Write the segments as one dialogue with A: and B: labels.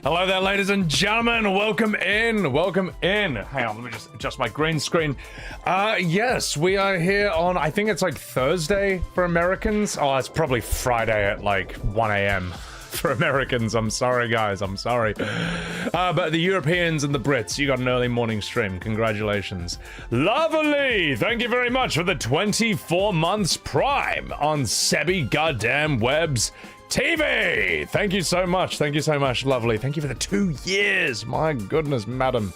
A: Hello there, ladies and gentlemen. Welcome in. Welcome in. Hang on, let me just adjust my green screen. Yes, we are here on, I think it's like Thursday for Americans. Oh, it's probably Friday at like 1 a.m. for Americans. I'm sorry, guys. I'm sorry. But the Europeans and the Brits, you got an early morning stream. Congratulations. Lovely. Thank you very much for the 24 months Prime on Sebi Goddamn Webs TV. Thank you so much. Thank you so much. Lovely. Thank you for the 2 years. My goodness, madam.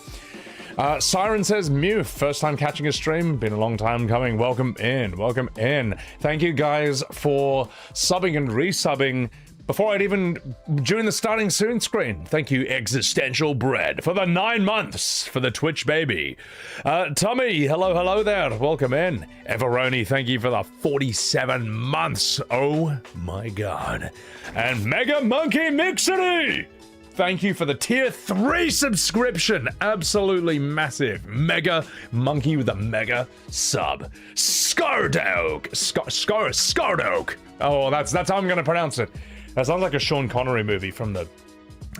A: Siren says, Mew, first time catching a stream. Been a long time coming. Welcome in. Welcome in. Thank you guys for subbing and resubbing before I'd even, during the starting soon screen. Thank you, Existential Bread, for the 9 months for the Twitch baby. Tommy, hello there. Welcome in. Everoni, thank you for the 47 months. Oh my God. And Mega Monkey Mixity, thank you for the tier 3 subscription. Absolutely massive. Mega Monkey with a mega sub. Skardog. Skardog. Oh, that's how I'm gonna pronounce it. That sounds like a Sean Connery movie from the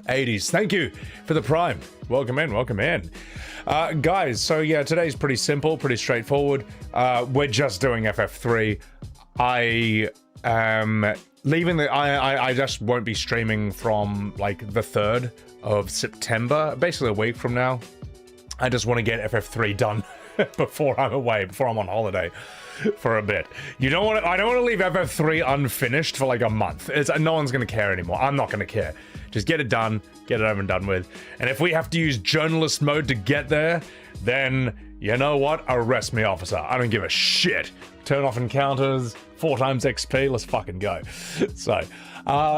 A: 80s. Thank you for the Prime. Welcome in, welcome in. Guys, so yeah, today's pretty simple, pretty straightforward. We're just doing FF3. I am leaving the, I just won't be streaming from like the 3rd of September, basically a week from now. I just want to get FF3 done before I'm away, before I'm on holiday for a bit. I don't want to leave FF3 unfinished for like a month. No one's going to care anymore. I'm not going to care. Just get it done, get it over and done with. And if we have to use journalist mode to get there, then you know what? Arrest me, officer. I don't give a shit. Turn off encounters, 4 times XP, let's fucking go. So,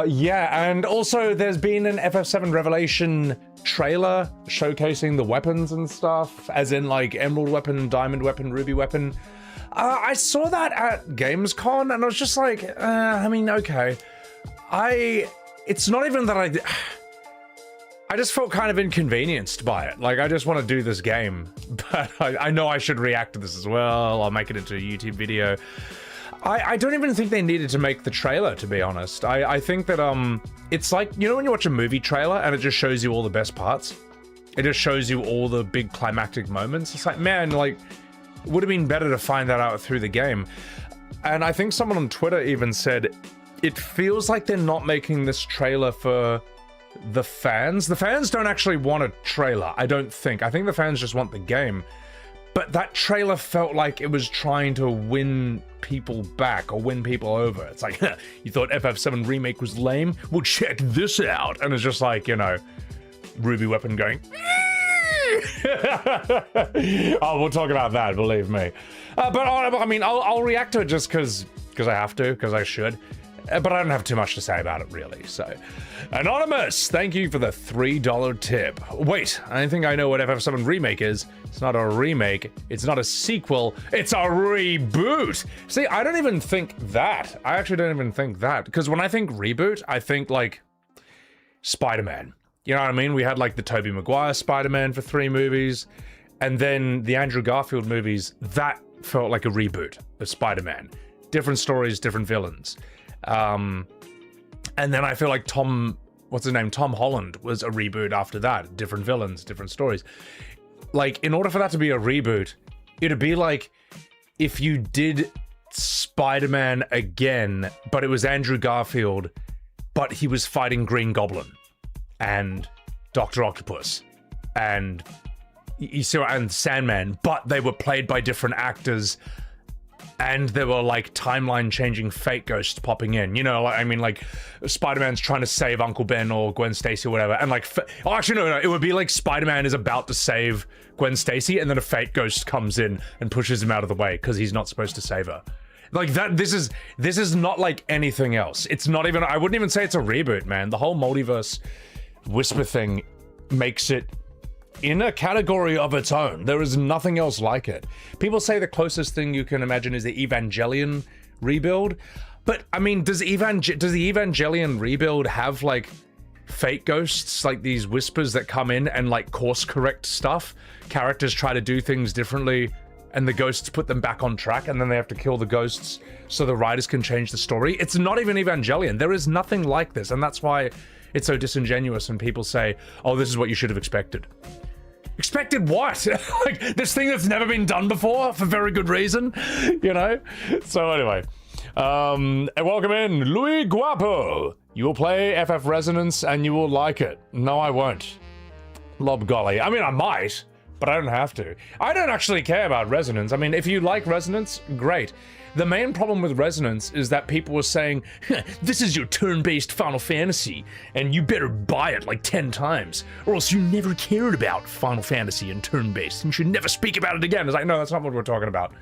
A: yeah, and also there's been an FF7 Revelation trailer showcasing the weapons and stuff, as in like Emerald Weapon, Diamond Weapon, Ruby Weapon. I saw that at Gamescom and I was just like, I mean, okay. It's not even that I just felt kind of inconvenienced by it. Like, I just want to do this game, but I know I should react to this as well. I'll make it into a YouTube video. I don't even think they needed to make the trailer, to be honest. I think that, it's like, you know when you watch a movie trailer and it just shows you all the best parts? It just shows you all the big climactic moments. It's like, man, like, it would have been better to find that out through the game. And I think someone on Twitter even said, it feels like they're not making this trailer for the fans. The fans don't actually want a trailer, I don't think. I think the fans just want the game. But that trailer felt like it was trying to win people back or win people over. It's like, you thought FF7 Remake was lame? Well, check this out. And it's just like, you know, Ruby Weapon going, oh, we'll talk about that, believe me. But I mean, I'll react to it just because I have to, because I should. But I don't have too much to say about it, really. So, Anonymous, thank you for the $3 tip. Wait, I think I know what FF7 Remake is. It's not a remake. It's not a sequel. It's a reboot. See, I don't even think that. I actually don't even think that. Because when I think reboot, I think like Spider-Man. You know what I mean? We had like the Tobey Maguire Spider-Man for 3 movies. And then the Andrew Garfield movies, that felt like a reboot of Spider-Man. Different stories, different villains. And then I feel like Tom Holland was a reboot after that. Different villains, different stories. Like, in order for that to be a reboot, it'd be like if you did Spider-Man again, but it was Andrew Garfield, but he was fighting Green Goblin and Dr. Octopus and and Sandman, but they were played by different actors. And there were like timeline changing fake ghosts popping in, you know, like, I mean, like Spider-Man's trying to save Uncle Ben or Gwen Stacy or whatever. And like, oh, actually, no, it would be like Spider-Man is about to save Gwen Stacy and then a fake ghost comes in and pushes him out of the way because he's not supposed to save her. Like that, this is not like anything else. It's not even, I wouldn't even say it's a reboot, man. The whole multiverse whisper thing makes it in a category of its own. There is nothing else like it. People say the closest thing you can imagine is the Evangelion rebuild, but I mean, does the Evangelion rebuild have like fake ghosts, like these whispers that come in and like course correct stuff? Characters try to do things differently and the ghosts put them back on track, and then they have to kill the ghosts so the writers can change the story. It's not even Evangelion. There is nothing like this, and that's why it's so disingenuous when people say, oh, this is what you should have expected. Expected what? Like, this thing that's never been done before for very good reason, you know? So anyway, and welcome in, Louis Guapo. You will play FF Resonance and you will like it. No, I won't. Lob golly. I mean, I might, but I don't have to. I don't actually care about Resonance. I mean, if you like Resonance, great. The main problem with Resonance is that people were saying, this is your turn-based Final Fantasy, and you better buy it like 10 times, or else you never cared about Final Fantasy and turn-based, and you should never speak about it again. It's like, no, that's not what we're talking about.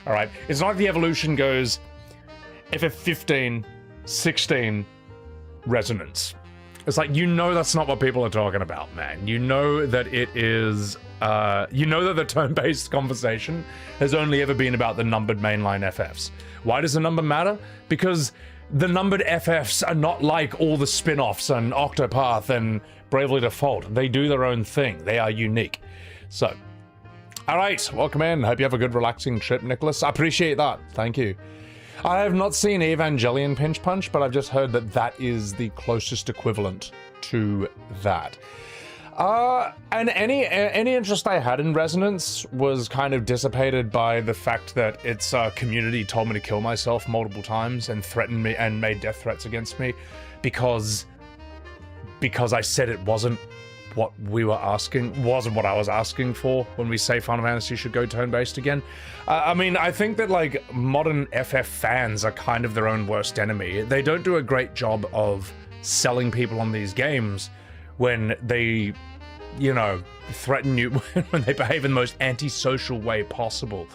A: All right? It's not like the evolution goes FF15, 16, Resonance. It's like, you know that's not what people are talking about, man. You know that it is, you know that the turn-based conversation has only ever been about the numbered mainline FFs. Why does the number matter? Because the numbered FFs are not like all the spin-offs and Octopath and Bravely Default. They do their own thing. They are unique. So, all right, welcome in. Hope you have a good, relaxing trip, Nicholas. I appreciate that. Thank you. I have not seen Evangelion Pinch Punch, but I've just heard that that is the closest equivalent to that. And any interest I had in Resonance was kind of dissipated by the fact that its community told me to kill myself multiple times and threatened me and made death threats against me because I said it wasn't what wasn't what I was asking for when we say Final Fantasy should go turn-based again. I mean, I think that like modern FF fans are kind of their own worst enemy. They don't do a great job of selling people on these games when they, you know, threaten you, when they behave in the most antisocial way possible.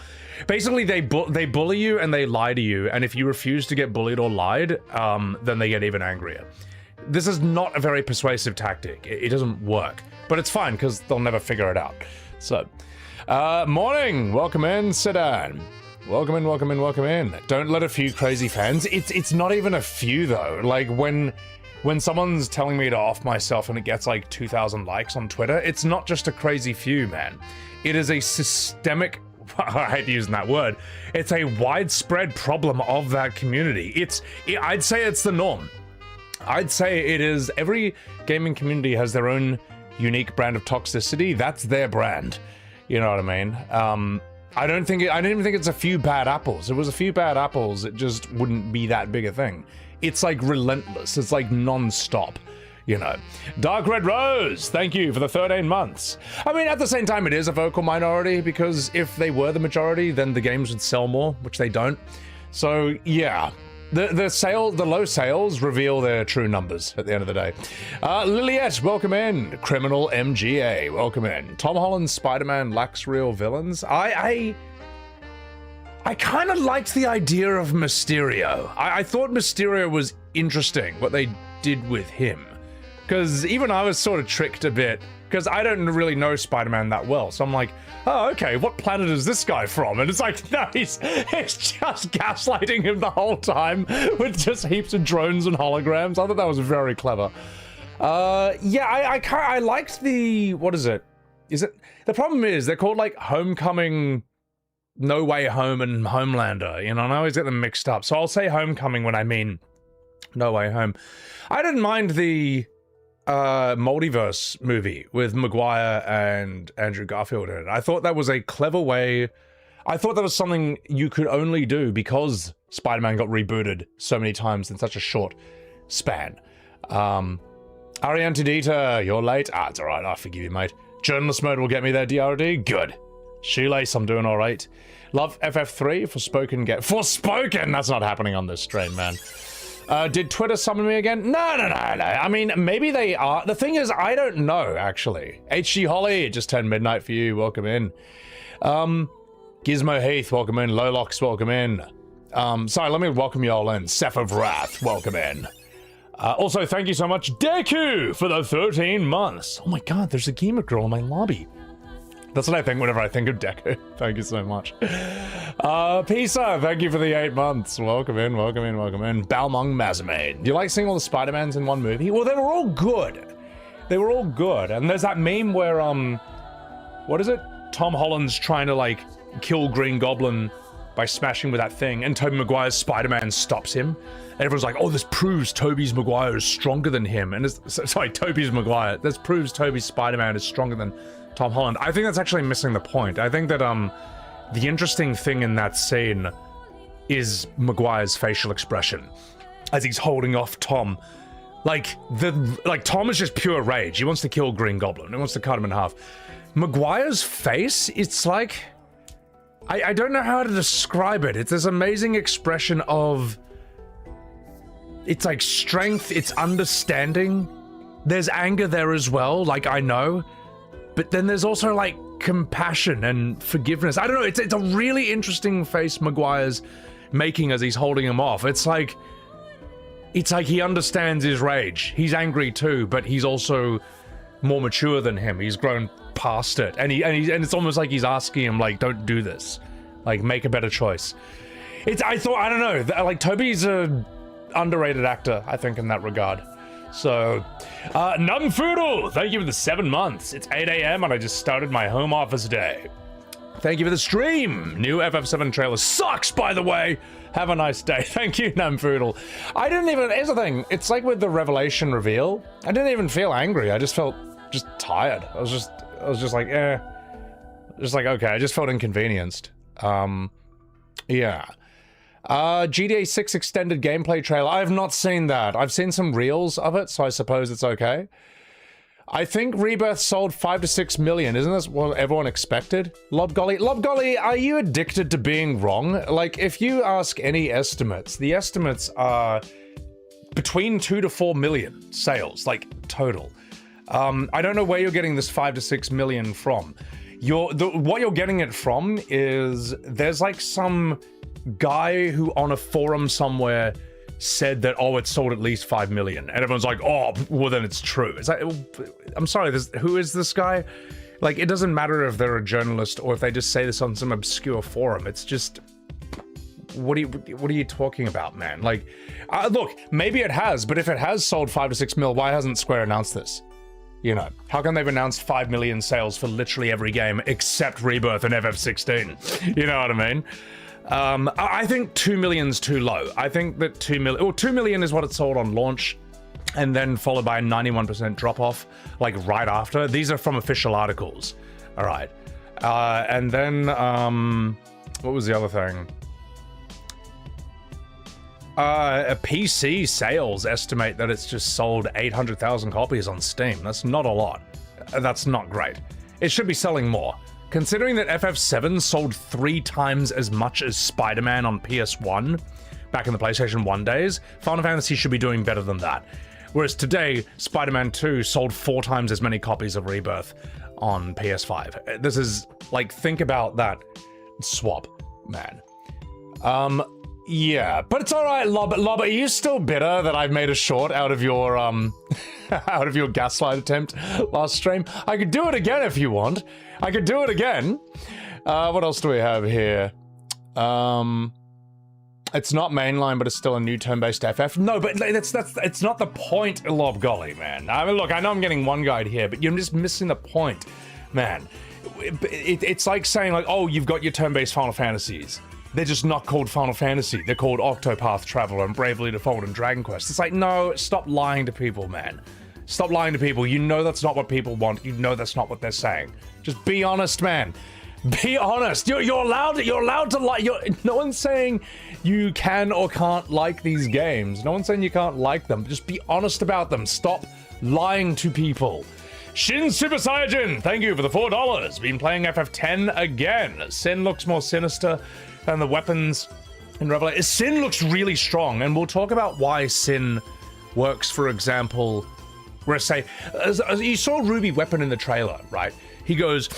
A: Basically, they bully you and they lie to you, and if you refuse to get bullied or lied, then they get even angrier. This is not a very persuasive tactic. It doesn't work, but it's fine because they'll never figure it out. So, morning, welcome in, Sedan. Welcome in, welcome in, welcome in. Don't let a few crazy fans. It's not even a few though. Like when someone's telling me to off myself and it gets like 2,000 likes on Twitter, it's not just a crazy few, man. It is a systemic, I hate using that word, it's a widespread problem of that community. I'd say it's the norm. I'd say it is, every gaming community has their own unique brand of toxicity. That's their brand. You know what I mean? I don't even think it's a few bad apples. If it was a few bad apples, it just wouldn't be that big a thing. It's like relentless. It's like non-stop, you know. Dark Red Rose, thank you for the 13 months. I mean, at the same time, it is a vocal minority because if they were the majority, then the games would sell more, which they don't. So yeah, the low sales reveal their true numbers at the end of the day. Liliette, welcome in. Criminal MGA, welcome in. Tom Holland's Spider-Man lacks real villains. I kind of liked the idea of Mysterio. I thought Mysterio was interesting, what they did with him. Because even I was sort of tricked a bit, because I don't really know Spider-Man that well. So I'm like, oh, okay, what planet is this guy from? And it's like, no, it's just gaslighting him the whole time with just heaps of drones and holograms. I thought that was very clever. Yeah, I liked the, what is it? The problem is they're called like Homecoming, No Way Home, and Homelander, you know, and I always get them mixed up. So I'll say Homecoming when I mean No Way Home. I didn't mind the multiverse movie with Maguire and Andrew Garfield in it. I thought that was a clever way. I thought that was something you could only do because Spider-Man got rebooted so many times in such a short span. Ariane Tadita, you're late. It's all right. I forgive you, mate. Journalist mode will get me there, DRD. Good. Shoelace, I'm doing all right. Love FF3 for spoken. Forspoken! That's not happening on this stream, man. Did Twitter summon me again? No. I mean, maybe they are. The thing is, I don't know, actually. HG Holly, it just turned midnight for you. Welcome in. Gizmo Heath, welcome in. Lolox, welcome in. Sorry, let me welcome you all in. Seph of Wrath, welcome in. Also, thank you so much, Deku, for the 13 months. Oh my god, there's a gamer girl in my lobby. That's what I think whenever I think of Deku. Thank you so much. Pisa, thank you for the 8 months. Welcome in, welcome in, welcome in. Balmung Mazamade. Do you like seeing all the Spider-Mans in one movie? Well, they were all good. They were all good. And there's that meme where, what is it? Tom Holland's trying to, like, kill Green Goblin by smashing with that thing, and Tobey Maguire's Spider-Man stops him. And everyone's like, oh, this proves Tobey's Maguire is stronger than him. And Tobey's Maguire. This proves Tobey's Spider-Man is stronger than Tom Holland. I think that's actually missing the point. I think that the interesting thing in that scene is Maguire's facial expression as he's holding off Tom. Like Tom is just pure rage. He wants to kill Green Goblin. He wants to cut him in half. Maguire's face, it's like, I don't know how to describe it. It's this amazing expression of, it's like strength, it's understanding. There's anger there as well, like I know. But then there's also like compassion and forgiveness. I don't know, it's a really interesting face Maguire's making as he's holding him off. It's like he understands his rage. He's angry too, but he's also more mature than him. He's grown past it, and it's almost like he's asking him, like, don't do this, like, make a better choice. I don't know, like, Tobey's a underrated actor, I think, in that regard. So, Numfoodle, thank you for the 7 months. It's 8 a.m. and I just started my home office day. Thank you for the stream. New FF7 trailer sucks, by the way. Have a nice day. Thank you, Numfoodle. Here's the thing, it's like with the Revelation reveal, I didn't even feel angry. I just felt just tired. I was just like, okay, I just felt inconvenienced. Yeah. GTA 6 extended gameplay trailer. I have not seen that. I've seen some reels of it, so I suppose it's okay. I think Rebirth sold 5 to 6 million. Isn't this what everyone expected? Lobgolly, are you addicted to being wrong? Like, if you ask any estimates, the estimates are between 2 to 4 million sales, like, total. I don't know where you're getting this 5 to 6 million from. What you're getting it from is there's like some guy who on a forum somewhere said that, oh, it sold at least 5 million, and everyone's like, oh, well, then it's true. It's like, I'm sorry, who is this guy? Like, it doesn't matter if they're a journalist or if they just say this on some obscure forum. It's just, what are you talking about, man? Like, look, maybe it has, but if it has sold 5 to 6 mil, why hasn't Square announced this? You know, how come they've announced 5 million sales for literally every game except Rebirth and FF16? You know what I mean? I think 2 million's too low. I think that 2 million is what it sold on launch, and then followed by a 91% drop off, like right after. These are from official articles. All right. And then, what was the other thing? A PC sales estimate that it's just sold 800,000 copies on Steam. That's not a lot. That's not great. It should be selling more. Considering that FF7 sold 3 times as much as Spider-Man on PS1 back in the PlayStation 1 days, Final Fantasy should be doing better than that. Whereas today, Spider-Man 2 sold 4 times as many copies of Rebirth on PS5. This is, like, think about that swap, man. Yeah, but it's all right, Lob, are you still bitter that I've made a short out of your, out of your gaslight attempt last stream? I could do it again if you want. I could do it again. What else do we have here? It's not mainline, but it's still a new turn-based FF. No, but it's not the point, Lob Golly, man. I mean, look, I know I'm getting one guide here, but you're just missing the point, man. It's like saying, like, oh, you've got your turn-based Final Fantasies. They're just not called Final Fantasy. They're called Octopath Traveler and Bravely Default and Dragon Quest. It's like, no, stop lying to people, man. Stop lying to people. You know that's not what people want. You know that's not what they're saying. Just be honest, man. Be honest. You're allowed to lie. No one's saying you can or can't like these games. No one's saying you can't like them. Just be honest about them. Stop lying to people. Shin Super Saiyajin, thank you for the $4. Been playing FF10 again. Sin looks more sinister than the weapons in Revelation. Sin looks really strong, and we'll talk about why Sin works, for example, where say, you saw Ruby Weapon in the trailer, right? He goes,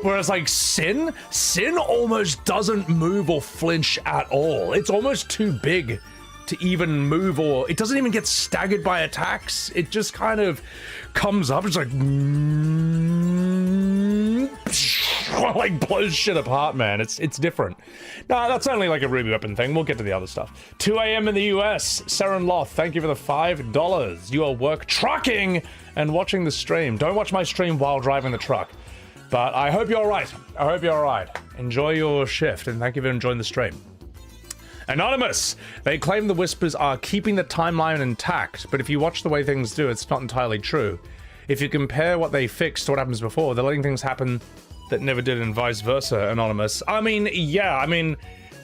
A: whereas like Sin almost doesn't move or flinch at all. It's almost too big to even move, or it doesn't even get staggered by attacks. It just kind of comes up. It's like blows shit apart, man. It's different. No, that's only like a Ruby Weapon thing. We'll get to the other stuff. 2 a.m. in the US. Saren Loth, thank you for the $5. You are work trucking and watching the stream. Don't watch my stream while driving the truck. But I hope you're all right. I hope you're all right. Enjoy your shift, and thank you for enjoying the stream. Anonymous! They claim the Whispers are keeping the timeline intact, but if you watch the way things do, it's not entirely true. If you compare what they fixed to what happens before, they're letting things happen that never did and vice versa, Anonymous. I mean, yeah, I mean,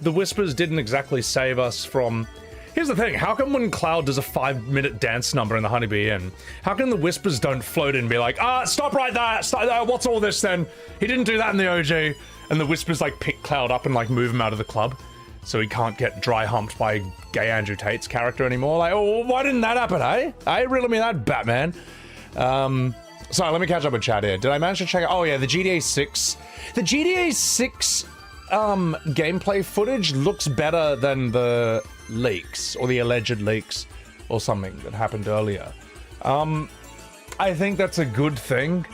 A: the Whispers didn't exactly save us from... Here's the thing, how come when Cloud does a 5-minute dance number in the Honeybee Inn, how come the Whispers don't float in and be like, stop right there, what's all this then? He didn't do that in the OG. And the Whispers like pick Cloud up and like move him out of the club so he can't get dry humped by gay Andrew Tate's character anymore. Like, oh, why didn't that happen, eh? I really mean that, Batman. Sorry, let me catch up with chat here. Did I manage to check out? Oh yeah, the GTA 6. The GTA 6 gameplay footage looks better than the leaks or the alleged leaks or something that happened earlier. I think that's a good thing,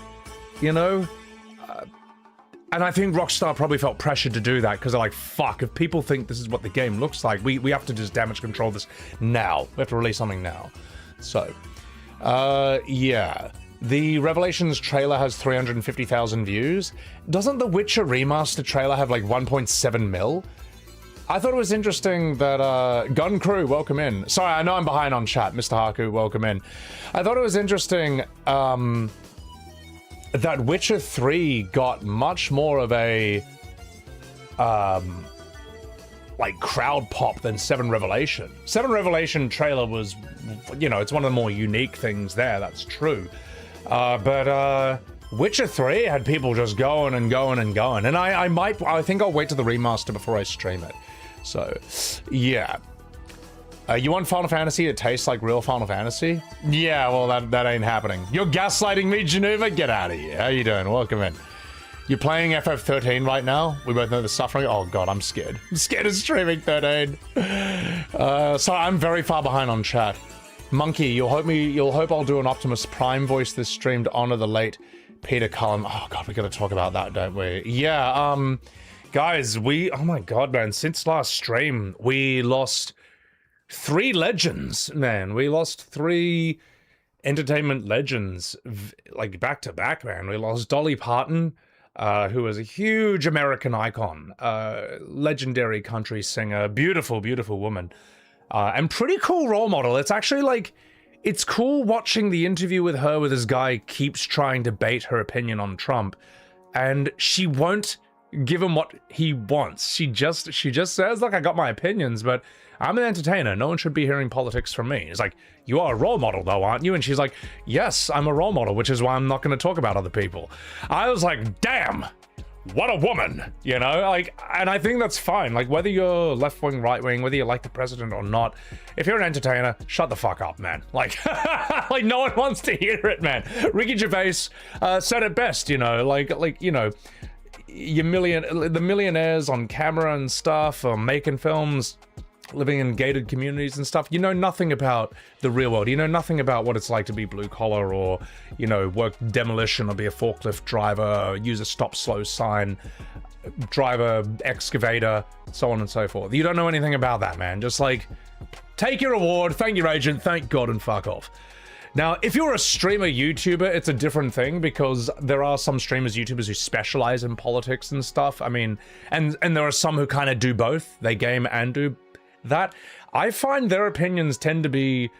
A: you know? And I think Rockstar probably felt pressured to do that because they're like, fuck, if people think this is what the game looks like, we have to just damage control this now. We have to release something now. So, yeah. The Revelations trailer has 350,000 views. Doesn't the Witcher Remaster trailer have like 1.7 mil? I thought it was interesting that, Gun Crew, welcome in. Sorry, I know I'm behind on chat. Mr. Haku, welcome in. I thought it was interesting, that Witcher 3 got much more of a, like, crowd pop than 7 Revelation. 7 Revelation trailer was, you know, it's one of the more unique things there, that's true. But Witcher 3 had people just going and going and going. And I think I'll wait till the remaster before I stream it. So, yeah. You want Final Fantasy to taste like real Final Fantasy? Yeah, well, that ain't happening. You're gaslighting me, Geneva? Get out of here. How you doing? Welcome in. You're playing FF13 right now? We both know the suffering. Oh, God, I'm scared. I'm scared of streaming 13. Sorry, I'm very far behind on chat. Monkey, you'll hope I'll do an Optimus Prime voice this stream to honor the late Peter Cullen. Oh, God, we gotta talk about that, don't we? Yeah, guys, oh my God, man, since last stream, we lost 3 legends, man. We lost 3 entertainment legends, like back to back, man. We lost Dolly Parton, who was a huge American icon, legendary country singer, beautiful, beautiful woman, and pretty cool role model. It's actually like, it's cool watching the interview with her, with this guy keeps trying to bait her opinion on Trump, and she won't give him what he wants. She just says, look, I got my opinions, but I'm an entertainer. No one should be hearing politics from me. It's like, you are a role model though, aren't you? And she's like, yes, I'm a role model, which is why I'm not going to talk about other people. I was like, damn, what a woman, you know? Like, and I think that's fine. Like, whether you're left-wing, right-wing, whether you like the president or not, if you're an entertainer, shut the fuck up, man. Like, like no one wants to hear it, man. Ricky Gervais said it best, you know, like, you know, the millionaires on camera and stuff, or making films, living in gated communities and stuff, you know nothing about the real world. You know nothing about what it's like to be blue collar, or, you know, work demolition, or be a forklift driver, or use a stop slow sign, driver, excavator, so on and so forth. You don't know anything about that, man. Just like, take your award, thank your agent, thank God, and fuck off. Now, if you're a streamer, YouTuber, it's a different thing, because there are some streamers, YouTubers who specialize in politics and stuff. I mean, and there are some who kind of do both. They game and do that. I find their opinions tend to be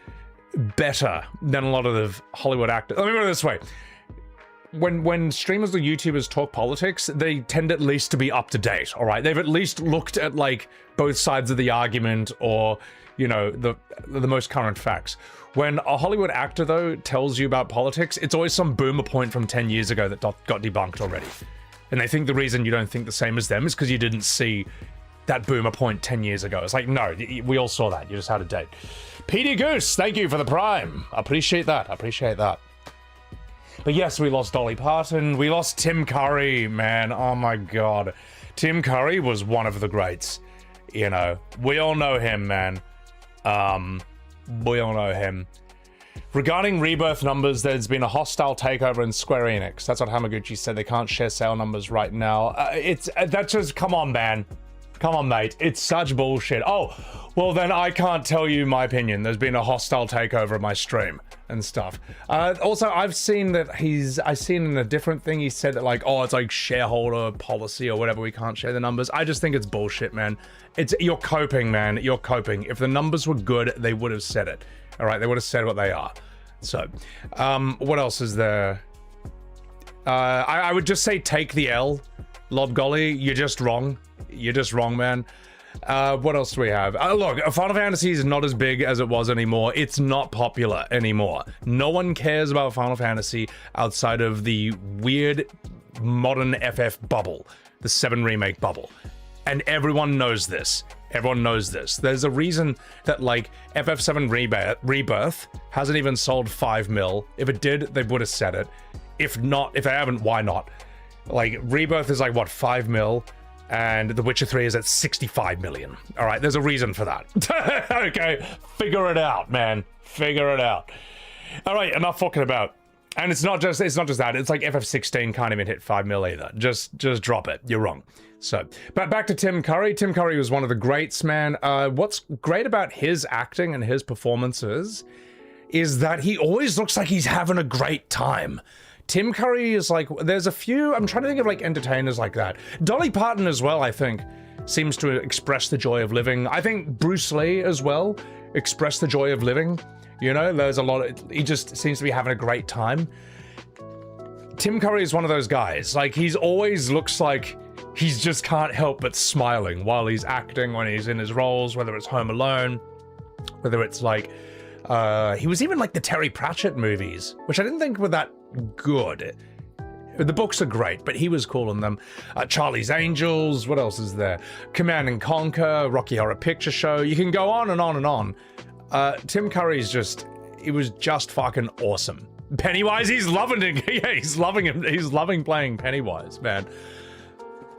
A: better than a lot of the Hollywood actors. Let me put it this way. When streamers or YouTubers talk politics, they tend at least to be up to date, all right? They've at least looked at, like, both sides of the argument, or, you know, the most current facts. When a Hollywood actor, though, tells you about politics, it's always some boomer point from 10 years ago that got debunked already. And they think the reason you don't think the same as them is because you didn't see that boomer point 10 years ago. It's like, no, we all saw that. You just had a date. PD Goose, thank you for the prime. Appreciate that. Appreciate that. But yes, we lost Dolly Parton. We lost Tim Curry, man. Oh my God. Tim Curry was one of the greats. You know, we all know him, man. We all know him. Regarding Rebirth numbers, there's been a hostile takeover in Square Enix. That's what Hamaguchi said. They can't share sale numbers right now. That's just, come on, man. Come on, mate. It's such bullshit. Oh, well then I can't tell you my opinion. There's been a hostile takeover of my stream and stuff. Also, I've seen that I've seen in a different thing, he said that like, oh, it's like shareholder policy or whatever, we can't share the numbers. I just think it's bullshit, man. You're coping, man. You're coping. If the numbers were good, they would have said it. All right, they would have said what they are. So, what else is there? I would just say take the L, Lob Golly. You're just wrong. You're just wrong, man. What else do we have? Look, Final Fantasy is not as big as it was anymore. It's not popular anymore. No one cares about Final Fantasy outside of the weird modern FF bubble, the 7 remake bubble. And everyone knows this. Everyone knows this. There's a reason that, like, FF7 Rebirth hasn't even sold 5 mil. If it did, they would have said it. If not, if they haven't, why not? Like, Rebirth is like, what, 5 mil? And The Witcher 3 is at 65 million. All right, there's a reason for that. Okay, figure it out, man. Figure it out. All right, enough fucking about. And it's not just that. It's like FF16 can't even hit 5 mil either. Just drop it. You're wrong. So, but back to Tim Curry. Tim Curry was one of the greats, man. What's great about his acting and his performances is that he always looks like he's having a great time. Tim Curry is like, there's a few, I'm trying to think of like entertainers like that. Dolly Parton as well, I think, seems to express the joy of living. I think Bruce Lee as well expressed the joy of living. You know, there's a lot of, he just seems to be having a great time. Tim Curry is one of those guys. Like, he's always looks like he's just can't help but smiling while he's acting, when he's in his roles, whether it's Home Alone, whether it's like, he was even like the Terry Pratchett movies, which I didn't think were that good. The books are great, but he was cool in them. Charlie's Angels, what else is there? Command and Conquer, Rocky Horror Picture Show. You can go on and on and on. Tim Curry's just, it was just fucking awesome. Pennywise, he's loving it. Yeah, he's loving him. He's loving playing Pennywise, man.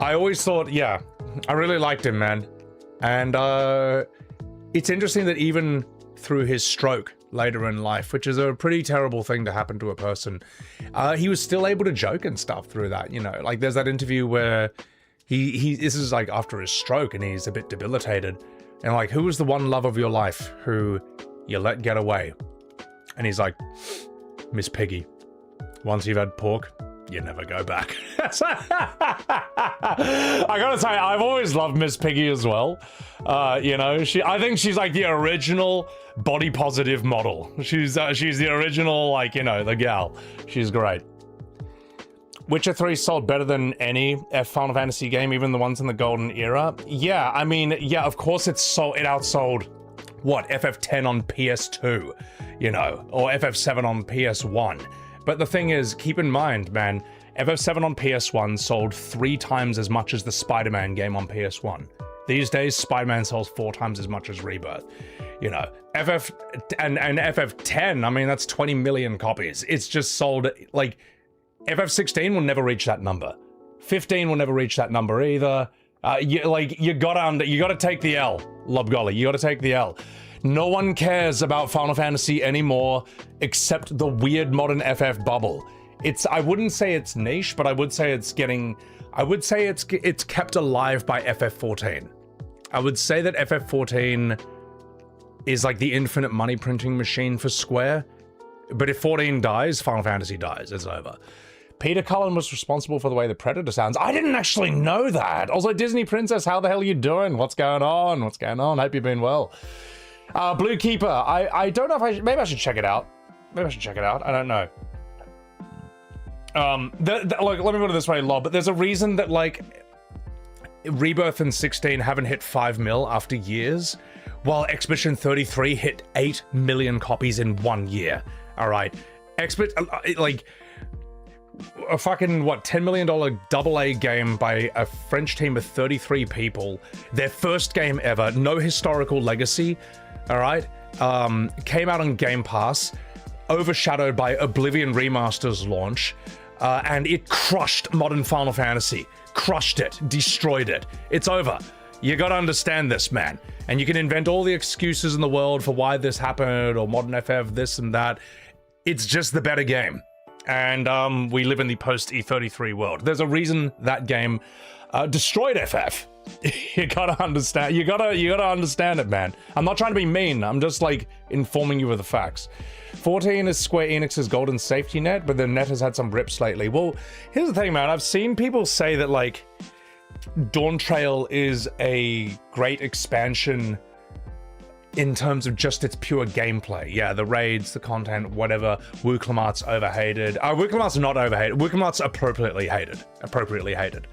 A: I always thought, yeah, I really liked him, man. And it's interesting that even through his stroke later in life, which is a pretty terrible thing to happen to a person, he was still able to joke and stuff through that, you know. Like, there's that interview where this is like after his stroke and he's a bit debilitated. And like, who was the one love of your life who you let get away? And he's like, Miss Piggy. Once you've had pork, you never go back. I gotta say, I've always loved Miss Piggy as well. You know, I think she's like the original body positive model. She's the original, like, you know, the gal. She's great. Witcher 3 sold better than any Final Fantasy game, even the ones in the golden era. Yeah, I mean, yeah, of course it outsold, what, FF10 on PS2, you know, or FF7 on PS1. But the thing is, keep in mind, man, FF7 on PS1 sold 3 times as much as the Spider-Man game on PS1. These days, Spider-Man sells 4 times as much as Rebirth. You know, FF10, I mean, that's 20 million copies. It's just sold, like, FF16 will never reach that number. 15 will never reach that number either. You gotta take the L, Lob Golly. You gotta take the L. No one cares about Final Fantasy anymore except the weird modern FF bubble. I wouldn't say it's niche, but I would say it's kept alive by FF14. I would say that FF14 is like the infinite money printing machine for Square. But if 14 dies, Final Fantasy dies. It's over. Peter Cullen was responsible for the way the Predator sounds. I didn't actually know that. Also, Disney Princess, how the hell are you doing? What's going on? What's going on? Hope you've been well. Blue Keeper. I don't know if maybe I should check it out. Maybe I should check it out. I don't know. Look, let me put it this way, Lob, but there's a reason that, like, Rebirth and 16 haven't hit 5 mil after years, while Expedition 33 hit 8 million copies in 1 year. All right. Like, a fucking, what, $10 million AA game by a French team of 33 people, their first game ever, no historical legacy, all right, came out on Game Pass, overshadowed by Oblivion Remaster's launch, and it crushed modern Final Fantasy. Crushed it, destroyed it. It's over. You gotta understand this, man. And you can invent all the excuses in the world for why this happened, or modern FF, this and that. It's just the better game. And we live in the post-E33 world. There's a reason that game destroyed FF. You gotta understand. You gotta understand it, man. I'm not trying to be mean. I'm just like informing you of the facts. 14 is Square Enix's golden safety net, but the net has had some rips lately. Well, here's the thing, man. I've seen people say that like Dawntrail is a great expansion in terms of just its pure gameplay. Yeah, the raids, the content, whatever. Wukelamart's overhated. Wukelamart's not overhated. Wukelamart's appropriately hated.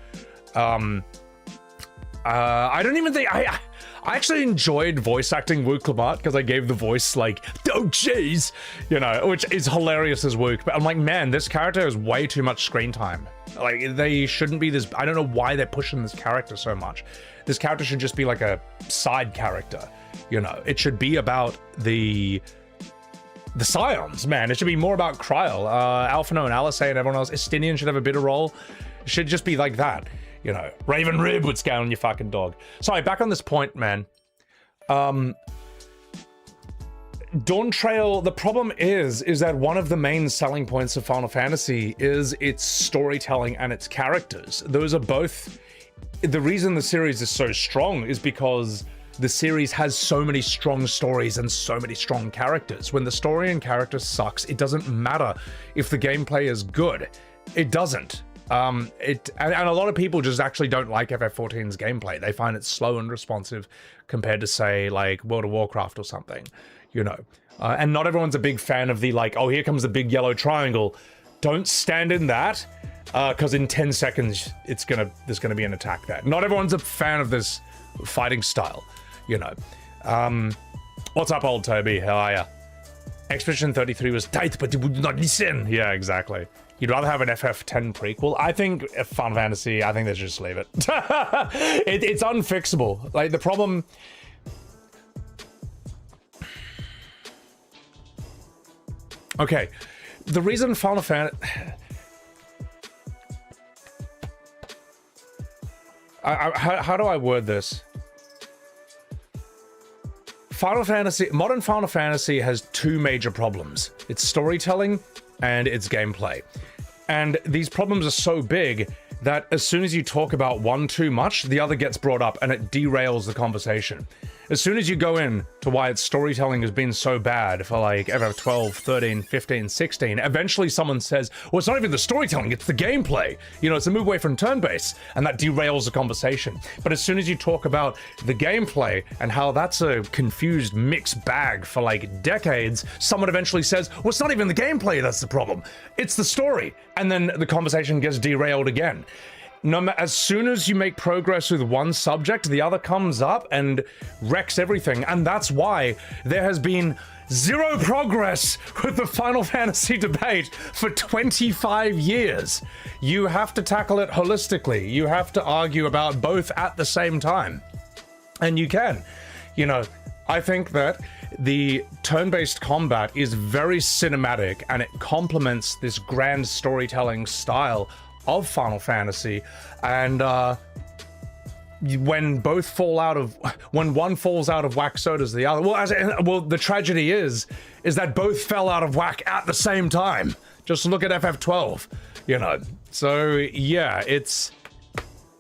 A: I don't even think I actually enjoyed voice acting Wukelamart because I gave the voice like, oh jeez, you know, which is hilarious as Wook. But I'm like, man, this character has way too much screen time. Like, they shouldn't be this. I don't know why they're pushing this character so much. This character should just be like a side character. You know, it should be about the Scions, man. It should be more about Kryl, Alphinaud and Alizé and everyone else. Estinian should have a bit of role. It should just be like that. You know, Raven Rib would scale on your fucking dog. Sorry, back on this point, man. Dawntrail, the problem is that one of the main selling points of Final Fantasy is its storytelling and its characters. Those are both... The reason the series is so strong is because the series has so many strong stories and so many strong characters. When the story and character sucks, it doesn't matter if the gameplay is good. It doesn't. And a lot of people just actually don't like FF14's gameplay. They find it slow and responsive compared to, say, like World of Warcraft or something, you know. And not everyone's a big fan of the, like, oh, here comes the big yellow triangle. Don't stand in that, because in 10 seconds, there's gonna be an attack there. Not everyone's a fan of this fighting style, you know. What's up, old Toby? How are ya? Expedition 33 was tight, but it would not listen. Yeah, exactly. You'd rather have an FF10 prequel? I think Final Fantasy, I think they should just leave it. It's unfixable. Like, the problem... Okay, the reason Final Fantasy... How do I word this? Modern Final Fantasy has two major problems. Its storytelling and its gameplay. And these problems are so big that as soon as you talk about one too much, the other gets brought up and it derails the conversation. As soon as you go in to why its storytelling has been so bad for like FF12, 13, 15, 16, eventually someone says, well, it's not even the storytelling, it's the gameplay. You know, it's a move away from turn-based, and that derails the conversation. But as soon as you talk about the gameplay and how that's a confused mixed bag for like decades, someone eventually says, well, it's not even the gameplay that's the problem, it's the story. And then the conversation gets derailed again. As soon as you make progress with one subject, the other comes up and wrecks everything. And that's why there has been zero progress with the Final Fantasy debate for 25 years. You have to tackle it holistically. You have to argue about both at the same time. And you can. You know, I think that the turn-based combat is very cinematic and it complements this grand storytelling style of Final Fantasy, and when one falls out of whack, so does the other. Well, the tragedy is that both fell out of whack at the same time. Just look at FF12, you know. So yeah,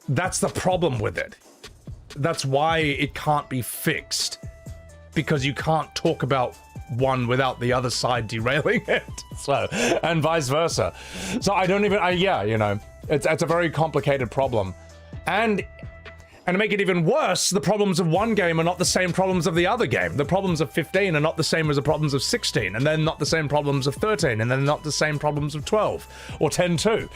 A: that's the problem with it. That's why it can't be fixed, because you can't talk about one without the other side derailing it. So, and vice versa. So I don't even, yeah, you know, it's a very complicated problem. And to make it even worse, the problems of one game are not the same problems of the other game. The problems of 15 are not the same as the problems of 16, and then not the same problems of 13, and then not the same problems of 12, or 10-2,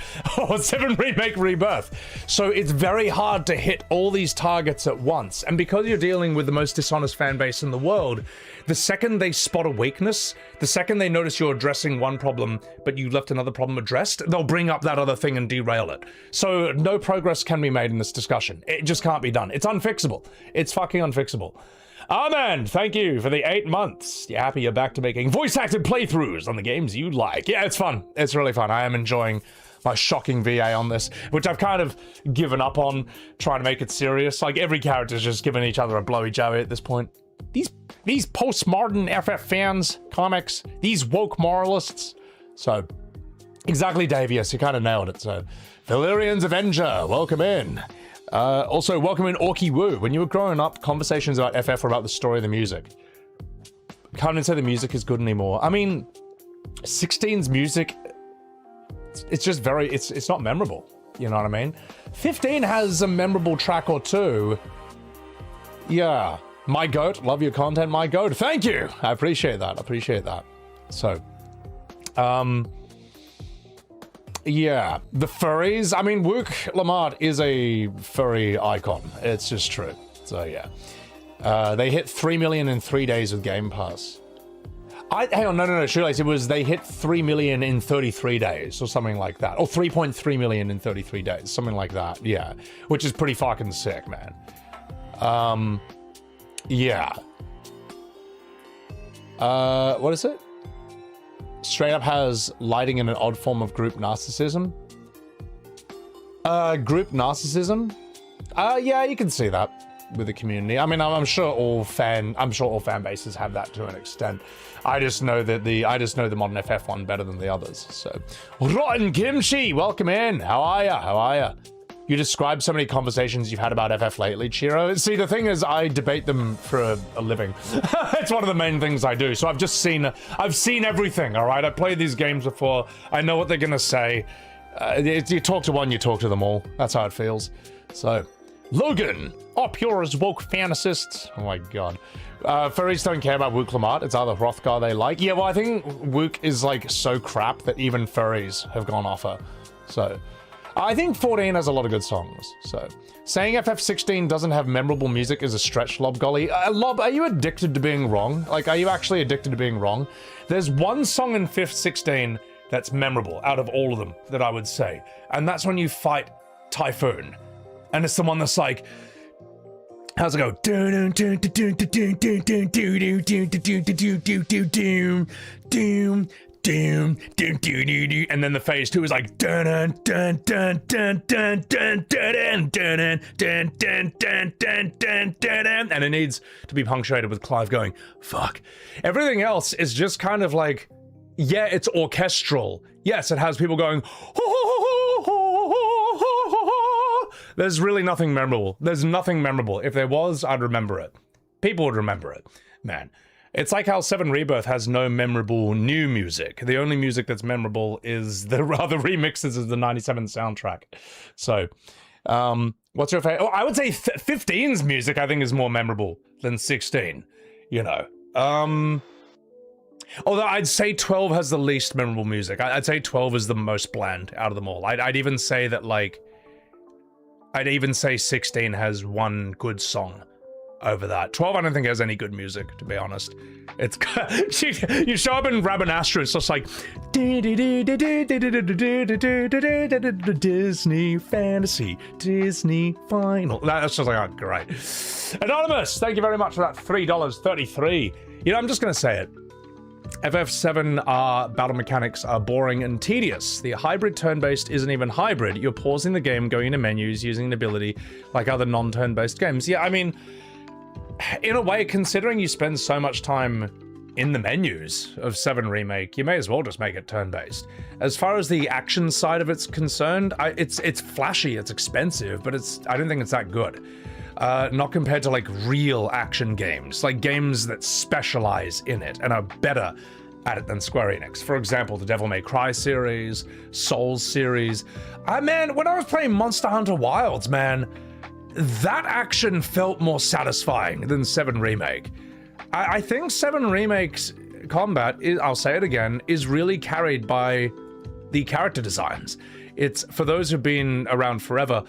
A: or 7 Remake Rebirth. So it's very hard to hit all these targets at once, and because you're dealing with the most dishonest fan base in the world, the second they spot a weakness, the second they notice you're addressing one problem, but you left another problem addressed, they'll bring up that other thing and derail it. So no progress can be made in this discussion. It just can't be done. It's unfixable. It's fucking unfixable. Amen! Thank you for the 8 months. You happy you're back to making voice-acted playthroughs on the games you like? Yeah, it's fun. It's really fun. I am enjoying my shocking VA on this, which I've kind of given up on trying to make it serious. Like, every character's just giving each other a blowy joey at this point. These postmodern FF fans, comics, these woke moralists. So, exactly, Dave, yes, you kind of nailed it. So, Valyrian's Avenger, welcome in. Also, welcome in Orky Woo. When you were growing up, conversations about FF were about the story of the music. Can't even say the music is good anymore. I mean, 16's music, it's just very, it's not memorable. You know what I mean? 15 has a memorable track or two. Yeah. My goat, love your content, my goat. Thank you. I appreciate that. I appreciate that. So, yeah, the furries. I mean, Wook Lamart is a furry icon. It's just true. So yeah, they hit 3 million in 3 days with Game Pass. Hang on, no, shoelace. It was they hit 3 million in 33 days or something like that, or 3.3 million in 33 days, something like that. Yeah, which is pretty fucking sick, man. Yeah. What is it? Straight up has lighting in an odd form of group narcissism. Group narcissism? Yeah, you can see that with the community. I mean, I'm sure all fan bases have that to an extent. I just know the modern FF one better than the others. So, Rotten Kimchi, welcome in. How are ya? How are ya? You describe so many conversations you've had about FF lately, Chiro. See, the thing is, I debate them for a living. It's one of the main things I do. So I've seen everything, all right? I've played these games before. I know what they're gonna say. You talk to one, you talk to them all. That's how it feels. So, Logan, pure as woke fantasists. Oh my god. Furries don't care about Wook Lamart. It's either Hrothgar they like. Yeah, well, I think Wook is like so crap that even furries have gone off her. So, I think 14 has a lot of good songs. So, saying FF16 doesn't have memorable music is a stretch, Lob Golly. Lob, are you addicted to being wrong? Like, are you actually addicted to being wrong? There's one song in FF16 that's memorable out of all of them that I would say. And that's when you fight Typhoon. And it's the one that's like, how's it go? And then the phase 2 is like dun dun dun dun dun dun dun dun dun dun dun dun dun dun, and it needs to be punctuated with Clive going fuck. Everything else is just kind of like, yeah, it's orchestral. Yes, it has people going. There's really nothing memorable. There's nothing memorable. If there was, I'd remember it. People would remember it, man. It's like how 7 Rebirth has no memorable new music. The only music that's memorable is the rather remixes of the 97 soundtrack. So, what's your favorite? Oh, I would say 15's music, I think, is more memorable than 16, you know. Although I'd say 12 has the least memorable music. I'd say 12 is the most bland out of them all. I'd even say that, like, I'd even say 16 has one good song over that. 12 I don't think has any good music, to be honest. It's you show up in Rabanastra, it's just like Disney fantasy, Disney final. That's just like, oh, great. Anonymous, thank you very much for that $3.33. You know, I'm just gonna say it. FF7 battle mechanics are boring and tedious. The hybrid turn-based isn't even hybrid. You're pausing the game, going into menus, using an ability like other non-turn-based games. Yeah, I mean, in a way, considering you spend so much time in the menus of 7 Remake, you may as well just make it turn-based. As far as the action side of it's concerned, it's flashy, it's expensive, but I don't think it's that good. Not compared to like real action games, like games that specialize in it and are better at it than Square Enix. For example, the Devil May Cry series, Souls series. Man, when I was playing Monster Hunter Wilds, man, that action felt more satisfying than 7 Remake. I think 7 Remake's combat, I'll say it again, is really carried by the character designs. It's, for those who've been around forever,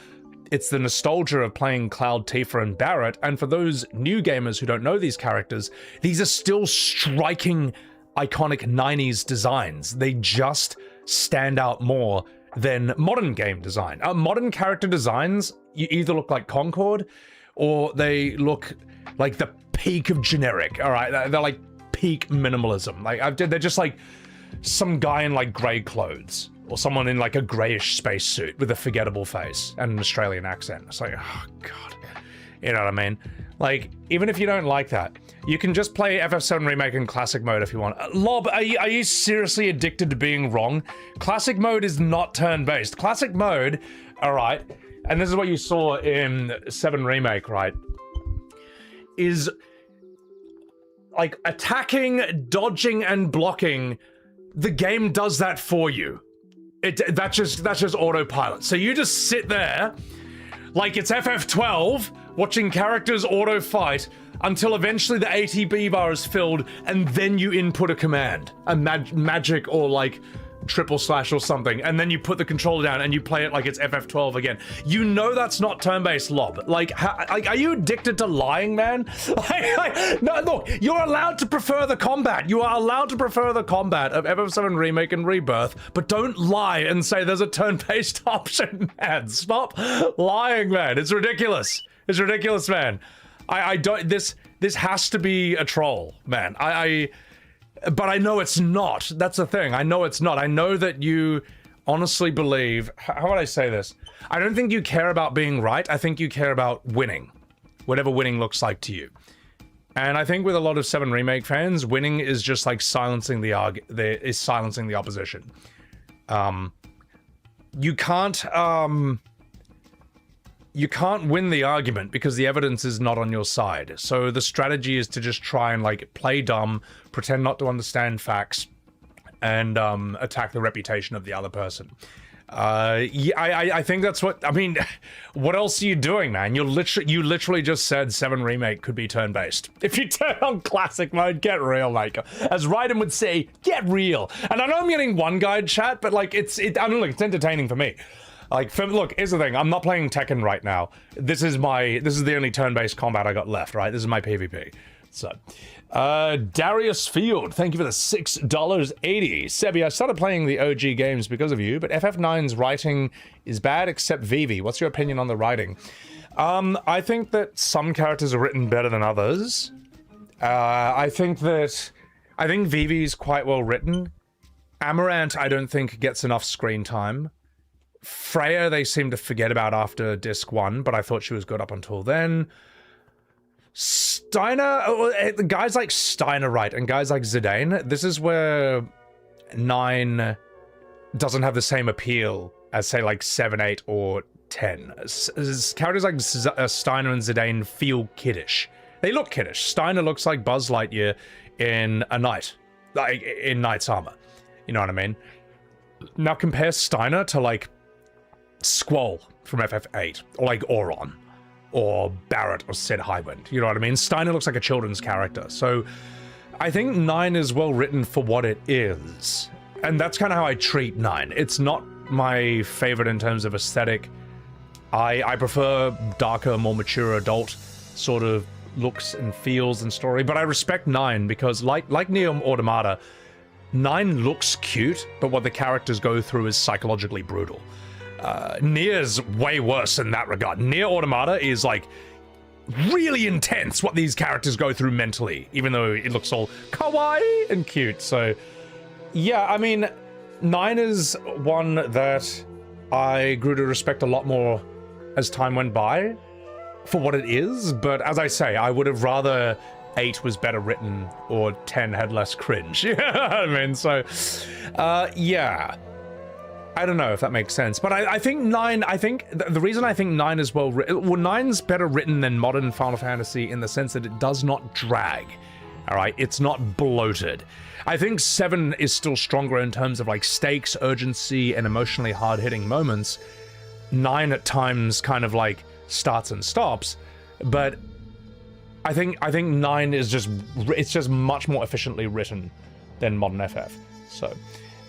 A: it's the nostalgia of playing Cloud, Tifa, and Barret, and for those new gamers who don't know these characters, these are still striking, iconic 90s designs. They just stand out more than modern game design. Modern character designs, you either look like Concord, or they look like the peak of generic, all right? They're like peak minimalism. Like, they're just like some guy in like gray clothes, or someone in like a grayish spacesuit with a forgettable face and an Australian accent. It's like, oh god, you know what I mean? Like, even if you don't like that, you can just play FF7 Remake in classic mode if you want. Lob, are you seriously addicted to being wrong? Classic mode is not turn-based. Classic mode, all right, and this is what you saw in 7 Remake, right? Is like attacking, dodging, and blocking. The game does that for you. That's just autopilot. So you just sit there like it's FF12 watching characters auto fight until eventually the ATB bar is filled, and then you input a command, a magic or like triple slash or something, and then you put the controller down and you play it like it's FF12 again. You know that's not turn-based lob. Like, are you addicted to lying, man? No, look, you're allowed to prefer the combat. You are allowed to prefer the combat of FF7 Remake and Rebirth, but don't lie and say there's a turn-based option, man. Stop lying, man. It's ridiculous. It's ridiculous, man. I don't. This has to be a troll, man. But I know it's not. That's the thing. I know it's not. I know that you honestly believe... How would I say this? I don't think you care about being right. I think you care about winning. Whatever winning looks like to you. And I think with a lot of 7 Remake fans, winning is just like silencing the silencing the opposition. You can't win the argument because the evidence is not on your side. So the strategy is to just try and like play dumb, pretend not to understand facts, and attack the reputation of the other person. I think that's what, I mean, what else are you doing, man? You literally just said 7 Remake could be turn-based. If you turn on classic mode, get real, like, as Raiden would say, get real. And I know I'm getting one guide chat, but like, I mean, look, it's entertaining for me. Like, look, here's the thing. I'm not playing Tekken right now. This is the only turn-based combat I got left, right? This is my PvP. So, Darius Field, thank you for the $6.80. Sebi, I started playing the OG games because of you, but FF9's writing is bad except Vivi. What's your opinion on the writing? I think that some characters are written better than others. I think Vivi's quite well written. Amarant, I don't think gets enough screen time. Freya, they seem to forget about after Disc 1, but I thought she was good up until then. Steiner, guys like Steiner, right, and guys like Zidane, this is where 9 doesn't have the same appeal as, say, like 7, 8, or 10. Characters like Steiner and Zidane feel kiddish. They look kiddish. Steiner looks like Buzz Lightyear in a knight, like in knight's armor. You know what I mean? Now compare Steiner to, like, Squall from FF8, or like Auron, or Barrett, or Sid Highwind. You know what I mean? Steiner looks like a children's character. So I think 9 is well written for what it is. And that's kind of how I treat 9. It's not my favorite in terms of aesthetic. I prefer darker, more mature adult sort of looks and feels and story, but I respect 9 because like Nier Automata, 9 looks cute, but what the characters go through is psychologically brutal. Nier's way worse in that regard. Nier Automata is like really intense what these characters go through mentally, even though it looks all kawaii and cute. So yeah, I mean, 9 is one that I grew to respect a lot more as time went by for what it is, but as I say, I would have rather 8 was better written or 10 had less cringe. You know what I mean? So yeah, I don't know if that makes sense, but I think 9, the reason I think 9 is well written, well, 9's better written than modern Final Fantasy in the sense that it does not drag, all right? It's not bloated. I think 7 is still stronger in terms of like stakes, urgency, and emotionally hard-hitting moments. 9 at times kind of like starts and stops, but I think 9 is just much more efficiently written than modern FF. So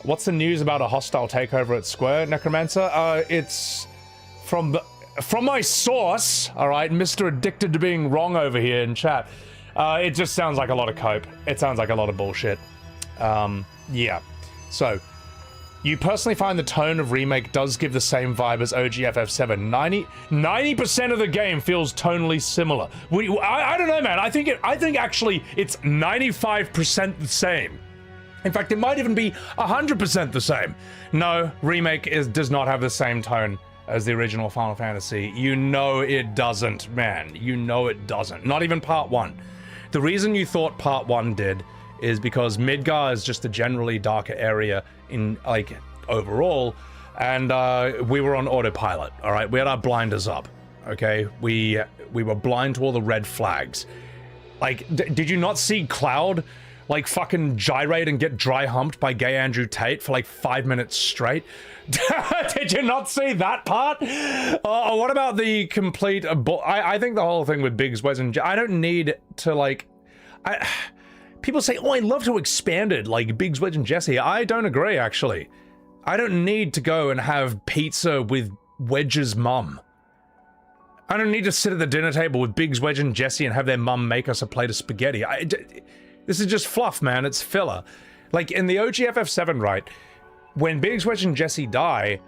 A: what's the news about a hostile takeover at Square, Necromancer? It's from my source, all right, Mr. Addicted to Being Wrong over here in chat. It just sounds like a lot of cope. It sounds like a lot of bullshit. Yeah. So, you personally find the tone of Remake does give the same vibe as OG FF7. 90% of the game feels tonally similar. I don't know, man. I think actually it's 95% the same. In fact, it might even be 100% the same. No, Remake does not have the same tone as the original Final Fantasy. You know it doesn't, man. You know it doesn't. Not even Part 1. The reason you thought Part 1 did is because Midgar is just a generally darker area in, like, overall. and we were on autopilot. All right, we had our blinders up. Okay, we were blind to all the red flags. Like, did you not see Cloud like fucking gyrate and get dry humped by gay Andrew Tate for like 5 minutes straight? Did you not see that part? What about the complete I think the whole thing with Biggs, Wes, and I don't need to like people say, oh, I love to expand it like Biggs, Wedge, and Jesse. I don't agree, actually. I don't need to go and have pizza with Wedge's mum. I don't need to sit at the dinner table with Biggs, Wedge, and Jesse and have their mum make us a plate of spaghetti. This is just fluff, man. It's filler. Like, in the OG FF7, right, when Biggs, Wedge, and Jesse die,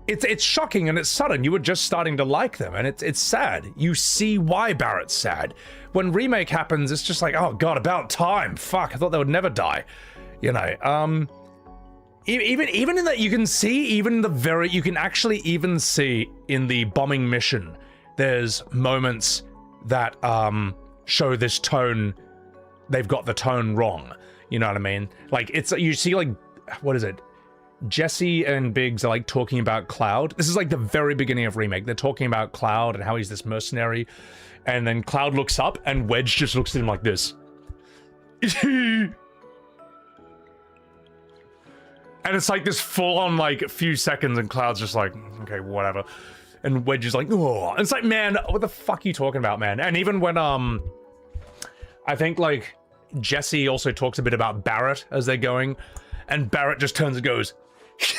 A: it's shocking and it's sudden. You were just starting to like them, and it's sad. You see why Barrett's sad. When Remake happens, it's just like, oh god, about time. Fuck, I thought they would never die. You know, even in that, you can see, you can actually even see in the bombing mission, there's moments that show this tone. They've got the tone wrong. You know what I mean? Like, it's, you see, like, what is it? Jesse and Biggs are like talking about Cloud. This is like the very beginning of Remake. They're talking about Cloud and how he's this mercenary. And then Cloud looks up and Wedge just looks at him like this. And it's like this full on like few seconds and Cloud's just like, okay, whatever. And Wedge is like, oh, and it's like, man, what the fuck are you talking about, man? And even when, I think like Jesse also talks a bit about Barrett as they're going, and Barrett just turns and goes,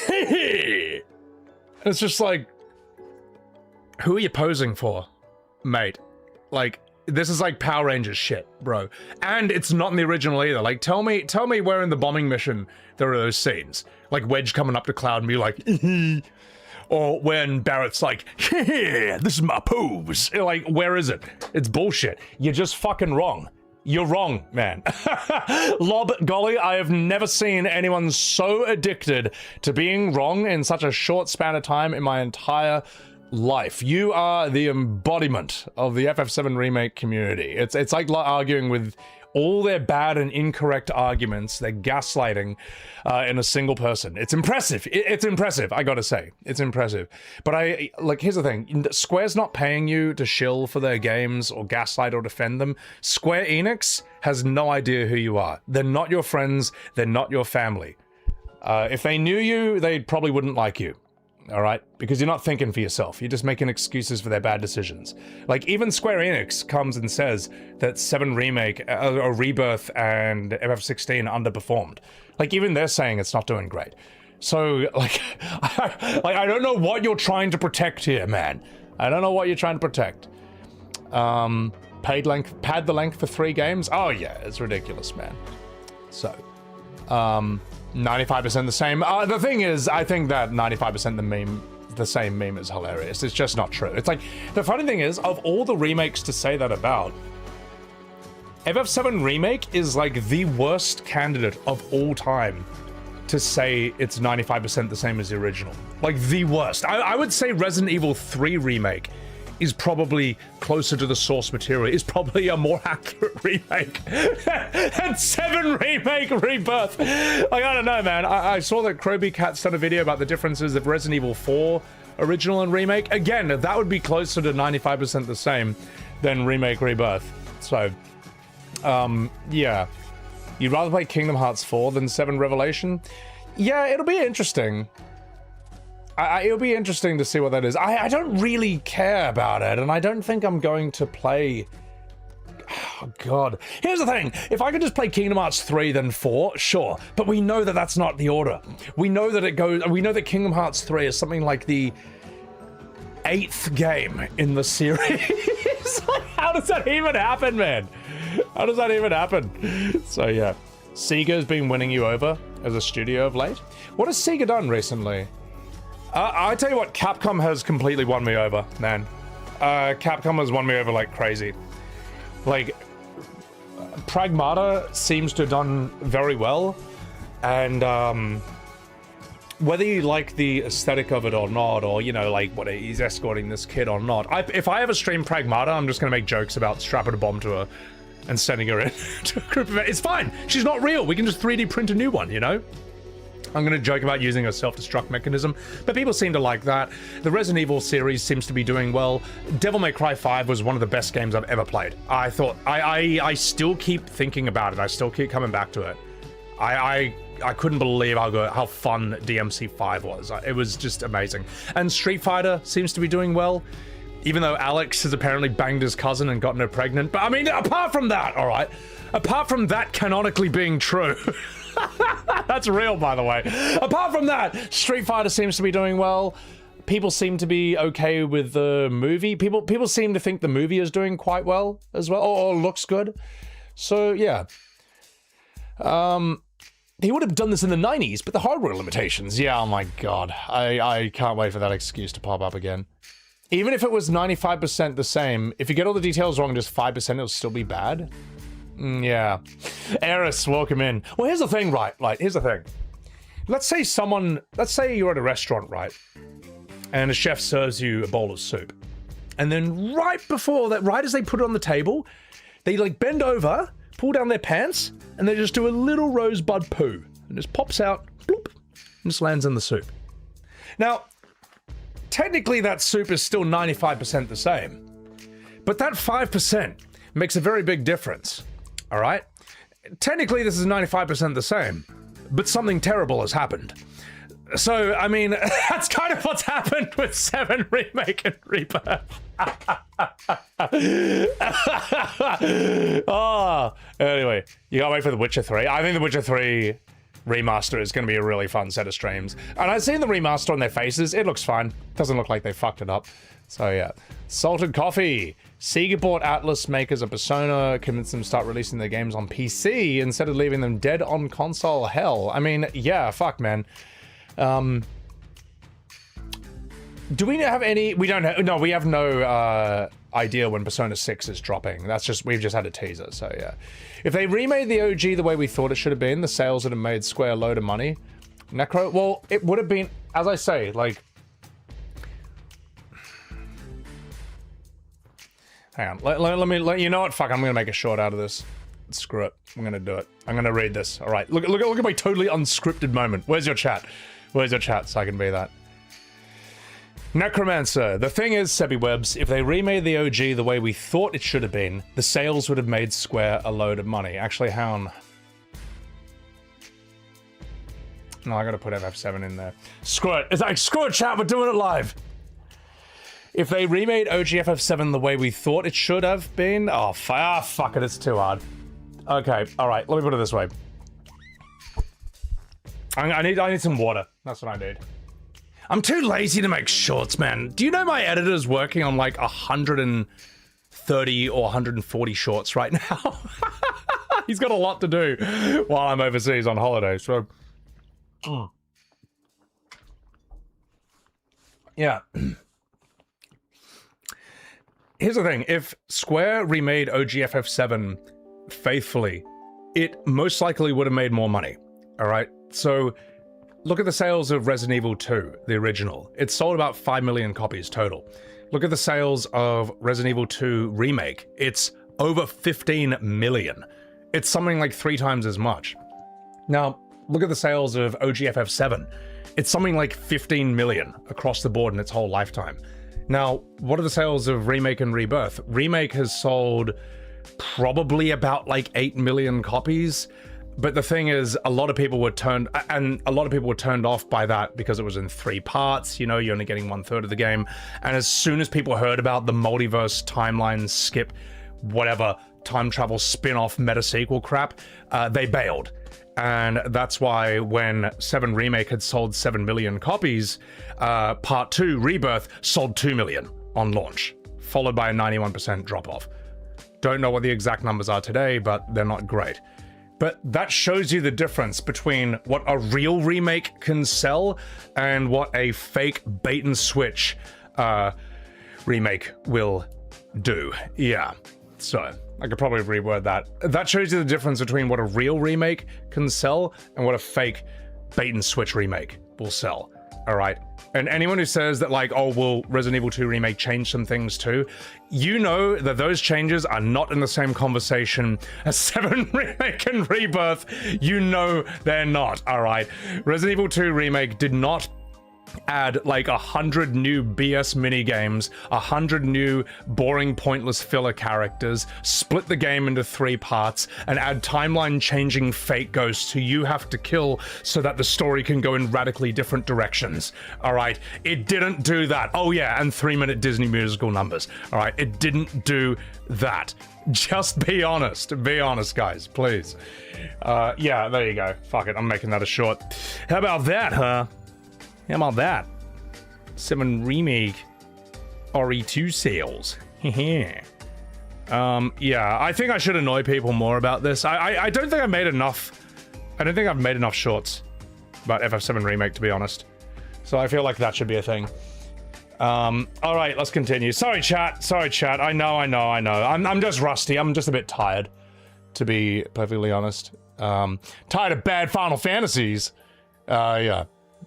A: and it's just like, who are you posing for, mate? Like, this is like Power Rangers shit, bro. And it's not in the original either. Like, tell me where in the bombing mission there are those scenes. Like Wedge coming up to Cloud and be like, or when Barrett's like, this is my pose. Like, where is it? It's bullshit. You're just fucking wrong. You're wrong, man. Lob golly, I have never seen anyone so addicted to being wrong in such a short span of time in my entire life. You are the embodiment of the FF7 Remake community. It's like arguing with all their bad and incorrect arguments. They're gaslighting in a single person. It's impressive. It's impressive, I gotta say. It's impressive. But like, here's the thing. Square's not paying you to shill for their games or gaslight or defend them. Square Enix has no idea who you are. They're not your friends. They're not your family. If they knew you, they probably wouldn't like you. All right? Because you're not thinking for yourself. You're just making excuses for their bad decisions. Like, even Square Enix comes and says that 7 Remake, or Rebirth, and FF16 underperformed. Like, even they're saying it's not doing great. So, like, I don't know what you're trying to protect here, man. I don't know what you're trying to protect. Pad the length for 3 games? Oh, yeah, it's ridiculous, man. So, 95% the same. The thing is, I think that 95% the same meme is hilarious. It's just not true. It's like, the funny thing is, of all the remakes to say that about, FF7 Remake is like the worst candidate of all time to say it's 95% the same as the original. Like, the worst. I would say Resident Evil 3 Remake is probably closer to the source material, is probably a more accurate remake and 7 Remake Rebirth. Like, I don't know, man. I saw that Kroby Cat's done a video about the differences of Resident Evil 4 original and remake. Again, that would be closer to 95% the same than Remake Rebirth. So, yeah. You'd rather play Kingdom Hearts 4 than 7 Revelation? Yeah, it'll be interesting. It'll be interesting to see what that is. I don't really care about it, and I don't think I'm going to play... Oh, God. Here's the thing. If I could just play Kingdom Hearts 3, then 4, sure. But we know that that's not the order. We know that it goes... We know that Kingdom Hearts 3 is something like the 8th game in the series. Like, how does that even happen, man? How does that even happen? So, yeah. Sega's been winning you over as a studio of late. What has Sega done recently? I tell you what, Capcom has completely won me over, man. Capcom has won me over like crazy. Like, Pragmata seems to have done very well, and whether you like the aesthetic of it or not, or, you know, like, what he's escorting this kid or not, if I ever stream Pragmata, I'm just gonna make jokes about strapping a bomb to her and sending her in to a group of... It's fine! She's not real! We can just 3D print a new one, you know? I'm going to joke about using a self-destruct mechanism, but people seem to like that. The Resident Evil series seems to be doing well. Devil May Cry 5 was one of the best games I've ever played. I thought, I still keep thinking about it. I still keep coming back to it. I couldn't believe how fun DMC5 was. It was just amazing. And Street Fighter seems to be doing well, even though Alex has apparently banged his cousin and gotten her pregnant. But I mean, apart from that, all right, apart from that canonically being true, that's real, by the way. Apart from that, Street Fighter seems to be doing well. People seem to be okay with the movie. People seem to think the movie is doing quite well as well, or looks good. So yeah. He would have done this in the 90s, but the hardware limitations. Yeah, oh my god. I can't wait for that excuse to pop up again. Even if it was 95% the same, if you get all the details wrong, just 5%, it'll still be bad. Yeah. Eris, welcome in. Well, here's the thing, right? Here's the thing. Let's say you're at a restaurant, right? And a chef serves you a bowl of soup. And then right before that, right as they put it on the table, they like bend over, pull down their pants, and they just do a little rosebud poo. And just pops out, bloop, and just lands in the soup. Now, technically that soup is still 95% the same. But that 5% makes a very big difference. All right? Technically this is 95% the same, but something terrible has happened. So, I mean, that's kind of what's happened with 7 Remake and Rebirth. Oh, anyway, you gotta wait for The Witcher 3. I think The Witcher 3 remaster is gonna be a really fun set of streams. And I've seen the remaster on their faces. It looks fine. Doesn't look like they fucked it up. So yeah. Salted Coffee. Sega bought Atlas makers of Persona, convinced them to start releasing their games on PC instead of leaving them dead on console. Hell, I mean, yeah, fuck, man. Do we have any? We don't have. No, we have no idea when Persona 6 is dropping. We've just had a teaser. So yeah, if they remade the OG the way we thought it should have been, the sales would have made Square a load of money. Necro, well, it would have been, as I say, like. Hang on, let me, you know what? Fuck, I'm gonna make a short out of this. Screw it, I'm gonna do it. I'm gonna read this. All right, look at my totally unscripted moment. Where's your chat? Where's your chat so I can be that? Necromancer, the thing is, Sebi Webs, if they remade the OG the way we thought it should have been, the sales would have made Square a load of money. Actually, Hound. No, I gotta put FF7 in there. Screw it. It's like, screw it, chat, we're doing it live. If they remade OG FF7 the way we thought it should have been, oh, fuck it, it's too hard. Okay, all right, let me put it this way. I need some water. That's what I need. I'm too lazy to make shorts, man. Do you know my editor's working on like 130 or 140 shorts right now? He's got a lot to do while I'm overseas on holiday, so... Yeah. Here's the thing. If Square remade OG FF7 faithfully, it most likely would have made more money. All right? So... look at the sales of Resident Evil 2, the original. It sold about 5 million copies total. Look at the sales of Resident Evil 2 Remake. It's over 15 million. It's something like 3 times as much. Now, look at the sales of OG FF7. It's something like 15 million across the board in its whole lifetime. Now, what are the sales of Remake and Rebirth? Remake has sold probably about like 8 million copies. But the thing is, a lot of people were turned off by that because it was in 3 parts. You know, you're only getting 1/3 of the game. And as soon as people heard about the multiverse timeline skip, whatever, time travel spin-off meta sequel crap, they bailed. And that's why when 7 Remake had sold 7 million copies, Part 2 Rebirth sold 2 million on launch, followed by a 91% drop-off. Don't know what the exact numbers are today, but they're not great. But that shows you the difference between what a real remake can sell and what a fake bait and switch remake will do. Yeah, so I could probably reword that. That shows you the difference between what a real remake can sell and what a fake bait and switch remake will sell. all right? And anyone who says that, like, oh, will Resident Evil 2 Remake change some things too, you know that those changes are not in the same conversation as 7 Remake and Rebirth. You know they're not, all right? Resident Evil 2 Remake did not add like 100 new BS minigames, 100 new boring, pointless filler characters, split the game into 3 parts, and add timeline-changing fake ghosts who you have to kill so that the story can go in radically different directions. All right, it didn't do that. Oh yeah, and 3-minute Disney musical numbers. All right, it didn't do that. Just be honest, guys, please. Yeah, there you go. Fuck it, I'm making that a short. How about that, huh? How about that? 7 Remake RE2 sales. Yeah, I think I should annoy people more about this. I don't think I made enough. I don't think I've made enough shorts about FF7 Remake, to be honest. So I feel like that should be a thing. All right, let's continue. Sorry, chat. I know. I'm just rusty. I'm just a bit tired, to be perfectly honest. Tired of bad Final Fantasies. Yeah.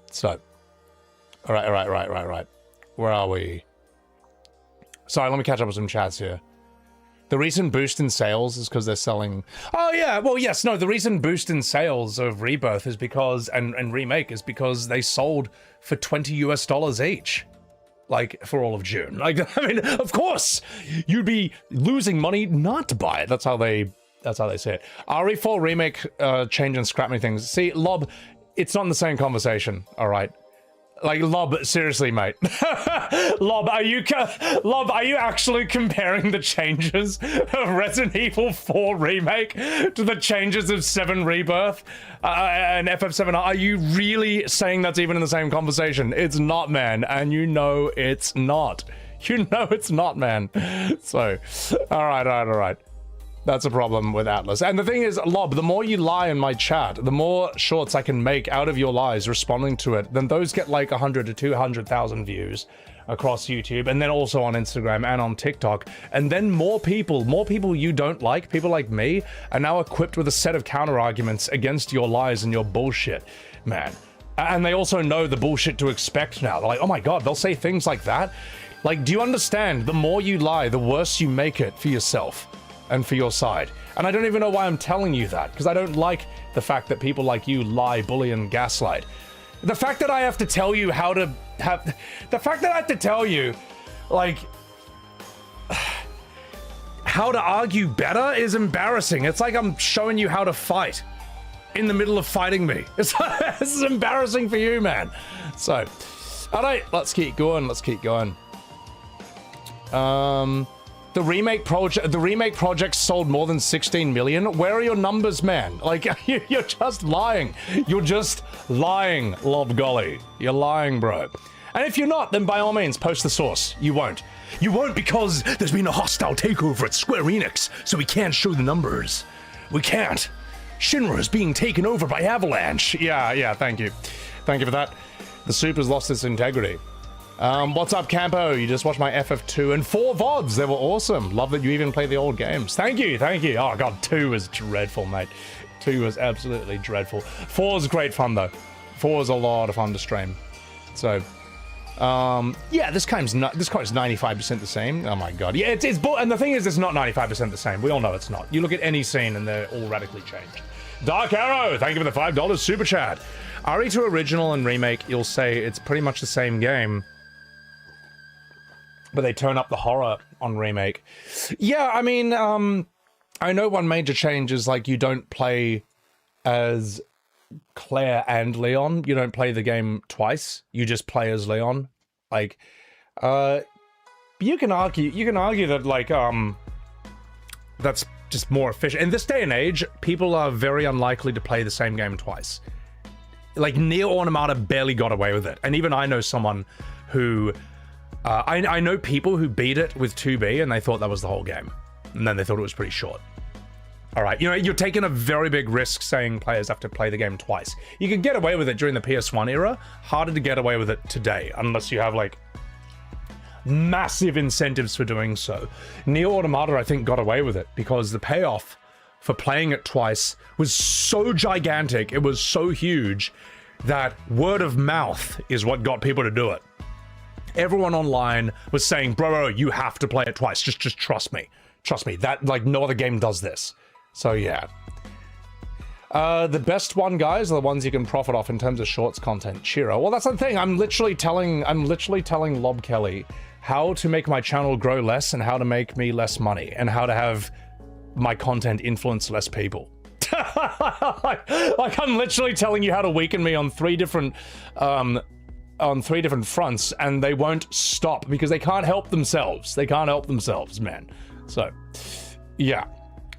A: So. All right. Where are we? Sorry, let me catch up with some chats here. The recent boost in sales is because they're selling... Oh, yeah, well, yes, no, the recent boost in sales of Rebirth is because... And Remake is because they sold for $20 US each. Like, for all of June. Like, I mean, of course, you'd be losing money not to buy it. That's how they say it. RE4 Remake change and scrap many things. See, Lob, it's not in the same conversation, all right? Like, Lob, seriously, mate. Lob, are you actually comparing the changes of Resident Evil 4 Remake to the changes of 7 Rebirth and FF7? Are you really saying that's even in the same conversation? It's not, man, and you know it's not. You know it's not, man. So, all right. That's a problem with Atlas. And the thing is, Lob, the more you lie in my chat, the more shorts I can make out of your lies responding to it, then those get like 100 to 200,000 views across YouTube, and then also on Instagram and on TikTok. And then more people you don't like, people like me, are now equipped with a set of counter arguments against your lies and your bullshit, man. And they also know the bullshit to expect now. They're like, oh my God, they'll say things like that? Like, do you understand? The more you lie, the worse you make it for yourself and for your side. And I don't even know why I'm telling you that, because I don't like the fact that people like you lie, bully, and gaslight. The fact that I have to tell you how to have... The fact that I have to tell you, like... how to argue better is embarrassing. It's like I'm showing you how to fight in the middle of fighting me. This is embarrassing for you, man. So, all right, let's keep going. The remake project sold more than 16 million. Where are your numbers, man? Like, you're just lying. You're just lying, Lob Golly. You're lying, bro. And if you're not, then by all means, post the source. You won't. You won't, because there's been a hostile takeover at Square Enix, so we can't show the numbers. We can't. Shinra is being taken over by Avalanche. Yeah, thank you. Thank you for that. The soup has lost its integrity. What's up, Campo? You just watched my FF2 and 4 VODs. They were awesome. Love that you even play the old games. Thank you. Oh, God, 2 was dreadful, mate. 2 was absolutely dreadful. 4 is great fun, though. 4 is a lot of fun to stream. So, yeah, this game's 95% the same. Oh, my God. Yeah, and the thing is, it's not 95% the same. We all know it's not. You look at any scene, and they're all radically changed. Dark Arrow, thank you for the $5 super chat. RE2 Original and Remake, you'll say it's pretty much the same game, but they turn up the horror on Remake. Yeah, I mean, I know one major change is, like, you don't play as Claire and Leon. You don't play the game twice. You just play as Leon. Like, you can argue that, like, that's just more efficient. In this day and age, people are very unlikely to play the same game twice. Like, Nier Automata barely got away with it. And even I know someone who... I know people who beat it with 2B and they thought that was the whole game. And then they thought it was pretty short. Alright, you know, you're taking a very big risk saying players have to play the game twice. You could get away with it during the PS1 era. Harder to get away with it today, unless you have, like, massive incentives for doing so. Nier Automata, I think, got away with it because the payoff for playing it twice was so gigantic, it was so huge, that word of mouth is what got people to do it. Everyone online was saying, bro, you have to play it twice. Just trust me. Trust me. That, like, no other game does this. So, yeah. The best one, guys, are the ones you can profit off in terms of shorts content. Chiro. Well, that's the thing. I'm literally telling Lob Kelly how to make my channel grow less and how to make me less money and how to have my content influence less people. like I'm literally telling you how to weaken me on three different fronts, and they won't stop because they can't help themselves. They can't help themselves, man. So, yeah.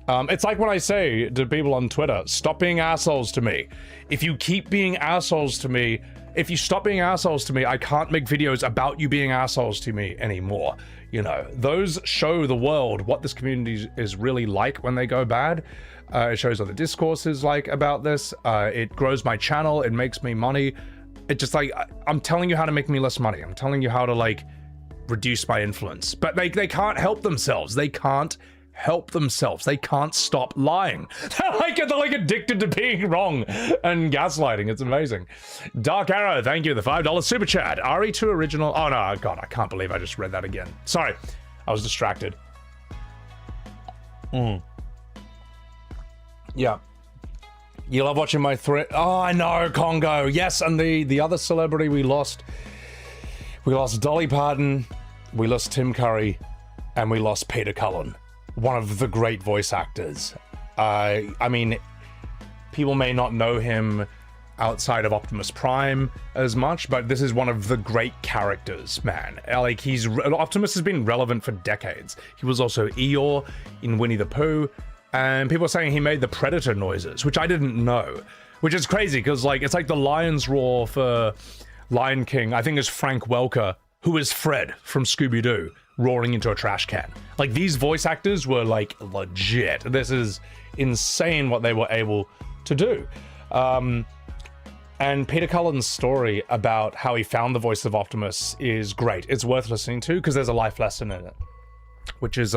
A: It's like when I say to people on Twitter, stop being assholes to me. If you keep being assholes to me, if you stop being assholes to me, I can't make videos about you being assholes to me anymore. You know, those show the world what this community is really like when they go bad. It shows what the discourse is like about this. It grows my channel. It makes me money. It just, like, I'm telling you how to make me less money. I'm telling you how to, like, reduce my influence. But they can't help themselves. They can't help themselves. They can't stop lying. They're like addicted to being wrong and gaslighting. It's amazing. Dark Arrow, thank you, the $5 super chat. RE2 original. Oh no, God, I can't believe I just read that again. Sorry, I was distracted. Yeah. You love watching my thread. Oh, I know, Congo. Yes, and the other celebrity we lost Dolly Parton, we lost Tim Curry, and we lost Peter Cullen, one of the great voice actors. I mean, people may not know him outside of Optimus Prime as much, but this is one of the great characters, man. Like, Optimus has been relevant for decades. He was also Eeyore in Winnie the Pooh. And people are saying he made the Predator noises, which I didn't know, which is crazy because, like, it's like the lion's roar for Lion King, I think, is Frank Welker, who is Fred from Scooby-Doo, roaring into a trash can. Like, these voice actors were, like, legit. This is insane what they were able to do. And Peter Cullen's story about how he found the voice of Optimus is great. It's worth listening to because there's a life lesson in it, which is,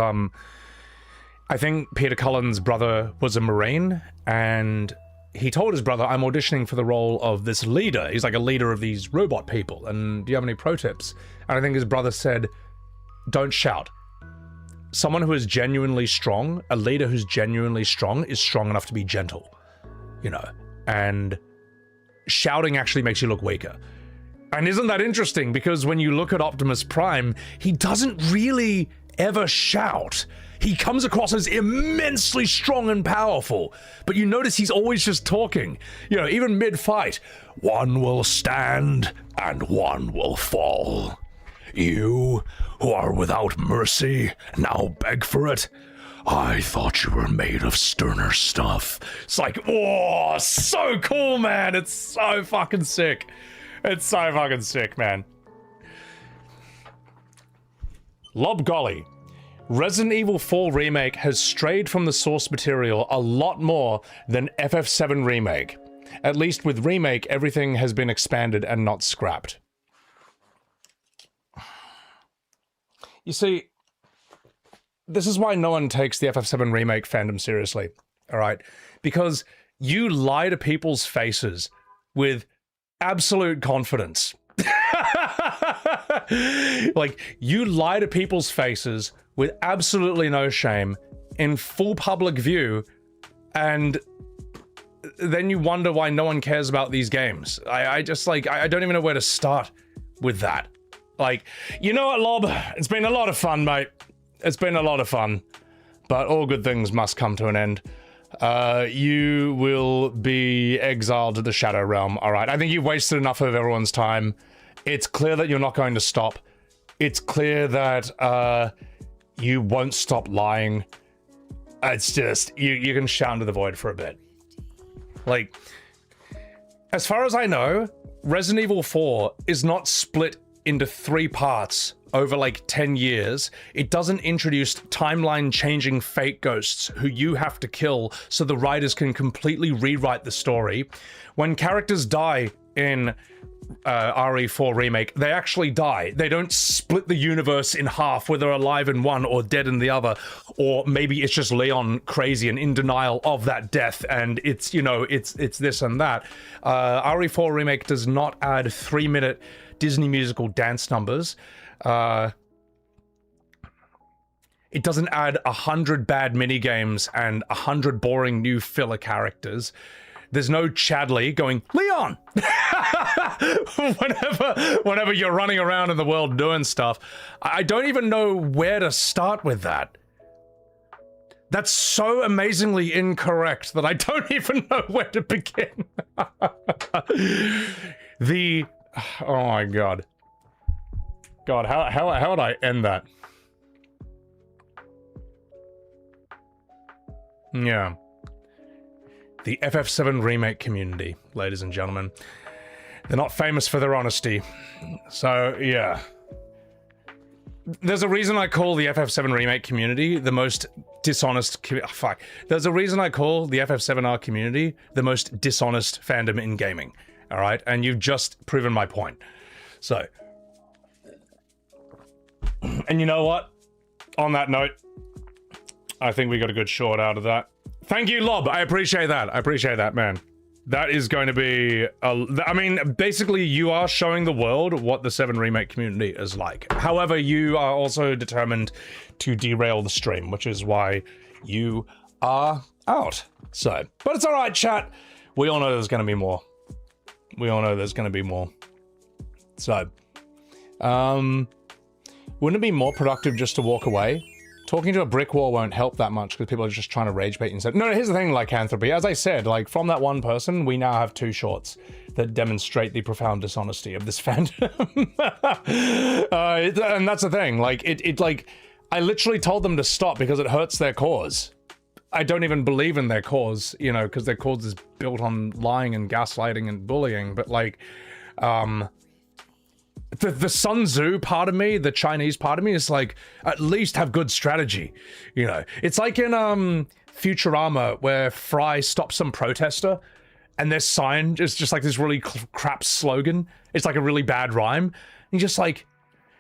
A: I think Peter Cullen's brother was a Marine, and he told his brother, I'm auditioning for the role of this leader. He's like a leader of these robot people, and do you have any pro tips? And I think his brother said, don't shout. Someone who is genuinely strong, a leader who's genuinely strong, is strong enough to be gentle, you know, and shouting actually makes you look weaker. And isn't that interesting? Because when you look at Optimus Prime, he doesn't really ever shout. He comes across as immensely strong and powerful, but you notice he's always just talking. You know, even mid-fight, one will stand and one will fall. You, who are without mercy, now beg for it. I thought you were made of sterner stuff. It's like, oh, so cool, man. It's so fucking sick. It's so fucking sick, man. Lob Golly. Resident Evil 4 Remake has strayed from the source material a lot more than FF7 Remake. At least with Remake, everything has been expanded and not scrapped. You see, this is why no one takes the FF7 Remake fandom seriously, alright? Because you lie to people's faces with absolute confidence. Like, you lie to people's faces with absolutely no shame in full public view, and then you wonder why no one cares about these games. I just, like, I don't even know where to start with that. Like, you know what, Lob? It's been a lot of fun, mate. It's been a lot of fun, but all good things must come to an end. You will be exiled to the Shadow Realm, alright? I think you've wasted enough of everyone's time. It's clear that you're not going to stop. It's clear that, you won't stop lying. It's just, you can shout into the void for a bit. Like, as far as I know, Resident Evil 4 is not split into 3 parts over like 10 years. It doesn't introduce timeline-changing fake ghosts who you have to kill so the writers can completely rewrite the story. When characters die in RE4 Remake, they actually die. They don't split the universe in half where they're alive in one or dead in the other, or maybe it's just Leon crazy and in denial of that death, and it's, you know, it's this and that. RE4 Remake does not add 3-minute Disney musical dance numbers. It doesn't add 100 bad minigames and 100 boring new filler characters. There's no Chadley going, Leon! whenever you're running around in the world doing stuff. I don't even know where to start with that. That's so amazingly incorrect that I don't even know where to begin. Oh my god. God, how would I end that? Yeah. The FF7 Remake community, ladies and gentlemen. They're not famous for their honesty. So, yeah. There's a reason I call the FF7 Remake community the most dishonest... There's a reason I call the FF7R community the most dishonest fandom in gaming. Alright? And you've just proven my point. So... And you know what? On that note, I think we got a good short out of that. Thank you, Lob. I appreciate that. I appreciate that, man. That is going to be... I mean, basically, you are showing the world what the 7 Remake community is like. However, you are also determined to derail the stream, which is why you are out. So, but it's all right, chat. We all know there's going to be more. We all know there's going to be more. So, wouldn't it be more productive just to walk away? Talking to a brick wall won't help that much because people are just trying to rage bait instead. No, here's the thing, Lycanthropy. As I said, like, from that one person, we now have 2 shorts that demonstrate the profound dishonesty of this fandom. And that's the thing. Like, like, I literally told them to stop because it hurts their cause. I don't even believe in their cause, you know, because their cause is built on lying and gaslighting and bullying. But, like, the Sun Tzu part of me, the Chinese part of me is like, at least have good strategy, you know? It's like in Futurama where Fry stops some protester and their sign is just like this really crap slogan. It's like a really bad rhyme. And he's just like,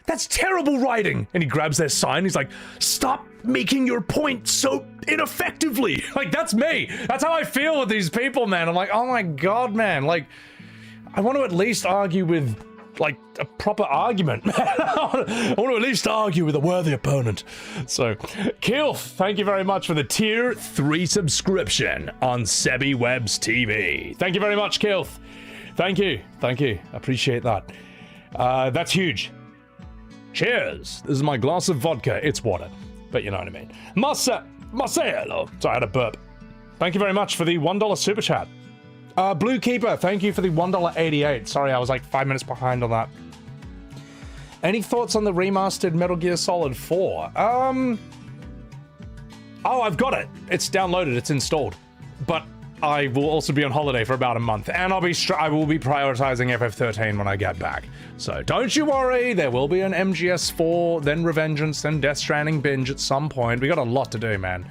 A: that's terrible writing. And he grabs their sign. He's like, stop making your point so ineffectively. Like, that's me. That's how I feel with these people, man. I'm like, oh my God, man. Like, I want to at least argue with, like, a proper argument. I want to at least argue with a worthy opponent. So, Kilf, thank you very much for the tier 3 subscription on Sebi Webs TV. Thank you very much, Kilf. Thank you. Thank you. Appreciate that. That's huge. Cheers. This is my glass of vodka. It's water, but you know what I mean. Marcelo. Sorry, I had a burp. Thank you very much for the $1 super chat. Blue Keeper, thank you for the $1.88. Sorry, I was like 5 minutes behind on that. Any thoughts on the remastered Metal Gear Solid 4? Oh, I've got it. It's downloaded, it's installed. But I will also be on holiday for about a month, and I will be prioritizing FF13 when I get back. So don't you worry, there will be an MGS4, then Revengeance, then Death Stranding binge at some point. We got a lot to do, man.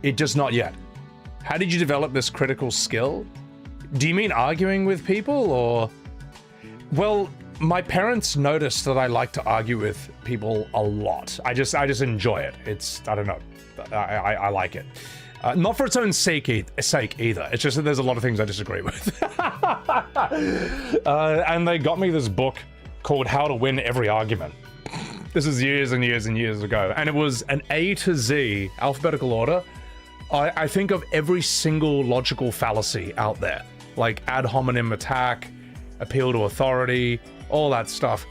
A: It does not yet. How did you develop this critical skill? Do you mean arguing with people, or... Well, my parents noticed that I like to argue with people a lot. I just enjoy it. It's, I don't know. I like it. Not for its own sake either. It's just that there's a lot of things I disagree with. And they got me this book called How to Win Every Argument. This is years and years and years ago. And it was an A to Z alphabetical order. I think of every single logical fallacy out there, like ad hominem attack, appeal to authority, all that stuff.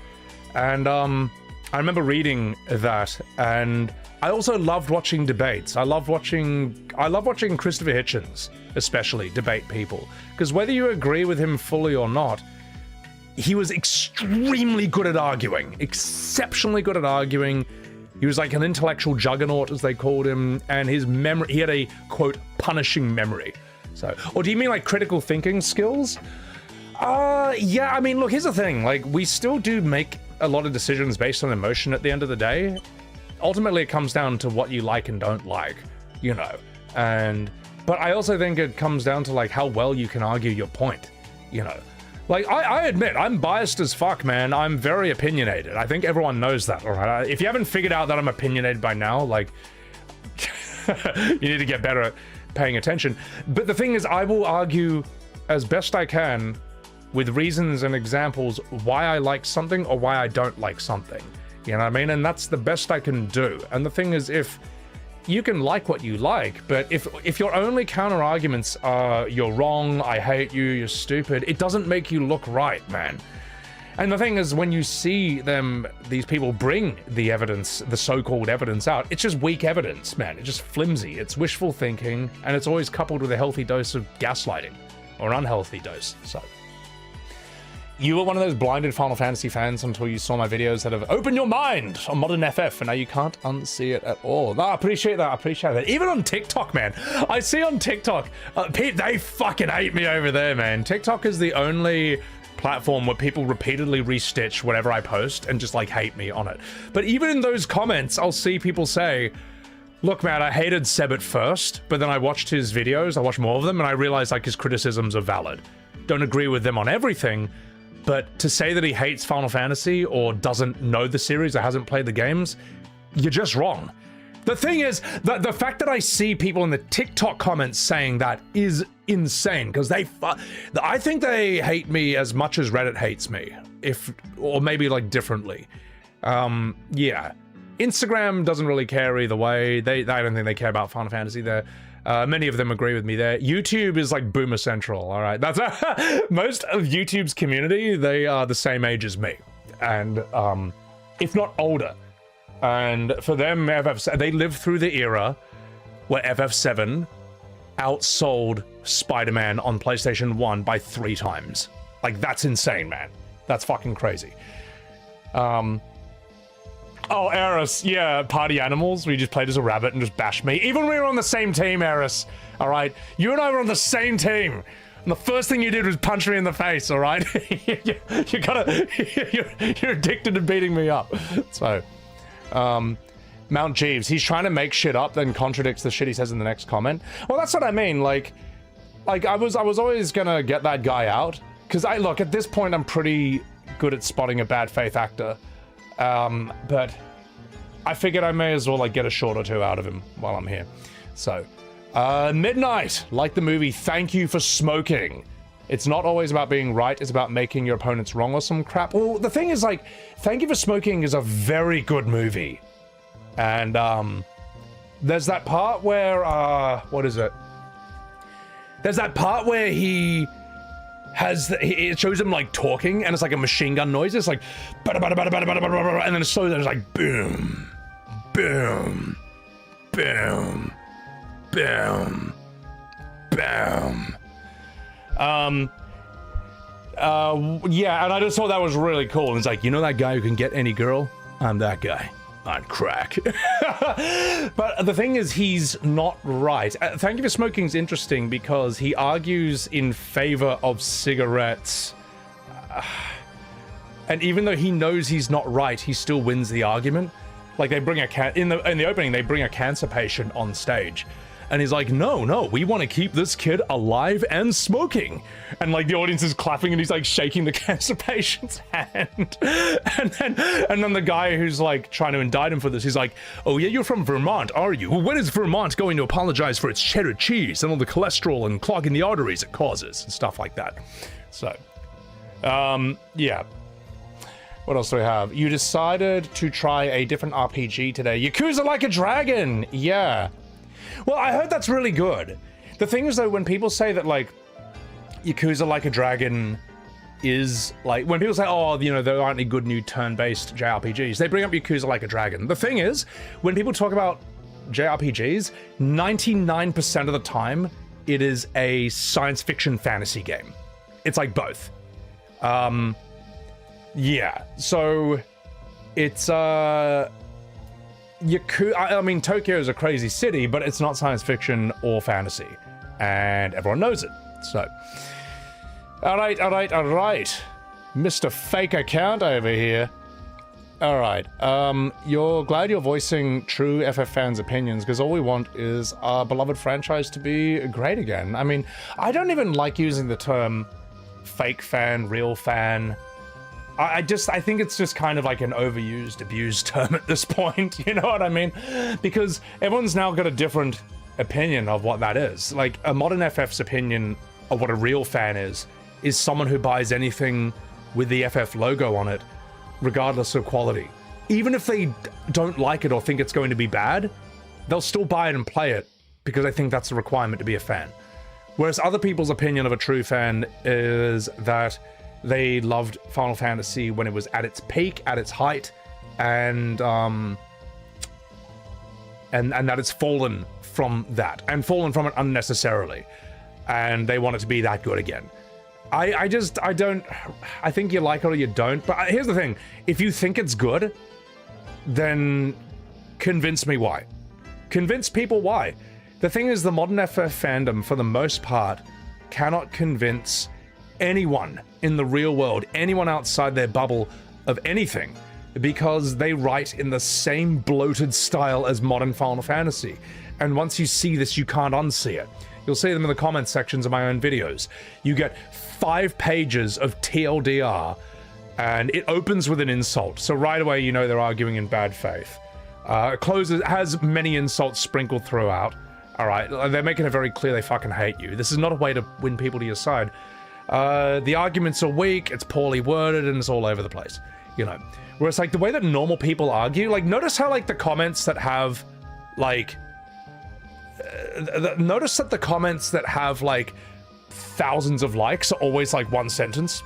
A: And I remember reading that, and I also loved watching debates. I love watching Christopher Hitchens, especially, debate people, because whether you agree with him fully or not, he was extremely good at arguing, exceptionally good at arguing. He was like an intellectual juggernaut, as they called him, and his memory, he had a, quote, punishing memory. So, or do you mean like critical thinking skills? Yeah, I mean, look, here's the thing, like, we still do make a lot of decisions based on emotion at the end of the day. Ultimately, it comes down to what you like and don't like, you know, and But I also think it comes down to like how well you can argue your point, you know. Like, I admit, I'm biased as fuck, man. I'm very opinionated. I think everyone knows that, all right? If you haven't figured out that I'm opinionated by now, like, you need to get better at paying attention. But the thing is, I will argue as best I can with reasons and examples why I like something or why I don't like something. You know what I mean? And that's the best I can do. And the thing is, if you can like what you like, but if your only counter arguments are you're wrong, I hate you, you're stupid, it doesn't make you look right, man. And the thing is, when you see these people bring the evidence, the so-called evidence out, it's just weak evidence, man. It's just flimsy. It's wishful thinking, and it's always coupled with a healthy dose of gaslighting, or an unhealthy dose. So you were one of those blinded Final Fantasy fans until you saw my videos that have opened your mind on modern FF, and now you can't unsee it at all. No, I appreciate that. I appreciate that. Even on TikTok, man. I see on TikTok, they fucking hate me over there, man. TikTok is the only platform where people repeatedly restitch whatever I post and just like hate me on it. But even in those comments, I'll see people say, look, man, I hated Seb at first, but then I watched his videos, I watched more of them, and I realized like his criticisms are valid. Don't agree with them on everything, but to say that he hates Final Fantasy or doesn't know the series or hasn't played the games, you're just wrong. The thing is, the fact that I see people in the TikTok comments saying that is insane, because I think they hate me as much as Reddit hates me, or maybe like differently. Yeah. Instagram doesn't really care either way. I don't think they care about Final Fantasy there. Many of them agree with me there. YouTube is like Boomer Central, all right? That's most of YouTube's community, they are the same age as me, and if not older. And for them, they lived through the era where FF7 outsold Spider-Man on PlayStation 1 by 3 times. Like, that's insane, man. That's fucking crazy. Oh, Eris, yeah, Party Animals, we just played as a rabbit and just bashed me. Even when we were on the same team, Eris, all right? You and I were on the same team. And the first thing you did was punch me in the face, all right? You're addicted to beating me up. So, Mount Jeeves, he's trying to make shit up, then contradicts the shit he says in the next comment. Well, that's what I mean. Like I was always gonna get that guy out, because look, at this point, I'm pretty good at spotting a bad faith actor. But I figured I may as well like get a short or two out of him while I'm here. So, Midnight, like the movie Thank You for Smoking. It's not always about being right, it's about making your opponents wrong or some crap. Well, the thing is, like, Thank You for Smoking is a very good movie. And, there's that part where, what is it? There's that part where it shows him, like, talking, and it's like a machine gun noise. It's like, and then it slows down, it's like, boom, boom, boom, boom, boom. Yeah, and I just thought that was really cool. And it's like, you know that guy who can get any girl? I'm that guy. On crack. But the thing is, he's not right. Thank You for Smoking is interesting because he argues in favor of cigarettes. And even though he knows he's not right, he still wins the argument. Like, they bring in the opening, they bring a cancer patient on stage. And he's like, no, we want to keep this kid alive and smoking. And like the audience is clapping and he's like shaking the cancer patient's hand. And then the guy who's like trying to indict him for this, he's like, oh yeah, you're from Vermont, are you? Well, when is Vermont going to apologize for its cheddar cheese and all the cholesterol and clogging the arteries it causes and stuff like that? So, yeah. What else do we have? You decided to try a different RPG today. Yakuza Like a Dragon, yeah. Well, I heard that's really good. The thing is, though, when people say that, like, Yakuza Like a Dragon is, like, when people say, oh, you know, there aren't any good new turn-based JRPGs, they bring up Yakuza Like a Dragon. The thing is, when people talk about JRPGs, 99% of the time, it is a science fiction fantasy game. It's like both. Yeah, so it's, I mean, Tokyo is a crazy city, but it's not science fiction or fantasy, and everyone knows it. So, all right, Mr. Fake Account over here. All right. You're glad you're voicing true FF fans' opinions because all we want is our beloved franchise to be great again. I mean, I don't even like using the term fake fan, real fan. I think it's just kind of like an overused, abused term at this point. You know what I mean? Because everyone's now got a different opinion of what that is. Like a modern FF's opinion of what a real fan is someone who buys anything with the FF logo on it, regardless of quality. Even if they don't like it or think it's going to be bad, they'll still buy it and play it because they think that's a requirement to be a fan. Whereas other people's opinion of a true fan is that they loved Final Fantasy when it was at its peak, at its height, and that it's fallen from that, and fallen from it unnecessarily, and they want it to be that good again. I think you like it or you don't, but here's the thing, if you think it's good, then convince me why. Convince people why. The thing is, the modern FF fandom, for the most part, cannot convince anyone in the real world, anyone outside their bubble of anything, because they write in the same bloated style as modern Final Fantasy. And once you see this, you can't unsee it. You'll see them in the comment sections of my own videos. You get 5 pages of TLDR, and it opens with an insult. So right away, you know they're arguing in bad faith. It closes, has many insults sprinkled throughout. All right, they're making it very clear they fucking hate you. This is not a way to win people to your side. The arguments are weak, it's poorly worded, and it's all over the place, you know. Whereas, like, the way that normal people argue, like, notice how, like, the comments that have, like, notice that the comments that have, like, thousands of likes are always, like, one sentence.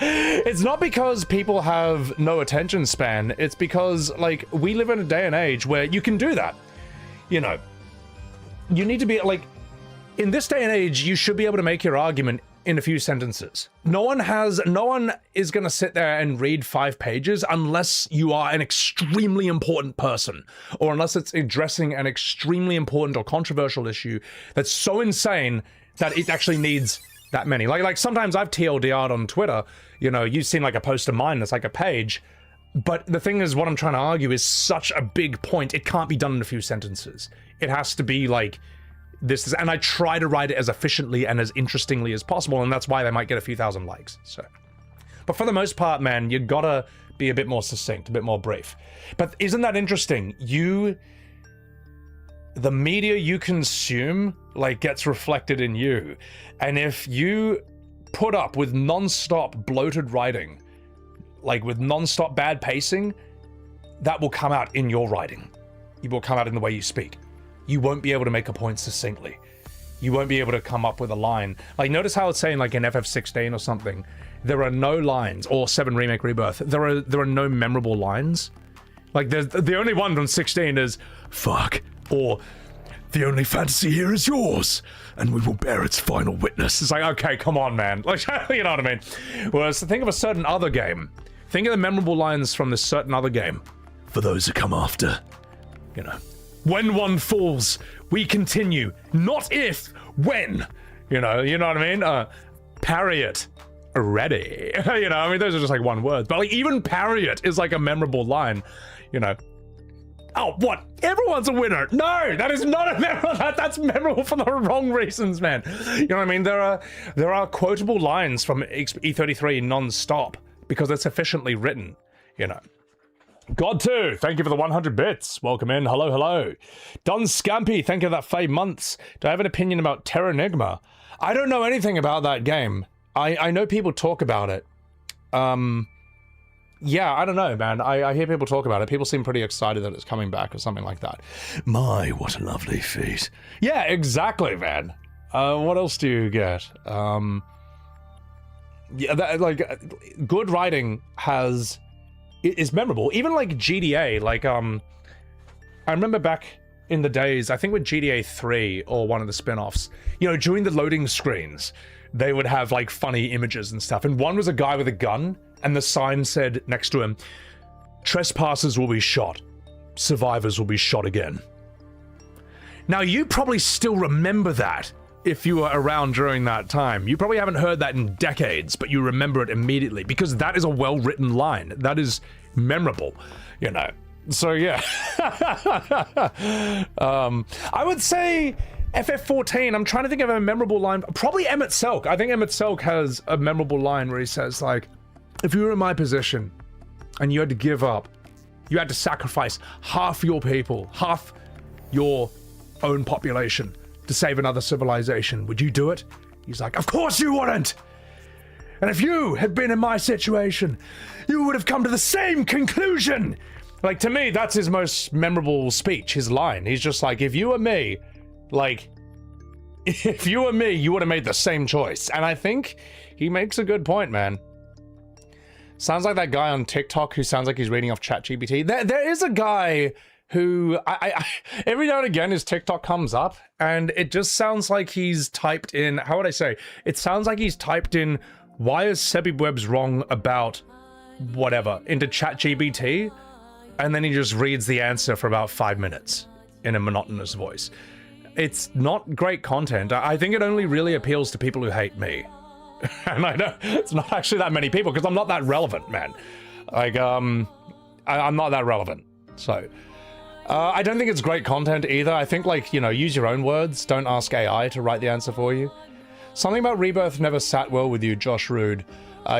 A: It's not because people have no attention span, it's because, like, we live in a day and age where you can do that, you know. You need to be, like, in this day and age, you should be able to make your argument in a few sentences. No one is gonna sit there and read 5 pages unless you are an extremely important person, or unless it's addressing an extremely important or controversial issue that's so insane that it actually needs that many. Like sometimes I've TLDR'd on Twitter, you know, you've seen like a post of mine that's like a page, but the thing is, what I'm trying to argue is such a big point, it can't be done in a few sentences. It has to be like, this is, and I try to write it as efficiently and as interestingly as possible, and that's why they might get a few thousand likes, so. But for the most part, man, you gotta be a bit more succinct, a bit more brief. But isn't that interesting? The media you consume, like, gets reflected in you. And if you put up with non-stop bloated writing, like with non-stop bad pacing, that will come out in your writing. It will come out in the way you speak. You won't be able to make a point succinctly. You won't be able to come up with a line. Like, notice how it's saying, like, in FF16 or something, there are no lines, or 7 Remake Rebirth, there are no memorable lines. Like, the only one from 16 is, fuck, or, the only fantasy here is yours, and we will bear its final witness. It's like, okay, come on, man. Like, you know what I mean? Whereas, think of a certain other game. Think of the memorable lines from this certain other game. For those who come after, you know. When one falls, we continue. Not if, when. You know what I mean? Parry it. Ready. You know, I mean, those are just like one word. But like, even parry it is like a memorable line. You know. Oh, what? Everyone's a winner. No, that is not a memorable. That's memorable for the wrong reasons, man. You know what I mean? There are quotable lines from E33 non-stop because it's efficiently written, you know. God2, thank you for the 100 bits. Welcome in. Hello, hello. Don Scampy, thank you for that 5 months. Do I have an opinion about Terranigma? I don't know anything about that game. I know people talk about it. Yeah, I don't know, man. I hear people talk about it. People seem pretty excited that it's coming back or something like that. My, what a lovely feat. Yeah, exactly, man. What else do you get? Yeah, like, good writing is memorable. Even like GDA, like, I remember back in the days, I think with GDA 3 or one of the spin-offs, you know, during the loading screens, they would have like funny images and stuff. And one was a guy with a gun, and the sign said next to him, trespassers will be shot, survivors will be shot again. Now, you probably still remember that if you were around during that time. You probably haven't heard that in decades, but you remember it immediately because that is a well-written line. That is memorable, you know. So yeah. I would say FF14. I'm trying to think of a memorable line. Probably Emmett Selk. I think Emmett Selk has a memorable line where he says, like, if you were in my position and you had to give up, you had to sacrifice half your people, half your own population to save another civilization, would you do it? He's like, of course you wouldn't! And if you had been in my situation, you would have come to the same conclusion! Like, to me, that's his most memorable speech, his line. He's just like, if you were me, like, if you were me, you would have made the same choice. And I think he makes a good point, man. Sounds like that guy on TikTok who sounds like he's reading off ChatGPT. There is a guy who I every now and again his TikTok comes up and it just sounds like he's typed in, how would I say? It sounds like he's typed in, why is Sebi Webs wrong about whatever, into ChatGPT, and then he just reads the answer for about 5 minutes in a monotonous voice. It's not great content. I think it only really appeals to people who hate me. And I know it's not actually that many people because I'm not that relevant, man. Like, I'm not that relevant. So, I don't think it's great content either. I think, like, you know, use your own words. Don't ask AI to write the answer for you. Something about Rebirth never sat well with you, Josh Rude.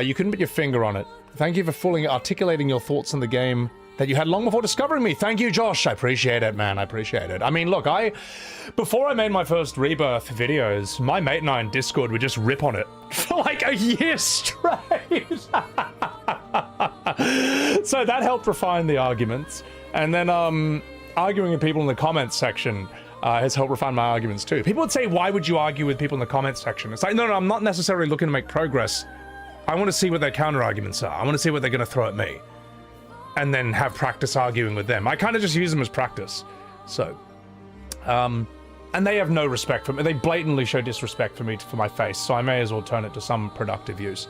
A: You couldn't put your finger on it. Thank you for fully articulating your thoughts on the game that you had long before discovering me. Thank you, Josh. I appreciate it, man. I appreciate it. I mean, look, before I made my first Rebirth videos, my mate and I in Discord would just rip on it for like a year straight. So that helped refine the arguments. And then, arguing with people in the comments section has helped refine my arguments too. People would say, why would you argue with people in the comments section? It's like, no, I'm not necessarily looking to make progress. I want to see what their counter arguments are. I want to see what they're going to throw at me. And then have practice arguing with them. I kind of just use them as practice. So, and they have no respect for me. They blatantly show disrespect for me, for my face, so I may as well turn it to some productive use.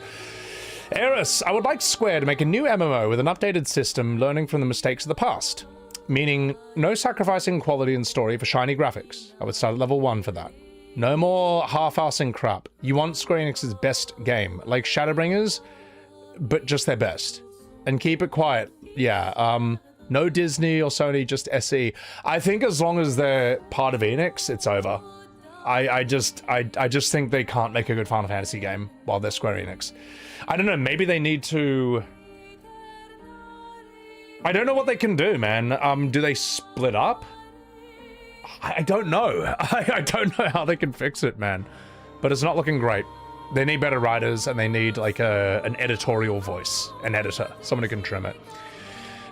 A: Eris, I would like Square to make a new MMO with an updated system, learning from the mistakes of the past. Meaning, no sacrificing quality and story for shiny graphics. I would start at level 1 for that. No more half-assing crap. You want Square Enix's best game, like Shadowbringers, but just their best. And keep it quiet. Yeah, no Disney or Sony, just SE. I think as long as they're part of Enix, it's over. I just think they can't make a good Final Fantasy game while they're Square Enix. I don't know, maybe they need to... I don't know what they can do, man. Do they split up? I don't know. I don't know how they can fix it, man. But it's not looking great. They need better writers, and they need, like, an editorial voice. An editor. Someone who can trim it.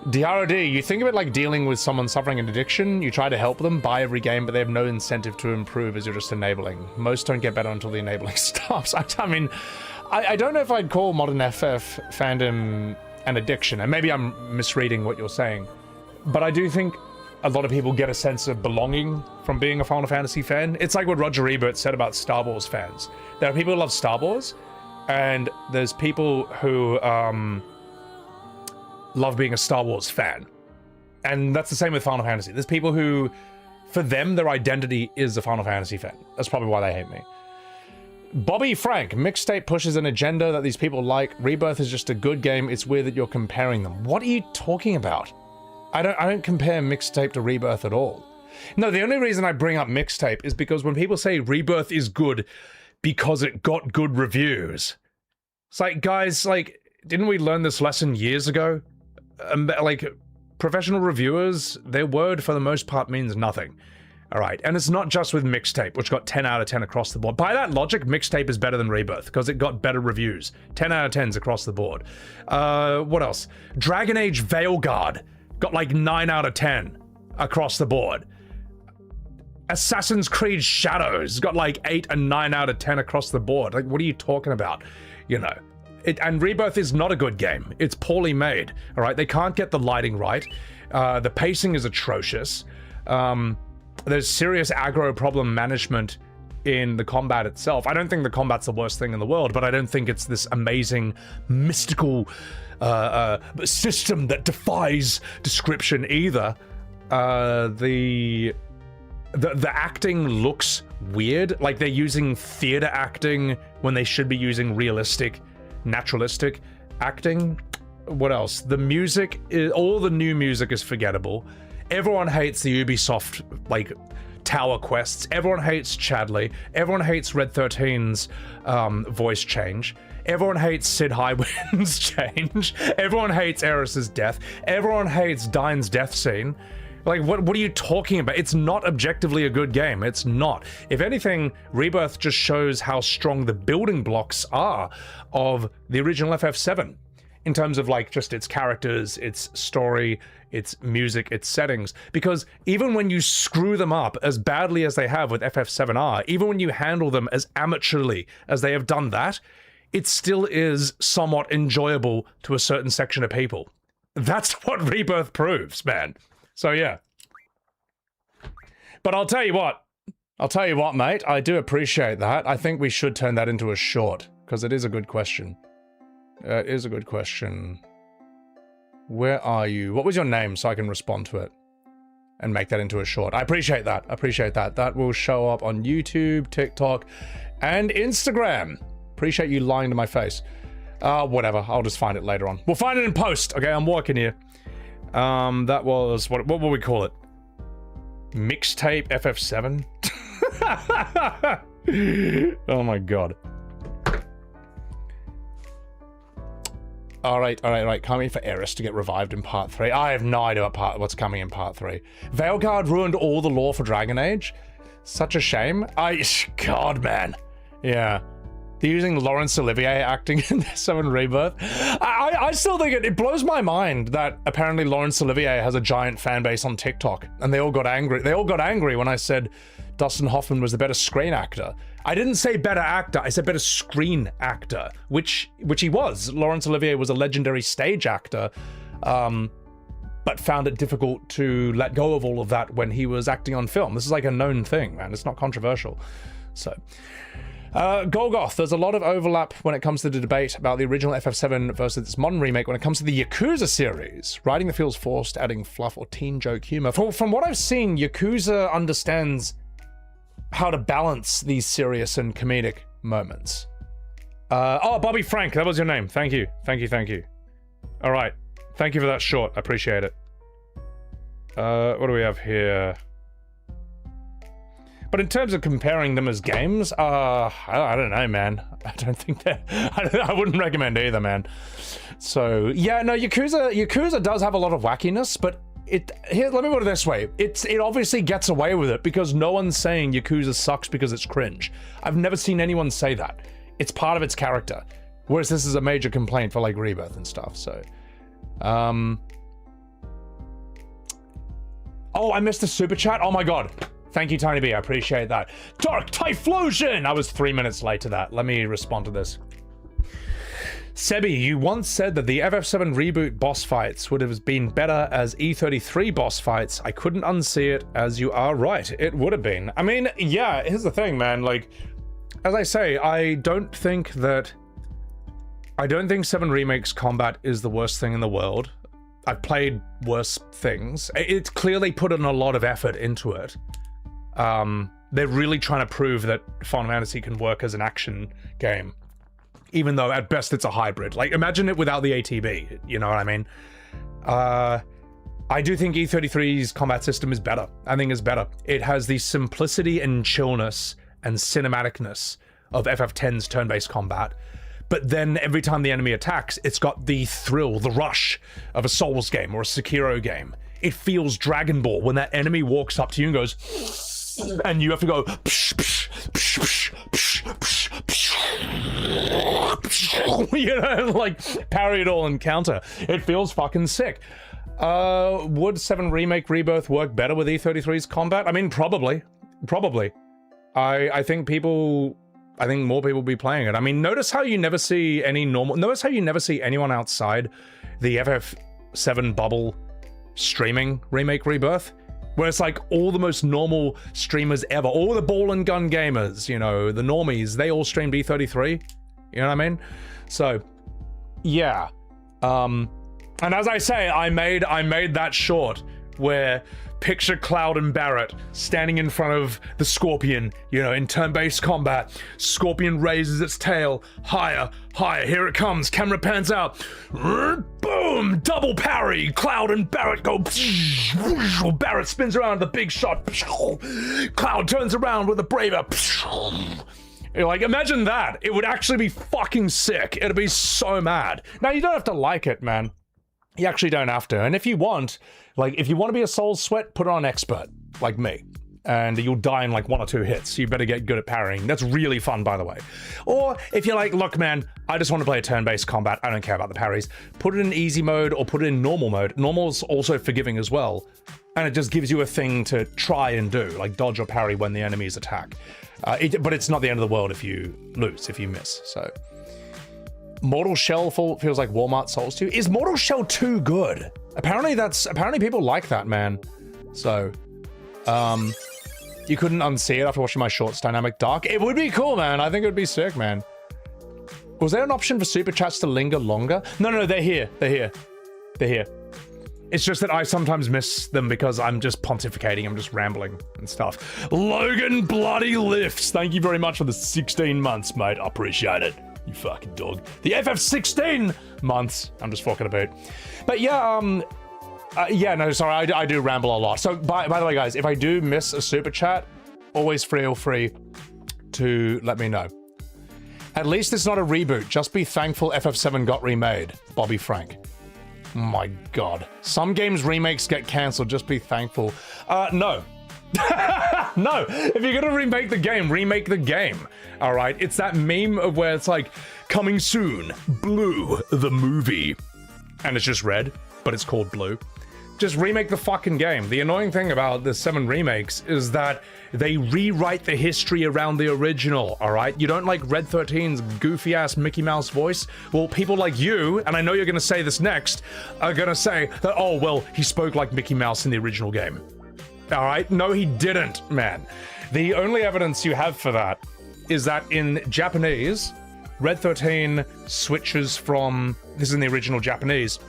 A: DROD, you think of it like dealing with someone suffering an addiction. You try to help them, buy every game, but they have no incentive to improve as you're just enabling. Most don't get better until the enabling stops. I mean, I don't know if I'd call modern FF fandom an addiction, and maybe I'm misreading what you're saying. But I do think a lot of people get a sense of belonging from being a Final Fantasy fan. It's like what Roger Ebert said about Star Wars fans. There are people who love Star Wars, and there's people who love being a Star Wars fan. And that's the same with Final Fantasy. There's people who, for them, their identity is a Final Fantasy fan. That's probably why they hate me. Bobby Frank, Mixtape pushes an agenda that these people like. Rebirth is just a good game. It's weird that you're comparing them. What are you talking about? I don't compare Mixtape to Rebirth at all. No, the only reason I bring up Mixtape is because when people say Rebirth is good because it got good reviews, it's like, guys, like, didn't we learn this lesson years ago? Like, professional reviewers, their word for the most part means nothing. All right, and it's not just with Mixtape, which got 10 out of 10 across the board. By that logic, Mixtape is better than Rebirth because it got better reviews. 10 out of 10s across the board. What else? Dragon Age Veilguard got like 9 out of 10 across the board. Assassin's Creed Shadows got like 8 and 9 out of 10 across the board. Like, what are you talking about? You know, and Rebirth is not a good game. It's poorly made, all right? They can't get the lighting right. The pacing is atrocious. There's serious aggro problem management in the combat itself. I don't think the combat's the worst thing in the world, but I don't think it's this amazing, mystical system that defies description either. The the acting looks weird. Like they're using theater acting when they should be using realistic, naturalistic acting. What else? The music is, all the new music is forgettable. Everyone hates the Ubisoft like tower quests. Everyone hates Chadley. Everyone hates Red 13's voice change. Everyone hates Sid Highwind's change. Everyone hates Eris's death. Everyone hates Dine's death scene. Like, what are you talking about? It's not objectively a good game. It's not. If anything, Rebirth just shows how strong the building blocks are of the original FF7 in terms of, like, just its characters, its story, its music, its settings. Because even when you screw them up as badly as they have with FF7R, even when you handle them as amateurly as they have done that, it still is somewhat enjoyable to a certain section of people. That's what Rebirth proves, man. So yeah. But I'll tell you what, mate, I do appreciate that. I think we should turn that into a short, because it is a good question. It is a good question. Where are you? What was your name so I can respond to it and make that into a short? I appreciate that. I appreciate that. That will show up on YouTube, TikTok, and Instagram. Appreciate you lying to my face. Whatever. I'll just find it later on. We'll find it in post. Okay, I'm working here. That was, what will we call it? Mixtape FF7? Oh my god. Alright. Can't wait for Eris to get revived in part 3. I have no idea what's coming in part 3. Veilguard ruined all the lore for Dragon Age. Such a shame. God, man. Yeah. They're using Laurence Olivier acting in 7 Rebirth. I still think it blows my mind that apparently Laurence Olivier has a giant fan base on TikTok, and they all got angry. They all got angry when I said Dustin Hoffman was the better screen actor. I didn't say better actor, I said better screen actor, which he was. Laurence Olivier was a legendary stage actor, but found it difficult to let go of all of that when he was acting on film. This is like a known thing, man. It's not controversial. So... Golgoth, there's a lot of overlap when it comes to the debate about the original FF7 versus its modern remake when it comes to the Yakuza series. Writing that feels forced, adding fluff or teen joke humor. From what I've seen, Yakuza understands how to balance these serious and comedic moments. Oh, Bobby Frank, that was your name. Thank you. All right. Thank you for that short. I appreciate it. What do we have here? But in terms of comparing them as games, I don't know, man. I don't think that... I wouldn't recommend either, man. So, yeah, no, Yakuza does have a lot of wackiness, but here, let me put it this way. It obviously gets away with it because no one's saying Yakuza sucks because it's cringe. I've never seen anyone say that. It's part of its character. Whereas this is a major complaint for, like, Rebirth and stuff, so... Oh, I missed a super chat? Oh my god. Thank you, Tiny B. I appreciate that. Dark Typhlosion! I was 3 minutes late to that. Let me respond to this. Sebi, you once said that the FF7 reboot boss fights would have been better as E33 boss fights. I couldn't unsee it, as you are right. It would have been. I mean, yeah, here's the thing, man. Like, as I say, I don't think 7 Remake's combat is the worst thing in the world. I've played worse things. It's clearly put in a lot of effort into it. They're really trying to prove that Final Fantasy can work as an action game, even though at best it's a hybrid. Like, imagine it without the ATB, you know what I mean? I do think E33's combat system is better. I think it's better. It has the simplicity and chillness and cinematicness of FF10's turn-based combat, but then every time the enemy attacks, it's got the thrill, the rush of a Souls game or a Sekiro game. It feels Dragon Ball when that enemy walks up to you and goes... and you have to go psh, psh, psh, psh, psh, psh, psh, you know, like parry it all and counter. It feels fucking sick. Would 7 Remake Rebirth work better with E33's combat? I mean, probably. I think more people will be playing it. I mean, notice how you never see anyone outside the FF7 bubble streaming Remake Rebirth. Where it's like all the most normal streamers ever, all the ball and gun gamers, you know, the normies, they all streamed E33. You know what I mean? So, yeah. And as I say, I made that short where picture Cloud and Barrett standing in front of the Scorpion, you know, in turn-based combat. Scorpion raises its tail higher, higher. Here it comes. Camera pans out. Boom! Double parry. Cloud and Barrett go. Barrett spins around the big shot. Cloud turns around with a braver. You're like, imagine that. It would actually be fucking sick. It'd be so mad. Now, you don't have to like it, man. You actually don't have to. And if you want, like, if you want to be a soul sweat, put it on expert, like me. And you'll die in like 1 or 2 hits. You better get good at parrying. That's really fun, by the way. Or if you're like, look, man, I just want to play a turn-based combat. I don't care about the parries. Put it in easy mode or put it in normal mode. Normal's also forgiving as well. And it just gives you a thing to try and do, like dodge or parry when the enemies attack. But it's not the end of the world if you lose, if you miss, so. Mortal Shell feels like Walmart Souls 2. Is Mortal Shell 2 good? Apparently people like that, man. So, you couldn't unsee it after watching my shorts, Dynamic Dark. It would be cool, man. I think it would be sick, man. Was there an option for super chats to linger longer? No, they're here. They're here. They're here. It's just that I sometimes miss them because I'm just pontificating, I'm just rambling and stuff. Logan Bloody Lifts, thank you very much for the 16 months, mate. I appreciate it, you fucking dog. The FF16 months, I'm just fucking about. But yeah, yeah, no, sorry, I do ramble a lot. So, by the way, guys, if I do miss a super chat, always feel free to let me know. At least it's not a reboot. Just be thankful FF7 got remade. Bobby Frank. My God. Some games remakes get cancelled. Just be thankful. No. No. If you're gonna remake the game. All right. It's that meme of where it's like, coming soon, Blue, the movie. And it's just red, but it's called Blue. Just remake the fucking game. The annoying thing about the 7 remakes is that they rewrite the history around the original, all right? You don't like Red 13's goofy-ass Mickey Mouse voice? Well, people like you, and I know you're gonna say this next, are gonna say that, oh, well, he spoke like Mickey Mouse in the original game. All right? No, he didn't, man. The only evidence you have for that is that in Japanese, Red 13 switches from, this is in the original Japanese,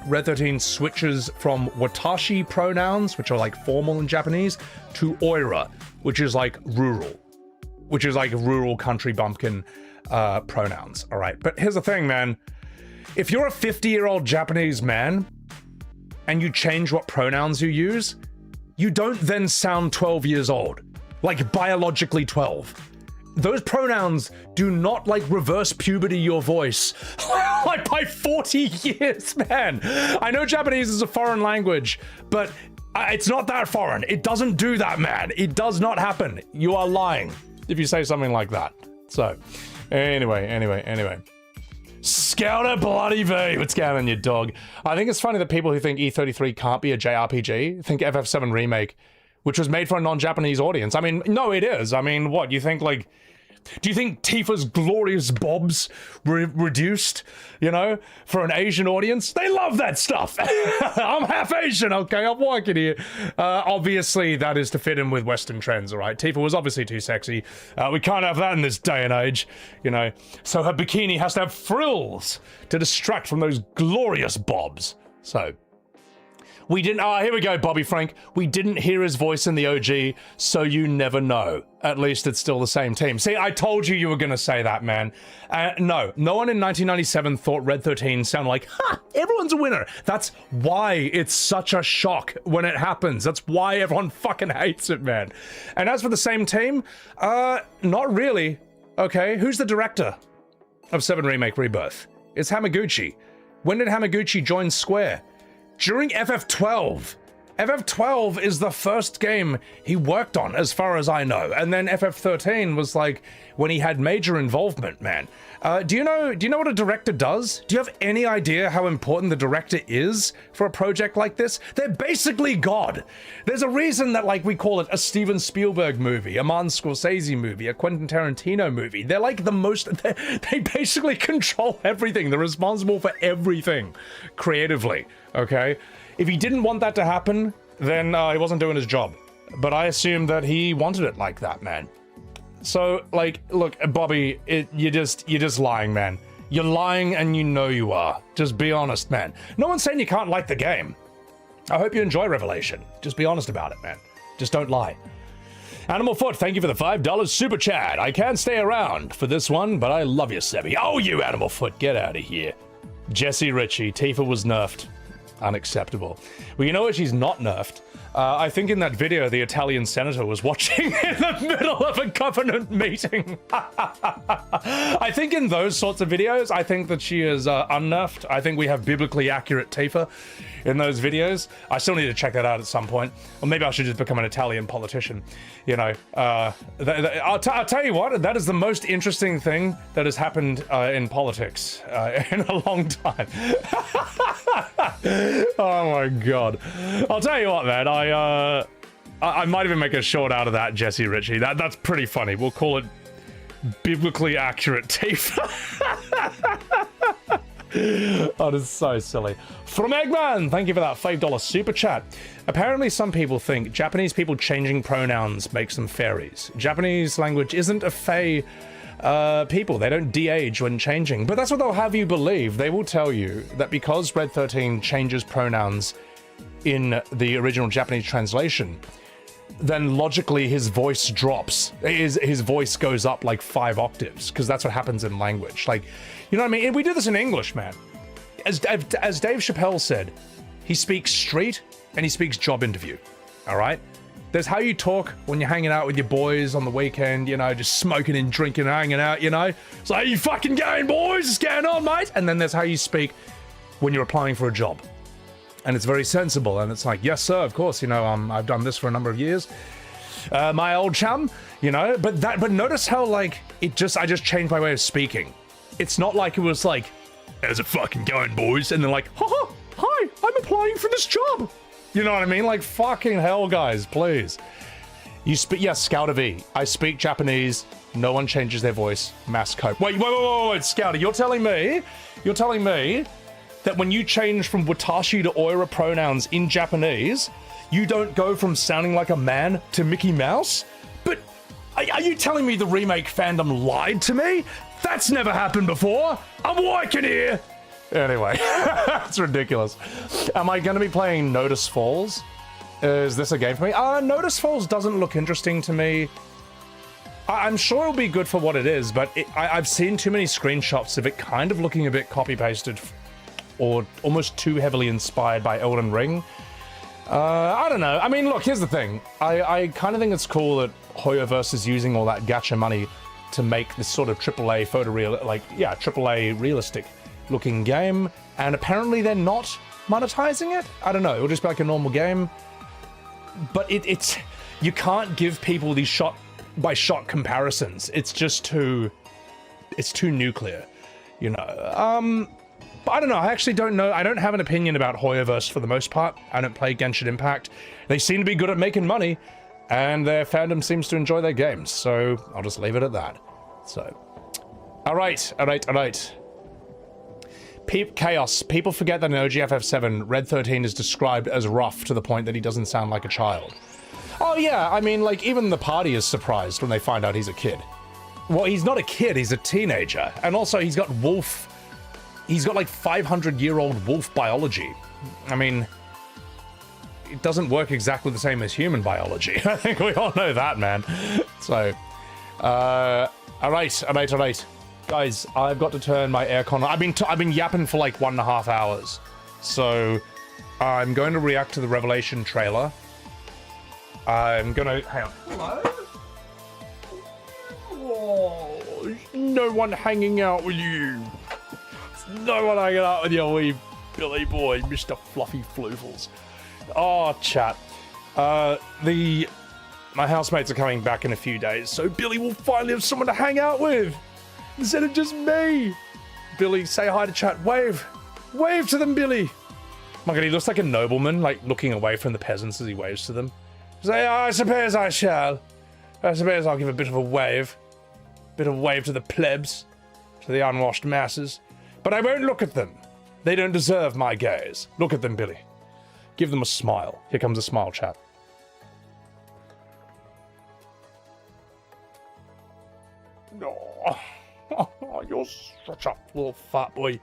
A: Red 13 switches from watashi pronouns, which are like formal in Japanese, to oira, which is like rural, which is like rural country bumpkin pronouns, all right? But here's the thing, man. If you're a 50-year-old Japanese man and you change what pronouns you use, you don't then sound 12 years old, like biologically 12. Those pronouns do not like reverse puberty your voice like by 40 years, man. I know Japanese is a foreign language, but it's not that foreign. It doesn't do that, man. It does not happen. You are lying if you say something like that. So, anyway. Scouter Bloody V, what's going on, you dog? I think it's funny that people who think E33 can't be a JRPG think FF7 Remake, which was made for a non-Japanese audience. I mean, no, it is. I mean, what, you think, like, do you think Tifa's glorious bobs were reduced, you know, for an Asian audience? They love that stuff. I'm half Asian, okay? I'm walking here. Obviously, that is to fit in with Western trends, all right? Tifa was obviously too sexy. We can't have that in this day and age, you know? So her bikini has to have frills to distract from those glorious bobs. So... we didn't, here we go, Bobby Frank. We didn't hear his voice in the OG, so you never know. At least it's still the same team. See, I told you were gonna say that, man. No one in 1997 thought Red 13 sounded like, ha, everyone's a winner. That's why it's such a shock when it happens. That's why everyone fucking hates it, man. And as for the same team, not really. Okay, who's the director of 7 Remake Rebirth? It's Hamaguchi. When did Hamaguchi join Square? During FF12. FF12 is the first game he worked on, as far as I know. And then FF13 was like when he had major involvement, man. Do you know what a director does? Do you have any idea how important the director is for a project like this? They're basically God. There's a reason that, like, we call it a Steven Spielberg movie, a Martin Scorsese movie, a Quentin Tarantino movie. They're like the most, they basically control everything. They're responsible for everything creatively, okay? If he didn't want that to happen, then he wasn't doing his job. But I assume that he wanted it like that, man. So, like, look, Bobby, you're just lying, man. You're lying and you know you are. Just be honest, man. No one's saying you can't like the game. I hope you enjoy Revelation. Just be honest about it, man. Just don't lie. Animal Foot, thank you for the $5 super chat. I can't stay around for this one, but I love you, Sebby. Oh, you Animal Foot, get out of here. Jesse Ritchie, Tifa was nerfed. Unacceptable. Well, you know what she's not nerfed? I think in that video, the Italian senator was watching in the middle of a Covenant meeting. I think in those sorts of videos, I think that she is unnerfed. I think we have biblically accurate Tifa in those videos. I still need to check that out at some point. Or maybe I should just become an Italian politician. You know, I'll tell you what, that is the most interesting thing that has happened in politics in a long time. Oh my god. I'll tell you what, man, I might even make a short out of that, Jesse Ritchie. That's pretty funny. We'll call it biblically accurate Tifa. That is so silly. From Eggman, thank you for that $5 super chat. Apparently some people think Japanese people changing pronouns makes them fairies. Japanese language isn't a fae people. They don't de-age when changing. But that's what they'll have you believe. They will tell you that because Red 13 changes pronouns in the original Japanese translation, then logically his voice drops. His voice goes up like 5 octaves, because that's what happens in language. Like, you know what I mean? And we do this in English, man. As Dave Chappelle said, he speaks street and he speaks job interview. All right? There's how you talk when you're hanging out with your boys on the weekend, you know, just smoking and drinking and hanging out, you know? It's like, you fucking going, boys? What's going on, mate? And then there's how you speak when you're applying for a job. And it's very sensible, and it's like, yes, sir, of course, you know, I've done this for a number of years. My old chum, you know, but notice how, like, I just changed my way of speaking. It's not like it was like, how's it fucking going, boys? And they're like, haha, hi, I'm applying for this job. You know what I mean? Like, fucking hell, guys, please. You speak, yes, Scouter V. I speak Japanese. No one changes their voice. Mass cope. Wait, Scouter, you're telling me that when you change from Watashi to Oira pronouns in Japanese, you don't go from sounding like a man to Mickey Mouse? But are you telling me the remake fandom lied to me? That's never happened before. I'm working here. Anyway, it's ridiculous. Am I going to be playing Notice Falls? Is this a game for me? Notice Falls doesn't look interesting to me. I'm sure it'll be good for what it is, but I've seen too many screenshots of it kind of looking a bit copy-pasted or almost too heavily inspired by Elden Ring. I don't know. I mean, look, here's the thing. I kind of think it's cool that Hoyoverse is using all that gacha money to make this sort of AAA AAA realistic looking game, and apparently they're not monetizing it. I don't know. It'll just be like a normal game. But it's you can't give people these shot by shot comparisons. It's just too nuclear, you know. But I don't know. I actually don't know. I don't have an opinion about Hoyoverse for the most part. I don't play Genshin Impact. They seem to be good at making money, and their fandom seems to enjoy their games. So I'll just leave it at that. So, all right. Chaos. People forget that in OGFF7, Red 13 is described as rough to the point that he doesn't sound like a child. Oh yeah, I mean, like, even the party is surprised when they find out he's a kid. Well, he's not a kid, he's a teenager. And also, he's got like 500-year-old wolf biology. I mean, it doesn't work exactly the same as human biology. I think we all know that, man. So, all right. Guys, I've got to turn my aircon on. I've been yapping for like 1.5 hours. So, I'm going to react to the Revelation trailer. I'm gonna... Hang on. Hello? Oh, no one hanging out with you. No one hanging out with you, wee Billy boy, Mr. Fluffy Floofles. Oh, chat. My housemates are coming back in a few days, so Billy will finally have someone to hang out with, instead of just me. Billy, say hi to chat. Wave. Wave to them, Billy. Oh my god, he looks like a nobleman, like looking away from the peasants as he waves to them. Say, I suppose I shall. I suppose I'll give a bit of a wave. Bit of a wave to the plebs, to the unwashed masses. But I won't look at them. They don't deserve my gaze. Look at them, Billy. Give them a smile. Here comes a smile, chat. Oh, you're such a little fat boy.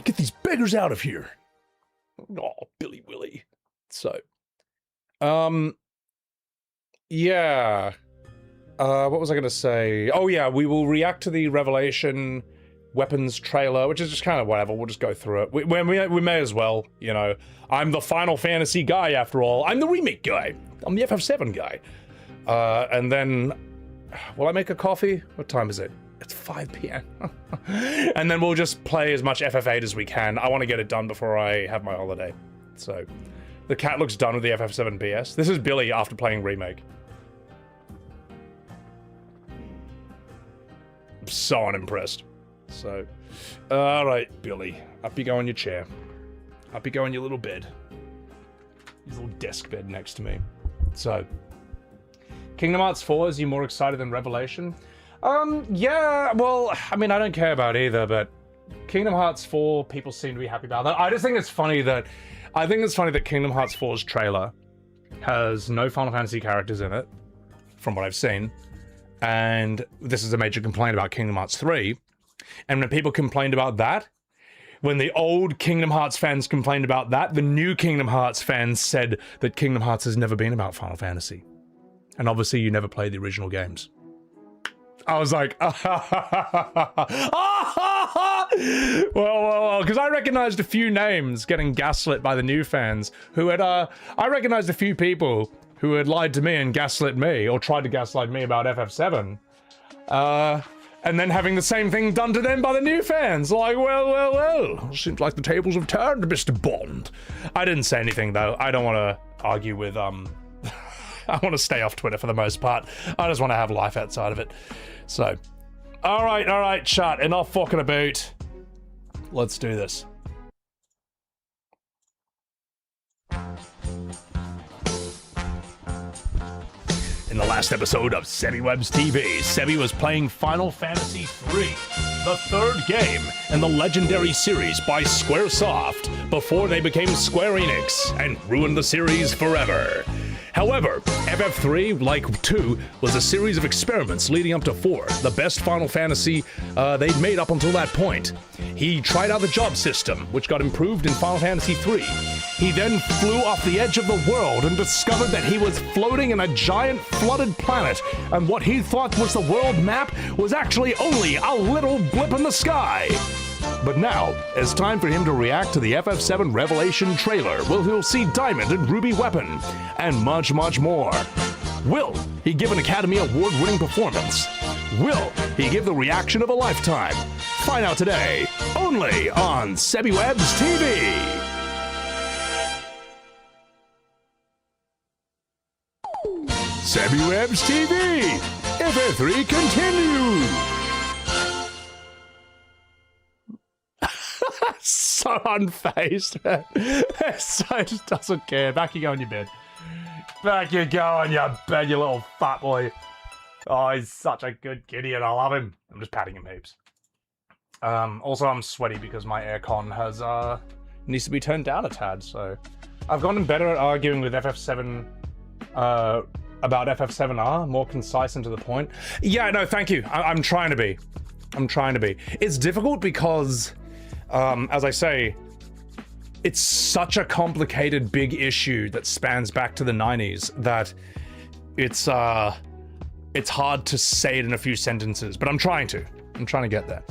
A: Get these beggars out of here. Oh, Billy Willy. So, yeah. What was I going to say? Oh, yeah, we will react to the Revelation weapons trailer, which is just kind of whatever. We'll just go through it. We may as well, you know. I'm the Final Fantasy guy, after all. I'm the remake guy. I'm the FF7 guy. And then, will I make a coffee? What time is it? It's 5 p.m. And then we'll just play as much FF8 as we can. I want to get it done before I have my holiday. So, the cat looks done with the FF7 PS. This is Billy after playing Remake. I'm so unimpressed. So, alright, Billy. Up you go in your chair. Up you go in your little bed. His little desk bed next to me. So, Kingdom Hearts 4, is you more excited than Revelation? Yeah, well, I mean, I don't care about either, but Kingdom Hearts 4, people seem to be happy about that. I just think it's funny that, Kingdom Hearts 4's trailer has no Final Fantasy characters in it, from what I've seen, and this is a major complaint about Kingdom Hearts 3, and when people complained about that, when the old Kingdom Hearts fans complained about that, the new Kingdom Hearts fans said that Kingdom Hearts has never been about Final Fantasy. And obviously you never played the original games. I was like, well, because I recognized a few names getting gaslit by the new fans who had, I recognized a few people who had lied to me and gaslit me, or tried to gaslight me about FF7. And then having the same thing done to them by the new fans. Like, well, seems like the tables have turned, Mr. Bond. I didn't say anything, though. I don't want to argue with, I want to stay off Twitter for the most part. I just want to have life outside of it. So, all right, chat. Enough fucking about. Let's do this. In the last episode of SebiWebs TV, Sebi was playing Final Fantasy III, the third game in the legendary series by Squaresoft, before they became Square Enix and ruined the series forever. However, FF3, like 2, was a series of experiments leading up to 4, the best Final Fantasy they'd made up until that point. He tried out the job system, which got improved in Final Fantasy III. He then flew off the edge of the world and discovered that he was floating in a giant flooded planet, and what he thought was the world map was actually only a little blip in the sky. But now, it's time for him to react to the FF7 Revelation trailer, where he'll see Diamond and Ruby Weapon, and much, much more. Will he give an Academy Award-winning performance? Will he give the reaction of a lifetime? Find out today, only on SebiWebs TV! SebiWebs TV! FF3 continues! So unfazed, man. So just doesn't care. Back you go in your bed. Back you go in your bed, you little fat boy. Oh, he's such a good kitty and I love him. I'm just patting him heaps. Also, I'm sweaty because my aircon has, needs to be turned down a tad, so. I've gotten better at arguing with FF7, about FF7R, more concise and to the point. Yeah, no, thank you. I'm trying to be. I'm trying to be. It's difficult because, as I say, it's such a complicated, big issue that spans back to the 90s that it's hard to say it in a few sentences, but I'm trying to get there.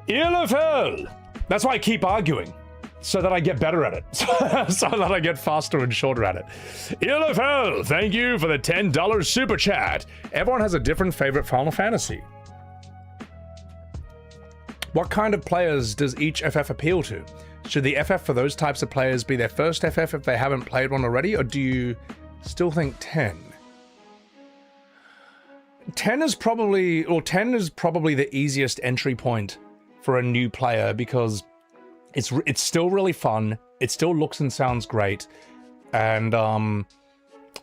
A: ELFL! That's why I keep arguing, so that I get better at it, so that I get faster and shorter at it. ELFL, thank you for the $10 super chat. Everyone has a different favorite Final Fantasy. What kind of players does each FF appeal to? Should the FF for those types of players be their first FF if they haven't played one already, or do you still think 10? 10 is probably the easiest entry point for a new player because it's still really fun, it still looks and sounds great, and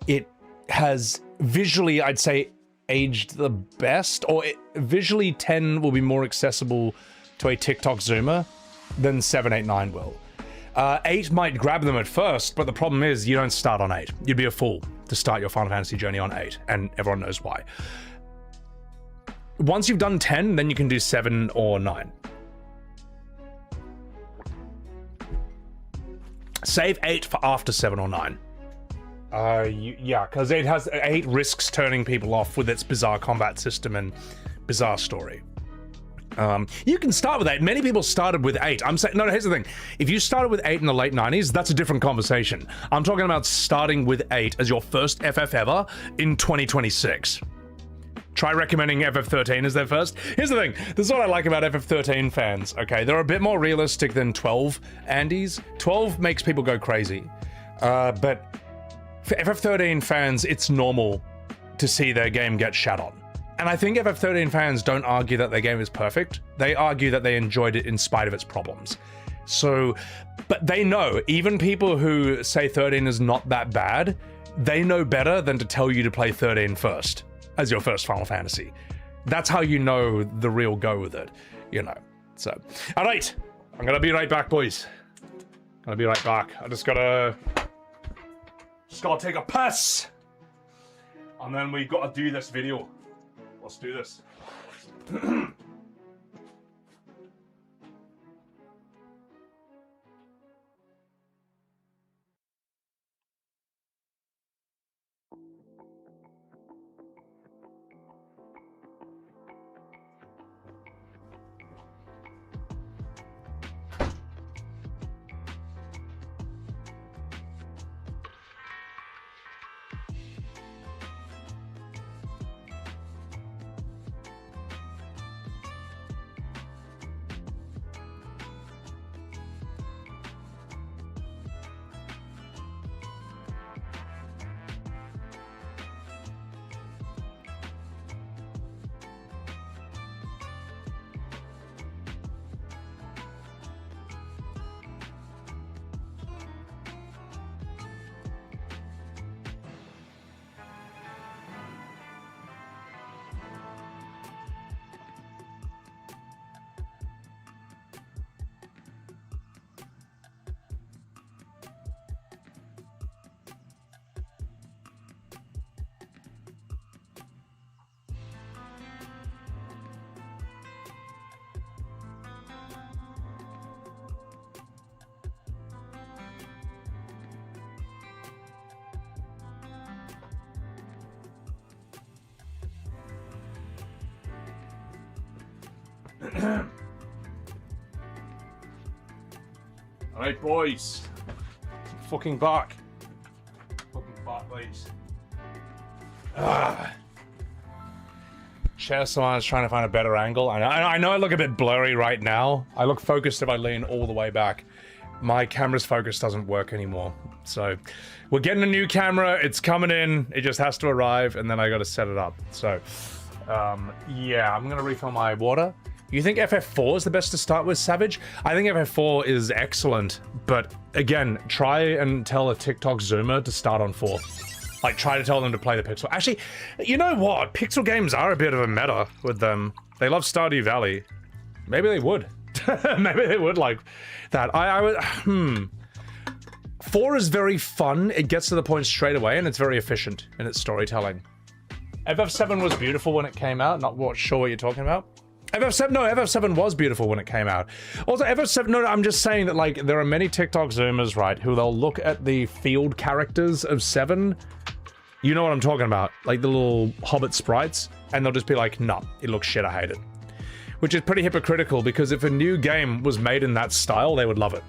A: it has visually, I'd say, aged the best, or visually 10 will be more accessible to a TikTok zoomer than 7, 8, 9 will. 8 might grab them at first, but the problem is you don't start on 8. You'd be a fool to start your Final Fantasy journey on 8, and everyone knows why. Once you've done 10, then you can do 7 or 9. Save 8 for after 7 or 9. Yeah, because 8 risks turning people off with its bizarre combat system and bizarre story. You can start with 8. Many people started with 8. I'm saying, no, here's the thing. If you started with 8 in the late 90s, that's a different conversation. I'm talking about starting with 8 as your first FF ever in 2026. Try recommending FF13 as their first. Here's the thing. This is what I like about FF13 fans, okay? They're a bit more realistic than 12 Andes. 12 makes people go crazy. But for FF13 fans, it's normal to see their game get shat on. And I think FF13 fans don't argue that their game is perfect. They argue that they enjoyed it in spite of its problems. So, but they know, even people who say 13 is not that bad, they know better than to tell you to play 13 first as your first Final Fantasy. That's how you know the real go with it, you know. So, all right, I'm gonna be right back, boys. Gonna be right back. I just gotta take a piss, and then we gotta do this video. Let's do this. Alright, boys. Fucking back. Fucking back, boys. Share someone's trying to find a better angle. I know I look a bit blurry right now. I look focused if I lean all the way back. My camera's focus doesn't work anymore. So, we're getting a new camera. It's coming in. It just has to arrive, and then I gotta set it up. So, yeah, I'm gonna refill my water. You think FF4 is the best to start with, Savage? I think FF4 is excellent, but again, try and tell a TikTok Zoomer to start on 4. Like, try to tell them to play the Pixel. Actually, you know what? Pixel games are a bit of a meta with them. They love Stardew Valley. Maybe they would. Maybe they would like that. I would, 4 is very fun. It gets to the point straight away, and it's very efficient in its storytelling. FF7 was beautiful when it came out. Not sure what you're talking about. FF7 was beautiful when it came out. Also, FF7, no, I'm just saying that, like, there are many TikTok Zoomers, right, who they'll look at the field characters of 7. You know what I'm talking about. Like, the little Hobbit sprites. And they'll just be like, nah, it looks shit, I hate it. Which is pretty hypocritical, because if a new game was made in that style, they would love it.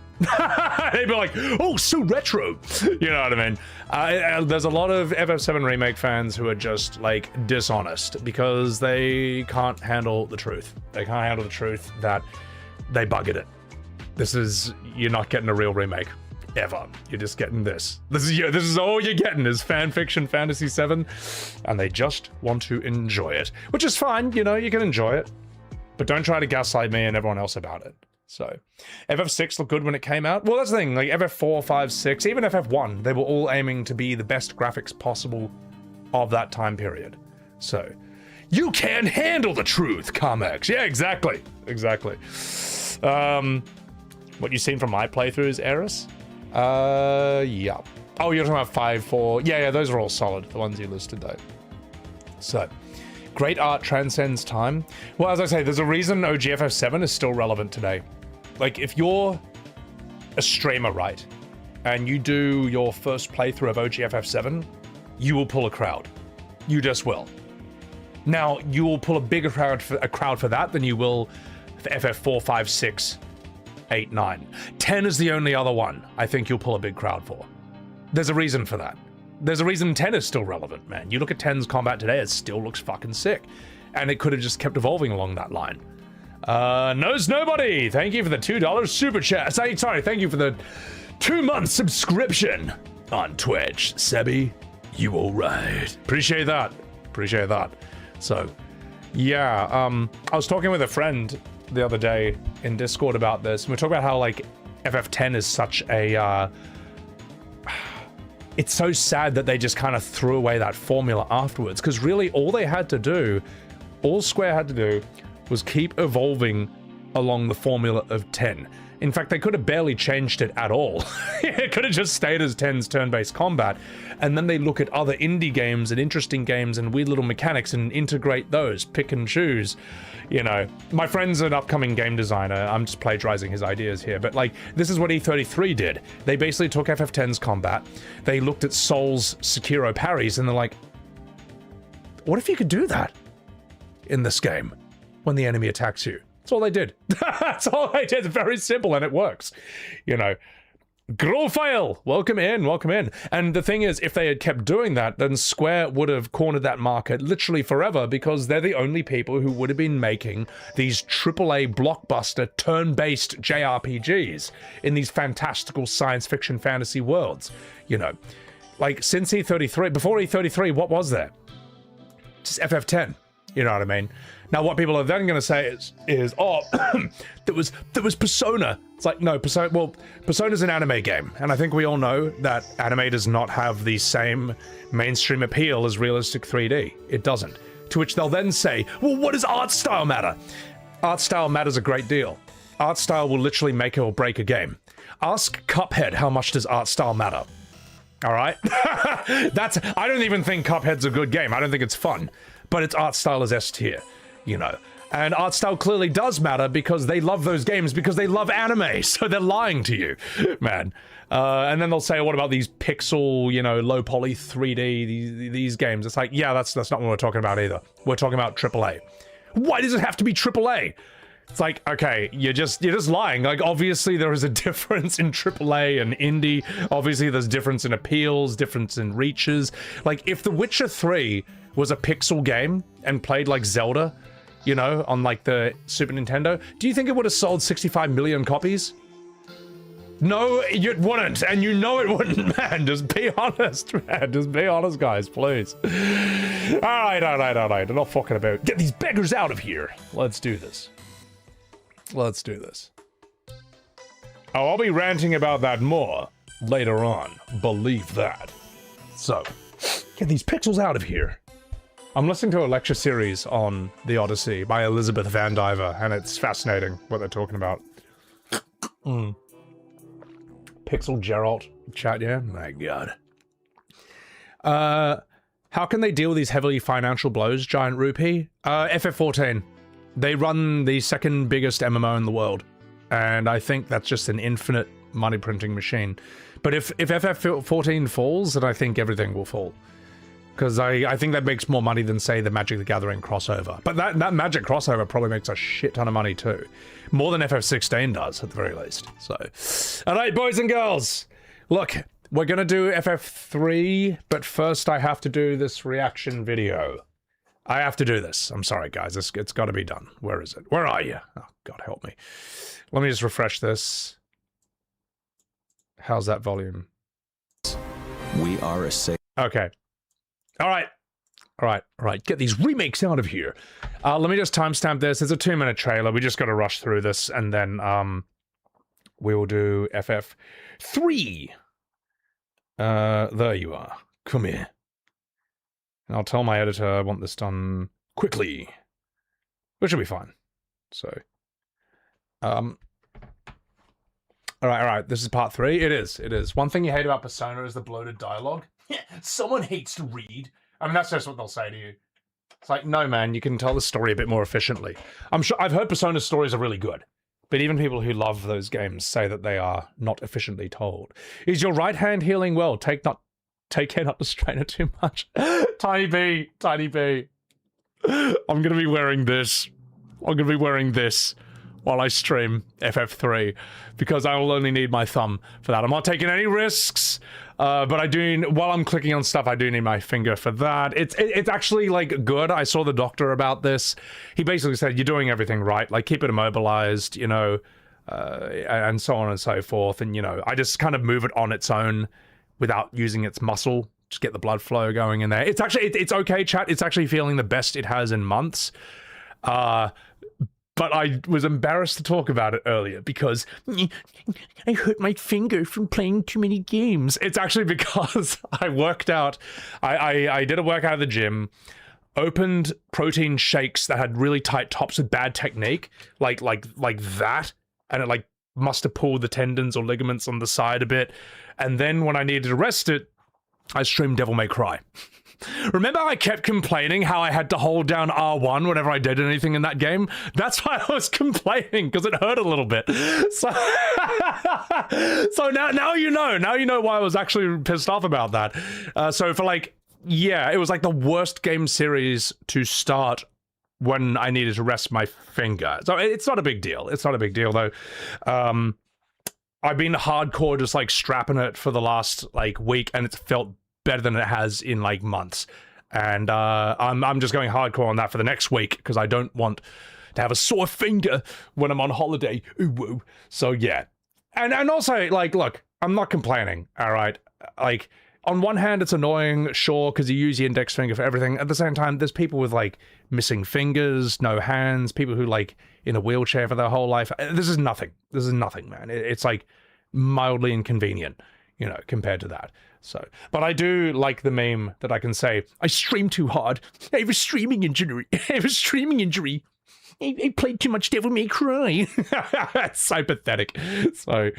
A: They'd be like, oh, so retro. You know what I mean? There's a lot of FF7 Remake fans who are just, like, dishonest because they can't handle the truth. They can't handle the truth that they buggered it. You're not getting a real remake. Ever. You're just getting this. This is all you're getting is fanfiction Fantasy 7, and they just want to enjoy it. Which is fine, you know, you can enjoy it. But don't try to gaslight me and everyone else about it. So, FF6 looked good when it came out. Well, that's the thing, like FF4, 5, 6, even FF1, they were all aiming to be the best graphics possible of that time period. So, you can't handle the truth, Carmex. Yeah, exactly. Exactly. What you've seen from my playthroughs, Eris? Yeah. Oh, you're talking about 5, 4. Yeah, those are all solid, the ones you listed though. So, great art transcends time. Well, as I say, there's a reason OGFF7 is still relevant today. Like, if you're a streamer, right, and you do your first playthrough of OGFF7, you will pull a crowd. You just will. Now, you will pull a bigger crowd for that than you will for FF4, 5, 6, 8, 9. 10 is the only other one I think you'll pull a big crowd for. There's a reason for that. There's a reason 10 is still relevant, man. You look at 10's combat today, it still looks fucking sick. And it could have just kept evolving along that line. Knows Nobody, thank you for the $2 super chat. Sorry, thank you for the 2-month subscription on Twitch. Sebi, you all right. Appreciate that. Appreciate that. So, yeah, I was talking with a friend the other day in Discord about this, and we talked about how, like, FF10 is such a, it's so sad that they just kind of threw away that formula afterwards, because really all they had to do, all Square had to do, was keep evolving along the formula of 10. In fact, they could have barely changed it at all. It could have just stayed as 10's turn-based combat, and then they look at other indie games and interesting games and weird little mechanics and integrate those, pick and choose. You know, my friend's an upcoming game designer. I'm just plagiarizing his ideas here, but like, this is what E33 did. They basically took FF10's combat, they looked at Soul's Sekiro parries, and they're like, what if you could do that in this game when the enemy attacks you? That's all they did. That's all they did. It's very simple and it works. You know, Growfile, welcome in, welcome in. And the thing is, if they had kept doing that, then Square would have cornered that market literally forever, because they're the only people who would have been making these AAA blockbuster turn-based JRPGs in these fantastical science fiction fantasy worlds. You know, like since E33, before E33, what was there? Just FF10. You know what I mean? Now, what people are then going to say is, oh, there was Persona. It's like, no, Persona's an anime game, and I think we all know that anime does not have the same mainstream appeal as realistic 3D. It doesn't. To which they'll then say, well, what does art style matter? Art style matters a great deal. Art style will literally make or break a game. Ask Cuphead how much does art style matter. All right? I don't even think Cuphead's a good game. I don't think it's fun. But its art style is S tier, you know. And art style clearly does matter because they love those games because they love anime, so they're lying to you, man. And then they'll say, what about these pixel, you know, low poly 3D, these games? It's like, yeah, that's not what we're talking about either. We're talking about AAA. Why does it have to be AAA? It's like, okay, you're just lying. Like, obviously there is a difference in AAA and indie. Obviously there's difference in appeals, difference in reaches. Like, if The Witcher 3 was a pixel game and played like Zelda, you know, on like the Super Nintendo, do you think it would have sold 65 million copies? No, it wouldn't, and you know it wouldn't, man. Just be honest, man. Just be honest, guys, please. All right. Enough fucking about. Get these beggars out of here. Let's do this. Let's do this. Oh, I'll be ranting about that more later on. Believe that. So, get these pixels out of here. I'm listening to a lecture series on The Odyssey by Elizabeth Van Diver, and it's fascinating what they're talking about. Pixel Geralt chat, yeah? My god. How can they deal with these heavily financial blows, Giant Rupee? FF14. They run the second biggest MMO in the world, and I think that's just an infinite money printing machine. But if FF14 falls, then I think everything will fall. Because I think that makes more money than, say, the Magic the Gathering crossover. But that Magic crossover probably makes a shit ton of money too. More than FF16 does, at the very least. So, alright, boys and girls. Look, we're gonna do FF3, but first I have to do this reaction video. I have to do this. I'm sorry, guys. It's got to be done. Where is it? Where are you? Oh, God help me. Let me just refresh this. How's that volume?
B: We are a safe.
A: Okay. All right. Get these remakes out of here. Let me just timestamp this. It's a 2-minute trailer. We just got to rush through this, and then we will do FF3. There you are. Come here. And I'll tell my editor I want this done quickly, which will be fine. So, all right. This is part 3. It is. One thing you hate about Persona is the bloated dialogue. Someone hates to read. I mean, that's just what they'll say to you. It's like, no, man, you can tell the story a bit more efficiently. I'm sure I've heard Persona stories are really good, but even people who love those games say that they are not efficiently told. Is your right hand healing well? Take care not to strain it too much. Tiny B. I'm gonna be wearing this. I'm gonna be wearing this while I stream FF3 because I will only need my thumb for that. I'm not taking any risks, but I do. While I'm clicking on stuff, I do need my finger for that. It's actually like good. I saw the doctor about this. He basically said you're doing everything right. Like keep it immobilized, you know, and so on and so forth. And you know, I just kind of move it on its own without using its muscle. Just get the blood flow going in there. It's actually it's okay, chat. It's actually feeling the best it has in months. But I was embarrassed to talk about it earlier because I hurt my finger from playing too many games. It's actually because I worked out. I did a workout at the gym, opened protein shakes that had really tight tops with bad technique, like that, and it like must have pulled the tendons or ligaments on the side a bit. And then when I needed to rest it, I streamed Devil May Cry. Remember I kept complaining how I had to hold down R1 whenever I did anything in that game? That's why I was complaining, because it hurt a little bit. So, so now you know. Now you know why I was actually pissed off about that. So for like, yeah, it was like the worst game series to start when I needed to rest my finger. So it's not a big deal. It's not a big deal, though. I've been hardcore just like strapping it for the last like week, and it's felt better than it has in like months, and I'm just going hardcore on that for the next week because I don't want to have a sore finger when I'm on holiday. Ooh woo. So yeah, and also like, look, I'm not complaining. All right, like on one hand it's annoying, sure, because you use your index finger for everything. At the same time, there's people with like missing fingers, no hands, people who like in a wheelchair for their whole life. This is nothing, man. It's like mildly inconvenient, you know, compared to that. So, but I do like the meme that I can say, I streamed too hard. I have a streaming injury. I played too much Devil May Cry. It's so pathetic. So,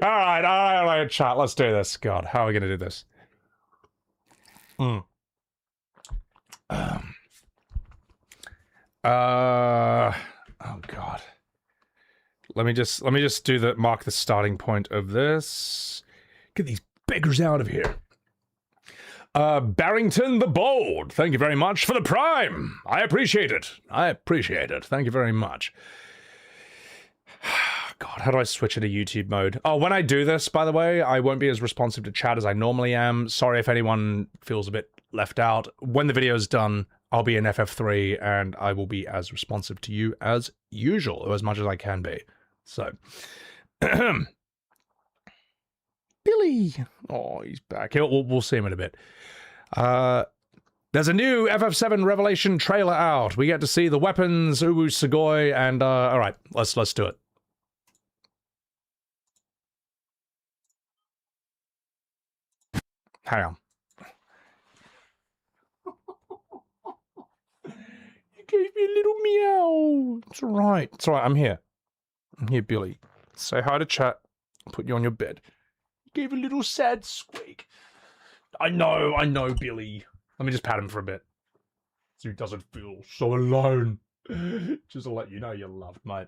A: all right, chat. Let's do this. God, how are we going to do this? Oh God. Let me just do the mark the starting point of this. Get these beggars out of here. Barrington the Bold, thank you very much for the Prime. I appreciate it. Thank you very much. God, how do I switch it to YouTube mode? Oh, when I do this, by the way, I won't be as responsive to chat as I normally am. Sorry if anyone feels a bit left out. When the video's done, I'll be in FF3 and I will be as responsive to you as usual, or as much as I can be. So, Billy. Oh, he's back. We'll see him in a bit. There's a new FF7 Revelation trailer out. We get to see the weapons, Uwu Sugoi, and all right, let's do it. Hang on. You gave me a little meow. It's all right. It's all right. I'm here, Billy. Say hi to chat. I'll put you on your bed. You gave a little sad squeak. I know, Billy. Let me just pat him for a bit, so he doesn't feel so alone. Just to let you know you're loved, mate.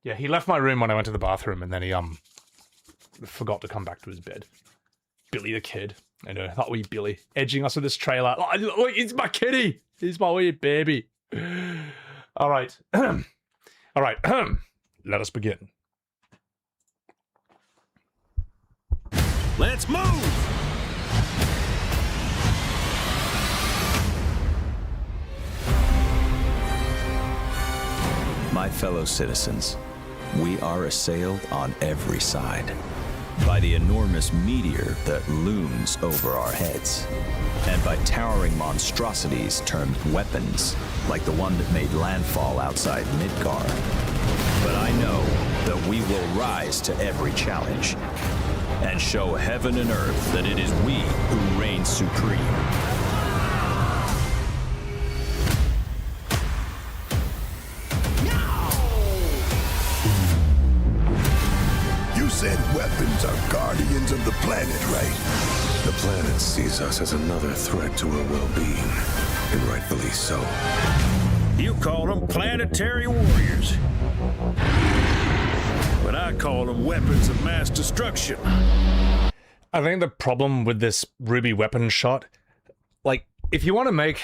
A: Yeah, he left my room when I went to the bathroom, and then he forgot to come back to his bed. Billy the kid. I know, that wee Billy edging us with this trailer. Oh, look, it's my kitty. He's my wee baby. All right. All right. Let us begin.
B: Let's move! My fellow citizens, we are assailed on every side by the enormous meteor that looms over our heads, and by towering monstrosities termed weapons, like the one that made landfall outside Midgar. But I know that we will rise to every challenge and show heaven and earth that it is we who reign supreme.
C: Said weapons are guardians of the planet, right?
D: The planet sees us as another threat to her well-being, and rightfully so.
E: You call them planetary warriors. I call them weapons of mass destruction.
A: I think the problem with this Ruby weapon shot, like, if you want to make,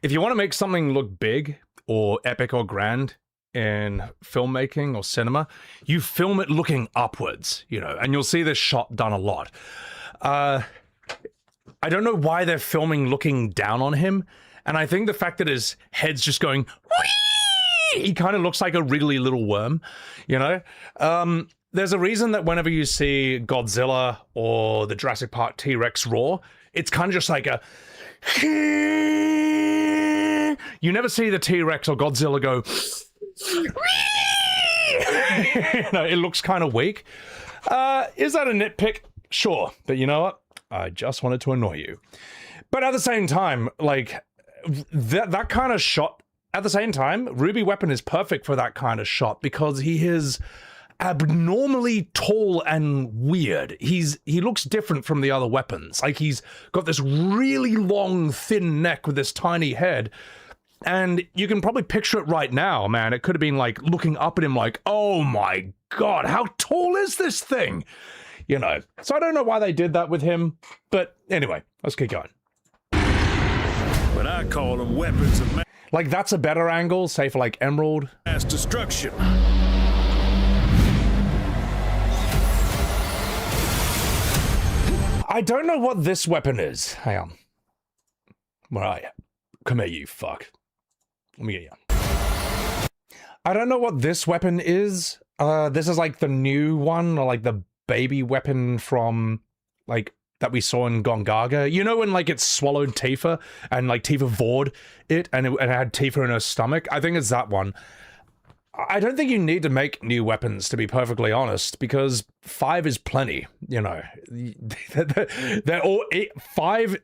A: if you want to make something look big or epic or grand in filmmaking or cinema, you film it looking upwards, you know, and you'll see this shot done a lot. I don't know why they're filming looking down on him, and I think the fact that his head's just going, whee! He kind of looks like a wriggly little worm, you know? There's a reason that whenever you see Godzilla or the Jurassic Park T-Rex roar, it's kind of just like a... You never see the T-Rex or Godzilla go... You know, it looks kind of weak. Is that a nitpick? Sure. But you know what? I just wanted to annoy you. But at the same time, like, that kind of shot... At the same time, Ruby Weapon is perfect for that kind of shot because he is... abnormally tall and weird. He looks different from the other weapons. Like, he's got this really long, thin neck with this tiny head. And you can probably picture it right now, man. It could have been like looking up at him like, oh my god, how tall is this thing? You know. So I don't know why they did that with him. But anyway, let's keep going.
E: But I call them weapons of
A: Like, that's a better angle, say for like Emerald.
E: mass destruction.
A: I don't know what this weapon is. Hang on. Where are you? Come here, you fuck. Let me get you. I don't know what this weapon is. This is like the new one, or like the baby weapon from, like, that we saw in Gongaga. You know when, like, it swallowed Tifa, and, like, Tifa vored it, and it had Tifa in her stomach? I think it's that one. I don't think you need to make new weapons, to be perfectly honest, because 5 is plenty, you know. They're all 5...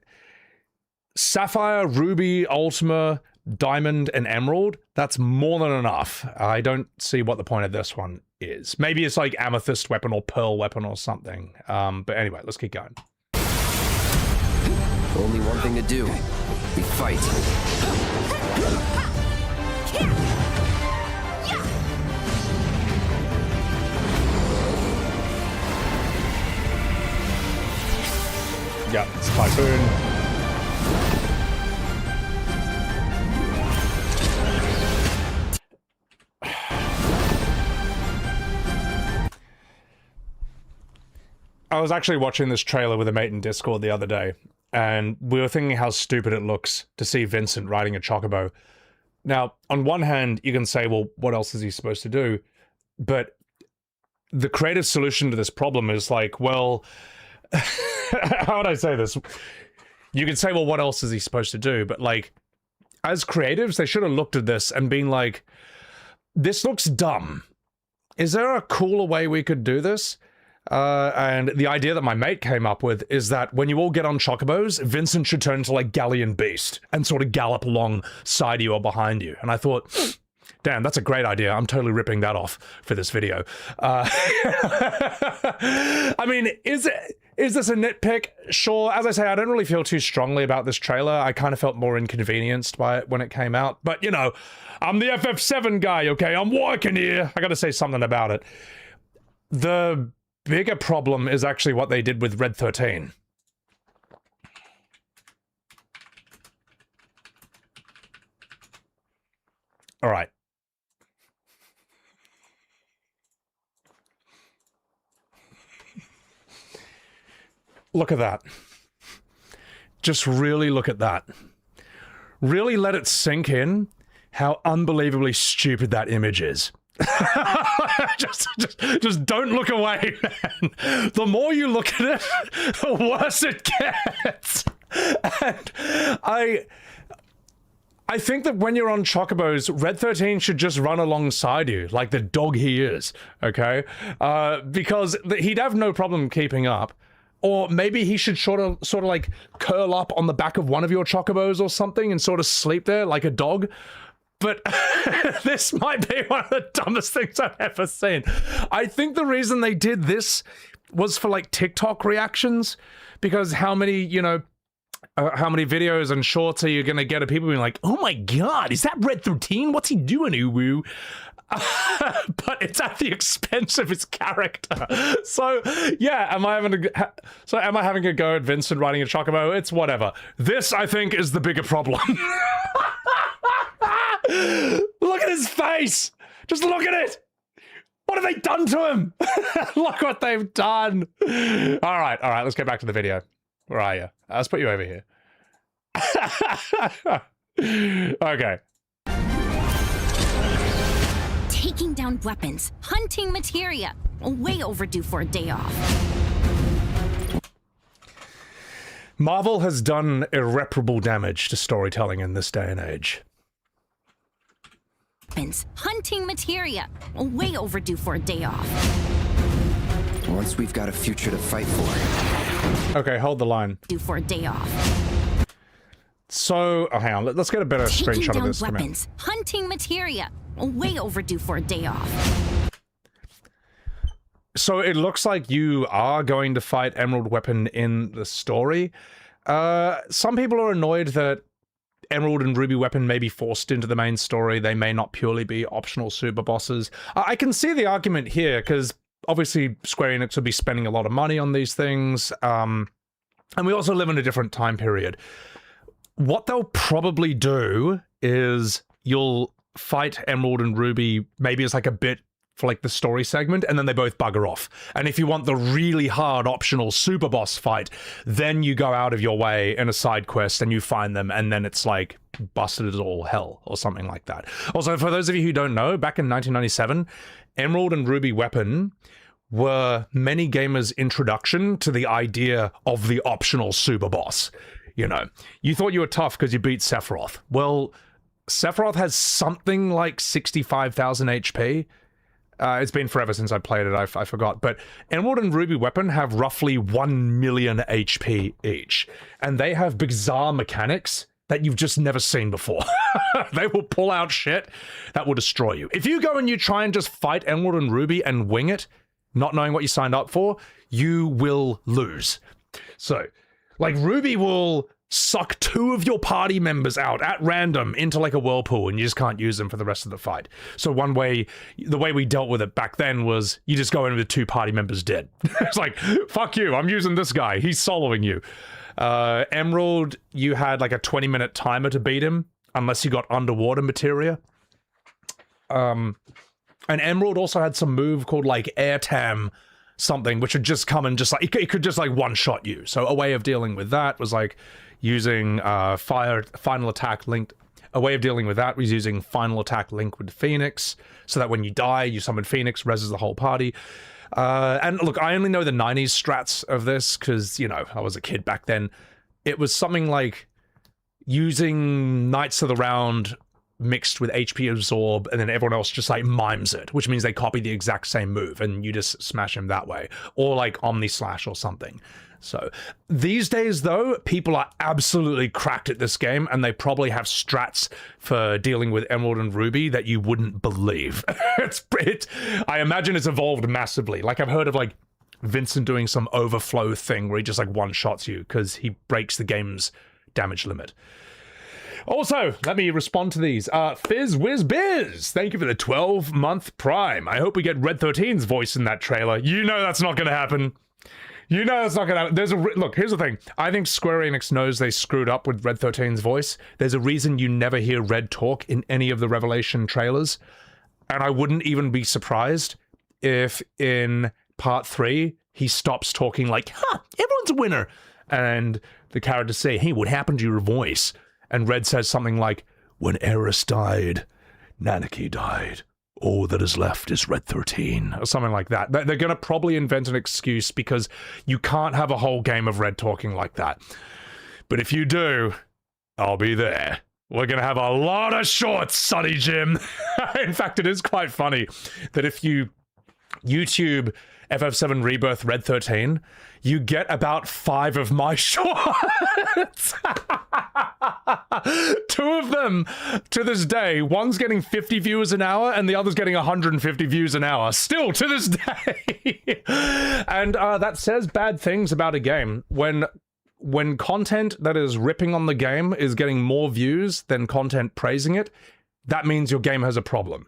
A: Sapphire, Ruby, Ultima, Diamond, and Emerald, that's more than enough. I don't see what the point of this one is. Maybe it's like Amethyst weapon or Pearl weapon or something. But anyway, let's keep going.
F: Only one thing to do. We fight.
A: Yeah, it's Typhoon. I was actually watching this trailer with a mate in Discord the other day, and we were thinking how stupid it looks to see Vincent riding a chocobo. Now, on one hand, you can say, well, what else is he supposed to do? But the creative solution to this problem is like, well, how would I say this? You could say, well, what else is he supposed to do? But like, as creatives, they should have looked at this and been like, this looks dumb. Is there a cooler way we could do this? And the idea that my mate came up with is that when you all get on chocobos, Vincent should turn into like Galleon Beast and sort of gallop alongside you or behind you. And I thought, damn, that's a great idea. I'm totally ripping that off for this video. I mean, is this a nitpick? Sure. As I say, I don't really feel too strongly about this trailer. I kind of felt more inconvenienced by it when it came out. But, you know, I'm the FF7 guy, okay? I'm working here. I gotta say something about it. The bigger problem is actually what they did with Red 13. All right. Look at that. Just really look at that. Really let it sink in how unbelievably stupid that image is. just don't look away, man. The more you look at it, the worse it gets. And I think that when you're on chocobos, Red 13 should just run alongside you, like the dog he is, okay? Because he'd have no problem keeping up. Or maybe he should sort of like curl up on the back of one of your chocobos or something and sort of sleep there like a dog. But this might be one of the dumbest things I've ever seen. I think the reason they did this was for like TikTok reactions, because how many, you know, how many videos and shorts are you going to get of people being like, oh my god, is that Red 13? What's he doing, Uwu? but it's at the expense of his character. So yeah, am I having a go at Vincent riding a chocobo? It's whatever. This, I think, is the bigger problem. Look at his face. Just look at it. What have they done to him? Look what they've done. All right, let's get back to the video. Where are you? Let's put you over here. Okay.
G: Taking down weapons, hunting materia. Way overdue for a day off.
A: Marvel has done irreparable damage to storytelling in this day and age.
G: Hunting materia. Way overdue for a day off.
F: Once we've got a future to fight for.
A: Okay, hold the line.
G: Due for a day off.
A: So, oh, hang on. Let's get a better screenshot of this.
G: Weapons, hunting materia. Way overdue for a day off.
A: So it looks like you are going to fight Emerald Weapon in the story. Some people are annoyed that Emerald and Ruby Weapon may be forced into the main story. They may not purely be optional super bosses. I can see the argument here, because obviously Square Enix will be spending a lot of money on these things. And we also live in a different time period. What they'll probably do is you'll fight Emerald and Ruby maybe as like a bit for like the story segment, and then they both bugger off. And if you want the really hard optional super boss fight, then you go out of your way in a side quest and you find them, and then it's like busted as all hell or something like that. Also, for those of you who don't know, back in 1997, Emerald and Ruby Weapon were many gamers' introduction to the idea of the optional super boss. You know, you thought you were tough because you beat Sephiroth. Well, Sephiroth has something like 65,000 HP. It's been forever since I played it, I forgot. But Emerald and Ruby Weapon have roughly 1 million HP each. And they have bizarre mechanics that you've just never seen before. They will pull out shit that will destroy you. If you go and you try and just fight Emerald and Ruby and wing it, not knowing what you signed up for, you will lose. So, like, Ruby will suck 2 of your party members out at random into like a whirlpool, and you just can't use them for the rest of the fight. So the way we dealt with it back then was you just go in with 2 party members dead. It's like, fuck you, I'm using this guy, he's soloing you. Emerald, you had like a 20-minute timer to beat him, unless you got underwater materia. And Emerald also had some move called like Air Tam something, which would just come and just like, it could just like one-shot you. So a way of dealing with that was like using Final Attack linked. A way of dealing with that was using Final Attack linked with Phoenix, so that when you die, you summon Phoenix, reses the whole party. And look, I only know the 90s strats of this, because, you know, I was a kid back then. It was something like using Knights of the Round mixed with HP Absorb, and then everyone else just like mimes it, which means they copy the exact same move, and you just smash him that way. Or like Omni Slash or something. So these days, though, people are absolutely cracked at this game, and they probably have strats for dealing with Emerald and Ruby that you wouldn't believe. I imagine it's evolved massively. Like, I've heard of like Vincent doing some overflow thing where he just like one-shots you because he breaks the game's damage limit. Also, let me respond to these. Fizz Whiz Biz, thank you for the 12-month Prime. I hope we get Red 13's voice in that trailer. You know that's not going to happen. You know that's not going to happen. Look, here's the thing. I think Square Enix knows they screwed up with Red 13's voice. There's a reason you never hear Red talk in any of the Revelation trailers. And I wouldn't even be surprised if in Part 3, he stops talking like, everyone's a winner. And the characters say, hey, what happened to your voice? And Red says something like, when Eris died, Nanaki died. All that is left is Red 13. Or something like that. They're going to probably invent an excuse because you can't have a whole game of Red talking like that. But if you do, I'll be there. We're going to have a lot of shorts, Sonny Jim. In fact, it is quite funny that if you YouTube FF7 Rebirth Red 13, you get about 5 of my shorts. 2 of them, to this day, one's getting 50 views an hour and the other's getting 150 views an hour. Still, to this day. And that says bad things about a game. When content that is ripping on the game is getting more views than content praising it, that means your game has a problem.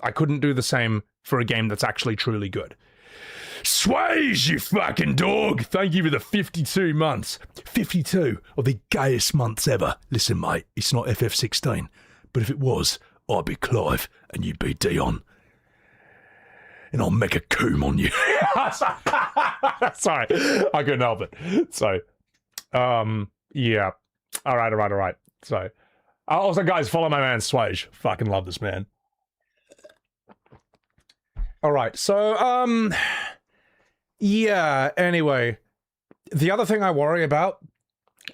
A: I couldn't do the same for a game that's actually truly good. Sways, you fucking dog! Thank you for the 52 months. 52 of the gayest months ever. Listen, mate, it's not FF16, but if it was, I'd be Clive and you'd be Dion. And I'll make a coom on you. Sorry, I couldn't help it. So, yeah. All right. So, also, guys, follow my man Swage. Fucking love this man. All right, so, yeah, anyway. The other thing I worry about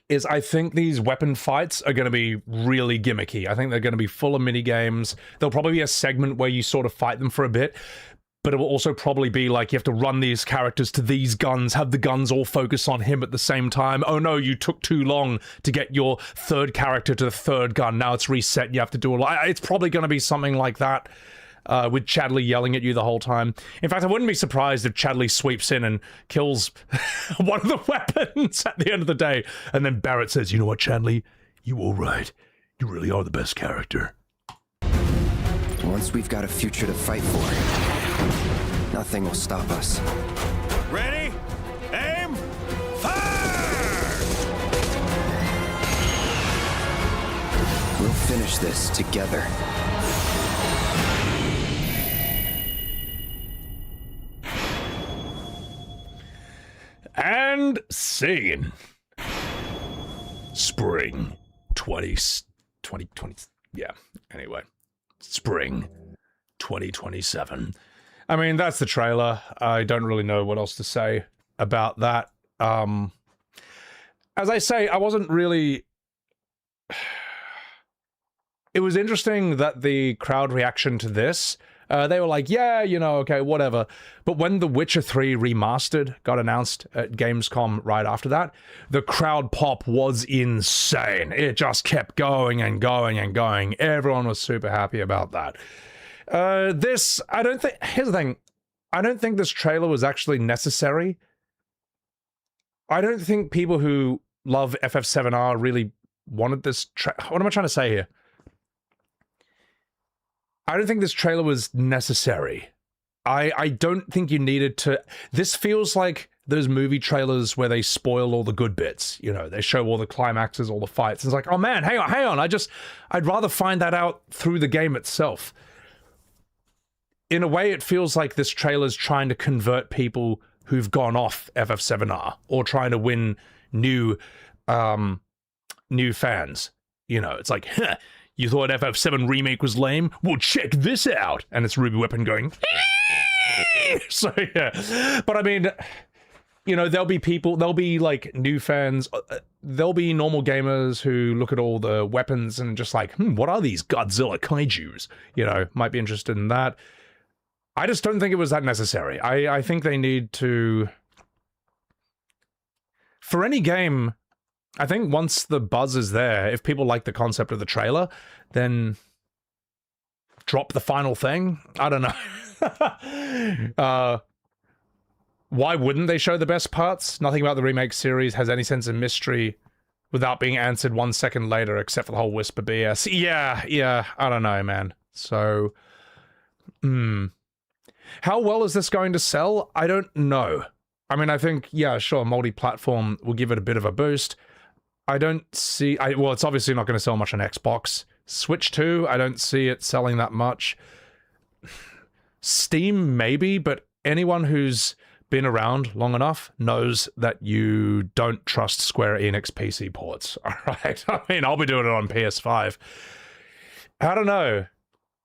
A: is I think these weapon fights are going to be really gimmicky. I think they're going to be full of mini-games. There'll probably be a segment where you sort of fight them for a bit, but it will also probably be like you have to run these characters to these guns, have the guns all focus on him at the same time. Oh no, you took too long to get your third character to the third gun. Now it's reset, you have to do a lot. It's probably going to be something like that. With Chadley yelling at you the whole time. In fact, I wouldn't be surprised if Chadley sweeps in and kills one of the weapons at the end of the day, and then Barrett says, "You know what, Chadley? You all right. You really are the best character."
F: Once we've got a future to fight for, nothing will stop us.
E: Ready? Aim! Fire!
F: We'll finish this together.
A: And scene. Spring 2020, yeah, anyway. Spring 2027. I mean, that's the trailer. I don't really know what else to say about that. As I say, I wasn't really... It was interesting that the crowd reaction to this, they were like, yeah, you know, okay, whatever. But when The Witcher 3 Remastered got announced at Gamescom right after that, the crowd pop was insane. It just kept going and going and going. Everyone was super happy about that. Here's the thing. I don't think this trailer was actually necessary. I don't think people who love FF7R really wanted this what am I trying to say here? I don't think this trailer was necessary. I don't think you needed to... This feels like those movie trailers where they spoil all the good bits. You know, they show all the climaxes, all the fights. It's like, oh man, hang on. I'd rather find that out through the game itself. In a way, it feels like this trailer's trying to convert people who've gone off FF7R or trying to win new fans. You know, it's like, huh, you thought FF7 Remake was lame? Well, check this out! And it's Ruby Weapon going, so yeah. But I mean, you know, there'll be like new fans, there'll be normal gamers who look at all the weapons and just like, what are these Godzilla kaijus? You know, might be interested in that. I just don't think it was that necessary. I think they need to... For any game... I think once the buzz is there, if people like the concept of the trailer, then drop the final thing? I don't know. Why wouldn't they show the best parts? Nothing about the remake series has any sense of mystery without being answered 1 second later, except for the whole Whisper BS. Yeah, I don't know, man. So, how well is this going to sell? I don't know. I mean, I think, yeah, sure, multi-platform will give it a bit of a boost. I don't see... well, it's obviously not going to sell much on Xbox. Switch 2, I don't see it selling that much. Steam, maybe, but anyone who's been around long enough knows that you don't trust Square Enix PC ports, alright? I mean, I'll be doing it on PS5. I don't know.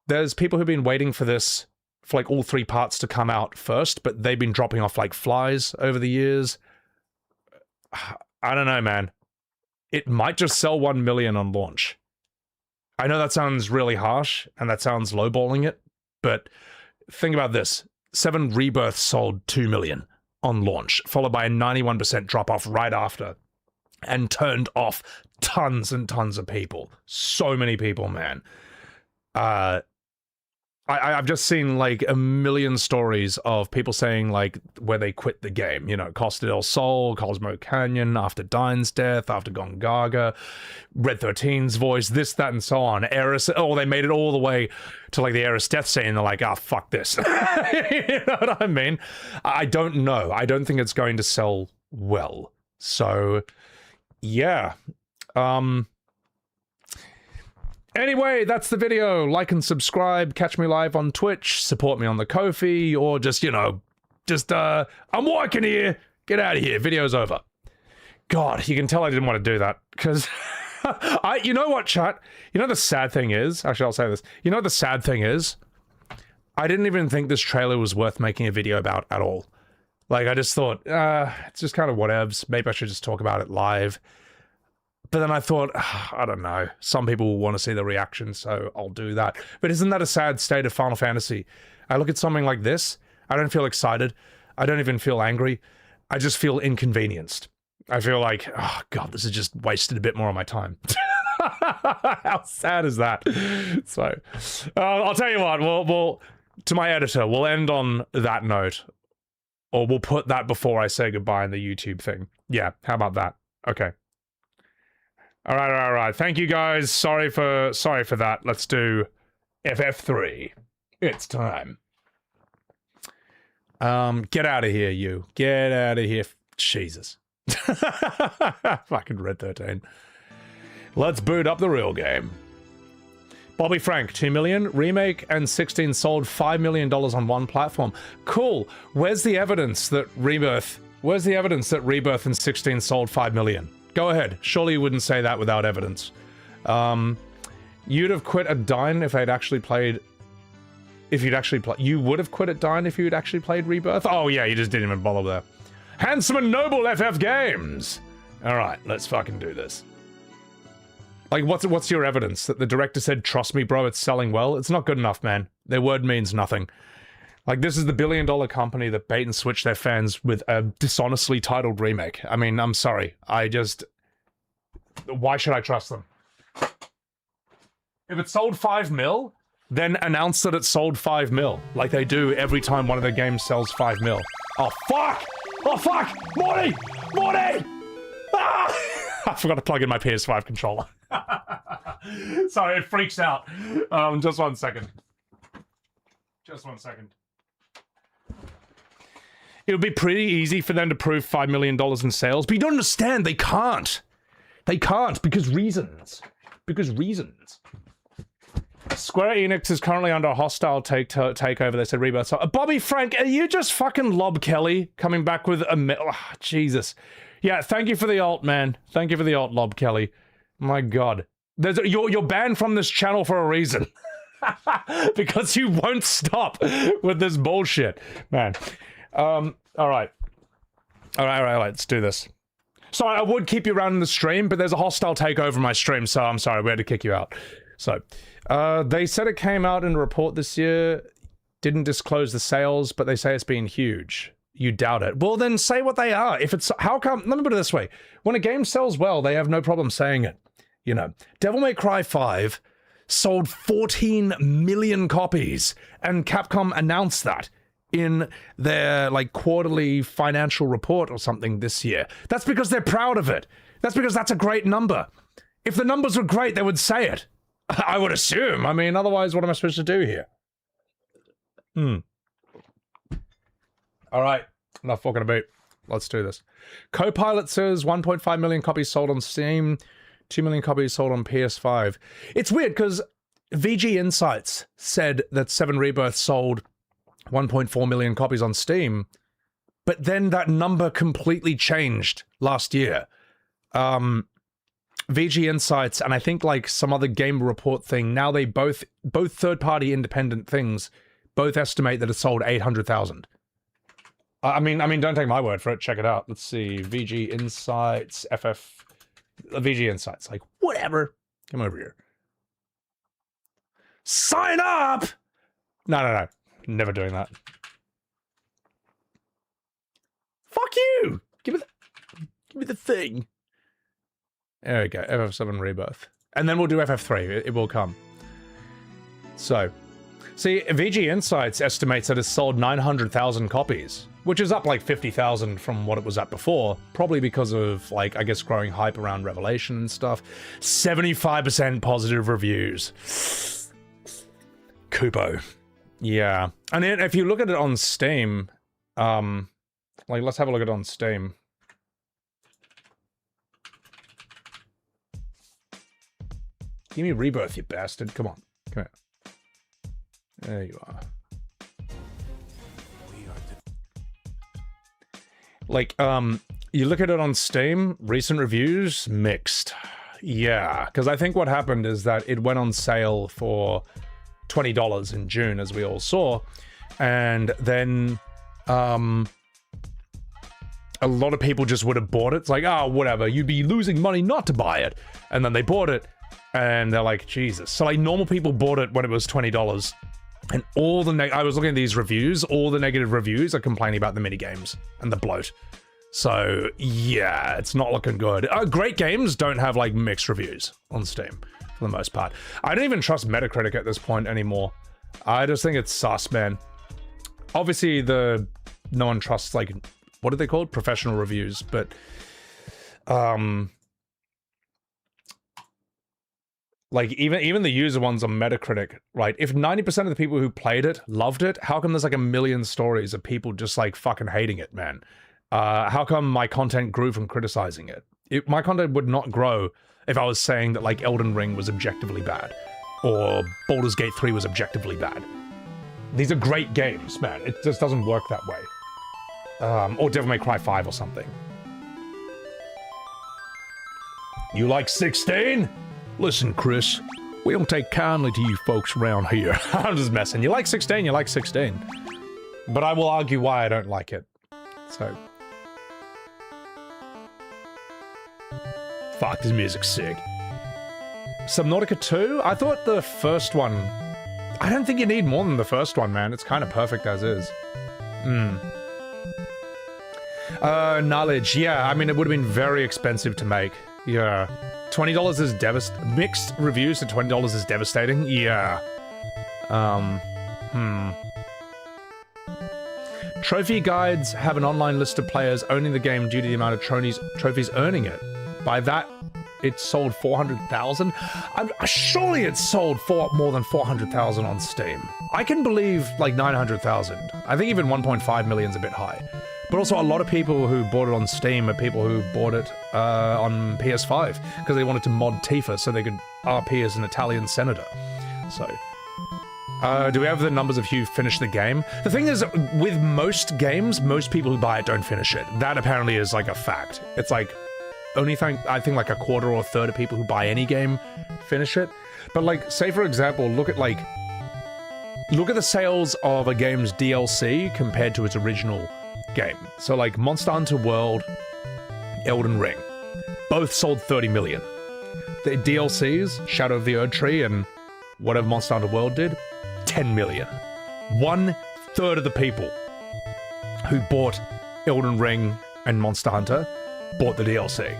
A: There's people who've been waiting for this, for like all 3 parts to come out first, but they've been dropping off like flies over the years. I don't know, man. It might just sell 1 million on launch. I know that sounds really harsh, and that sounds lowballing it, but think about this. 7 Rebirth sold 2 million on launch, followed by a 91% drop-off right after, and turned off tons and tons of people. So many people, man. I I've just seen like a million stories of people saying like where they quit the game. You know, Costa del Sol, Cosmo Canyon, after Dine's death, after Gongaga, Red 13's voice, this, that, and so on. Eris, oh, they made it all the way to like the Eris death scene. And they're like, ah, fuck this. You know what I mean? I don't know. I don't think it's going to sell well. So, yeah. Anyway, that's the video. Like and subscribe. Catch me live on Twitch. Support me on the Ko-fi. Or just, you know, I'm working here. Get out of here. Video's over. God, you can tell I didn't want to do that. Because, you know what, chat? You know the sad thing is? Actually, I'll say this. You know what the sad thing is? I didn't even think this trailer was worth making a video about at all. Like, I just thought, it's just kind of whatevs. Maybe I should just talk about it live. But then I thought, I don't know, some people will want to see the reaction, so I'll do that. But isn't that a sad state of Final Fantasy? I look at something like this, I don't feel excited, I don't even feel angry, I just feel inconvenienced. I feel like, oh god, this has just wasted a bit more of my time. How sad is that? So, I'll tell you what, we'll, to my editor, we'll end on that note. Or we'll put that before I say goodbye in the YouTube thing. Yeah, how about that? Okay. All right. Thank you guys. Sorry for that. Let's do FF3. It's time. Get out of here, you. Get out of here. Jesus. Fucking Red 13. Let's boot up the real game. Bobby Frank, 2 million. Remake and 16 sold $5 million on one platform. Cool. Where's the evidence that Rebirth and 16 sold 5 million? Go ahead. Surely you wouldn't say that without evidence. You'd have quit at Dine if they'd actually played... You would have quit at Dine if you'd actually played Rebirth? Oh yeah, you just didn't even bother there. Handsome and Noble FF Games! Alright, let's fucking do this. Like, what's your evidence? That the director said, trust me bro, it's selling well? It's not good enough, man. Their word means nothing. Like, this is the billion-dollar company that bait and switch their fans with a dishonestly titled remake. I mean, I'm sorry. Why should I trust them? If it sold 5 mil, then announce that it sold 5 mil. Like they do every time one of their games sells 5 mil. Oh, fuck! Oh, fuck! Morty! Morty! Ah! I forgot to plug in my PS5 controller. Sorry, it freaks out. Just 1 second. Just 1 second. It would be pretty easy for them to prove $5 million in sales, but you don't understand, they can't. They can't, because reasons. Because reasons. Square Enix is currently under a hostile takeover, they said Rebirth. So, Bobby Frank, are you just fucking Lob Kelly coming back with a... Oh, Jesus. Yeah, thank you for the alt, man. Thank you for the alt, Lob Kelly. My god. You're banned from this channel for a reason. Because you won't stop with this bullshit. Man. Alright, let's do this. Sorry, I would keep you around in the stream, but there's a hostile takeover in my stream, so I'm sorry, we had to kick you out. So, they said it came out in a report this year, didn't disclose the sales, but they say it's been huge. You doubt it. Well, then say what they are. If it's, how come, let me put it this way. When a game sells well, they have no problem saying it. You know, Devil May Cry 5 sold 14 million copies, and Capcom announced that in their, like, quarterly financial report or something this year. That's because they're proud of it. That's because that's a great number. If the numbers were great, they would say it. I would assume. I mean, otherwise, what am I supposed to do here? Alright, enough fucking about. Let's do this. Copilot says 1.5 million copies sold on Steam, 2 million copies sold on PS5. It's weird, because VG Insights said that 7 Rebirth sold 1.4 million copies on Steam, but then that number completely changed last year. VG Insights, and I think like some other Game Report thing, now they both third-party independent things, both estimate that it sold 800,000. I mean, don't take my word for it, check it out. Let's see, VG Insights, VG Insights, like, whatever. Come over here. Sign up! No. Never doing that. Fuck you! Give me the thing. There we go, FF7 Rebirth. And then we'll do FF3, it will come. So, See, VG Insights estimates that it's sold 900,000 copies, which is up like 50,000 from what it was at before, probably because of, like, I guess growing hype around Revelation and stuff. 75% positive reviews. Kupo. Yeah. And then if you look at it on Steam, like, let's have a look at it on Steam. Give me Rebirth, you bastard. Come on. Come here. There you are. Like, you look at it on Steam, recent reviews, mixed. Yeah, because I think what happened is that it went on sale for $20 in June, as we all saw, and then a lot of people just would have bought it. It's like, oh, whatever, you'd be losing money not to buy it. And then they bought it, and they're like, Jesus. So, like, normal people bought it when it was $20, and all the I was looking at these reviews, all the negative reviews are complaining about the minigames and the bloat. So, yeah, it's not looking good. Great games don't have, like, mixed reviews on Steam, for the most part. I don't even trust Metacritic at this point anymore. I just think it's sus, man. Obviously, no one trusts, like, what are they called? Professional reviews, but, like, even the user ones on Metacritic, right? If 90% of the people who played it loved it, how come there's, like, a million stories of people just, like, fucking hating it, man? How come my content grew from criticizing it? My content would not grow if I was saying that, like, Elden Ring was objectively bad, or Baldur's Gate 3 was objectively bad. These are great games, man. It just doesn't work that way. Or Devil May Cry 5 or something. You like 16? Listen, Chris, we don't take kindly to you folks around here. I'm just messing. You like 16, you like 16. But I will argue why I don't like it. So. Fuck, this music's sick. Subnautica 2? I thought the first one... I don't think you need more than the first one, man. It's kind of perfect as is. Knowledge. Yeah, I mean, it would have been very expensive to make. Yeah. $20 is devastating. Mixed reviews to $20 is devastating. Yeah. Trophy guides have an online list of players owning the game due to the amount of trophies earning it. By that, it sold 400,000. Surely it sold for more than 400,000 on Steam. I can believe like 900,000. I think even 1.5 million is a bit high. But also, a lot of people who bought it on Steam are people who bought it on PS5 because they wanted to mod Tifa so they could RP as an Italian senator. So, do we have the numbers of who finished the game? The thing is, with most games, most people who buy it don't finish it. That apparently is like a fact. It's like, I think like a quarter or a third of people who buy any game finish it. But like, say for example, look at the sales of a game's DLC compared to its original game. So like Monster Hunter World, Elden Ring, both sold 30 million. The DLCs, Shadow of the Erdtree and whatever Monster Hunter World did, 10 million. 1/3 of the people who bought Elden Ring and Monster Hunter bought the DLC.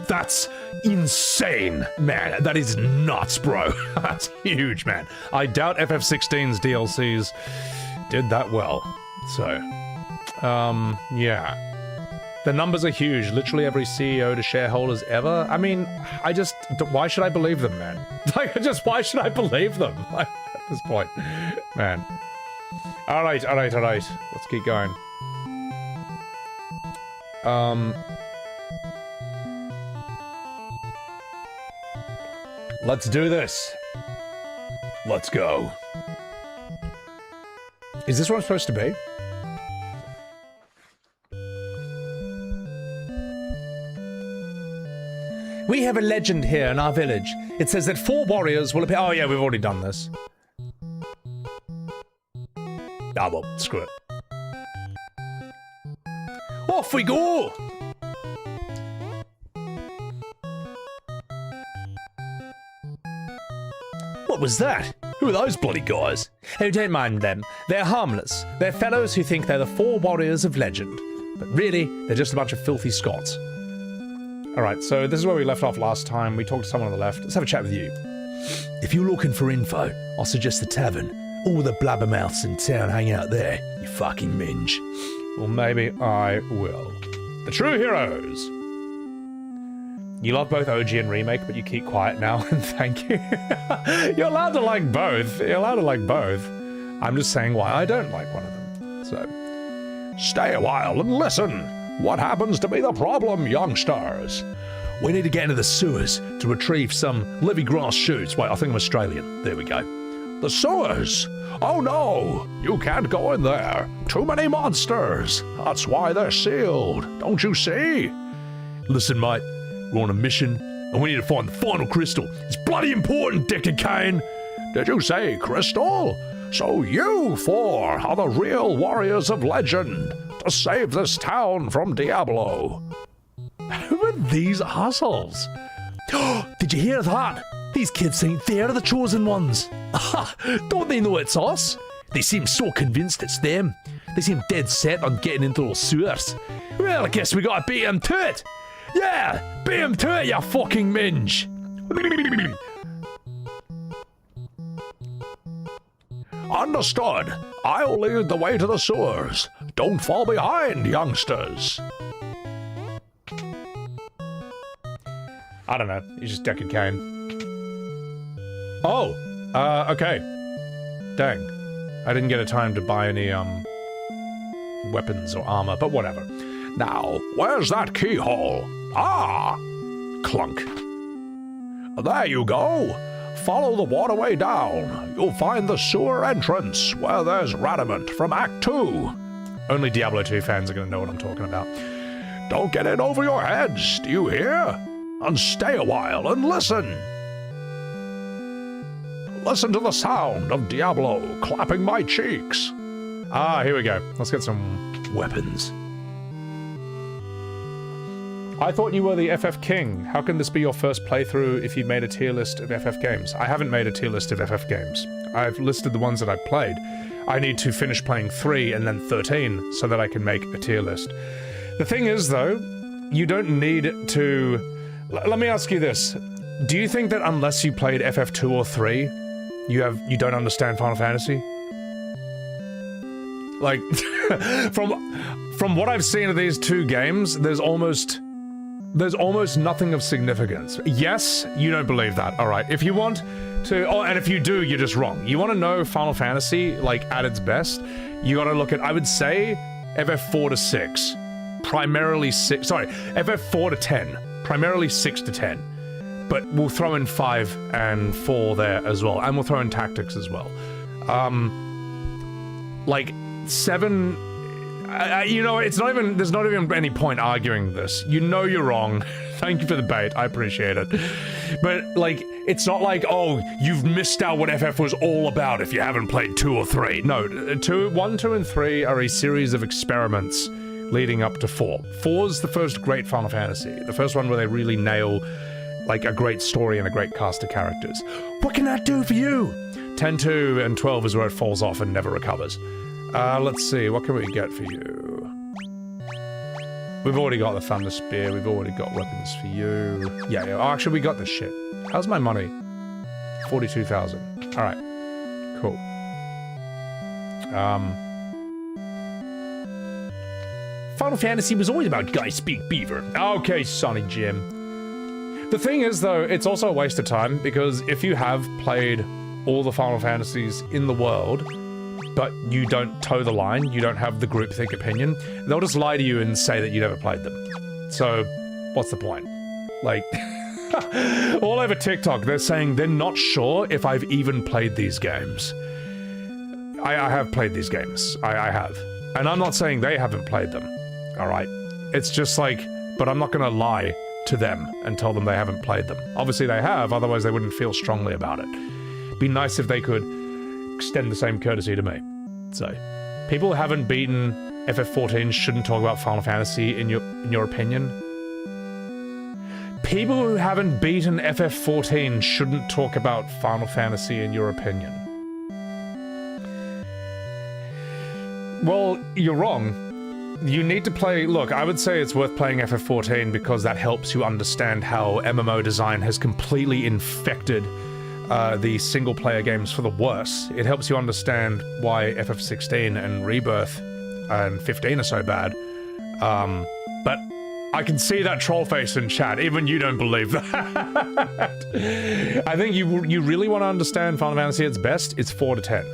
A: That's insane, man. That is nuts, bro. That's huge, man. I doubt FF16's DLCs did that well. So, yeah. The numbers are huge. Literally every CEO to shareholders ever. I mean, why should I believe them, man? Like, why should I believe them? Like, at this point, man. All right. Let's keep going. Let's do this. Let's go. Is this what I'm supposed to be? We have a legend here in our village. It says that 4 warriors will appear. Oh yeah, we've already done this. Ah, well, screw it. Off we go! What was that? Who are those bloody guys? Oh, don't mind them. They're harmless. They're fellows who think they're the 4 warriors of legend. But really, they're just a bunch of filthy Scots. Alright, so this is where we left off last time. We talked to someone on the left. Let's have a chat with you. If you're looking for info, I'll suggest the tavern.
H: All the blabbermouths in town hang out there, you fucking minge.
A: Well, maybe I will. The True Heroes. You love both OG and remake, but you keep quiet now, and thank you. You're allowed to like both. You're allowed to like both. I'm just saying why I don't like one of them. So, stay a while and listen. What happens to be the problem, youngsters?
H: We need to get into the sewers to retrieve some living grass shoots. Wait, I think I'm Australian. There we go.
C: The sewers? Oh no! You can't go in there. Too many monsters. That's why they're sealed. Don't you see?
H: Listen, mate. We're on a mission, and we need to find the final crystal. It's bloody important, Deckard Cain.
C: Did you say crystal? So you four are the real warriors of legend to save this town from Diablo.
A: Who are these assholes?
H: Did you hear that? These kids think they're the chosen ones. Don't they know it's us? They seem so convinced it's them. They seem dead set on getting into those sewers. Well, I guess we gotta beat them to it. Yeah, beat him to it, you fucking minge!
C: Understood. I'll lead the way to the sewers. Don't fall behind, youngsters.
A: I don't know. He's just Deckard Cain. Oh! Okay. Dang. I didn't get a time to buy any, weapons or armor, but whatever.
C: Now, where's that keyhole? Ah! Clunk. There you go. Follow the waterway down. You'll find the sewer entrance where there's Radamant from Act 2.
A: Only Diablo 2 fans are gonna know what I'm talking about.
C: Don't get in over your heads, do you hear? And stay a while and listen. Listen to the sound of Diablo clapping my cheeks.
A: Ah, here we go. Let's get some weapons. I thought you were the FF King. How can this be your first playthrough if you made a tier list of FF games? I haven't made a tier list of FF games. I've listed the ones that I've played. I need to finish playing 3 and then 13 so that I can make a tier list. The thing is, though, you don't need to... Let me ask you this. Do you think that unless you played FF2 or 3, you don't understand Final Fantasy? Like, from what I've seen of these two games, there's almost nothing of significance. Yes, you don't believe that. All right. If you want to, and if you do, you're just wrong. You want to know Final Fantasy, like, at its best, you got to look at, I would say, FF4 to 6. Primarily 6, sorry, FF4 to 10. Primarily 6 to 10. But we'll throw in 5 and 4 there as well. And we'll throw in Tactics as well. Like, 7... you know, it's not even, there's not even any point arguing this. You know you're wrong. Thank you for the bait. I appreciate it. But, like, it's not like, oh, you've missed out what FF was all about if you haven't played 2 or 3. No, 1, 2, and 3 are a series of experiments leading up to 4. 4's the first great Final Fantasy. The first one where they really nail, like, a great story and a great cast of characters. What can that do for you? 10, 2, and 12 is where it falls off and never recovers. Let's see, what can we get for you? We've already got the Thunder Spear, we've already got weapons for you. Yeah, oh, actually, we got this shit. How's my money? 42,000. Alright. Cool. Final Fantasy was always about guys speak beaver. Okay, Sonny Jim. The thing is, though, it's also a waste of time, because if you have played all the Final Fantasies in the world, but you don't toe the line, you don't have the groupthink opinion, they'll just lie to you and say that you never played them. So, what's the point? Like, all over TikTok, they're saying they're not sure if I've even played these games. I have played these games. I have. And I'm not saying they haven't played them. Alright? It's just like, but I'm not gonna lie to them and tell them they haven't played them. Obviously they have, otherwise they wouldn't feel strongly about it. Be nice if they could extend the same courtesy to me. So, people who haven't beaten FF14 shouldn't talk about Final Fantasy in your opinion? People who haven't beaten FF14 shouldn't talk about Final Fantasy in your opinion. Well, you're wrong. You need to play... Look, I would say it's worth playing FF14 because that helps you understand how MMO design has completely infected the single-player games for the worse. It helps you understand why FF16 and Rebirth and 15 are so bad. But I can see that troll face in chat. Even you don't believe that. I think you really want to understand Final Fantasy at its best, it's 4 to 10.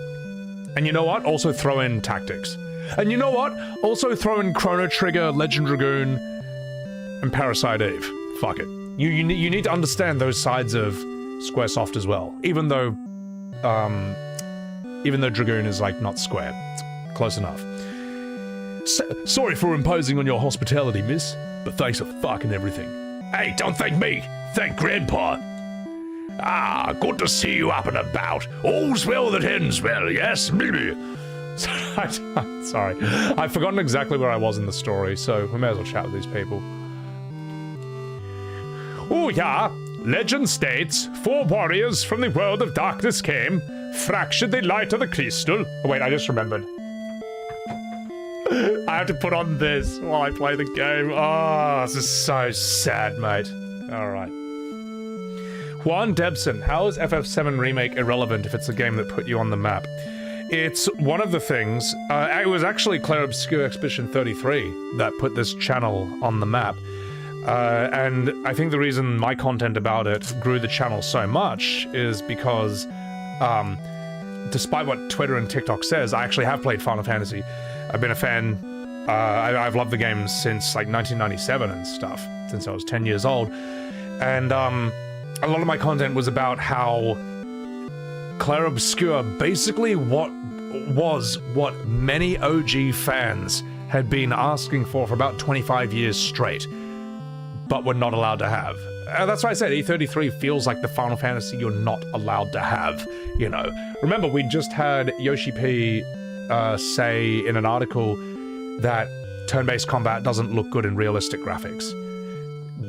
A: And you know what? Also throw in Tactics. And you know what? Also throw in Chrono Trigger, Legend Dragoon, and Parasite Eve. Fuck it. You need to understand those sides of Squaresoft as well. Even though Dragoon is like not Square. It's close enough. Sorry for imposing on your hospitality, miss, but thanks for fucking everything. Hey, don't thank me. Thank Grandpa. Ah, good to see you up and about. All's well that ends well, yes? Sorry. I've forgotten exactly where I was in the story, so we may as well chat with these people. Oh yeah, legend states, 4 warriors from the world of darkness came, fractured the light of the crystal. Oh wait, I just remembered. I have to put on this while I play the game. Oh, this is so sad, mate. Alright. Juan Debson, how is FF7 Remake irrelevant if it's a game that put you on the map? It's one of the things, it was actually Claire Obscure Expedition 33 that put this channel on the map. And I think the reason my content about it grew the channel so much is because, despite what Twitter and TikTok says, I actually have played Final Fantasy. I've been a fan, I've loved the game since like 1997 and stuff, since I was 10 years old. And, a lot of my content was about how Claire Obscure basically what many OG fans had been asking for about 25 years straight, but were not allowed to have. That's why I said E33 feels like the Final Fantasy you're not allowed to have, you know. Remember, we just had Yoshi P say in an article that turn-based combat doesn't look good in realistic graphics.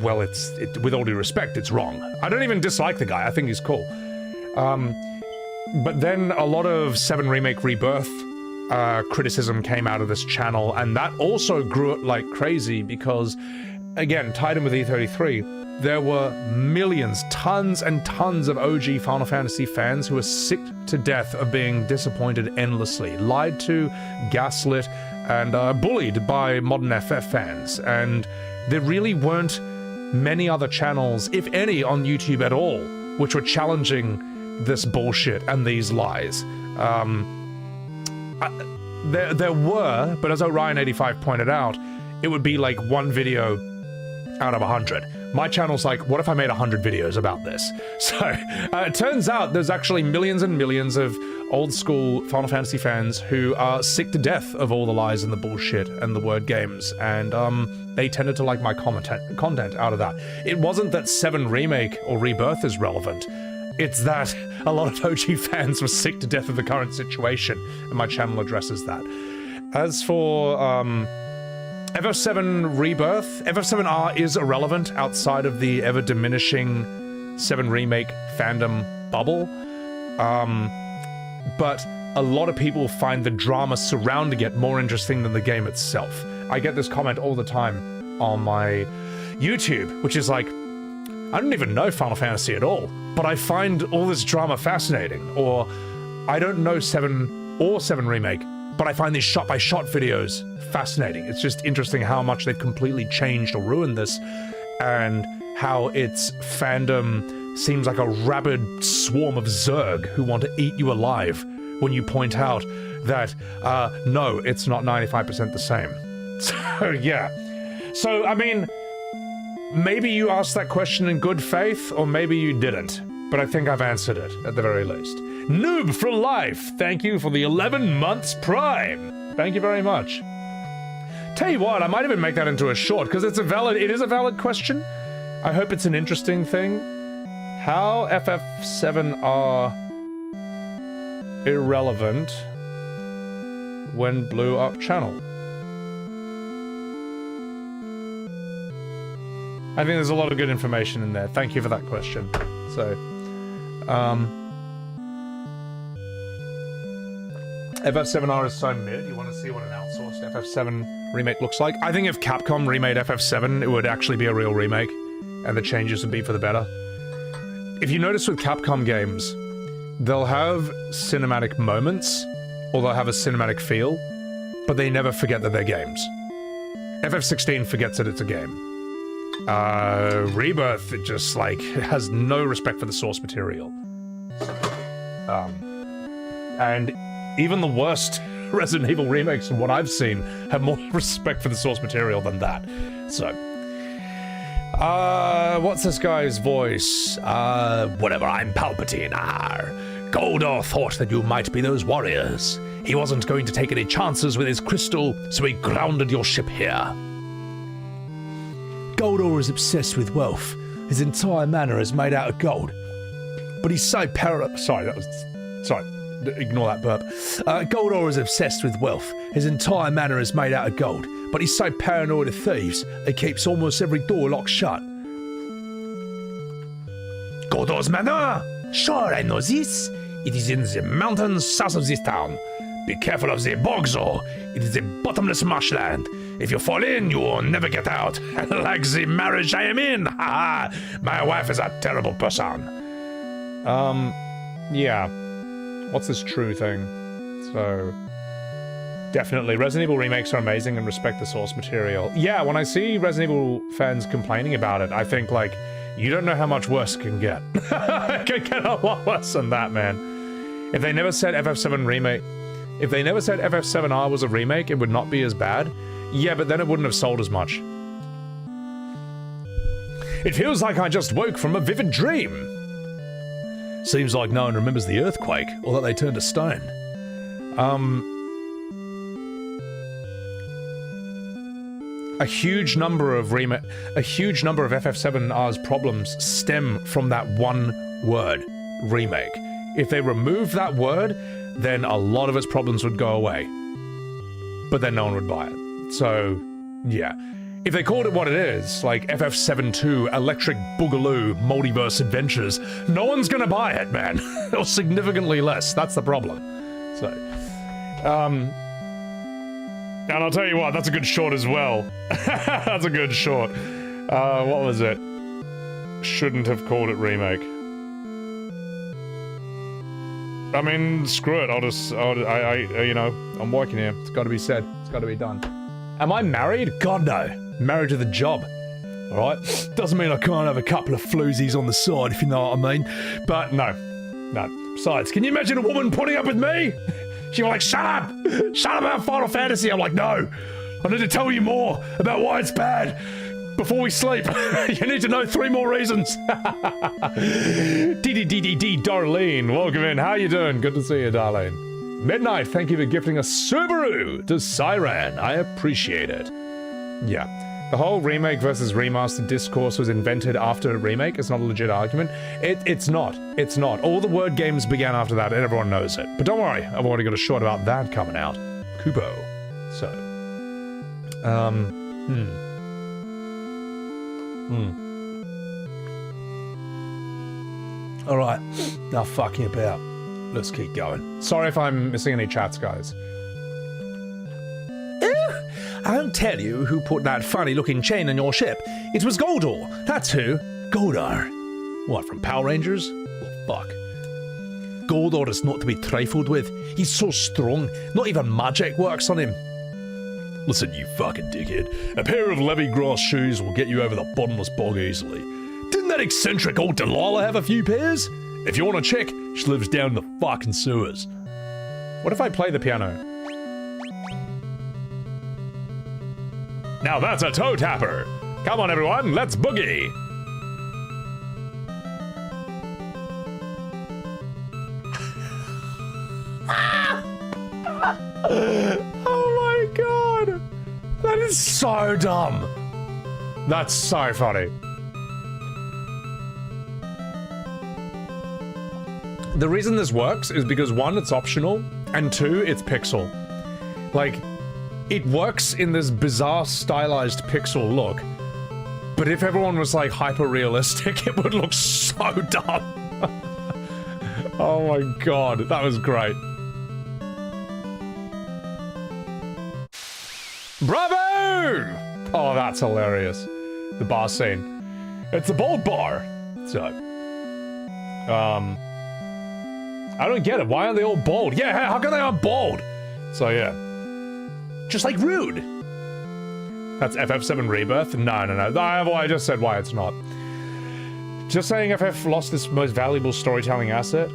A: Well, with all due respect, it's wrong. I don't even dislike the guy, I think he's cool. But then a lot of 7 Remake Rebirth criticism came out of this channel, and that also grew it like crazy because, again, tied in with E33, there were millions, tons and tons of OG Final Fantasy fans who were sick to death of being disappointed endlessly, lied to, gaslit, and bullied by modern FF fans. And there really weren't many other channels, if any, on YouTube at all, which were challenging this bullshit and these lies. There were, but as Orion85 pointed out, it would be like 1 video out of 100. My channel's like, what if I made 100 videos about this? So, it turns out there's actually millions and millions of old school Final Fantasy fans who are sick to death of all the lies and the bullshit and the word games, and they tended to like my content out of that. It wasn't that 7 Remake or Rebirth is relevant, it's that a lot of OG fans were sick to death of the current situation, and my channel addresses that. As for FF7 Rebirth, FF7R is irrelevant outside of the ever-diminishing 7 Remake fandom bubble, but a lot of people find the drama surrounding it more interesting than the game itself. I get this comment all the time on my YouTube, which is like, I don't even know Final Fantasy at all, but I find all this drama fascinating. Or, I don't know 7 or 7 Remake, but I find these shot-by-shot videos fascinating. It's just interesting how much they've completely changed or ruined this, and how its fandom seems like a rabid swarm of Zerg who want to eat you alive when you point out that, no, it's not 95% the same. So, yeah. So, I mean, maybe you asked that question in good faith, or maybe you didn't, but I think I've answered it, at the very least. Noob for life, thank you for the 11 months Prime. Thank you very much. Tell you what, I might even make that into a short, because it is a valid question. I hope it's an interesting thing. How FF7 are irrelevant when blew up channel. I think there's a lot of good information in there. Thank you for that question. So, FF7R is so mid. You want to see what an outsourced FF7 remake looks like? I think if Capcom remade FF7, it would actually be a real remake, and the changes would be for the better. if you notice with Capcom games, they'll have cinematic moments, or they'll have a cinematic feel, but they never forget that they're games. FF16 forgets that it's a game. Rebirth, it just, like, has no respect for the source material. And even the worst Resident Evil remakes from what I've seen have more respect for the source material than that. So, what's this guy's voice? Whatever, I'm Palpatine. Goldor thought that you might be those warriors. He wasn't going to take any chances with his crystal, so he grounded your ship here.
H: Goldor is obsessed with wealth. His entire manor is made out of gold. But he's so Sorry, ignore that burp. Goldor is obsessed with wealth. His entire manor is made out of gold. But he's so paranoid of thieves, he keeps almost every door locked shut. Goldor's manor? Sure, I know this. It is in the mountains south of this town. Be careful of the bogs, though. It is a bottomless marshland. If you fall in, you will never get out. Like the marriage I am in. Ha ha! My wife is a terrible person.
A: Yeah. What's this true thing? So, definitely, Resident Evil remakes are amazing and respect the source material. Yeah, when I see Resident Evil fans complaining about it, I think, like, you don't know how much worse it can get. It can get a lot worse than that, man. If they never said FF7 remake... If they never said FF7R was a remake, it would not be as bad. Yeah, but then it wouldn't have sold as much. It feels like I just woke from a vivid dream. Seems like no one remembers the earthquake, or that they turned to stone. A huge number of FF7R's problems stem from that one word, remake. If they removed that word, then a lot of its problems would go away. But then no one would buy it. So, yeah. If they called it what it is, like FF72, Electric Boogaloo, Multiverse Adventures, no one's gonna buy it, man. Or significantly less, that's the problem. So, and I'll tell you what, that's a good short as well. That's a good short. What was it? Shouldn't have called it remake. I mean, screw it, you know, I'm working here. It's gotta be said. It's gotta be done. Am I married? God, no. Married to the job. Alright? Doesn't mean I can't have a couple of floozies on the side, if you know what I mean. But no. No. Besides, can you imagine a woman putting up with me? She'd be like, shut up! Shut up about Final Fantasy! I'm like, no! I need to tell you more about why it's bad before we sleep. You need to know 3 more reasons. DDDDD Darlene, welcome in. How you doing? Good to see you, Darlene. Midnight, thank you for gifting a Subaru to Siren. I appreciate it. Yeah. The whole remake versus remaster discourse was invented after a remake. It's not a legit argument. It's not. It's not. All the word games began after that, and everyone knows it. But don't worry, I've already got a short about that coming out. Kubo. So. Alright. Now fucking about. Let's keep going. Sorry if I'm missing any chats, guys. I'll tell you who put that funny-looking chain on your ship. It was Goldor. That's who. Goldar. What, from Power Rangers? Well, fuck. Goldor is not to be trifled with. He's so strong, not even magic works on him. Listen, you fucking dickhead. A pair of Levi-Grass shoes will get you over the bottomless bog easily. Didn't that eccentric old Delilah have a few pairs? If you want to check, she lives down in the fucking sewers. What if I play the piano? Now that's a toe tapper! Come on everyone, let's boogie! Oh my god! That is so dumb! That's so funny. The reason this works is because 1, it's optional, and 2, it's pixel. Like, it works in this bizarre stylized pixel look, but if everyone was like hyper-realistic, it would look so dumb. Oh my god, that was great. Bravo! Oh, that's hilarious. The bar scene. It's a bold bar. So, I don't get it. Why aren't they all bald? Yeah, how come they aren't bald? So yeah. Just like Rude. That's FF7 Rebirth? No. I just said why it's not. Just saying FF lost its most valuable storytelling asset.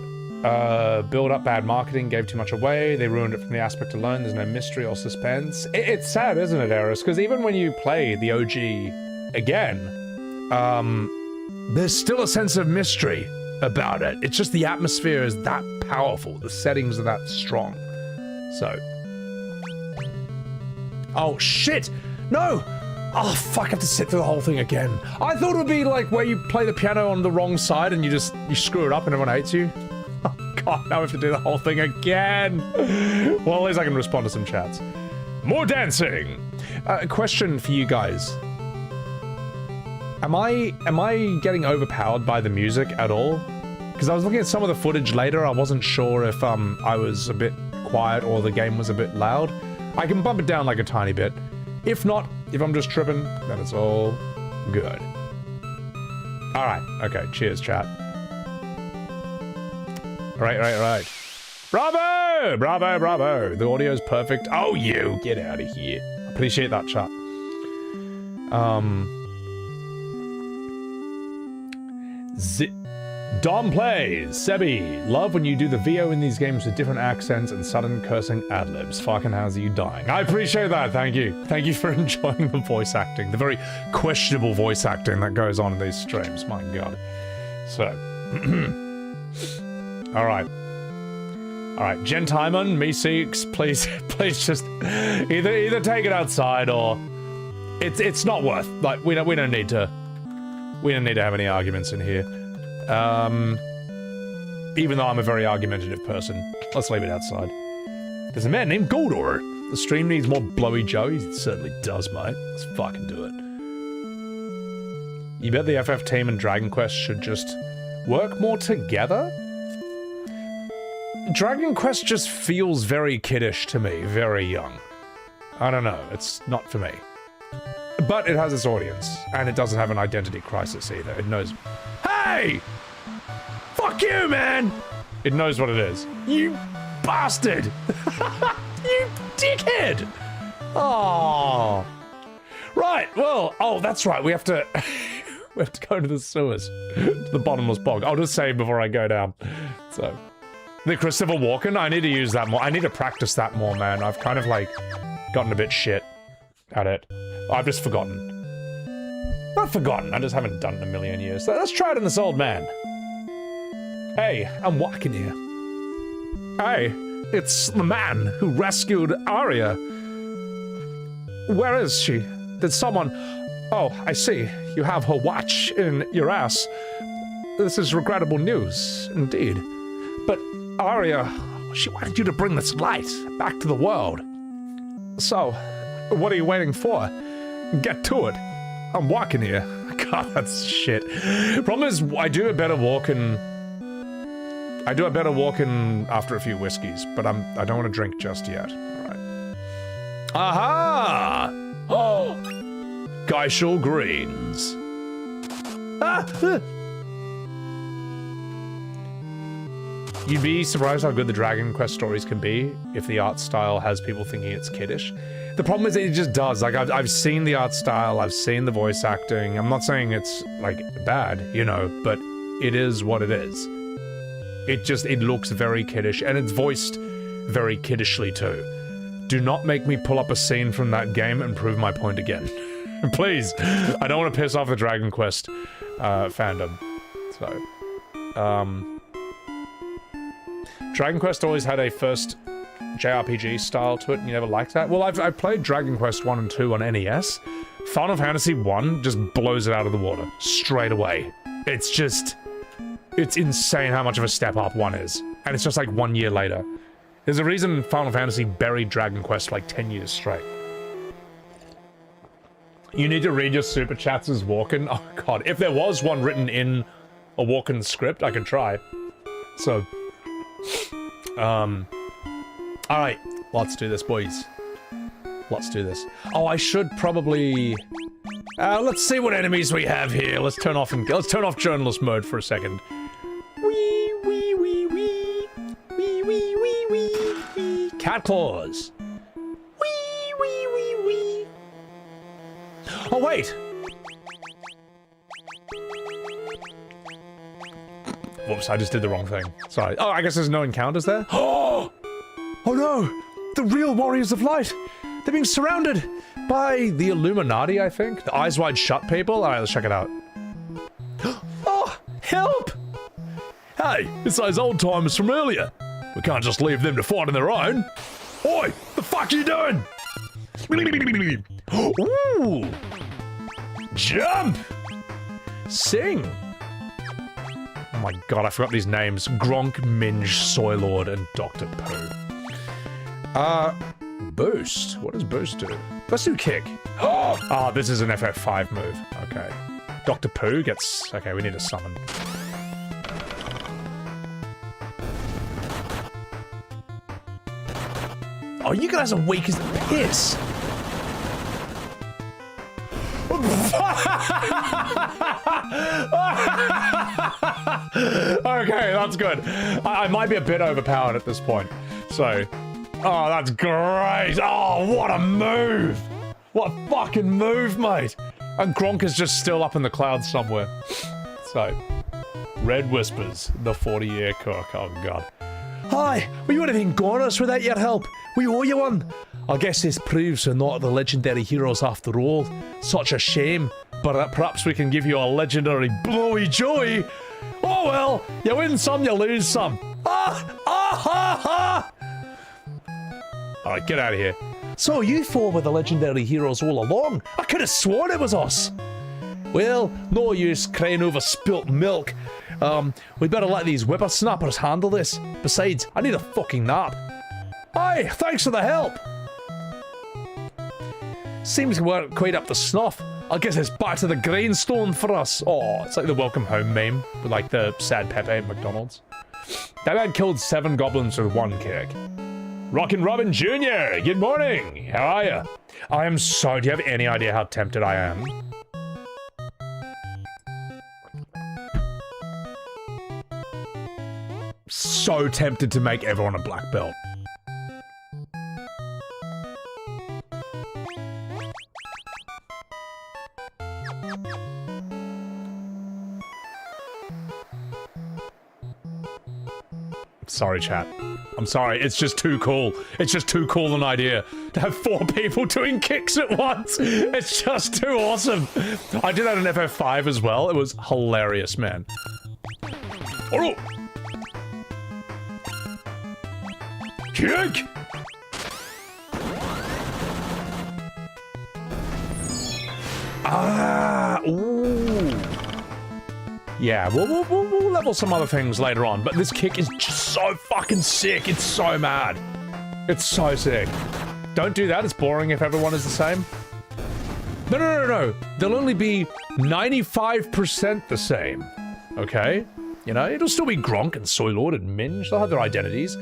A: Build up bad marketing, gave too much away. They ruined it from the aspect alone. There's no mystery or suspense. It's sad, isn't it, Eris? Because even when you play the OG again, there's still a sense of mystery about it. It's just the atmosphere is that powerful. The settings are that strong. So. Oh, shit! No! Oh, fuck, I have to sit through the whole thing again. I thought it would be like where you play the piano on the wrong side and you screw it up and everyone hates you. Oh, God, now I have to do the whole thing again. Well, at least I can respond to some chats. More dancing! A question for you guys. Am I getting overpowered by the music at all? Because I was looking at some of the footage later, I wasn't sure if I was a bit quiet or the game was a bit loud. I can bump it down like a tiny bit. If not, if I'm just tripping, then it's all good. Alright, okay, cheers, chat. Right. Bravo! Bravo! The audio's perfect. Oh, you! Get out of here. Appreciate that, chat. Dom plays. Sebi, love when you do the VO in these games with different accents and sudden cursing ad-libs. Fucking how's you dying? I appreciate that, thank you. Thank you for enjoying the voice acting. The very questionable voice acting that goes on in these streams, my god. So. Alright. Alright, Gentimon, me6, please just either take it outside or it's not worth, like, we don't need to have any arguments in here. Even though I'm a very argumentative person, let's leave it outside. There's a man named Goldor. The stream needs more blowy joeys. It certainly does, mate. Let's fucking do it. You bet the FF team and Dragon Quest should just work more together? Dragon Quest just feels very kiddish to me, very young. I don't know, it's not for me. But it has its audience, and it doesn't have an identity crisis either. It knows... Hey! Fuck you, man! It knows what it is. You bastard! You dickhead! Oh. Right, well, oh, that's right, we have to... we have to go to the sewers. To the bottomless bog. I'll just save before I go down. So... The Christopher Walken, I need to use that more. I need to practice that more, man. I've kind of, like, gotten a bit shit at it. I've just forgotten. Not forgotten, I just haven't done it in a million years. So let's try it on this old man. Hey, I'm walking here. Hey, it's the man who rescued Arya. Where is she? Did someone... Oh, I see. You have her watch in your ass. This is regrettable news, indeed. But Arya, she wanted you to bring this light back to the world. So, what are you waiting for? Get to it. I'm walking here. God, that's shit. Problem is, I do a better walking after a few whiskeys, but I don't want to drink just yet. Alright. Aha! Oh! Geishel Greens. Ah! You'd be surprised how good the Dragon Quest stories can be if the art style has people thinking it's kiddish. The problem is it just does. Like, I've seen the art style, I've seen the voice acting. I'm not saying it's, like, bad, you know, but it is what it is. It looks very kiddish, and it's voiced very kiddishly, too. Do not make me pull up a scene from that game and prove my point again. Please. I don't want to piss off the Dragon Quest fandom. So, Dragon Quest always had a first JRPG style to it, and you never liked that? Well, I've played Dragon Quest 1 and 2 on NES. Final Fantasy 1 just blows it out of the water. Straight away. It's just... It's insane how much of a step up 1 is. And it's just like 1 year later. There's a reason Final Fantasy buried Dragon Quest for like 10 years straight. You need to read your super chats as Walken. Oh god, if there was one written in a Walken script, I could try. So... Alright, let's do this, boys. Let's do this. Oh, I should probably... let's see what enemies we have here. Let's turn off journalist mode for a second. Whee!
H: cat claws. Wee, wee, wee, wee. Oh, wait. Whoops, I just did the wrong thing. Sorry. Oh, I guess there's no encounters there? Oh! Oh no! The real Warriors of Light! They're being surrounded by the Illuminati, I think? The Eyes Wide Shut people? Alright, let's check it out. Oh! Help! Hey, it's those old timers from earlier. We can't just leave them to fight on their own. Oi! The fuck are you doing? Ooh! Jump! Sing! Oh my god, I forgot these names. Gronk, Minge, Soylord, and Dr. Pooh. Boost. What does boost do? Let's do kick. Oh, this is an FF5 move. Okay. Dr. Pooh gets... Okay, we need a summon. Oh, you guys are weak as piss. Okay, that's good. I might be a bit overpowered at this point. So, oh, that's great. Oh, what a move. What a fucking move, mate. And Gronk is just still up in the clouds somewhere. So, Red Whispers, the 40-year cook. Oh, God. Hi, we would have been goners without your help. We owe you one. I guess this proves we're not the legendary heroes after all. Such a shame. But perhaps we can give you a legendary blowy joy. Oh well, you win some, you lose some. Alright, get out of here. So you four were the legendary heroes all along? I could have sworn it was us. Well, no use crying over spilt milk. We better let these whippersnappers handle this. Besides, I need a fucking nap. Aye, thanks for the help. Seems we weren't quite up to snuff. I guess it's back to the grindstone for us. Oh, it's like the welcome home meme with like the sad Pepe at McDonald's. That man killed 7 goblins with 1 kick. Rockin' Robin Jr., good morning. How are you? I am so... Do you have any idea how tempted I am? So tempted to make everyone a black belt. Sorry, chat. I'm sorry, it's just too cool. It's just too cool an idea to have 4 people doing kicks at once. It's just too awesome. I did that in FF5 as well. It was hilarious, man. Oh! Kick! Ooh. Yeah, we'll level some other things later on, but this kick is just so fucking sick. It's so mad. It's so sick. Don't do that. It's boring if everyone is the same. No. They'll only be 95% the same. Okay? You know, it'll still be Gronk and Soylord and Minge. They'll have their identities.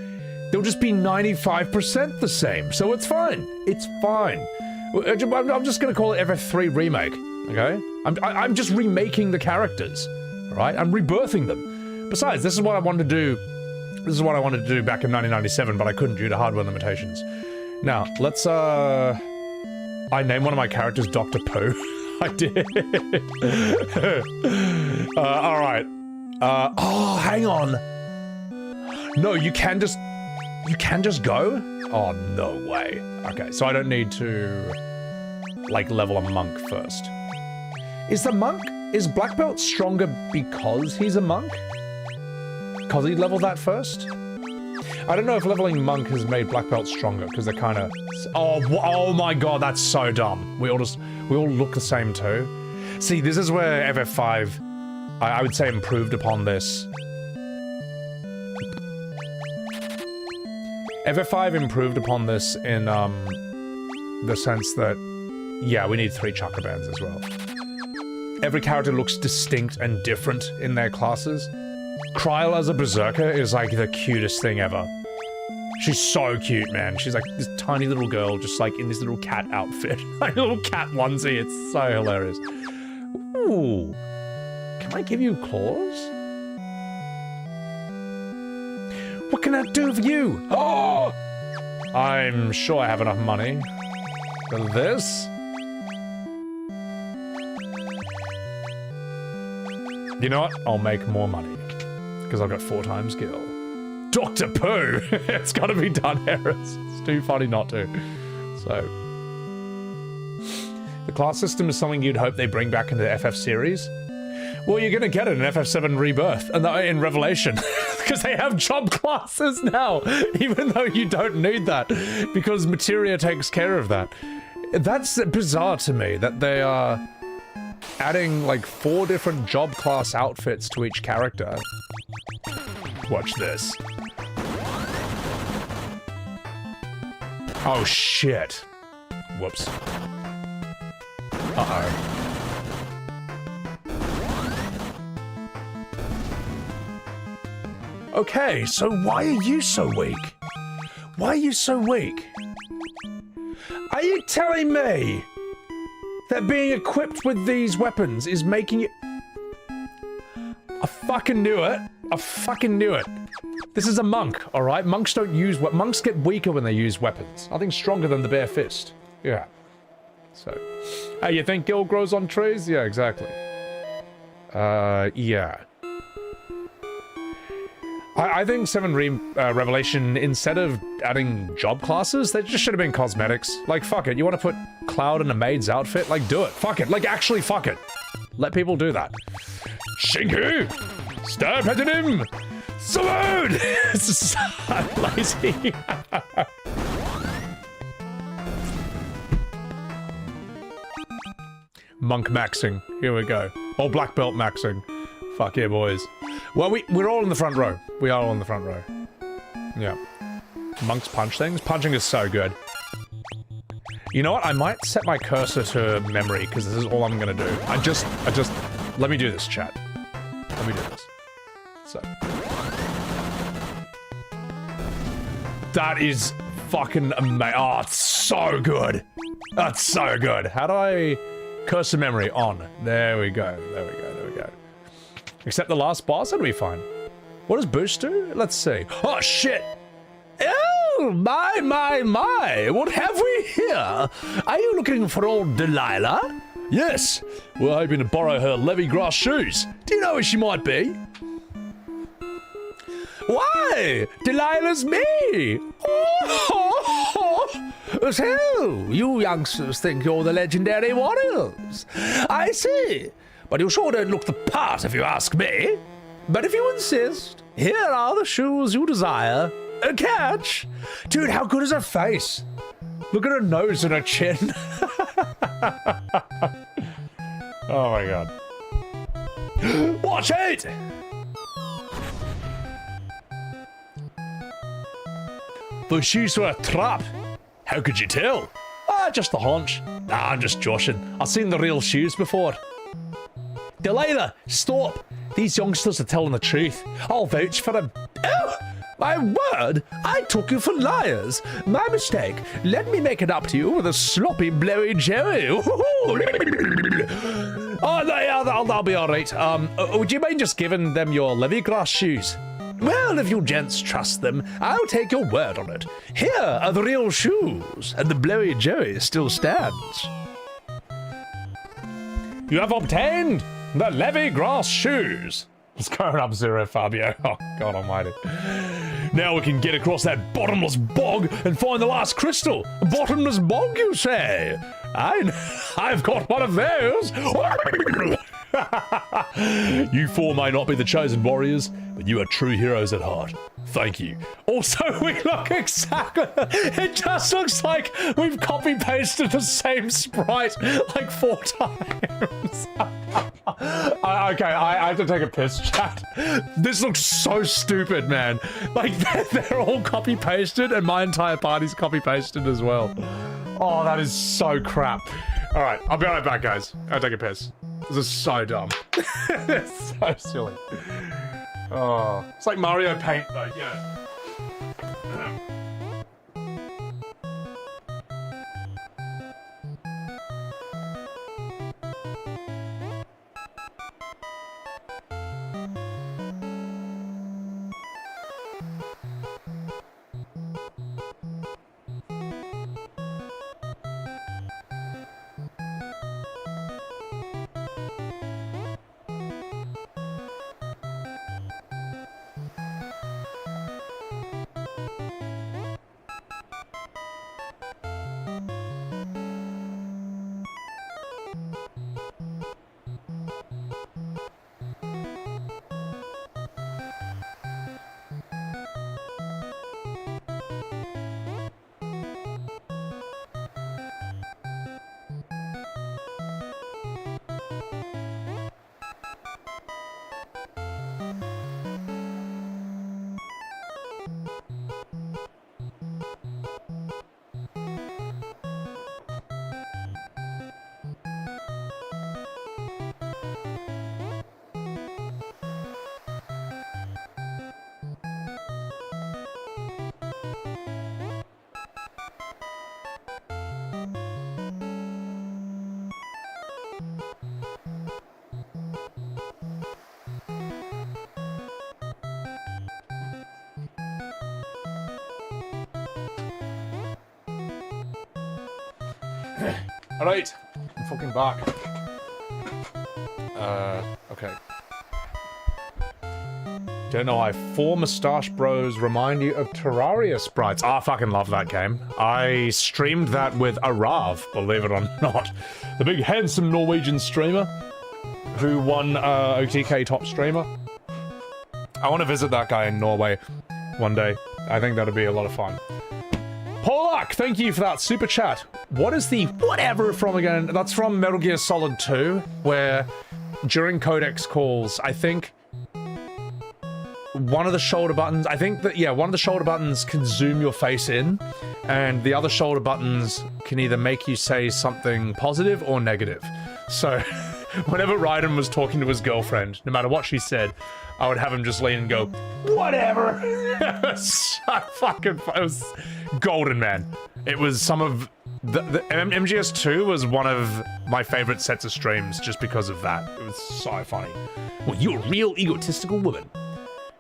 H: They'll just be 95% the same, so it's fine. It's fine. I'm just gonna call it FF3 Remake, okay? I'm just remaking the characters, alright? I'm rebirthing them. Besides, this is what I wanted to do. This is what I wanted to do back in 1997, but I couldn't due to hardware limitations. Now, let's, I named one of my characters Dr. Pooh. I did. Alright. Oh, hang on. No, you can just go? Oh, no way. Okay, so I don't need to, like, level a monk first. Is Black Belt stronger because he's a monk? Because he leveled that first? I don't know if leveling monk has made Black Belt stronger, because they're kind of... Oh my god, that's so dumb. We all look the same too. See, this is where FF5, I would say, improved upon this. FF5 improved upon this in, the sense that, yeah, we need 3 chakra bands as well. Every character looks distinct and different in their classes. Kryl as a berserker is like the cutest thing ever. She's so cute, man. She's like this tiny little girl, just like in this little cat outfit. Like a little cat onesie. It's so hilarious. Ooh. Can I give you claws? What can I do for you? Oh!
A: I'm sure I have enough money for this. You know what? I'll make more money because I've got 4 times skill. Dr. Pooh! It's gotta be done, Harris. It's too funny not to. So. The class system is something you'd hope they bring back into the FF series. Well, you're gonna get it in FF7 Rebirth, and in Revelation. Because they have job classes now, even though you don't need that. Because Materia takes care of that. That's bizarre to me, that they are adding like 4 different job class outfits to each character. Watch this. Oh shit. Whoops. Uh-oh. Okay, so why are you so weak? Why are you so weak? Are you telling me that being equipped with these weapons is making you... I fucking knew it. I fucking knew it. This is a monk, alright? Monks don't use... Monks get weaker when they use weapons. Nothing stronger than the bare fist. Yeah. So... Hey, you think guild grows on trees? Yeah, exactly. Yeah. I think 7 Revelation, instead of adding job classes, they just should have been cosmetics. Like, fuck it. You want to put Cloud in a maid's outfit? Like, do it. Fuck it. Like, actually, fuck it. Let people do that. Shinku! Stab at him! Salute! It's so lazy. Monk maxing. Here we go. Oh, black belt maxing. Fuck yeah, boys. Well, we're all in the front row. We are all in the front row. Yeah. Monks punch things? Punching is so good. You know what? I might set my cursor to memory, because this is all I'm gonna do. I just... Let me do this, chat. Let me do this. So. That is fucking amazing. Oh, it's so good. That's so good. How do I... Cursor memory on. There we go. There we go. There we go. Except the last boss, that'll be fine. What does boost do? Let's see. Oh, shit! Oh, my! What have we here? Are you looking for old Delilah? Yes. We're hoping to borrow her levy grass shoes. Do you know where she might be? Why? Delilah's me! Oh, so, you youngsters think you're the legendary warriors. I see. But you sure don't look the part if you ask me. But if you insist, here are the shoes you desire. A catch! Dude, how good is her face? Look at her nose and her chin. Oh my god. Watch it! The shoes were a trap. How could you tell? Ah, just the haunch. Nah, I'm just joshing. I've seen the real shoes before. Delilah, stop! These youngsters are telling the truth. I'll vouch for them. Oh, my word! I took you for liars. My mistake. Let me make it up to you with a sloppy, blowy Joey. Oh, I'll be all right. Would you mind just giving them your Levigrass shoes? Well, if you gents trust them, I'll take your word on it. Here are the real shoes, and the blowy Joey still stands. You have obtained the Levigrass shoes. What's going up, Zero Fabio? Oh, God almighty. Now we can get across that bottomless bog and find the last crystal. A bottomless bog, you say? I've got one of those. You 4 may not be the chosen warriors, but you are true heroes at heart. Thank you. Also, we look exactly... It just looks like we've copy-pasted the same sprite like 4 times. Okay, I have to take a piss, chat. This looks so stupid, man. Like, they're all copy-pasted, and my entire party's copy-pasted as well. Oh, that is so crap. All right, I'll be right back, guys. I'll take a piss. This is so dumb. It's so silly. Oh, it's like Mario Paint, though, yeah. Alright. I'm fucking back. Okay. Don't know why 4 Moustache Bros remind you of Terraria sprites. I fucking love that game. I streamed that with Arav, believe it or not. The big handsome Norwegian streamer who won OTK top streamer. I want to visit that guy in Norway one day. I think that'd be a lot of fun. Polak, thank you for that super chat. What is the whatever from again? That's from Metal Gear Solid 2, where during Codex calls, I think one of the shoulder buttons, one of the shoulder buttons can zoom your face in, and the other shoulder buttons can either make you say something positive or negative. So, whenever Raiden was talking to his girlfriend, no matter what she said, I would have him just lean and go, whatever! It was golden, man. It was some of... The MGS2 was one of my favorite sets of streams just because of that. It was so funny. Well, you're a real egotistical woman.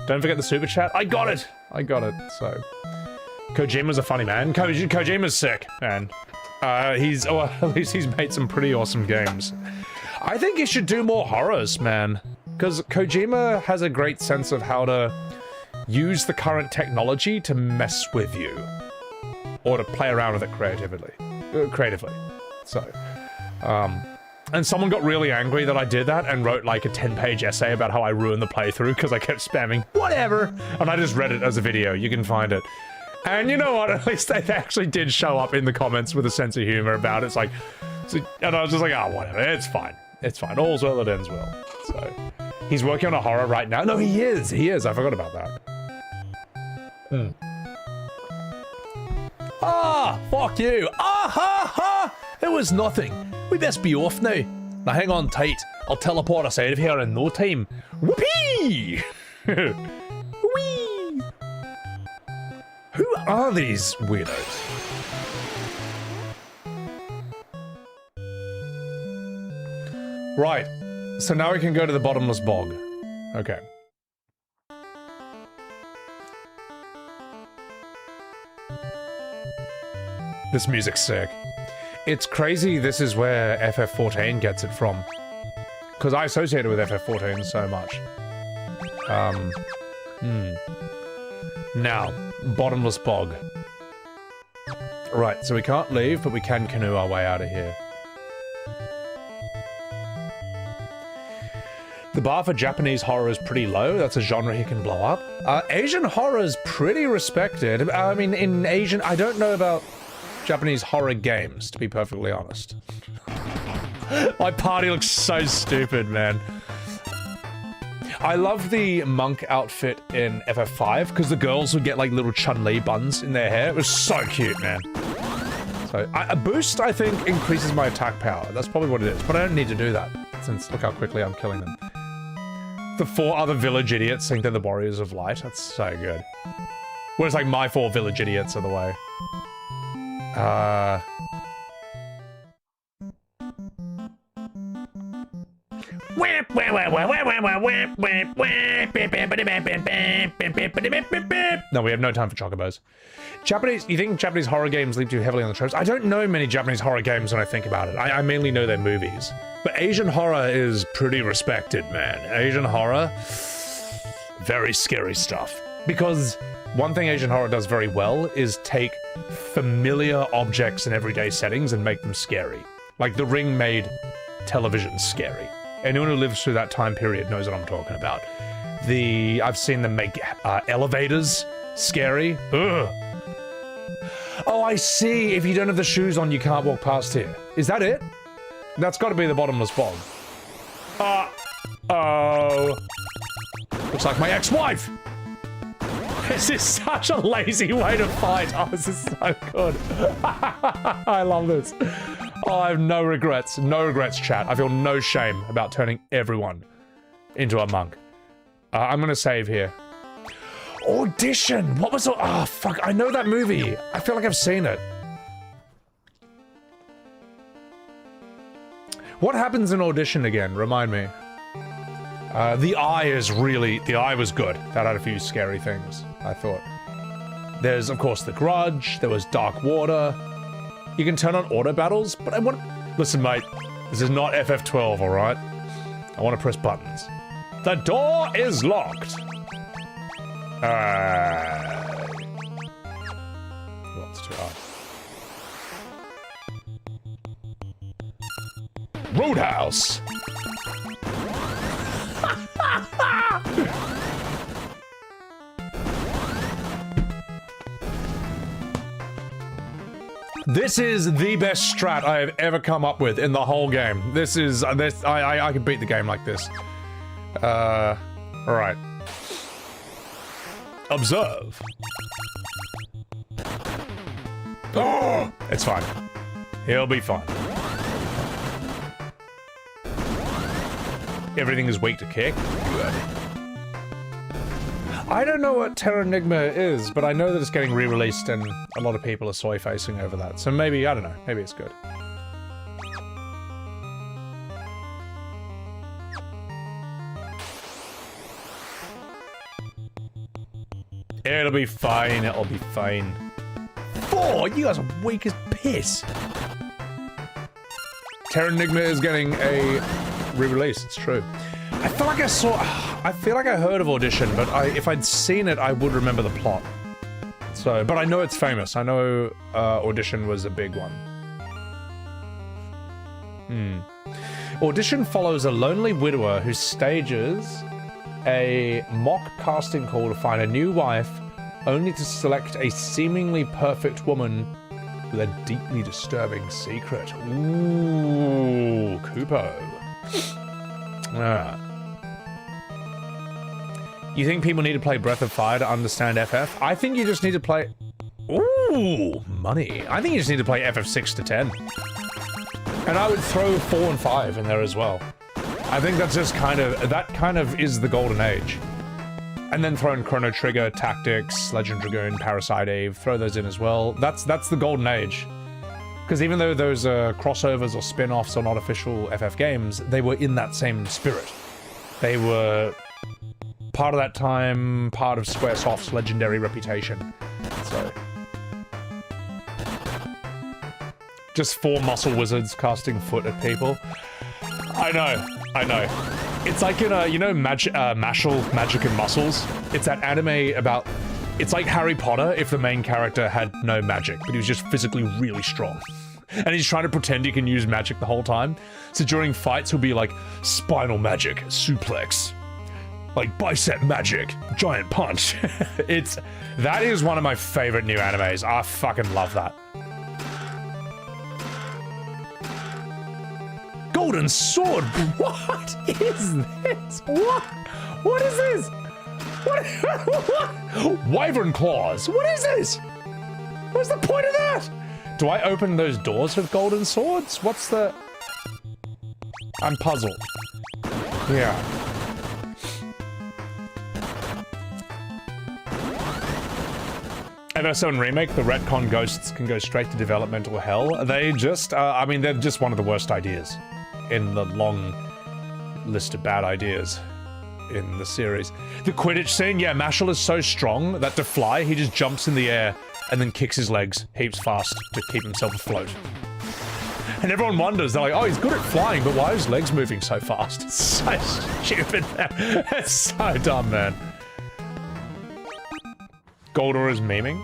A: Don't forget the super chat. I got it, so... Kojima's a funny man. Kojima's sick, man. At least he's made some pretty awesome games. I think he should do more horrors, man. Because Kojima has a great sense of how to use the current technology to mess with you. Or to play around with it creatively. So, and someone got really angry that I did that and wrote like a 10-page essay about how I ruined the playthrough because I kept spamming whatever, and I just read it as a video. You can find it. And you know what? At least they actually did show up in the comments with a sense of humor about it. It's like, and I was just like, oh, whatever. It's fine. It's fine. All's well that ends well. So, he's working on a horror right now. No, he is. I forgot about that.
H: Ah, fuck you. Ah ha ha! It was nothing. We best be off now. Now hang on tight. I'll teleport us out of here in no time. Whoopee! Whee!
A: Who are these weirdos? Right. So now we can go to the bottomless bog. Okay. This music's sick. It's crazy this is where FF14 gets it from. Because I associate it with FF14 so much. Now, bottomless bog. Right, so we can't leave, but we can canoe our way out of here. The bar for Japanese horror is pretty low. That's a genre he can blow up. Asian horror is pretty respected. I mean, in Asian... I don't know about Japanese horror games, to be perfectly honest. My party looks so stupid, man. I love the monk outfit in FF5, because the girls would get, like, little Chun-Li buns in their hair. It was so cute, man. So, a boost, I think, increases my attack power. That's probably what it is, but I don't need to do that, since look how quickly I'm killing them. The 4 other village idiots think they're the Warriors of Light. That's so good. Whereas, like, my 4 village idiots are the way. No, we have no time for chocobos. You think Japanese horror games lean too heavily on the tropes? I don't know many Japanese horror games when I think about it. I mainly know their movies. But Asian horror is pretty respected, man. Asian horror, very scary stuff. Because one thing Asian horror does very well is take familiar objects in everyday settings and make them scary. Like The Ring made television scary. Anyone who lives through that time period knows what I'm talking about. I've seen them make elevators scary. Ugh. Oh, I see. If you don't have the shoes on, you can't walk past here. Is that it? That's got to be the bottomless bog. Oh. Looks like my ex-wife. This is such a lazy way to fight. Oh, this is so good. I love this. Oh, I have no regrets. No regrets, chat. I feel no shame about turning everyone into a monk. I'm gonna save here. Audition! What was the... Oh, fuck. I know that movie. I feel like I've seen it. What happens in Audition again? Remind me. The Eye is really... The Eye was good. That had a few scary things, I thought. There's, of course, The Grudge. There was Dark Water. You can turn on auto battles, but I want... Listen, mate, this is not FF12, alright? I want to press buttons. The door is locked! Well, it's too hard. Roadhouse! This is the best strat I have ever come up with in the whole game. This is I could beat the game like this. Alright. Observe. Oh, it's fine. He'll be fine. Everything is weak to kick. Good. I don't know what Terranigma is, but I know that it's getting re-released and a lot of people are soy-facing over that. So maybe, I don't know, maybe it's good. It'll be fine, it'll be fine. 4? You guys are weak as piss. Terranigma is getting a re-release, it's true. I feel like I heard of Audition, but if I'd seen it, I would remember the plot. So, but I know it's famous. I know Audition was a big one. Audition follows a lonely widower who stages a mock casting call to find a new wife, only to select a seemingly perfect woman with a deeply disturbing secret. Ooh, Kupo. You think people need to play Breath of Fire to understand FF? I think you just need to play... Ooh, money. I think you just need to play FF6 to 10. And I would throw 4 and 5 in there as well. I think that's just that kind of is the golden age. And then throw in Chrono Trigger, Tactics, Legend Dragoon, Parasite Eve, throw those in as well. That's the golden age. Because even though those are crossovers or spin-offs or not official FF games, they were in that same spirit. They were part of that time, part of Squaresoft's legendary reputation. So... just 4 muscle wizards casting foot at people. I know. It's like in you know, Mashal, Magic and Muscles? It's that anime about... It's like Harry Potter if the main character had no magic, but he was just physically really strong. And he's trying to pretend he can use magic the whole time. So during fights, he'll be like, spinal magic, suplex. Like, bicep magic, giant punch. That is one of my favorite new animes. I fucking love that. Golden sword? What is this? What is this? What? Wyvern claws? What is this? What's the point of that? Do I open those doors with golden swords? What's the... I'm puzzled. Yeah. FF7 Remake, the retcon ghosts can go straight to developmental hell. They just, I mean, they're just one of the worst ideas in the long list of bad ideas in the series. The Quidditch scene, yeah, Mashal is so strong that to fly, he just jumps in the air and then kicks his legs heaps fast to keep himself afloat. And everyone wonders, they're like, oh, he's good at flying, but why are his legs moving so fast? It's so stupid, man. It's so dumb, man. Goldor is memeing.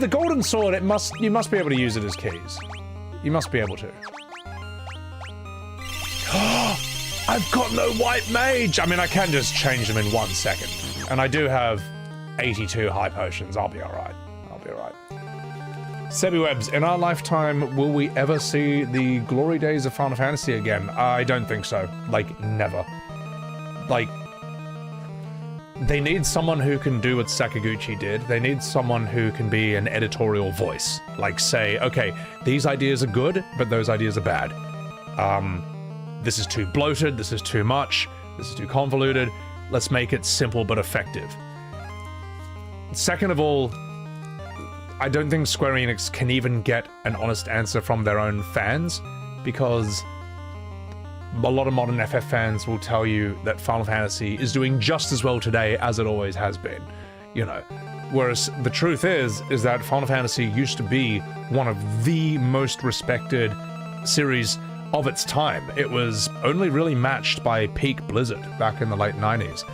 A: The golden sword, you must be able to use it as keys. You must be able to. I've got no white mage! I mean, I can just change them in 1 second. And I do have 82 high potions. I'll be alright. I'll be alright. Sebiwebs, in our lifetime, will we ever see the glory days of Final Fantasy again? I don't think so. Like, never. Like, they need someone who can do what Sakaguchi did. They need someone who can be an editorial voice. Like, say, okay, these ideas are good, but those ideas are bad. This is too bloated, this is too much, this is too convoluted. Let's make it simple but effective. Second of all, I don't think Square Enix can even get an honest answer from their own fans, because a lot of modern FF fans will tell you that Final Fantasy is doing just as well today as it always has been. You know, Whereas the truth is that Final Fantasy used to be one of the most respected series of its time. It was only really matched by peak Blizzard back in the late 90s.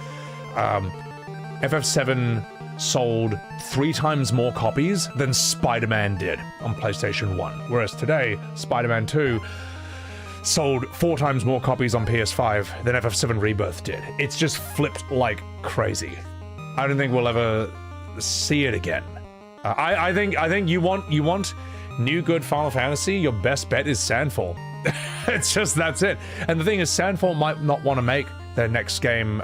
A: FF7 sold 3 times more copies than Spider-Man did on PlayStation 1. Whereas today, Spider-Man 2 sold 4 times more copies on PS5 than FF7 Rebirth did. It's just flipped like crazy. I don't think we'll ever see it again. I think you want new good Final Fantasy, your best bet is Sandfall. It's just, that's it. And the thing is, Sandfall might not want to make their next game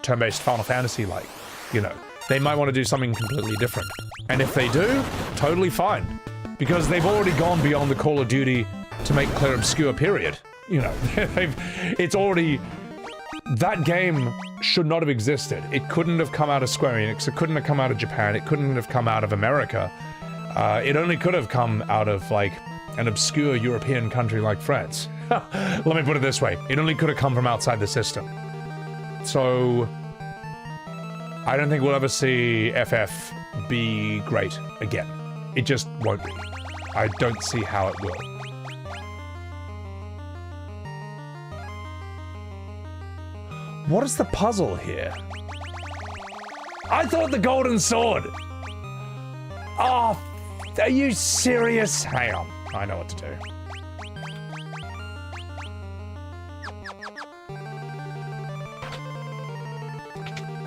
A: turn-based Final Fantasy like, you know. They might want to do something completely different. And if they do, totally fine. Because they've already gone beyond the Call of Duty to make Clear Obscure, period. You know, it's already... That game should not have existed. It couldn't have come out of Square Enix, it couldn't have come out of Japan, it couldn't have come out of America. It only could have come out of, like, an obscure European country like France. Let me put it this way, it only could have come from outside the system. So... I don't think we'll ever see FF be great again. It just won't be. I don't see how it will. What is the puzzle here? I thought the golden sword! Oh, are you serious? Hang on, I know what to do.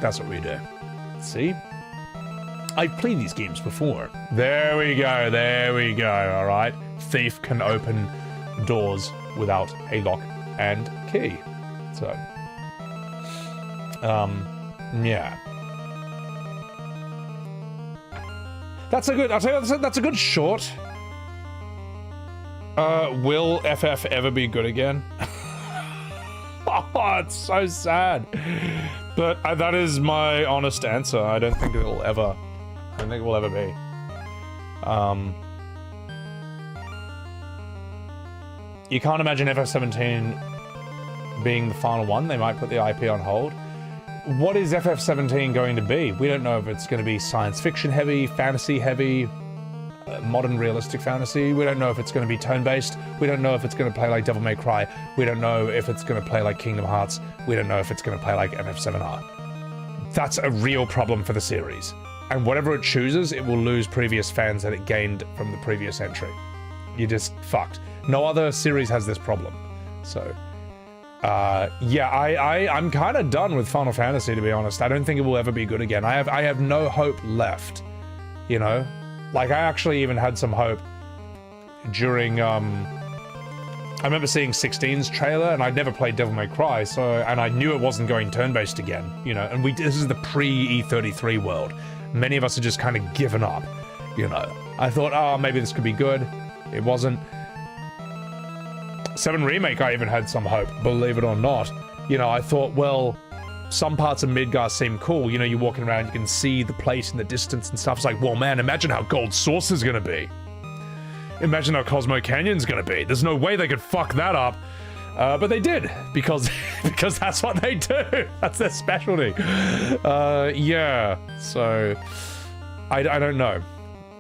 A: That's what we do. See? I've played these games before. There we go, alright? Thief can open doors without a lock and key. So, yeah. That's a good, I'll tell you, that's a good short. Will FF ever be good again? Oh, it's so sad. But that is my honest answer. I don't think it will ever. I don't think it will ever be. You can't imagine FF17 being the final one. They might put the IP on hold. What is FF17 going to be? We don't know if it's going to be science fiction heavy, fantasy heavy, modern realistic fantasy. We don't know if it's going to be turn-based. We don't know if it's going to play like Devil May Cry. We don't know if it's going to play like Kingdom Hearts. We don't know if it's going to play like FF7R. That's a real problem for the series. And whatever it chooses, it will lose previous fans that it gained from the previous entry. You're just fucked. No other series has this problem. So, yeah, I'm kind of done with Final Fantasy, to be honest. I don't think it will ever be good again. I have no hope left, you know? Like, I actually even had some hope during, I remember seeing 16's trailer, and I'd never played Devil May Cry, and I knew it wasn't going turn-based again, you know, and this is the pre-E33 world. Many of us had just kind of given up, you know. I thought, oh, maybe this could be good. It wasn't. 7 Remake, I even had some hope, believe it or not. You know, I thought, well, some parts of Midgar seem cool. You know, you're walking around, you can see the place in the distance and stuff. It's like, well, man, imagine how Gold Source is gonna be. Imagine how Cosmo Canyon's gonna be. There's no way they could fuck that up. But they did, because that's what they do. That's their specialty. Yeah, so... I don't know.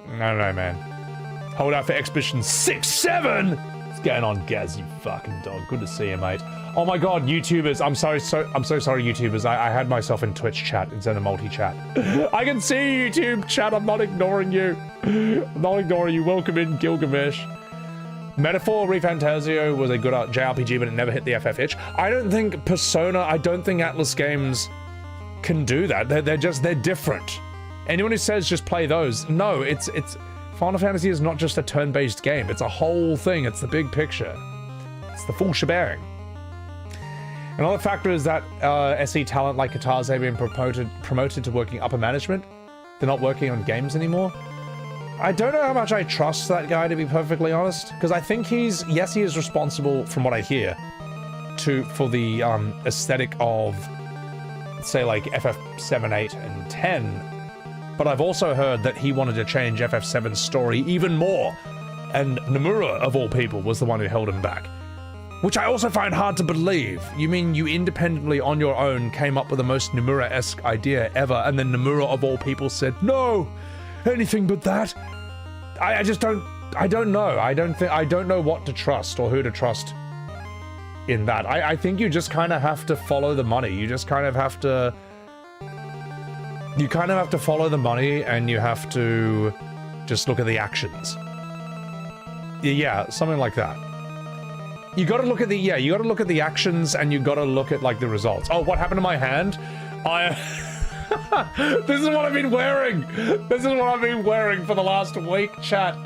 A: I don't know, man. Hold out for Expedition 7! What's going on, Gaz, you fucking dog? Good to see you, mate. Oh my god, YouTubers. I'm so sorry, YouTubers. I had myself in Twitch chat instead of multi-chat. I can see YouTube chat. I'm not ignoring you. I'm not ignoring you. Welcome in, Gilgamesh. Metaphor ReFantazio was a good JRPG, but it never hit the FF itch. I don't think Persona, I don't think Atlas Games can do that. They're different. Anyone who says just play those, no, it's Final Fantasy is not just a turn-based game. It's a whole thing. It's the big picture. It's the full shebang. Another factor is that SE talent like Katase have been promoted to working upper management. They're not working on games anymore. I don't know how much I trust that guy, to be perfectly honest, because I think he is responsible, from what I hear, for the aesthetic of, say, like FF7, 8, and 10. But I've also heard that he wanted to change FF7's story even more, and Nomura, of all people, was the one who held him back. Which I also find hard to believe. You mean you independently on your own came up with the most Nomura-esque idea ever, and then Nomura of all people said, no, anything but that? I just don't, I don't know. I don't know what to trust or who to trust in that. I think you just kind of have to follow the money. You just kind of have to, follow the money, and you have to just look at the actions. Yeah, something like that. You gotta look at the, you gotta look at the actions, and you gotta look at, like, the results. Oh, what happened to my hand? This is what I've been wearing! This is what I've been wearing for the last week, chat.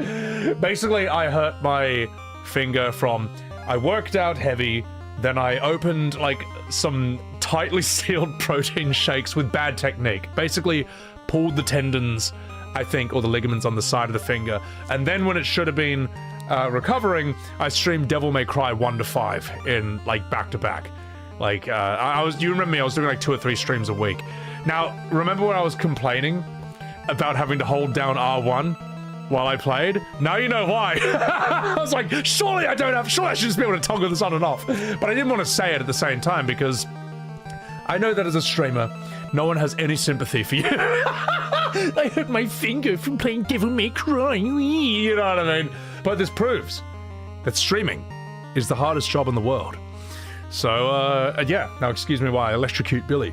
A: Basically, I hurt my finger from, I worked out heavy, then I opened, like, some tightly sealed protein shakes with bad technique. Basically, pulled the tendons, I think, or the ligaments on the side of the finger, and then when it should have been recovering, I streamed Devil May Cry 1 to 5 in, like, back-to-back. Like, you remember me, I was doing, like, 2 or 3 streams a week. Now, remember when I was complaining about having to hold down R1 while I played? Now you know why. I was like, surely I should just be able to toggle this on and off. But I didn't want to say it at the same time, because I know that as a streamer, no one has any sympathy for you. I hurt my finger from playing Devil May Cry. You know what I mean? But this proves that streaming is the hardest job in the world. So, yeah. Now, excuse me while I electrocute Billy.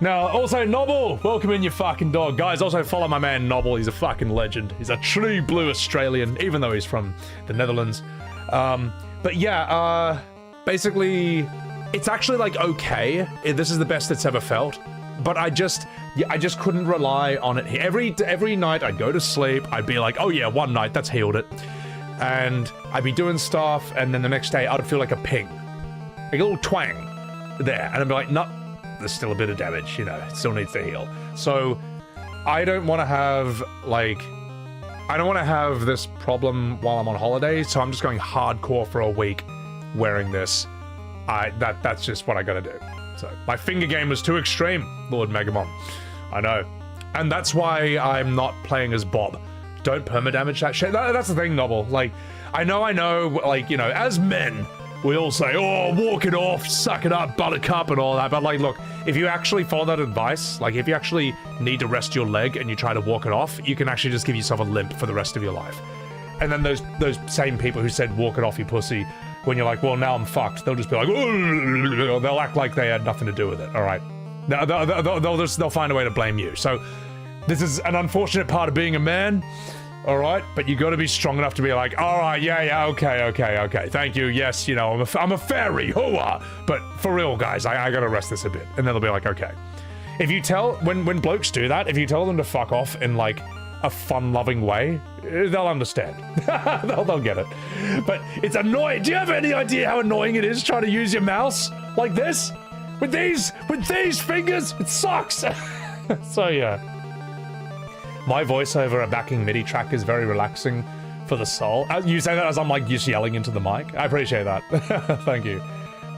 A: Now, also, Nobble, welcome in, you fucking dog. Guys, also follow my man Nobble. He's a fucking legend. He's a true blue Australian, even though he's from the Netherlands. But yeah, basically, it's actually, like, okay. This is the best it's ever felt. But I just couldn't rely on it. Every night I'd go to sleep, I'd be like, oh yeah, one night, that's healed it. And I'd be doing stuff, and then the next day I'd feel like a ping. Like a little twang there. And I'd be like, no, there's still a bit of damage, you know, it still needs to heal. So I don't want to have, like, I don't want to have this problem while I'm on holiday, so I'm just going hardcore for a week wearing this. That's just what I gotta do. So my finger game was too extreme, Lord Megamon. I know. And that's why I'm not playing as Bob. Don't permadamage that shit. That's the thing, Nobble. Like, I know, like, you know, as men, we all say, oh, walk it off, suck it up, buttercup, and all that. But, like, look, if you actually follow that advice, like, if you actually need to rest your leg and you try to walk it off, you can actually just give yourself a limp for the rest of your life. And then those same people who said, walk it off, you pussy, when you're like, well, now I'm fucked, they'll just be like, oh, they'll act like they had nothing to do with it, all right? They'll find a way to blame you. So this is an unfortunate part of being a man, all right? But you got to be strong enough to be like, all right, yeah, okay, thank you, yes, you know, I'm a fairy, hooah! But for real, guys, I got to rest this a bit. And then they'll be like, okay. If you tell, when blokes do that, if you tell them to fuck off in, like, a fun-loving way, they'll understand. they'll get it. But it's annoying. Do you have any idea how annoying it is trying to use your mouse like this? With these fingers? It sucks. So yeah. My voiceover, a backing MIDI track, is very relaxing for the soul. You say that as I'm, like, just yelling into the mic. I appreciate that. Thank you.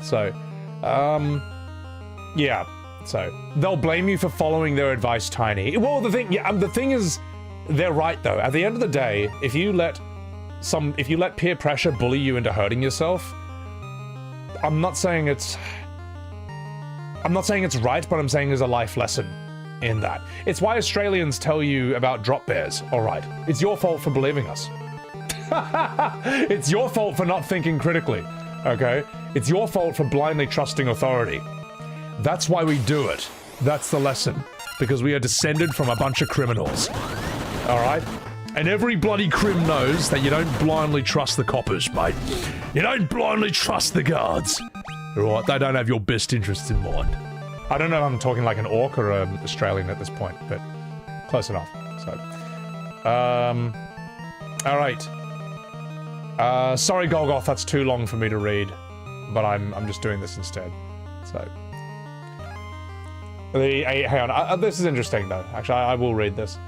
A: So, yeah. So, they'll blame you for following their advice, Tiny. Well, the thing is, they're right, though. At the end of the day, if you let peer pressure bully you into hurting yourself, I'm not saying it's right, but I'm saying there's a life lesson in that. It's why Australians tell you about drop bears, all right? It's your fault for believing us. It's your fault for not thinking critically, okay? It's your fault for blindly trusting authority. That's why we do it. That's the lesson. Because we are descended from a bunch of criminals. Alright? And every bloody crim knows that you don't blindly trust the coppers, mate. You don't blindly trust the guards. Alright? They don't have your best interests in mind. I don't know if I'm talking like an orc or an Australian at this point, but close enough. So, alright. Sorry, Golgoth, that's too long for me to read, but I'm just doing this instead. So, hang on. This is interesting, though. Actually, I will read this.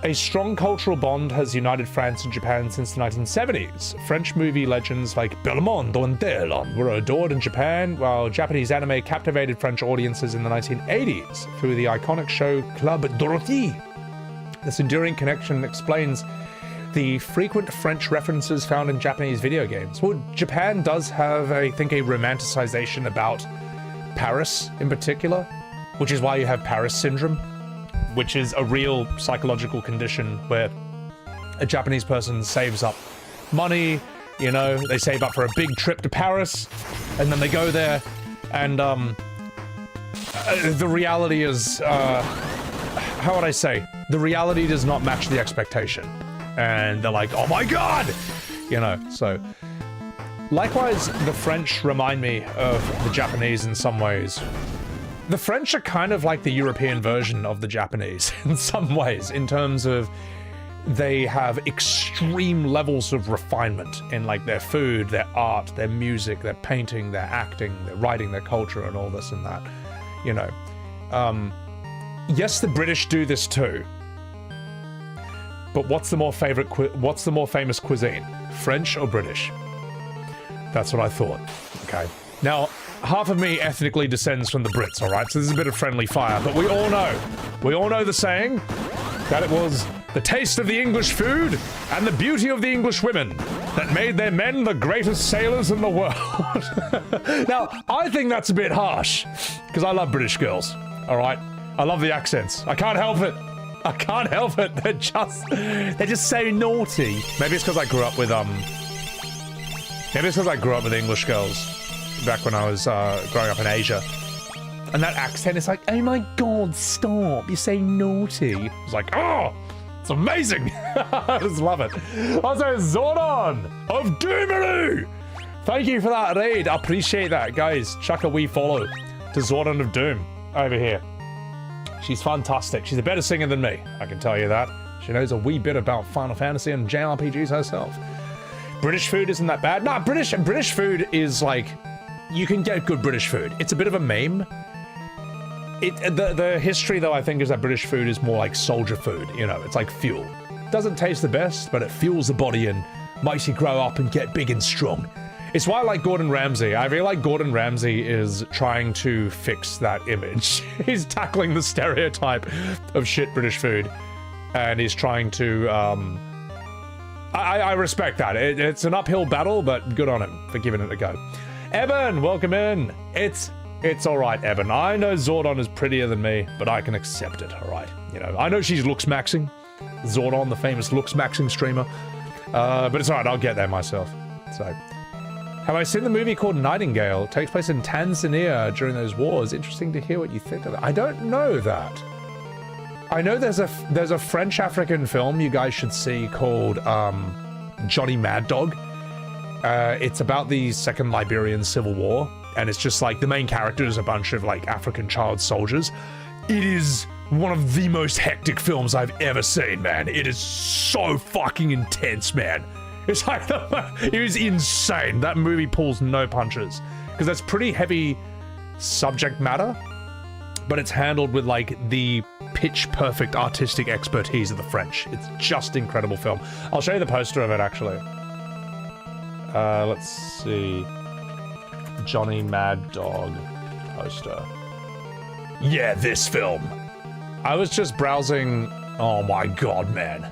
A: A strong cultural bond has united France and Japan since the 1970s. French movie legends like Belmondo and Delon were adored in Japan, while Japanese anime captivated French audiences in the 1980s through the iconic show Club Dorothée. This enduring connection explains the frequent French references found in Japanese video games. Well, Japan does have, I think, a romanticization about Paris in particular, which is why you have Paris syndrome, which is a real psychological condition where a Japanese person saves up money, you know, they save up for a big trip to Paris, and then they go there, and the reality is, how would I say? The reality does not match the expectation. And they're like, oh my god! You know, so. Likewise, the French remind me of the Japanese in some ways. The French are kind of like the European version of the Japanese in some ways, in terms of they have extreme levels of refinement in like their food, their art, their music, their painting, their acting, their writing, their culture, and all this and that. You know, yes, the British do this too. But what's the more famous cuisine? French or British? That's what I thought. Okay. Now, half of me ethnically descends from the Brits, alright? So this is a bit of friendly fire, but we all know the saying that it was the taste of the English food and the beauty of the English women that made their men the greatest sailors in the world. Now, I think that's a bit harsh, because I love British girls, alright? I love the accents. I can't help it. I can't help it. They're just so naughty. Maybe it's because I grew up with English girls back when I was growing up in Asia. And that accent is like, oh my god, stop, you're so naughty. It's like, oh, it's amazing. I just love it. Also, Zordon of Doomeroo. Thank you for that raid. I appreciate that, guys. Chuck a wee follow to Zordon of Doom over here. She's fantastic. She's a better singer than me, I can tell you that. She knows a wee bit about Final Fantasy and JRPGs herself. British food isn't that bad. Nah, British food is like, you can get good British food. It's a bit of a meme. The history though, I think, is that British food is more like soldier food, you know, it's like fuel. Doesn't taste the best, but it fuels the body and makes you grow up and get big and strong. It's why I like Gordon Ramsay. I feel like Gordon Ramsay is trying to fix that image. He's tackling the stereotype of shit British food, and he's trying to, I respect that. It's an uphill battle, but good on him for giving it a go. Evan, welcome in. It's alright, Evan. I know Zordon is prettier than me, but I can accept it, alright? You know, I know she's looks maxing. Zordon, the famous looks maxing streamer. But it's alright, I'll get there myself. So, have I seen the movie called Nightingale? It takes place in Tanzania during those wars. Interesting to hear what you think of it. I don't know that. I know there's a French African film you guys should see called Johnny Mad Dog. It's about the Second Liberian Civil War, and it's just like the main character is a bunch of like African child soldiers. It is one of the most hectic films I've ever seen, man. It is so fucking intense, man. It's like, it was insane. That movie pulls no punches, because that's pretty heavy subject matter, but it's handled with like the pitch perfect artistic expertise of the French. It's just incredible film. I'll show you the poster of it, actually. Let's see. Johnny Mad Dog poster. Yeah, this film. I was just browsing. Oh my god, man.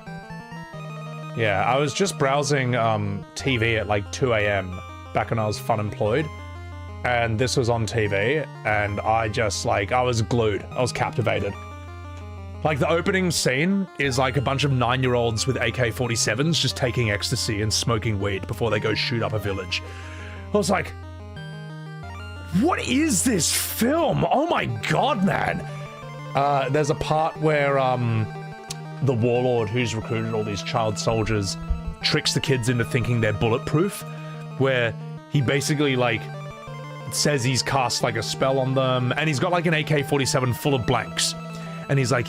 A: Yeah, I was just browsing TV at like 2 a.m. back when I was unemployed, and this was on TV, and I just like, I was glued. I was captivated. Like, the opening scene is like a bunch of 9-year-olds with AK-47s just taking ecstasy and smoking weed before they go shoot up a village. I was like, what is this film? Oh my god, man. There's a part where the warlord who's recruited all these child soldiers tricks the kids into thinking they're bulletproof, where he basically like says he's cast like a spell on them, and he's got like an AK-47 full of blanks, and he's like,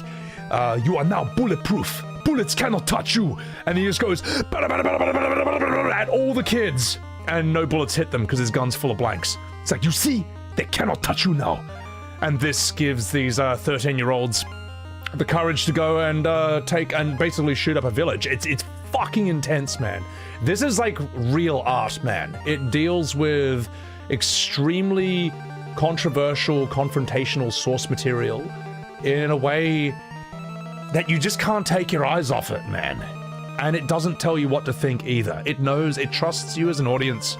A: you are now bulletproof, bullets cannot touch you, and he just goes at all the kids, and no bullets hit them because his gun's full of blanks. It's like, you see, they cannot touch you now. And this gives these 13-year-olds the courage to go and take and basically shoot up a village. It's fucking intense, man. This is like real art, man. It deals with extremely controversial, confrontational source material in a way that you just can't take your eyes off it, man. And it doesn't tell you what to think either. It knows, it trusts you as an audience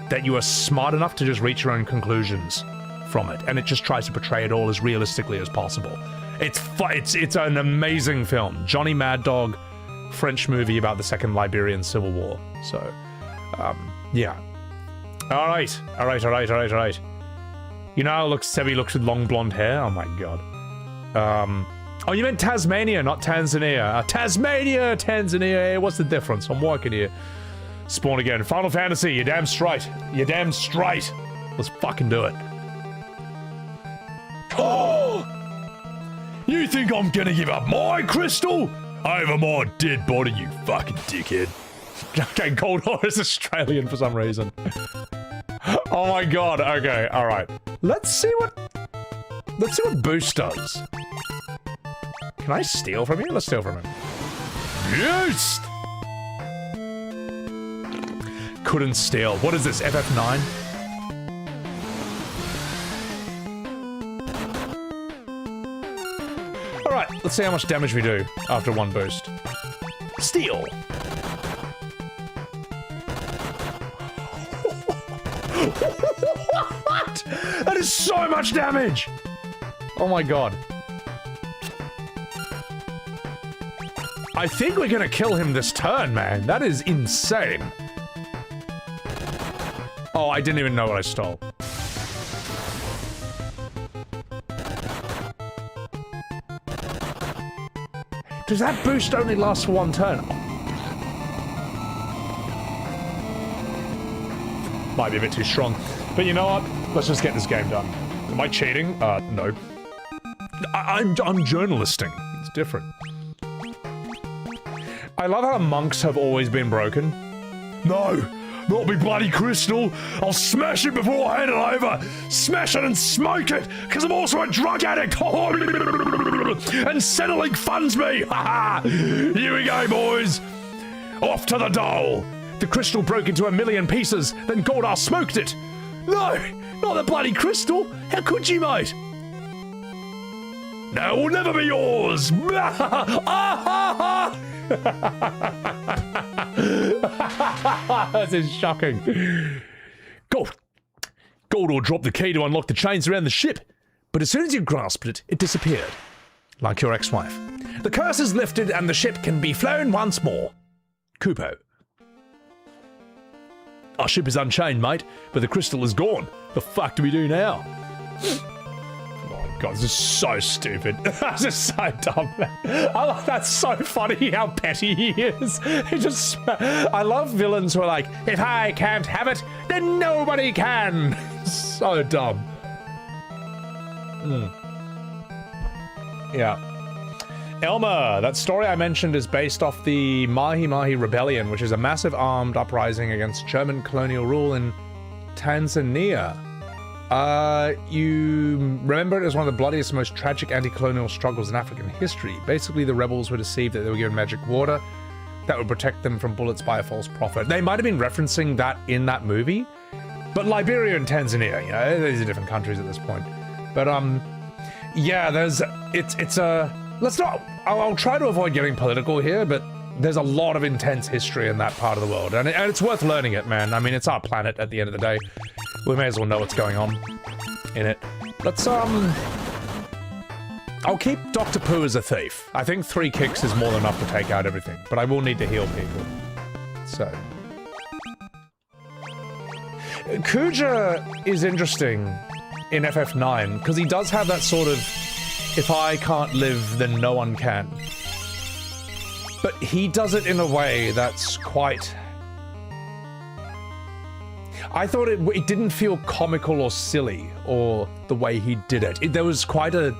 A: that you are smart enough to just reach your own conclusions from it. And it just tries to portray it all as realistically as possible. It's an amazing film. Johnny Mad Dog, French movie about the Second Liberian Civil War. So, yeah. All right. You know how Sebi looks with long blonde hair? Oh my god. Oh, you meant Tasmania, not Tanzania. Tasmania, Tanzania. Hey, what's the difference? I'm working here. Spawn again. Final Fantasy, you're damn straight. You're damn straight. Let's fucking do it. Oh! You think I'm gonna give up my crystal over my dead body, you fucking dickhead. Okay, Goldor is Australian for some reason. Oh my god, okay, alright. Let's see what Boost does. Can I steal from you? Let's steal from him. Boost! Couldn't steal. What is this, FF9? Alright, let's see how much damage we do after one boost. Steal! What? That is so much damage! Oh my god. I think we're gonna kill him this turn, man. That is insane. Oh, I didn't even know what I stole. Does that boost only last for one turn? Might be a bit too strong. But you know what? Let's just get this game done. Am I cheating? No. I'm journalisting. It's different. I love how monks have always been broken. No! Not me bloody crystal! I'll smash it before I hand it over! Smash it and smoke it! Because I'm also a drug addict! And Centrelink funds me! Haha! Here we go, boys! Off to the dole! The crystal broke into 1,000,000 pieces, then Goldar smoked it! No! Not the bloody crystal! How could you, mate? No, it will never be yours! This is shocking. Goldor dropped the key to unlock the chains around the ship, but as soon as you grasped it, it disappeared. Like your ex-wife. The curse is lifted and the ship can be flown once more. Kupo. Our ship is unchained, mate, but the crystal is gone. The fuck do we do now? God, this is so stupid. This is so dumb. That's so funny how petty he is. I love villains who are like, if I can't have it, then nobody can. So dumb. Yeah. Elmer, that story I mentioned is based off the Mahi Mahi Rebellion, which is a massive armed uprising against German colonial rule in Tanzania. You remember it as one of the bloodiest, most tragic anti-colonial struggles in African history. Basically, the rebels were deceived that they were given magic water that would protect them from bullets by a false prophet. They might have been referencing that in that movie, but Liberia and Tanzania, you know, these are different countries at this point. But, yeah, I'll try to avoid getting political here, but there's a lot of intense history in that part of the world, and it's worth learning it, man. I mean, it's our planet at the end of the day. We may as well know what's going on in it. Let's, I'll keep Dr. Pooh as a thief. I think 3 kicks is more than enough to take out everything, but I will need to heal people. So. Kuja is interesting in FF9, because he does have that sort of, if I can't live, then no one can. But he does it in a way that's quite... I thought it didn't feel comical or silly, or the way he did it. There was quite a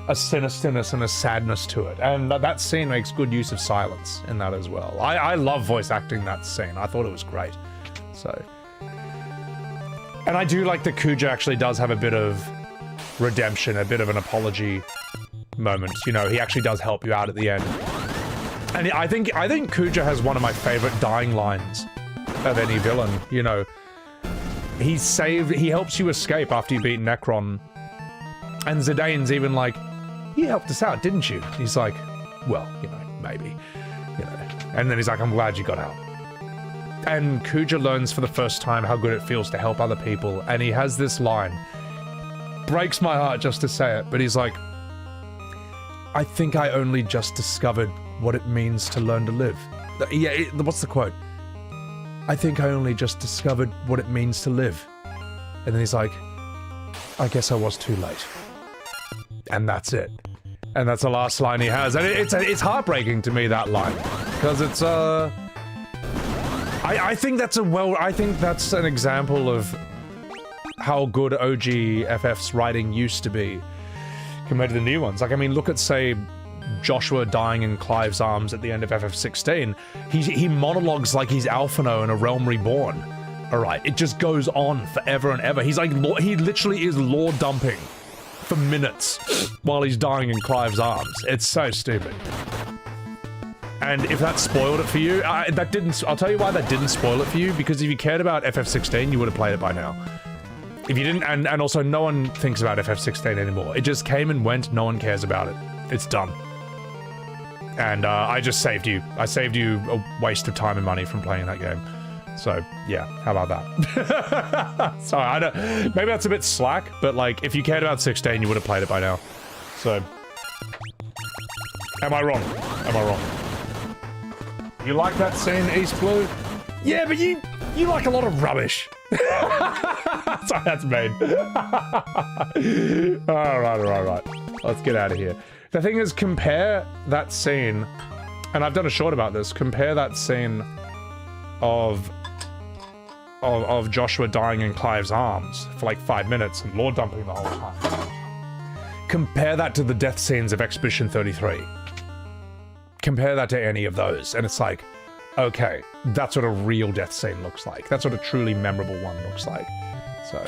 A: sinisterness and a sadness to it, and that scene makes good use of silence in that as well. I love voice acting that scene. I thought it was great. So... And I do like that Kuja actually does have a bit of redemption, a bit of an apology moment. You know, he actually does help you out at the end. And I think Kuja has one of my favorite dying lines of any villain, you know. He helps you escape after you beat Necron. And Zidane's even like, you helped us out, didn't you? He's like, well, you know, maybe, you know. And then he's like, I'm glad you got out. And Kuja learns for the first time how good it feels to help other people. And he has this line. Breaks my heart just to say it, but he's like, I think I only just discovered what it means to learn to live. Yeah, what's the quote? I think I only just discovered what it means to live. And then he's like, I guess I was too late. And that's it. And that's the last line he has. And it's heartbreaking to me, that line. Because it's, I think that's an example of how good OG FF's writing used to be compared to the new ones. Like, I mean, look at, say, Joshua dying in Clive's arms at the end of FF16. He monologues like he's Alphino in A Realm Reborn. Alright, it just goes on forever and ever. He's like, he literally is lore dumping for minutes while he's dying in Clive's arms. It's so stupid. And if that spoiled it for you, I'll tell you why that didn't spoil it for you, because if you cared about FF16, you would have played it by now. If you didn't, and also no one thinks about FF16 anymore. It just came and went, no one cares about it. It's done. And I just saved you. I saved you a waste of time and money from playing that game. So, yeah, how about that? Sorry, maybe that's a bit slack, but like, if you cared about 16, you would have played it by now. So, am I wrong? Am I wrong? You like that scene, East Blue? Yeah, but you like a lot of rubbish. Sorry, that's mean. Alright. Let's get out of here. The thing is, compare that scene, and I've done a short about this, compare that scene of Joshua dying in Clive's arms for like 5 minutes and lore dumping the whole time. Compare that to the death scenes of Expedition 33. Compare that to any of those, and it's like, okay, that's what a real death scene looks like. That's what a truly memorable one looks like. So,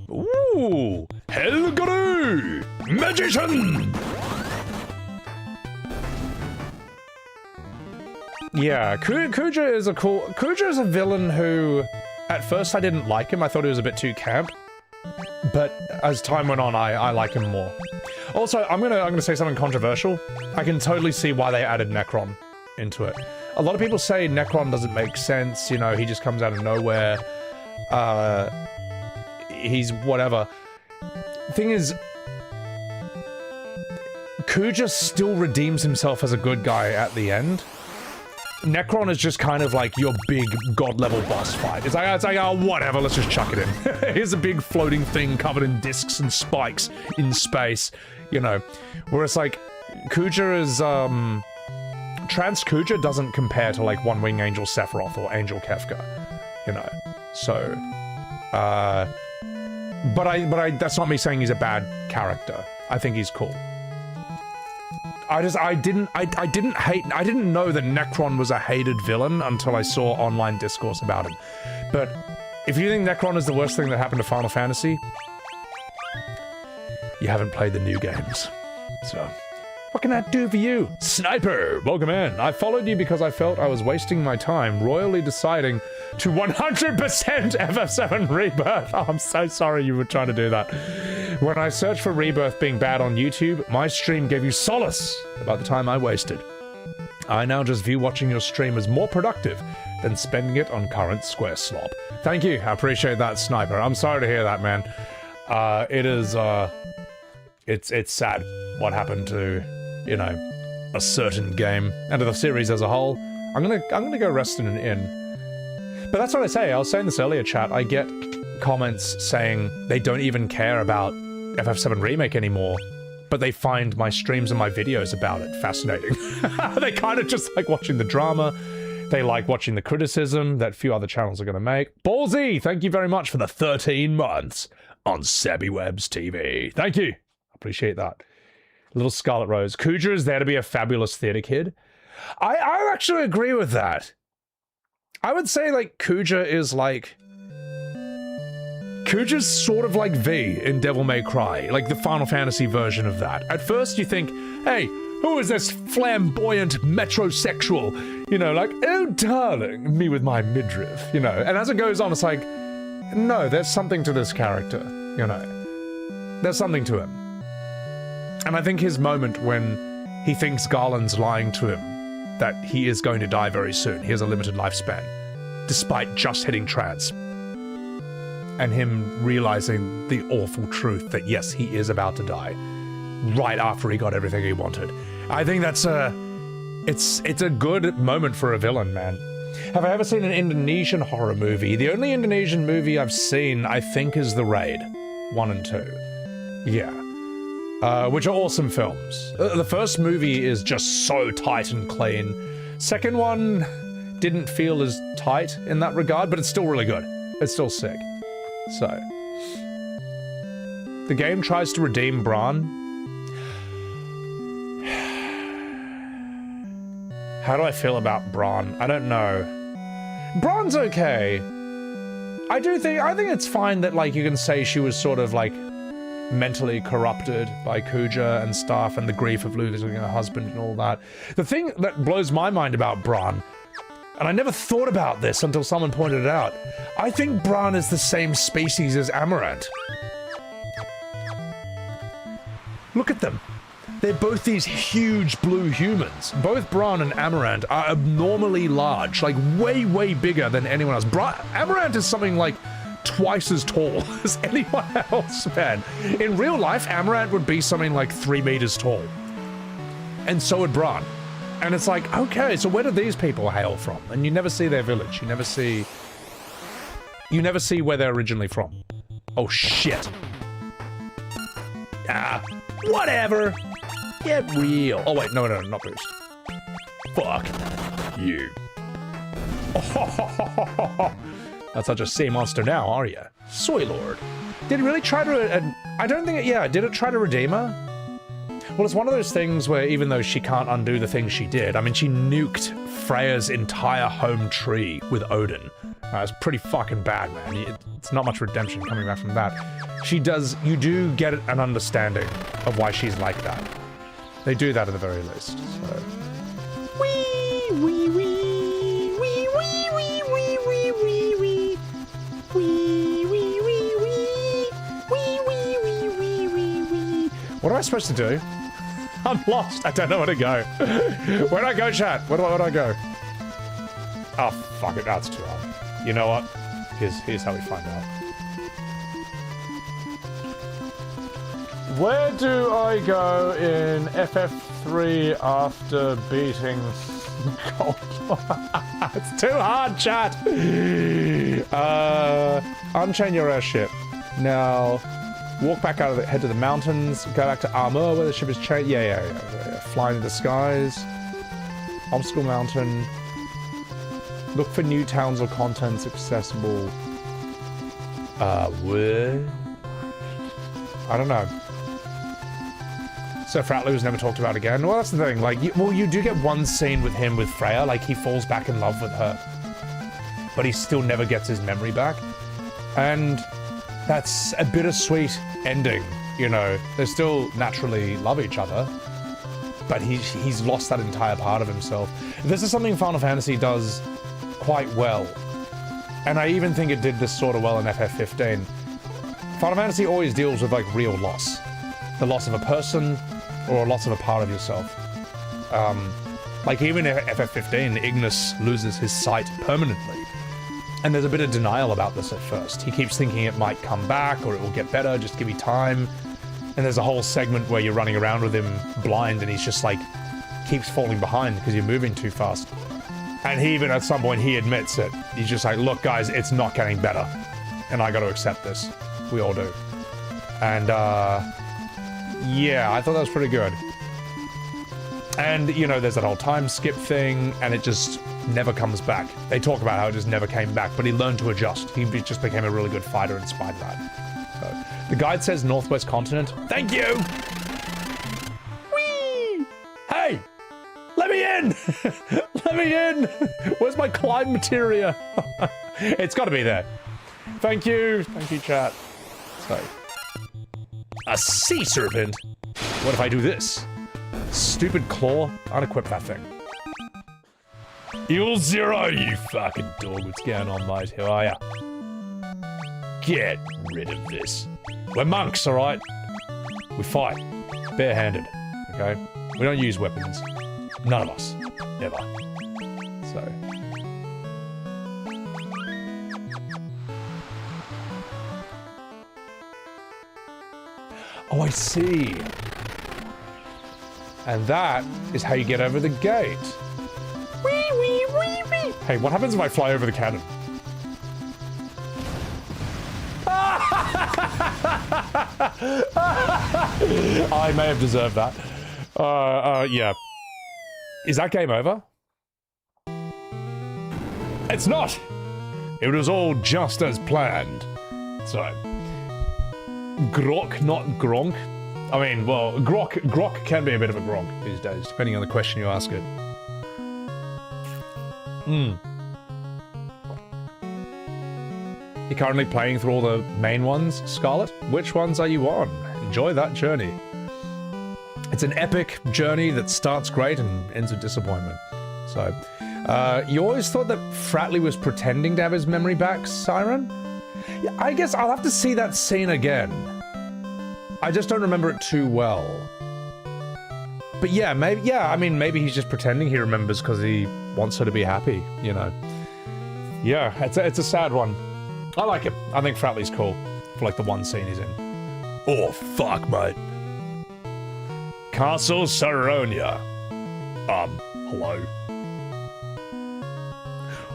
A: ooh, Helgaru, magician. Yeah, Kuja is a villain who, at first I didn't like him. I thought he was a bit too camp. But as time went on, I like him more. Also, I'm gonna say something controversial. I can totally see why they added Necron into it. A lot of people say Necron doesn't make sense, you know, he just comes out of nowhere. He's whatever. Thing is, Kuja still redeems himself as a good guy at the end. Necron is just kind of like your big god-level boss fight. It's like, oh, whatever, let's just chuck it in. Here's a big floating thing covered in discs and spikes in space, you know. Whereas, like, Kuja is, Trans Kuja doesn't compare to, like, One Wing Angel Sephiroth or Angel Kefka, you know. So, but that's not me saying he's a bad character. I think he's cool. I didn't know that Necron was a hated villain until I saw online discourse about him. But if you think Necron is the worst thing that happened to Final Fantasy, you haven't played the new games. So, what can that do for you? Sniper, welcome in. I followed you because I felt I was wasting my time royally deciding to 100% FF7 Rebirth. Oh, I'm so sorry you were trying to do that. When I searched for Rebirth being bad on YouTube, my stream gave you solace about the time I wasted. I now just view watching your stream as more productive than spending it on current Square slop. Thank you, I appreciate that, Sniper. I'm sorry to hear that, man. It's sad what happened to, you know, a certain game and to the series as a whole. I'm gonna go rest in an inn. But that's what I say. I was saying this earlier, chat. I get comments saying they don't even care about FF7 Remake anymore, but they find my streams and my videos about it fascinating. They kind of just like watching the drama. They like watching the criticism that few other channels are going to make. Ballsy, thank you very much for the 13 months on Sabby-Webs TV. Thank you. Appreciate that. Little Scarlet Rose. Kuja is there to be a fabulous theater kid. I actually agree with that. I would say, like, Kuja is like... Kuja's sort of like V in Devil May Cry, like the Final Fantasy version of that. At first you think, hey, who is this flamboyant metrosexual? You know, like, oh darling, me with my midriff, you know. And as it goes on, it's like, no, there's something to this character, you know. There's something to him. And I think his moment when he thinks Garland's lying to him, that he is going to die very soon. He has a limited lifespan, despite just hitting trans. And him realizing the awful truth that yes, he is about to die, right after he got everything he wanted. I think that's it's a good moment for a villain, man. Have I ever seen an Indonesian horror movie? The only Indonesian movie I've seen, I think, is The Raid 1 and 2. Yeah. Which are awesome films. The first movie is just so tight and clean. Second one didn't feel as tight in that regard, but it's still really good. It's still sick. So. The game tries to redeem Bran. How do I feel about Bran? I don't know. Bran's okay. I think it's fine that, like, you can say she was sort of, like, mentally corrupted by Kuja and stuff, and the grief of losing her husband and all that. The thing that blows my mind about Bran, and I never thought about this until someone pointed it out, I think Bran is the same species as Amarant. Look at them. They're both these huge blue humans. Both Bran and Amarant are abnormally large, like way, way bigger than anyone else. Amarant is something like twice as tall as anyone else, man. In real life, Amarant would be something like 3 meters tall. And so would Bran. And it's like, okay, so where do these people hail from? And you never see their village. You never see where they're originally from. Oh, shit. Ah, whatever. Get real. Oh, wait, no, not boost. Fuck you. That's such a sea monster now, are you? Soy Lord. Did it really try to... I don't think it... Yeah, did it try to redeem her? Well, it's one of those things where even though she can't undo the things she did, I mean, she nuked Freya's entire home tree with Odin. It's pretty fucking bad, man. It's not much redemption coming back from that. You do get an understanding of why she's like that. They do that at the very least, so... Wee, wee, wee, wee, wee, wee, wee, wee, wee, wee. Wee, wee, wee, wee. Wee, wee, wee, wee, wee, wee. What am I supposed to do? I'm lost. I don't know where to go. Where do I go, chat? Where do I go? Oh, fuck it. That's too hard. You know what? Here's how we find out. Where do I go in FF3 after beating Gold? It's too hard, chat! Unchain your airship. Now, walk back out of the head to the mountains, go back to Armor where the ship is chained. Yeah. Fly into the skies. Obstacle Mountain. Look for new towns or contents accessible. Where? I don't know. So Fratly was never talked about again. Well, that's the thing. Like, you do get one scene with him with Freya. Like, he falls back in love with her, but he still never gets his memory back, and that's a bittersweet ending. You know, they still naturally love each other, but he's lost that entire part of himself. This is something Final Fantasy does quite well, and I even think it did this sort of well in FF15. Final Fantasy always deals with, like, real loss. The loss of a person, or a loss of a part of yourself. Like, even in FF15, Ignis loses his sight permanently. And there's a bit of denial about this at first. He keeps thinking it might come back, or it will get better, just give me time. And there's a whole segment where you're running around with him blind, and he's just like, keeps falling behind because you're moving too fast. And he even, at some point, he admits it. He's just like, look, guys, it's not getting better. And I gotta accept this. We all do. And, yeah, I thought that was pretty good. And, you know, there's that whole time skip thing, and it just never comes back. They talk about how it just never came back, but he learned to adjust. He just became a really good fighter in spite of that. So, the guide says Northwest Continent. Thank you! Whee! Hey! Let me in! Let me in! Where's my climb materia? It's gotta be there. Thank you. Thank you, chat. So... a sea serpent? What if I do this? Stupid claw. Unequip that thing. You'll zero, you fucking dog. What's going on, mate? How are ya? Get rid of this. We're monks, alright? We fight. Barehanded. Okay? We don't use weapons. None of us. Ever. So. Oh, I see. And that is how you get over the gate. Wee, wee, wee, wee. Hey, what happens if I fly over the cannon? I may have deserved that. Yeah. Is that game over? It's not! It was all just as planned. So. Grok, not Gronk. I mean, well, Grok can be a bit of a Gronk these days, depending on the question you ask it. You're currently playing through all the main ones, Scarlet? Which ones are you on? Enjoy that journey. It's an epic journey that starts great and ends with disappointment. So, you always thought that Fratley was pretending to have his memory back, Siren? Yeah, I guess I'll have to see that scene again. I just don't remember it too well. But yeah, maybe, yeah, I mean, maybe he's just pretending he remembers because he wants her to be happy, you know. Yeah, it's a sad one. I like him. I think Fratley's cool for like the one scene he's in.
C: Oh, fuck, mate.
A: Castle Saronia. Hello.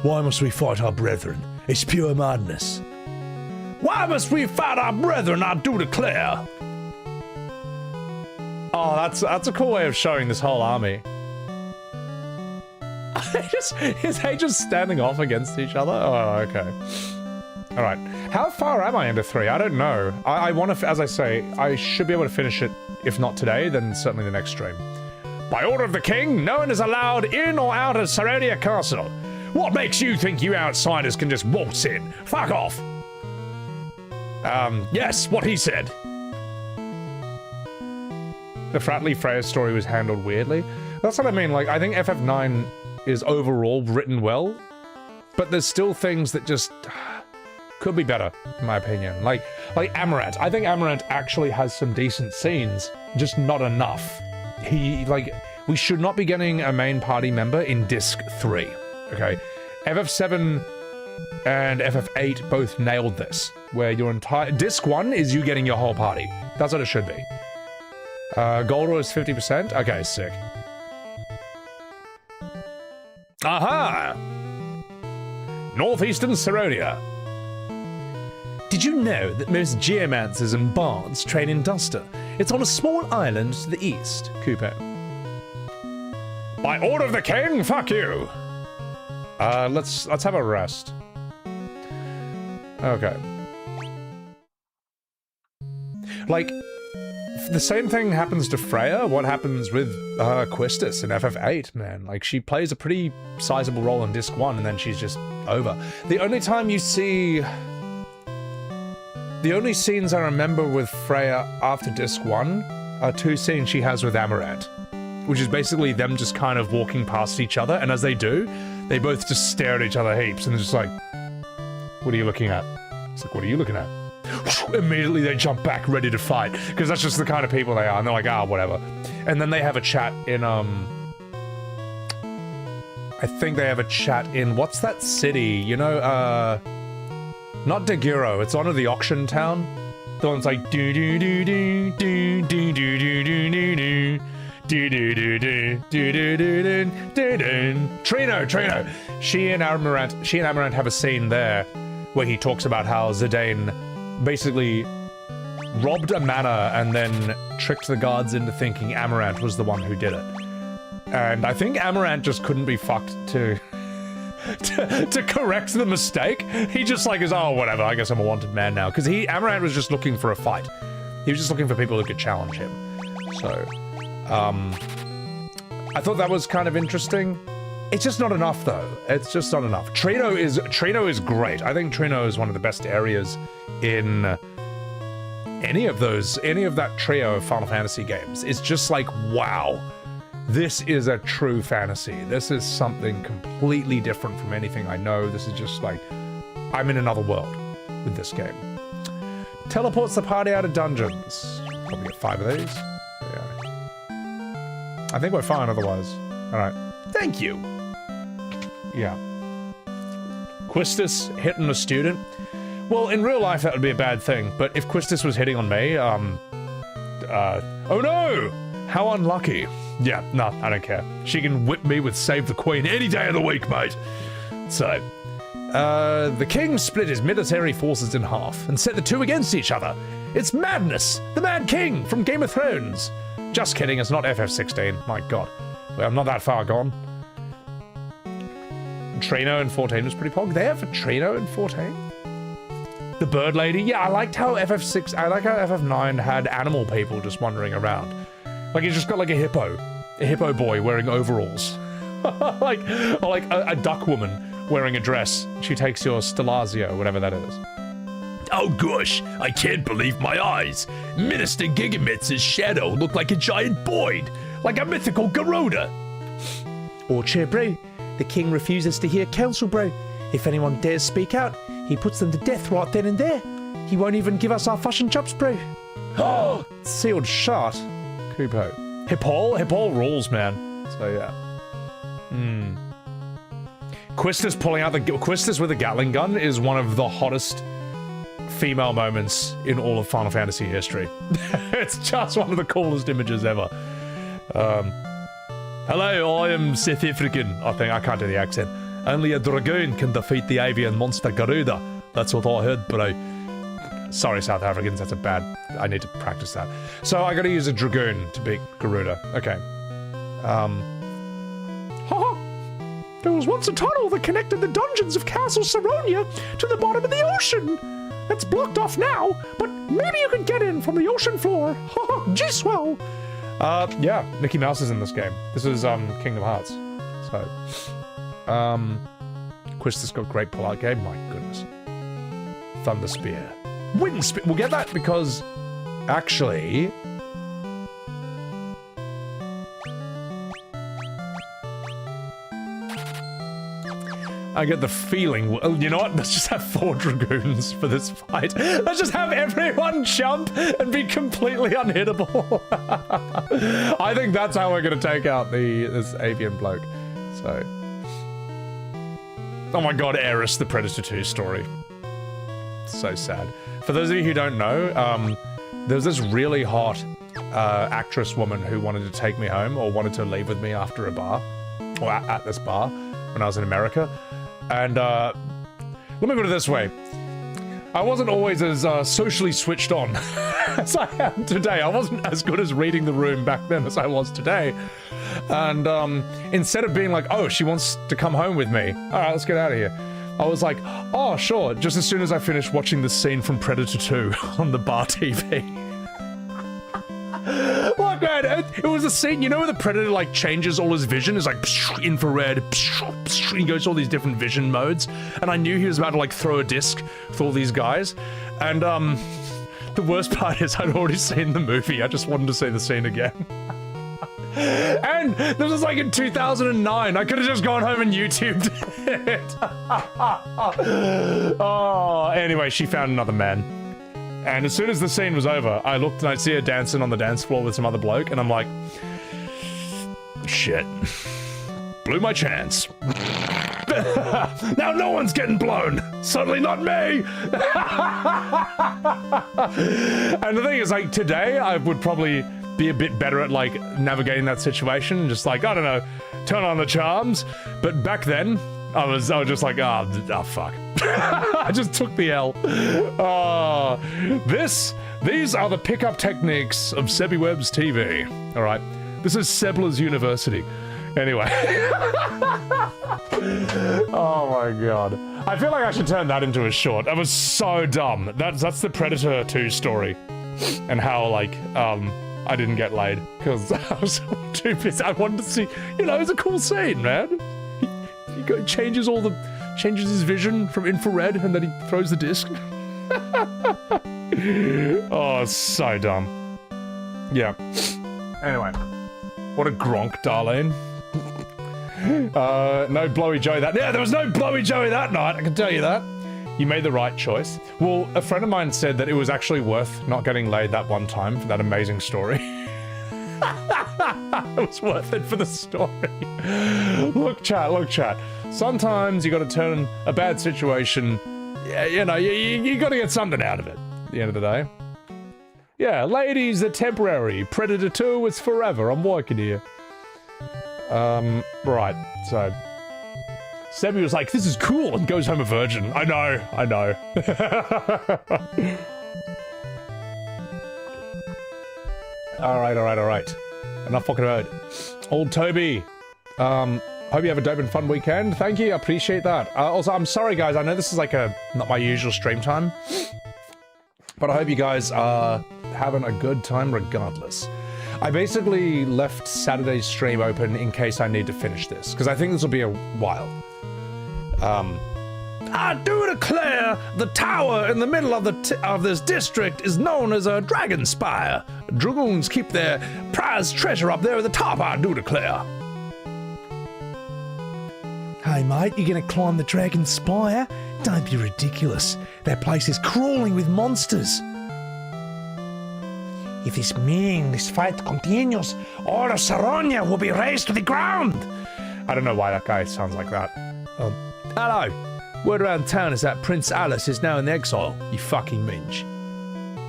H: Why must we fight our brethren? It's pure madness.
C: Why must we fight our brethren, I do declare?
A: Oh, that's a cool way of showing this whole army. Is they just standing off against each other? Oh, okay. Alright. How far am I into 3? I don't know. I want to, as I say, I should be able to finish it, if not today, then certainly the next stream. By order of the king, no one is allowed in or out of Saronia Castle. What makes you think you outsiders can just waltz in? Fuck off! Yes, what he said. The Fratley Freya story was handled weirdly. That's what I mean, like, I think FF9 is overall written well, but there's still things that just could be better, in my opinion. Like Amarant. I think Amarant actually has some decent scenes, just not enough. We should not be getting a main party member in Disc 3, okay? FF7 and FF8 both nailed this, where your entire... Disc 1 is you getting your whole party. That's what it should be. Goldor is 50%? Okay, sick. Aha! Northeastern Saronia.
H: Did you know that most geomancers and bards train in Duster? It's on a small island to the east, Kupo.
A: By order of the king, fuck you! Let's have a rest. Okay. Like, the same thing happens to Freya. What happens with Quistis in FF8, man? Like, she plays a pretty sizable role in Disc 1, and then she's just over. The only time you see... The only scenes I remember with Freya after Disc 1 are 2 scenes she has with Amarant, which is basically them just kind of walking past each other, and as they do, they both just stare at each other heaps, and they're just like, what are you looking at? It's like, what are you looking at? Immediately they jump back ready to fight, because that's just the kind of people they are, and they're like, ah, whatever. And then they have a chat in, I think they have a chat in, what's that city? You know, not Daguro, it's one of the auction town. The one's like, do-do-do-do, do-do-do-do-do-do. Trino. She and Amarant have a scene there where he talks about how Zidane basically robbed a manor and then tricked the guards into thinking Amarant was the one who did it. And I think Amarant just couldn't be fucked to correct the mistake. He just like is, oh, whatever, I guess I'm a wanted man now. Because Amarant was just looking for a fight. He was just looking for people who could challenge him. So, I thought that was kind of interesting. It's just not enough, though. It's just not enough. Trino is great. I think Trino is one of the best areas in any of that trio of Final Fantasy games. It's just like, wow, this is a true fantasy. This is something completely different from anything I know. This is just like, I'm in another world with this game. Teleports the party out of dungeons. Probably get 5 of these. Yeah. I think we're fine otherwise. Alright. Thank you. Yeah. Quistis hitting a student? Well, in real life that would be a bad thing, but if Quistis was hitting on me, oh no! How unlucky. Yeah, no, I don't care. She can whip me with Save the Queen any day of the week, mate. So, the king split his military forces in half and set the two against each other. It's madness! The Mad King from Game of Thrones! Just kidding, it's not FF16. My god. Well, I'm not that far gone. Trino in 14 was pretty pog. They have a Trino in 14? The Bird Lady? Yeah, I liked how FF9 had animal people just wandering around. Like, you just got like a hippo boy wearing overalls. like a duck woman wearing a dress. She takes your Stelazio, whatever that is.
H: Oh gosh, I can't believe my eyes. Minister Gigamitz's shadow looked like a giant Boyd, like a mythical Garuda. Orchard, bro. The king refuses to hear counsel, bro. If anyone dares speak out, he puts them to death right then and there. He won't even give us our fush and chops, bro. Oh, sealed shut.
A: Kupo. Hippol rules, man. So yeah. Quistis pulling out Quistis with a Gatling gun is one of the hottest female moments in all of Final Fantasy history. It's just one of the coolest images ever. Hello, I am South African. I can't do the accent. Only a dragoon can defeat the avian monster Garuda. That's what I heard, bro. Sorry, South Africans, that's a bad... I need to practice that. So I gotta use a dragoon to beat Garuda. Okay. Haha! There was once a tunnel that connected the dungeons of Castle Saronia to the bottom of the ocean. That's blocked off now, but maybe you can get in from the ocean floor. Haha, G-swell! Yeah, Mickey Mouse is in this game. This is, Kingdom Hearts. So, Quistis got great pull-out game, my goodness. Thunder Spear. Wind Spear, we'll get that because, actually... I get the feeling, you know what, let's just have 4 Dragoons for this fight. Let's just have everyone jump and be completely unhittable. I think that's how we're gonna take out this avian bloke, so. Oh my god, Eris, the Predator 2 story. So sad. For those of you who don't know, there's this really hot actress woman who wanted to take me home or wanted to leave with me after a bar, or at this bar when I was in America. And, let me put it this way. I wasn't always as socially switched on as I am today. I wasn't as good as reading the room back then as I was today. And, instead of being like, oh, she wants to come home with me. All right, let's get out of here. I was like, oh, sure, just as soon as I finished watching the scene from Predator 2 on the bar TV. Look, man, it was a scene, you know, where the Predator, like, changes all his vision? It's like, infrared, he goes to all these different vision modes. And I knew he was about to, like, throw a disc with all these guys. And, the worst part is I'd already seen the movie. I just wanted to see the scene again. And this was like in 2009. I could have just gone home and YouTubed it. Oh, anyway, she found another man. And as soon as the scene was over, I looked and I'd see her dancing on the dance floor with some other bloke, and I'm like, shit. Blew my chance. Now no one's getting blown. Certainly not me. And the thing is, like, today I would probably be a bit better at, like, navigating that situation. Just like, I don't know, turn on the charms. But back then, I was just like, oh fuck. I just took the L. Oh, these are the pickup techniques of Sebiweb's TV. All right, this is Sebler's University. Anyway. Oh my god. I feel like I should turn that into a short. That was so dumb. That's the Predator 2 story. And how, like, I didn't get laid. Because I was too busy. I wanted to see, you know, it's a cool scene, man. He changes his vision from infrared and then he throws the disc. Oh, so dumb. Yeah. Anyway. What a gronk, Darlene. No Blowy Joey that... Yeah, there was no Blowy Joey that night, I can tell you that. You made the right choice. Well, a friend of mine said that it was actually worth not getting laid that one time for that amazing story. was worth it for the story. Look, chat. Sometimes you got to turn a bad situation. Yeah, you know, you got to get something out of it. At the end of the day. Yeah, ladies are temporary. Predator 2 is forever. I'm working here. Right. So, Sebi was like, "This is cool," and goes home a virgin. I know. All right. Enough fucking about it. Old Toby. Hope you have a dope and fun weekend. Thank you, I appreciate that. Also, I'm sorry, guys. I know this is like not my usual stream time, but I hope you guys are having a good time regardless. I basically left Saturday's stream open in case I need to finish this, because I think this will be a while. I do declare the tower in the middle of this district is known as a dragon spire. Dragoons keep their prized treasure up there at the top, I do declare.
H: Hey mate, you gonna climb the dragon spire? Don't be ridiculous. That place is crawling with monsters. If this fight continues, all of Saronia will be razed to the ground.
A: I don't know why that guy sounds like that.
H: Hello. Word around town is that Prince Alice is now in exile, you fucking minge.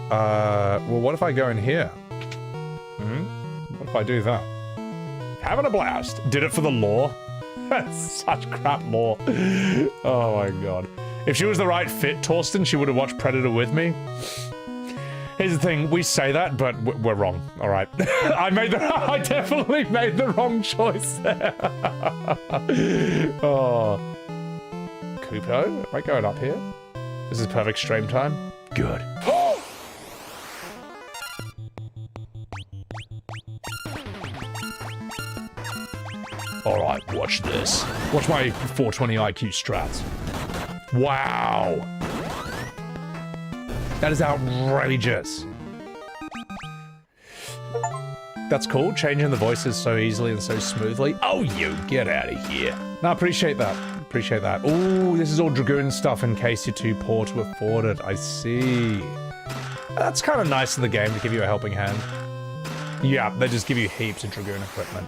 A: Well, what if I go in here? What if I do that? Having a blast. Did it for the lore. That's such crap lore. Oh my god. If she was the right fit, Torsten, she would have watched Predator with me. Here's the thing, we say that, but we're wrong. All right, I definitely made the wrong choice there. Oh, Kupo, am I going up here? This is perfect stream time. Good. All right, watch this. Watch my 420 IQ strats. Wow. That is outrageous. That's cool, changing the voices so easily and so smoothly. Oh, you get out of here. No, I appreciate that. Appreciate that. Ooh, this is all Dragoon stuff in case you're too poor to afford it. I see. That's kind of nice in the game to give you a helping hand. Yeah, they just give you heaps of Dragoon equipment.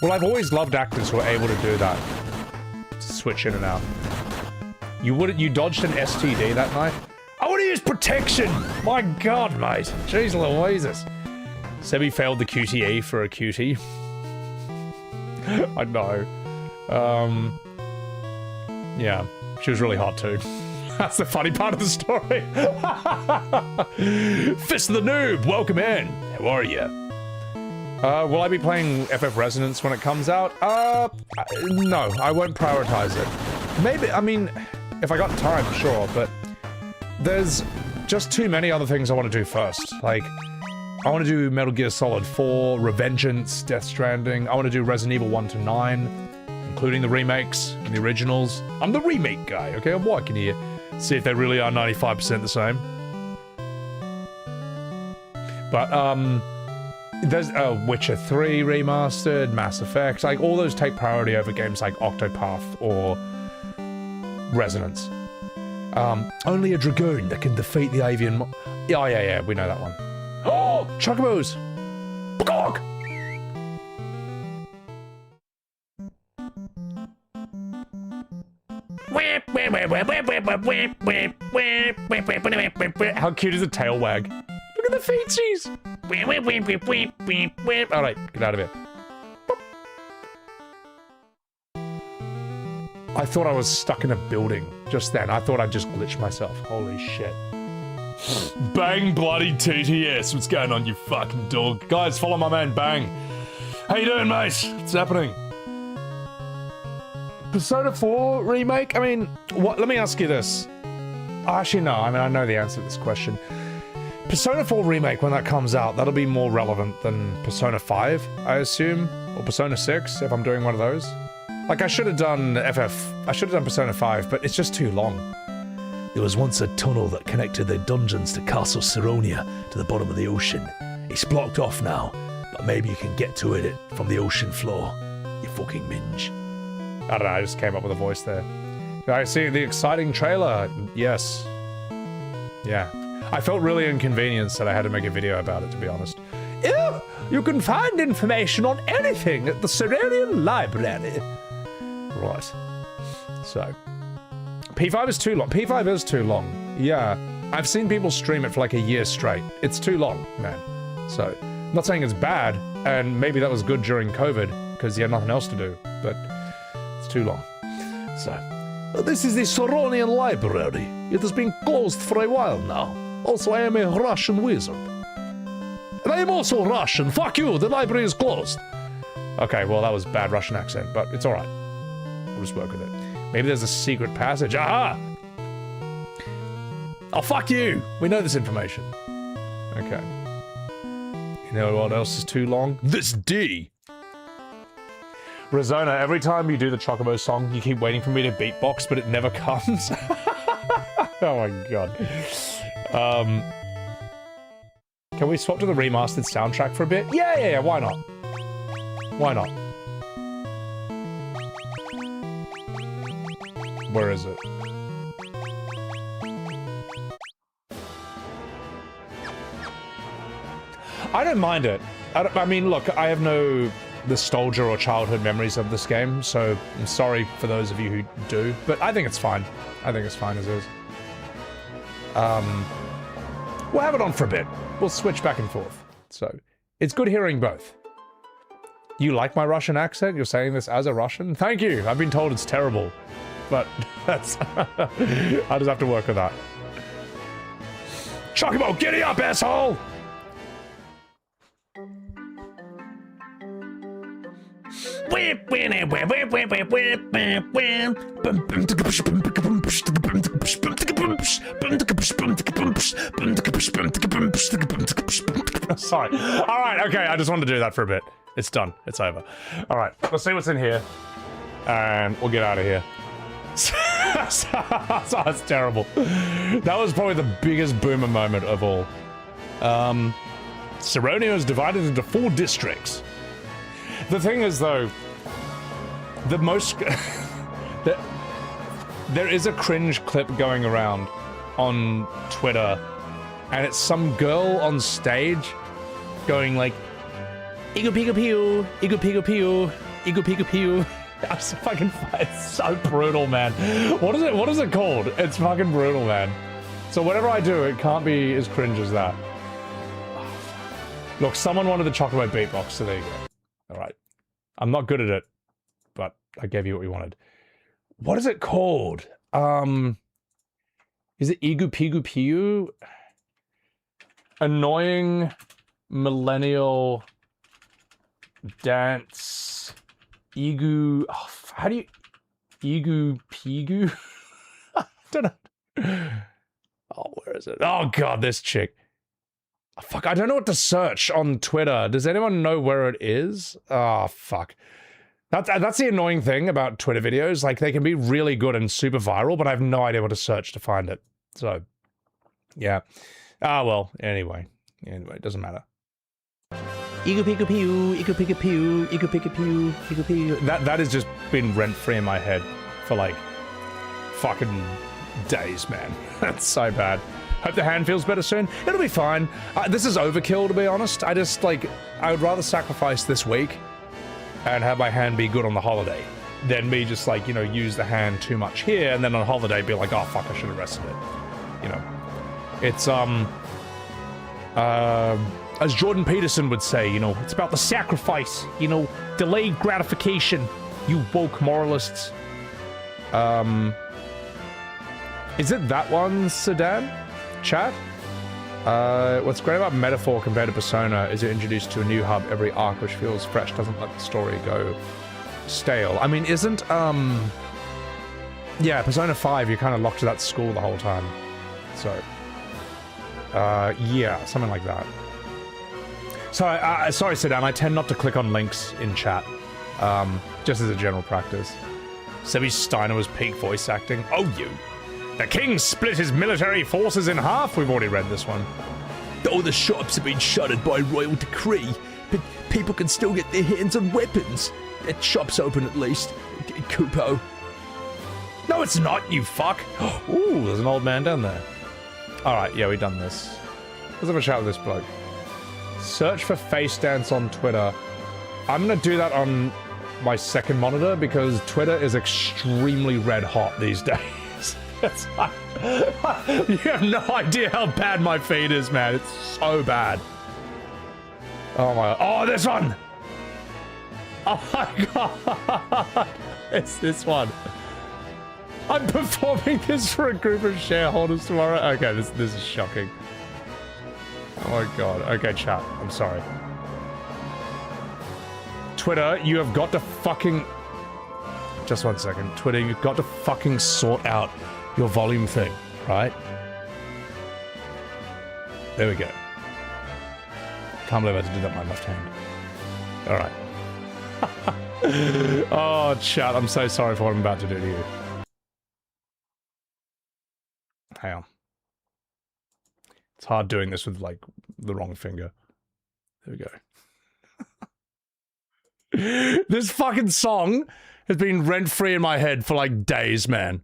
A: Well, I've always loved actors who are able to do that. To switch in and out. You dodged an STD that night? I would have used protection! My god, mate. Jeez Louises. Sebi failed the QTE for a cutie. I know. Yeah. She was really hot too. That's the funny part of the story. Fist of the Noob, welcome in. How are you? Will I be playing FF Resonance when it comes out? No, I won't prioritize it. Maybe, I mean, if I got time, sure, but there's just too many other things I want to do first. Like, I want to do Metal Gear Solid 4, Revengeance, Death Stranding. I want to do Resident Evil 1 to 9, including the remakes and the originals. I'm the remake guy, okay? I'm working here. See if they really are 95% the same. But, there's Witcher 3 remastered, Mass Effect, like all those take priority over games like Octopath or Resonance. Only a Dragoon that can defeat the avian yeah, we know that one. Oh, Chocobos! Gog! How cute is a tail wag? Look at the feetsies! Alright, get out of here. I thought I was stuck in a building just then. I thought I'd just glitched myself. Holy shit. Bang bloody TTS. What's going on, you fucking dog? Guys, follow my man Bang. How you doing, mate? What's happening? Persona 4 remake? I mean, what? Let me ask you this. Actually, no. I mean, I know the answer to this question. Persona 4 remake, when that comes out, that'll be more relevant than Persona 5, I assume? Or Persona 6, if I'm doing one of those? Like, I should have done Persona 5, but it's just too long.
H: There was once a tunnel that connected the dungeons to Castle Saronia to the bottom of the ocean. It's blocked off now, but maybe you can get to it from the ocean floor. You fucking minge.
A: I don't know, I just came up with a voice there. Did I see the exciting trailer? Yes. Yeah. I felt really inconvenienced that I had to make a video about it, to be honest.
H: Oh, you can find information on anything at the Serenian Library. Right. So, P5 is too long. P5 is too long. Yeah. I've seen people stream it for like a year straight. It's too long, man. So, I'm not saying it's bad, and maybe that was good during COVID, because you had nothing else to do, but it's too long. So, this is the Serenian Library. It has been closed for a while now. Also, I am a Russian wizard. And I am also Russian. Fuck you, the library is closed. Okay, well, that was bad Russian accent, but it's alright. We'll just work with it. Maybe there's a secret passage. Aha! Oh, fuck you! We know this information. Okay. You know what else is too long? This D! Rizona, every time you do the Chocobo song, you keep waiting for me to beatbox, but it never comes. Oh my god. Can we swap to the remastered soundtrack for a bit? Yeah, why not? Why not? Where is it? I don't mind it. I mean, look, I have no nostalgia or childhood memories of this game, so I'm sorry for those of you who do, but I think it's fine. I think it's fine as is. We'll have it on for a bit. We'll switch back and forth. So, it's good hearing both. You like my Russian accent? You're saying this as a Russian? Thank you! I've been told it's terrible. But that's... I just have to work with that. Chocobo, giddy up, asshole! Sorry. Alright, okay, I just wanted to do that for a bit. It's done. It's over. Alright, let's see what's in here. And we'll get out of here. That's terrible. That was probably the biggest boomer moment of all. Seronia is divided into 4 districts. The thing is, though, the most... there is a cringe clip going around on Twitter, and it's some girl on stage going like, Igu Pigu Pew, Igu Pigu Pew, Igu Pigu Pew. It's fucking, it's so brutal, man. What is it called? It's fucking brutal, man. So whatever I do, it can't be as cringe as that. Look, someone wanted the Chocobo beatbox, so there you go. Alright. I'm not good at it, but I gave you what you wanted. What is it called? Is it Igu Pigu Piu? Annoying millennial dance. Igu... Oh, how do you... Igu Pigu? I don't know. Oh, where is it? Oh god, this chick. Oh, fuck, I don't know what to search on Twitter. Does anyone know where it is? Oh, fuck. That's the annoying thing about Twitter videos. Like, they can be really good and super viral, but I have no idea what to search to find it. So, yeah. Ah, well, anyway. Anyway, it doesn't matter. Igu Pigu Pew, Igu Pigu Pew, Igu Pigu Pew, Igu Pew. That has just been rent-free in my head for, like, fucking days, man. That's so bad. Hope the hand feels better soon. It'll be fine. This is overkill, to be honest. I just, like, I would rather sacrifice this week and have my hand be good on the holiday than me just, like, you know, use the hand too much here and then on holiday be like, oh, fuck, I should have rested it. You know. It's, as Jordan Peterson would say, you know, it's about the sacrifice, you know, delayed gratification, you woke moralists. Is it that one, Sedan? Chat? What's great about Metaphor compared to Persona is you're introduced to a new hub every arc, which feels fresh, doesn't let the story go stale. I mean, isn't, yeah, Persona 5, you're kind of locked to that school the whole time. So, yeah, something like that. So, sorry, Sedan, I tend not to click on links in chat, just as a general practice. Sebi Steiner was peak voice acting. Oh, you. The king split his military forces in half. We've already read this one. All the shops have been shuttered by royal decree, but people can still get their hands on weapons. That shop's open at least. Kupo.
A: No, it's not, you fuck. Ooh, there's an old man down there. Alright, yeah, we've done this. Let's have a chat with this bloke. Search for face dance on Twitter. I'm gonna do that on my second monitor because Twitter is extremely red hot these days. It's like, you have no idea how bad my feed is, man. It's so bad. Oh my, oh, this one! Oh my god! It's this one. I'm performing this for a group of shareholders tomorrow. Okay, this is shocking. Oh my god. Okay, chat. I'm sorry. Twitter, you have got to fucking... Just 1 second. Twitter, you've got to fucking sort out your volume thing, right? There we go. Can't believe I had to do that with my left hand. Alright. Oh, chat, I'm so sorry for what I'm about to do to you. Hang on. It's hard doing this with, like, the wrong finger. There we go. This fucking song has been rent-free in my head for, like, days, man.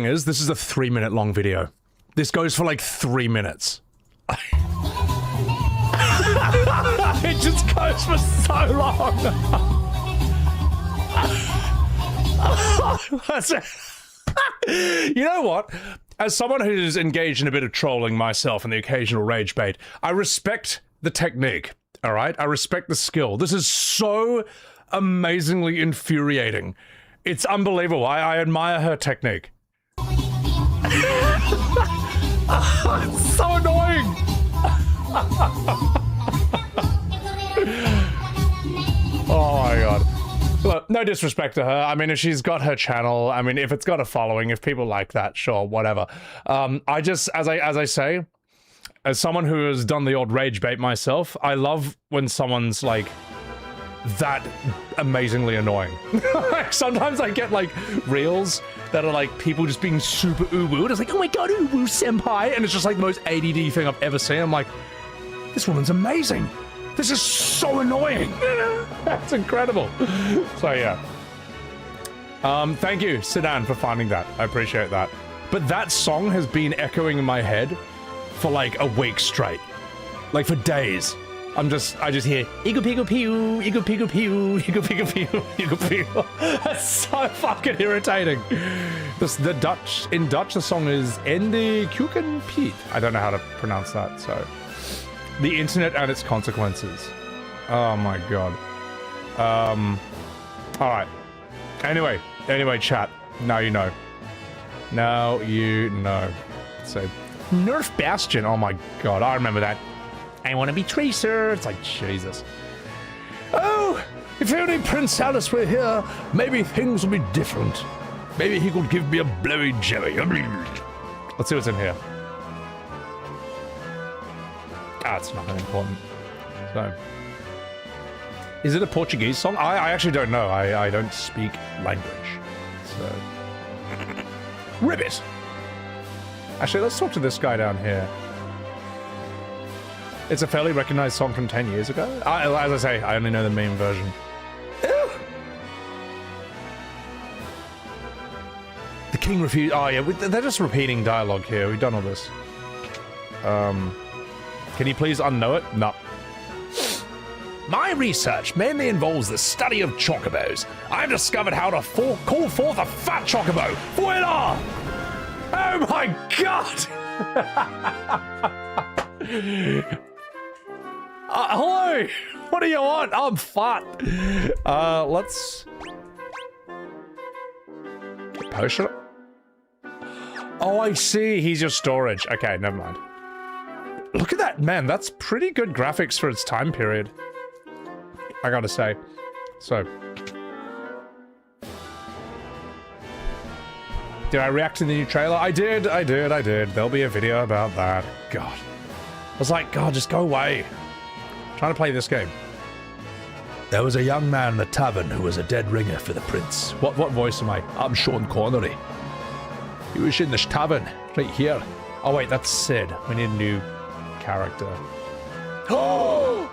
A: This is a 3-minute long video. This goes for like 3 minutes. It just goes for so long. You know what? As someone who's engaged in a bit of trolling myself and the occasional rage bait, I respect the technique, all right? I respect the skill. This is so amazingly infuriating. It's unbelievable. I admire her technique. It's so annoying. Oh my god. Look, no disrespect to her. I mean, if she's got her channel, I mean, if it's got a following, if people like that, sure, whatever. I just, as I say, as someone who has done the odd rage bait myself, I love when someone's like that amazingly annoying. Like, sometimes I get like reels that are like people just being super uwu. It's like, oh my god, uwu senpai, and it's just like the most ADD thing I've ever seen. I'm like, this woman's amazing. This is so annoying. That's incredible. So yeah. Thank you, Sedan, for finding that. I appreciate that. But that song has been echoing in my head for like a week straight. Like for days. I just hear Eagle Peagle Pew, Eagle Peagle Pew, Eagle Peagle Pew, Eagle Pew. That's so fucking irritating. In Dutch, the song is Ende Kuken Piet. I don't know how to pronounce that, so. The internet and its consequences. Oh my god. Alright. Anyway, chat. Now you know. Now you know. So, Nerf Bastion. Oh my god, I remember that. I want to be Tracer. It's like, Jesus. Oh, if only Prince Alice were here, maybe things would be different. Maybe he could give me a blowy jelly. Let's see what's in here. Ah, it's nothing important. So, is it a Portuguese song? I actually don't know. I don't speak language. So, Ribbit. Actually, let's talk to this guy down here. It's a fairly recognized song from 10 years ago. As I say, I only know the meme version. Ew. The king refused. Oh yeah, they're just repeating dialogue here. We've done all this. Can you please unknow it? No. My research mainly involves the study of chocobos. I've discovered how to call forth a fat chocobo. Voila! Oh my god! Hello! What do you want? I'm fat. Let's... Potion? Oh, I see. He's your storage. Okay, never mind. Look at that, man. That's pretty good graphics for its time period. I gotta say. So. Did I react to the new trailer? I did. There'll be a video about that. God. I was like, God, just go away. I'm trying to play this game.
H: There was a young man in the tavern who was a dead ringer for the prince.
A: What voice am I?
H: I'm Sean Connery. He was in this tavern, right here.
A: Oh wait, that's Sid. We need a new character.
H: Oh!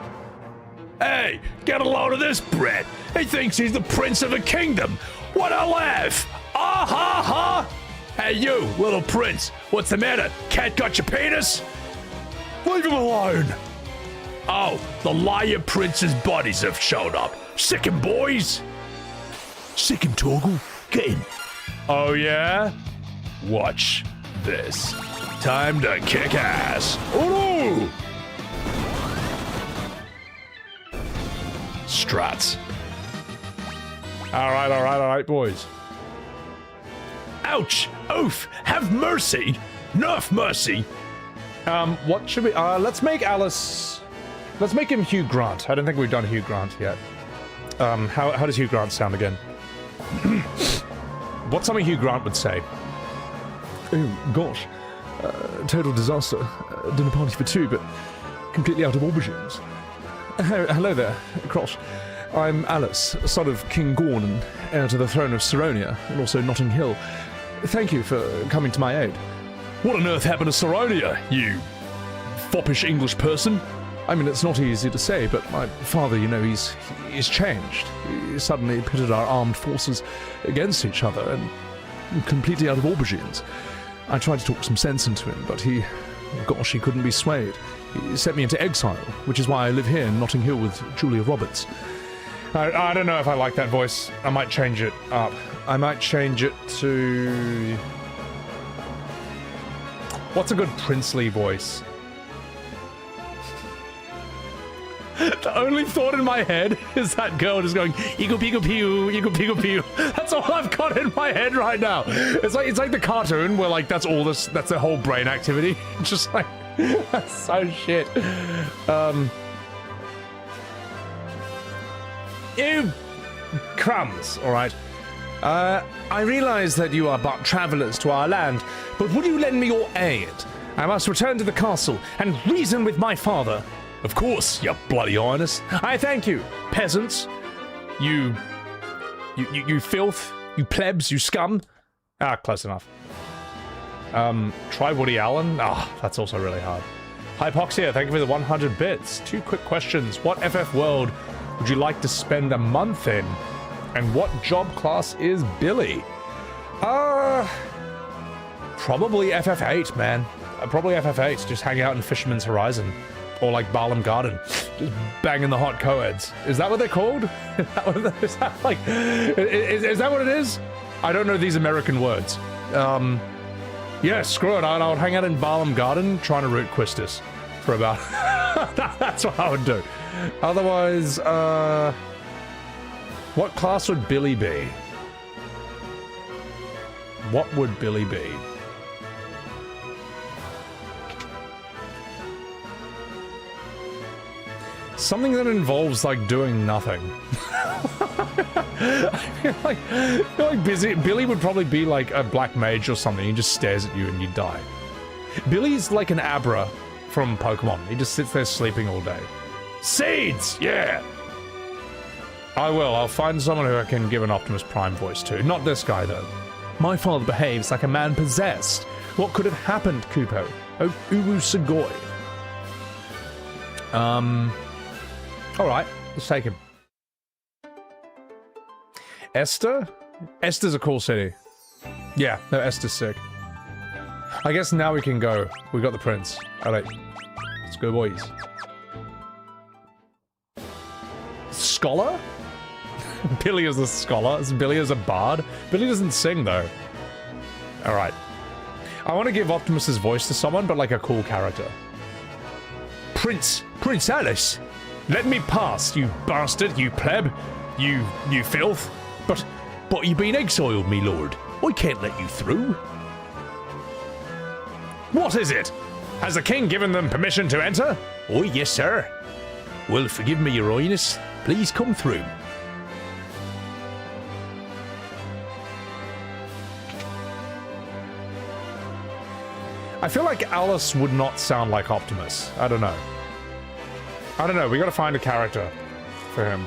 H: Hey, get a load of this, Brett. He thinks he's the prince of a kingdom. What a laugh! Ah ha ha! Hey you, little prince, what's the matter? Cat got your penis? Leave him alone! Oh, the liar prince's bodies have showed up. Sick him, boys! Sick him, Torgal. Get in.
A: Oh yeah?
H: Watch this. Time to kick ass. Oh no! Strats.
A: Alright, boys.
H: Ouch! Oof! Have mercy! Nerf mercy!
A: What should we let's make Alice, let's make him Hugh Grant. I don't think we've done Hugh Grant yet. How does Hugh Grant sound again? What's something Hugh Grant would say?
H: Oh gosh. Total disaster. Dinner party for two, but completely out of aubergines. Hello there, Cross. I'm Alice, son of King Gorn and heir to the throne of Saronia, and also Notting Hill. Thank you for coming to my aid. What on earth happened to Saronia, you foppish English person? I mean, it's not easy to say, but my father, you know, he's changed. He suddenly pitted our armed forces against each other, and completely out of aubergines. I tried to talk some sense into him, but he couldn't be swayed. He sent me into exile, which is why I live here in Notting Hill with Julia Roberts.
A: I don't know if I like that voice. I might change it up. I might change it to... What's a good princely voice?
H: The only thought in my head is that girl just going, eagle pew pew, eagle pew pew. That's all I've got in my head right now.
A: It's like the cartoon where like that's the whole brain activity. Just like that's so shit. You crumbs, alright. I realize that you are but travelers to our land, but would you lend me your aid? I must return to the castle and reason with my father.
H: Of course, you bloody highness.
A: I thank you, peasants. You filth, you plebs, you scum. Ah, close enough. Try Woody Allen. Ah, that's also really hard. Hypoxia, thank you for the 100 bits. 2 quick questions. What FF world would you like to spend a month in? And what job class is Billy? Probably FF8, man. Probably FF8. Just hang out in Fisherman's Horizon. Or like Barlam Garden. Just banging the hot co-eds. Is that what they're called? Is that like... Is that what it is? I don't know these American words. Yeah, screw it. I'll hang out in Barlam Garden trying to root Quistis for about... That's what I would do. Otherwise, what class would Billy be? What would Billy be? Something that involves, like, doing nothing. I feel like Billy would probably be like a black mage or something. He just stares at you and you die. Billy's like an Abra from Pokemon. He just sits there sleeping all day. Seeds! Yeah! I'll find someone who I can give an Optimus Prime voice to. Not this guy, though. My father behaves like a man possessed. What could have happened, Kupo? Oh, Uwu Sugoi. Alright, let's take him. Esther? Esther's a cool city. Yeah, no, Esther's sick. I guess now we can go. We got the prince. Alright. Let's go, boys. Scholar? Billy is a scholar. Billy is a bard. Billy doesn't sing, though. Alright. I want to give Optimus's voice to someone, but like a cool character. Prince Alice! Let me pass, you bastard, you pleb, you filth. But you've been exiled, me lord. I can't let you through. What is it? Has the king given them permission to enter? Oh, yes, sir. Well, forgive me, your highness. Please come through. I feel like Alice would not sound like Optimus. I don't know. We gotta find a character for him.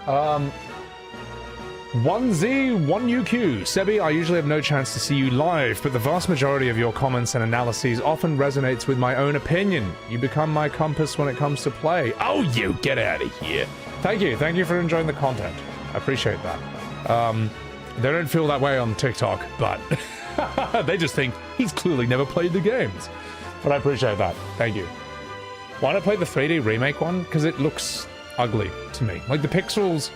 A: 1Z, 1UQ. Sebi, I usually have no chance to see you live, but the vast majority of your comments and analyses often resonates with my own opinion. You become my compass when it comes to play. Oh, you get out of here. Thank you for enjoying the content. I appreciate that. They don't feel that way on TikTok, but they just think he's clearly never played the games. But I appreciate that. Thank you. Why not play the 3D remake one? Because it looks ugly to me. Like, the pixels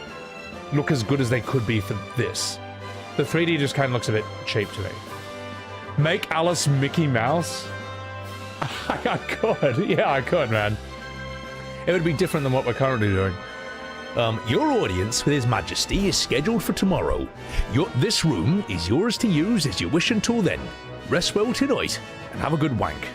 A: look as good as they could be for this. The 3D just kind of looks a bit cheap to me. Make Alice Mickey Mouse? I could. Yeah, I could, man. It would be different than what we're currently doing. Your audience with His Majesty is scheduled for tomorrow. This room is yours to use as you wish until then. Rest well tonight, and have a good wank.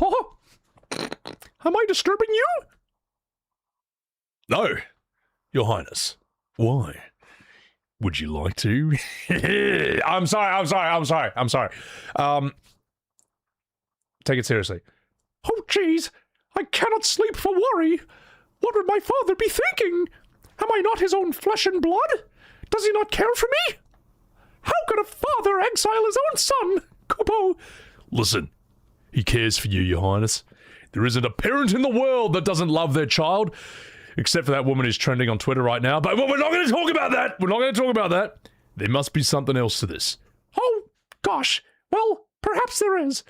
H: Oh, am I disturbing you?
C: No, Your Highness. Why? Would you like to?
A: I'm sorry. Take it seriously.
H: Oh, jeez. I cannot sleep for worry. What would my father be thinking? Am I not his own flesh and blood? Does he not care for me? How could a father exile his own son? Kupo.
C: Listen, he cares for you, Your Highness. There isn't a parent in the world that doesn't love their child, except for that woman who's trending on Twitter right now. But we're not going to talk about that. There must be something else to this.
H: Oh, gosh. Well, perhaps there is.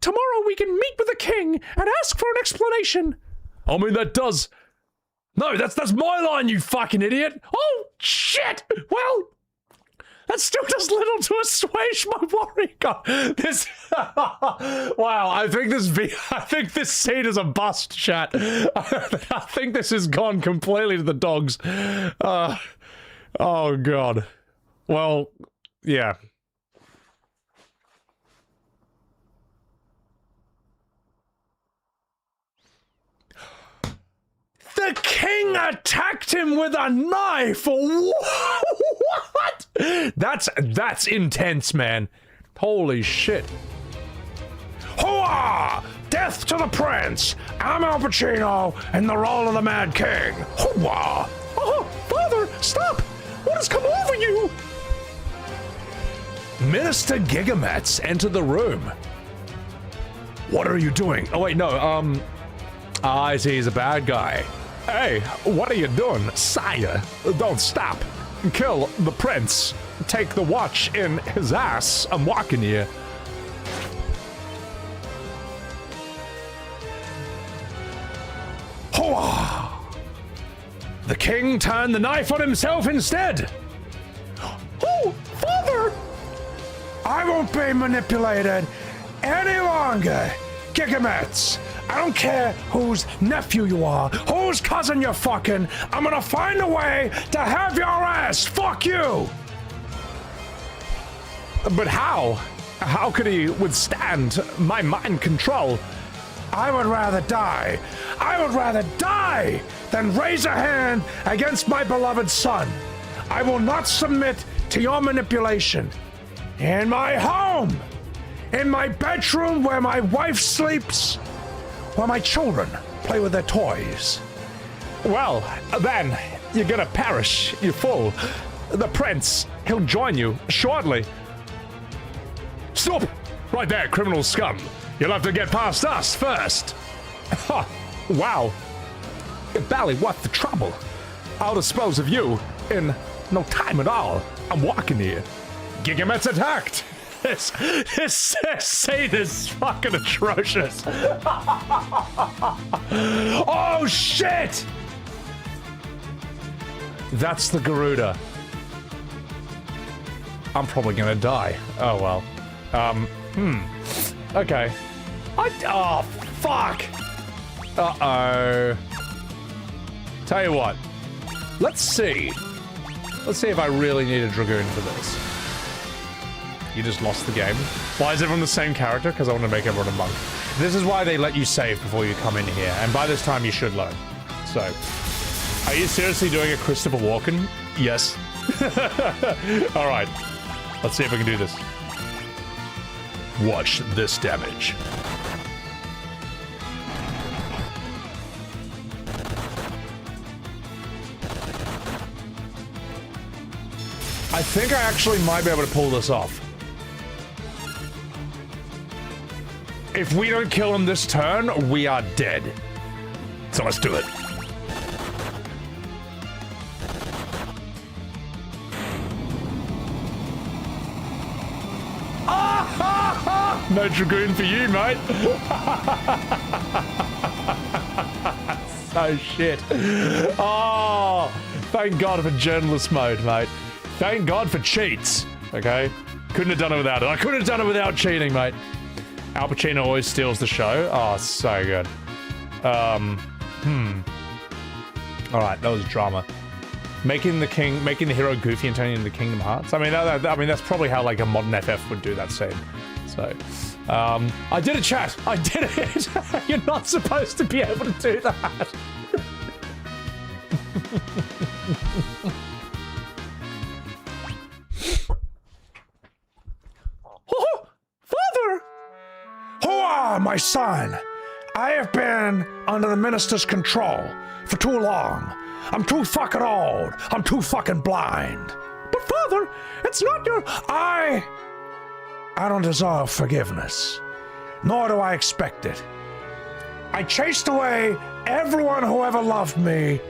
H: Tomorrow we can meet with the king and ask for an explanation.
C: I mean, that does... No, that's my line, you fucking idiot!
H: Oh, shit! Well, that still does little to assuage my worry.
A: God, this... wow, I think this scene is a bust, chat. I think this has gone completely to the dogs. Oh, God. Well, yeah. The king attacked him with a knife. What? That's intense, man. Holy shit.
C: Hooah! Death to the prince! I'm Al Pacino in the role of the Mad King. Hooah!
H: Oh, father, stop! What has come over you?
A: Minister Gigametz entered the room.
C: What are you doing?
A: Oh, wait, no, I see he's a bad guy. Hey, what are you doing, sire? Don't stop. Kill the prince. Take the watch in his ass. I'm walking here. Hooah! The king turned the knife on himself instead.
H: Oh, father!
C: I won't be manipulated any longer, Gigametz. I don't care whose nephew you are, whose cousin you're fucking. I'm gonna find a way to have your ass. Fuck you!
A: But how? How could he withstand my mind control?
C: I would rather die. I would rather die than raise a hand against my beloved son. I will not submit to your manipulation. In my home, in my bedroom where my wife sleeps, where my children play with their toys.
A: Well, then, you're gonna perish, you fool. The prince, he'll join you shortly. Stop! Right there, criminal scum. You'll have to get past us first. Ha! Wow. You're barely worth the trouble. I'll dispose of you in no time at all. I'm walking here. Gigamet's attacked. This scene is fucking atrocious. Oh, shit! That's the Garuda. I'm probably gonna die. Oh, well. Okay. Oh, fuck! Uh-oh. Tell you what. Let's see. Let's see if I really need a Dragoon for this. You just lost the game. Why is everyone the same character? Because I want to make everyone a monk. This is why they let you save before you come in here. And by this time, you should learn. So, are you seriously doing a Christopher Walken? Yes. All right. Let's see if we can do this.
C: Watch this damage.
A: I think I actually might be able to pull this off. If we don't kill him this turn, we are dead. So let's do it. No Dragoon for you, mate. So shit. Oh, thank God for journalist mode, mate. Thank God for cheats. Okay? Couldn't have done it without it. I couldn't have done it without cheating, mate. Al Pacino always steals the show. Oh, so good. Alright, that was drama. Making the hero goofy and turning into Kingdom Hearts. I mean, that's probably how like a modern FF would do that scene. So, I did it, chat. I did it. You're not supposed to be able to do that.
C: Oh, Father! Hoa, my son! I have been under the minister's control for too long. I'm too fucking old. I'm too fucking blind. But Father, it's not your... I don't deserve forgiveness. Nor do I expect it. I chased away everyone who ever loved me.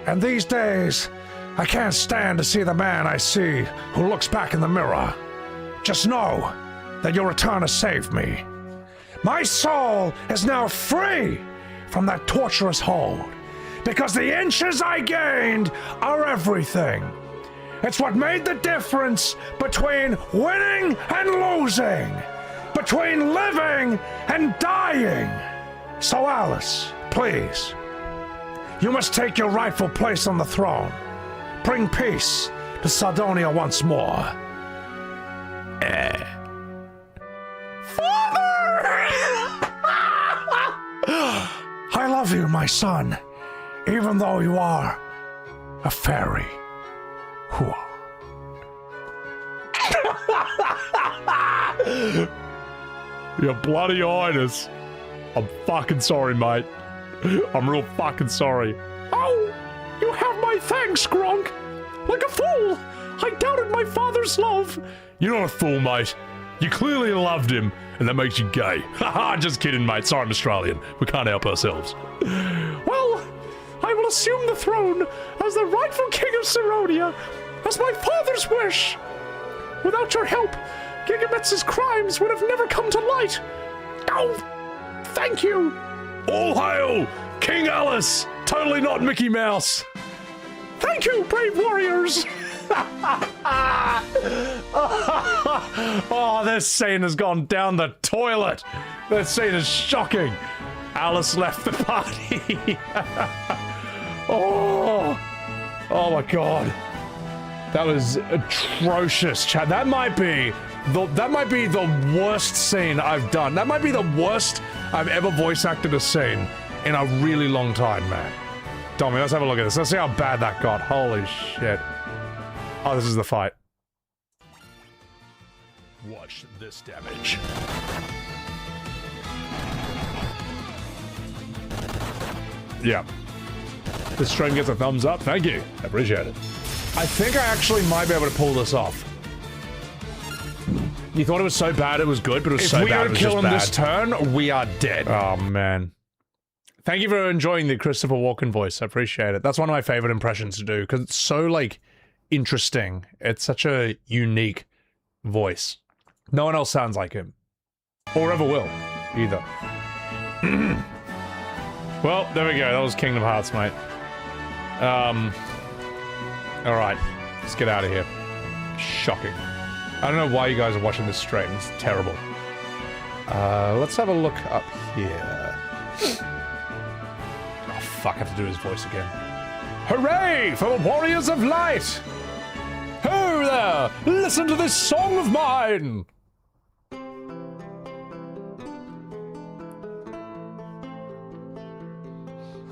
C: And these days, I can't stand to see the man I see who looks back in the mirror. Just know that you'll return to save me. My soul is now free from that torturous hold, because the inches I gained are everything. It's what made the difference between winning and losing, between living and dying. So Alice, please, you must take your rightful place on the throne. Bring peace to Sardonia once more. Father! I love you, my son, even though you are a fairy. Whoa.
A: Your bloody highness. I'm fucking sorry, mate. I'm real fucking sorry.
C: Oh, you have my thanks, Gronk. Like a fool, I doubted my father's love.
A: You're not a fool, mate. You clearly loved him, and that makes you gay. Haha, just kidding, mate. Sorry, I'm Australian. We can't help ourselves.
C: Well, I will assume the throne as the rightful king of Saronia, as my father's wish. Without your help, Gigametz's crimes would have never come to light. Oh, thank you.
A: All hail, King Alice. Totally not Mickey Mouse.
C: Thank you, brave warriors.
A: Oh, this scene has gone down the toilet. This scene is shocking. Alice left the party. Oh my god. That was atrocious, chat. That might be the worst scene I've done. That might be the worst I've ever voice acted a scene in a really long time, man. Tommy, let's have a look at this. Let's see how bad that got. Holy shit. Oh, this is the fight.
C: Watch this damage.
A: Yeah. This stream gets a thumbs up. Thank you. I appreciate it. I think I actually might be able to pull this off. You thought it was so bad it was good, but it was so bad it was just bad. If we don't kill him this turn, we are dead. Oh, man. Thank you for enjoying the Christopher Walken voice. I appreciate it. That's one of my favorite impressions to do, because it's so, like, interesting. It's such a unique voice. No one else sounds like him. Or ever will, either. Well, there we go. That was Kingdom Hearts, mate. Alright. Let's get out of here. Shocking. I don't know why you guys are watching this stream. It's terrible. Let's have a look up here. Oh, fuck. I have to do his voice again. Hooray for the Warriors of Light! Ho there! Listen to this song of mine!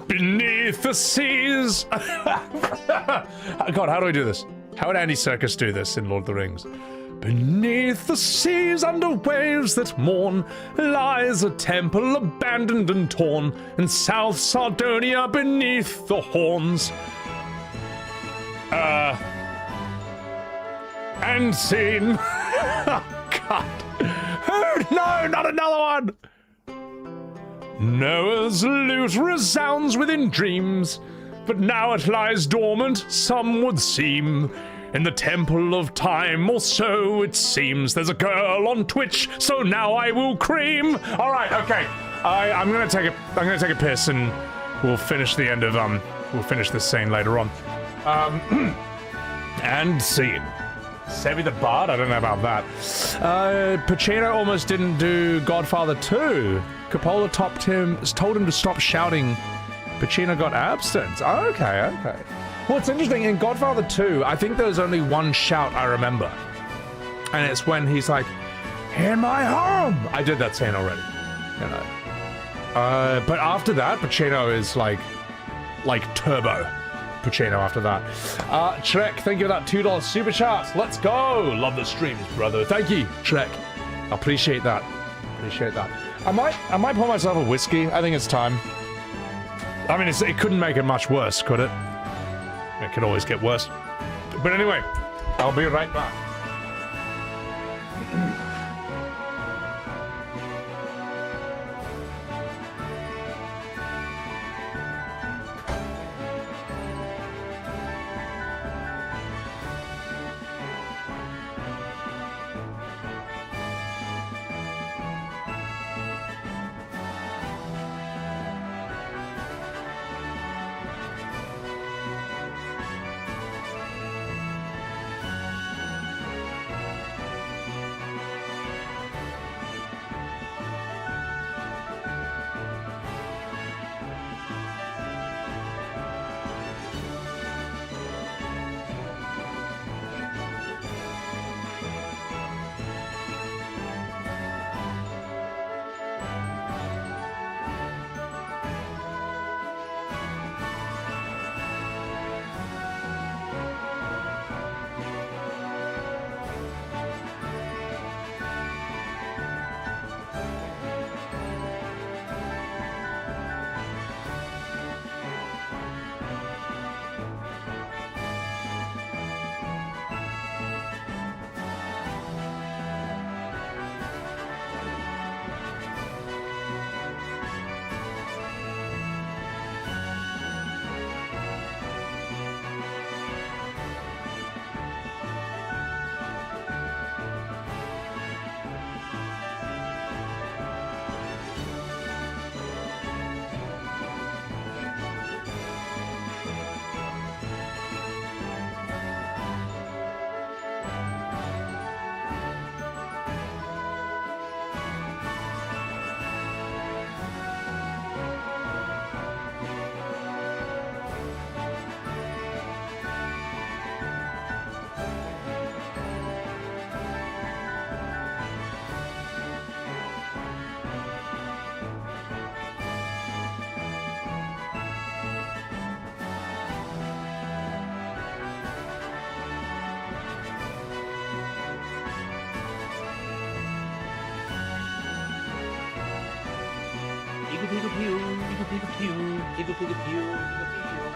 A: Beneath the seas. God, how do I do this? How would Andy Serkis do this in Lord of the Rings? Beneath the seas, under waves that mourn, lies a temple abandoned and torn in South Sardonia beneath the horns. And seen. God. Oh no, not another one! Noah's lute resounds within dreams, but now it lies dormant, some would seem. In the temple of time, or so it seems. There's a girl on Twitch, so now I will cream. All right, okay. I'm gonna take a piss, and we'll finish the end of we'll finish this scene later on. And scene. Sevi the Bard? I don't know about that. Pacino almost didn't do Godfather 2. Coppola told him to stop shouting. Pacino got absent. Okay. Well, it's interesting. In Godfather 2, I think there's only one shout I remember. And it's when he's like, in my home! I did that scene already. You know. But after that, Pacino is like turbo. Pacino after that. Trek, thank you for that $2 super chat. Let's go. Love the streams, brother. Thank you, Trek. Appreciate that. I might pour myself a whiskey. I think it's time. I mean, it couldn't make it much worse, could it? It could always get worse. But anyway, I'll be right back.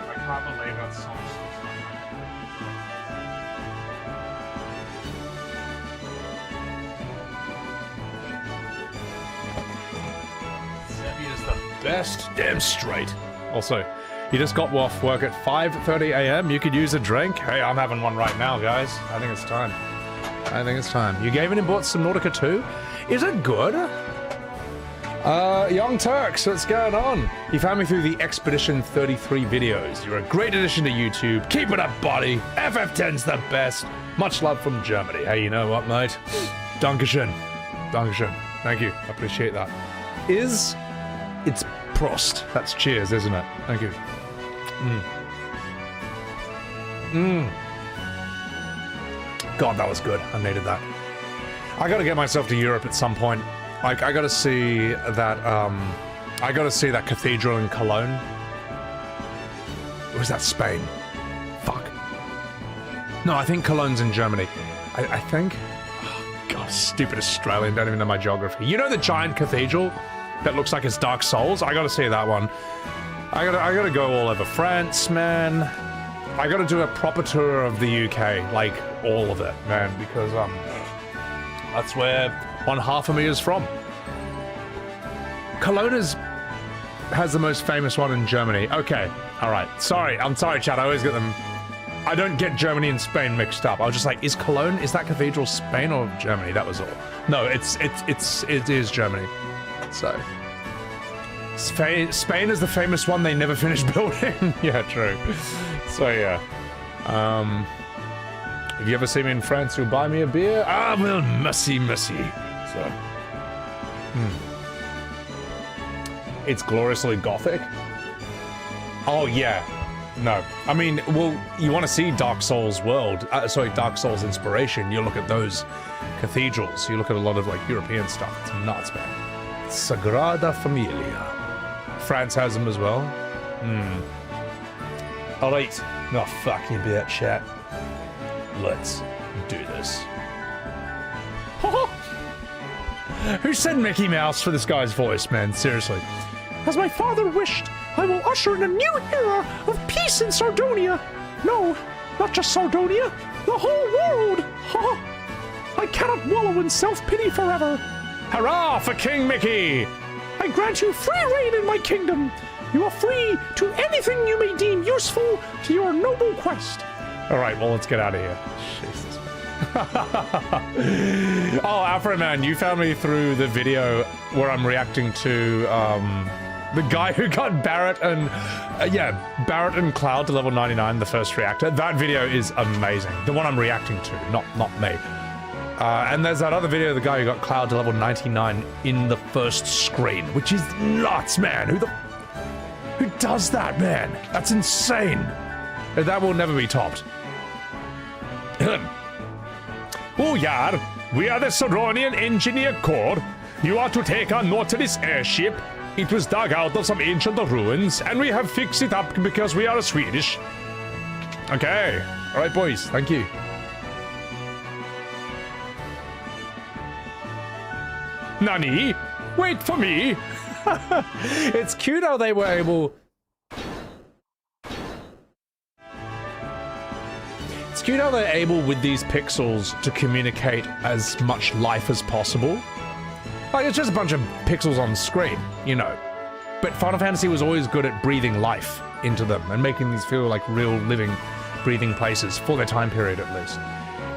A: I can't believe that song. Sebi is the best. Damn straight. Also, you just got off work at 5:30 a.m. You could use a drink. Hey, I'm having one right now, guys. I think it's time. You gave it and bought some Nautica 2? Is it good? Young Turks, what's going on? You found me through the Expedition 33 videos. You're a great addition to YouTube. Keep it up, buddy. FF10's the best. Much love from Germany. Hey, you know what, mate? Dankeschön. Thank you. I appreciate that. It's Prost. That's cheers, isn't it? Thank you. God, that was good. I needed that. I gotta get myself to Europe at some point. Like, I gotta see that, cathedral in Cologne. Or was that Spain? Fuck. No, I think Cologne's in Germany. I think... Oh, God, stupid Australian, don't even know my geography. You know the giant cathedral that looks like it's Dark Souls? I gotta see that one. I gotta go all over France, man. I gotta do a proper tour of the UK, like, all of it, man, because, that's where one half of me is from. Cologne has the most famous one in Germany. Okay, alright. I'm sorry, Chad, I always get them... I don't get Germany and Spain mixed up. I was just like, is that cathedral Spain or Germany? That was all. No, it is Germany. So... Spain is the famous one they never finished building. Yeah, true. So, yeah. If you ever see me in France, you'll buy me a beer? Ah, well, merci. So... It's gloriously gothic? Oh, yeah. No. I mean, well, you want to see Dark Souls world, Dark Souls inspiration, you look at those cathedrals, you look at a lot of, like, European stuff. It's nuts, man. Sagrada Familia. France has them as well. Alright. No, fuck you, bitch, chat. Let's do this. Who said Mickey Mouse for this guy's voice, man? Seriously. As my father wished, I will usher in a new era of peace in Sardonia. No, not just Sardonia, the whole world. I cannot wallow in self-pity forever. Hurrah for King Mickey! I grant you free reign in my kingdom. You are free to anything you may deem useful to your noble quest. All right, well, let's get out of here. Jesus. Oh, Afro Man, you found me through the video where I'm reacting to the guy who got Barrett and Cloud to level 99, the first reactor. That video is amazing. The one I'm reacting to, not me. And there's that other video of the guy who got Cloud to level 99 in the first screen, which is nuts, man. Who does that, man? That's insane. That will never be topped. Oh, yeah. We are the Saronian Engineer Corps. You are to take our Nautilus airship. It was dug out of some ancient ruins, and we have fixed it up because we are Swedish. Okay. All right, boys. Thank you. Nani? Wait for me. It's cute how they were able... It's cute how they're able, with these pixels, to communicate as much life as possible. Like, it's just a bunch of pixels on screen, you know. But Final Fantasy was always good at breathing life into them and making these feel like real, living, breathing places, for their time period at least.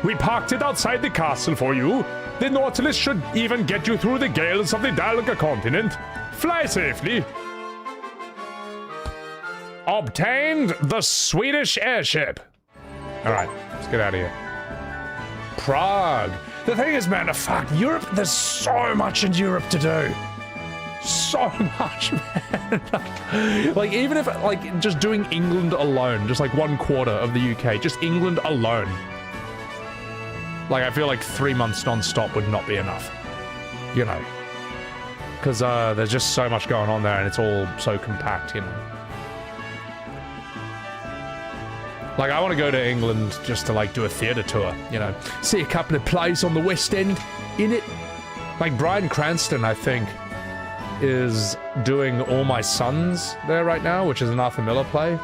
A: We parked it outside the castle for you. The Nautilus should even get you through the gales of the Dalga continent. Fly safely. Obtained the Swedish airship. Alright, let's get out of here. Prague. The thing is, man, fuck, Europe, there's so much in Europe to do. So much, man. Like, even if, like, just doing England alone, just like 1/4 of the UK, just England alone. Like, I feel like 3 months non-stop would not be enough. You know. Because there's just so much going on there, and it's all so compact, you know. Like, I want to go to England just to, like, do a theatre tour, you know. See a couple of plays on the West End, in it. Like, Bryan Cranston, I think, is doing All My Sons there right now, which is an Arthur Miller play.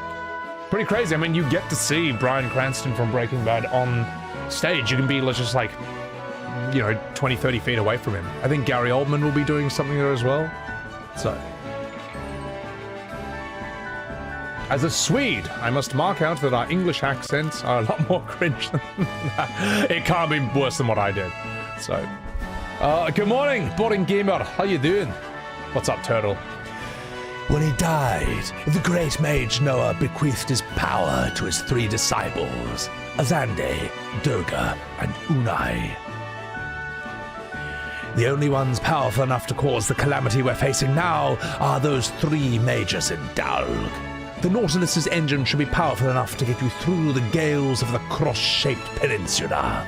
A: Pretty crazy. I mean, you get to see Bryan Cranston from Breaking Bad on stage. You can be just, like, you know, 20, 30 feet away from him. I think Gary Oldman will be doing something there as well. So... As a Swede, I must mark out that our English accents are a lot more cringe than that. It can't be worse than what I did. So, good morning, Boring Gamer. How you doing? What's up, Turtle?
H: When he died, the great mage Noah bequeathed his power to his 3 disciples, Azande, Durga, and Unai. The only ones powerful enough to cause the calamity we're facing now are those 3 mages in Dalg. The Nautilus's engine should be powerful enough to get you through the gales of the cross-shaped peninsula.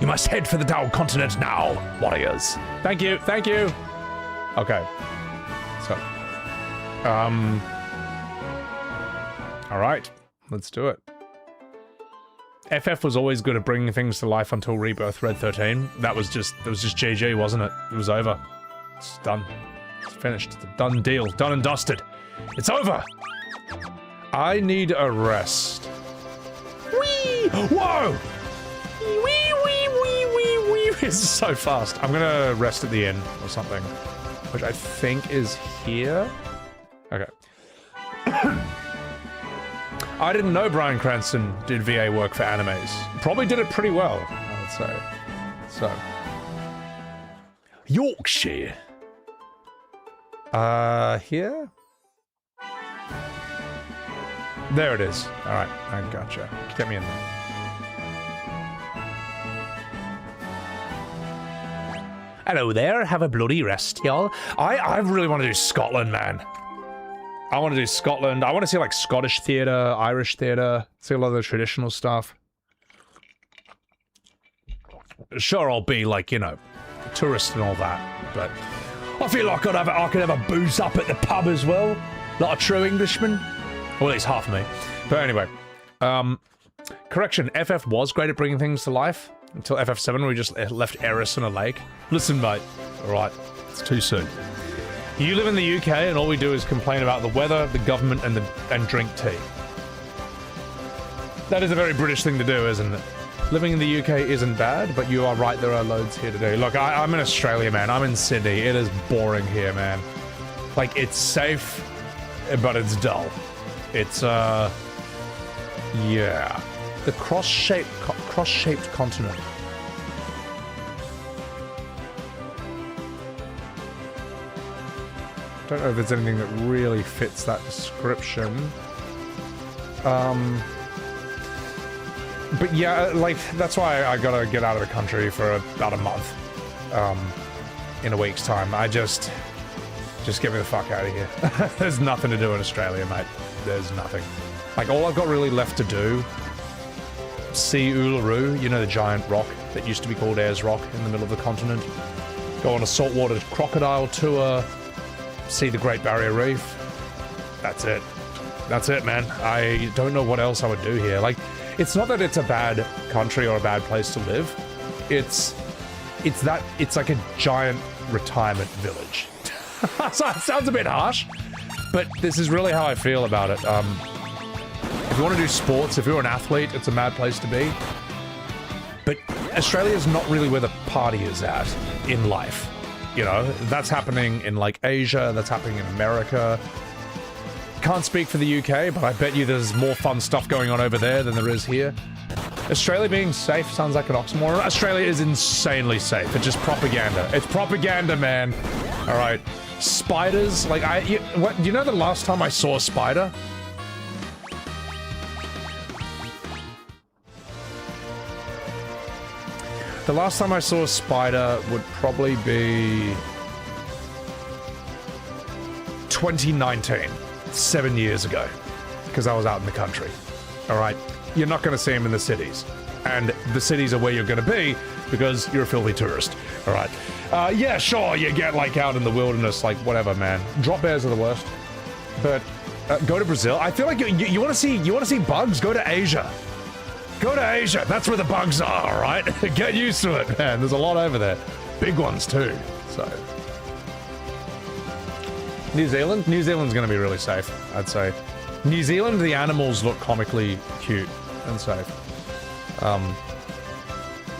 H: You must head for the Dow continent now, warriors.
A: Thank you, thank you. Okay. So, all right, let's do it. FF was always good at bringing things to life until Rebirth Red 13. That was just GG, wasn't it? It was over. It's done. It's finished. It's a done deal. Done and dusted. It's over. I need a rest. Whee! Whoa! Wee, wee, wee, wee, wee. This is so fast. I'm gonna rest at the inn or something, which I think is here. Okay. I didn't know Bryan Cranston did VA work for animes. Probably did it pretty well, I would say. So. Yorkshire. Here? There it is. Alright, I gotcha. Get me in there. Hello there, have a bloody rest, y'all. I really want to do Scotland, man. I want to do Scotland. I want to see like Scottish theatre, Irish theatre, see a lot of the traditional stuff. Sure, I'll be like, you know, a tourist and all that, but I feel like I could have a booze up at the pub as well. Not a true Englishman. Well, at least half of me. But anyway, correction, FF was great at bringing things to life until FF7 where we just left Eris in a lake. Listen, mate, alright, it's too soon. You live in the UK and all we do is complain about the weather, the government, and drink tea. That is a very British thing to do, isn't it? Living in the UK isn't bad, but you are right, there are loads here to do. Look, I'm in Australia, man. I'm in Sydney. It is boring here, man. Like, it's safe, but it's dull. It's, yeah. The cross-shaped continent. Don't know if there's anything that really fits that description. But yeah, like, that's why I gotta get out of the country for about a month. In a week's time. Just get me the fuck out of here. There's nothing to do in Australia, mate. There's nothing. Like, all I've got really left to do, see Uluru, you know, the giant rock that used to be called Ayers Rock in the middle of the continent. Go on a saltwater crocodile tour, see the Great Barrier Reef. That's it. That's it, man. I don't know what else I would do here. Like, it's not that it's a bad country or a bad place to live. It's like a giant retirement village. So it sounds a bit harsh, but this is really how I feel about it. If you want to do sports, if you're an athlete, it's a mad place to be. But Australia's not really where the party is at in life. You know, that's happening in like Asia, that's happening in America. Can't speak for the UK, but I bet you there's more fun stuff going on over there than there is here. Australia being safe sounds like an oxymoron. Australia is insanely safe. It's just propaganda. It's propaganda, man. All right. Spiders, like you know the last time I saw a spider? The last time I saw a spider would probably be 2019, 7 years ago, because I was out in the country. All right, you're not going to see them in the cities, and the cities are where you're going to be because you're a filthy tourist. All right, yeah, sure, you get like out in the wilderness, like whatever, man. Drop bears are the worst, but go to Brazil. I feel like you want to see bugs. Go to Asia. Go to Asia. That's where the bugs are. All right, get used to it, man. There's a lot over there, big ones too. So. New Zealand? New Zealand's going to be really safe, I'd say. New Zealand, the animals look comically cute and safe.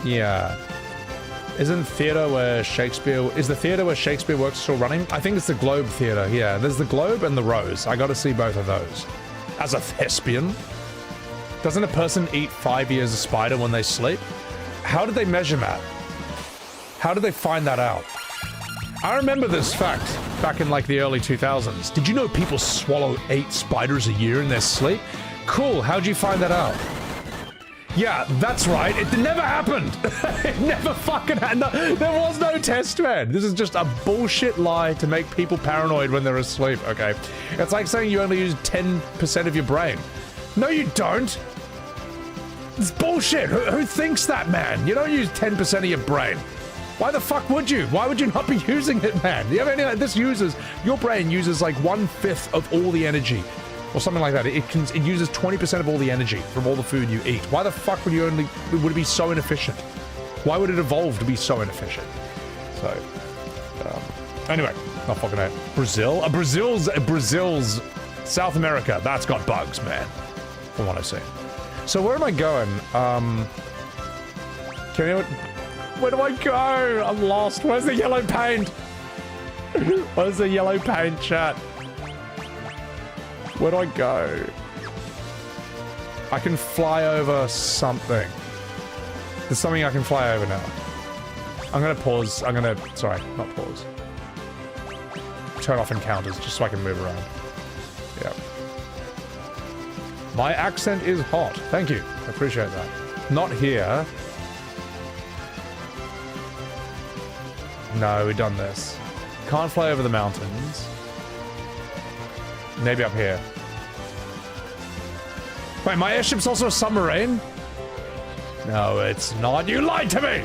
A: Yeah. Isn't theatre where Shakespeare... Is the theatre where Shakespeare works still running? I think it's the Globe Theatre, yeah. There's the Globe and the Rose. I gotta see both of those. As a thespian. Doesn't a person eat 5 years of spider when they sleep? How did they measure that? How did they find that out? I remember this fact back in like the early 2000s. Did you know people swallow 8 spiders a year in their sleep? Cool, how'd you find that out? Yeah, that's right. It never happened. It never fucking happened. No, there was no test, man. This is just a bullshit lie to make people paranoid when they're asleep, okay? It's like saying you only use 10% of your brain. No, you don't. It's bullshit. Who thinks that, man? You don't use 10% of your brain. Why the fuck would you? Why would you not be using it, man? You have any, your brain uses like 1/5 of all the energy. Or something like that. It uses 20% of all the energy from all the food you eat. Why the fuck would it be so inefficient? Why would it evolve to be so inefficient? So, anyway, not fucking out. Brazil? Brazil's South America. That's got bugs, man. From what I see. So where am I going? Where do I go? I'm lost. Where's the yellow paint? Where's the yellow paint, chat? Where do I go? I can fly over something. There's something I can fly over now. I'm gonna pause. Sorry, not pause. Turn off encounters just so I can move around. Yeah. My accent is hot. Thank you. I appreciate that. Not here. No, we've done this. Can't fly over the mountains. Maybe up here. Wait, my airship's also a submarine? No, it's not. You lied to me!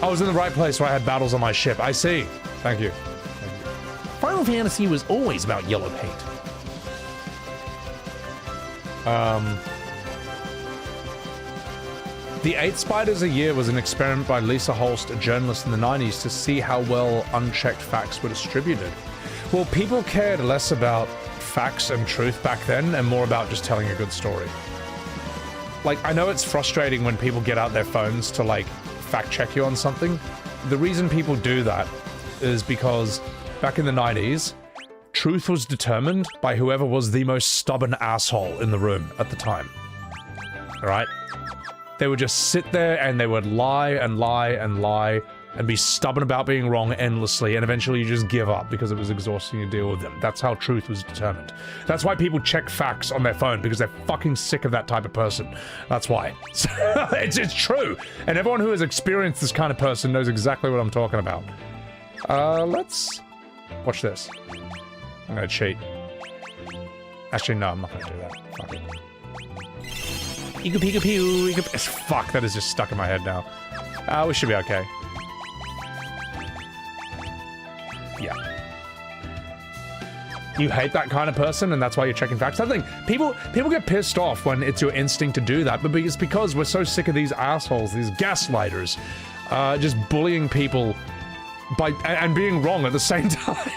A: I was in the right place where I had battles on my ship. I see. Thank you. Final Fantasy was always about yellow paint. The 8 Spiders a Year was an experiment by Lisa Holst, a journalist in the 90s, to see how well unchecked facts were distributed. Well, people cared less about facts and truth back then and more about just telling a good story. Like, I know it's frustrating when people get out their phones to, like, fact check you on something. The reason people do that is because back in the 90s, truth was determined by whoever was the most stubborn asshole in the room at the time. Alright? They would just sit there and they would lie and lie and lie and be stubborn about being wrong endlessly, and eventually you just give up because it was exhausting to deal with them. That's how truth was determined. That's why people check facts on their phone, because they're fucking sick of that type of person. That's why. It's true. And everyone who has experienced this kind of person knows exactly what I'm talking about. Let's watch this. I'm gonna cheat. Actually, no, I'm not gonna do that. Fuck it. Fuck, that is just stuck in my head now. We should be okay. Yeah. You hate that kind of person, and that's why you're checking facts. I think people get pissed off when it's your instinct to do that, but it's because we're so sick of these assholes, these gaslighters, just bullying people and being wrong at the same time.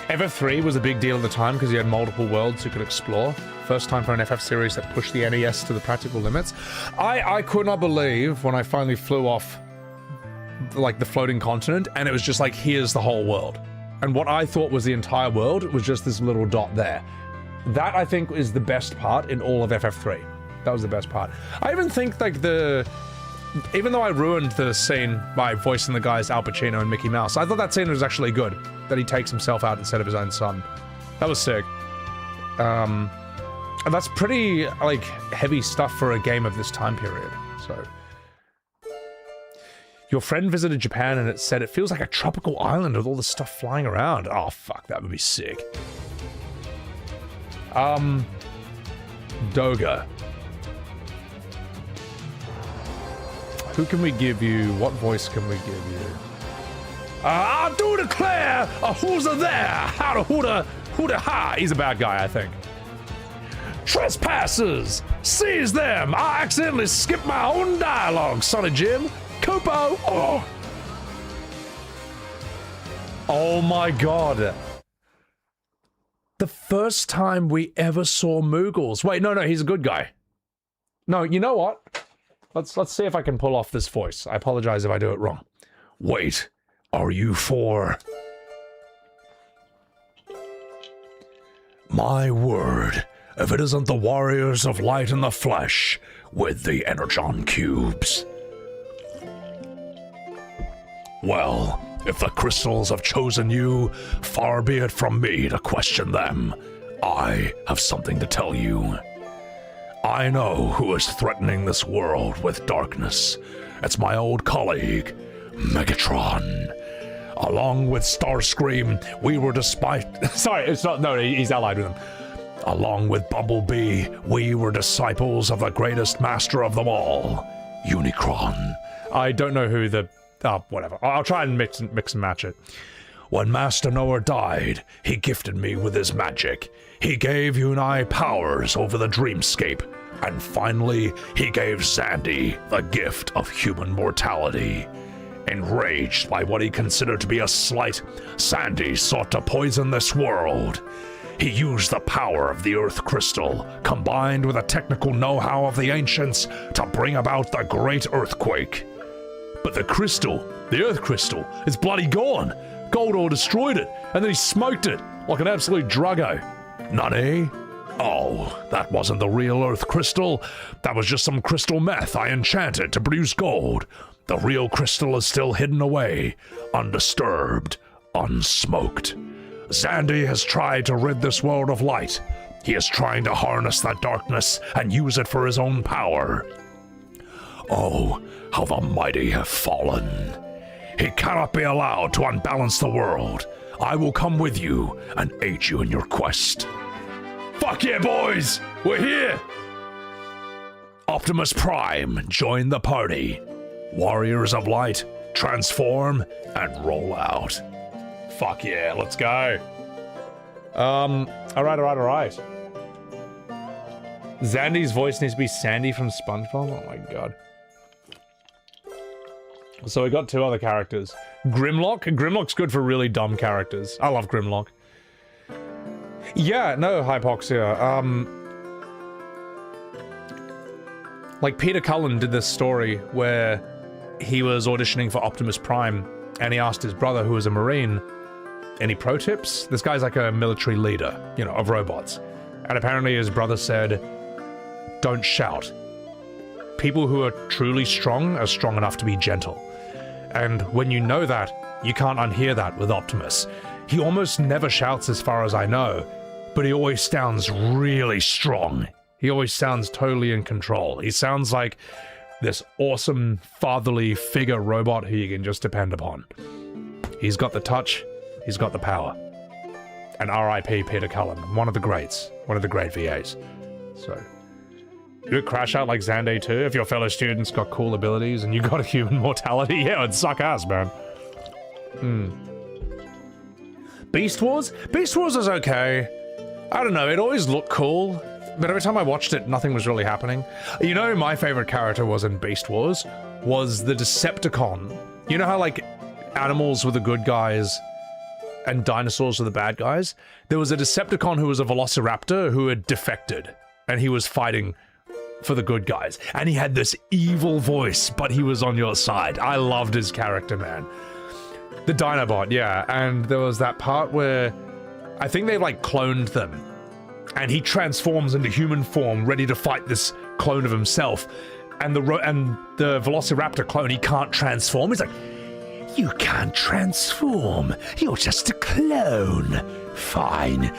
A: FF3 was a big deal at the time because you had multiple worlds you could explore. First time for an FF series that pushed the NES to the practical limits. I could not believe when I finally flew off, like, the floating continent, and it was just like, here's the whole world. And what I thought was the entire world was just this little dot there. That, I think, is the best part in all of FF3. That was the best part. I even think, like, even though I ruined the scene by voicing the guys Al Pacino and Mickey Mouse, I thought that scene was actually good. That he takes himself out instead of his own son. That was sick. And that's pretty, like, heavy stuff for a game of this time period, so. Your friend visited Japan and it said it feels like a tropical island with all the stuff flying around. Oh, fuck, that would be sick. Doga. Who can we give you? What voice can we give you? I do declare, who's there? How to ha? He's a bad guy, I think. Trespassers! Seize them! I accidentally skipped my own dialogue, Sonny Jim. Kupo! Oh! Oh my god. The first time we ever saw Moogles. Wait, no, he's a good guy. No, you know what? Let's see if I can pull off this voice. I apologize if I do it wrong. Wait, are you for... My word, if it isn't the Warriors of Light and the Flesh with the Energon Cubes. Well,
C: If the crystals have chosen you, far be it from me to question them. I have something to tell you. I know who is threatening this world with darkness. It's my old colleague, Megatron. Along with Starscream, we were Sorry, it's not. No, he's allied with him. Along with Bumblebee, we were disciples of the greatest master of them all, Unicron.
A: I don't know who the... whatever. I'll try and mix and match it.
C: When Master Noah died, he gifted me with his magic. He gave you and I powers over the dreamscape. And finally, he gave Xandi the gift of human mortality. Enraged by what he considered to be a slight, Xandi sought to poison this world. He used the power of the Earth Crystal, combined with the technical know-how of the ancients, to bring about the Great Earthquake.
H: But the crystal, the Earth Crystal, is bloody gone. Goldor destroyed it, and then he smoked it like an absolute druggo.
C: Nani? Oh, that wasn't the real Earth Crystal. That was just some crystal meth I enchanted to produce gold. The real crystal is still hidden away, undisturbed, unsmoked. Xandi has tried to rid this world of light. He is trying to harness that darkness and use it for his own power. Oh, how the mighty have fallen. He cannot be allowed to unbalance the world. I will come with you and aid you in your quest.
H: Fuck yeah, boys! We're here!
C: Optimus Prime, join the party. Warriors of Light, transform and roll out.
A: Fuck yeah, let's go. Alright. Xandi's voice needs to be Sandy from SpongeBob? Oh my god. So we got two other characters. Grimlock? Grimlock's good for really dumb characters. I love Grimlock. Yeah, no, Hypoxia. Like, Peter Cullen did this story where he was auditioning for Optimus Prime, and he asked his brother, who was a Marine, any pro tips? This guy's like a military leader, you know, of robots. And apparently his brother said, don't shout. People who are truly strong are strong enough to be gentle. And when you know that, you can't unhear that with Optimus. He almost never shouts as far as I know, but he always sounds really strong. He always sounds totally in control. He sounds like this awesome fatherly figure robot who you can just depend upon. He's got the touch, he's got the power. And R.I.P. Peter Cullen, one of the greats, one of the great VAs. So, you would crash out like Xandi too if your fellow students got cool abilities and you got a human mortality. Yeah, it'd suck ass, man. Beast Wars? Beast Wars is okay. I don't know, it always looked cool, but every time I watched it, nothing was really happening. You know, my favorite character was in Beast Wars was the Decepticon. You know how, like, animals were the good guys and dinosaurs were the bad guys? There was a Decepticon who was a Velociraptor who had defected, and he was fighting for the good guys. And he had this evil voice, but he was on your side. I loved his character, man. The Dinobot, yeah, and there was that part where I think they, like, cloned them. And he transforms into human form, ready to fight this clone of himself. And the Velociraptor clone, he can't transform. He's like, you can't transform. You're just a clone. Fine.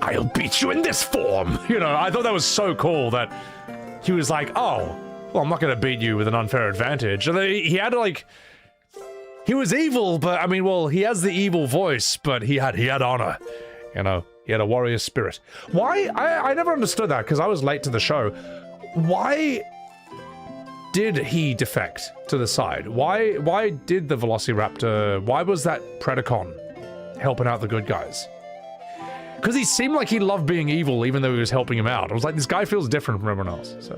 A: I'll beat you in this form. You know, I thought that was so cool that he was like, oh, well, I'm not going to beat you with an unfair advantage. And he had to, like... He was evil, but, I mean, well, he has the evil voice, but he had honor. You know? He had a warrior spirit. Why? I never understood that, because I was late to the show. Why did he defect to the side? Why did the Velociraptor... Why was that Predacon helping out the good guys? Because he seemed like he loved being evil, even though he was helping him out. I was like, this guy feels different from everyone else. So,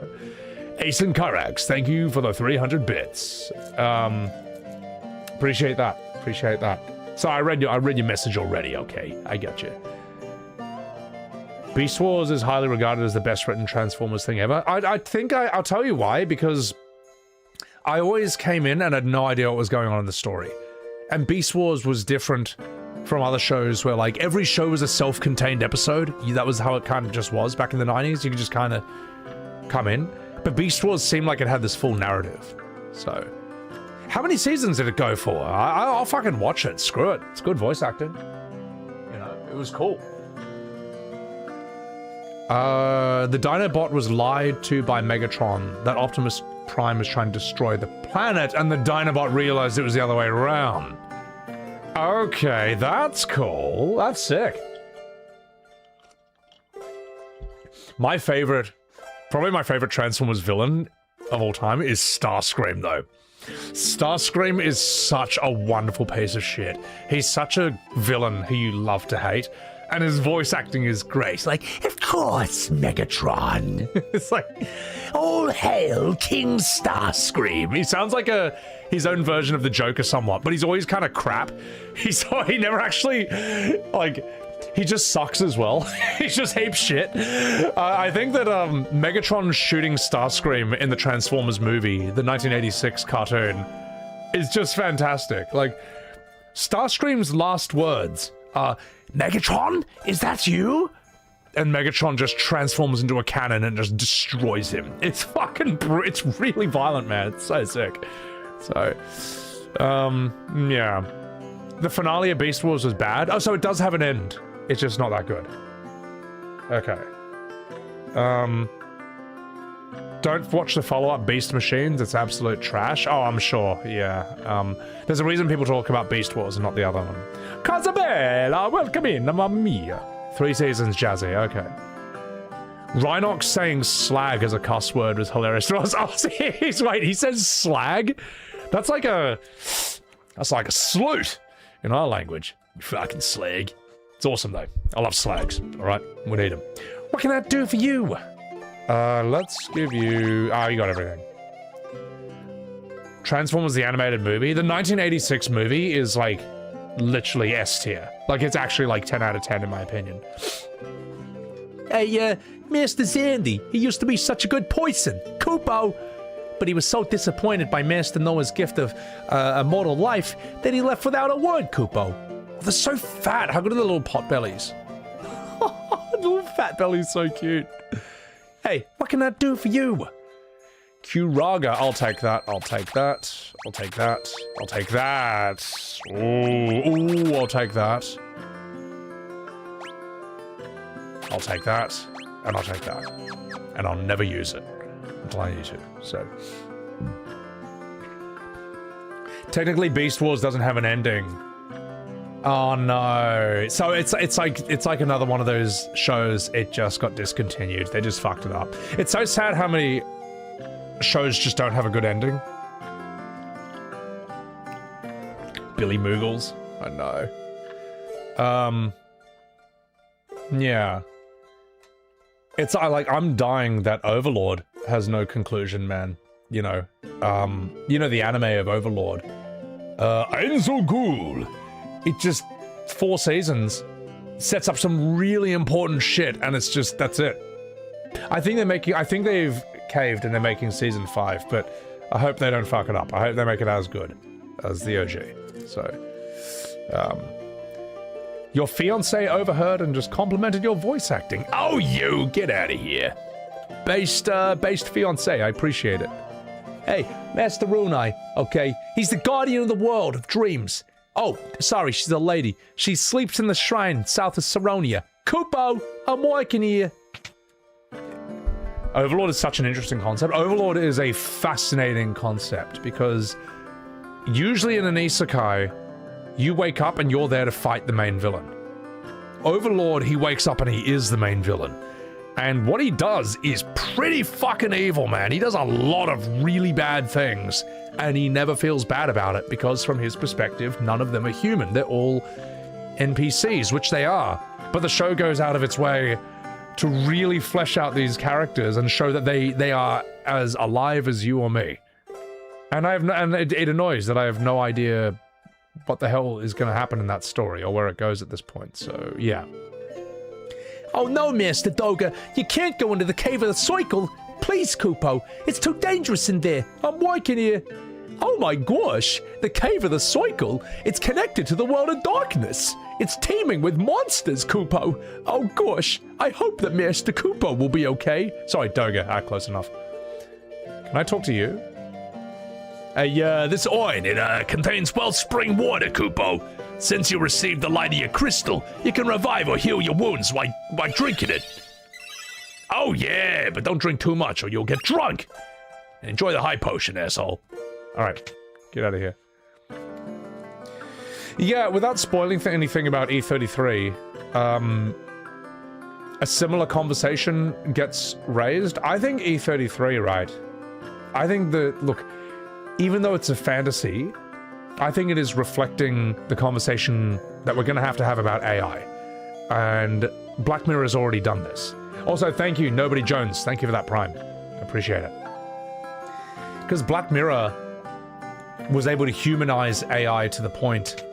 A: Asen Kyrax, thank you for the 300 bits. Appreciate that. Appreciate that. So I read your message already. Okay, I get you. Beast Wars is highly regarded as the best written Transformers thing ever. I think I'll tell you why, because I always came in and had no idea what was going on in the story. And Beast Wars was different from other shows where, like, every show was a self-contained episode. That was how it kind of just was back in the 90s. You could just kind of come in. But Beast Wars seemed like it had this full narrative. So... How many seasons did it go for? I'll fucking watch it. Screw it. It's good voice acting. You know, it was cool. The Dinobot was lied to by Megatron that Optimus Prime was trying to destroy the planet, and the Dinobot realized it was the other way around. Okay, that's cool. That's sick. My favorite, probably my favorite Transformers villain of all time is Starscream, though. Starscream is such a wonderful piece of shit. He's such a villain who you love to hate, and his voice acting is great. Like, of course, Megatron. It's like, all hail King Starscream. He sounds like his own version of the Joker somewhat, but he's always kind of crap. He never actually, like, he just sucks as well. He's just heaps shit. I think that Megatron shooting Starscream in the Transformers movie, the 1986 cartoon, is just fantastic. Like, Starscream's last words are, Megatron, is that you? And Megatron just transforms into a cannon and just destroys him. It's fucking, it's really violent, man. It's so sick. So, yeah. The finale of Beast Wars was bad. Oh, so it does have an end. It's just not that good. Okay. Don't watch the follow-up Beast Machines. It's absolute trash. Oh, I'm sure. Yeah. There's a reason people talk about Beast Wars and not the other one. Casabella, welcome in, mamma mia. 3 seasons, Jazzy. Okay. Rhinox saying slag as a cuss word was hilarious. Wait, he says slag? That's like a salute in our language. You fucking slag. It's awesome, though. I love slags. All right, we need them. What can I do for you? Let's give you... Oh, you got everything. Transformers the animated movie. The 1986 movie is, like, literally S tier. Like, it's actually, like, 10 out of 10 in my opinion. Hey, Master Zandy. He used to be such a good person. Kupo. But he was so disappointed by Master Noah's gift of immortal life that he left without a word, Kupo. They're so fat. How good are the little pot bellies? The little fat belly's so cute. Hey, what can I do for you? Kuraga, I'll take that. I'll take that. I'll take that. I'll take that. Ooh, I'll take that. I'll take that. And I'll take that. And I'll never use it until I need to. So, technically, Beast Wars doesn't have an ending. Oh no! So it's like another one of those shows. It just got discontinued. They just fucked it up. It's so sad how many shows just don't have a good ending. Billy Moogles. I know. Yeah. I'm dying that Overlord has no conclusion, man. You know the anime of Overlord. Enzo Ghoul. It just 4 seasons sets up some really important shit, and it's just that's it. I think they've caved and they're making season 5, but I hope they don't fuck it up. I hope they make it as good as the OG. So, your fiance overheard and just complimented your voice acting. Oh, you get out of here, based fiance. I appreciate it. Hey, Master Runai. Okay, he's the guardian of the world of dreams. Oh, sorry, she's a lady. She sleeps in the shrine south of Saronia. Kupo, I'm working here. Overlord is such an interesting concept. Overlord is a fascinating concept because usually in an isekai, you wake up and you're there to fight the main villain. Overlord, he wakes up and he is the main villain. And what he does is pretty fucking evil, man. He does a lot of really bad things, and he never feels bad about it because from his perspective, none of them are human. They're all NPCs, which they are. But the show goes out of its way to really flesh out these characters and show that they are as alive as you or me. And it annoys that I have no idea what the hell is going to happen in that story or where it goes at this point. So, yeah. Oh no, Master Doga, you can't go into the Cave of the Cycle. Please, Kupo, it's too dangerous in there. I'm working here. Oh my gosh, the Cave of the Cycle, it's connected to the world of darkness. It's teeming with monsters, Kupo. Oh gosh, I hope that Master Kupo will be okay. Sorry, Doga, close enough. Can I talk to you?
H: This oin, it contains wellspring water, Kupo. Since you received the Lydia crystal, you can revive or heal your wounds by drinking it. Oh yeah, but don't drink too much or you'll get drunk. Enjoy the high potion, asshole.
A: Alright, get out of here. Yeah, without spoiling anything about E33, a similar conversation gets raised. I think E33, right? I think look, even though it's a fantasy, I think it is reflecting the conversation that we're going to have about AI. And Black Mirror has already done this. Also, thank you, Nobody Jones. Thank you for that Prime. I appreciate it. Because Black Mirror was able to humanize AI to the point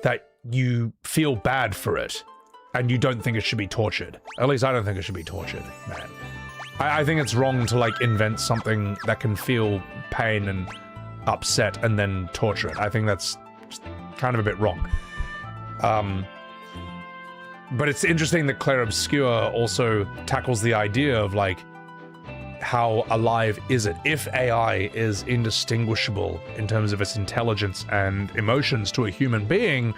A: that you feel bad for it, and you don't think it should be tortured. At least I don't think it should be tortured, man. I think it's wrong to, like, invent something that can feel pain and upset and then torture it. I think that's just kind of a bit wrong. But it's interesting that Claire Obscure also tackles the idea of, like, how alive is it? If AI is indistinguishable in terms of its intelligence and emotions to a human being,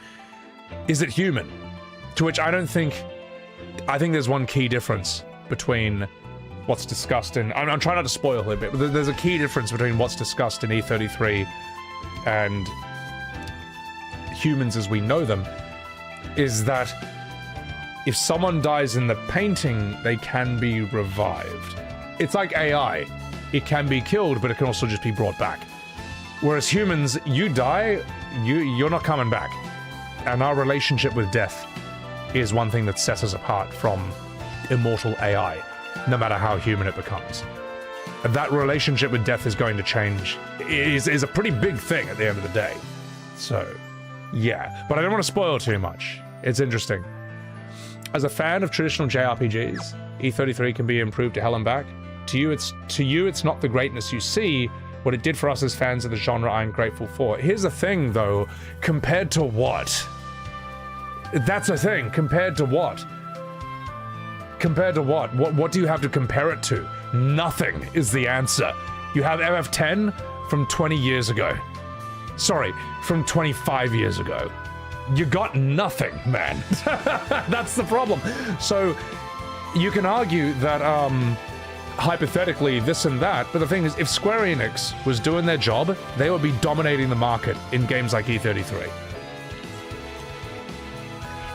A: is it human? To which I think there's one key difference between what's discussed in... I'm trying not to spoil it a bit, but there's a key difference between what's discussed in E33 and humans as we know them, is that if someone dies in the painting, they can be revived. It's like AI. It can be killed, but it can also just be brought back. Whereas humans, you die, you're not coming back. And our relationship with death is one thing that sets us apart from immortal AI, no matter how human it becomes. And that relationship with death is going to change. It is a pretty big thing at the end of the day. So, yeah. But I don't want to spoil too much. It's interesting. As a fan of traditional JRPGs, E33 can be improved to hell and back. To you, it's not the greatness you see. What it did for us as fans of the genre, I'm grateful for. Here's the thing, though. Compared to what? That's the thing. Compared to what? Compared to what? What do you have to compare it to? Nothing is the answer. You have FF10 from 20 years ago. Sorry, from 25 years ago. You got nothing, man. That's the problem. So, you can argue that, hypothetically, this and that, but the thing is, if Square Enix was doing their job, they would be dominating the market in games like E33.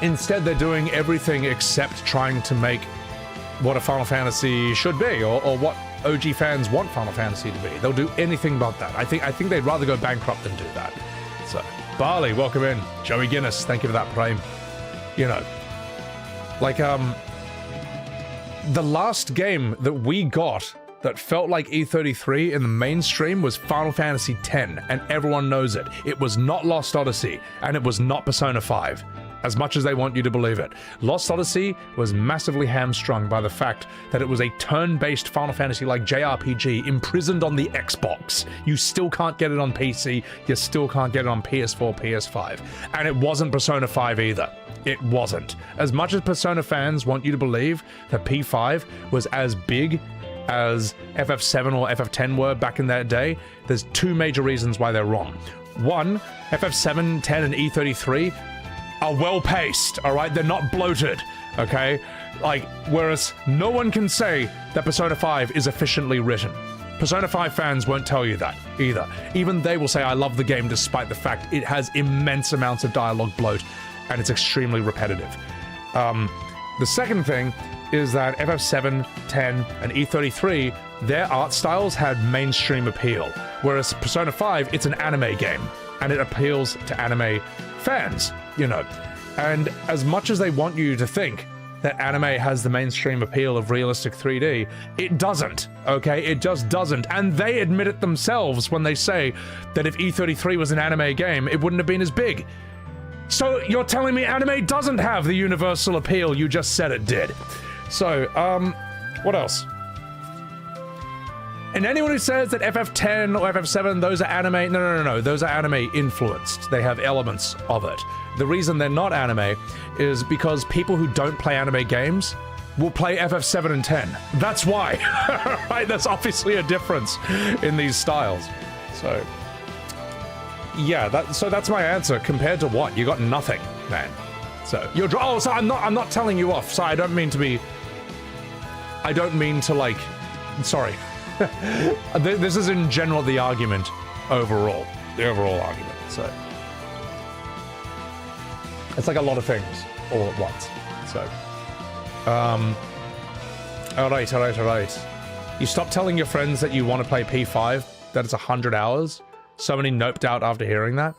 A: Instead, they're doing everything except trying to make what a Final Fantasy should be, or what OG fans want Final Fantasy to be. They'll do anything but that. I think they'd rather go bankrupt than do that. So, Barley, welcome in. Joey Guinness, thank you for that Prime. You know, like, the last game that we got that felt like E33 in the mainstream was Final Fantasy X, and everyone knows it. It was not Lost Odyssey, and it was not Persona 5, as much as they want you to believe it. Lost Odyssey was massively hamstrung by the fact that it was a turn-based Final Fantasy-like JRPG imprisoned on the Xbox. You still can't get it on PC, you still can't get it on PS4, PS5. And it wasn't Persona 5 either. It wasn't. As much as Persona fans want you to believe that P5 was as big as FF7 or FF10 were back in that day, there's two major reasons why they're wrong. One, FF7, 10, and E33 are well-paced, alright? They're not bloated, okay? Like, whereas no one can say that Persona 5 is efficiently written. Persona 5 fans won't tell you that, either. Even they will say, I love the game, despite the fact it has immense amounts of dialogue bloat, and it's extremely repetitive. The second thing is that FF7, 10, and E33, their art styles had mainstream appeal, whereas Persona 5, it's an anime game, and it appeals to anime fans, you know. And as much as they want you to think that anime has the mainstream appeal of realistic 3D, it doesn't, okay? It just doesn't. And they admit it themselves when they say that if E33 was an anime game, it wouldn't have been as big. So you're telling me anime doesn't have the universal appeal you just said it did. So, what else? And anyone who says that FF10 or FF7, those are anime, no, those are anime influenced. They have elements of it. The reason they're not anime is because people who don't play anime games will play FF7 and 10. That's why, right? There's obviously a difference in these styles. So, yeah, so that's my answer. Compared to what? You got nothing, man. So you're so I'm not telling you off. So I don't mean to like, sorry. This is in general the argument overall, the overall argument. So it's like a lot of things all at once. So, all right. You stop telling your friends that you want to play P5, that it's 100 hours. So many noped out after hearing that.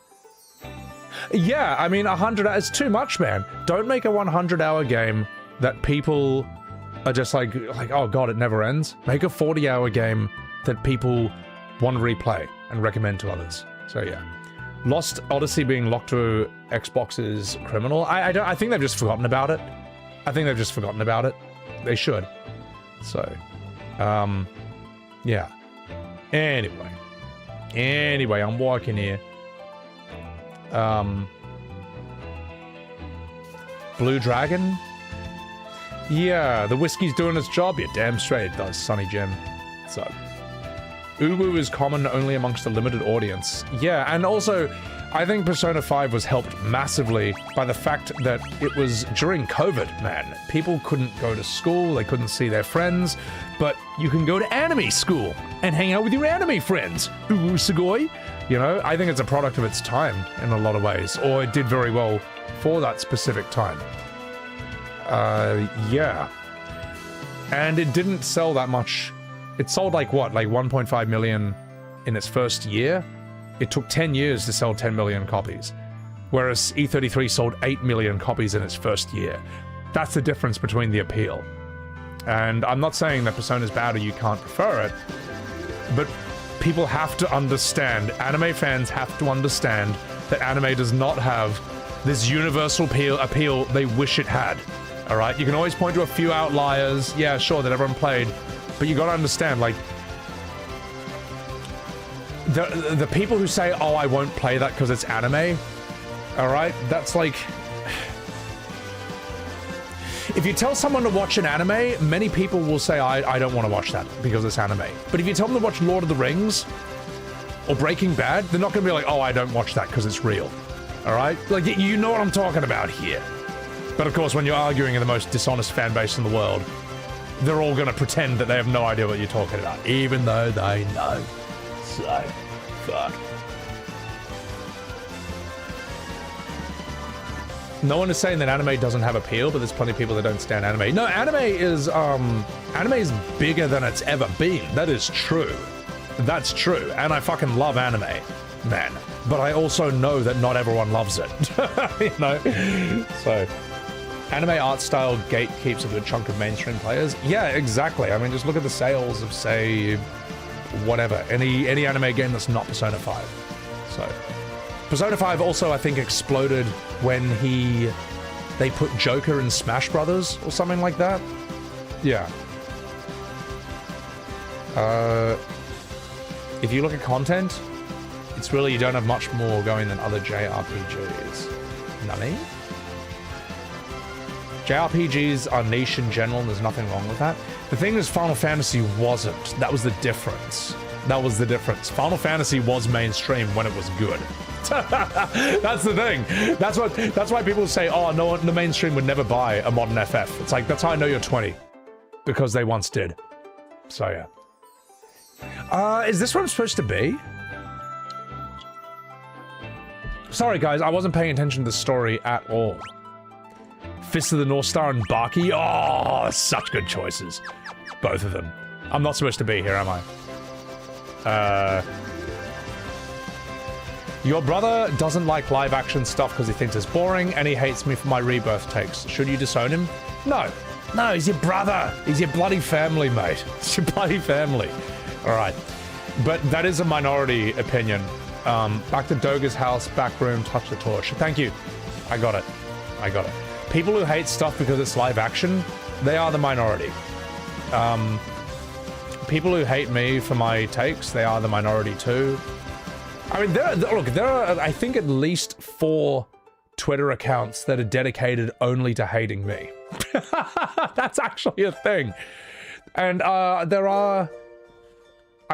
A: Yeah, I mean, 100 hours is too much, man. Don't make a 100-hour game that people are just like, oh god, it never ends. Make a 40-hour game that people want to replay and recommend to others. So yeah. Lost Odyssey being locked to Xbox is criminal. I think they've just forgotten about it. They should. So, yeah. Anyway, I'm walking here. Blue Dragon? Yeah, the whiskey's doing its job. You're damn straight it does, Sonny Jim. So, Uwu is common only amongst a limited audience. Yeah, and also, I think Persona 5 was helped massively by the fact that it was during COVID, man. People couldn't go to school, they couldn't see their friends, but you can go to anime school and hang out with your anime friends. Uwu Sugoi. You know, I think it's a product of its time in a lot of ways, or it did very well for that specific time. Yeah. And it didn't sell that much. It sold like what, like 1.5 million in its first year? It took 10 years to sell 10 million copies, whereas E33 sold 8 million copies in its first year. That's the difference between the appeal. And I'm not saying that Persona's bad or you can't prefer it, but people have to understand, anime fans have to understand that anime does not have this universal appeal they wish it had. Alright, you can always point to a few outliers, yeah, sure, that everyone played, but you gotta understand, like, the people who say, oh, I won't play that because it's anime, alright, that's like... If you tell someone to watch an anime, many people will say, I don't want to watch that because it's anime. But if you tell them to watch Lord of the Rings or Breaking Bad, they're not going to be like, oh, I don't watch that because it's real. Alright? Like, you know what I'm talking about here. But of course, when you're arguing in the most dishonest fan base in the world, they're all going to pretend that they have no idea what you're talking about, even though they know. So, fuck. No one is saying that anime doesn't have appeal, but there's plenty of people that don't stand anime. No, anime is bigger than it's ever been. That is true. That's true. And I fucking love anime, man. But I also know that not everyone loves it. You know? So, anime art style gatekeeps a good chunk of mainstream players. Yeah, exactly. I mean, just look at the sales of, say, whatever. Any anime game that's not Persona 5. So... Persona 5 also, I think, exploded when they put Joker in Smash Brothers or something like that. Yeah. If you look at content, it's really, you don't have much more going than other JRPGs. Nani? JRPGs are niche in general, and there's nothing wrong with that. The thing is, Final Fantasy wasn't. That was the difference. Final Fantasy was mainstream when it was good. That's the thing. That's why people say, oh, no one, the mainstream would never buy a modern FF. It's like, that's how I know you're 20. Because they once did. So, yeah. Is this where I'm supposed to be? Sorry, guys, I wasn't paying attention to the story at all. Fist of the North Star and Baki. Oh, such good choices. Both of them. I'm not supposed to be here, am I? Your brother doesn't like live action stuff because he thinks it's boring, and he hates me for my Rebirth takes. Should you disown him? No. No, he's your brother. He's your bloody family, mate. It's your bloody family. Alright. But that is a minority opinion. Back to Doga's house, back room, touch the torch. Thank you. I got it. People who hate stuff because it's live action, they are the minority. People who hate me for my takes, they are the minority too. I mean, there are, I think, at least 4 Twitter accounts that are dedicated only to hating me. That's actually a thing. And I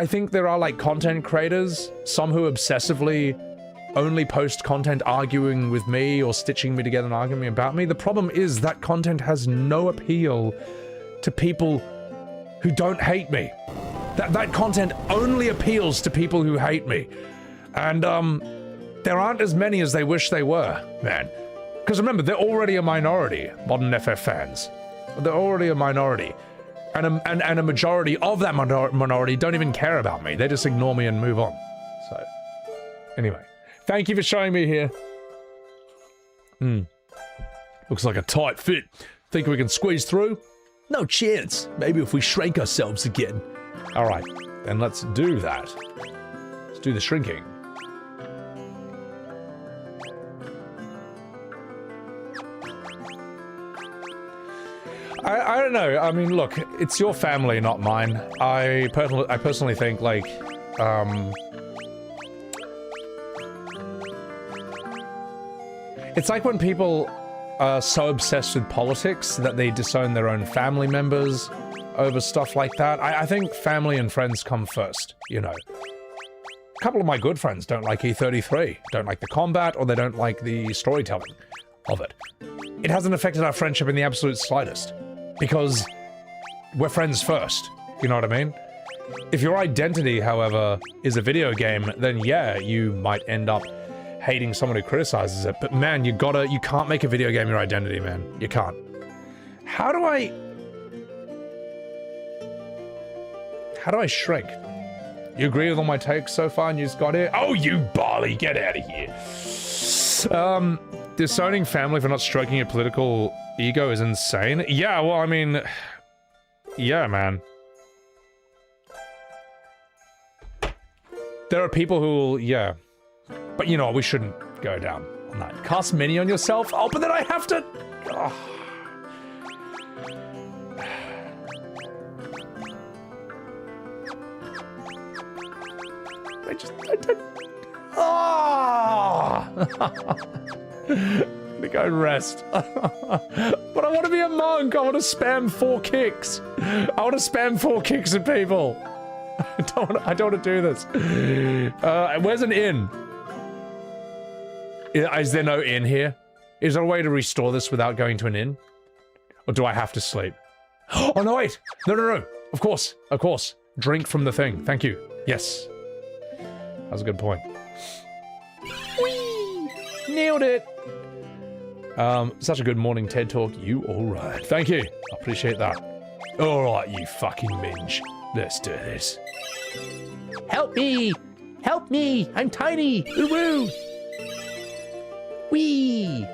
A: think there are like content creators, some who obsessively only post content arguing with me or stitching me together and arguing about me. The problem is that content has no appeal to people who don't hate me. That content only appeals to people who hate me. And, there aren't as many as they wish they were, man. Because remember, they're already a minority, modern FF fans. They're already a minority. And a majority of that minority don't even care about me. They just ignore me and move on. So, anyway. Thank you for showing me here. Looks like a tight fit. Think we can squeeze through?
H: No chance. Maybe if we shrank ourselves again.
A: Alright, then let's do that. Let's do the shrinking. I don't know. I mean, look, it's your family, not mine. I personally think, like, it's like when people are so obsessed with politics that they disown their own family members over stuff like that. I think family and friends come first, you know. A couple of my good friends don't like E33, don't like the combat, or they don't like the storytelling of it. It hasn't affected our friendship in the absolute slightest. Because we're friends first, you know what I mean? If your identity, however, is a video game, then yeah, you might end up hating someone who criticizes it. But man, you can't make a video game your identity, man. You can't. How do I shrink? You agree with all my takes so far and you just got here? Oh, you Barley, get out of here. Disowning family for not stroking your political ego is insane. Yeah, well, I mean, yeah, man. There are people who will, yeah. But you know what, we shouldn't go down on that. Cast many on yourself? Oh, but then I have to... Oh. I don't... Oh! I'm gonna go rest. But I want to be a monk. I want to spam 4 kicks. I want to spam 4 kicks at people. I don't want to do this. Where's an inn? Is there no inn here? Is there a way to restore this without going to an inn? Or do I have to sleep? Oh, no, wait. No. Of course. Drink from the thing. Thank you. Yes. That was a good point. Whee! Nailed it. Such a good morning TED Talk. You alright. Thank you. I appreciate that. Alright, you fucking minge. Let's do this.
H: Help me! Help me! I'm tiny! Woo-woo! Wee!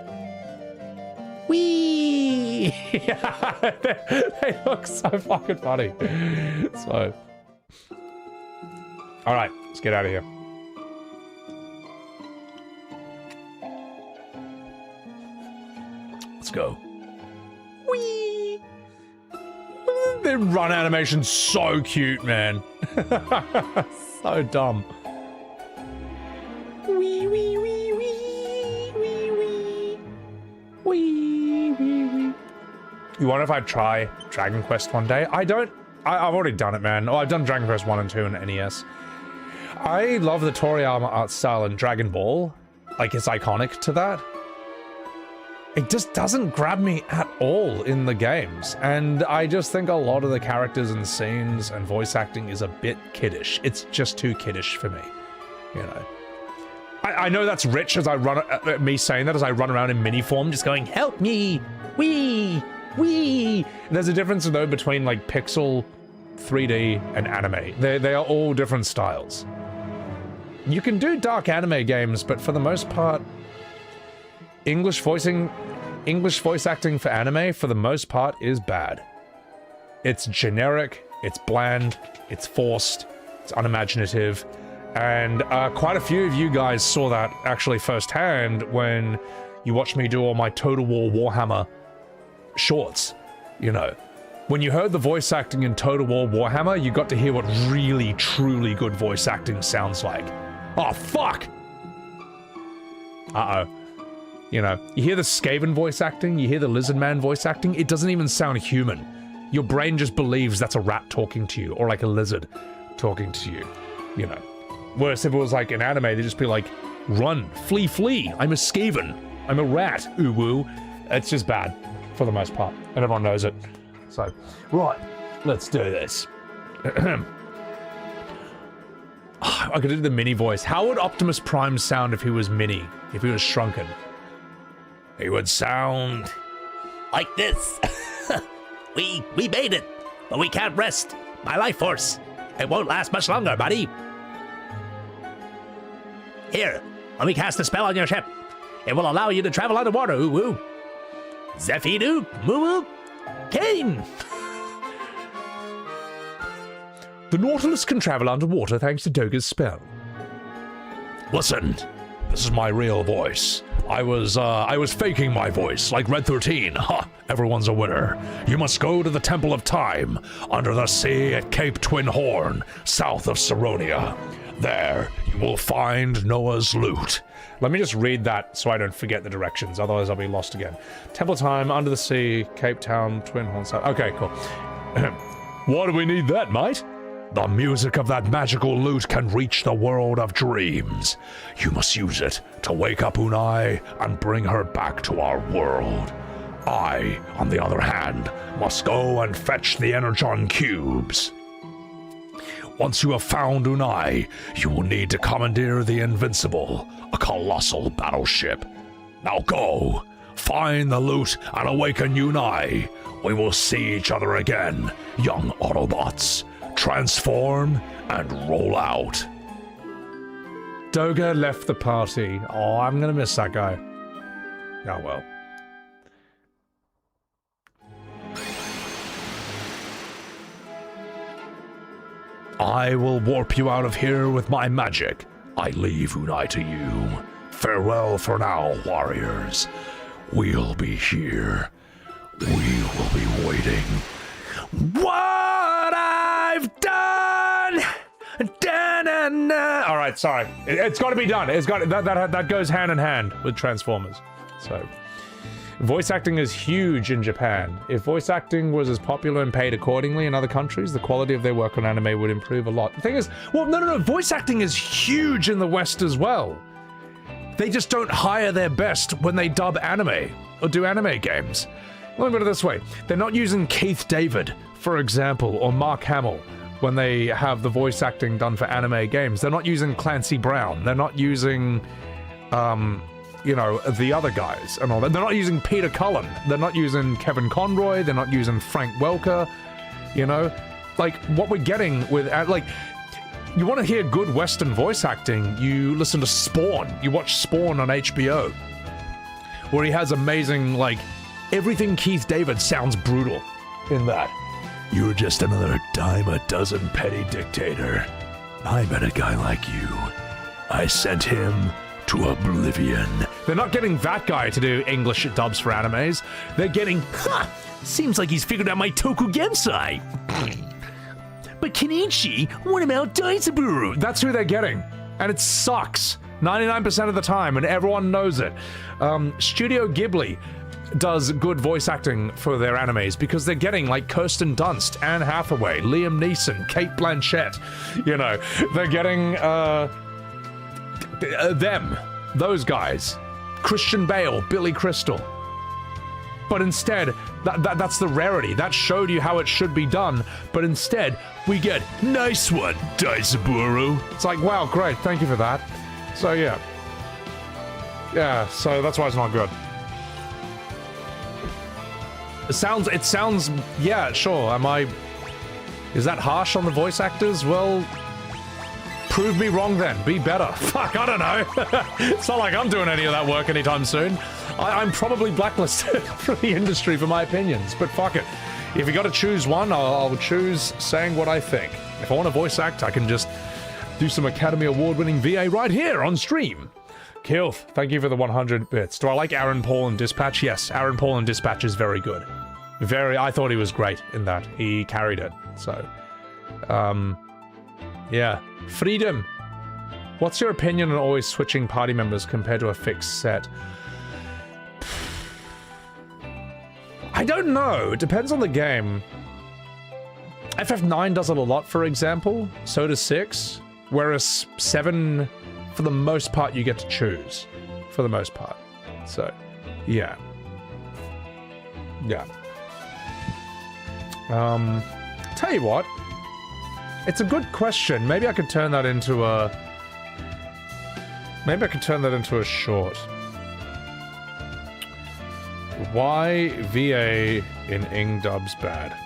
H: Wee!
A: They look so fucking funny. So... Alright, let's get out of here. Let's go. Whee! The run animation's so cute, man. So dumb. Wee, wee, wee, wee, wee, wee. Wee, wee, wee. You wonder if I'd try Dragon Quest one day? I've already done it, man. Oh, I've done Dragon Quest 1 and 2 and NES. I love the Toriyama art style in Dragon Ball. Like, it's iconic to that. It just doesn't grab me at all in the games, and I just think a lot of the characters and scenes and voice acting is a bit kiddish. It's just too kiddish for me, you know. I know that's rich as I run, me saying that as I run around in mini form just going, help me, wee, wee. There's a difference though between like pixel, 3D, and anime. They are all different styles. You can do dark anime games, but for the most part, English voice acting for anime, for the most part, is bad. It's generic, it's bland, it's forced, it's unimaginative, and quite a few of you guys saw that actually firsthand when you watched me do all my Total War Warhammer shorts, you know. When you heard the voice acting in Total War Warhammer, you got to hear what really, truly good voice acting sounds like. Oh, fuck! Uh-oh. You know, you hear the Skaven voice acting, you hear the Lizard Man voice acting, it doesn't even sound human. Your brain just believes that's a rat talking to you, or like a lizard talking to you, you know. Whereas if it was like an anime, they'd just be like,
H: Run, flee, flee. I'm a Skaven. I'm a rat. Uwu. It's just bad for the most part, and everyone knows it. So, right, let's do this. I could do the mini voice. How would Optimus Prime sound if he was mini? If he was shrunken? He would sound
I: like this. we made it, but we can't rest. My life force. It won't last much longer, buddy. Here, let me cast a spell on your ship. It will allow you to travel underwater, Uwu. Zephidu, Muwu, Kane.
H: The Nautilus can travel underwater thanks to Doga's spell.
C: Listen, this is my real voice. I was faking my voice, like Red 13. Ha! Everyone's a winner. You must go to the Temple of Time, under the sea at Cape Twin Horn, south of Saronia. There, you will find Noah's loot.
A: Let me just read that so I don't forget the directions, otherwise I'll be lost again. Temple Time, under the sea, Cape Town, Twin Horn, south. Okay, cool.
C: Why do we need that, mate? The music of that magical lute can reach the world of dreams. You must use it to wake up Unai and bring her back to our world. I, on the other hand, must go and fetch the Energon cubes. Once you have found Unai, you will need to commandeer the Invincible, a colossal battleship. Now go, find the loot and awaken Unai. We will see each other again, young Autobots. Transform and roll out.
A: Doga left the party. Oh, I'm gonna miss that guy. Oh well.
C: I will warp you out of here with my magic. I leave Unai to you. Farewell for now, warriors. We'll be here. We will be waiting.
A: What I've done. Da-na-na. All right, sorry. It's got to be done. It's got that goes hand in hand with Transformers. So, voice acting is huge in Japan. If voice acting was as popular and paid accordingly in other countries, the quality of their work on anime would improve a lot. The thing is, well, no. Voice acting is huge in the West as well. They just don't hire their best when they dub anime or do anime games. Let me put it this way. They're not using Keith David, for example, or Mark Hamill when they have the voice acting done for anime games. They're not using Clancy Brown. They're not using, you know, the other guys and all that. They're not using Peter Cullen. They're not using Kevin Conroy. They're not using Frank Welker. You know, like what we're getting with, like, you want to hear good Western voice acting, you listen to Spawn. You watch Spawn on HBO, where he has amazing, like, everything Keith David sounds brutal in that.
C: You're just another dime a dozen petty dictator. I met a guy like you. I sent him to oblivion.
A: They're not getting that guy to do English dubs for animes. They're getting,
I: seems like he's figured out my Toku Gensai. But Kenichi, what about Daisaburu?
A: That's who they're getting. And it sucks 99% of the time, and everyone knows it. Studio Ghibli does good voice acting for their animes because they're getting like Kirsten Dunst, Anne Hathaway, Liam Neeson, Cate Blanchett. You know, they're getting them, those guys. Christian Bale, Billy Crystal. But instead, that's the rarity. That showed you how it should be done. But instead, we get, nice one, Daisaburu. It's like, wow, great, thank you for that. So yeah. Yeah, so that's why it's not good. It sounds, yeah, sure, is that harsh on the voice actors? Well, prove me wrong then, be better. Fuck, I don't know. It's not like I'm doing any of that work anytime soon. I'm probably blacklisted from the industry for my opinions, but fuck it. If you gotta choose one, I'll choose saying what I think. If I want to voice act, I can just do some Academy Award-winning VA right here on stream. Kilth, thank you for the 100 bits. Do I like Aaron Paul in Dispatch? Yes, Aaron Paul in Dispatch is very good. I thought he was great in that. He carried it, so. Yeah. Freedom. What's your opinion on always switching party members compared to a fixed set? I don't know. It depends on the game. FF9 does it a lot, for example. So does 6. Whereas 7 for the most part, you get to choose. For the most part. So, yeah. Yeah. Tell you what. It's a good question. Maybe I could turn that into a... Maybe I could turn that into a short. Why VA in Ing dub's bad?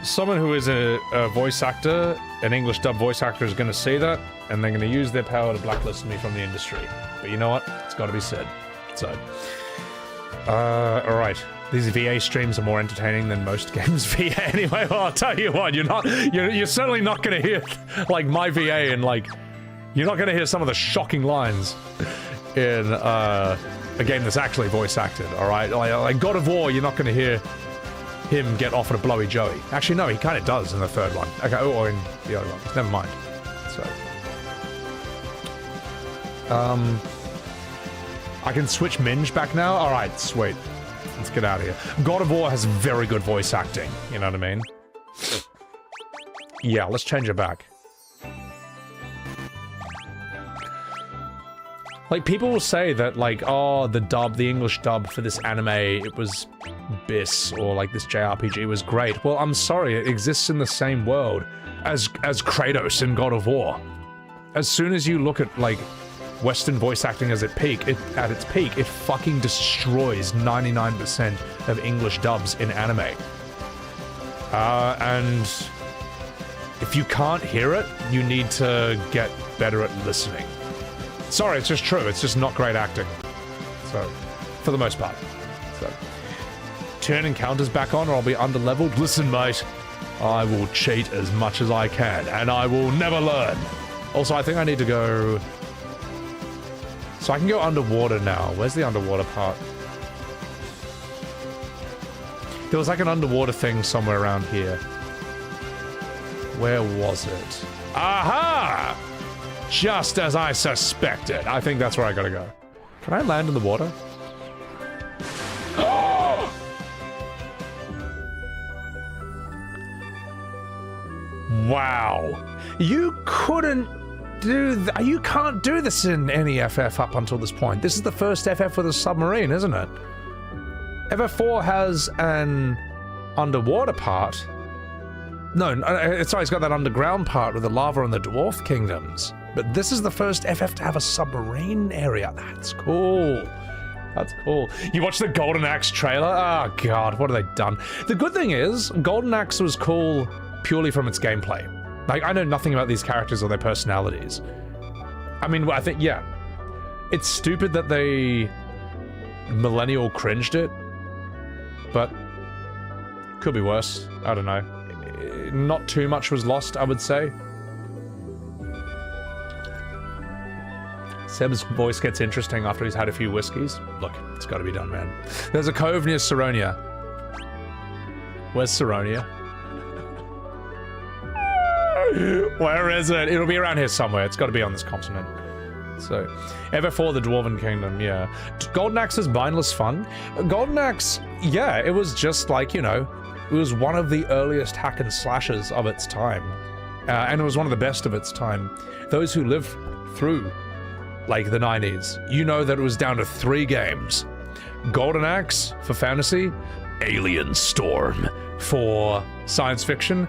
A: Someone who is a voice actor, an English dub voice actor, is going to say that, and they're going to use their power to blacklist me from the industry. But you know what? It's got to be said. So, alright. These VA streams are more entertaining than most games VA anyway. Well, I'll tell you what, you're certainly not going to hear, like, my VA and, like, you're not going to hear some of the shocking lines in, a game that's actually voice acted, alright? Like God of War, you're not going to hear him get offered a blowy Joey. Actually, no, he kind of does in the third one. Okay, or in the other one. Never mind. So, I can switch Minge back now? Alright, sweet. Let's get out of here. God of War has very good voice acting, you know what I mean? Yeah, let's change it back. Like, people will say that, like, oh, the English dub for this anime, it was BIS, or, like, this JRPG was great. Well, I'm sorry, it exists in the same world as Kratos in God of War. As soon as you look at, like, Western voice acting at its peak, it fucking destroys 99% of English dubs in anime. And if you can't hear it, you need to get better at listening. Sorry, it's just true. It's just not great acting. So, for the most part. So, turn encounters back on or I'll be underleveled. Listen, mate, I will cheat as much as I can, and I will never learn. Also, I think I need to go... So I can go underwater now. Where's the underwater part? There was like an underwater thing somewhere around here. Where was it? Aha! Just as I suspected. I think that's where I gotta go. Can I land in the water? Wow. You couldn't do you can't do this in any FF up until this point. This is the first FF with a submarine, isn't it? FF4 has an underwater part. No, sorry, it's got that underground part with the lava and the Dwarf Kingdoms. But this is the first FF to have a submarine area. That's cool. That's cool. You watched the Golden Axe trailer? Oh god, what have they done? The good thing is, Golden Axe was cool purely from its gameplay. Like, I know nothing about these characters or their personalities. I mean, I think, yeah. It's stupid that they millennial cringed it, but could be worse. I don't know. Not too much was lost, I would say. Seb's voice gets interesting after he's had a few whiskeys. Look, it's got to be done, man. There's a cove near Saronia. Where's Saronia? Where is it? It'll be around here somewhere. It's got to be on this continent. So, FF4, the Dwarven Kingdom, yeah. Golden Axe is mindless fun. Golden Axe, yeah, it was just like, you know, it was one of the earliest hack and slashes of its time. And it was one of the best of its time. Those who lived through, like, the 90s, you know that it was down to 3 games. Golden Axe for fantasy, Alien Storm for science fiction,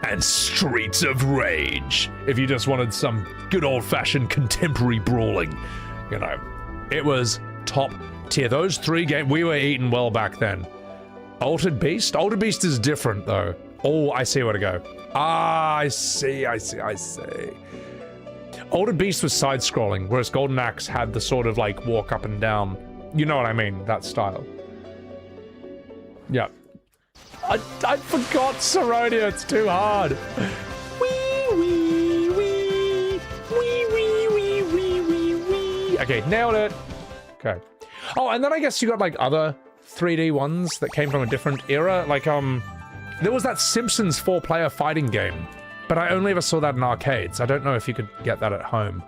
A: and Streets of Rage if you just wanted some good old-fashioned contemporary brawling. You know, it was top tier. Those 3 games, we were eating well back then. Altered Beast? Altered Beast is different, though. Oh, I see where to go. Ah, I see. Altered Beast was side-scrolling, whereas Golden Axe had the sort of, like, walk up and down. You know what I mean, that style. Yeah. I forgot Saronia, it's too hard. Wee, wee, wee. Wee, wee, wee, wee, wee, wee. Okay, nailed it. Okay. Oh, and then I guess you got, like, other 3D ones that came from a different era. Like, there was that Simpsons 4-player fighting game, but I only ever saw that in arcades. I don't know if you could get that at home.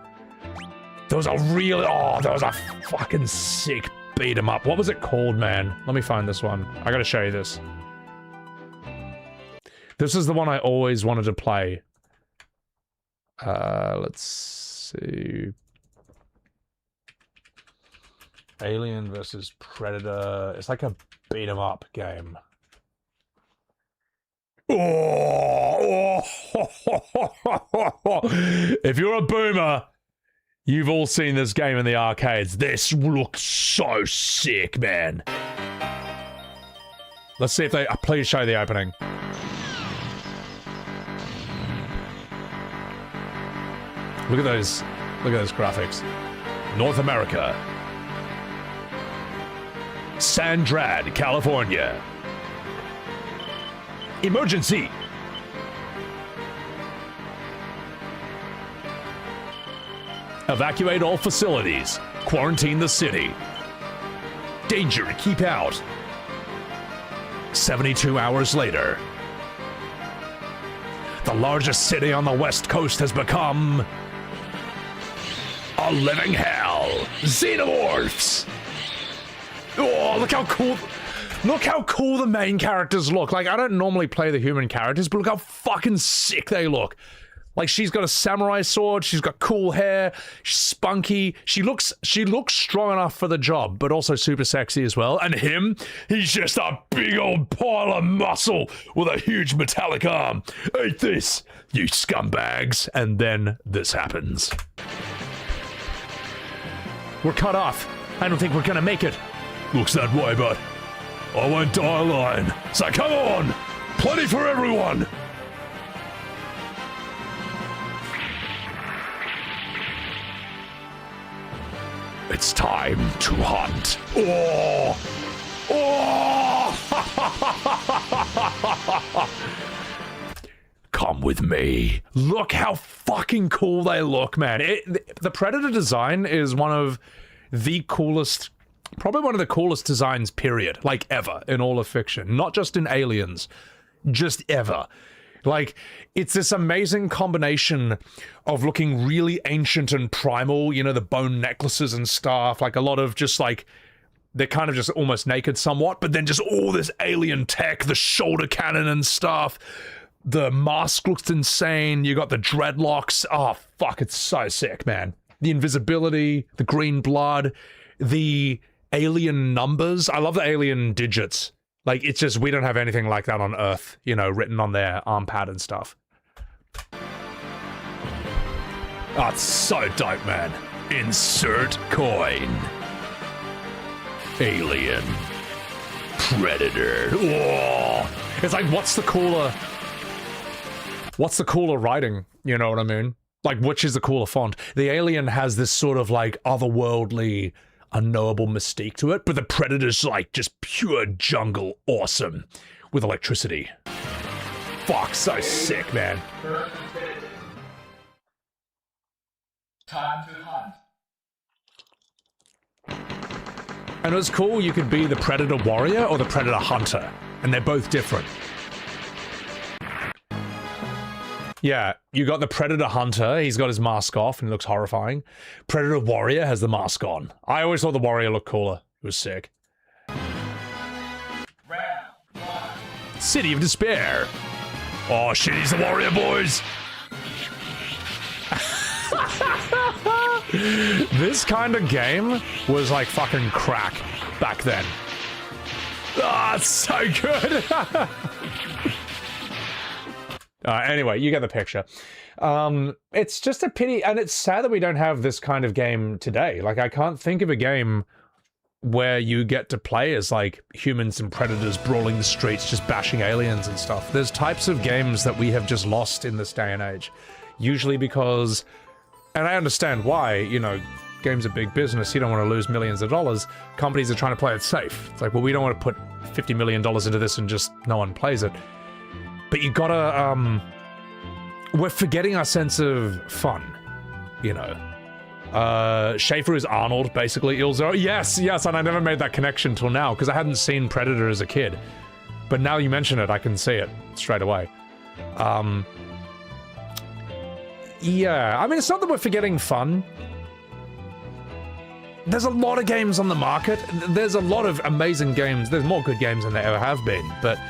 A: There was a fucking sick beat 'em up. What was it called, man? Let me find this one. I gotta show you this. This is the one I always wanted to play. Let's see. Alien versus Predator. It's like a beat 'em up game. Oh! If you're a boomer, you've all seen this game in the arcades. This looks so sick, man. Let's see if they... please show the opening. Look at those graphics. North America. Sandrad, California. Emergency! Evacuate all facilities. Quarantine the city. Danger, keep out. 72 hours later. The largest city on the West Coast has become a living hell. Xenomorphs! Oh, look how cool... Look how cool the main characters look. Like, I don't normally play the human characters, but look how fucking sick they look. Like, she's got a samurai sword, she's got cool hair, she's spunky, she looks strong enough for the job, but also super sexy as well. And him, he's just a big old pile of muscle with a huge metallic arm. Eat this, you scumbags. And then this happens. We're cut off. I don't think we're gonna make it. Looks that way, but I won't die alone. So come on, plenty for everyone. It's time to hunt. Oh! Oh! Come with me. Look how fucking cool they look, man. The Predator design is one of the coolest, probably one of the coolest designs, period, like ever in all of fiction. Not just in Aliens, just ever. Like, it's this amazing combination of looking really ancient and primal, you know, the bone necklaces and stuff, like a lot of just like, they're kind of just almost naked somewhat, but then just all this alien tech, the shoulder cannon and stuff. The mask looks insane, you got the dreadlocks. Oh, fuck, it's so sick, man. The invisibility, the green blood, the alien numbers. I love the alien digits. Like, it's just, we don't have anything like that on Earth, you know, written on their arm pad and stuff. Oh, it's so dope, man. Insert coin. Alien. Predator. Whoa. It's like, what's the cooler writing? You know what I mean? Like, which is the cooler font? The Alien has this sort of, like, otherworldly, unknowable mystique to it, but the Predator's like just pure jungle awesome with electricity. Fuck, so sick, man.
J: Time to hunt.
A: And it was cool, you could be the Predator warrior or the Predator hunter, and they're both different. Yeah, you got the Predator Hunter, he's got his mask off and he looks horrifying. Predator Warrior has the mask on. I always thought the Warrior looked cooler. It was sick. City of Despair. Oh shit, he's the Warrior, boys! This kind of game was like fucking crack back then. Ah, oh, it's so good! Anyway, you get the picture. It's just a pity, and it's sad that we don't have this kind of game today. Like, I can't think of a game where you get to play as, like, humans and predators brawling the streets, just bashing aliens and stuff. There's types of games that we have just lost in this day and age. Usually because, and I understand why, you know, games are big business, you don't want to lose millions of dollars. Companies are trying to play it safe. It's like, well, we don't want to put $50 million into this and just no one plays it. But you gotta, we're forgetting our sense of fun, you know. Schaefer is Arnold, basically. Ilzero. Yes, and I never made that connection till now, because I hadn't seen Predator as a kid. But now you mention it, I can see it straight away. Yeah, I mean, it's not that we're forgetting fun. There's a lot of games on the market. There's a lot of amazing games. There's more good games than there ever have been, but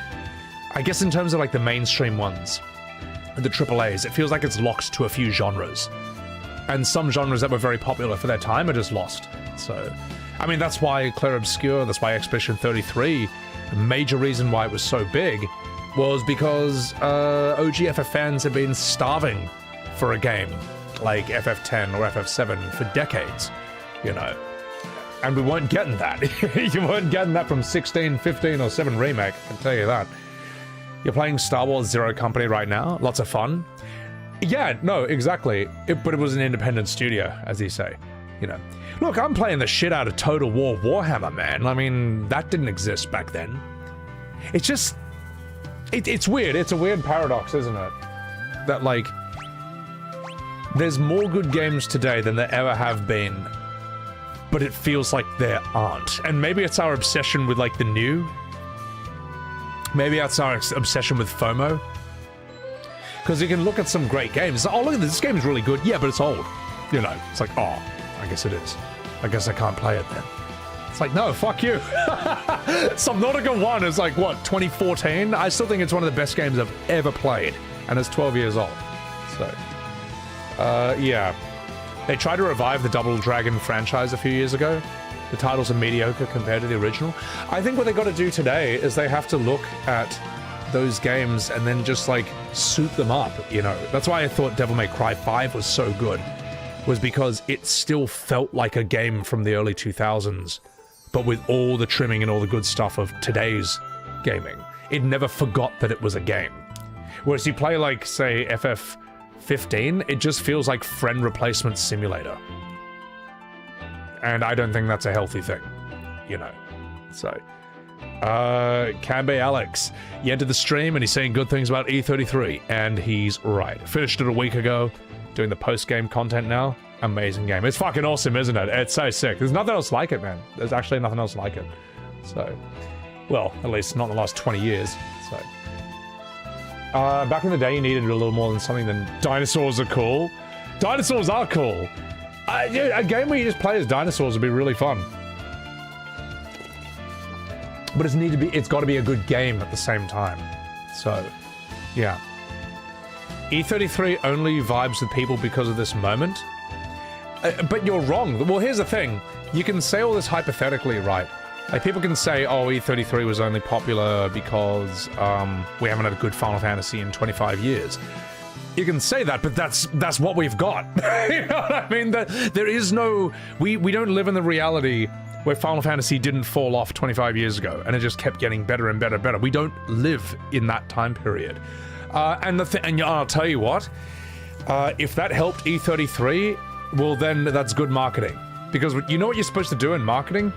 A: I guess in terms of, like, the mainstream ones, the AAAs. It feels like it's locked to a few genres. And some genres that were very popular for their time are just lost. So, I mean, that's why Clair Obscur, that's why Expedition 33, a major reason why it was so big was because OG FF fans have been starving for a game like FF10 or FF7 for decades, you know. And we weren't getting that. You weren't getting that from 16, 15, or 7 Remake, I can tell you that. You're playing Star Wars Zero Company right now, lots of fun. Yeah, no, exactly. But it was an independent studio, as you say, you know. Look, I'm playing the shit out of Total War Warhammer, man. I mean, that didn't exist back then. It's just... It's weird. It's a weird paradox, isn't it? That, like... There's more good games today than there ever have been, but it feels like there aren't. And maybe it's our obsession with, like, the new. Maybe it's our obsession with FOMO. Because you can look at some great games. Oh, look at this. This game is really good. Yeah, but it's old. You know, it's like, oh, I guess it is. I guess I can't play it then. It's like, no, fuck you. Subnautica 1 is like, what, 2014? I still think it's one of the best games I've ever played. And it's 12 years old. So... yeah. They tried to revive the Double Dragon franchise a few years ago. The titles are mediocre compared to the original. I think what they got to do today is they have to look at those games and then just, like, soup them up, you know? That's why I thought Devil May Cry 5 was so good, was because it still felt like a game from the early 2000s, but with all the trimming and all the good stuff of today's gaming. It never forgot that it was a game. Whereas you play, like, say, FF15, it just feels like friend replacement simulator. And I don't think that's a healthy thing, you know. So, Kanbei Alex, he entered the stream and he's saying good things about E33, and he's right. Finished it a week ago, doing the post-game content now. Amazing game. It's fucking awesome, isn't it? It's so sick. There's nothing else like it, man. There's actually nothing else like it. So, well, at least not in the last 20 years, so... back in the day, you needed a little more than something than dinosaurs are cool. Dinosaurs are cool. Dude, a game where you just play as dinosaurs would be really fun. But it's got to be a good game at the same time. So, yeah. E33 only vibes with people because of this moment. But you're wrong. Well, here's the thing. You can say all this hypothetically, right? Like, people can say, oh, E33 was only popular because we haven't had a good Final Fantasy in 25 years. You can say that, but that's what we've got. You know what I mean? There is no... We don't live in the reality where Final Fantasy didn't fall off 25 years ago, and it just kept getting better and better and better. We don't live in that time period. And I'll tell you what, if that helped E33, well, then that's good marketing. Because you know what you're supposed to do in marketing?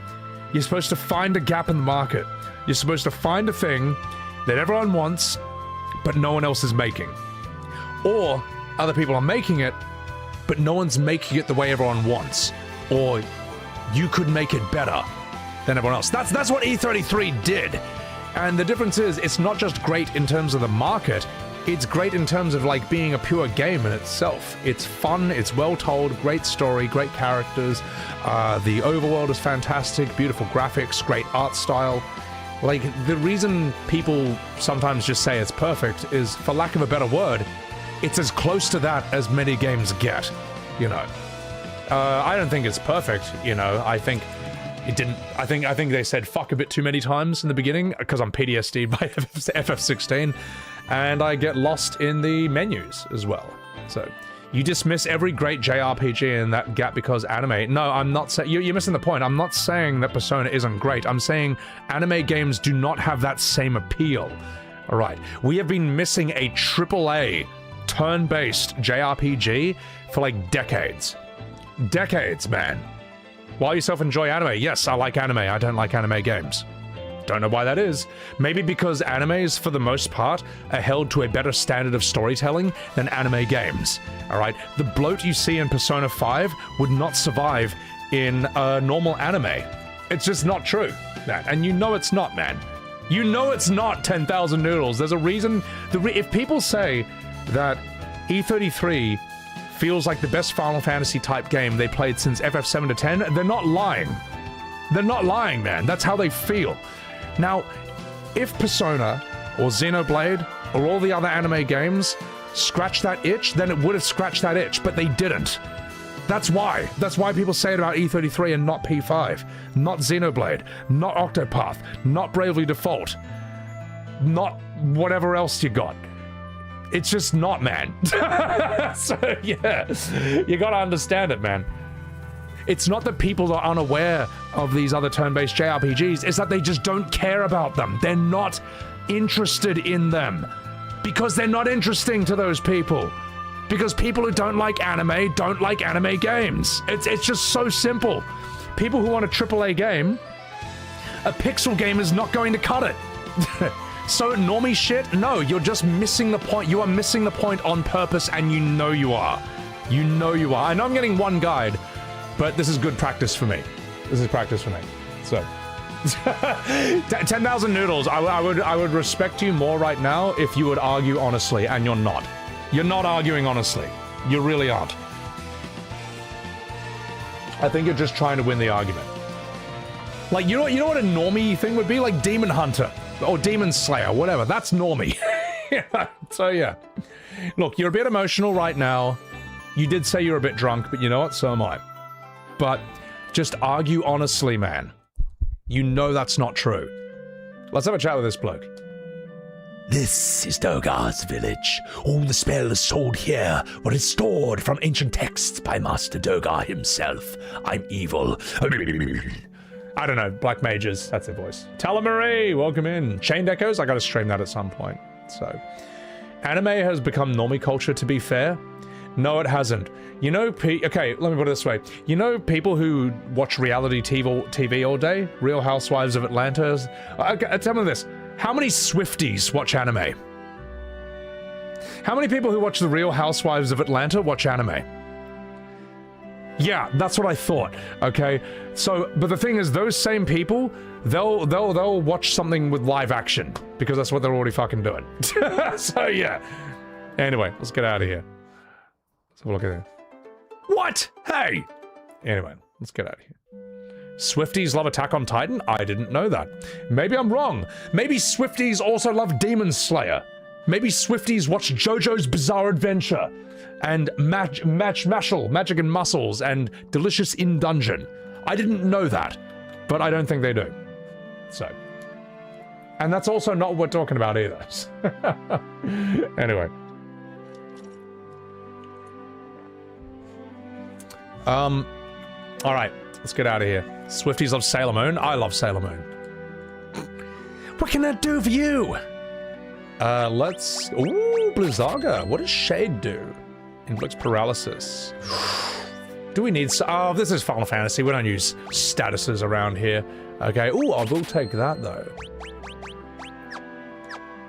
A: You're supposed to find a gap in the market. You're supposed to find a thing that everyone wants, but no one else is making. Or other people are making it, but no one's making it the way everyone wants. Or you could make it better than everyone else. That's what E33 did. And the difference is, it's not just great in terms of the market, it's great in terms of, like, being a pure game in itself. It's fun, it's well told, great story, great characters, the overworld is fantastic, beautiful graphics, great art style. Like, the reason people sometimes just say it's perfect is, for lack of a better word, it's as close to that as many games get, you know. I don't think it's perfect, you know. I think it didn't... I think they said fuck a bit too many times in the beginning, because I'm PTSD'd by FF16, and I get lost in the menus as well. So, you dismiss every great JRPG in that gap because anime... No, I'm not saying... You're missing the point. I'm not saying that Persona isn't great. I'm saying anime games do not have that same appeal. Alright, we have been missing a AAA turn-based JRPG for, like, decades. Decades, man. While yourself enjoy anime, yes, I like anime. I don't like anime games. Don't know why that is. Maybe because animes, for the most part, are held to a better standard of storytelling than anime games. Alright? The bloat you see in Persona 5 would not survive in a normal anime. It's just not true, man. And you know it's not, man. You know it's not 10,000 Noodles. There's a reason... If people say that E33 feels like the best Final Fantasy type game they played since FF7 to 10, they're not lying. They're not lying, man. That's how they feel. Now, if Persona or Xenoblade or all the other anime games scratch that itch, then it would have scratched that itch, but they didn't. That's why. That's why people say it about E33 and not P5, not Xenoblade, not Octopath, not Bravely Default, not whatever else you got. It's just not, man. So, yeah, you gotta understand it, man. It's not that people are unaware of these other turn-based JRPGs, it's that they just don't care about them. They're not interested in them. Because they're not interesting to those people. Because people who don't like anime games. It's just so simple. People who want a AAA game, a pixel game is not going to cut it. So normie shit, no, you're just missing the point. You are missing the point on purpose, and you know you are. You know you are. I know I'm getting one guide, but this is good practice for me. This is practice for me. So 10,000 noodles. I would respect you more right now if you would argue honestly, and you're not. You're not arguing honestly. You really aren't. I think you're just trying to win the argument. Like, you know what a normie thing would be? Like Demon Hunter or Demon Slayer, whatever. That's normie. Yeah. So yeah. Look, you're a bit emotional right now. You did say you're a bit drunk, but you know what? So am I. But just argue honestly, man. You know that's not true. Let's have a chat with this bloke.
H: This is Dogar's village. All the spells sold here were restored from ancient texts by Master Dogar himself. I'm evil.
A: I don't know, Black Mages, that's their voice. Telemarie, welcome in. Chained Echoes, I gotta stream that at some point. So, anime has become normie culture, to be fair. No, it hasn't. You know, okay, let me put it this way. You know people who watch reality TV all day? Real Housewives of Atlanta? Okay, tell me this. How many Swifties watch anime? How many people who watch The Real Housewives of Atlanta watch anime? Yeah, that's what I thought, okay? So, but the thing is, those same people, they'll watch something with live action, because that's what they're already fucking doing. So, yeah. Anyway, let's get out of here. Let's have a look at it. What? Hey! Anyway, let's get out of here. Swifties love Attack on Titan? I didn't know that. Maybe I'm wrong. Maybe Swifties also love Demon Slayer. Maybe Swifties watch JoJo's Bizarre Adventure and Magic and Muscles and Delicious in Dungeon. I didn't know that, but I don't think they do. So. And that's also not what we're talking about either. Anyway. Alright, let's get out of here. Swifties love Sailor Moon. I love Sailor Moon. What can that do for you? Let's... Ooh, Blizzaga. What does Shade do? Inflicts paralysis. Do we need... Oh, this is Final Fantasy. We don't use statuses around here. Okay. Ooh, I will take that, though.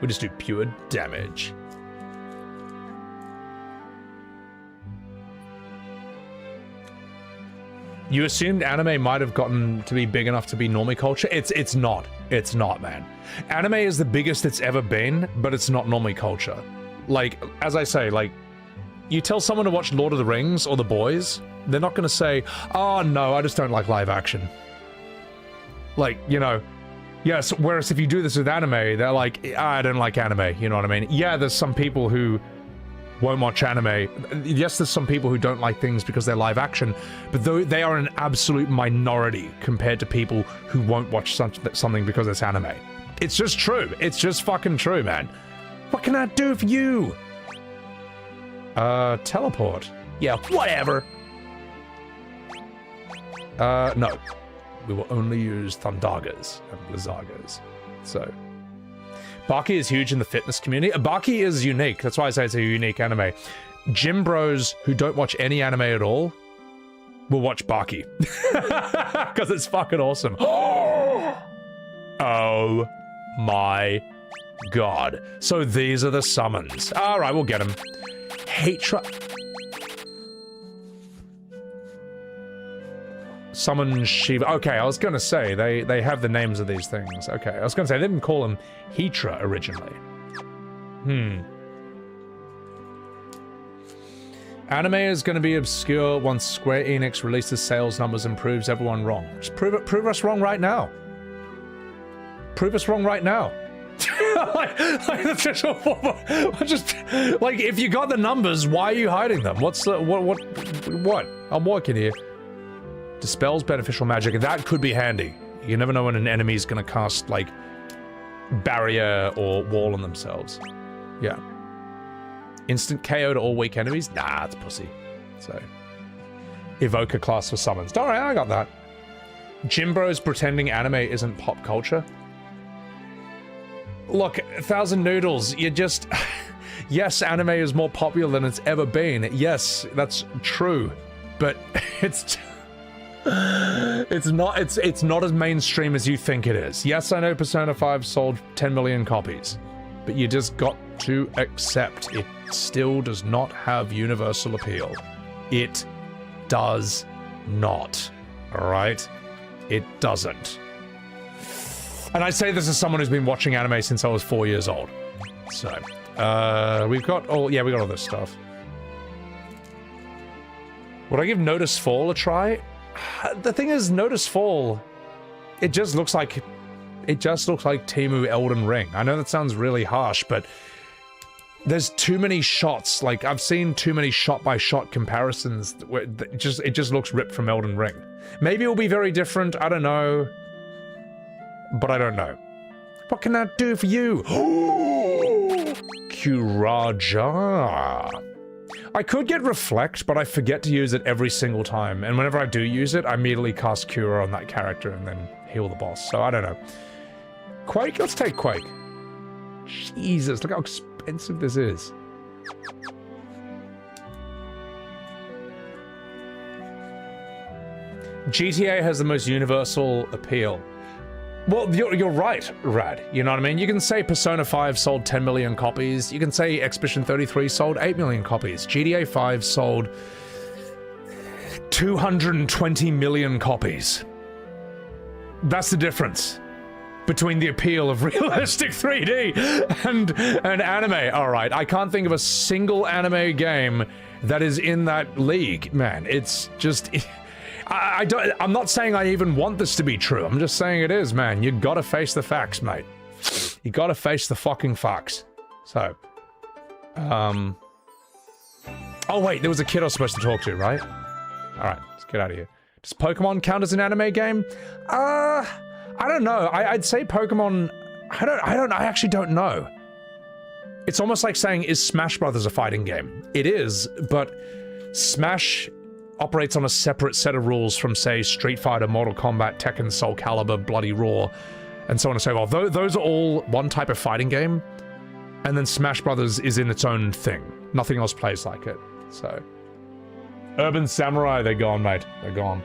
A: We just do pure damage. You assumed anime might have gotten to be big enough to be normie culture? It's not. It's not, man. Anime is the biggest it's ever been, but it's not normie culture. Like, as I say, like, you tell someone to watch Lord of the Rings or The Boys, they're not gonna say, oh no, I just don't like live action. Like, you know, yes, whereas if you do this with anime, they're like, I don't like anime, you know what I mean? Yeah, there's some people who won't watch anime. Yes, there's some people who don't like things because they're live action, but they are an absolute minority compared to people who won't watch something because it's anime. It's just true. It's just fucking true, man. What can I do for you? Teleport. Yeah, whatever. No. We will only use Thundagas and Blizzagas. So... Baki is huge in the fitness community. Baki is unique. That's why I say it's a unique anime. Gym bros who don't watch any anime at all will watch Baki. Because it's fucking awesome. Oh my god. So these are the summons. Alright, we'll get them. Hatra... Summon Shiva. Okay, I was gonna say, they have the names of these things. Okay, I was gonna say, they didn't call him Hetra originally. Anime is gonna be obscure once Square Enix releases sales numbers and proves everyone wrong. Just prove us wrong right now. Prove us wrong right now. just like if you got the numbers, why are you hiding them? What's the what? I'm working here. Dispels beneficial magic. That could be handy. You never know when an enemy's gonna cast like barrier or wall on themselves. Yeah. Instant KO to all weak enemies? Nah, it's pussy. So evoker class for summons. Don't worry, I got that. Jimbro's pretending anime isn't pop culture. Look, 1,000 Noodles, you just... Yes, anime is more popular than it's ever been. Yes, that's true. But it's not as mainstream as you think it is. Yes, I know Persona 5 sold 10 million copies. But you just got to accept it still does not have universal appeal. It does not. Alright? It doesn't. And I say this as someone who's been watching anime since I was 4 years old. So, we've got all, yeah, we got all this stuff. Would I give Notice Fall a try? The thing is, Notice Fall, it just looks like Temu Elden Ring. I know that sounds really harsh, but there's too many shots. Like, I've seen too many shot-by-shot comparisons where it just looks ripped from Elden Ring. Maybe it'll be very different, I don't know. But I don't know. What can that do for you? Kuraja. I could get Reflect, but I forget to use it every single time. And whenever I do use it, I immediately cast Cura on that character and then heal the boss. So I don't know. Quake? Let's take Quake. Jesus, look how expensive this is. GTA has the most universal appeal. Well, you're right, Rad. You know what I mean? You can say Persona 5 sold 10 million copies. You can say Expedition 33 sold 8 million copies. GTA 5 sold 220 million copies. That's the difference between the appeal of realistic 3D and anime. All right, I can't think of a single anime game that is in that league, man. It's just... I'm not saying I even want this to be true. I'm just saying it is, man. You gotta face the facts, mate. You gotta face the fucking facts. So, oh wait, there was a kid I was supposed to talk to, right? All right, let's get out of here. Does Pokemon count as an anime game? I don't know. I'd say Pokemon. I actually don't know. It's almost like saying, is Smash Brothers a fighting game? It is, but Smash operates on a separate set of rules from, say, Street Fighter, Mortal Kombat, Tekken, Soul Calibur, Bloody Roar, and so on and so forth. Those are all one type of fighting game, and then Smash Brothers is in its own thing. Nothing else plays like it, so. Urban Samurai, they're gone, mate. They're gone.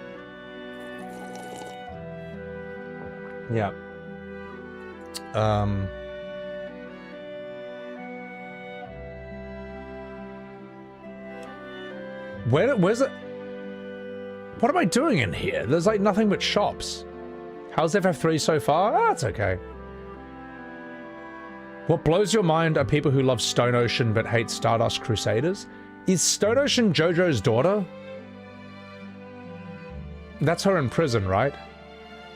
A: Yeah. Where's it? What am I doing in here? There's like nothing but shops. How's FF3 so far? Ah, it's okay. What blows your mind are people who love Stone Ocean but hate Stardust Crusaders. Is Stone Ocean JoJo's daughter? That's her in prison, right?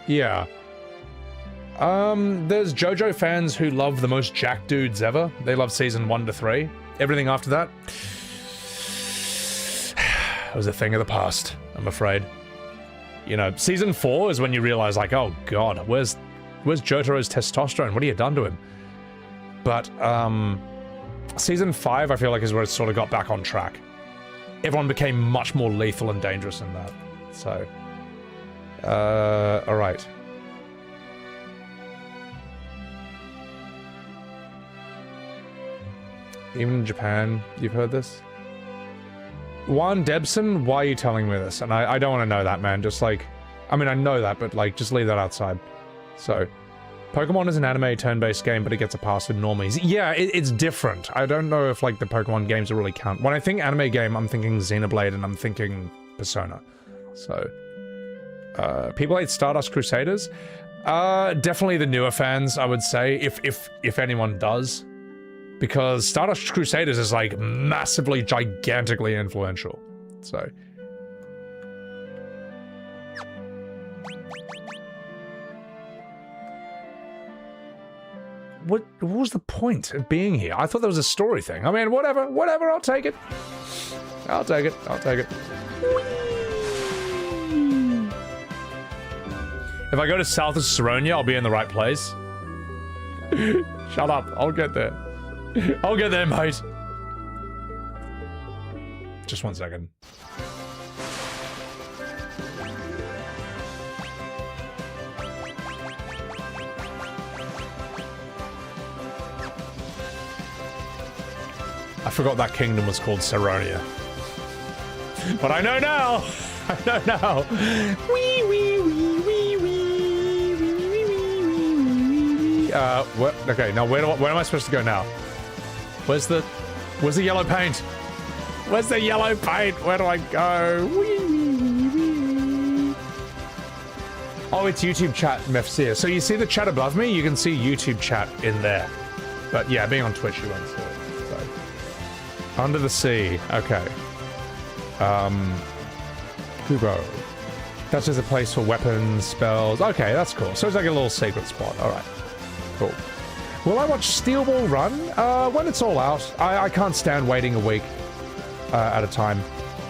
A: Yeah. There's JoJo fans who love the most jack dudes ever. They love season 1 to 3. Everything after that, it was a thing of the past, I'm afraid. You know, season 4 is when you realize, like, oh god, where's Jotaro's testosterone? What have you done to him? But, season 5, I feel like, is where it sort of got back on track. Everyone became much more lethal and dangerous in that. So, alright. Even in Japan, you've heard this? Juan Debson, why are you telling me this? And I don't want to know that, man. Just like, I mean, I know that, but like, just leave that outside. So, Pokemon is an anime turn-based game, but it gets a pass with normies. Yeah, it's different. I don't know if like the Pokemon games really count. When I think anime game, I'm thinking Xenoblade and I'm thinking Persona. So, people hate Stardust Crusaders. Definitely the newer fans, I would say, if anyone does. Because Stardust Crusaders is, like, massively, gigantically influential. So. what was the point of being here? I thought there was a story thing. I mean, whatever, I'll take it. I'll take it. If I go to south of Saronia, I'll be in the right place. Shut up. I'll get there. I'll get there, mate. Just 1 second. I forgot that kingdom was called Saronia. But I know now! I know now! Wee, wee, wee, wee, wee, wee, wee, wee. What? Okay, now where am I supposed to go now? Where's the yellow paint? Where's the yellow paint? Where do I go? Wee, wee, wee, wee. Oh, it's YouTube chat, Mefsir. So you see the chat above me? You can see YouTube chat in there. But yeah, being on Twitch, you won't see it. So. Under the sea. Okay. Kubo. That's just a place for weapons, spells. Okay, that's cool. So it's like a little secret spot. Alright. Cool. Will I watch Steel Ball Run? When it's all out. I can't stand waiting a week at a time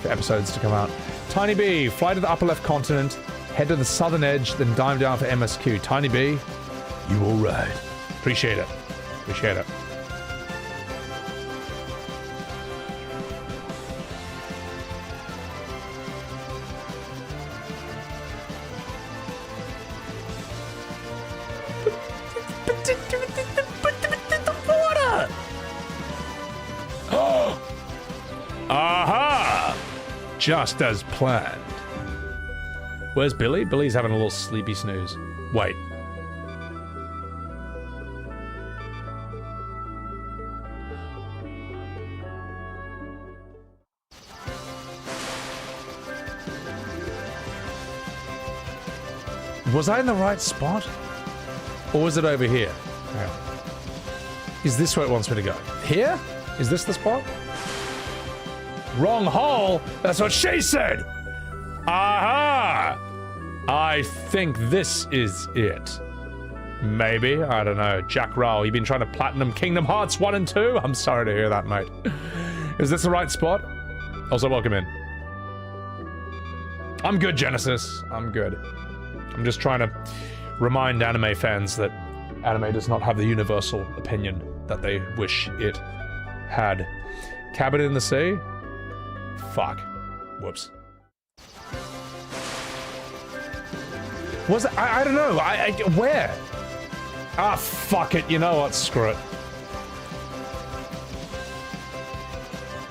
A: for episodes to come out. Tiny B, fly to the upper left continent, head to the southern edge, then dive down for MSQ. Tiny B, you alright. Appreciate it. Appreciate it. Aha! Just as planned. Where's Billy? Billy's having a little sleepy snooze. Wait. Was I in the right spot? Or was it over here? Yeah. Is this where it wants me to go? Here? Is this the spot? Wrong hole? That's what she said! Aha! I think this is it. Maybe, I don't know. Jack Rowell, you've been trying to platinum Kingdom Hearts 1 and 2? I'm sorry to hear that, mate. Is this the right spot? Also, welcome in. I'm good, Genesis. I'm good. I'm just trying to remind anime fans that anime does not have the universal opinion that they wish it had. Cabin in the sea? Fuck. Whoops. Was it? I don't know. Where? Ah, fuck it. You know what? Screw it.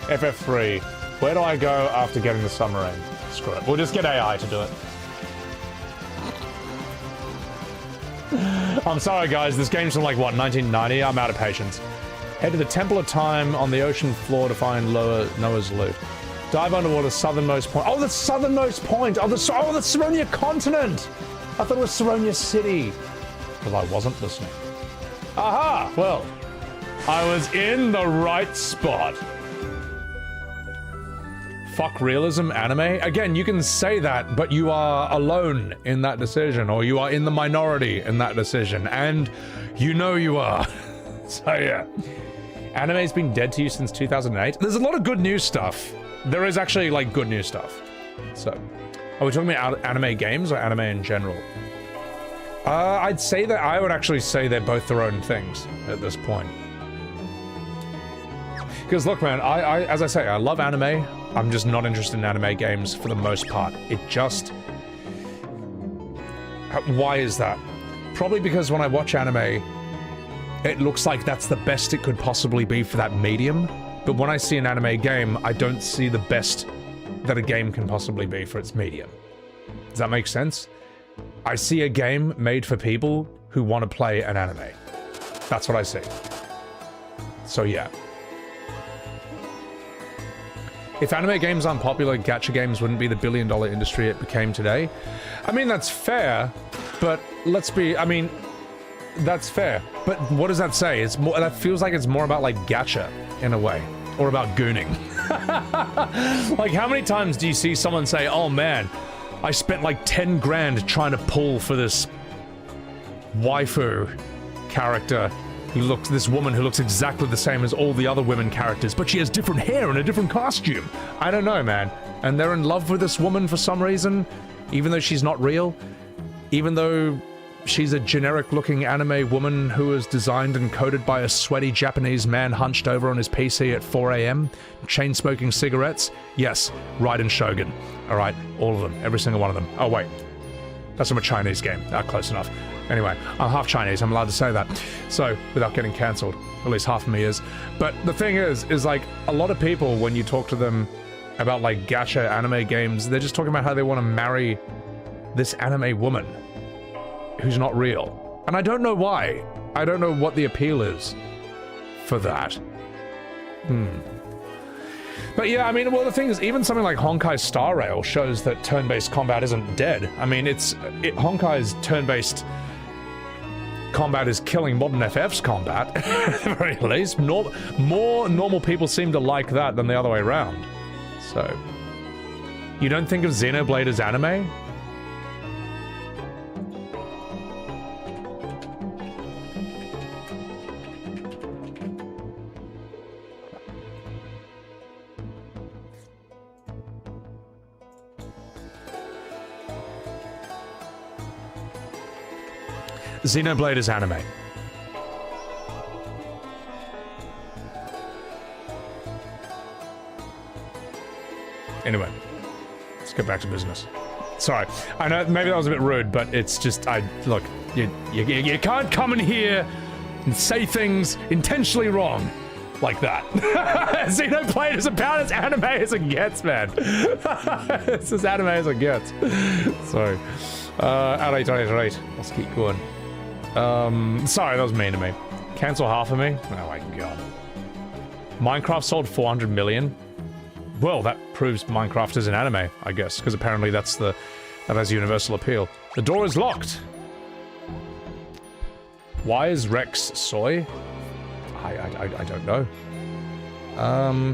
A: FF3. Where do I go after getting the submarine? Screw it. We'll just get AI to do it. I'm sorry, guys. This game's from, like, what, 1990? I'm out of patience. Head to the Temple of Time on the ocean floor to find Noah's loot. Dive underwater, southernmost point. Oh, the southernmost point! Oh, the Saronia continent! I thought it was Saronia City. Because I wasn't listening. Aha! Well, I was in the right spot. Fuck realism anime? Again, you can say that, but you are alone in that decision, or you are in the minority in that decision, and you know you are. So yeah. Anime's been dead to you since 2008. There's a lot of good news stuff. There is actually, like, good news stuff. So, are we talking about anime games or anime in general? I'd say that I would actually say they're both their own things at this point. Because look, man, as I say, I love anime. I'm just not interested in anime games for the most part. It just... Why is that? Probably because when I watch anime, it looks like that's the best it could possibly be for that medium. But when I see an anime game, I don't see the best that a game can possibly be for its medium. Does that make sense? I see a game made for people who want to play an anime. That's what I see. So yeah. If anime games aren't popular, gacha games wouldn't be the billion-dollar industry it became today. I mean, that's fair, but let's be... I mean, that's fair. But what does that say? It's more... That feels like it's more about, like, gacha, in a way. Or about gooning. Like, how many times do you see someone say, oh man, I spent like 10 grand trying to pull for this waifu character
H: This woman who looks exactly the same as all the other women characters, but she has different hair and a different costume.
A: I don't know, man. And they're in love with this woman for some reason, even though she's not real, even though she's a generic-looking anime woman who was designed and coded by a sweaty Japanese man hunched over on his PC at 4 a.m., chain-smoking cigarettes. Yes, Raiden Shogun. All right, all of them, every single one of them. Oh, wait. That's from a Chinese game. Close enough. Anyway, I'm half Chinese, I'm allowed to say that. So, without getting cancelled. At least half of me is. But the thing is like, a lot of people, when you talk to them about, like, gacha anime games, they're just talking about how they want to marry this anime woman who's not real. And I don't know why. I don't know what the appeal is for that. But yeah, I mean, well, the thing is, even something like Honkai Star Rail shows that turn-based combat isn't dead. I mean, Honkai's turn-based combat is killing modern FF's combat, at the very least. More normal people seem to like that than the other way around. So, you don't think of Xenoblade as anime? Xenoblade is anime. Anyway, let's get back to business. Sorry, I know maybe that was a bit rude, but it's just, look, you can't come in here and say things intentionally wrong like that. Xenoblade is about as anime as it gets, man. It's as anime as it gets. So, alright, let's keep going. Sorry, that was mean to me. Cancel half of me? Oh my god. Minecraft sold 400 million? Well, that proves Minecraft is an anime, I guess, because apparently that has universal appeal. The door is locked! Why is Rex soy? I don't know.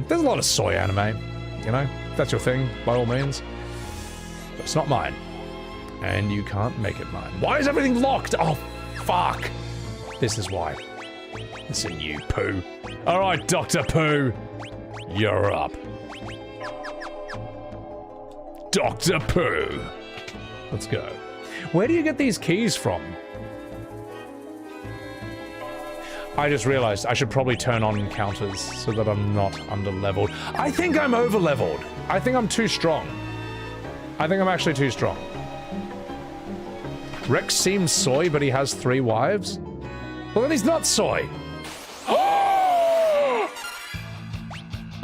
A: There's a lot of soy anime, you know? If that's your thing, by all means. But it's not mine. And you can't make it mine. Why is everything locked? Oh, fuck! This is why. Listen, you poo. Alright, Dr. Pooh. You're up. Dr. Pooh. Let's go. Where do you get these keys from? I just realized I should probably turn on encounters so that I'm not under-leveled. I think I'm over-leveled. I think I'm too strong. I think I'm actually too strong. Rex seems soy, but he has 3 wives? Well, then he's not soy.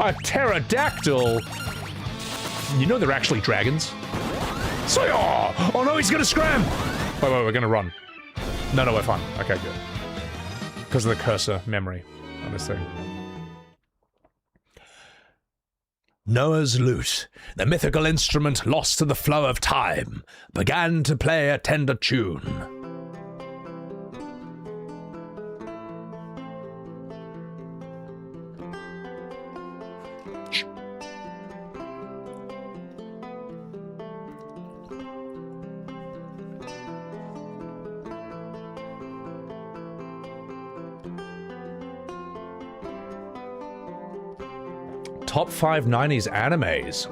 A: A pterodactyl? You know they're actually dragons? Soy! Oh no, he's gonna scram! Wait, we're gonna run. No, we're fine. Okay, good. Because of the cursor memory on this thing.
H: Noah's lute, the mythical instrument lost to the flow of time, began to play a tender tune. Top 5 90s animes.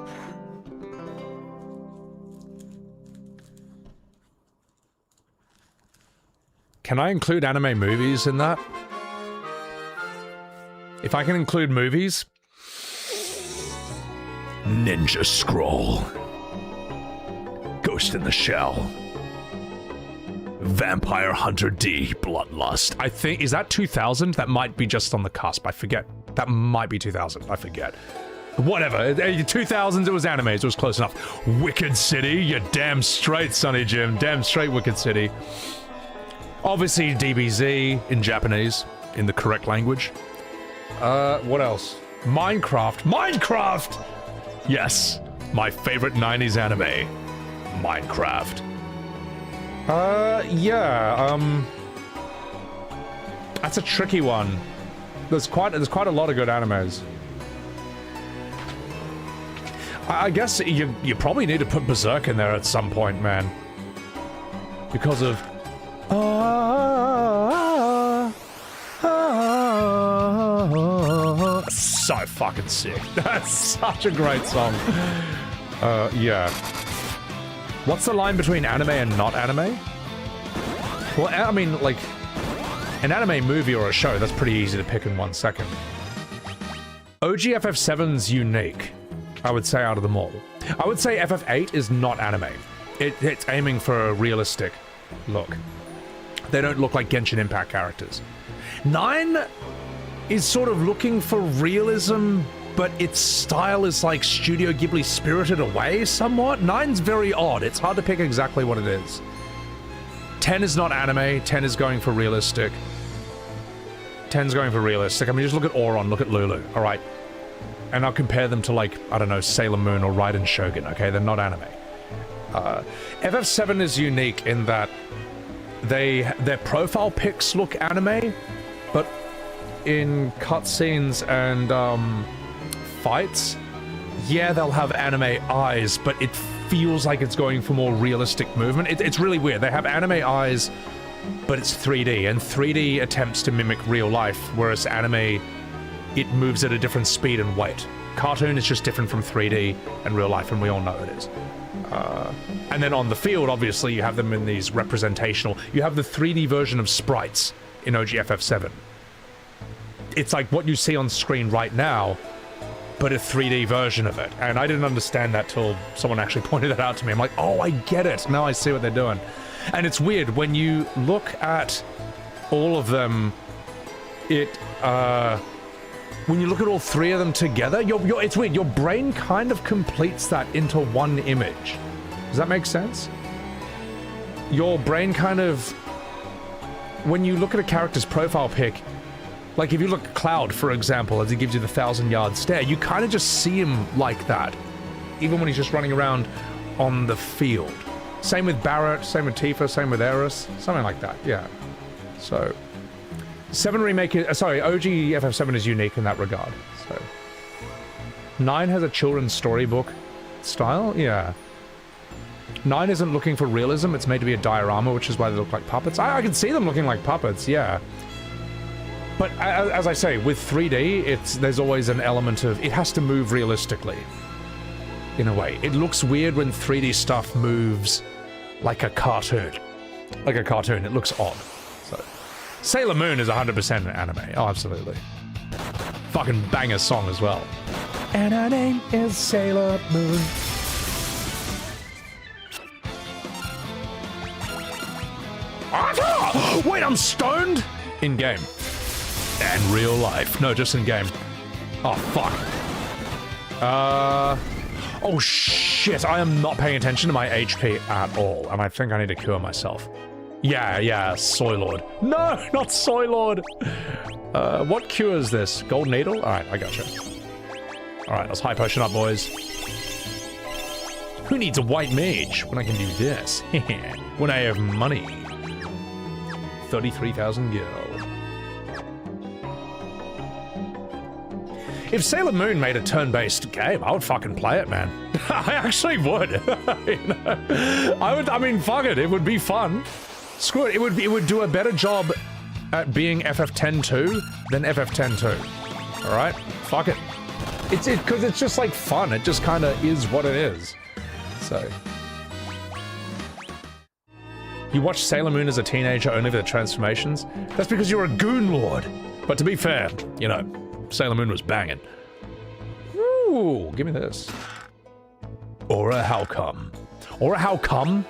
H: Can I include anime movies in that? If I can include movies... Ninja Scroll. Ghost in the Shell. Vampire Hunter D. Bloodlust. I think... Is that 2000? That might be just on the cusp. I forget. That might be 2000. I forget. Whatever. 2000s, it was animes. It was close enough. Wicked City. You're damn straight, Sonny Jim. Damn straight, Wicked City. Obviously, DBZ in Japanese. In the correct language. What else? Minecraft. Minecraft! Yes. My favorite 90s anime. Minecraft. Yeah, that's a tricky one. There's quite a lot of good animes. I guess you probably need to put Berserk in there at some point, man. Because of
A: so fucking sick. That's such a great song. Yeah. What's the line between anime and not anime? Well, I mean, like, an anime movie or a show, that's pretty easy to pick in 1 second. OG FF7's unique, I would say, out of them all. I would say FF8 is not anime. It's aiming for a realistic look. They don't look like Genshin Impact characters. 9 is sort of looking for realism, but its style is like Studio Ghibli spirited away somewhat. 9's very odd. It's hard to pick exactly what it is. 10 is not anime. 10 is going for realistic. 10's going for realistic. I mean, just look at Auron, look at Lulu, all right? And I'll compare them to, like, I don't know, Sailor Moon or Raiden Shogun, okay? They're not anime. FF7 is unique in that their profile pics look anime, but in cutscenes and fights, yeah, they'll have anime eyes, but it feels like it's going for more realistic movement. It's really weird. They have anime eyes, but it's 3D, and 3D attempts to mimic real life, whereas anime, it moves at a different speed and weight. Cartoon is just different from 3D and real life, and we all know it is. And then on the field, obviously, you have them in these representational... You have the 3D version of sprites in OG FF7. It's like what you see on screen right now, but a 3D version of it. And I didn't understand that till someone actually pointed that out to me. I'm like, oh, I get it. Now I see what they're doing. And it's weird, when you look at all of them, when you look at all three of them together, it's weird, your brain kind of completes that into one image. Does that make sense? Your brain kind of, when you look at a character's profile pic, like if you look at Cloud, for example, as he gives you the 1,000-yard stare, you kind of just see him like that, even when he's just running around on the field. Same with Barrett, same with Tifa, same with Eris, something like that, yeah. So, 7 Remake is, sorry, OG FF7 is unique in that regard, so. 9 has a children's storybook style, yeah. 9 isn't looking for realism, it's made to be a diorama, which is why they look like puppets. I can see them looking like puppets, yeah. But as I say, with 3D, there's always an element of, it has to move realistically. In a way. It looks weird when 3D stuff moves like a cartoon. Like a cartoon, it looks odd. So, Sailor Moon is 100% an anime. Oh, absolutely. Fucking banger song as well. And her name is Sailor Moon. Wait, I'm stoned? In game. And real life. No, just in game. Oh, fuck. Oh shit, I am not paying attention to my HP at all, and I think I need to cure myself. Yeah, Soy Lord. No, not Soy Lord! What cure is this? Gold Needle? Alright, I gotcha. Alright, let's high potion up, boys. Who needs a white mage when I can do this? When I have money. 33,000 gil. If Sailor Moon made a turn-based game, I would fucking play it, man. I actually would. You know? I mean, fuck it. It would be fun. Screw it. It would do a better job at being FF10-2 than FF10-2. All right? Fuck it. Because it's just like fun. It just kind of is what it is. So. You watched Sailor Moon as a teenager only for the transformations? That's because you're a goon lord. But to be fair, you know, Sailor Moon was banging. Ooh, give me this. Aura how come? Aura how come?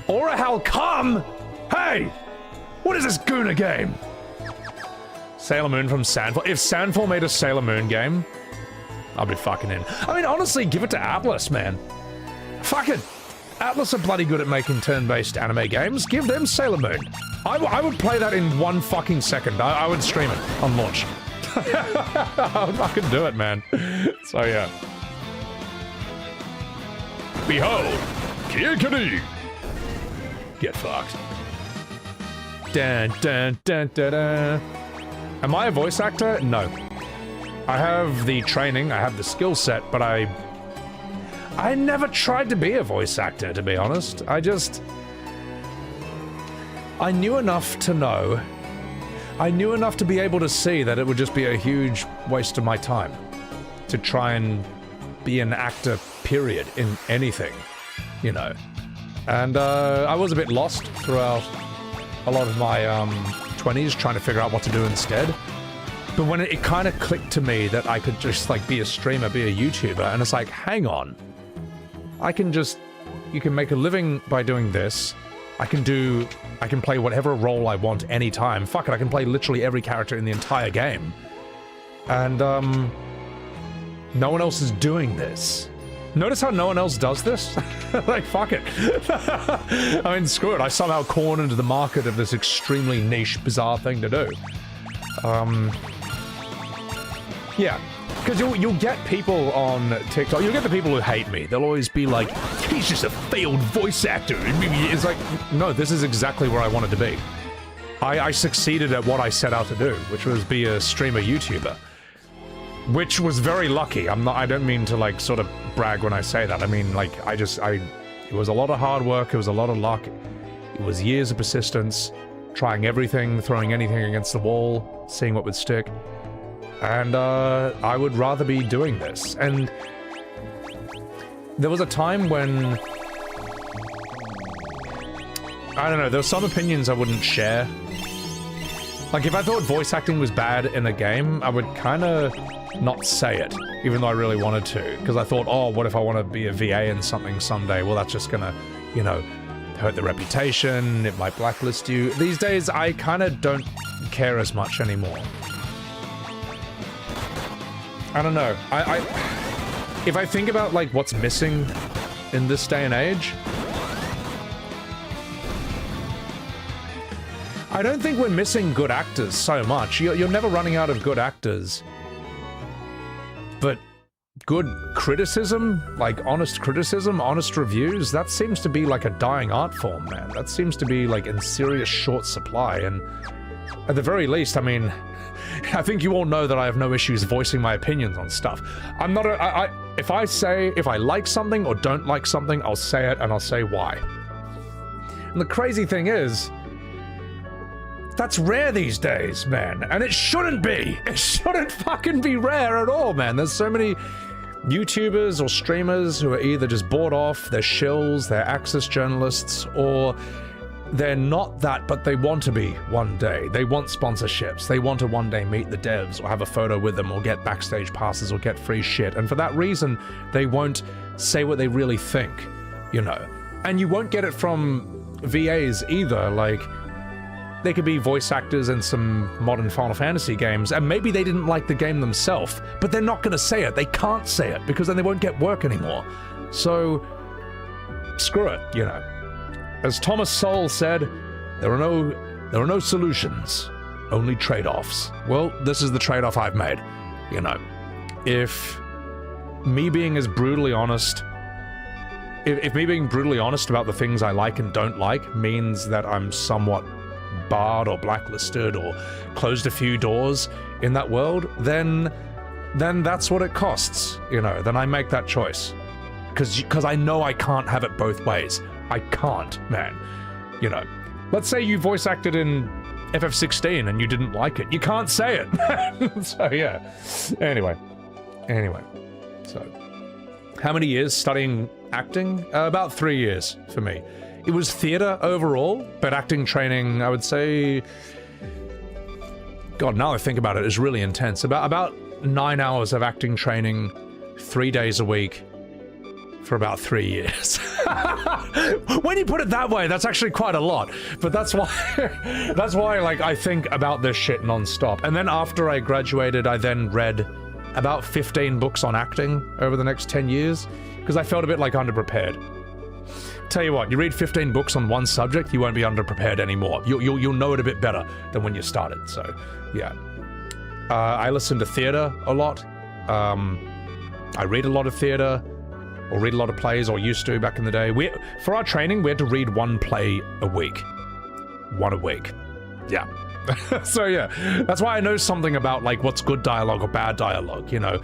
A: Aura how come? Hey! What is this Guna game? Sailor Moon from Sandfall. If Sandfall made a Sailor Moon game, I'd be fucking in. I mean, honestly, give it to Atlas, man. Fuck it. Atlas are bloody good at making turn-based anime games. Give them Sailor Moon. I would play that in 1 fucking second. I would stream it on launch. I would fucking do it, man. So, yeah. Behold, Kid. Get fucked. Dun, dun, dun, dun, dun. Am I a voice actor? No. I have the training, I have the skill set, but I never tried to be a voice actor, to be honest. I knew enough to know I knew enough to be able to see that it would just be a huge waste of my time to try and be an actor, period, in anything, you know. And I was a bit lost throughout a lot of my 20s trying to figure out what to do instead. But when it kind of clicked to me that I could just like be a streamer, be a YouTuber, and it's like, hang on, you can make a living by doing this. I can play whatever role I want anytime. Fuck it, I can play literally every character in the entire game. And, no one else is doing this. Notice how no one else does this? Like, fuck it. I mean, screw it. I somehow cornered the market of this extremely niche, bizarre thing to do. Yeah. Because you'll get people on TikTok, you'll get the people who hate me. They'll always be like, he's just a failed voice actor. It's like, no, this is exactly where I wanted to be. I succeeded at what I set out to do, which was be a streamer YouTuber. Which was very lucky. I don't mean to like sort of brag when I say that. I mean, like, it was a lot of hard work, it was a lot of luck. It was years of persistence, trying everything, throwing anything against the wall, seeing what would stick. And I would rather be doing this. And there was a time when, I don't know, there were some opinions I wouldn't share. Like, if I thought voice acting was bad in a game, I would kind of not say it, even though I really wanted to. Because I thought, oh, what if I want to be a VA in something someday? Well, that's just gonna, you know, hurt the reputation, it might blacklist you. These days, I kind of don't care as much anymore. I don't know. If I think about, like, what's missing in this day and age, I don't think we're missing good actors so much. You're never running out of good actors. But good criticism, like honest criticism, honest reviews, that seems to be like a dying art form, man. That seems to be like in serious short supply. And at the very least, I mean, I think you all know that I have no issues voicing my opinions on stuff. I'm not if I like something or don't like something, I'll say it and I'll say why. And the crazy thing is, that's rare these days, man. And it shouldn't be. It shouldn't fucking be rare at all, man. There's so many YouTubers or streamers who are either just bought off, they're shills, they're access journalists, or they're not that, but they want to be one day. They want sponsorships. They want to one day meet the devs or have a photo with them or get backstage passes or get free shit. And for that reason, they won't say what they really think, you know. And you won't get it from VAs either, like, they could be voice actors in some modern Final Fantasy games, and maybe they didn't like the game themselves, but they're not going to say it. They can't say it, because then they won't get work anymore. So, screw it, you know. As Thomas Sowell said, there are no solutions, only trade-offs. Well, this is the trade-off I've made, you know. If me being as brutally honest... If me being brutally honest about the things I like and don't like means that I'm somewhat barred or blacklisted or closed a few doors in that world, then that's what it costs, you know. Then I make that choice, because I know I can't have it both ways. I can't, man. You know, let's say you voice acted in FF16 and you didn't like it. You can't say it. So yeah. Anyway, so how many years studying acting? About 3 years for me. It was theater overall, but acting training, I would say... God, now I think about it, is really intense. About 9 hours of acting training, 3 days a week, for about 3 years. When you put it that way, that's actually quite a lot. But that's why, like, I think about this shit non-stop. And then after I graduated, I then read about 15 books on acting over the next 10 years, because I felt a bit, like, underprepared. Tell you what, you read 15 books on one subject, you won't be underprepared anymore. You'll know it a bit better than when you started, so, yeah. I listen to theater a lot. I read a lot of theater, or read a lot of plays, or used to back in the day. For our training, we had to read one play a week. One a week. Yeah. So yeah, that's why I know something about, like, what's good dialogue or bad dialogue, you know.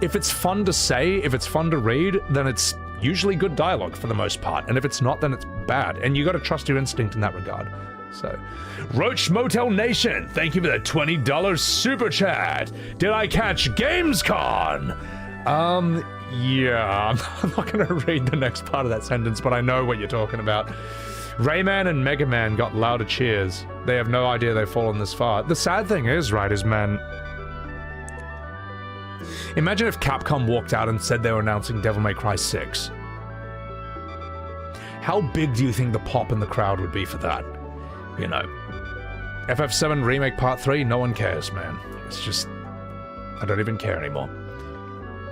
A: If it's fun to say, if it's fun to read, then it's usually good dialogue for the most part, and if it's not, then it's bad, and you gotta trust your instinct in that regard. So, Roach Motel Nation, thank you for the $20 super chat. Did I catch Gamescon? Yeah, I'm not gonna read the next part of that sentence, but I know what you're talking about. Rayman and Mega Man got louder cheers. They have no idea they've fallen this far. The sad thing is, right, is, man, imagine if Capcom walked out and said they were announcing Devil May Cry 6. How big do you think the pop in the crowd would be for that? You know, FF7 Remake Part 3, no one cares, man. It's just, I don't even care anymore.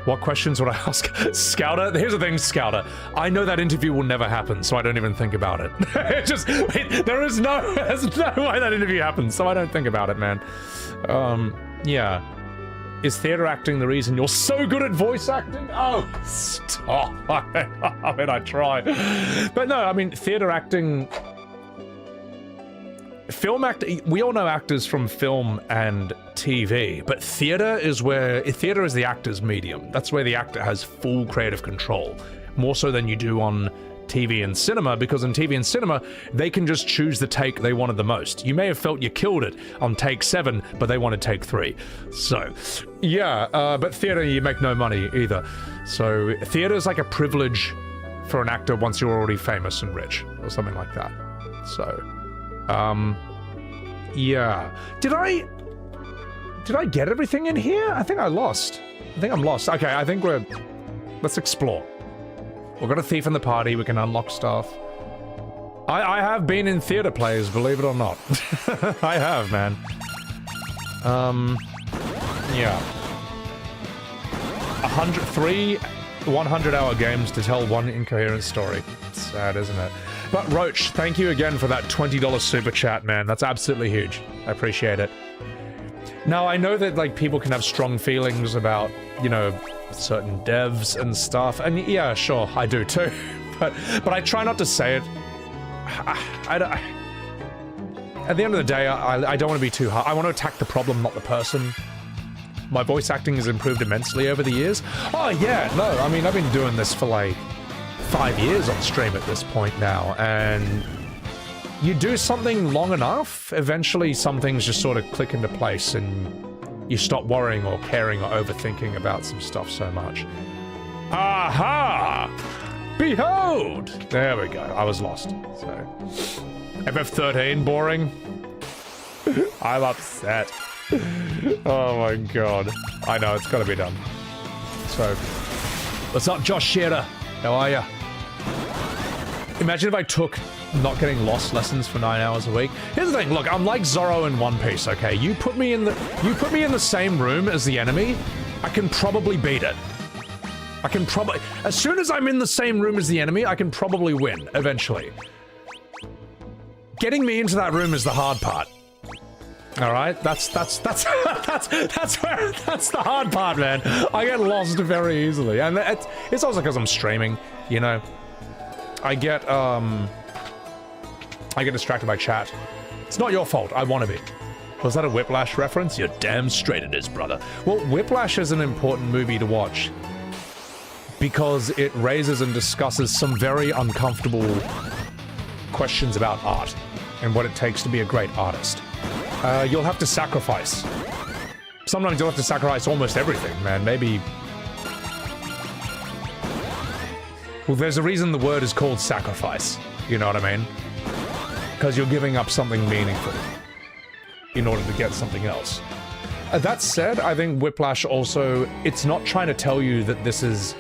A: What questions would I ask? Scouter? Here's the thing, Scouter. I know that interview will never happen, so I don't even think about it. There's no way that interview happens, so I don't think about it, man. Yeah. Is theater acting the reason you're so good at voice acting? Oh, stop. I mean, I try. But no, I mean, theater acting... Film acting, we all know actors from film and TV, but theater is the actor's medium. That's where the actor has full creative control, more so than you do on TV and cinema, because in TV and cinema, they can just choose the take they wanted the most. You may have felt you killed it on take 7, but they wanted take 3. So, yeah, but theater, you make no money either. So, theater is like a privilege for an actor once you're already famous and rich, or something like that. So... yeah. Did I get everything in here? I think I lost. I think I'm lost. Okay, I think let's explore. We've got a thief in the party, we can unlock stuff. I have been in theater plays, believe it or not. I have, man. Yeah. 100-hour games to tell one incoherent story. It's sad, isn't it? But Roach, thank you again for that $20 super chat, man. That's absolutely huge. I appreciate it. Now, I know that, like, people can have strong feelings about, you know, certain devs and stuff, and yeah, sure, I do too. But I try not to say it. At the end of the day, I don't want to be too hard. I want to attack the problem, not the person. My voice acting has improved immensely over the years. Oh, yeah, no, I mean, I've been doing this for, like, 5 years on stream at this point now, and you do something long enough, eventually some things just sort of click into place and you stop worrying or caring or overthinking about some stuff so much. Aha! Behold! There we go. I was lost. So, FF13, boring. I'm upset. Oh my god. I know, it's gotta be done. So, what's up, Josh Shearer? How are ya? Imagine if I took not getting lost lessons for 9 hours a week. Here's the thing, look, I'm like Zorro in One Piece, okay? You put me in the same room as the enemy, I can probably beat it. As soon as I'm in the same room as the enemy, I can probably win, eventually. Getting me into that room is the hard part. Alright? That's the hard part, man. I get lost very easily. And it's also because I'm streaming, you know? I get distracted by chat. It's not your fault, I want to be. Was that a Whiplash reference? You're damn straight it is, brother. Well, Whiplash is an important movie to watch because it raises and discusses some very uncomfortable questions about art and what it takes to be a great artist. You'll have to sacrifice. Sometimes you'll have to sacrifice almost everything, man. Maybe... Well, there's a reason the word is called sacrifice. You know what I mean? Because you're giving up something meaningful in order to get something else. That said, I think Whiplash also, it's not trying to tell you that this is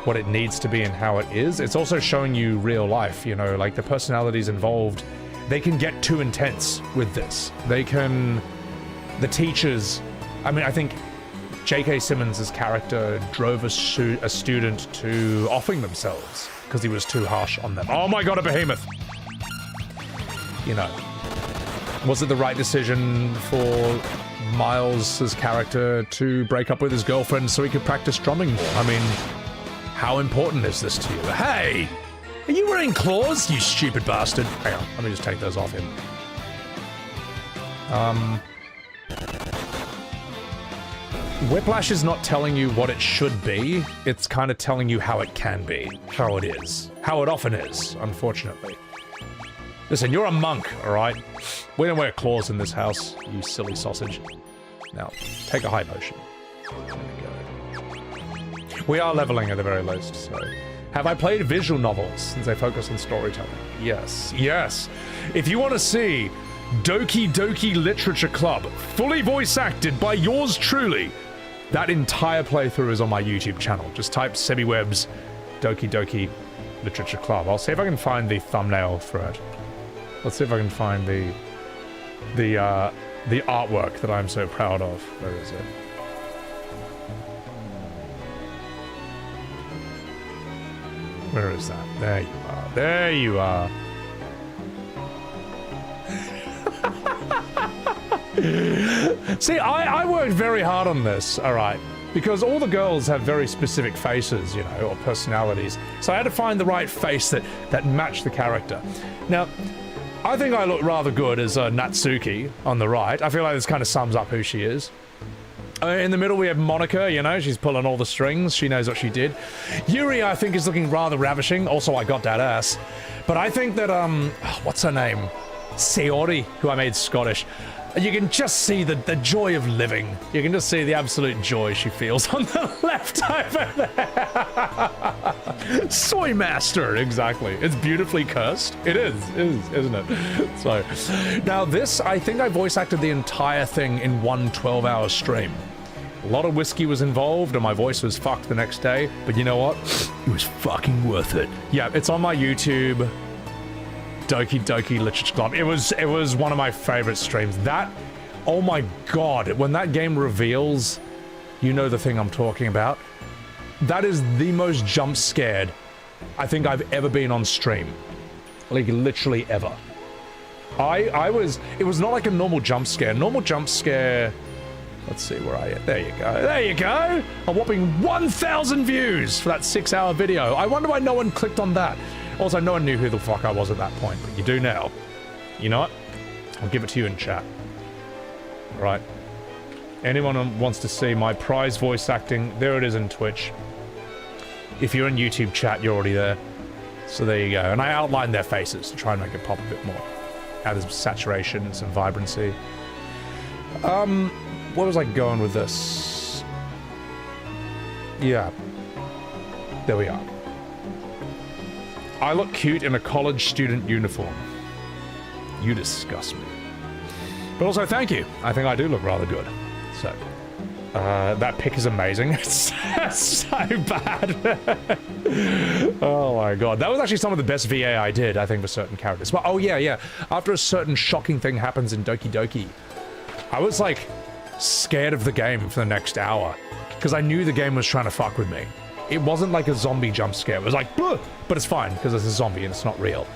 A: what it needs to be and how it is. It's also showing you real life, you know, like the personalities involved. They can get too intense with this. They can... The teachers... I mean, I think J.K. Simmons' character drove a student to offing themselves because he was too harsh on them. Oh my god, a behemoth! You know. Was it the right decision for Miles' character to break up with his girlfriend so he could practice drumming more? I mean, how important is this to you? Hey! Are you wearing claws, you stupid bastard? Hang on, let me just take those off him. Whiplash is not telling you what it should be, it's kind of telling you how it can be. How it is. How it often is, unfortunately. Listen, you're a monk, alright? We don't wear claws in this house, you silly sausage. Now, take a high potion. There we go. We are leveling at the very least, so... Have I played visual novels since they focus on storytelling? Yes, yes. If you want to see Doki Doki Literature Club, fully voice acted by yours truly, that entire playthrough is on my YouTube channel. Just type SebiWeb's Doki Doki Literature Club. I'll see if I can find the thumbnail for it. Let's see if I can find the artwork that I'm so proud of. Where is it? Where is that? There you are. There you are. See, I worked very hard on this, alright? Because all the girls have very specific faces, you know, or personalities. So I had to find the right face that matched the character. Now, I think I look rather good as Natsuki on the right. I feel like this kind of sums up who she is. In the middle we have Monica, you know, she's pulling all the strings. She knows what she did. Yuri, I think, is looking rather ravishing. Also, I got that ass. But I think that, what's her name? Sayori, who I made Scottish. You can just see the joy of living. You can just see the absolute joy she feels on the left over there. Soy Master, exactly. It's beautifully cursed. It is, isn't it? So, now this, I think I voice acted the entire thing in one 12-hour stream. A lot of whiskey was involved and my voice was fucked the next day, but you know what? It was fucking worth it. Yeah, it's on my YouTube. Doki Doki Literature Club. It was one of my favorite streams. That, oh my god, when that game reveals, you know the thing I'm talking about. That is the most jump scared I think I've ever been on stream. Like, literally ever. It was not like a normal jump scare. Normal jump scare, let's see, where are you? There you go. There you go! A whopping 1,000 views for that 6-hour video. I wonder why no one clicked on that. Also, no one knew who the fuck I was at that point, but you do now. You know what? I'll give it to you in chat. Right. Anyone who wants to see my prize voice acting, there it is in Twitch. If you're in YouTube chat, you're already there. So there you go. And I outlined their faces to try and make it pop a bit more. Add some saturation and some vibrancy. Where was I going with this? Yeah. There we are. I look cute in a college student uniform. You disgust me. But also, thank you. I think I do look rather good. So, that pic is amazing. It's so bad. Oh my god. That was actually some of the best VA I did, I think, for certain characters. But, oh yeah. After a certain shocking thing happens in Doki Doki, I was, like, scared of the game for the next hour. Because I knew the game was trying to fuck with me. It wasn't like a zombie jump scare. It was like, bleh! But it's fine, because it's a zombie and it's not real.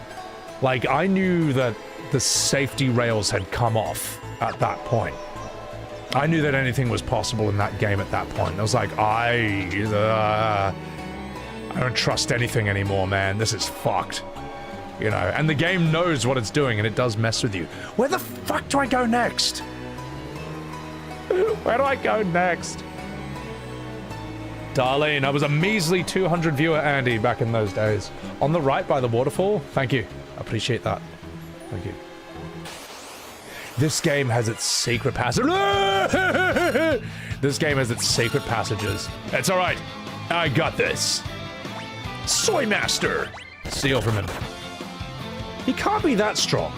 A: Like, I knew that the safety rails had come off at that point. I knew that anything was possible in that game at that point. I was like, I don't trust anything anymore, man. This is fucked. You know, and the game knows what it's doing and it does mess with you. Where the fuck do I go next? Where do I go next? Darlene, I was a measly 200 viewer Andy back in those days. On the right by the waterfall? Thank you. I appreciate that. Thank you. This game has its secret passage. This game has its secret passages. It's alright. I got this. Soy Master! Steal from him. He can't be that strong.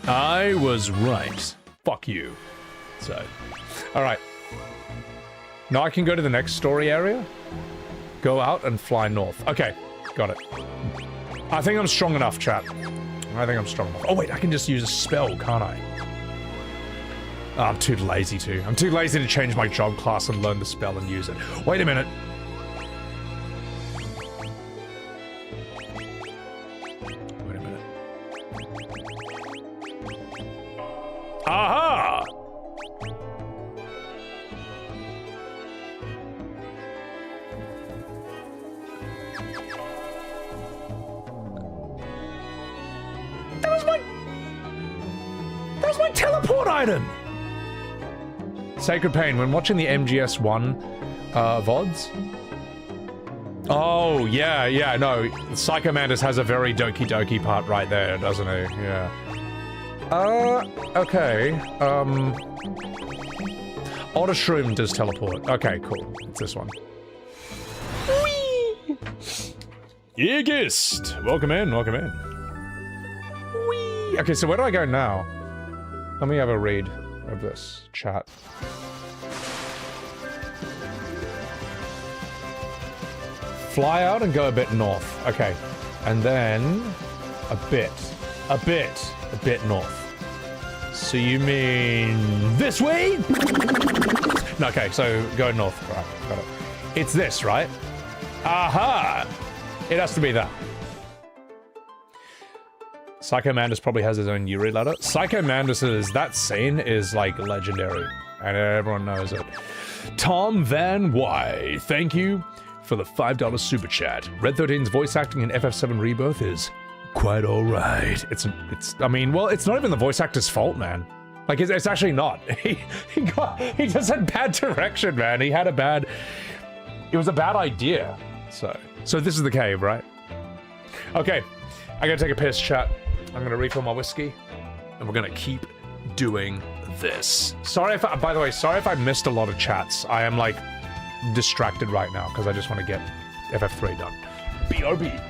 A: I was right. Fuck you. So, alright. Now I can go to the next story area. Go out and fly north. Okay, got it. I think I'm strong enough, chat. I think I'm strong enough. Oh wait, I can just use a spell, can't I? Oh, I'm too lazy to. I'm too lazy to change my job class and learn the spell and use it. Wait a minute. Wait a minute. Aha! That was my teleport item! Sacred Pain. When watching the MGS1, VODs? Oh, yeah, no. Psychomandus has a very Doki Doki part right there, doesn't he? Yeah. Okay. Otter Shroom does teleport. Okay, cool. It's this one. Whee! Aegist! Welcome in, welcome in. Whee! Okay, so where do I go now? Let me have a read of this chat. Fly out and go a bit north. Okay. And then a bit north. So you mean this way? No, okay, so go north. Right, got it. It's this, right? Aha! It has to be that. Psychomandus probably has his own Yuri letter. Psychomandus's, that scene is like legendary. And everyone knows it. Tom Van Wy, thank you for the $5 super chat. Red 13's voice acting in FF7 Rebirth is quite alright. It's I mean, well, it's not even the voice actor's fault, man. Like, it's actually not. He just had bad direction, man. He had it was a bad idea. So this is the cave, right? Okay, I gotta take a piss, chat. I'm gonna refill my whiskey, and we're gonna keep doing this. By the way, sorry if I missed a lot of chats. I am, like, distracted right now, because I just want to get FF3 done. BRB.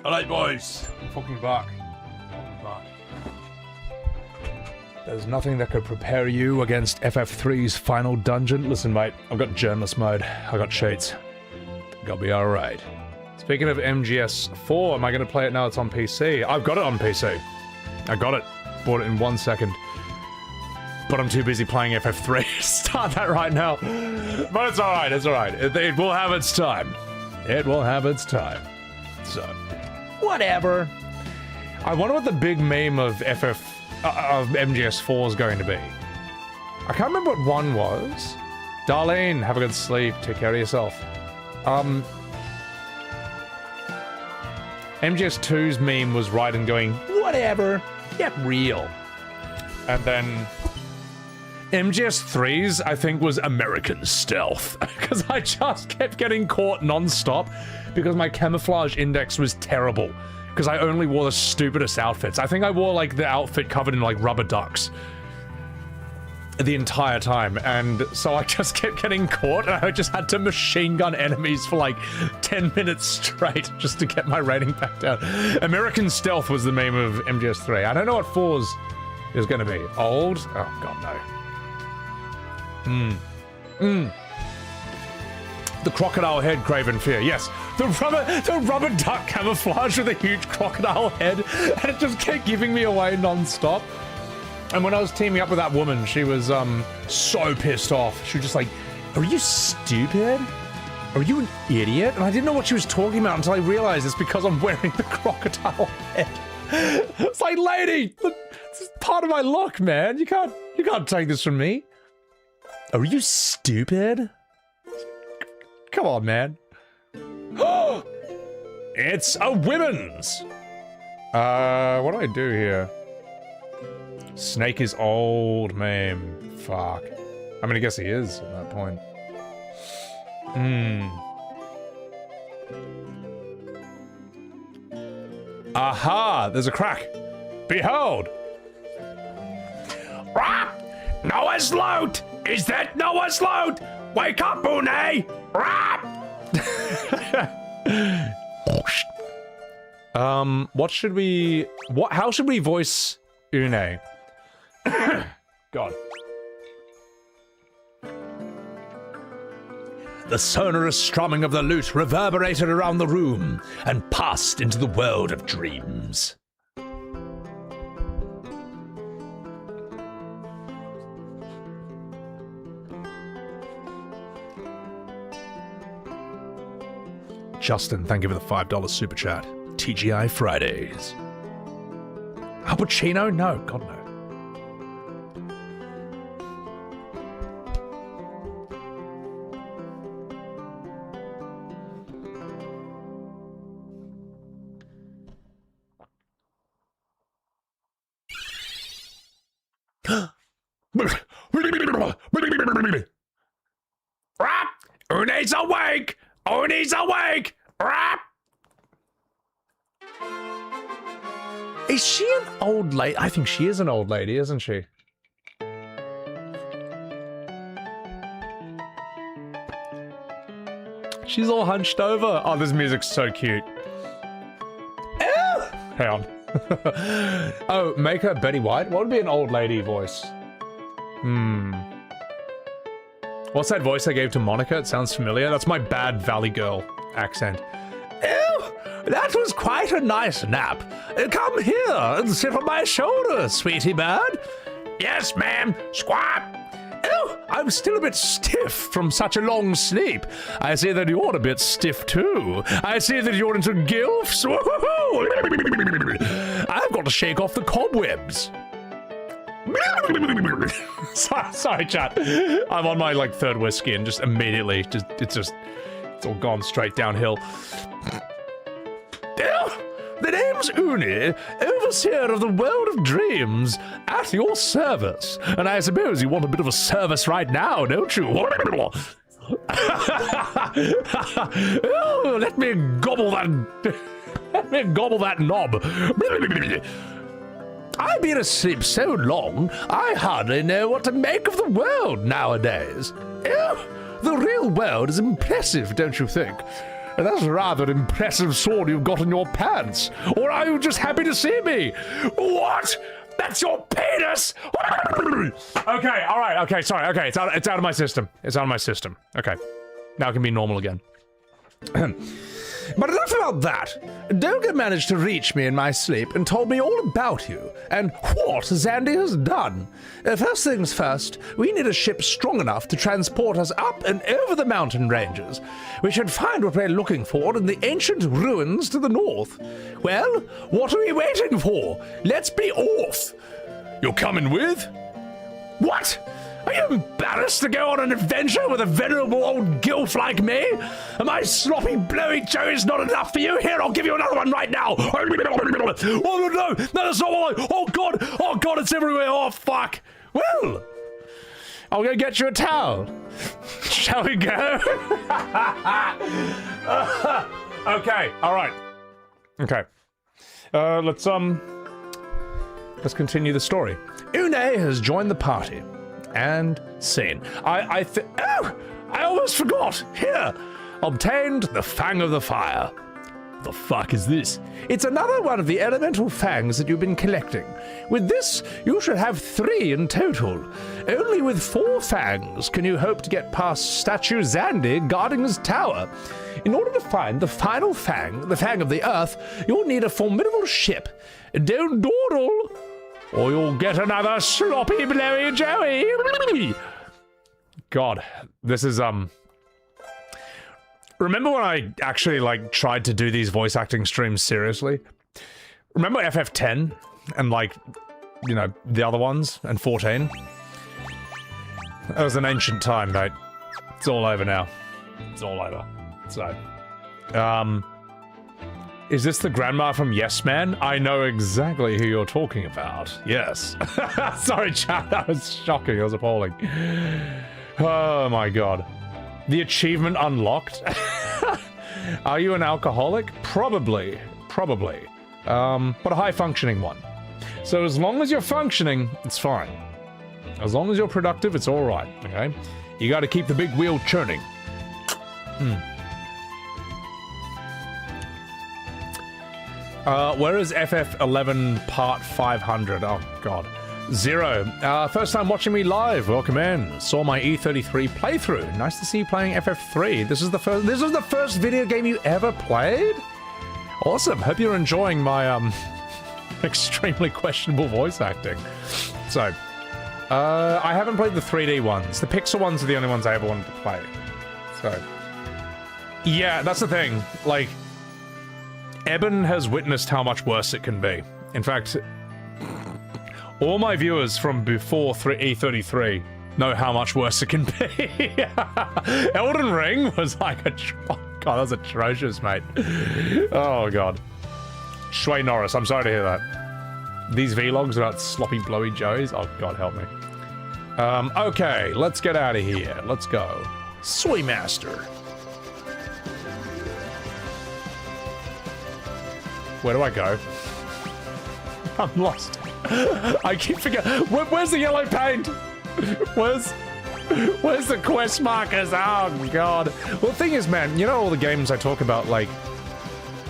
A: Alright, boys. I'm fucking back. There's nothing that could prepare you against FF3's final dungeon. Listen, mate, I've got journalist mode. I got cheats. Think I'll be alright. Speaking of MGS4, am I going to play it now it's on PC? I've got it on PC. I got it. Bought it in 1 second. But I'm too busy playing FF3 to start that right now. But it's alright, it's alright. It will have its time. It will have its time. So, whatever. I wonder what the big meme of MGS4 is going to be. I can't remember what one was. Darlene, have a good sleep. Take care of yourself. MGS2's meme was Raiden going, whatever, get real. And then MGS3's, I think, was American Stealth. Because I just kept getting caught non-stop because my camouflage index was terrible. Because I only wore the stupidest outfits. I think I wore, like, the outfit covered in, like, rubber ducks. The entire time. And so I just kept getting caught, and I just had to machine gun enemies for, like, 10 minutes straight just to get my rating back down. American Stealth was the name of MGS3. I don't know what 4's is gonna be. Old? Oh, God, no. The crocodile head, Craven Fear. Yes, the rubber duck camouflage with a huge crocodile head, and it just kept giving me away non-stop. And when I was teaming up with that woman, she was so pissed off. She was just like, "Are you stupid? Are you an idiot?" And I didn't know what she was talking about until I realized it's because I'm wearing the crocodile head. It's like, lady, this is part of my look, man. You can't take this from me. Are you stupid? Come on, man. It's a women's! What do I do here? Snake is old, man. Fuck. I mean, I guess he is at that point. Aha! There's a crack. Behold!
I: Rah! Noah's loot! Is that Noah's loot? Wake up, Une! Rah!
A: How should we voice Une? God.
H: The sonorous strumming of the lute reverberated around the room and passed into the world of dreams. Justin, thank you for the $5 super chat. TGI Fridays. Al Pacino? No, God no.
I: Une's awake! Une's awake!
A: Is she an old lady? I think she is an old lady, isn't she? She's all hunched over. Oh, this music's so cute. Hang on. Oh, make her Betty White? What would be an old lady voice? What's that voice I gave to Monica? It sounds familiar. That's my bad Valley Girl accent.
H: Oh, that was quite a nice nap. Come here and sit on my shoulder, sweetie bird.
I: Yes, ma'am. Squawk!
H: Oh, I'm still a bit stiff from such a long sleep. I see that you're a bit stiff too. I see that you're into gilfs. I've got to shake off the cobwebs.
A: Sorry, chat. I'm on my like third whiskey and just immediately it's all gone straight downhill.
H: The name's Une, overseer of the world of dreams, at your service. And I suppose you want a bit of a service right now, don't you? Oh, let me gobble that knob. I've been asleep so long, I hardly know what to make of the world nowadays. Oh, the real world is impressive, don't you think?
C: That's a rather impressive sword you've got in your pants. Or are you just happy to see me? What? That's your penis?
A: Okay, all right, okay, sorry, okay, it's out of my system. It's out of my system. Okay, now it can be normal again.
H: But enough about that. Dolga managed to reach me in my sleep and told me all about you and what Zandy has done. First things first, we need a ship strong enough to transport us up and over the mountain ranges. We should find what we're looking for in the ancient ruins to the north. Well, what are we waiting for? Let's be off.
C: You're coming with?
H: What? Are you embarrassed to go on an adventure with a venerable old gilf like me? Am I sloppy blowy Joey's not enough for you? Here, I'll give you another one right now. Oh, no, that's not what oh, God, it's everywhere. Oh, fuck. Well, I'll go get you a towel. Shall we go?
A: Okay, all right. Okay. Let's continue the story.
H: Une has joined the party. And scene. I almost forgot. Here, obtained the Fang of the Fire. The fuck is this? It's another one of the elemental fangs that you've been collecting. With this, you should have 3 in total. Only with 4 fangs can you hope to get past Statue Zandy guarding his tower. In order to find the final fang, the Fang of the Earth, you'll need a formidable ship. Don't dawdle, or you'll get another sloppy blowy Joey.
A: God, this is, remember when I actually, like, tried to do these voice acting streams seriously? Remember FF10? And, like, you know, the other ones? And 14? That was an ancient time, mate. It's all over now. It's all over. So, is this the grandma from Yes Man? I know exactly who you're talking about. Yes. Sorry, chat. That was shocking. It was appalling. Oh my god. The achievement unlocked? Are you an alcoholic? Probably. Probably. But a high-functioning one. So as long as you're functioning, it's fine. As long as you're productive, it's alright, okay? You gotta keep the big wheel churning. Where is FF11 part 500? Oh, God. 0. First time watching me live. Welcome in. Saw my E33 playthrough. Nice to see you playing FF3. This was the first video game you ever played? Awesome. Hope you're enjoying my, extremely questionable voice acting. So, I haven't played the 3D ones. The pixel ones are the only ones I ever wanted to play. So, yeah, that's the thing. Like, Eben has witnessed how much worse it can be. In fact, all my viewers from before E33 know how much worse it can be. Elden Ring was like oh god, that was atrocious, mate. Oh god. Shui Norris, I'm sorry to hear that. These vlogs about sloppy blowy Joes, oh god help me. Okay, let's get out of here. Let's go. Soy Master. Where do I go? I'm lost. I keep forgetting. Where's the yellow paint? Where's the quest markers? Oh, God. Well, the thing is, man, you know all the games I talk about, like,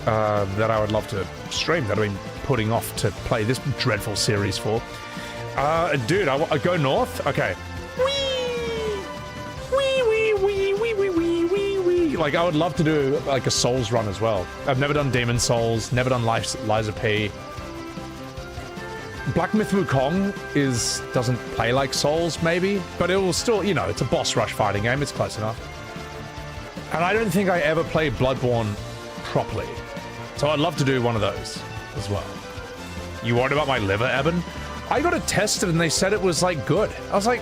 A: that I would love to stream, that I've been putting off to play this dreadful series for? Dude, I go north? Okay. Like, I would love to do, like, a Souls run as well. I've never done Demon Souls, never done Lies of P. Black Myth Wukong doesn't play like Souls, maybe, but it will still, you know, it's a boss rush fighting game, it's close enough. And I don't think I ever played Bloodborne properly. So I'd love to do one of those as well. You worried about my liver, Eben? I got it tested and they said it was, like, good. I was like,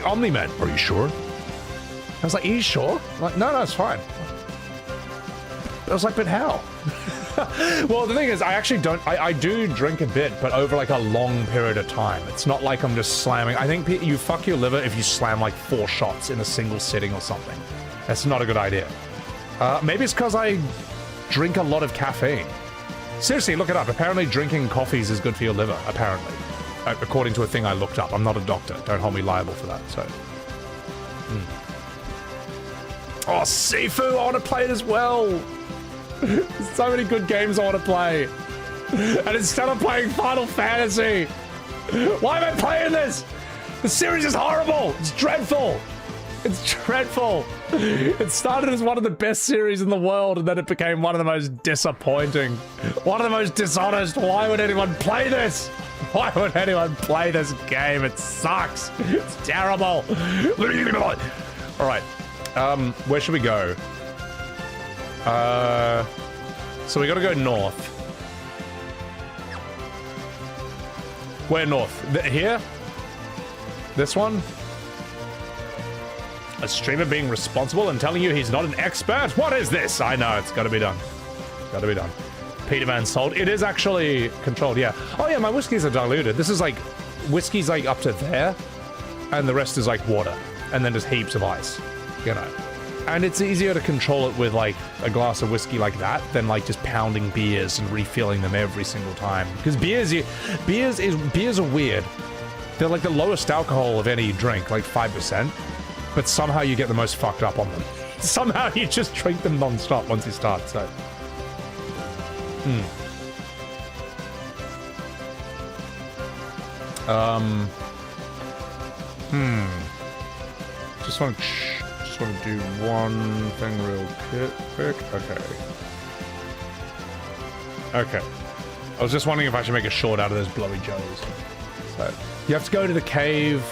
A: Omni-Man, are you sure? I was like, are you sure? I'm like, no, it's fine. I was like, but how? Well, the thing is, I actually don't, I do drink a bit, but over like a long period of time. It's not like I'm just slamming. I think you fuck your liver if you slam like 4 shots in a single sitting or something. That's not a good idea. Maybe it's because I drink a lot of caffeine. Seriously, look it up. Apparently drinking coffees is good for your liver, apparently. According to a thing I looked up. I'm not a doctor. Don't hold me liable for that, so. Oh, Sifu, I want to play it as well. There's so many good games I want to play. And instead of playing Final Fantasy, why am I playing this? The series is horrible. It's dreadful. It's dreadful. It started as one of the best series in the world, and then it became one of the most disappointing, one of the most dishonest. Why would anyone play this? Why would anyone play this game? It sucks. It's terrible. All right. Where should we go? So we gotta go north. Where north? Here? This one? A streamer being responsible and telling you he's not an expert? What is this? I know, it's gotta be done. It's gotta be done. Peterman salt. It is actually controlled, yeah. Oh yeah, my whiskeys are diluted. This is like, whiskey's like up to there, and the rest is like water. And then just heaps of ice, you know. And it's easier to control it with like a glass of whiskey like that than like just pounding beers and refilling them every single time. Because beers are weird. They're like the lowest alcohol of any drink, like 5%. But somehow you get the most fucked up on them. Somehow you just drink them non-stop once you start, so. Just want to do one thing real quick. Okay. I was just wondering if I should make a short out of those blowy joes. So, you have to go to the cave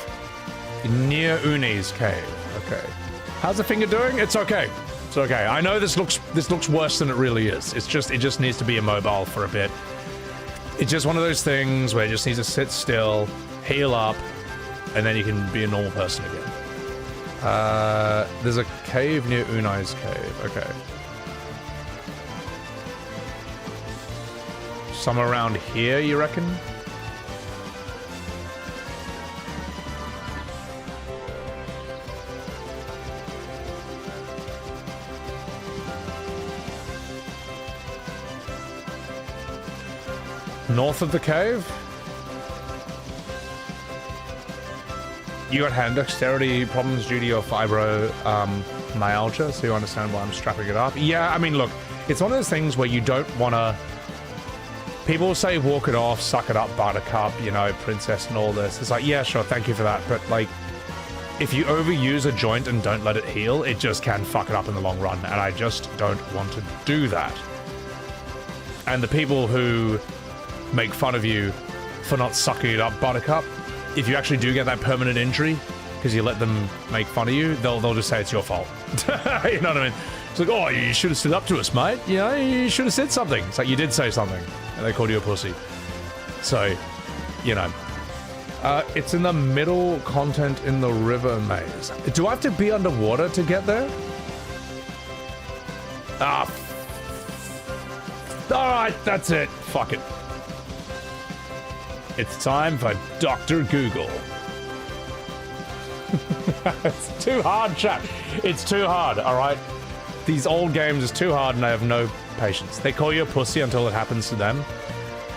A: near Uni's cave. Okay. How's the finger doing? It's okay. It's okay. I know this looks worse than it really is. It just needs to be immobile for a bit. It's just one of those things where it just needs to sit still, heal up, and then you can be a normal person again. There's a cave near Uni's cave. Okay. Somewhere around here, you reckon? North of the cave? You got hand dexterity problems due to your fibromyalgia, so you understand why I'm strapping it up. Yeah, I mean, look, it's one of those things where you don't want to... People say walk it off, suck it up, buttercup, you know, princess and all this. It's like, yeah, sure, thank you for that. But, like, if you overuse a joint and don't let it heal, it just can fuck it up in the long run. And I just don't want to do that. And the people who make fun of you for not sucking it up, buttercup, if you actually do get that permanent injury because you let them make fun of you, they'll just say it's your fault. You know what I mean? It's like, oh, you should have stood up to us, mate. You know, you should have said something. It's like, you did say something, and they called you a pussy. So, you know. It's in the middle content in the river maze. Do I have to be underwater to get there? Ah. Alright, that's it. Fuck it. It's time for Dr. Google. It's too hard, chat. It's too hard, alright? These old games is too hard and I have no patience. They call you a pussy until it happens to them.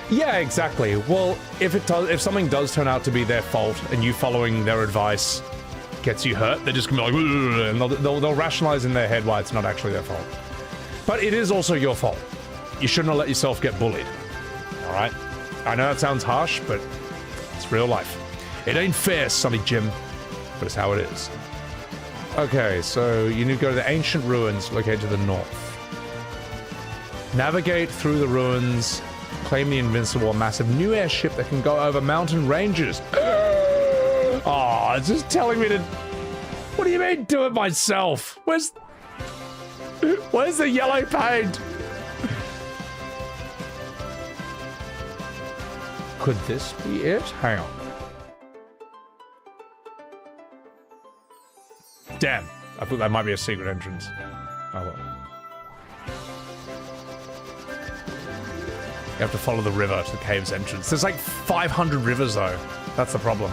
A: Yeah, exactly. Well, if something does turn out to be their fault and you following their advice gets you hurt, they're just gonna be like, and they'll rationalize in their head why it's not actually their fault. But it is also your fault. You shouldn't have let yourself get bullied. Alright? I know that sounds harsh, but it's real life. It ain't fair, Sonny Jim, but it's how it is. Okay, so you need to go to the ancient ruins located to the north. Navigate through the ruins, claim the invincible, massive new airship that can go over mountain ranges. Oh, it's just telling me to... What do you mean, do it myself? Where's the yellow paint? Could this be it? Hang on. Damn. I thought that might be a secret entrance. Oh well. You have to follow the river to the cave's entrance. There's like 500 rivers though. That's the problem.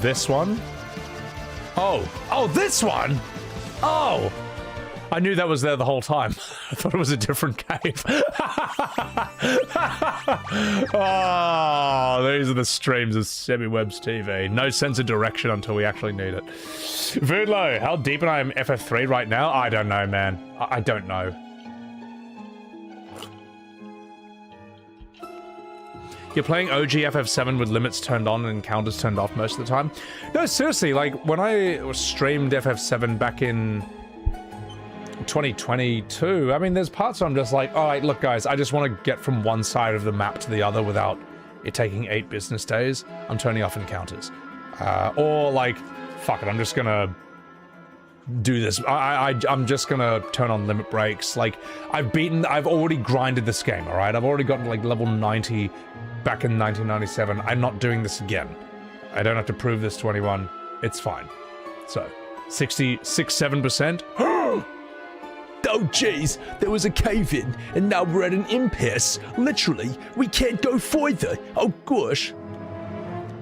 A: This one? Oh, this one? Oh! I knew that was there the whole time. I thought it was a different cave. Oh, these are the streams of Semi-Webs TV. No sense of direction until we actually need it. Voodlo, how deep am I in FF3 right now? I don't know, man. I don't know. You're playing OG FF7 with limits turned on and counters turned off most of the time? No, seriously, like, when I streamed FF7 back in 2022, I mean, there's parts where I'm just like, all right, look, guys, I just want to get from one side of the map to the other without it taking 8 business days. I'm turning off encounters. Or, like, fuck it, I'm just gonna do this. I'm just gonna turn on limit breaks. Like, I've already grinded this game, all right? I've already gotten, like, level 90 back in 1997. I'm not doing this again. I don't have to prove this to anyone. It's fine. So, 67%.
H: Oh jeez, there was a cave-in, and now we're at an impasse. Literally, we can't go further. Oh gosh.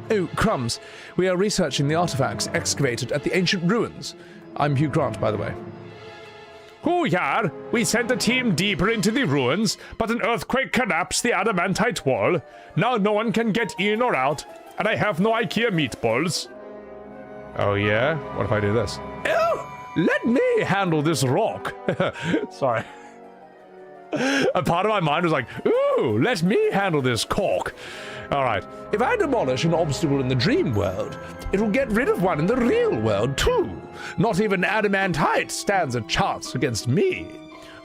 H: Oh, crumbs. We are researching the artifacts excavated at the ancient ruins. I'm Hugh Grant, by the way.
A: Oh, yeah. We sent a team deeper into the ruins, but an earthquake collapsed the adamantite wall. Now no one can get in or out, and I have no IKEA meatballs. Oh, yeah? What if I do this?
H: Oh! Let me handle this rock.
A: Sorry. A part of my mind was like, ooh, let me handle this cork. All right.
H: If I demolish an obstacle in the dream world, it will get rid of one in the real world, too. Not even adamantite stands a chance against me.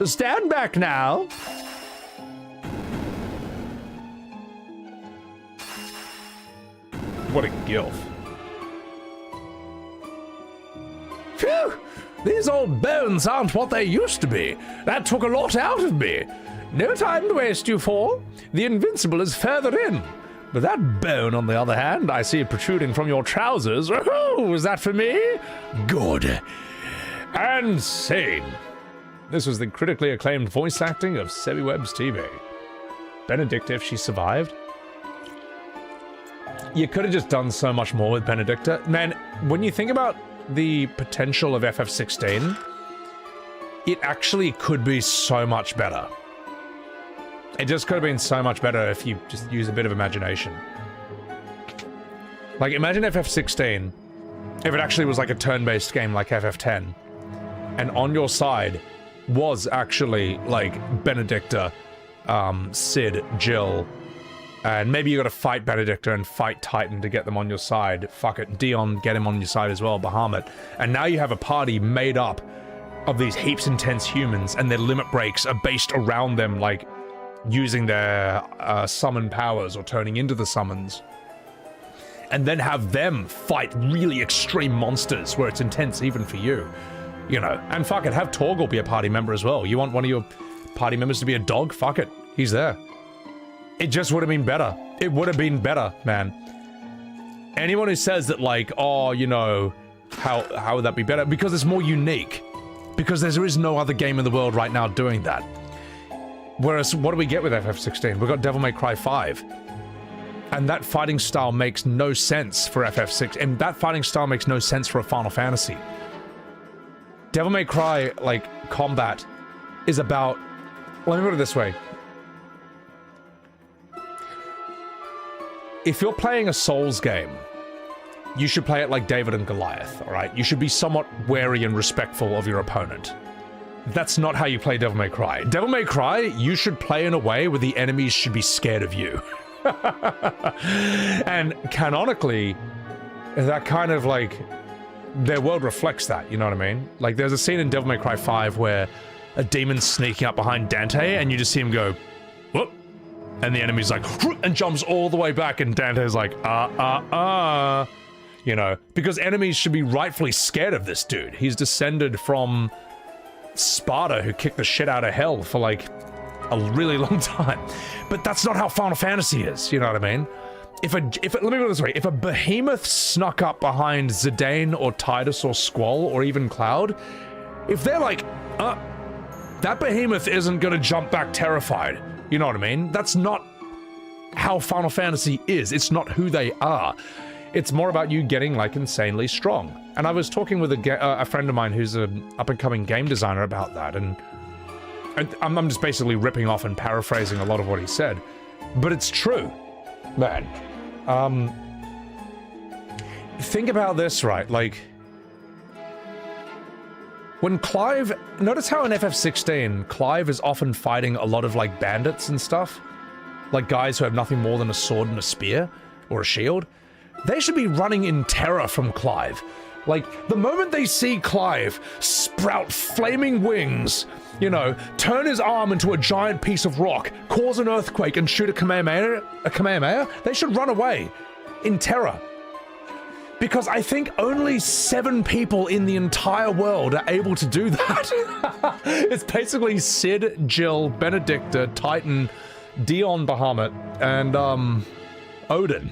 H: Stand back now.
A: What a gilf.
H: Phew! These old bones aren't what they used to be. That took a lot out of me. No time to waste, you four. The invincible is further in. But that bone, on the other hand, I see protruding from your trousers. Oh, is that for me? Good.
A: And sane. This was the critically acclaimed voice acting of Semi-Webs TV. Benedicta, if she survived. You could have just done so much more with Benedicta. Man, when you think about the potential of FF16, it actually could be so much better. It just could have been so much better if you just use a bit of imagination. Like, imagine FF16 if it actually was like a turn-based game like FF10, and on your side was actually, like, Benedicta, Cid, Jill, and maybe you gotta fight Benedicta and fight Titan to get them on your side. Fuck it, Dion, get him on your side as well, Bahamut. And now you have a party made up of these heaps intense humans, and their limit breaks are based around them, like, using their summon powers or turning into the summons. And then have them fight really extreme monsters where it's intense even for you. You know, and fuck it, have Torgal be a party member as well. You want one of your party members to be a dog? Fuck it, he's there. It just would have been better. It would have been better, man. Anyone who says that, like, oh, you know, how would that be better? Because it's more unique. Because there is no other game in the world right now doing that. Whereas, what do we get with FF16? We've got Devil May Cry 5. And that fighting style makes no sense for FF6. And that fighting style makes no sense for a Final Fantasy. Devil May Cry, like, combat is about... Let me put it this way. If you're playing a Souls game, you should play it like David and Goliath, alright? You should be somewhat wary and respectful of your opponent. That's not how you play Devil May Cry. Devil May Cry, you should play in a way where the enemies should be scared of you. And canonically, that kind of, like, their world reflects that, you know what I mean? Like, there's a scene in Devil May Cry 5 where a demon's sneaking up behind Dante, and you just see him go, whoop, and the enemy's like, and jumps all the way back, and Dante's like, you know, because enemies should be rightfully scared of this dude. He's descended from Sparta, who kicked the shit out of hell for, like, a really long time. But that's not how Final Fantasy is, you know what I mean? Let me put it this way, if a behemoth snuck up behind Zidane or Tidus or Squall or even Cloud, if they're like, that behemoth isn't gonna jump back terrified, you know what I mean? That's not how Final Fantasy is. It's not who they are. It's more about you getting, like, insanely strong. And I was talking with a friend of mine who's an up-and-coming game designer about that, and I'm just basically ripping off and paraphrasing a lot of what he said, but it's true, man. Think about this, right? Like, when Clive... Notice how in FF16, Clive is often fighting a lot of, like, bandits and stuff? Like guys who have nothing more than a sword and a spear, or a shield? They should be running in terror from Clive. Like, the moment they see Clive sprout flaming wings, you know, turn his arm into a giant piece of rock, cause an earthquake, and shoot a Kamehameha, they should run away in terror. Because I think only 7 people in the entire world are able to do that. It's basically Sid, Jill, Benedicta, Titan, Dion Bahamut, and, Odin.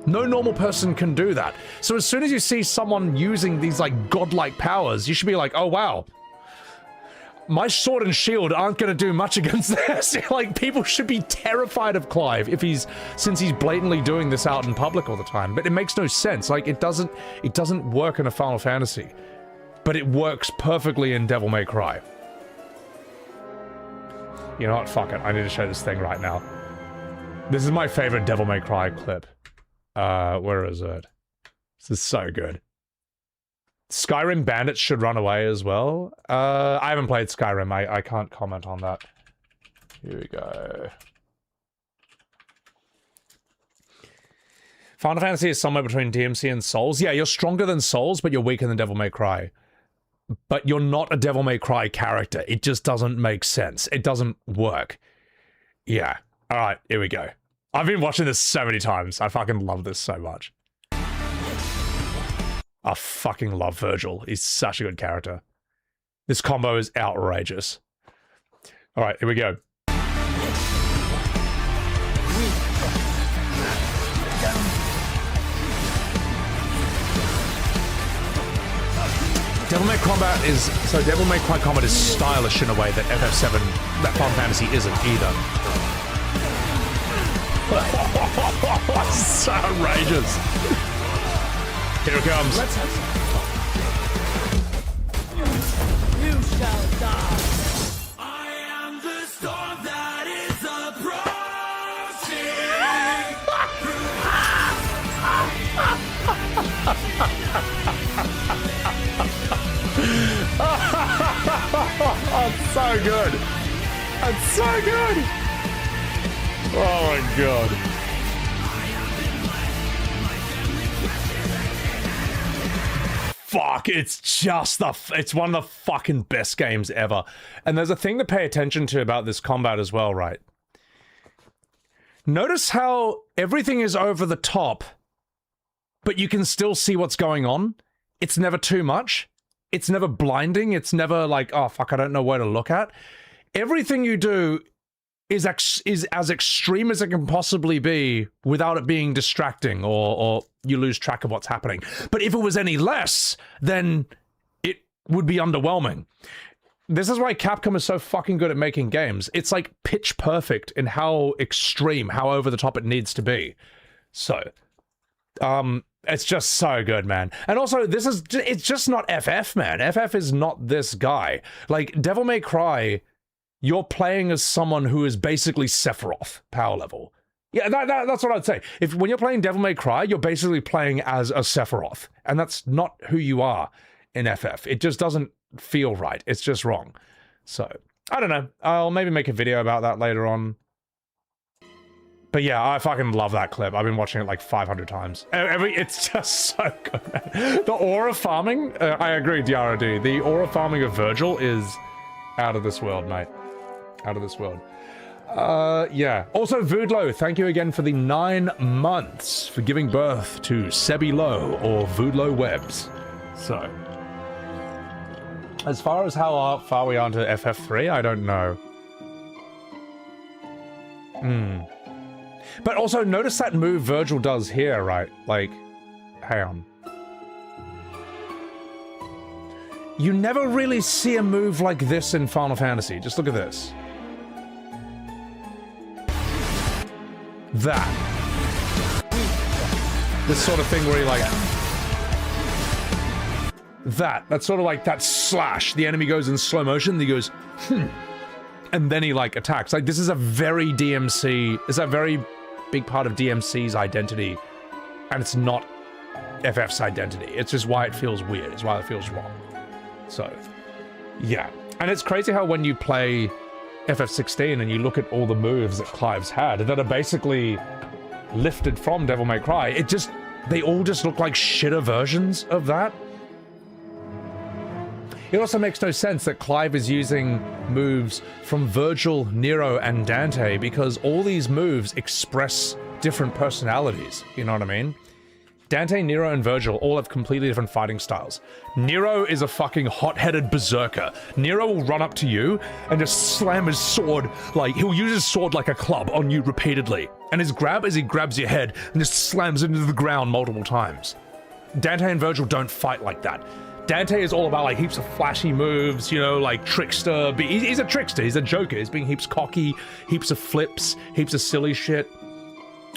A: No normal person can do that. So as soon as you see someone using these, like, godlike powers, you should be like, oh, wow. My sword and shield aren't going to do much against this. Like, people should be terrified of Clive since he's blatantly doing this out in public all the time. But it makes no sense. Like, it doesn't work in a Final Fantasy. But it works perfectly in Devil May Cry. You know what? Fuck it. I need to show this thing right now. This is my favorite Devil May Cry clip. Where is it? This is so good. Skyrim bandits should run away as well. I haven't played Skyrim. I can't comment on that. Here we go. Final Fantasy is somewhere between DMC and Souls. Yeah, you're stronger than Souls, but you're weaker than Devil May Cry. But you're not a Devil May Cry character. It just doesn't make sense. It doesn't work. Yeah. Alright, here we go. I've been watching this so many times. I fucking love this so much. I fucking love Virgil. He's such a good character. This combo is outrageous. Alright, here we go. Devil May Cry combat is stylish in a way that FF7, that Final Fantasy isn't either. So outrageous. Here it comes.
J: Let's have some fun. You shall die. I am the storm that is
A: That's so good. That's so good. Oh my god. Fuck, it's just it's one of the fucking best games ever. And there's a thing to pay attention to about this combat as well, right? Notice how everything is over the top, but you can still see what's going on. It's never too much. It's never blinding. It's never like, oh fuck, I don't know where to look at. Everything you do is as extreme as it can possibly be without it being distracting or you lose track of what's happening. But if it was any less, then it would be underwhelming. This is why Capcom is so fucking good at making games. It's like pitch perfect in how extreme, how over the top it needs to be. So, it's just so good, man. And also, it's just not FF, man. FF is not this guy. Like, Devil May Cry, you're playing as someone who is basically Sephiroth power level. Yeah, that's what I'd say. When you're playing Devil May Cry, you're basically playing as a Sephiroth. And that's not who you are in FF. It just doesn't feel right. It's just wrong. So, I don't know. I'll maybe make a video about that later on. But yeah, I fucking love that clip. I've been watching it like 500 times. It's just so good, man. The aura farming, I agree, DRD. The aura farming of Virgil is out of this world, mate. Out of this world. Yeah. Also, Voodlo, thank you again for the 9 months for giving birth to Sebi Low or Voodlo Webs. So, as far as how far we are into FF3, I don't know. But also, notice that move Virgil does here, right? Like, hang on. You never really see a move like this in Final Fantasy. Just look at this. That. This sort of thing where he like... That's sort of like that slash. The enemy goes in slow motion, and he goes, and then he like attacks. Like this is a very DMC, it's a very big part of DMC's identity, and it's not FF's identity. It's just why it feels weird. It's why it feels wrong. So, yeah. And it's crazy how when you play FF16 and you look at all the moves that Clive's had that are basically lifted from Devil May Cry, they all just look like shitter versions of that. It also makes no sense that Clive is using moves from Virgil, Nero, and Dante because all these moves express different personalities, you know what I mean? Dante, Nero, and Virgil all have completely different fighting styles. Nero is a fucking hot-headed berserker. Nero will run up to you and just slam his sword, like, he'll use his sword like a club on you repeatedly. And his grab is he grabs your head and just slams it into the ground multiple times. Dante and Virgil don't fight like that. Dante is all about like heaps of flashy moves, you know, like trickster. He's a trickster, he's a joker, he's being heaps cocky, heaps of flips, heaps of silly shit.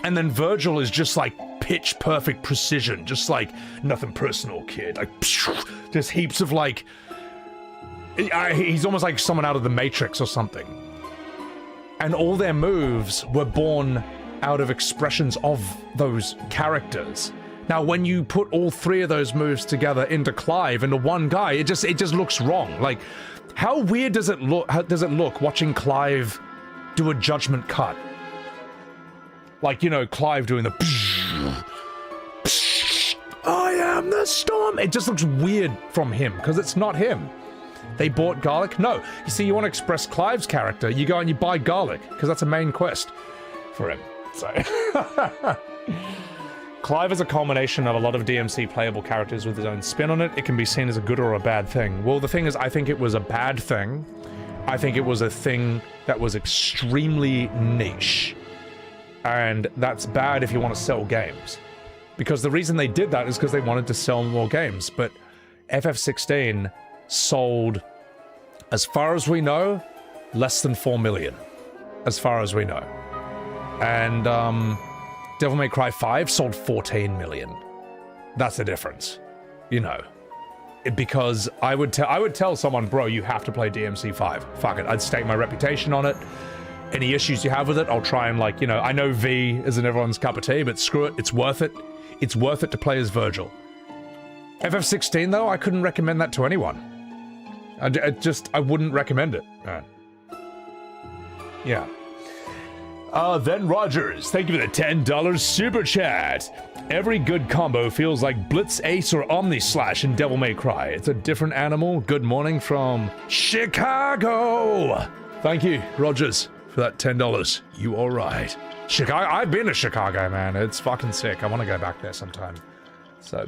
A: And then Virgil is just like pitch perfect precision, just like nothing personal, kid. Like just heaps of like, he's almost like someone out of the Matrix or something. And all their moves were born out of expressions of those characters. Now, when you put all three of those moves together into Clive, into one guy, it just looks wrong. Like, how weird does it look? How does it look watching Clive do a Judgment Cut? Like, you know, Clive doing the I am the storm. It just looks weird from him because it's not him. They bought garlic? No. You see, you want to express Clive's character, you go and you buy garlic because that's a main quest for him. So. Clive is a culmination of a lot of DMC playable characters with his own spin on it. It can be seen as a good or a bad thing. Well, the thing is, I think it was a bad thing. I think it was a thing that was extremely niche. And that's bad if you want to sell games. Because the reason they did that is because they wanted to sell more games. But FF16 sold, as far as we know, less than 4 million. As far as we know. And, Devil May Cry 5 sold 14 million. That's the difference, you know. Because I would tell someone, bro, you have to play DMC 5. Fuck it, I'd stake my reputation on it. Any issues you have with it, I'll try and like, you know, I know V isn't everyone's cup of tea, but screw it, it's worth it. It's worth it to play as Virgil. FF16 though, I couldn't recommend that to anyone. I wouldn't recommend it. Yeah. Then Rogers, thank you for the $10 super chat. Every good combo feels like Blitz Ace or Omni Slash in Devil May Cry. It's a different animal. Good morning from Chicago. Thank you, Rogers, for that $10. You all right? Chicago. I've been to Chicago, man. It's fucking sick. I want to go back there sometime. So,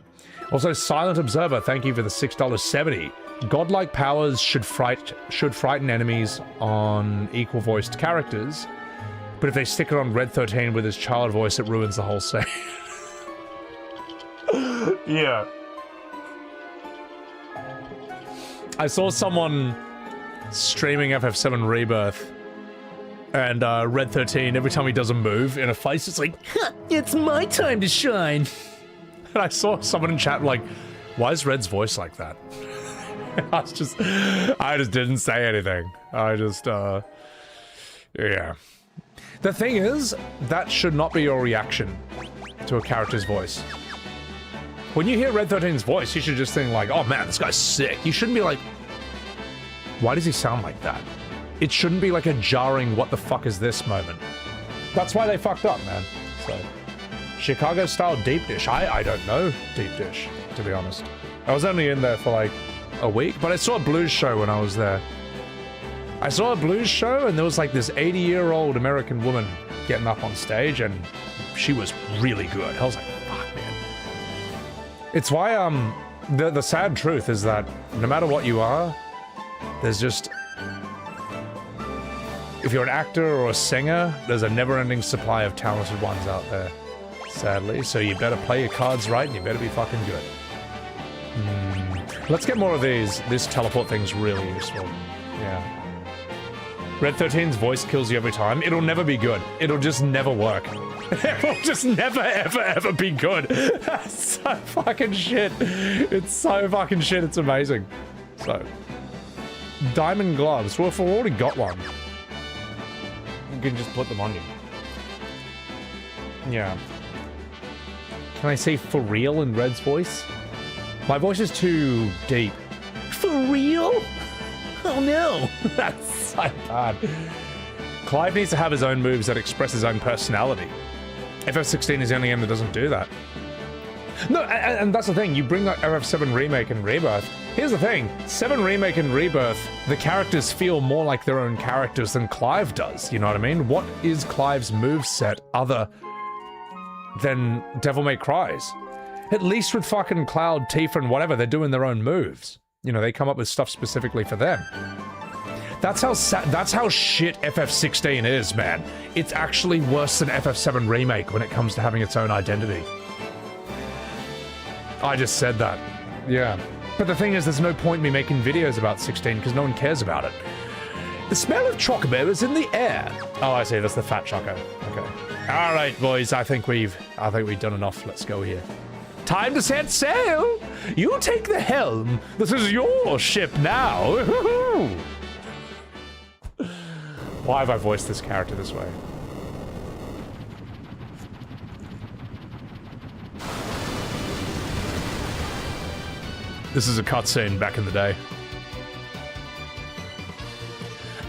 A: also Silent Observer, thank you for the $6.70. Godlike powers should frighten enemies on equal voiced characters. But if they stick it on Red 13 with his child voice, it ruins the whole scene. Yeah. I saw someone streaming FF7 Rebirth, and Red 13, every time he does a move in a face, it's like, it's my time to shine. And I saw someone in chat like, why is Red's voice like that? I just didn't say anything. Yeah. The thing is, that should not be your reaction to a character's voice. When you hear Red 13's voice, you should just think like, oh man, this guy's sick. You shouldn't be like, why does he sound like that? It shouldn't be like a jarring, what the fuck is this moment. That's why they fucked up, man. So, Chicago-style deep dish. I don't know deep dish, to be honest. I was only in there for like a week, but I saw a blues show when I was there. I saw a blues show and there was like this 80-year-old American woman getting up on stage and she was really good. I was like, fuck, man. It's why, the sad truth is that no matter what you are, there's just... If you're an actor or a singer, there's a never-ending supply of talented ones out there, sadly. So you better play your cards right and you better be fucking good. Let's get more of these. This teleport thing's really useful. Yeah. Red 13's voice kills you every time. It'll never be good. It'll just never work. It will just never, ever, ever be good. That's so fucking shit. It's so fucking shit. It's amazing. So, diamond gloves. Well, if we already got one, You can just put them on you. Yeah. Can I say for real in Red's voice? My voice is too deep.
I: For real? Oh no,
A: That's so bad. Clive needs to have his own moves that express his own personality. FF16 is the only game that doesn't do that. No, and that's the thing. You bring that FF7 Remake and Rebirth. Here's the thing. 7 Remake and Rebirth, the characters feel more like their own characters than Clive does. You know what I mean? What is Clive's moveset other than Devil May Cry's? At least with fucking Cloud, Tifa, and whatever, they're doing their own moves. You know, they come up with stuff specifically for them. That's how shit FF16 is, man. It's actually worse than FF7 Remake when it comes to having its own identity. I just said that. Yeah. But the thing is, there's no point in me making videos about 16 because no one cares about it. The smell of chocobo is in the air. Oh, I see. That's the fat choco. Okay. All right, boys. I think we've done enough. Let's go here. Time to set sail. You take the helm. This is your ship now. Why have I voiced this character this way? This is a cutscene back in the day.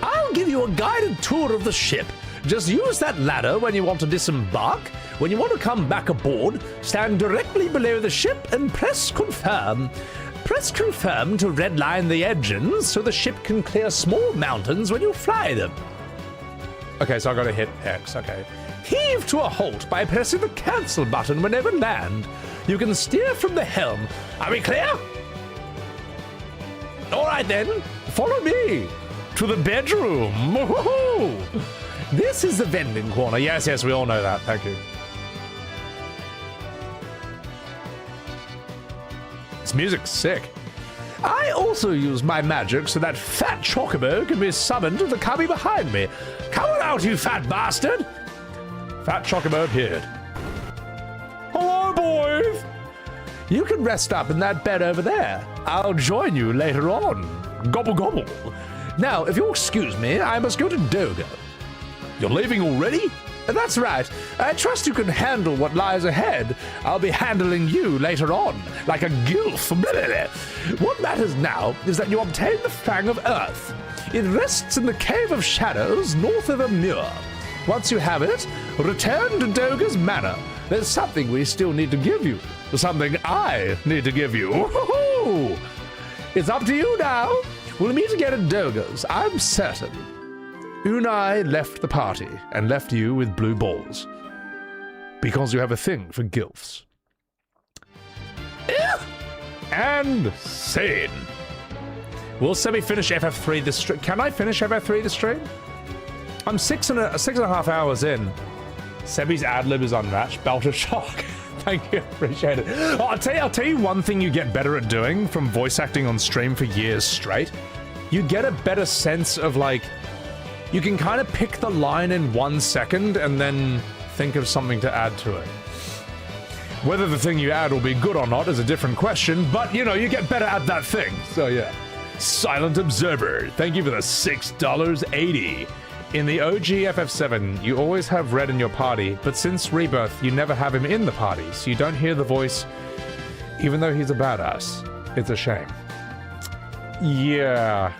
I: I'll give you a guided tour of the ship. Just use that ladder when you want to disembark. When you want to come back aboard, stand directly below the ship and press confirm. Press confirm to redline the engines so the ship can clear small mountains when you fly them.
A: Okay, so I gotta hit X, okay.
I: Heave to a halt by pressing the cancel button whenever land. You can steer from the helm. Are we clear? All right then, follow me to the bedroom. Woo-hoo-hoo. This is the vending corner.
A: Yes, we all know that. Thank you. This music's sick.
I: I also use my magic so that fat chocobo can be summoned to come behind me. Come on out, you fat bastard!
A: Fat chocobo appeared.
I: Hello, boys! You can rest up in that bed over there. I'll join you later on. Gobble gobble. Now, if you'll excuse me, I must go to Doga. You're leaving already? That's right. I trust you can handle what lies ahead. I'll be handling you later on, like a gilf. What matters now is that you obtain the Fang of Earth. It rests in the Cave of Shadows north of Amur. Once you have it, return to Doga's Manor. There's something we still need to give you. Something I need to give you. Woo-hoo-hoo! It's up to you now. We'll meet again at Doga's, I'm certain. Unai left the party and left you with blue balls. Because you have a thing for gilfs. And scene. Will Sebi finish FF3 this stream? Can I finish FF3 this stream? I'm six and a half hours in. Sebi's ad-lib is unmatched. Belter shock. Thank you, appreciate it. Oh, I'll tell you one thing you get better at doing from voice acting on stream for years straight. You get a better sense of, like, you can kind of pick the line in 1 second and then think of something to add to it. Whether the thing you add will be good or not is a different question, but, you know, you get better at that thing. So, yeah. Silent Observer, thank you for the $6.80. In the OG FF7, you always have Red in your party, but since Rebirth, you never have him in the party, so you don't hear the voice, even though he's a badass. It's a shame. Yeah,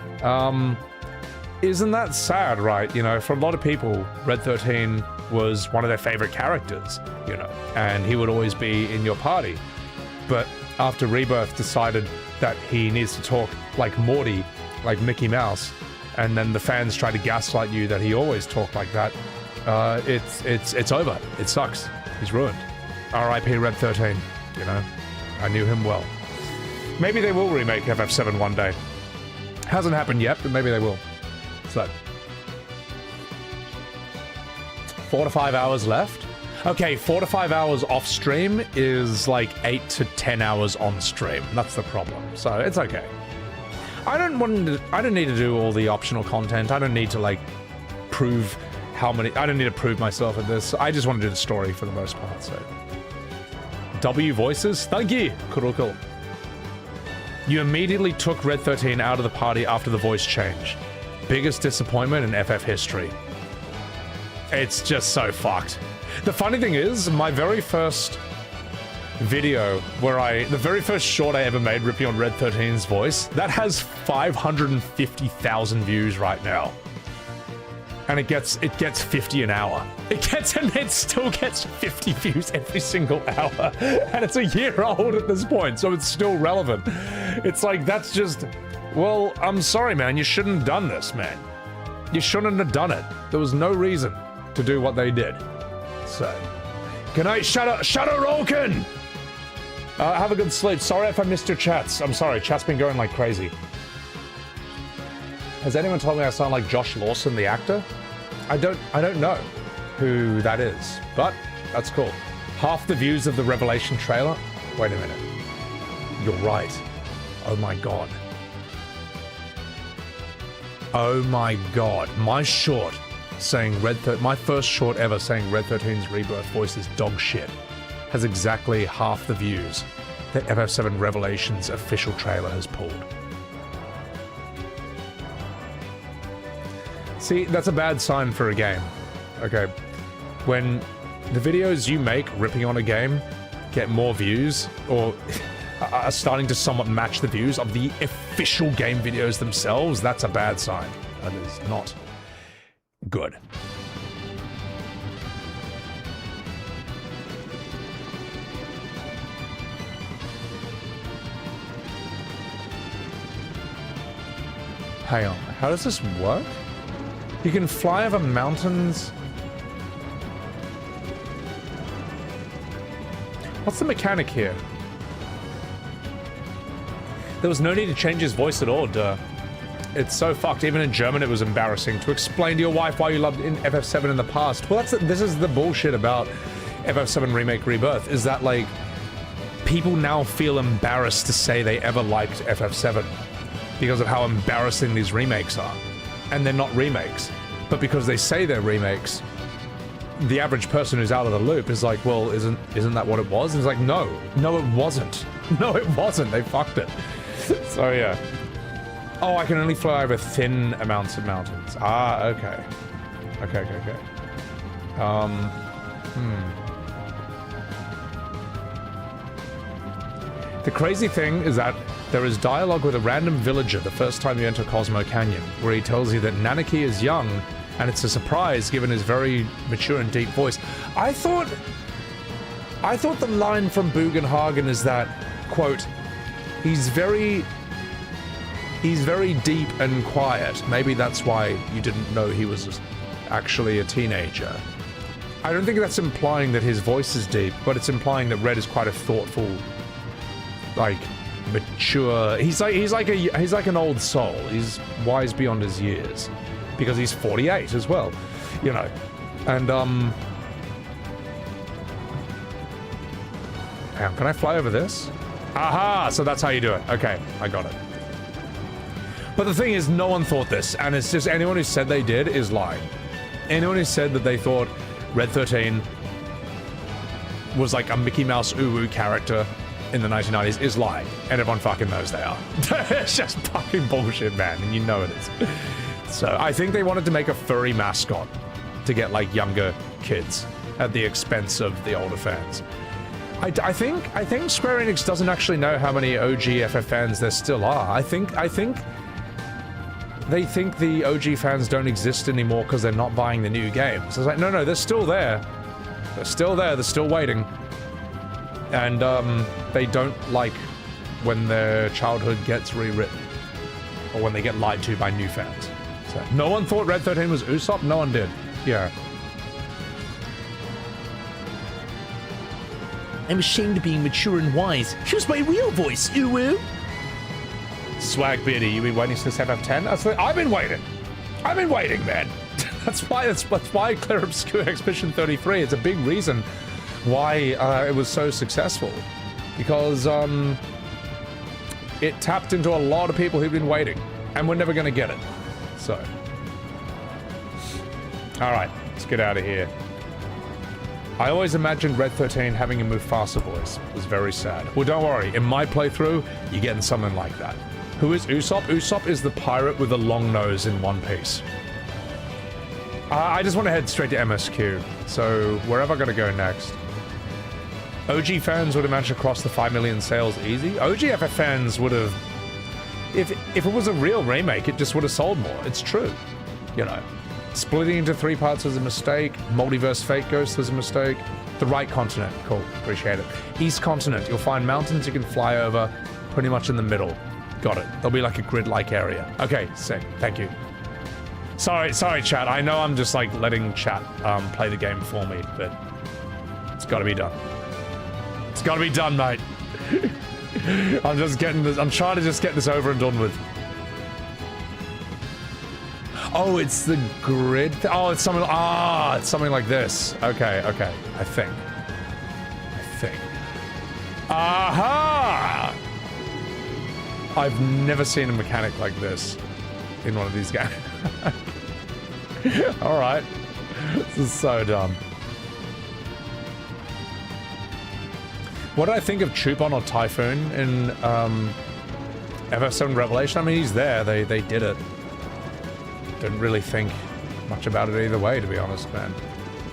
I: isn't that sad, right? You know, for a lot of people, Red 13 was one of their favorite characters, you know, and he would always be in your party. But after Rebirth decided that he needs to talk like Morty, like Mickey Mouse, and then the fans try to gaslight you that he always talked like that, it's over. It sucks. He's ruined. R.I.P. Red 13, you know. I knew him well. Maybe they will remake FF7 one day. Hasn't happened yet, but maybe they will. So, 4 to 5 hours left. Okay, 4 to 5 hours off stream is like 8 to 10 hours on stream. That's the problem. So it's okay. I don't need to do all the optional content. I don't need to like prove how many. I don't need to prove myself at this. I just want to do the story for the most part. So, W voices. Thank you, Kuroko. You immediately took Red 13 out of the party after the voice change. Biggest disappointment in FF history.
A: It's just so fucked. The funny thing is, my very first video where the very first short I ever made ripping on Red 13's voice, that has 550,000 views right now. And it gets 50 an hour. It still gets 50 views every single hour. And it's a year old at this point, so it's still relevant. It's like, that's just, well, I'm sorry, man. You shouldn't have done this, man. You shouldn't have done it. There was no reason to do what they did. So, good night, Shadow Rolkin! Have a good sleep. Sorry if I missed your chats. I'm sorry, chat's been going like crazy. Has anyone told me I sound like Josh Lawson, the actor? I don't know who that is, but that's cool. Half the views of the Revelation trailer? Wait a minute. You're right. Oh my god. Oh my god. My short saying my first short ever saying Red 13's Rebirth voice is dog shit has exactly half the views that FF7 Revelation's official trailer has pulled. See, that's a bad sign for a game. Okay. When the videos you make ripping on a game get more views, or are starting to somewhat match the views of the official game videos themselves, that's a bad sign. That is not good. Hang on, how does this work? You can fly over mountains. What's the mechanic here? There was no need to change his voice at all, duh. It's so fucked. Even in German it was embarrassing to explain to your wife why you loved in FF7 in the past. Well, this is the bullshit about FF7 Remake Rebirth, is that, like, people now feel embarrassed to say they ever liked FF7 because of how embarrassing these remakes are. And they're not remakes. But because they say they're remakes, the average person who's out of the loop is like, well, isn't that what it was? And it's like, no, it wasn't. No, it wasn't. They fucked it. So, yeah. Oh, I can only fly over thin amounts of mountains. Ah, okay. Okay. The crazy thing is that there is dialogue with a random villager the first time you enter Cosmo Canyon, where he tells you that Nanaki is young, and it's a surprise given his very mature and deep voice. I thought the line from Bugenhagen is that, quote, he's very deep and quiet. Maybe that's why you didn't know he was actually a teenager. I don't think that's implying that his voice is deep, but it's implying that Red is quite a thoughtful, like, mature. He's like an old soul. He's wise beyond his years, because he's 48 as well, you know. And hang on, can I fly over this? Aha! So that's how you do it. Okay, I got it. But the thing is, no one thought this, and it's just anyone who said they did is lying. Anyone who said that they thought Red 13 was like a Mickey Mouse uwu character in the 1990s is lying, and everyone fucking knows they are. It's just fucking bullshit, man, and you know it is. So I think they wanted to make a furry mascot to get like younger kids at the expense of the older fans. I think Square Enix doesn't actually know how many OG FF fans there still are. I think they think the OG fans don't exist anymore because they're not buying the new games. It's like, no, they're still there. They're still there. They're still waiting. And they don't like when their childhood gets rewritten, or when they get lied to by new fans. So no one thought Red 13 was Usopp. No one did. Yeah.
H: I'm ashamed of being mature and wise. Here's my real voice, uwu.
A: Swag Beardy, you been waiting since FF10? I've been waiting. I've been waiting, man. That's why Clear Obscure Expedition 33. It's a big reason why it was so successful, because it tapped into a lot of people who've been waiting, and we're never going to get it. So, all right, let's get out of here. I always imagined Red 13 having a Mufasa voice. It was very sad. Well, don't worry. In my playthrough, you're getting something like that. Who is Usopp? Usopp is the pirate with the long nose in One Piece. I just want to head straight to MSQ. So wherever I'm gonna go next. OG fans would have managed to cross the 5 million sales easy. OG FF fans would have, if it was a real remake, it just would have sold more. It's true, you know. Splitting into 3 parts was a mistake. Multiverse Fate Ghost was a mistake. The right continent, cool, appreciate it. East continent, you'll find mountains you can fly over, pretty much in the middle. Got it. There'll be like a grid-like area. Okay, sick. Thank you. Sorry, chat. I know I'm just like letting chat play the game for me, but it's got to be done. It's got to be done, mate. I'm just getting this. I'm trying to just get this over and done with. Oh, it's the grid. Oh, it's something. It's something like this. Okay. I think. Aha! I've never seen a mechanic like this in one of these games. All right. This is so dumb. What did I think of Chupon or Typhoon in FF7 Revelation? I mean, he's there. They did it. Didn't really think much about it either way, to be honest, man.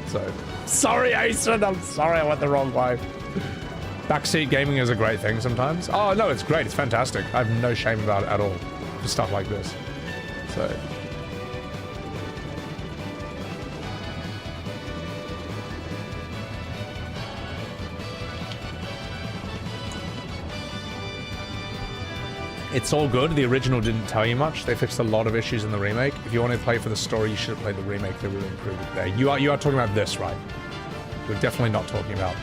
A: So, sorry, Asen. I'm sorry I went the wrong way. Backseat gaming is a great thing sometimes. Oh, no, it's great. It's fantastic. I have no shame about it at all for stuff like this. So... It's all good. The original didn't tell you much. They fixed a lot of issues in the remake. If you want to play for the story, you should have played the remake. They really improved it there. You are talking about this, right? We're definitely not talking about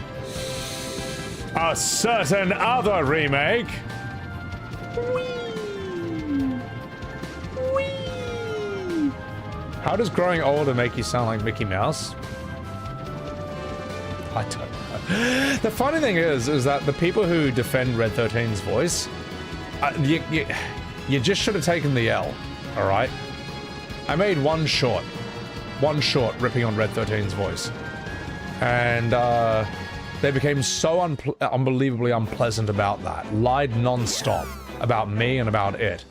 A: a certain other remake. How does growing older make you sound like Mickey Mouse? I don't know. The funny thing is that the people who defend Red 13's voice, you just should have taken the L, all right? I made one short ripping on Red 13's voice, and they became so unbelievably unpleasant about that, lied non-stop about me and about it,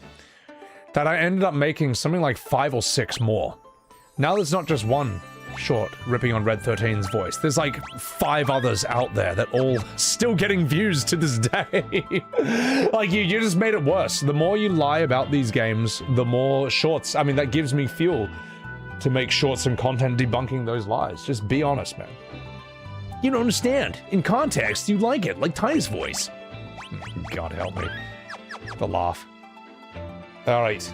A: that I ended up making something like 5 or 6 more. Now there's not just one short ripping on Red 13's voice. There's like 5 others out there that all still getting views to this day. Like you just made it worse. The more you lie about these games, the more shorts. I mean, that gives me fuel to make shorts and content debunking those lies. Just be honest, man. You don't understand. In context, you like it, like Tiny's voice. God help me. The laugh. All right.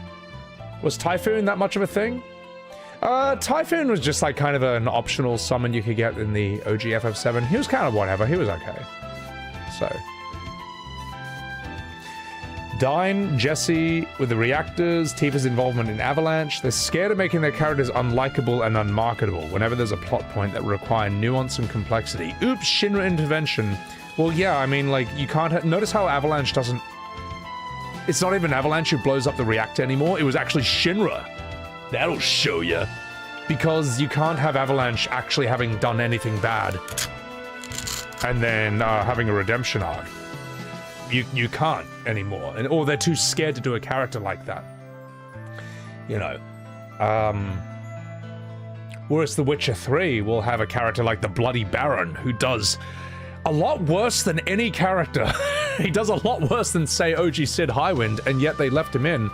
A: Was Typhoon that much of a thing? Typhoon was just like kind of an optional summon you could get in the OG FF7. He was kind of whatever. He was okay. So. Dyne, Jesse with the reactors, Tifa's involvement in Avalanche. They're scared of making their characters unlikable and unmarketable whenever there's a plot point that require nuance and complexity. Oops, Shinra intervention. Well, yeah, I mean, like, you can't... Notice how Avalanche doesn't... It's not even Avalanche who blows up the reactor anymore. It was actually Shinra. That'll show you. Because you can't have Avalanche actually having done anything bad and then having a redemption arc. You can't anymore. Or they're too scared to do a character like that. You know. Whereas The Witcher 3 will have a character like the Bloody Baron who does a lot worse than any character. He does a lot worse than, say, OG Sid Highwind, and yet they left him in.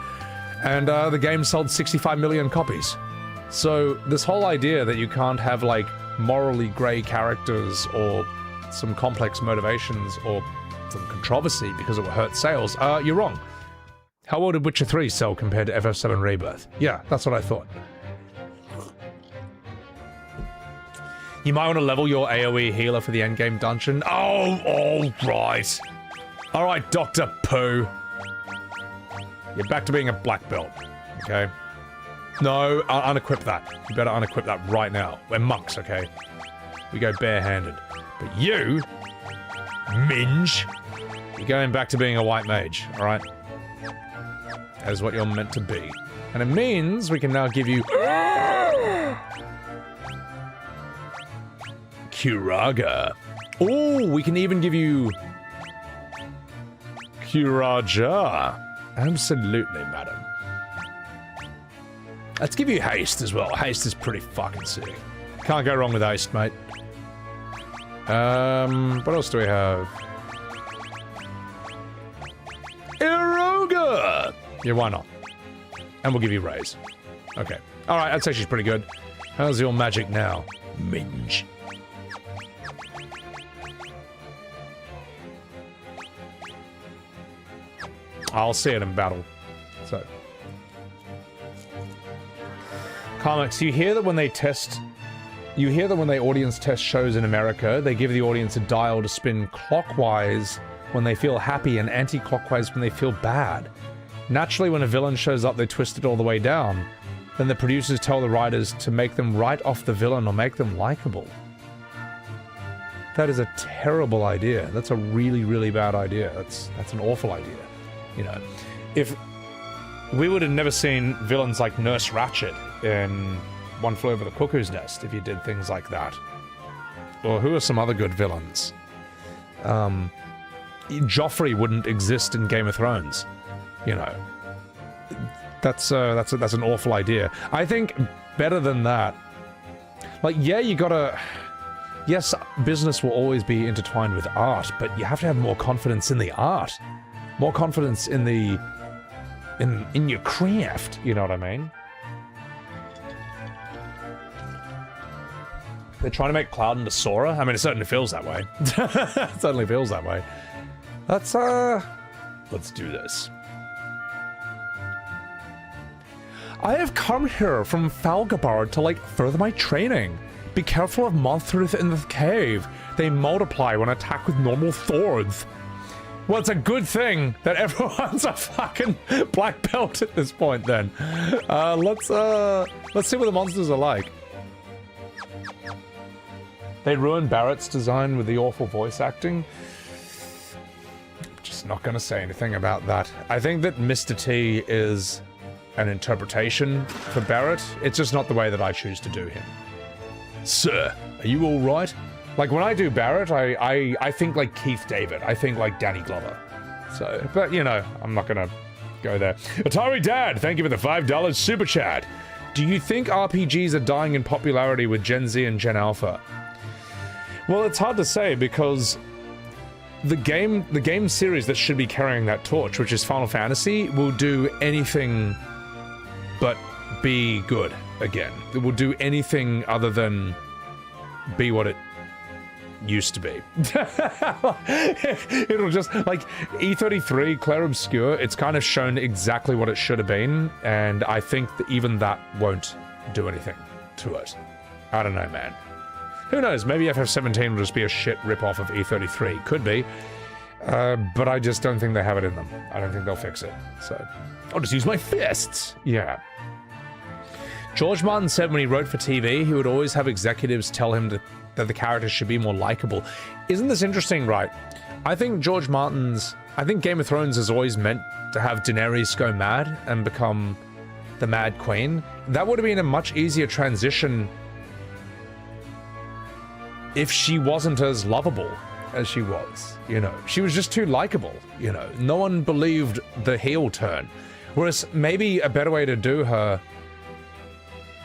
A: And the game sold 65 million copies. So this whole idea that you can't have like morally grey characters or some complex motivations or some controversy because it will hurt sales, you're wrong. How well did Witcher 3 sell compared to FF7 Rebirth? Yeah, that's what I thought. You might want to level your AoE healer for the endgame dungeon. Oh, all right. All right, Dr. Pooh. You're back to being a black belt, okay? No, unequip that. You better unequip that right now. We're monks, okay? We go barehanded. But you, Minge, you're going back to being a white mage, alright? That is what you're meant to be. And it means we can now give you... Curaga. Oh, we can even give you... Curaja. Absolutely, madam.
I: Let's give you haste as well. Haste is pretty fucking sick. Can't go wrong with haste, mate. What else do we have? Iroga! Yeah, why not? And we'll give you raise. Okay. Alright, I'd say she's pretty good. How's your magic now? Minge. I'll see it in battle. So. Comics, you hear that when they test... You hear that when they audience test shows in America, they give the audience a dial to spin clockwise when they feel happy and anti-clockwise when they feel bad. Naturally, when a villain shows up, they twist it all the way down. Then the producers tell the writers to make them write off the villain or make them likable. That is a terrible idea. That's a really, really bad idea. That's an awful idea. You know, if we would have never seen villains like Nurse Ratched in One Flew Over the Cuckoo's Nest if you did things like that. Or who are some other good villains? Joffrey wouldn't exist in Game of Thrones. You know, that's an awful idea. I think better than that. Like, yeah, you gotta. Yes, business will always be intertwined with art, but you have to have more confidence in the art, more confidence in the in your craft. You know what I mean? They're trying to make Cloud into Sora. I mean, it certainly feels that way. It certainly feels that way. Let's do this. I have come here from Falgabard to, like, further my training. Be careful of monsters in the cave. They multiply when attacked with normal swords. Well, it's a good thing that everyone's a fucking black belt at this point, then. Let's see what the monsters are like. They ruined Barrett's design with the awful voice acting. Just not gonna say anything about that. I think that Mr. T is an interpretation for Barrett. It's just not the way that I choose to do him. Sir, are you all right? Like, when I do Barrett, I think like Keith David. I think like Danny Glover. So, but you know, I'm not gonna go there. Atari Dad, thank you for the $5 super chat. Do you think RPGs are dying in popularity with Gen Z and Gen Alpha? Well, it's hard to say because the game series that should be carrying that torch, which is Final Fantasy, will do anything but be good again. It will do anything other than be what it used to be. It'll just, like, E33, Clair Obscur, it's kind of shown exactly what it should have been, and I think that even that won't do anything to it. I don't know, man. Who knows, maybe FF17 will just be a shit rip-off of E33. Could be. But I just don't think they have it in them. I don't think they'll fix it. So, I'll just use my fists. Yeah. George Martin said when he wrote for TV, he would always have executives tell him that the characters should be more likable. Isn't this interesting, right? I think I think Game of Thrones is always meant to have Daenerys go mad and become the Mad Queen. That would have been a much easier transition if she wasn't as lovable as she was, you know. She was just too likable, you know. No one believed the heel turn. Whereas maybe a better way to do her,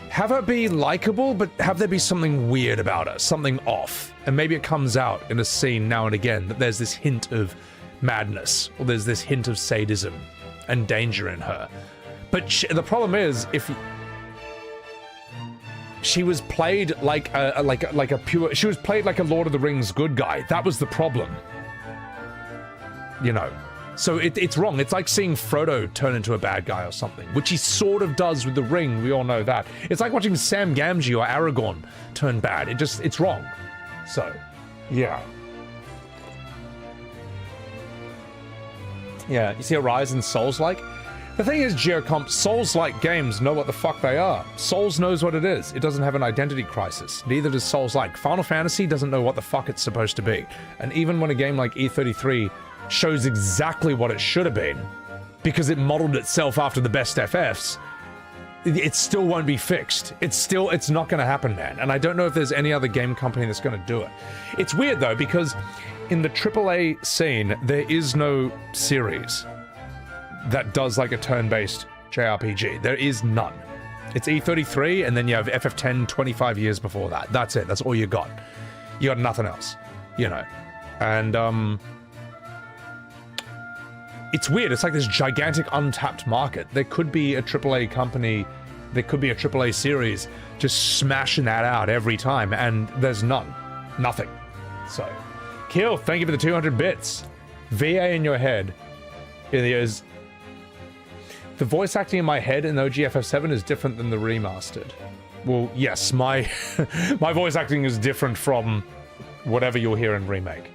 I: have her be likable, but have there be something weird about her, something off. And maybe it comes out in a scene now and again that there's this hint of madness, or there's this hint of sadism and danger in her. But the problem is, if she was played like she was played like a Lord of the Rings good guy. That was the problem. You know. So it's wrong. It's like seeing Frodo turn into a bad guy or something, which he sort of does with the ring. We all know that. It's like watching Sam Gamgee or Aragorn turn bad. It's wrong. So, yeah. Yeah, you see a rise in Souls-like? The thing is, Geocomp, Souls-like games know what the fuck they are. Souls knows what it is. It doesn't have an identity crisis. Neither does Souls-like. Final Fantasy doesn't know what the fuck it's supposed to be. And even when a game like E33 shows exactly what it should have been, because it modeled itself after the best FFs, it still won't be fixed. It's not going to happen, man. And I don't know if there's any other game company that's going to do it. It's weird, though, because in the AAA scene, there is no series that does like a turn-based JRPG. There is none. It's E33, and then you have FF10 25 years before that. That's it. That's all you got. You got nothing else, you know. And it's weird. It's like this gigantic untapped market. There could be a AAA company, there could be a AAA series just smashing that out every time, and there's none. Nothing. So, Kill, thank you for the 200 bits. VA in your head. It is. The voice acting in my head in OG FF7 is different than the remastered. Well, yes, my my voice acting is different from whatever you'll hear in remake.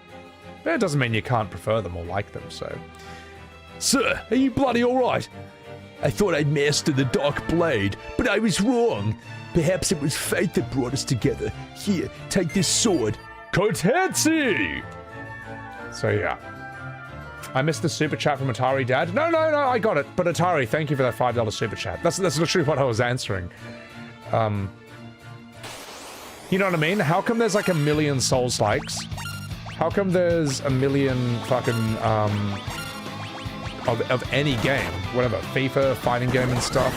I: But it doesn't mean you can't prefer them or like them, so.
H: Sir, are you bloody alright? I thought I'd mastered the Dark Blade, but I was wrong. Perhaps it was fate that brought us together. Here, take this sword.
I: Kotetsu! So yeah. I missed the super chat from Atari Dad. No, I got it. But Atari, thank you for that $5 super chat. That's literally what I was answering. You know what I mean? How come there's like a million Souls likes? How come there's a million fucking of any game, whatever, FIFA, fighting game and stuff,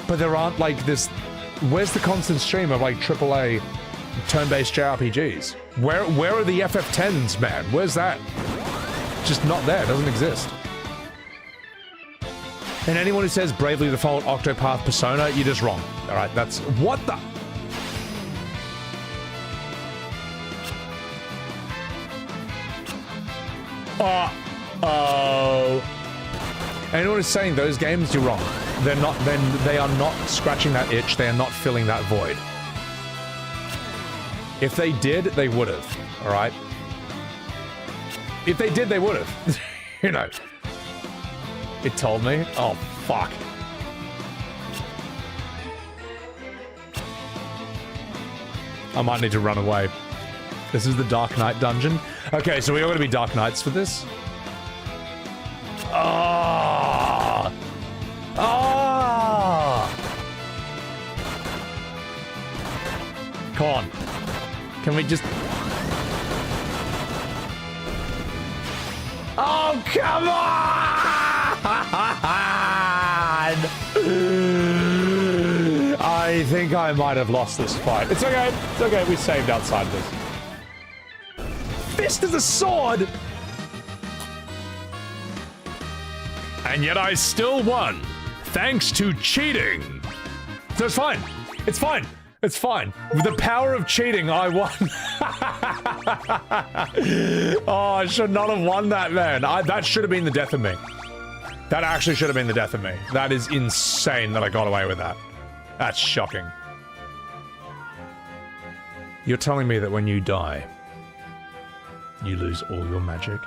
I: but there aren't like this? Where's the constant stream of like AAA turn-based JRPGs? Where are the FF10s, man? Where's that? Just not there. Doesn't exist. And anyone who says Bravely Default, Octopath, Persona, you're just wrong. All right, that's what the. Uh-oh. Anyone who's saying those games, you're wrong. They're not. Then they are not scratching that itch. They are not filling that void. If they did, they would have. All right. If they did, they would have. You know. It told me. Oh fuck. I might need to run away. This is the Dark Knight dungeon. Okay, so we are going to be Dark Knights for this. Ah! Ah! Come on. Can we just... Oh, come on! I think I might have lost this fight. It's okay. It's okay. We saved outside this. Fist is a sword! And yet I still won, thanks to cheating. So it's fine. It's fine. It's fine. With the power of cheating, I won. Oh, I should not have won that, man. That should have been the death of me. That actually should have been the death of me. That is insane that I got away with that. That's shocking. You're telling me that when you die, you lose all your magic?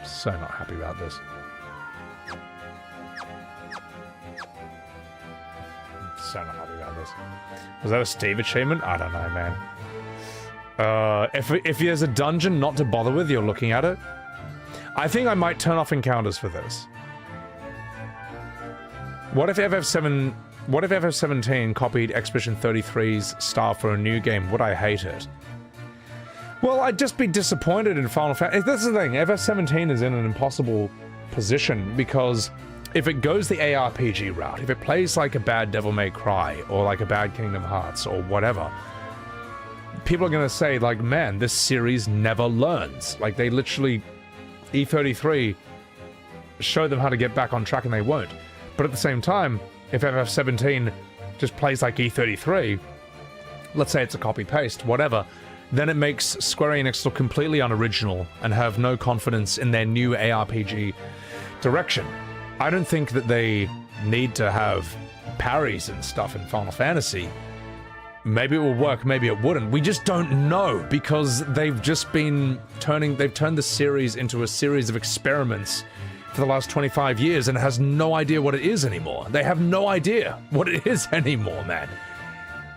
I: So not happy about this. So not happy about this. Was that a Steve achievement? I don't know, man. If there's a dungeon not to bother with, you're looking at it. I think I might turn off encounters for this. What if FF17 copied Expedition 33's style for a new game? Would I hate it? Well, I'd just be disappointed in Final Fantasy. That's the thing, FF17 is in an impossible position because if it goes the ARPG route, if it plays like a bad Devil May Cry or like a bad Kingdom Hearts or whatever, people are going to say like, man, this series never learns. Like they literally, E33 show them how to get back on track and they won't. But at the same time, if FF17 just plays like E33, let's say it's a copy-paste, whatever, then it makes Square Enix look completely unoriginal and have no confidence in their new ARPG direction. I don't think that they need to have parries and stuff in Final Fantasy. Maybe it will work, maybe it wouldn't. We just don't know because they've just been they've turned the series into a series of experiments for the last 25 years and has no idea what it is anymore. They have no idea what it is anymore, man.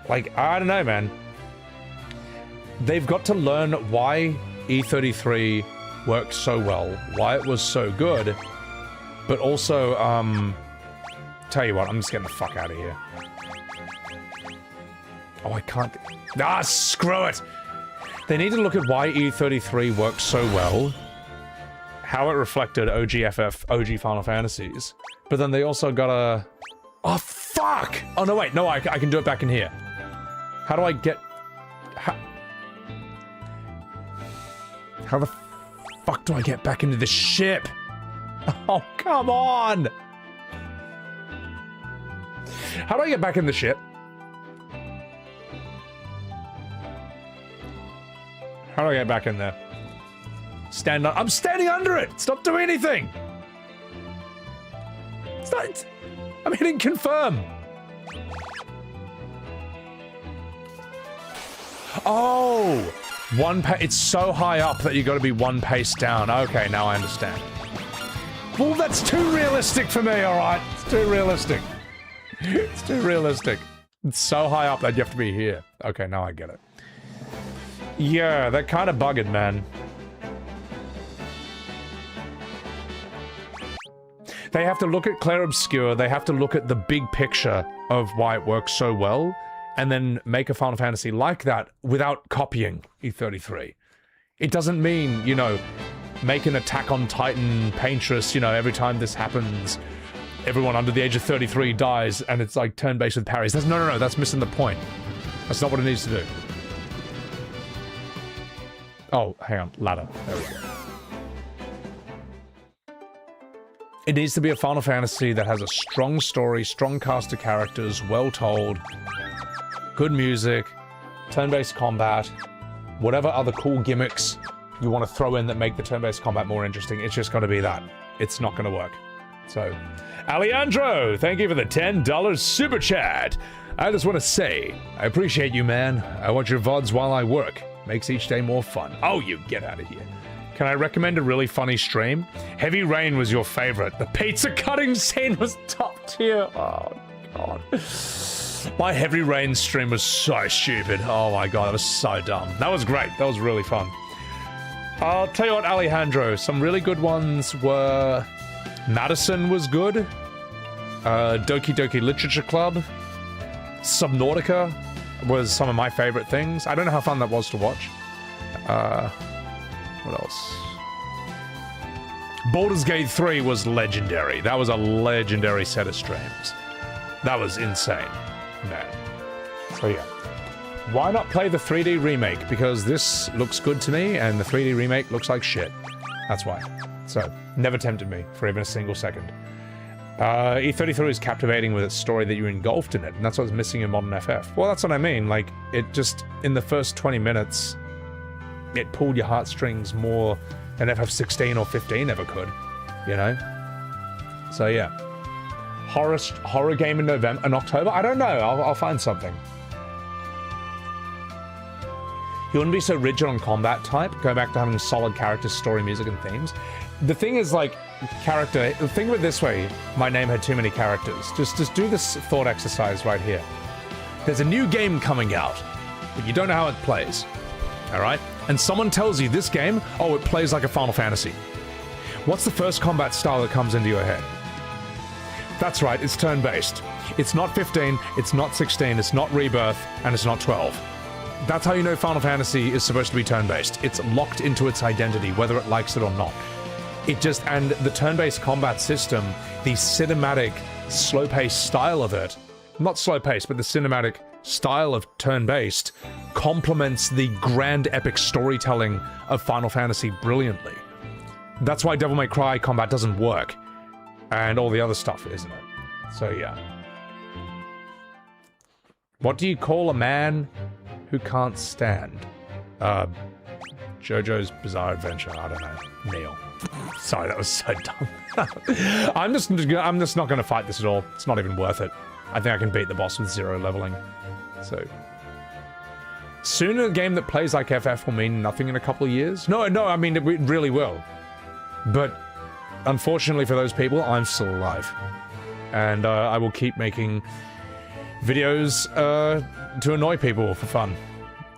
I: Like, I don't know, man. They've got to learn why E33 worked so well, why it was so good, but also, tell you what, I'm just getting the fuck out of here. Oh, I can't... Ah, screw it! They need to look at why E33 works so well,
A: how it reflected OGFF, OG Final Fantasies, but then they also got a... Oh, fuck! Oh, no, wait, no, I can do it back in here. How do I get... How the fuck do I get back into the ship? Oh, come on! How do I get back in the ship? How do I get back in there? Stand up. I'm standing under it! It's not doing anything! It's not... I'm hitting confirm! Oh! It's so high up that you gotta be one pace down. Okay, now I understand. Well, that's too realistic for me, alright? It's too realistic. It's too realistic. It's so high up that you have to be here. Okay, now I get it. Yeah, that kind of bugged, man. They have to look at Clair Obscur, they have to look at the big picture of why it works so well, and then make a Final Fantasy like that without copying E33. It doesn't mean, you know, make an Attack on Titan Paintress, you know, every time this happens, everyone under the age of 33 dies, and it's like turn-based with parries. No, that's missing the point. That's not what it needs to do. Oh, hang on, ladder. There we go. It needs to be a Final Fantasy that has a strong story, strong cast of characters, well told, good music, turn-based combat, whatever other cool gimmicks you want to throw in that make the turn-based combat more interesting. It's just got to be that. It's not going to work. So, Alejandro, thank you for the $10 super chat. I just want to say, I appreciate you, man. I watch your VODs while I work. Makes each day more fun. Oh, you get out of here. Can I recommend a really funny stream? Heavy Rain was your favorite. The pizza cutting scene was top tier. Oh, God. My Heavy Rain stream was so stupid. Oh, my God. That was so dumb. That was great. That was really fun. I'll tell you what, Alejandro. Some really good ones were... Madison was good. Doki Doki Literature Club. Subnautica was some of my favorite things. I don't know how fun that was to watch. What else? Baldur's Gate 3 was legendary. That was a legendary set of streams. That was insane, man. So yeah. Why not play the 3D remake? Because this looks good to me, and the 3D remake looks like shit. That's why. So, never tempted me for even a single second. E33 is captivating with its story that you're engulfed in it, and that's what's missing in modern FF. Well, that's what I mean. Like, it just, in the first 20 minutes, it pulled your heartstrings more than FF16 or 15 ever could, you know? So, yeah. Horror game in October? I don't know. I'll find something. You wouldn't be so rigid on combat type, go back to having solid characters, story, music, and themes. The thing is, like, think of it this way, my name had too many characters. Just do this thought exercise right here. There's a new game coming out, but you don't know how it plays, alright? And someone tells you this game, oh, it plays like a Final Fantasy. What's the first combat style that comes into your head? That's right, it's turn-based. It's not 15, it's not 16, it's not Rebirth, and it's not 12. That's how you know Final Fantasy is supposed to be turn-based. It's locked into its identity, whether it likes it or not. It just, and the turn-based combat system, the cinematic, slow-paced style of it, not slow-paced, but the cinematic style of turn-based, complements the grand epic storytelling of Final Fantasy brilliantly. That's why Devil May Cry combat doesn't work, and all the other stuff, isn't it? So yeah. What do you call a man who can't stand? JoJo's Bizarre Adventure. I don't know. Neil. Sorry, that was so dumb. I'm just not going to fight this at all. It's not even worth it. I think I can beat the boss with 0 leveling. So, soon a game that plays like FF will mean nothing in a couple of years. No, I mean it really will. But unfortunately for those people, I'm still alive, and I will keep making videos to annoy people for fun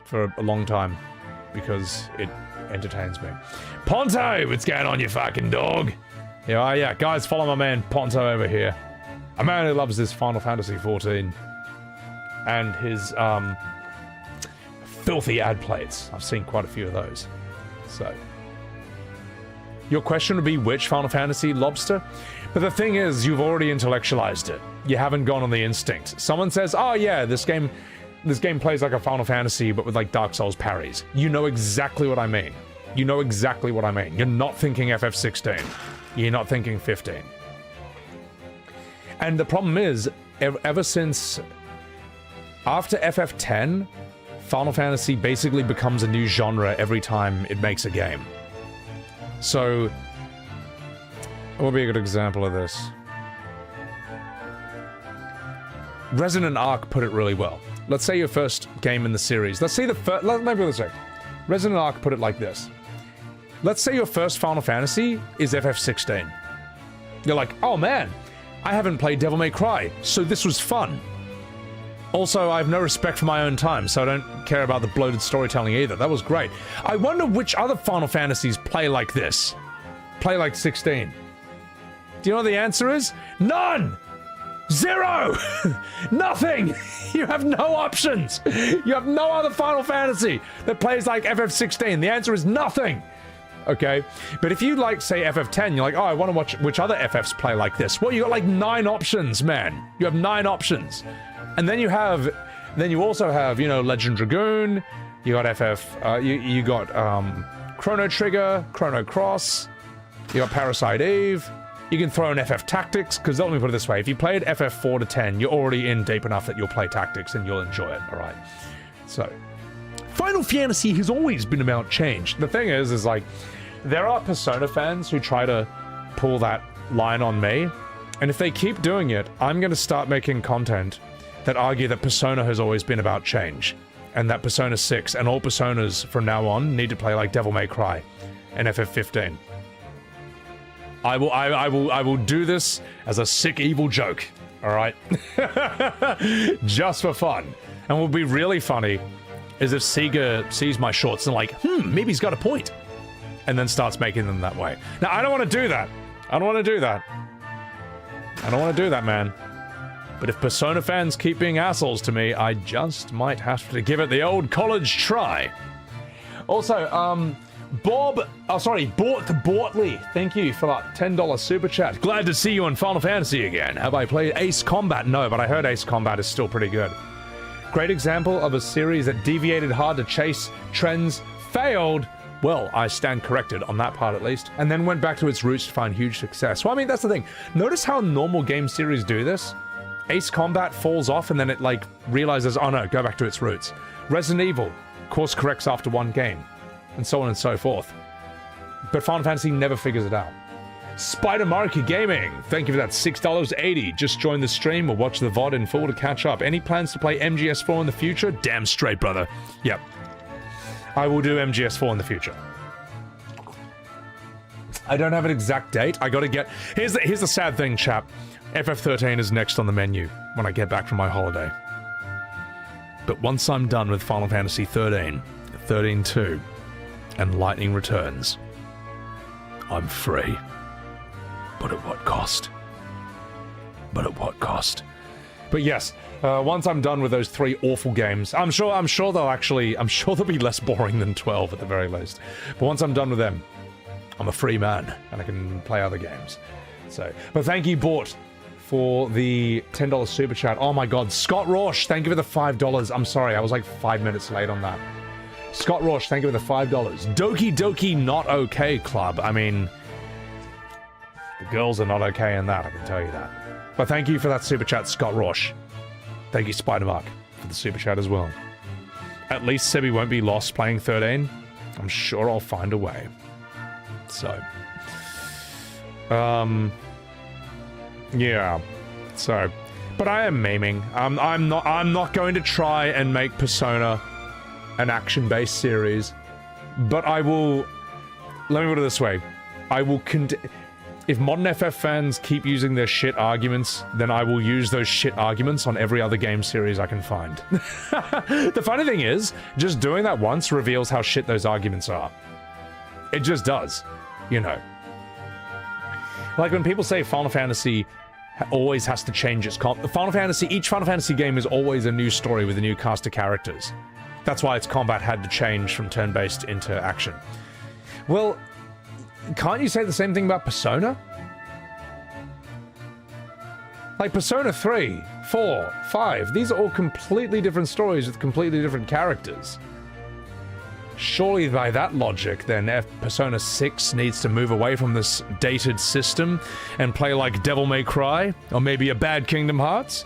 A: for a long time, because it entertains me. Ponto, what's going on, you fucking dog? Yeah, guys, follow my man Ponto over here. A man who loves this Final Fantasy XIV and his filthy ad plates. I've seen quite a few of those. So, Your question would be which Final Fantasy, Lobster? But the thing is, you've already intellectualized it. You haven't gone on the instinct. Someone says, oh yeah, this game plays like a Final Fantasy, but with like Dark Souls parries. You know exactly what I mean. You know exactly what I mean. You're not thinking FF16. You're not thinking 15. And the problem is, ever since after FF10, Final Fantasy basically becomes a new genre every time it makes a game. So, what would be a good example of this? Resonant Arc put it really well. Let's say your first game in the series. Let's say the first. Let me put this way. Resonant Arc put it like this. Let's say your first Final Fantasy is FF16. You're like, oh man, I haven't played Devil May Cry, so this was fun. Also, I have no respect for my own time, so I don't care about the bloated storytelling either. That was great. I wonder which other Final Fantasies play like this. Play like 16. Do you know what the answer is? None! Zero! Nothing! You have no options! You have no other Final Fantasy that plays like FF16. The answer is nothing! Okay? But if you like, say, FF10, you're like, oh, I want to watch which other FFs play like this. Well, you got like 9 options, man. You have 9 options. And then you also have, you know, Legend Dragoon, you got you got Chrono Trigger, Chrono Cross, you got Parasite Eve, you can throw in FF Tactics, because let me put it this way, if you played FF4 to 10, you're already in deep enough that you'll play Tactics and you'll enjoy it, alright? So, Final Fantasy has always been about change. The thing is like, there are Persona fans who try to pull that line on me, and if they keep doing it, I'm going to start making content that argue that Persona has always been about change, and that Persona 6 and all Personas from now on need to play like Devil May Cry and FF15. I will do this as a sick evil joke, alright? Just for fun. And what will be really funny is if Sega sees my shorts and like, maybe he's got a point, and then starts making them that way. Now, I don't want to do that. I don't want to do that. I don't want to do that, man. But if Persona fans keep being assholes to me, I just might have to give it the old college try. Also, Bortley, thank you for that $10 super chat. Glad to see you in Final Fantasy again. Have I played Ace Combat? No, but I heard Ace Combat is still pretty good. Great example of a series that deviated hard to chase trends, failed. Well, I stand corrected on that part at least, and then went back to its roots to find huge success. Well, I mean, that's the thing. Notice how normal game series do this? Ace Combat falls off and then it like realizes, oh no, go back to its roots. Resident Evil course corrects after one game, and so on and so forth. But Final Fantasy never figures it out. Spider Marky Gaming, thank you for that $6.80. Just join the stream or watch the VOD in full to catch up. Any plans to play MGS4 in the future? Damn straight, brother. Yep. I will do MGS4 in the future. I don't have an exact date. I gotta get... Here's the sad thing, chap. FF13 is next on the menu when I get back from my holiday. But once I'm done with Final Fantasy 13, 13-2, and Lightning Returns, I'm free. But at what cost? But at what cost? But yes, once I'm done with those 3 awful games, I'm sure they'll be less boring than 12 at the very least. But once I'm done with them, I'm a free man, and I can play other games. So, but thank you, Bort, for the $10 super chat. Oh my god, Scott Rausch, thank you for the $5. I'm sorry, I was like 5 minutes late on that. Scott Rausch, thank you for the $5. Doki Doki Not Okay Club. I mean, the girls are not okay in that, I can tell you that. But thank you for that super chat, Scott Rausch. Thank you, Spidermark, for the super chat as well. At least Sebi won't be lost playing 13. I'm sure I'll find a way. So, yeah. So, but I am memeing. I'm not going to try and make Persona an action-based series, but I will. Let me put it this way: I will. If modern FF fans keep using their shit arguments, then I will use those shit arguments on every other game series I can find. The funny thing is, just doing that once reveals how shit those arguments are. It just does. You know. Like when people say Final Fantasy always has to change its each Final Fantasy game is always a new story with a new cast of characters. That's why its combat had to change from turn-based into action. Well, can't you say the same thing about Persona? Like Persona 3, 4, 5, these are all completely different stories with completely different characters. Surely by that logic, then Persona 6 needs to move away from this dated system and play like Devil May Cry, or maybe a bad Kingdom Hearts?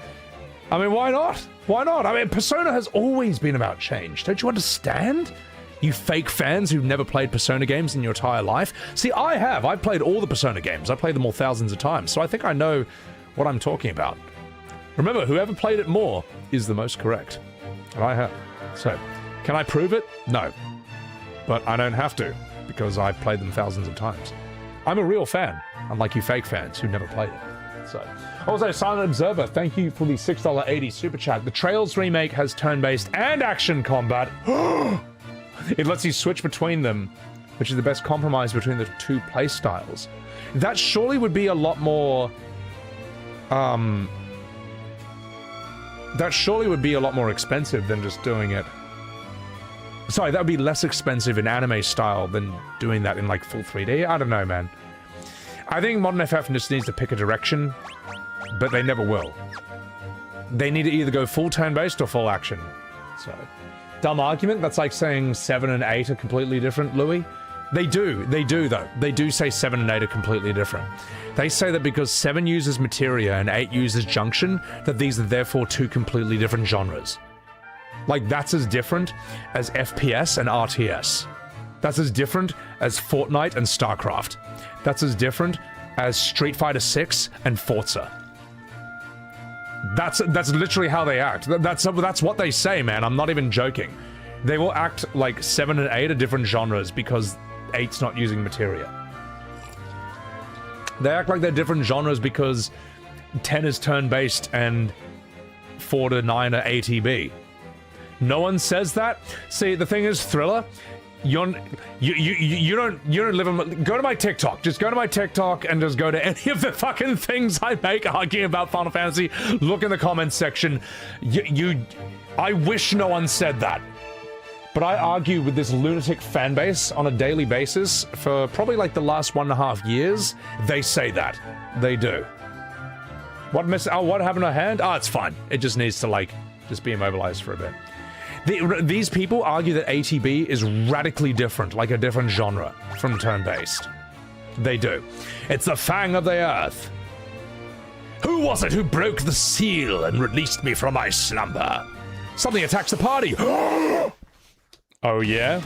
A: I mean, why not? Why not? I mean, Persona has always been about change. Don't you understand? You fake fans who've never played Persona games in your entire life. See, I have. I've played all the Persona games. I've played them all thousands of times, so I think I know what I'm talking about. Remember, whoever played it more is the most correct. And I have. So, can I prove it? No. But I don't have to, because I've played them thousands of times. I'm a real fan, unlike you fake fans who never played it. So, also, Silent Observer, thank you for the $6.80 super chat. The Trails remake has turn-based and action combat. It lets you switch between them, which is the best compromise between the two playstyles. That surely would be a lot more... that surely would be a lot more expensive than just doing it. Sorry, that would be less expensive in anime style than doing that in like full 3D. I don't know, man. I think Modern FF just needs to pick a direction, but they never will. They need to either go full turn-based or full action. So, dumb argument. That's like saying 7 and 8 are completely different, Louis. They do though. They do say 7 and 8 are completely different. They say that because 7 uses materia and 8 uses junction, that these are therefore two completely different genres. Like, that's as different as FPS and RTS. That's as different as Fortnite and StarCraft. That's as different as Street Fighter 6 and Forza. That's literally how they act. That's what they say, man. I'm not even joking. They will act like 7 and 8 are different genres because 8's not using materia. They act like they're different genres because 10 is turn-based and 4 to 9 are ATB. No one says that. See, the thing is, Thriller, you don't live in... Go to my TikTok. Just go to my TikTok and just go to any of the fucking things I make arguing about Final Fantasy. Look in the comments section. I wish no one said that. But I argue with this lunatic fan base on a daily basis for probably like the last 1.5 years. They say that. They do. What happened to her hand? Oh, it's fine. It just needs to, like, just be immobilized for a bit. These people argue that ATB is radically different, like a different genre from turn-based. They do. It's the fang of the earth. Who was it who broke the seal and released me from my slumber? Something attacks the party. Oh yeah?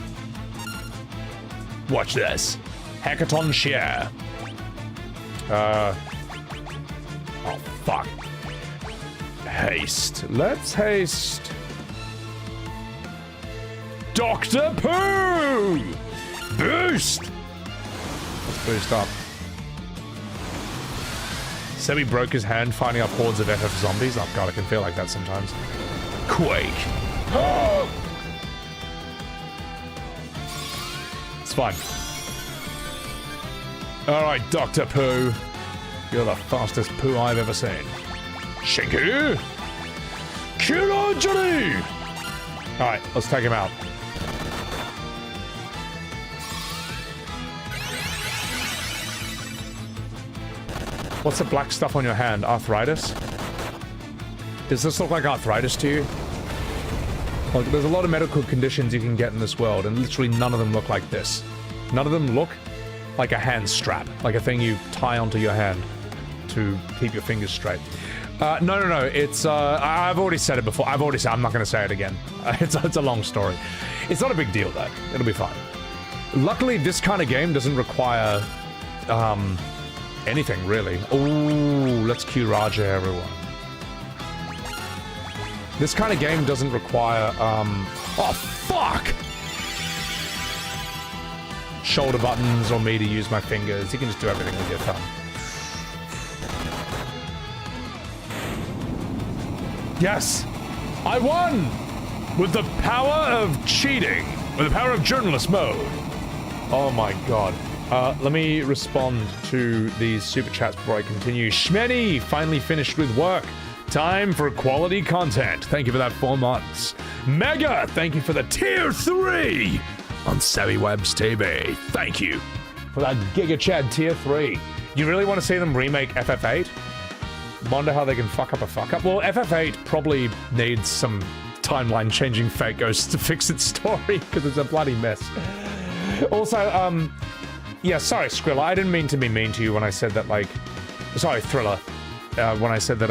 A: Watch this. Hackathon share. Oh fuck. Haste. Let's haste. Dr. Pooh! Boost! Let's boost up. Sebi broke his hand fighting up hordes of FF zombies. Oh god, I can feel like that sometimes. Quake. It's fine. Alright, Dr. Pooh. You're the fastest poo I've ever seen. Shinku! Kirajiri! Alright, let's take him out. What's the black stuff on your hand? Arthritis? Does this look like arthritis to you? Like, there's a lot of medical conditions you can get in this world, and literally none of them look like this. None of them look like a hand strap, like a thing you tie onto your hand to keep your fingers straight. No, it's, I've already said it before. I'm not going to say it again. It's a long story. It's not a big deal, though. It'll be fine. Luckily, this kind of game doesn't require, anything, really. Ooh, let's cue Raja, everyone. This kind of game doesn't require, oh, fuck! Shoulder buttons or me to use my fingers. You can just do everything with your thumb. Yes! I won! With the power of cheating. With the power of journalist mode. Oh my god. Let me respond to these super chats before I continue. Shmeny finally finished with work. Time for quality content. Thank you for that 4 months. Mega, thank you for the tier 3 on Savvy Webs TV. Thank you. for that Giga Chad Tier 3. You really want to see them remake FF8? Wonder how they can fuck up a fuck up. Well, FF8 probably needs some timeline-changing fake ghosts to fix its story, because it's a bloody mess. Also, yeah, sorry, Skrilla, I didn't mean to be mean to you when I said that, like... Sorry, Thriller. When I said that,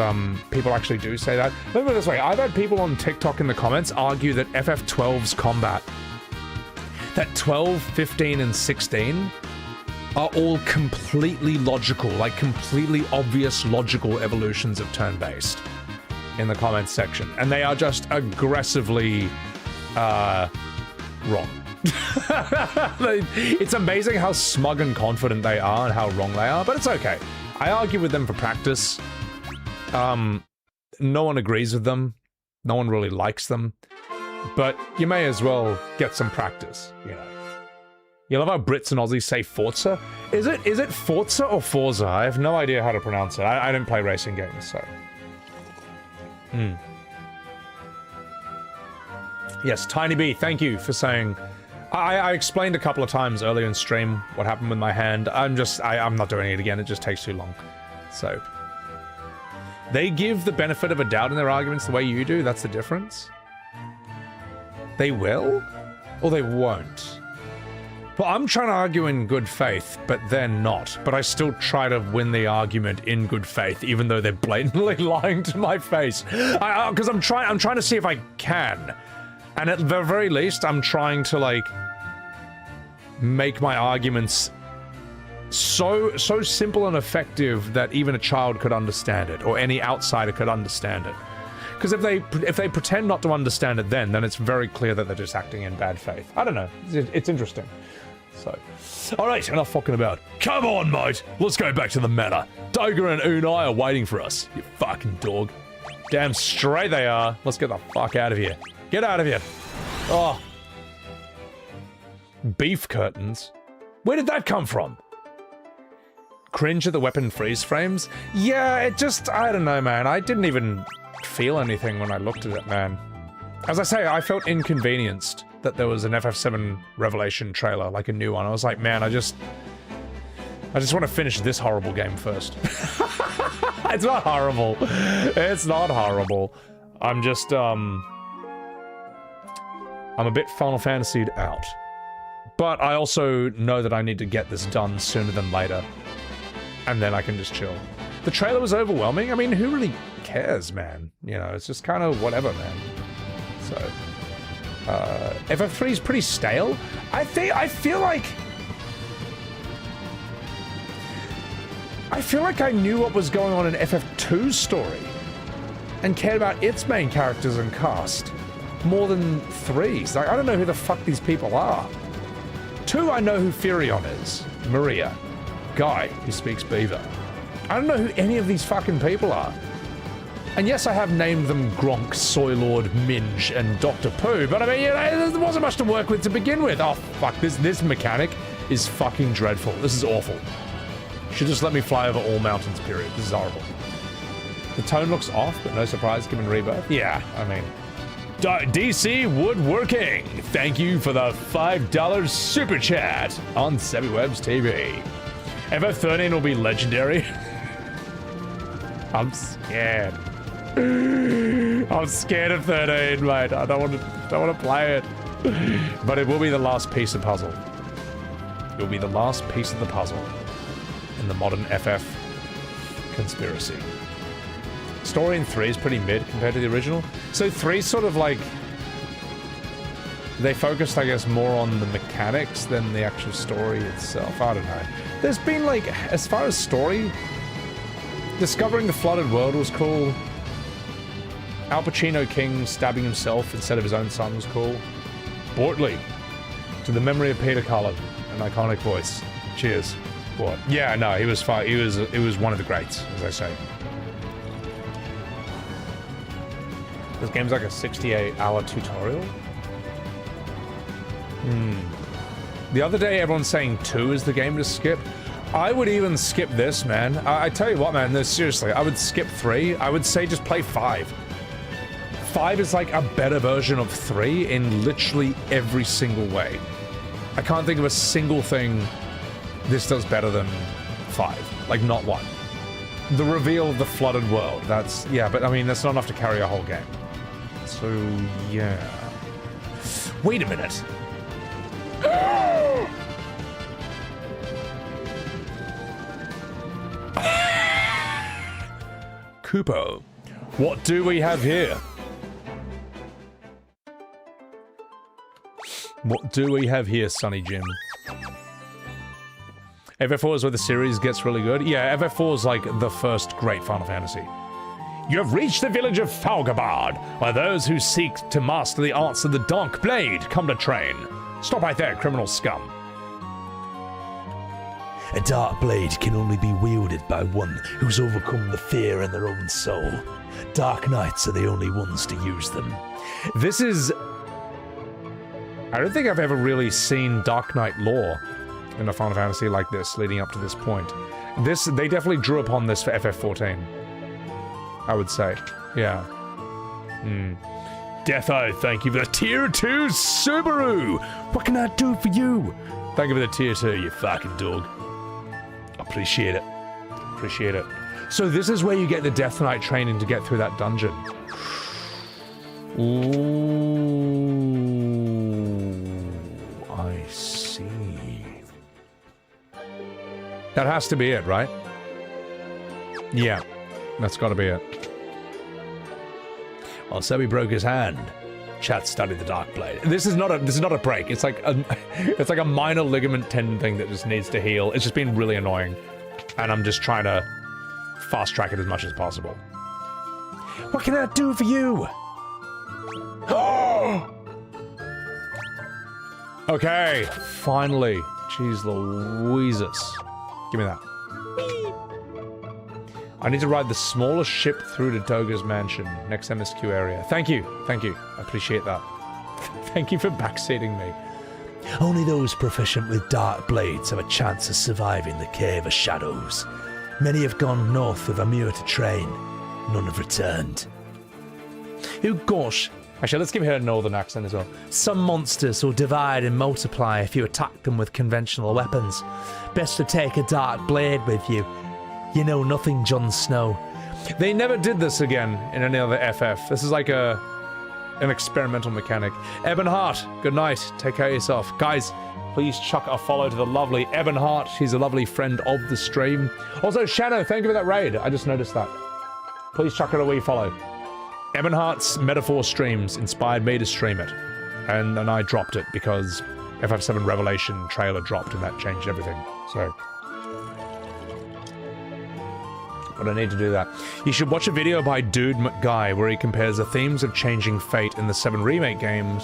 A: people actually do say that. Let me put it this way, I've had people on TikTok in the comments argue that FF12's combat, that 12, 15, and 16 are all completely logical, like completely obvious logical evolutions of turn-based in the comments section. And they are just aggressively, wrong. It's amazing how smug and confident they are and how wrong they are, but it's okay. I argue with them for practice. No one agrees with them. No one really likes them. But you may as well get some practice, you know. You love how Brits and Aussies say Forza? Is it Forza or Forza? I have no idea how to pronounce it. I didn't play racing games, so... Yes, Tiny B, thank you for saying... I explained a couple of times earlier in stream what happened with my hand. I'm not doing it again, it just takes too long. So... They give the benefit of a doubt in their arguments the way you do, that's the difference. They will? Or they won't? Well, I'm trying to argue in good faith, but they're not. But I still try to win the argument in good faith, even though they're blatantly lying to my face. Because I'm trying to see if I can. And at the very least, I'm trying to, like, make my arguments so simple and effective that even a child could understand it, or any outsider could understand it. Because if they pretend not to understand it then it's very clear that they're just acting in bad faith. I don't know. It's interesting. So, alright, enough fucking about. Come on, mate! Let's go back to the matter. Doga and Unai are waiting for us, you fucking dog. Damn straight they are. Let's get the fuck out of here. Get out of here. Oh. Beef curtains? Where did that come from? Cringe at the weapon freeze frames? Yeah, it just, I don't know, man. I didn't even feel anything when I looked at it, man. As I say, I felt inconvenienced that there was an FF7 Revelation trailer, like a new one. I was like, man, I just want to finish this horrible game first. It's not horrible. It's not horrible. I'm just, I'm a bit Final Fantasied out. But I also know that I need to get this done sooner than later. And then I can just chill. The trailer was overwhelming. I mean, who really cares, man? You know, it's just kind of whatever, man. So, FF3 is pretty stale. I feel like I knew what was going on in FF2's story and cared about its main characters and cast more than 3's. Like, I don't know who the fuck these people are. 2, I know who Furion is. Maria. Guy, who speaks Beaver. I don't know who any of these fucking people are. And yes, I have named them Gronk, Soylord, Minge, and Dr. Pooh, but I mean, you know, there wasn't much to work with to begin with. Oh, fuck, this mechanic is fucking dreadful. This is awful. Should just let me fly over all mountains, period. This is horrible. The tone looks off, but no surprise given Rebirth. Yeah, I mean... DC Woodworking, thank you for the $5 super chat on SebiWebs TV. FF13 will be legendary. I'm scared. I'm scared of 13, mate. I don't want to play it. But it will be the last piece of puzzle. It will be the last piece of the puzzle in the modern FF conspiracy. Story in 3 is pretty mid compared to the original. So 3's sort of like... They focused, I guess, more on the mechanics than the actual story itself. I don't know. There's been, like, as far as story... Discovering the Flooded World was cool. Al Pacino King stabbing himself instead of his own son was cool. Bortley. To the memory of Peter Cullen. An iconic voice. Cheers. What? Yeah, no, he was fine. He was one of the greats, as I say. This game's like a 68-hour tutorial? The other day, everyone's saying 2 is the game to skip. I would even skip this, man. I tell you what, man, seriously, I would skip 3. I would say just play 5. 5 is like a better version of 3 in literally every single way. I can't think of a single thing this does better than 5. Like, not 1. The reveal of the flooded world, that's... Yeah, but I mean, that's not enough to carry a whole game. So, yeah. Wait a minute. Kupo, what do we have here? What do we have here, Sonny Jim? FF4 is where the series gets really good. Yeah, FF4 is like the first great Final Fantasy. You have reached the village of Falgabard, where those who seek to master the arts of the Dark Blade come to train. Stop right there, criminal scum.
H: A dark blade can only be wielded by one who's overcome the fear in their own soul. Dark Knights are the only ones to use them.
A: This is... I don't think I've ever really seen Dark Knight lore in a Final Fantasy like this, leading up to this point. They definitely drew upon this for FF14. I would say. Yeah. Defo, thank you for the Tier 2 Subaru! What can I do for you? Thank you for the Tier 2, you fucking dog. Appreciate it. Appreciate it. So this is where you get the Death Knight training to get through that dungeon. Ooh, I see. That has to be it, right? Yeah, that's gotta be it. Well, Sebi broke his hand. Chat studied the Dark Blade. This is not a break. It's like a minor ligament tendon thing that just needs to heal. It's just been really annoying, and I'm just trying to fast track it as much as possible. What can I do for you? Okay, finally. Jeez Louises. Give me that. I need to ride the smallest ship through to Doga's mansion, next MSQ area. Thank you. Thank you. I appreciate that. Thank you for backseating me.
H: Only those proficient with dark blades have a chance of surviving the Cave of Shadows. Many have gone north of Amur to train. None have returned.
A: Oh gosh. Actually, let's give her a northern accent as well.
H: Some monsters will divide and multiply if you attack them with conventional weapons. Best to take a dark blade with you. You know nothing, Jon Snow.
A: They never did this again in any other FF. This is like an experimental mechanic. Ebonheart, good night. Take care of yourself. Guys, please chuck a follow to the lovely Ebonheart. She's a lovely friend of the stream. Also, Shadow, thank you for that raid. I just noticed that. Please chuck her a wee follow. Ebonheart's Metaphor streams inspired me to stream it. And I dropped it because FF7 Revelation trailer dropped and that changed everything. So... but I need to do that. You should watch a video by Dude McGuy where he compares the themes of changing fate in the 7 remake games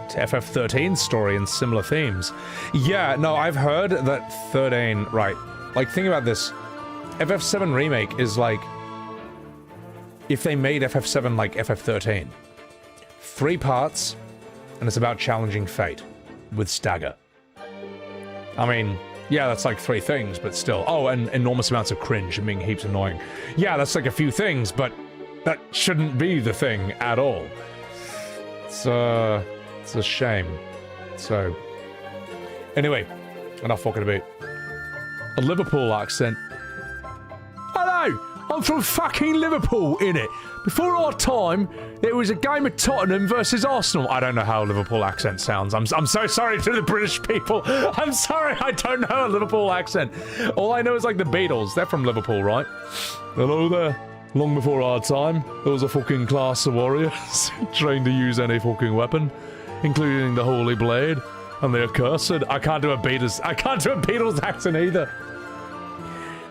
A: to FF13's story and similar themes. Yeah, no, I've heard that 13... Right, like, think about this. FF7 remake is like... if they made FF7 like FF13. 3 parts, and it's about challenging fate with Stagger. I mean... yeah, that's like 3 things, but still. Oh, and enormous amounts of cringe and being heaps annoying. Yeah, that's like a few things, but that shouldn't be the thing at all. It's a shame. So, anyway, enough fucking about. A Liverpool accent. Hello, I'm from fucking Liverpool, innit? Before our time, there was a game of Tottenham versus Arsenal. I don't know how a Liverpool accent sounds. I'm so sorry to the British people. I'm sorry, I don't know a Liverpool accent. All I know is like the Beatles. They're from Liverpool, right? Hello there. Long before our time, there was a fucking class of warriors trained to use any fucking weapon, including the Holy Blade and the Accursed. I can't do a Beatles accent either.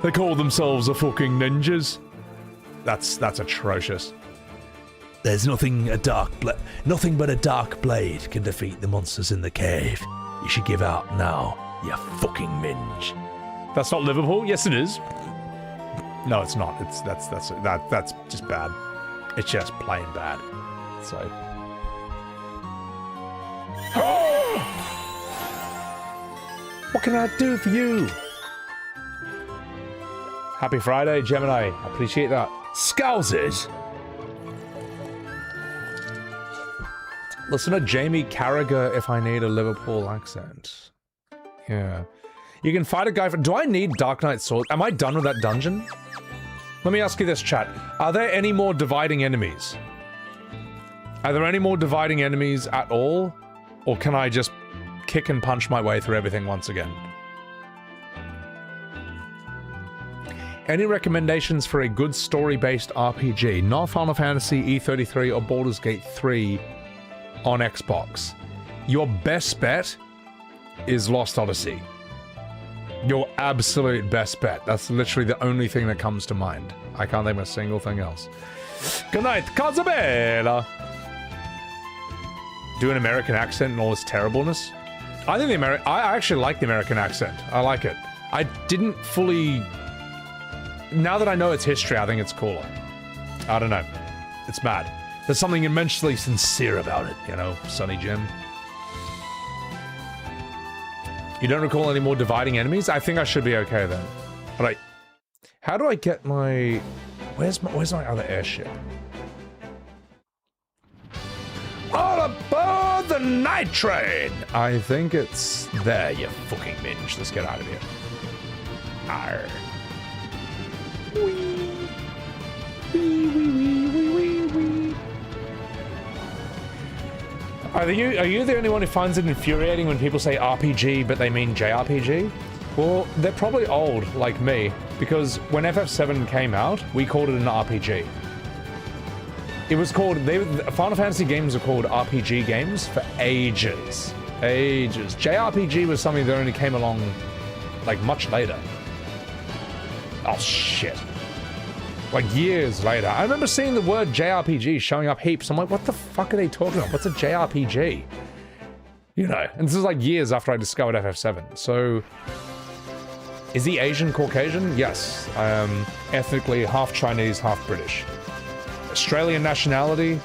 A: They call themselves the fucking ninjas. That's atrocious.
H: There's nothing but a dark blade can defeat the monsters in the cave. You should give out now, you fucking minge.
A: That's not Liverpool? Yes, it is. No, it's not. That's just bad. It's just plain bad. So. What can I do for you? Happy Friday, Gemini. I appreciate that. Scousers! Listen to Jamie Carragher if I need a Liverpool accent. Yeah. You can fight a guy for... Do I need Dark Knight Sword? Am I done with that dungeon? Let me ask you this, chat. Are there any more dividing enemies? Are there any more dividing enemies at all? Or can I just kick and punch my way through everything once again? Any recommendations for a good story-based RPG? Not Final Fantasy, E33, or Baldur's Gate 3 on Xbox. Your best bet is Lost Odyssey. Your absolute best bet. That's literally the only thing that comes to mind. I can't think of a single thing else. Good night, Cazabella! Do an American accent and all its terribleness? I think I actually like the American accent. I like it. I didn't fully... Now that I know its history, I think it's cooler. I don't know. It's mad. There's something immensely sincere about it, you know, Sonny Jim. You don't recall any more dividing enemies? I think I should be okay then. Alright. How do I get my... Where's my other airship? All aboard the night train! I think it's there, you fucking minge. Let's get out of here. Arr. Wee. Wee, wee, wee, wee, wee, wee. Are you the only one who finds it infuriating when people say RPG but they mean JRPG? Well, they're probably old, like me, because when FF7 came out, we called it an RPG. It was called... Final Fantasy games are called RPG games for ages. Ages. JRPG was something that only came along, like, much later. Oh, shit. Like, years later. I remember seeing the word JRPG showing up heaps. I'm like, what the fuck are they talking about? What's a JRPG? You know, and this is like years after I discovered FF7. So, is he Asian Caucasian? Yes. I am ethnically half Chinese, half British. Australian nationality,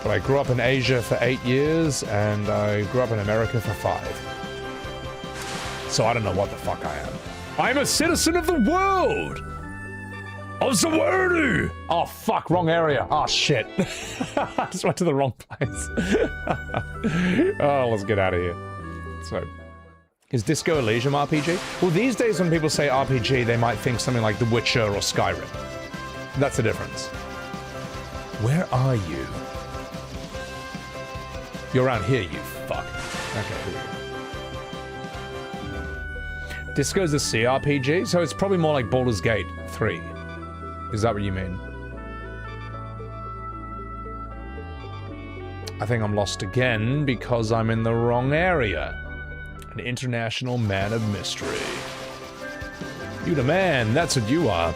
A: but I grew up in Asia for 8 years, and I grew up in America for 5. So I don't know what the fuck I am. I'm a citizen of the world! Of the world! Oh fuck, wrong area. Oh shit. I just went to the wrong place. Oh, let's get out of here. So, is Disco Elysium RPG? Well, these days when people say RPG, they might think something like The Witcher or Skyrim. That's the difference. Where are you? You're around here, you fuck. Okay, here we go. Disco's a CRPG, so it's probably more like Baldur's Gate 3. Is that what you mean? I think I'm lost again because I'm in the wrong area. An international man of mystery. You the man, that's what you are.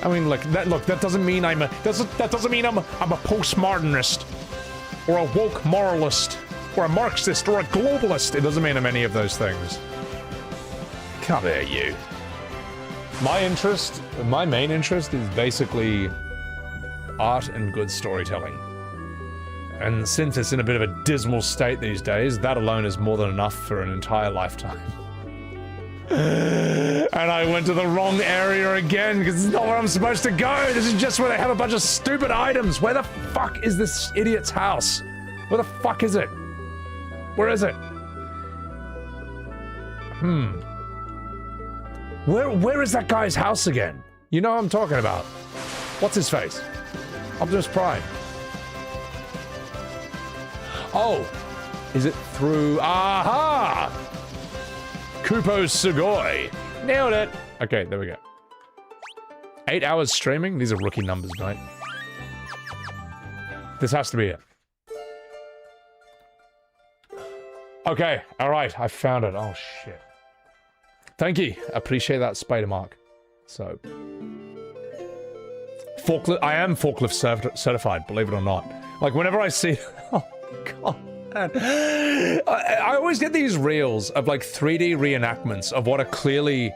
A: I mean, look, that doesn't mean I'm a postmodernist or a woke moralist or a Marxist or a globalist. It doesn't mean I'm any of those things. Come here, you. My main interest is basically art and good storytelling. And since it's in a bit of a dismal state these days, that alone is more than enough for an entire lifetime. And I went to the wrong area again, because this is not where I'm supposed to go. This is just where they have a bunch of stupid items. Where the fuck is this idiot's house? Where the fuck is it? Where is it? Where is that guy's house again? You know what I'm talking about. What's his face? Optimus Prime. Oh, is it through... Aha! Kupo Sugoi. Nailed it. Okay, there we go. 8 hours streaming? These are rookie numbers, mate. This has to be it. Okay, alright, I found it. Oh, shit. Thank you. Appreciate that, Spider Mark. So... Forklift... I am forklift certified, believe it or not. Like, whenever I see... Oh, God. I always get these reels of like 3D reenactments of what are clearly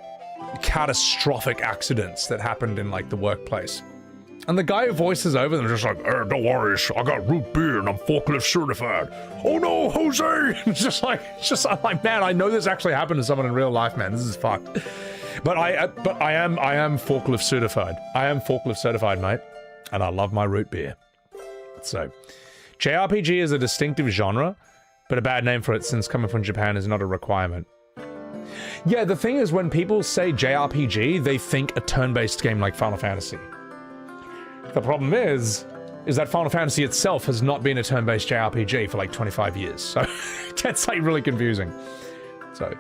A: catastrophic accidents that happened in like the workplace. And the guy who voices over them is just like, hey, don't worry, I got root beer and I'm forklift certified. Oh no, Jose! It's just like, I'm like, man, I know this actually happened to someone in real life, man. This is fucked. But I am forklift certified. I am forklift certified, mate. And I love my root beer. So... JRPG is a distinctive genre, but a bad name for it since coming from Japan is not a requirement. Yeah, the thing is, when people say JRPG, they think a turn-based game like Final Fantasy. The problem is that Final Fantasy itself has not been a turn-based JRPG for like 25 years, so it gets like really confusing. So,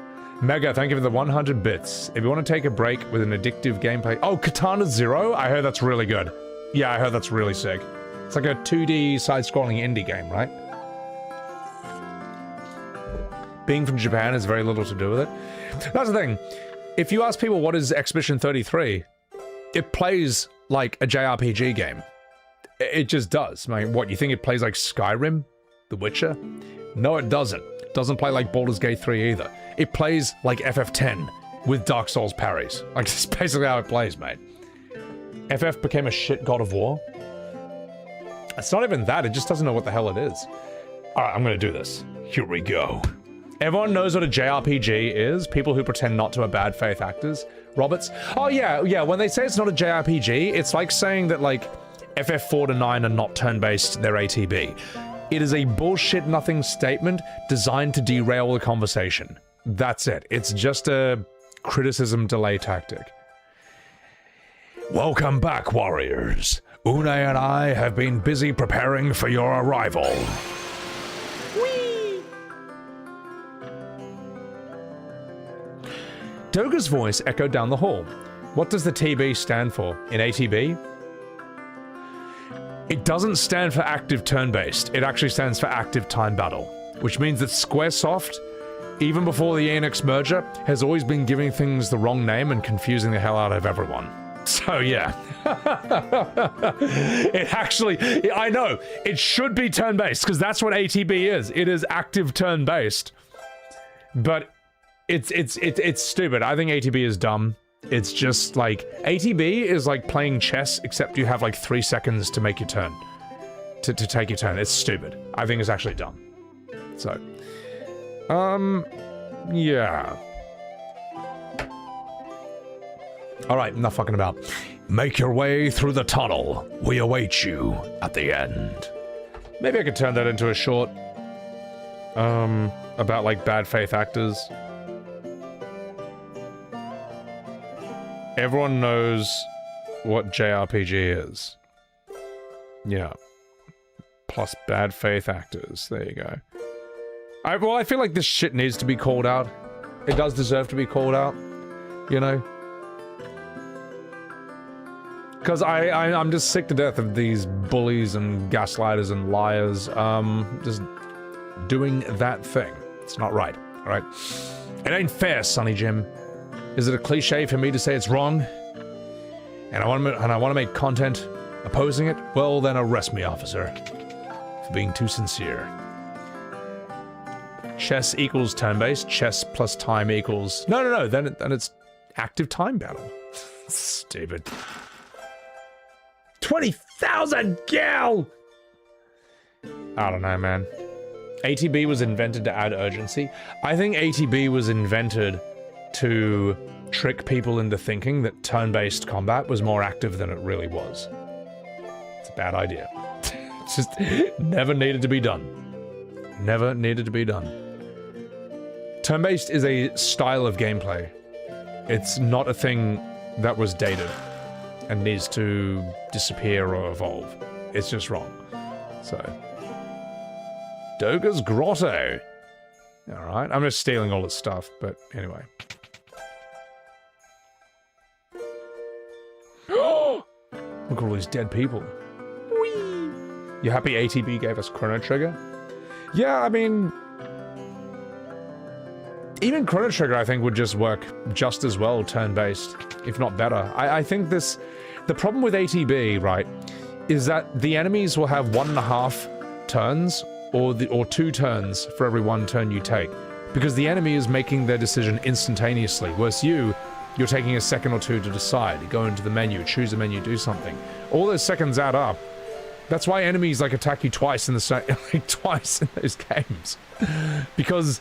A: Mega, thank you for the 100 bits. If you want to take a break with an addictive gameplay... Oh, Katana Zero? I heard that's really good. Yeah, I heard that's really sick. It's like a 2D side-scrolling indie game, right? Being from Japan has very little to do with it. That's the thing. If you ask people what is Expedition 33, it plays like a JRPG game. It just does. I mean, what, you think it plays like Skyrim? The Witcher? No, it doesn't. It doesn't play like Baldur's Gate 3 either. It plays like FF10 with Dark Souls parries. Like, that's basically how it plays, mate. FF became a shit God of War. It's not even that, it just doesn't know what the hell it is. Alright, I'm gonna do this. Here we go. Everyone knows what a JRPG is. People who pretend not to are bad faith actors. Roberts? Oh yeah, when they say it's not a JRPG, it's like saying that, like, FF4 to 9 are not turn-based, they're ATB. It is a bullshit nothing statement designed to derail the conversation. That's it. It's just a criticism delay tactic. Welcome back, warriors. Une and I have been busy preparing for your arrival. Doga's voice echoed down the hall. What does the TB stand for in ATB? It doesn't stand for active turn-based. It actually stands for active time battle, which means that Squaresoft, even before the Enix merger, has always been giving things the wrong name and confusing the hell out of everyone. So yeah. It actually, I know, it should be turn-based, because that's what ATB is. It is active turn-based. But it's stupid. I think ATB is dumb. It's just like, ATB is like playing chess, except you have like 3 seconds to make your turn. To take your turn. It's stupid. I think it's actually dumb. So, yeah. Alright, enough fucking about. Make your way through the tunnel. We await you at the end. Maybe I could turn that into a short, about like bad faith actors. Everyone knows what JRPG is. Yeah. Plus bad faith actors. There you go. I feel like this shit needs to be called out. It does deserve to be called out. You know? Because I'm just sick to death of these bullies and gaslighters and liars, just doing that thing. It's not right, alright? It ain't fair, Sonny Jim. Is it a cliche for me to say it's wrong? And I want to make content opposing it? Well, then arrest me, officer, for being too sincere. Chess equals turn-based. Chess plus time equals... No. Then it's active time battle. Stupid. 20,000 gal! I don't know, man. ATB was invented to add urgency. I think ATB was invented to trick people into thinking that turn-based combat was more active than it really was. It's a bad idea. It's just never needed to be done. Never needed to be done. Turn-based is a style of gameplay. It's not a thing that was dated and needs to disappear or evolve. It's just wrong. So... Doga's Grotto! Alright, I'm just stealing all its stuff, but anyway. Look at all these dead people. Whee! You happy ATB gave us Chrono Trigger? Yeah, I mean... Even Chrono Trigger, I think, would just work just as well turn-based, if not better. I think this... The problem with ATB, right, is that the enemies will have 1.5 turns, or 2 turns for every 1 turn you take. Because the enemy is making their decision instantaneously, whereas you're taking a second or 2 to decide. You go into the menu, choose a menu, do something. All those seconds add up. That's why enemies, like, attack you twice in the twice in those games. Because...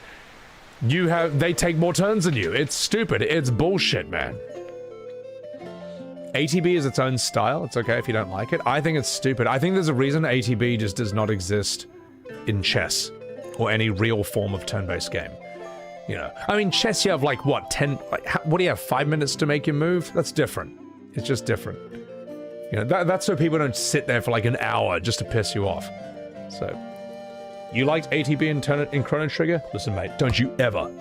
A: they take more turns than you. It's stupid. It's bullshit, man. ATB is its own style. It's okay if you don't like it. I think it's stupid. I think there's a reason ATB just does not exist in chess or any real form of turn-based game.
I: You know, I mean, chess, you have like what, 10, like, what do you have, 5 minutes to make your move? That's different. It's just different. You know, that's so people don't sit there for like an hour just to piss you off. So, you liked ATB in Chrono Trigger? Listen, mate, don't you ever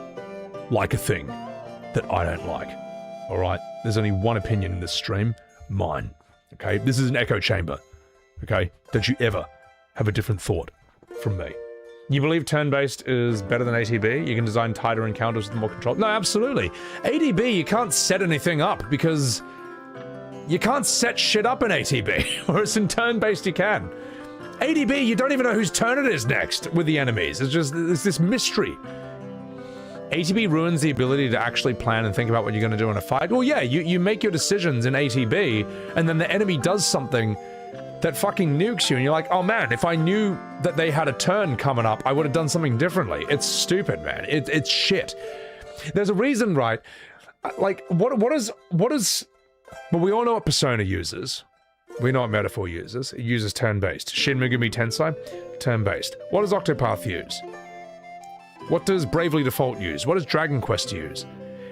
I: like a thing that I don't like. Alright? There's only one opinion in this stream. Mine. Okay? This is an echo chamber. Okay? Don't you ever have a different thought from me. You believe turn-based is better than ATB? You can design tighter encounters with more control? No, absolutely. ATB, you can't set anything up because you can't set shit up in ATB, whereas in turn-based you can. ATB, you don't even know whose turn it is next with the enemies. It's this mystery. ATB ruins the ability to actually plan and think about what you're going to do in a fight. Well, yeah, you make your decisions in ATB, and then the enemy does something that fucking nukes you, and you're like, oh man, if I knew that they had a turn coming up, I would have done something differently. It's stupid, man. It's shit. There's a reason, right? Like, what is... Well, we all know what Persona uses. We know what Metaphor uses. It uses turn-based. Shin Megami Tensei, turn-based. What does Octopath use? What does Bravely Default use? What does Dragon Quest use?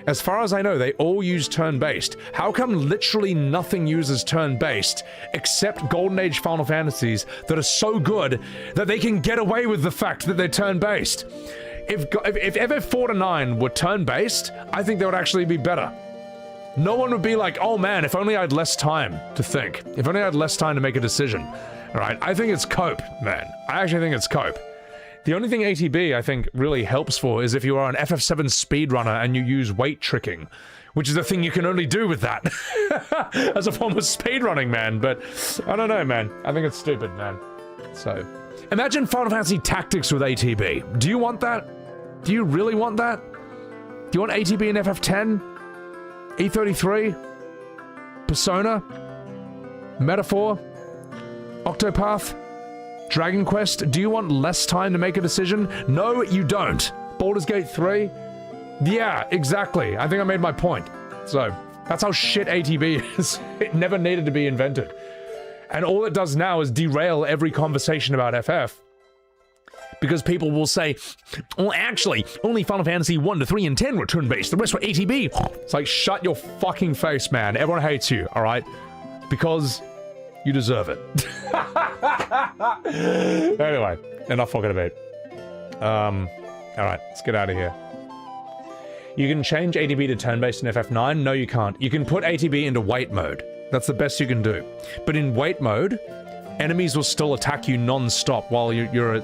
I: As far as I know, they all use turn-based. How come literally nothing uses turn-based except Golden Age Final Fantasies that are so good that they can get away with the fact that they're turn-based? If FF4 to 9 were turn-based, I think they would actually be better. No one would be like, oh man, if only I had less time to think. If only I had less time to make a decision. Alright, I think it's cope, man. I actually think it's cope. The only thing ATB, I think, really helps for is if you are an FF7 speedrunner and you use weight tricking, which is a thing you can only do with that as a form of speedrunning, man. But I don't know, man. I think it's stupid, man. So, imagine Final Fantasy Tactics with ATB. Do you want that? Do you really want that? Do you want ATB in FF10? E33? Persona? Metaphor? Octopath? Dragon Quest? Do you want less time to make a decision? No, you don't. Baldur's Gate 3? Yeah, exactly. I think I made my point. So, that's how shit ATB is. It never needed to be invented. And all it does now is derail every conversation about FF. Because people will say, well, actually, only Final Fantasy 1 to 3 and 10 were turn-based. The rest were ATB. It's like, shut your fucking face, man. Everyone hates you, alright? Because you deserve it. Anyway, enough fucking about. Alright, let's get out of here. You can change ATB to turn-based in FF9? No, you can't. You can put ATB into wait mode. That's the best you can do. But in wait mode, enemies will still attack you non-stop while you're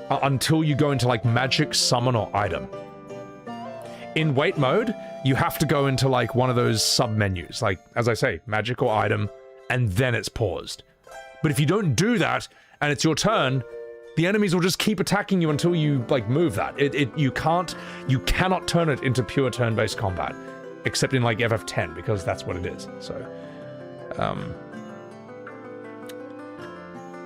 I: until you go into, like, magic, summon, or item. In wait mode, you have to go into, like, one of those sub-menus. Like, as I say, magic or item, and then it's paused. But if you don't do that, and it's your turn, the enemies will just keep attacking you until you, like, move that. You cannot turn it into pure turn-based combat. Except in, like, FF10, because that's what it is. So,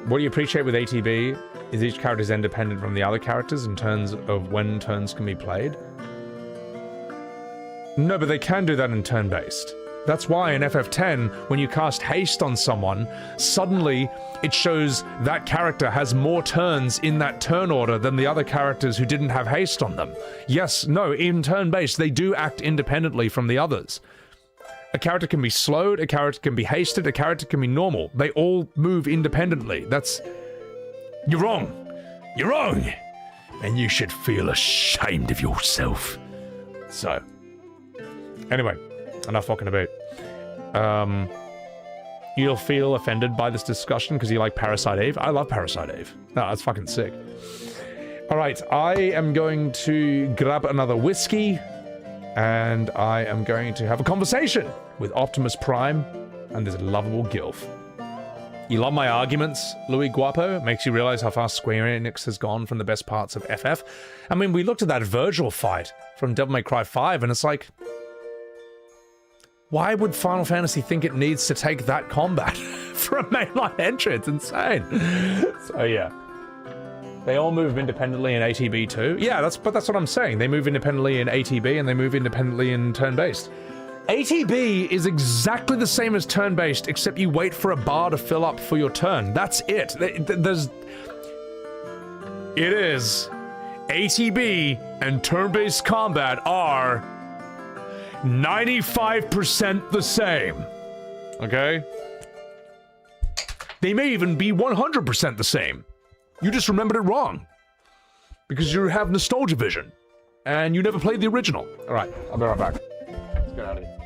I: what do you appreciate with ATB is each character is independent from the other characters in terms of when turns can be played. No, but they can do that in turn-based. That's why in FF10, when you cast haste on someone, suddenly it shows that character has more turns in that turn order than the other characters who didn't have haste on them. Yes, no, in turn-based, they do act independently from the others. A character can be slowed, a character can be hasted, a character can be normal. They all move independently. That's... You're wrong. You're wrong! And you should feel ashamed of yourself. So. Anyway, enough fucking about. You'll feel offended by this discussion because you like Parasite Eve? I love Parasite Eve. No, that's fucking sick. Alright, I am going to grab another whiskey, and I am going to have a conversation with Optimus Prime and this lovable gilf. You love my arguments, Louis Guapo? Makes you realize how far Square Enix has gone from the best parts of FF. I mean, we looked at that Virgil fight from Devil May Cry 5, and it's like... Why would Final Fantasy think it needs to take that combat for a mainline entry? It's insane. So yeah. They all move independently in ATB too. Yeah, that's what I'm saying. They move independently in ATB and they move independently in turn-based. ATB is exactly the same as turn-based, except you wait for a bar to fill up for your turn. That's it. It is
A: ATB and turn-based combat are 95% the same. Okay? They may even be 100% the same. You just remembered it wrong. Because you have nostalgia vision. And you never played the original. Alright, I'll be right back. Let's get out of here.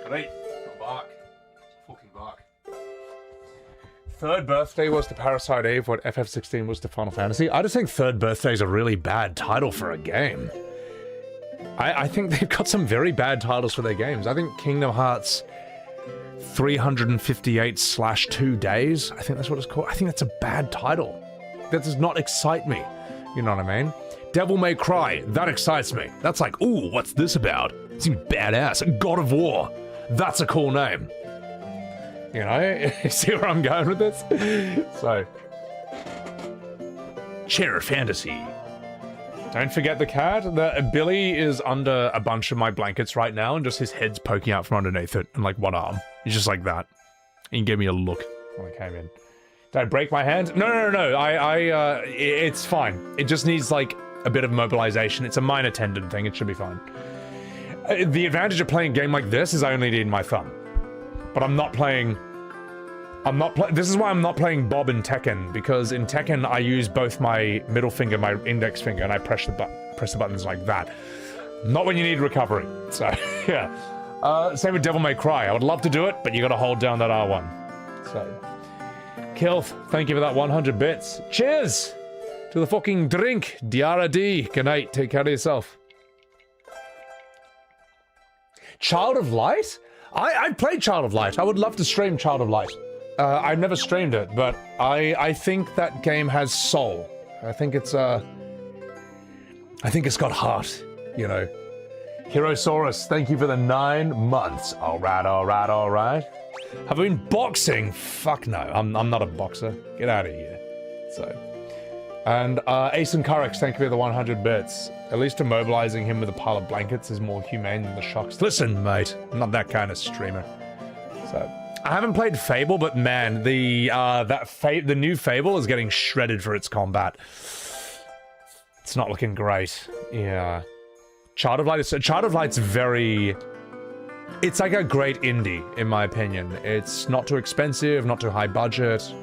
A: Right, go back. Fucking back. Third Birthday was to Parasite Eve, what FF16 was to Final Fantasy. I just think Third Birthday is a really bad title for a game. I think they've got some very bad titles for their games. I think Kingdom Hearts 358/2 Days, I think that's what it's called. I think that's a bad title. That does not excite me. You know what I mean? Devil May Cry, that excites me. That's like, ooh, what's this about? It seems badass. God of War, that's a cool name. You know, see where I'm going with this? So, Chair Fantasy. Don't forget the cat. Billy is under a bunch of my blankets right now, and just his head's poking out from underneath it, and like one arm. He's just like that. He gave me a look when I came in. Did I break my hand? No. It's fine. It just needs like a bit of mobilization. It's a minor tendon thing. It should be fine. The advantage of playing a game like this is I only need my thumb. But I'm not playing... This is why I'm not playing Bob in Tekken, because in Tekken I use both my middle finger, my index finger, and I press the buttons like that. Not when you need recovery. So, yeah. Same with Devil May Cry. I would love to do it, but you gotta hold down that R1. So... Kilth, thank you for that 100 bits. Cheers! To the fucking drink. Diara D. Good night. Take care of yourself. Child of Light? I played Child of Light. I would love to stream Child of Light. I've never streamed it, but I think that game has soul. I think it's got heart, you know. Herosaurus, thank you for the 9 months. Alright. Have I been boxing? Fuck no, I'm not a boxer. Get out of here. So. And Ace and Currix, thank you for the 100 bits. At least immobilizing him with a pile of blankets is more humane than the shocks. Listen, mate, I'm not that kind of streamer. So, I haven't played Fable, but man, the new Fable is getting shredded for its combat. It's not looking great. Yeah. Child of Light's very... It's like a great indie, in my opinion. It's not too expensive, not too high budget,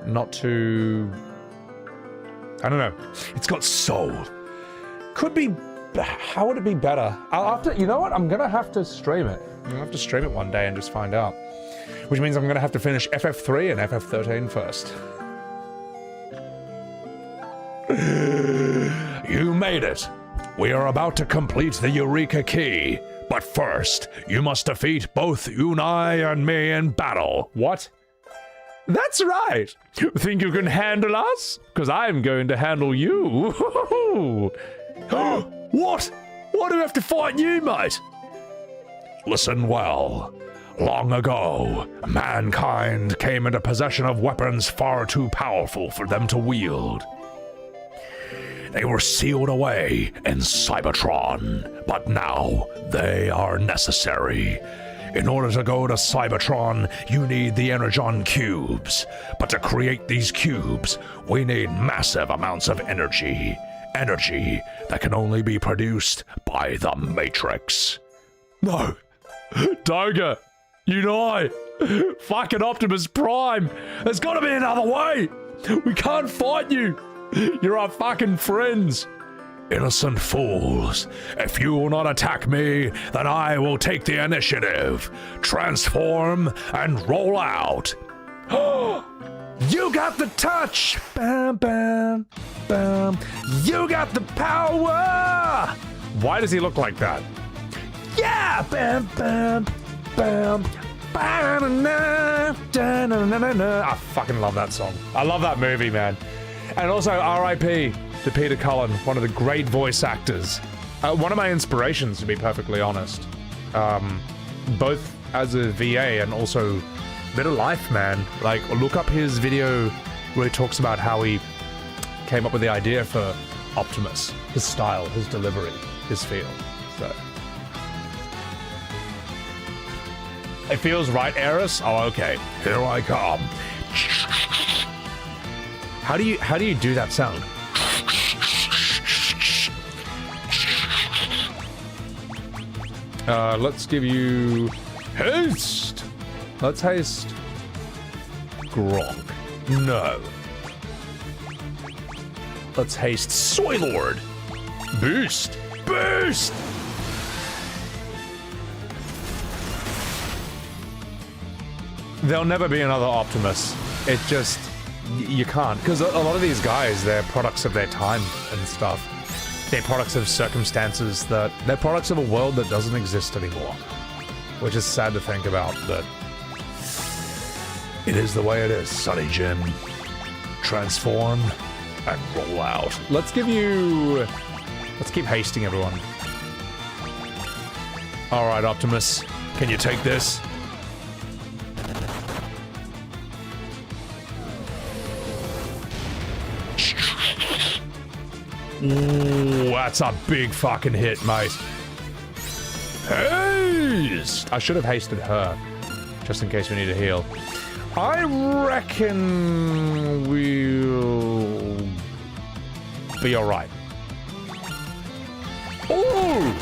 A: not too... I don't know. It's got soul. Could be... How would it be better? I'll have to... You know what? I'm gonna have to stream it. I'm gonna have to stream it one day and just find out. Which means I'm gonna have to finish FF3 and FF13 first.
C: You made it. We are about to complete the Eureka Key. But first, you must defeat both Unai and me in battle.
A: What? That's right. Think you can handle us? Because I'm going to handle you.
C: What? Why do we have to fight you, mate? Listen well. Long ago, mankind came into possession of weapons far too powerful for them to wield. They were sealed away in Cybertron, but now they are necessary. In order to go to Cybertron, you need the Energon cubes. But to create these cubes, we need massive amounts of energy. Energy that can only be produced by the Matrix.
A: No. Doga. Unai. Fucking Optimus Prime. There's gotta be another way. We can't fight you. You're our fucking friends.
C: Innocent fools. If you will not attack me, then I will take the initiative. Transform and roll out.
H: You got the touch! Bam, bam, bam. You got the power!
A: Why does he look like that?
H: Yeah! Bam, bam, bam. Ba-na-na, da-na-na-na-na.
A: I fucking love that song. I love that movie, man. And also, R.I.P. to Peter Cullen, one of the great voice actors. One of my inspirations, to be perfectly honest. Both as a VA and also bit of life, man. Like, look up his video where he talks about how he came up with the idea for Optimus. His style, his delivery, his feel. So... It feels right, Eris? Oh, okay.
C: Here I come.
A: How do you do that sound? Let's give you haste. Let's haste Gronk. No. Let's haste Soy Lord. Boost. Boost. There'll never be another Optimus. It just... You can't, because a lot of these guys, they're products of their time and stuff. They're products of circumstances that... They're products of a world that doesn't exist anymore. Which is sad to think about, but... It is the way it is, Sonny Jim. Transform and roll out. Let's give you... Let's keep hasting everyone. Alright, Optimus. Can you take this? Ooh, that's a big fucking hit, mate. Haste! I should have hasted her, just in case we need a heal. I reckon we'll be alright. Ooh!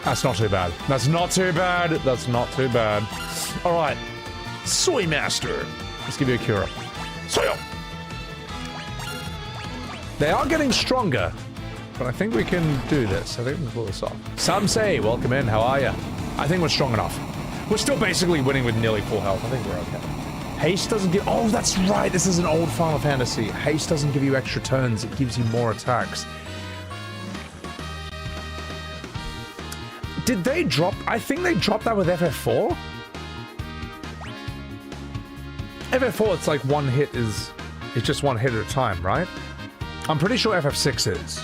A: That's not too bad. That's not too bad. That's not too bad. All right. Soy Master. Let's give you a Cura. Soyo! They are getting stronger, but I think we can do this. I think we can pull this off. Some say, welcome in. How are you? I think we're strong enough. We're still basically winning with nearly full health. I think we're okay. Haste doesn't give... Oh, that's right. This is an old Final Fantasy. Haste doesn't give you extra turns. It gives you more attacks. Did they drop... I think they dropped that with FF4? FF4, it's like one hit is... It's just one hit at a time, right? I'm pretty sure FF6 is.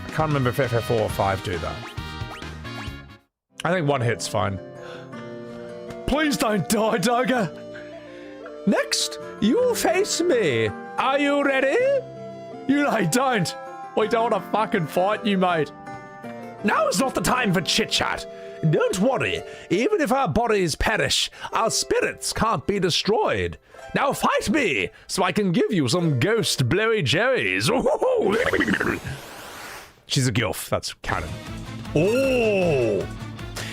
A: I can't remember if FF4 or 5 do that. I think one hit's fine. Please don't die, Doga! Next, you face me. Are you ready? You know, don't. We don't want to fucking fight you, mate.
H: Now is not the time for chit-chat. Don't worry, even if our bodies perish, our spirits can't be destroyed. Now fight me, so I can give you some ghost blowy jerries.
A: She's a gilf, that's canon. Oh!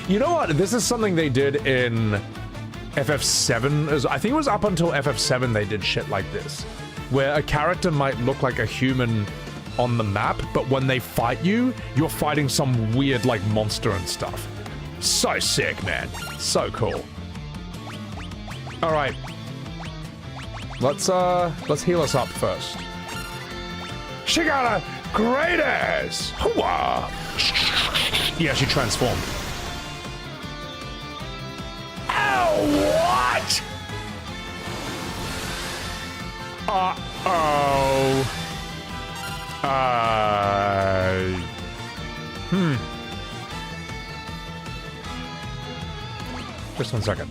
A: You know what? This is something they did in FF7. I think it was up until FF7 they did shit like this, where a character might look like a human on the map, but when they fight you, you're fighting some weird, like, monster and stuff. So sick, man. So cool. Alright. Let's heal us up first. She got a great ass! Hooah! Yeah, she transformed. Ow, what? Uh-oh. Just 1 second.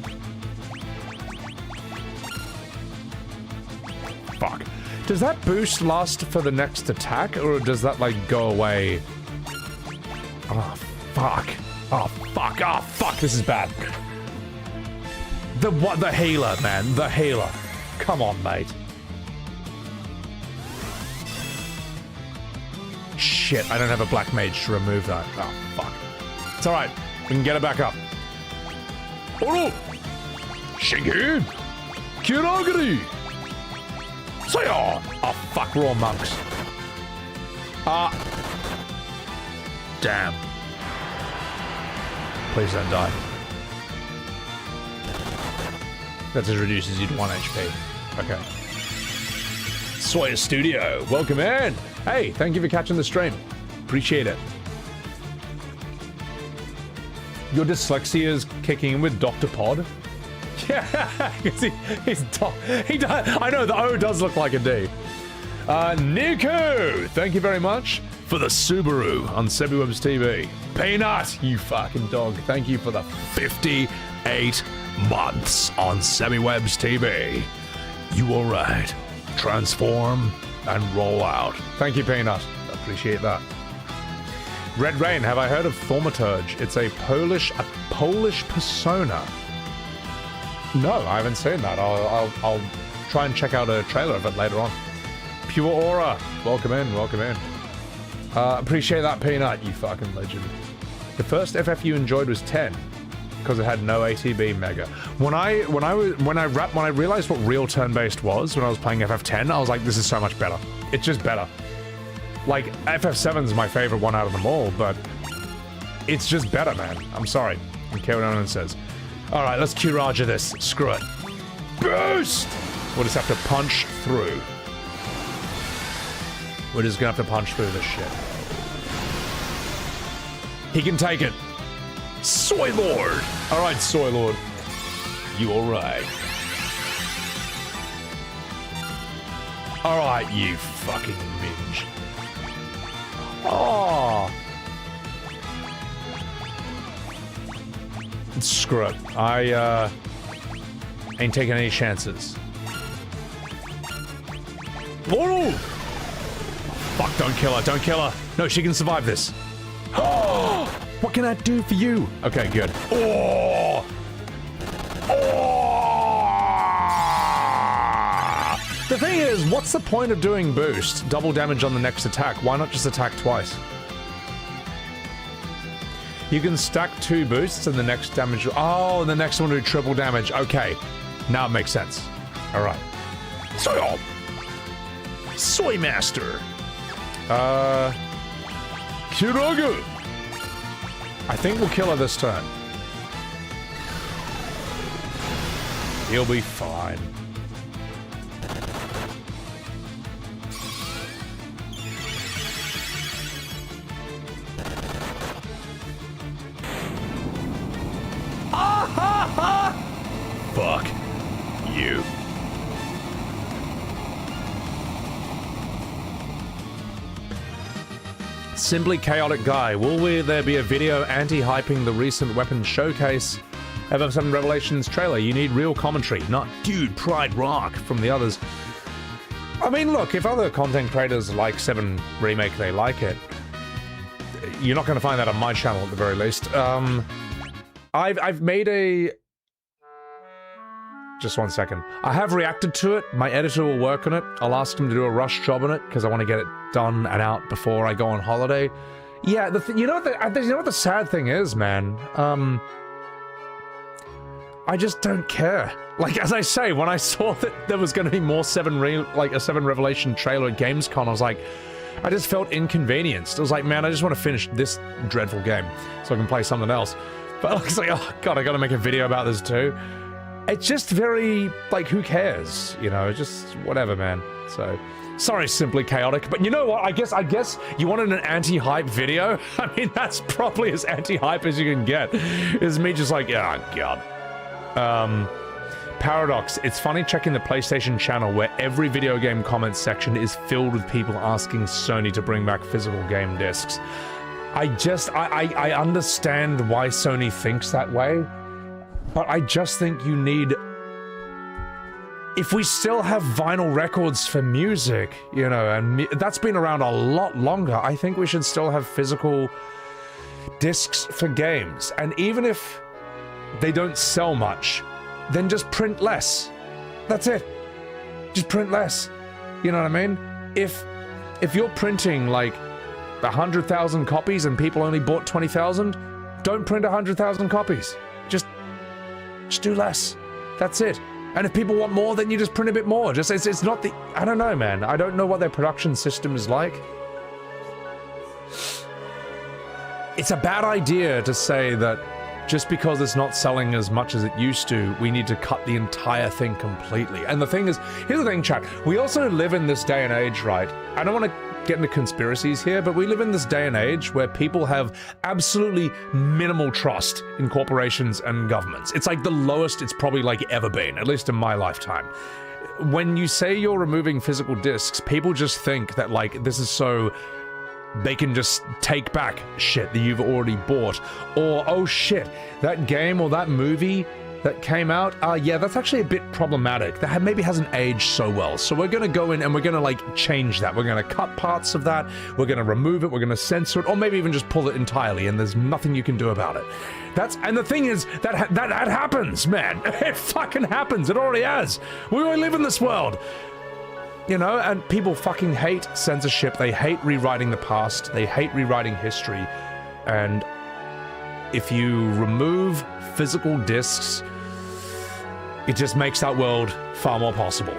A: Fuck. Does that boost last for the next attack, or does that, like, go away? Oh, fuck. Oh, fuck. Oh, fuck. This is bad. The healer, man. The healer. Come on, mate. Shit, I don't have a black mage to remove that. Oh, fuck. It's alright. We can get it back up. Oh no! Shingen! Kiragiri! Saya! Oh, fuck, raw monks. Damn. Please don't die. That just reduces you to 1 HP. Okay. Sawyer Studio, welcome in! Hey, thank you for catching the stream. Appreciate it. Your dyslexia is kicking in with Dr. Pod? Yeah, he's he does. I know, the O does look like a D. Nico, thank you very much for the Subaru on SebiWebs TV. Peanut, you fucking dog, thank you for the 58 months on SebiWebs TV. You alright? Transform and roll out. Thank you, Peanut. Appreciate that. Red Rain, have I heard of Thaumaturge? It's a Polish persona. No, I haven't seen that. I'll try and check out a trailer of it later on. Pure Aura, welcome in, welcome in. Appreciate that, Peanut, you fucking legend. The first FF you enjoyed was 10 because it had no ATB mega. When I realized what real turn-based was when I was playing FF10, I was like, this is so much better. It's just better. Like, FF7's my favorite one out of them all, but it's just better, man. I'm sorry. I don't care what anyone says. Alright, let's Kiraja this. Screw it. Boost! We'll just have to punch through. We're just gonna have to punch through this shit. He can take it. Soy Lord! Alright, Soy Lord. You alright? Alright, you fucking minge. Oh! Screw it. I, ain't taking any chances. Oh! Fuck, don't kill her, don't kill her. No, she can survive this. Oh! What can I do for you? Okay, good. Oh! Oh! The thing is, what's the point of doing boost? Double damage on the next attack. Why not just attack twice? You can stack 2 boosts and the next damage... Oh, and the next one will do triple damage. Okay. Now it makes sense. Alright. Soy! Soy Master! Kiraga! I think we'll kill her this turn. He'll be fine. Fuck you. Simply Chaotic Guy. Will there be a video anti-hyping the recent weapons showcase? FF7 Revelations trailer. You need real commentary, not dude Pride Rock from the others. I mean, look, if other content creators like 7 Remake, they like it. you're not going to find that on my channel at the very least. I've made a... Just one second. I have reacted to it. My editor will work on it. I'll ask him to do a rush job on it because I want to get it done and out before I go on holiday. Yeah, you know what the sad thing is, man? I just don't care. Like, as I say, when I saw that there was going to be more a 7 Revelation trailer at Gamescom, I was like, I just felt inconvenienced. I was like, man, I just want to finish this dreadful game so I can play something else. But I was like, oh god, I gotta make a video about this too. It's just very, like, who cares? You know, just whatever, man. So, sorry, Simply Chaotic, but you know what? I guess you wanted an anti-hype video? I mean, that's probably as anti-hype as you can get. Is me just like, oh god. Paradox, it's funny checking the PlayStation channel where every video game comments section is filled with people asking Sony to bring back physical game discs. I understand why Sony thinks that way, but I just think you need... If we still have vinyl records for music, you know, and that's been around a lot longer, I think we should still have physical discs for games. And even if they don't sell much, then just print less. That's it. Just print less. You know what I mean? If you're printing like 100,000 copies and people only bought 20,000, don't print 100,000 copies. Just do less. That's it. And if people want more, then you just print a bit more. Just it's not the... I don't know, man. I don't know what their production system is like. It's a bad idea to say that just because it's not selling as much as it used to, we need to cut the entire thing completely. And the thing is, here's the thing, chat. We also live in this day and age, right? I don't want to get into conspiracies here, but we live in this day and age where people have absolutely minimal trust in corporations and governments. It's like the lowest it's probably like ever been, at least in my lifetime. When you say you're removing physical discs, people just think that like this is so they can just take back shit that you've already bought. Or, oh shit, that game or that movie that came out, yeah, that's actually a bit problematic. That maybe hasn't aged so well. So we're gonna go in and we're gonna like change that. We're gonna cut parts of that. We're gonna remove it. We're gonna censor it, or maybe even just pull it entirely, and there's nothing you can do about it. And the thing is, that happens, man. It fucking happens. It already has. We already live in this world. You know, and people fucking hate censorship. They hate rewriting the past. They hate rewriting history. And if you remove physical discs, it just makes that world far more possible.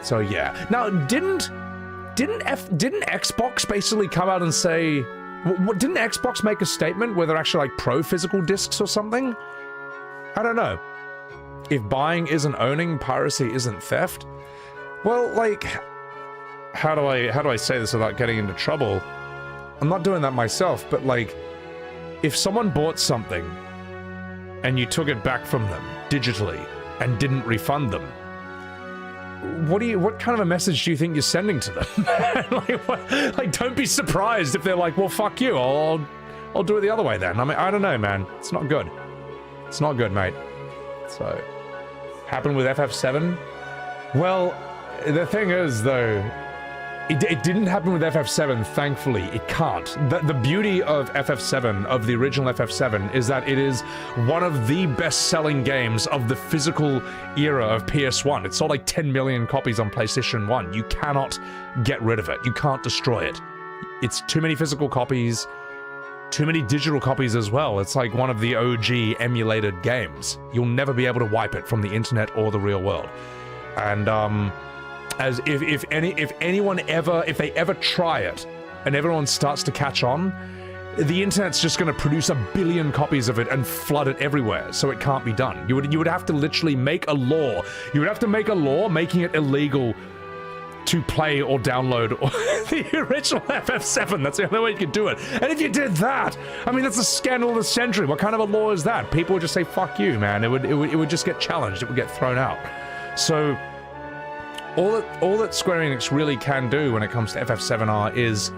A: So yeah. Now, didn't Xbox basically come out and say, didn't Xbox make a statement where they're actually like pro physical discs or something? I don't know. If buying isn't owning, piracy isn't theft. Well, like, how do I say this without getting into trouble? I'm not doing that myself, but like, if someone bought something and you took it back from them digitally and didn't refund them, what kind of a message do you think you're sending to them? like, don't be surprised if they're like, well, fuck you, I'll do it the other way then. I mean, I don't know, man. It's not good. It's not good, mate. So, happened with FF7? Well, the thing is, though, it didn't happen with FF7, thankfully. It can't. The beauty of FF7, of the original FF7, is that it is one of the best-selling games of the physical era of PS1. It sold like 10 million copies on PlayStation 1. You cannot get rid of it. You can't destroy it. It's too many physical copies, too many digital copies as well. It's like one of the OG emulated games. You'll never be able to wipe it from the internet or the real world. And, as if they ever try it and everyone starts to catch on, the internet's just going to produce 1 billion copies of it and flood it everywhere, so it can't be done. You would have to literally make a law. You would have to make a law making it illegal to play or download the original FF7. That's the only way you could do it. And if you did that, I mean, that's a scandal of the century. What kind of a law is that? People would just say, fuck you, man. It would just get challenged. It would get thrown out. So all that Square Enix really can do when it comes to FF7R is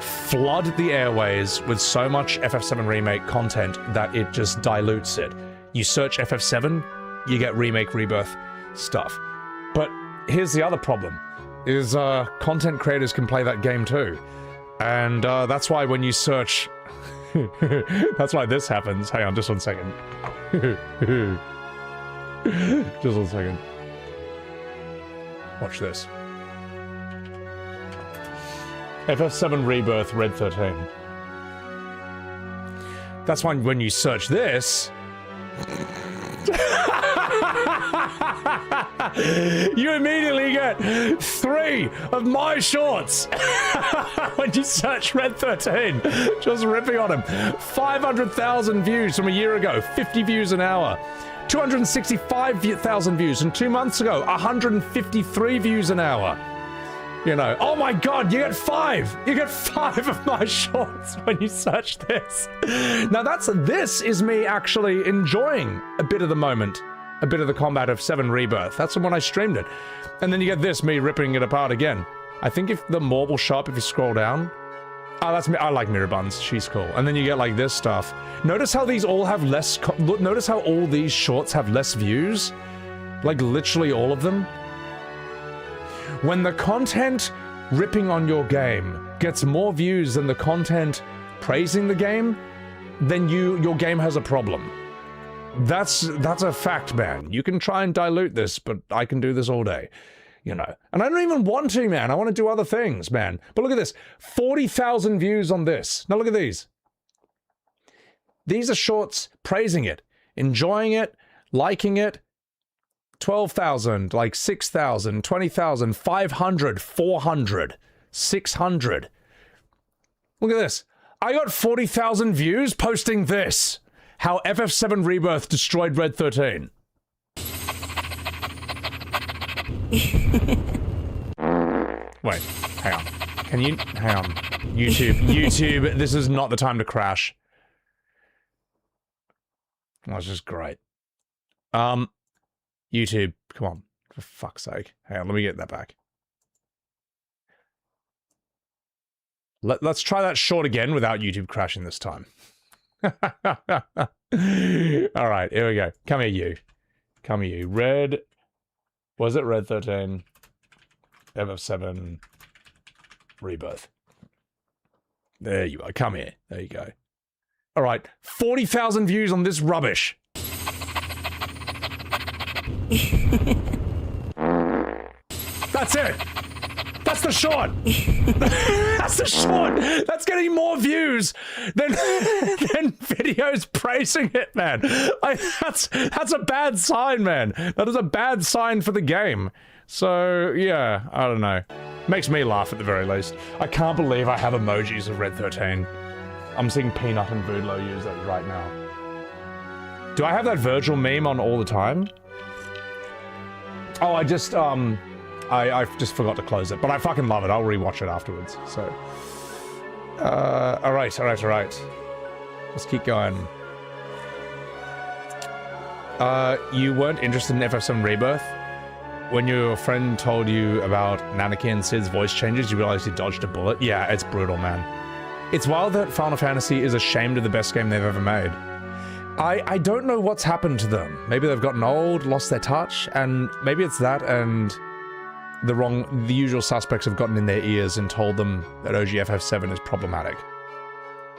A: flood the airways with so much FF7 Remake content that it just dilutes it. You search FF7, you get Remake Rebirth stuff. But here's the other problem, is content creators can play that game too. And that's why when you search... that's why this happens. Hang on, just 1 second. Just 1 second. Watch this. FF7 Rebirth, Red 13. That's why when you search this... you immediately get 3 of my shorts when you search Red 13. Just ripping on him. 500,000 views from a year ago, 50 views an hour. 265,000 views from 2 months ago, 153 views an hour. You know, oh my god, you get 5! You get 5 of my shorts when you search this. Now this is me actually enjoying a bit of the moment. A bit of the combat of 7 Rebirth. That's when I streamed it. And then you get this, me ripping it apart again. I think if the Marble Shop, if you scroll down... Oh, that's me. I like Mirabuns. She's cool. And then you get like this stuff. Notice how these all have less... Notice how all these shorts have less views? Like literally all of them. When the content ripping on your game gets more views than the content praising the game, then your game has a problem. That's a fact, man. You can try and dilute this, but I can do this all day. You know. And I don't even want to, man. I want to do other things, man. But look at this. 40,000 views on this. Now look at these. These are shorts praising it, enjoying it, liking it. 12,000, like 6,000, 20,000, 500, 400, 600. Look at this. I got 40,000 views posting this. How FF7 Rebirth destroyed Red 13. Wait, hang on. Can you... Hang on. YouTube, this is not the time to crash. That's just great. YouTube, come on. For fuck's sake. Hang on, let me get that back. Let's try that short again without YouTube crashing this time. Alright, here we go. Come here, you. Come here, you. Red... Was it Red 13? FF7... Rebirth. There you are. Come here. There you go. Alright, 40,000 views on this rubbish. That's it. That's the short. That's the short. That's getting more views than videos praising it, man. That's a bad sign, man. That is a bad sign for the game. So yeah, I don't know. Makes me laugh at the very least. I can't believe I have emojis of Red 13. I'm seeing Peanut and Voodlo use that right now. Do I have that Virgil meme on all the time? Oh, I just just forgot to close it, but I fucking love it. I'll rewatch it afterwards, so. Alright. Let's keep going. You weren't interested in FF7 Rebirth? When your friend told you about Nanaki and Cid's voice changes, you realized you dodged a bullet? Yeah, it's brutal, man. It's wild that Final Fantasy is ashamed of the best game they've ever made. I don't know what's happened to them. Maybe they've gotten old, lost their touch, and maybe it's that and the usual suspects have gotten in their ears and told them that OG FF7 is problematic.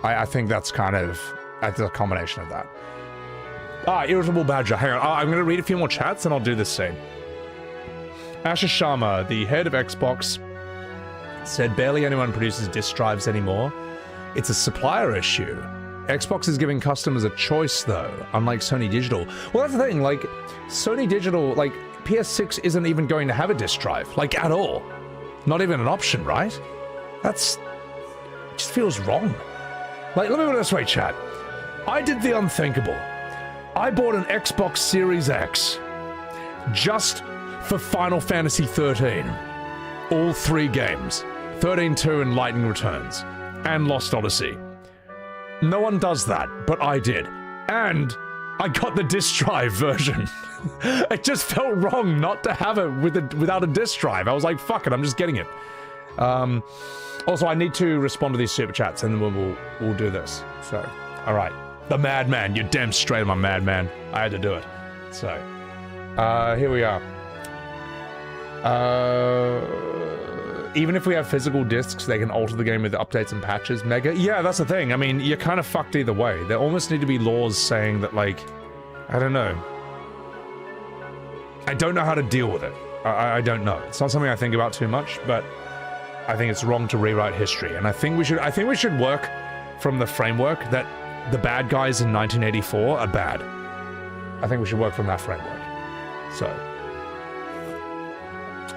A: I think that's kind of, it's a combination of that. Irritable Badger, hang on, I'm gonna read a few more chats and I'll do this scene. Asher Sharma, the head of Xbox, said barely anyone produces disk drives anymore. It's a supplier issue. Xbox is giving customers a choice, though, unlike Sony Digital. Well, that's the thing, like, Sony Digital, like, PS6 isn't even going to have a disk drive, like, at all. Not even an option, right? It just feels wrong. Like, let me put it this way, chat. I did the unthinkable. I bought an Xbox Series X just for Final Fantasy 13. All 3 games. 13-2 and Lightning Returns. And Lost Odyssey. No one does that, but I did. And I got the disk drive version. It just felt wrong not to have it without a disk drive. I was like, fuck it, I'm just getting it. Also, I need to respond to these super chats and then we'll do this. So, alright. The Madman, you're damn straight, I'm a madman. I had to do it. So, here we are. even if we have physical discs, they can alter the game with updates and patches. Mega? Yeah, that's the thing. I mean, you're kind of fucked either way. There almost need to be laws saying that, like, I don't know. I don't know how to deal with it. I don't know. It's not something I think about too much, but I think it's wrong to rewrite history. And I think we should work from the framework that the bad guys in 1984 are bad. I think we should work from that framework. So,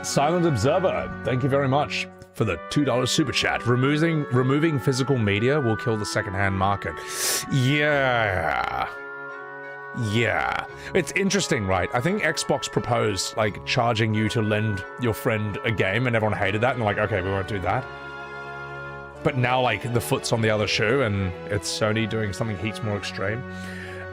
A: Silent Observer, thank you very much for the $2 super chat. Removing physical media will kill the secondhand market. Yeah. It's interesting, right? I think Xbox proposed, like, charging you to lend your friend a game, and everyone hated that, and like, okay, we won't do that. But now, like, the foot's on the other shoe, and it's Sony doing something heaps more extreme.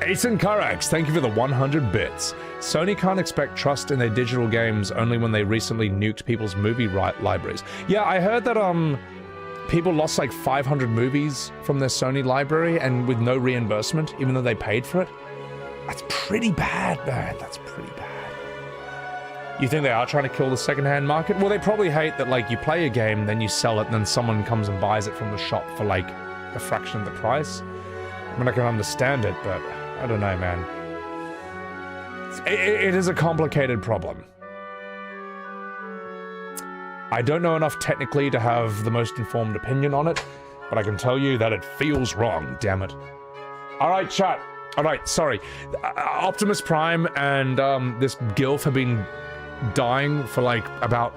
A: Asen Karax, thank you for the 100 bits. Sony can't expect trust in their digital games only when they recently nuked people's movie libraries. Yeah, I heard that, people lost like 500 movies from their Sony library and with no reimbursement, even though they paid for it. That's pretty bad, man. That's pretty bad. You think they are trying to kill the secondhand market? Well, they probably hate that, like, you play a game, then you sell it, and then someone comes and buys it from the shop for, like, a fraction of the price. I mean, I can understand it, but I don't know, man. It is a complicated problem. I don't know enough technically to have the most informed opinion on it, but I can tell you that it feels wrong, damn it. Alright, chat. Alright, sorry. Optimus Prime and this Gilf have been dying for like about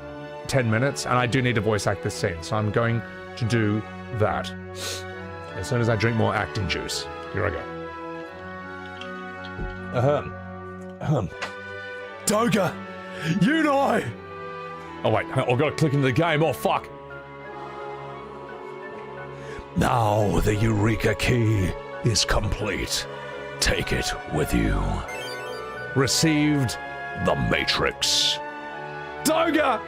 A: 10 minutes, and I do need to voice act this scene, so I'm going to do that as soon as I drink more acting juice. Here I go. Doga! Unai! Oh wait, I've got to click into the game, oh fuck!
C: Now the Eureka key is complete. Take it with you. Received the Matrix.
A: Doga!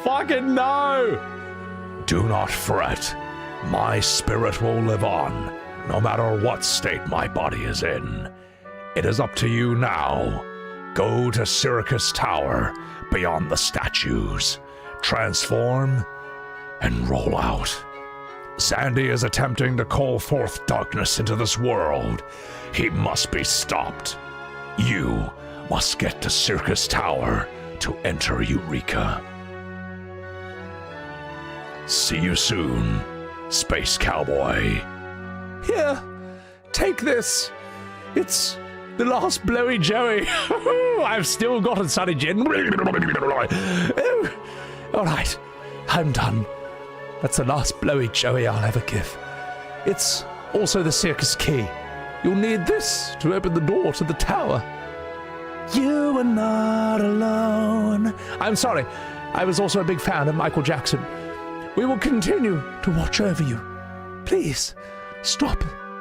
A: Fucking no!
C: Do not fret. My spirit will live on, no matter what state my body is in. It is up to you now. Go to Syracuse Tower, beyond the statues. Transform and roll out. Zandy is attempting to call forth darkness into this world. He must be stopped. You must get to Syracuse Tower to enter Eureka. See you soon, Space Cowboy.
A: Here, take this. It's the last Blowy Joey. I've still got it, Sonny Jin.
H: Alright, I'm done. That's the last Blowy Joey I'll ever give. It's also the circus key. You'll need this to open the door to the tower. You are not alone. I'm sorry, I was also a big fan of Michael Jackson. We will continue to watch over you. Please, stop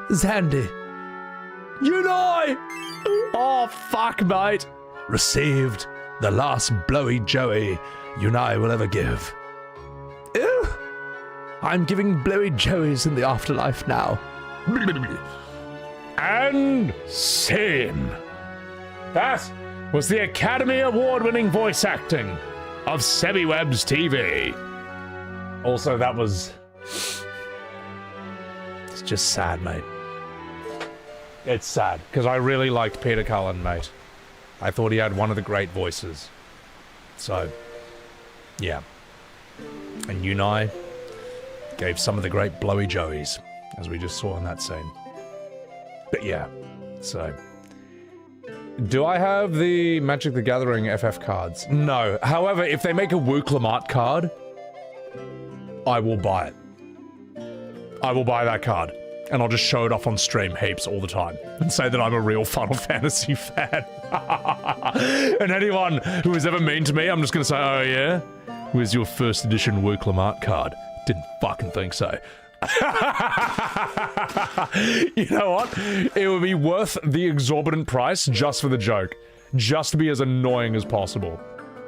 H: Zandy. Unai! Oh, fuck, mate. Received the last Blowy Joey Unai will ever give. Ew. I'm giving Blowy Joeys in the afterlife now.
A: And scene. That was the Academy Award-winning voice acting of Sebiwebs TV. Also, that was... It's just sad, mate. It's sad, because I really liked Peter Cullen, mate. I thought he had one of the great voices. So, yeah. And Unai gave some of the great Blowy Joeys, as we just saw in that scene. But yeah, so... Do I have the Magic the Gathering FF cards? No. However, if they make a Wu Clamart card, I will buy it. I will buy that card. And I'll just show it off on stream heaps all the time. And say that I'm a real Final Fantasy fan. And anyone who has ever mean to me, I'm just gonna say, oh yeah? Where's your first edition Wu Clamart card? Didn't fucking think so. You know what? It would be worth the exorbitant price just for the joke. Just to be as annoying as possible.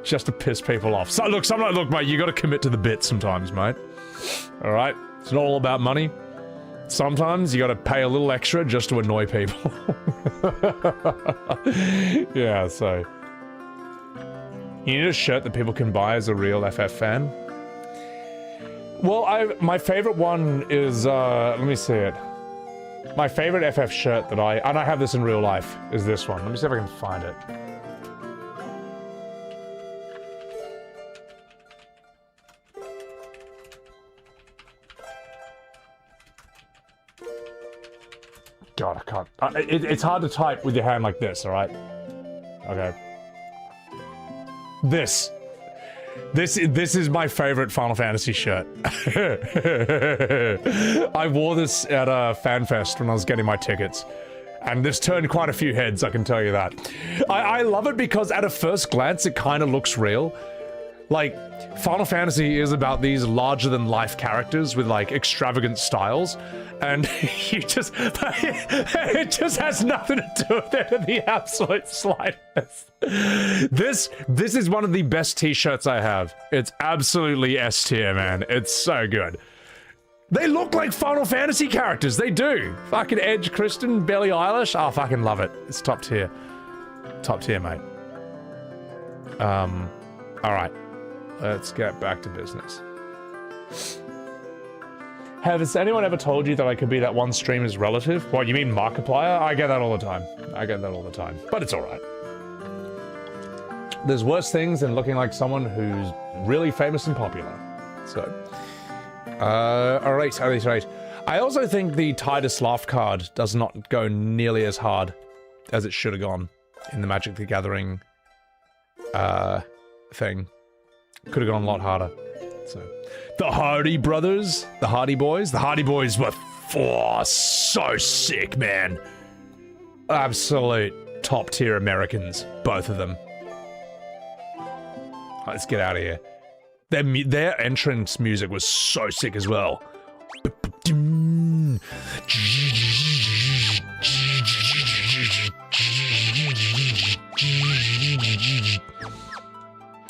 A: Just to piss people off. So look, mate, you gotta commit to the bit sometimes, mate. Alright? It's not all about money. Sometimes you gotta pay a little extra just to annoy people. Yeah, so... You need a shirt that people can buy as a real FF fan? Well, my favorite one is, let me see it. My favorite FF shirt that and I have this in real life, is this one. Let me see if I can find it. God, I can't. It's hard to type with your hand like this, alright? Okay. This is my favorite Final Fantasy shirt. I wore this at a FanFest when I was getting my tickets. And this turned quite a few heads, I can tell you that. I love it because at a first glance, it kind of looks real. Like, Final Fantasy is about these larger-than-life characters with, like, extravagant styles. And it just has nothing to do with it in the absolute slightest. This is one of the best t-shirts I have. It's absolutely S tier, man. It's so good. They look like Final Fantasy characters. They do. Fucking Edge, Kristen, Billie Eilish. Oh, I fucking love it. It's top tier. Top tier, mate. Alright. Let's get back to business. Has anyone ever told you that I could be that one streamer's relative? What, you mean Markiplier? I get that all the time. I get that all the time. But it's alright. There's worse things than looking like someone who's really famous and popular. So. Alright. I also think the Titus Laugh card does not go nearly as hard as it should have gone in the Magic the Gathering thing. Could have gone a lot harder. So, the Hardy Brothers, the Hardy Boys. The Hardy Boys were so sick, man. Absolute top tier Americans, both of them. Let's get out of here. Their entrance music was so sick as well.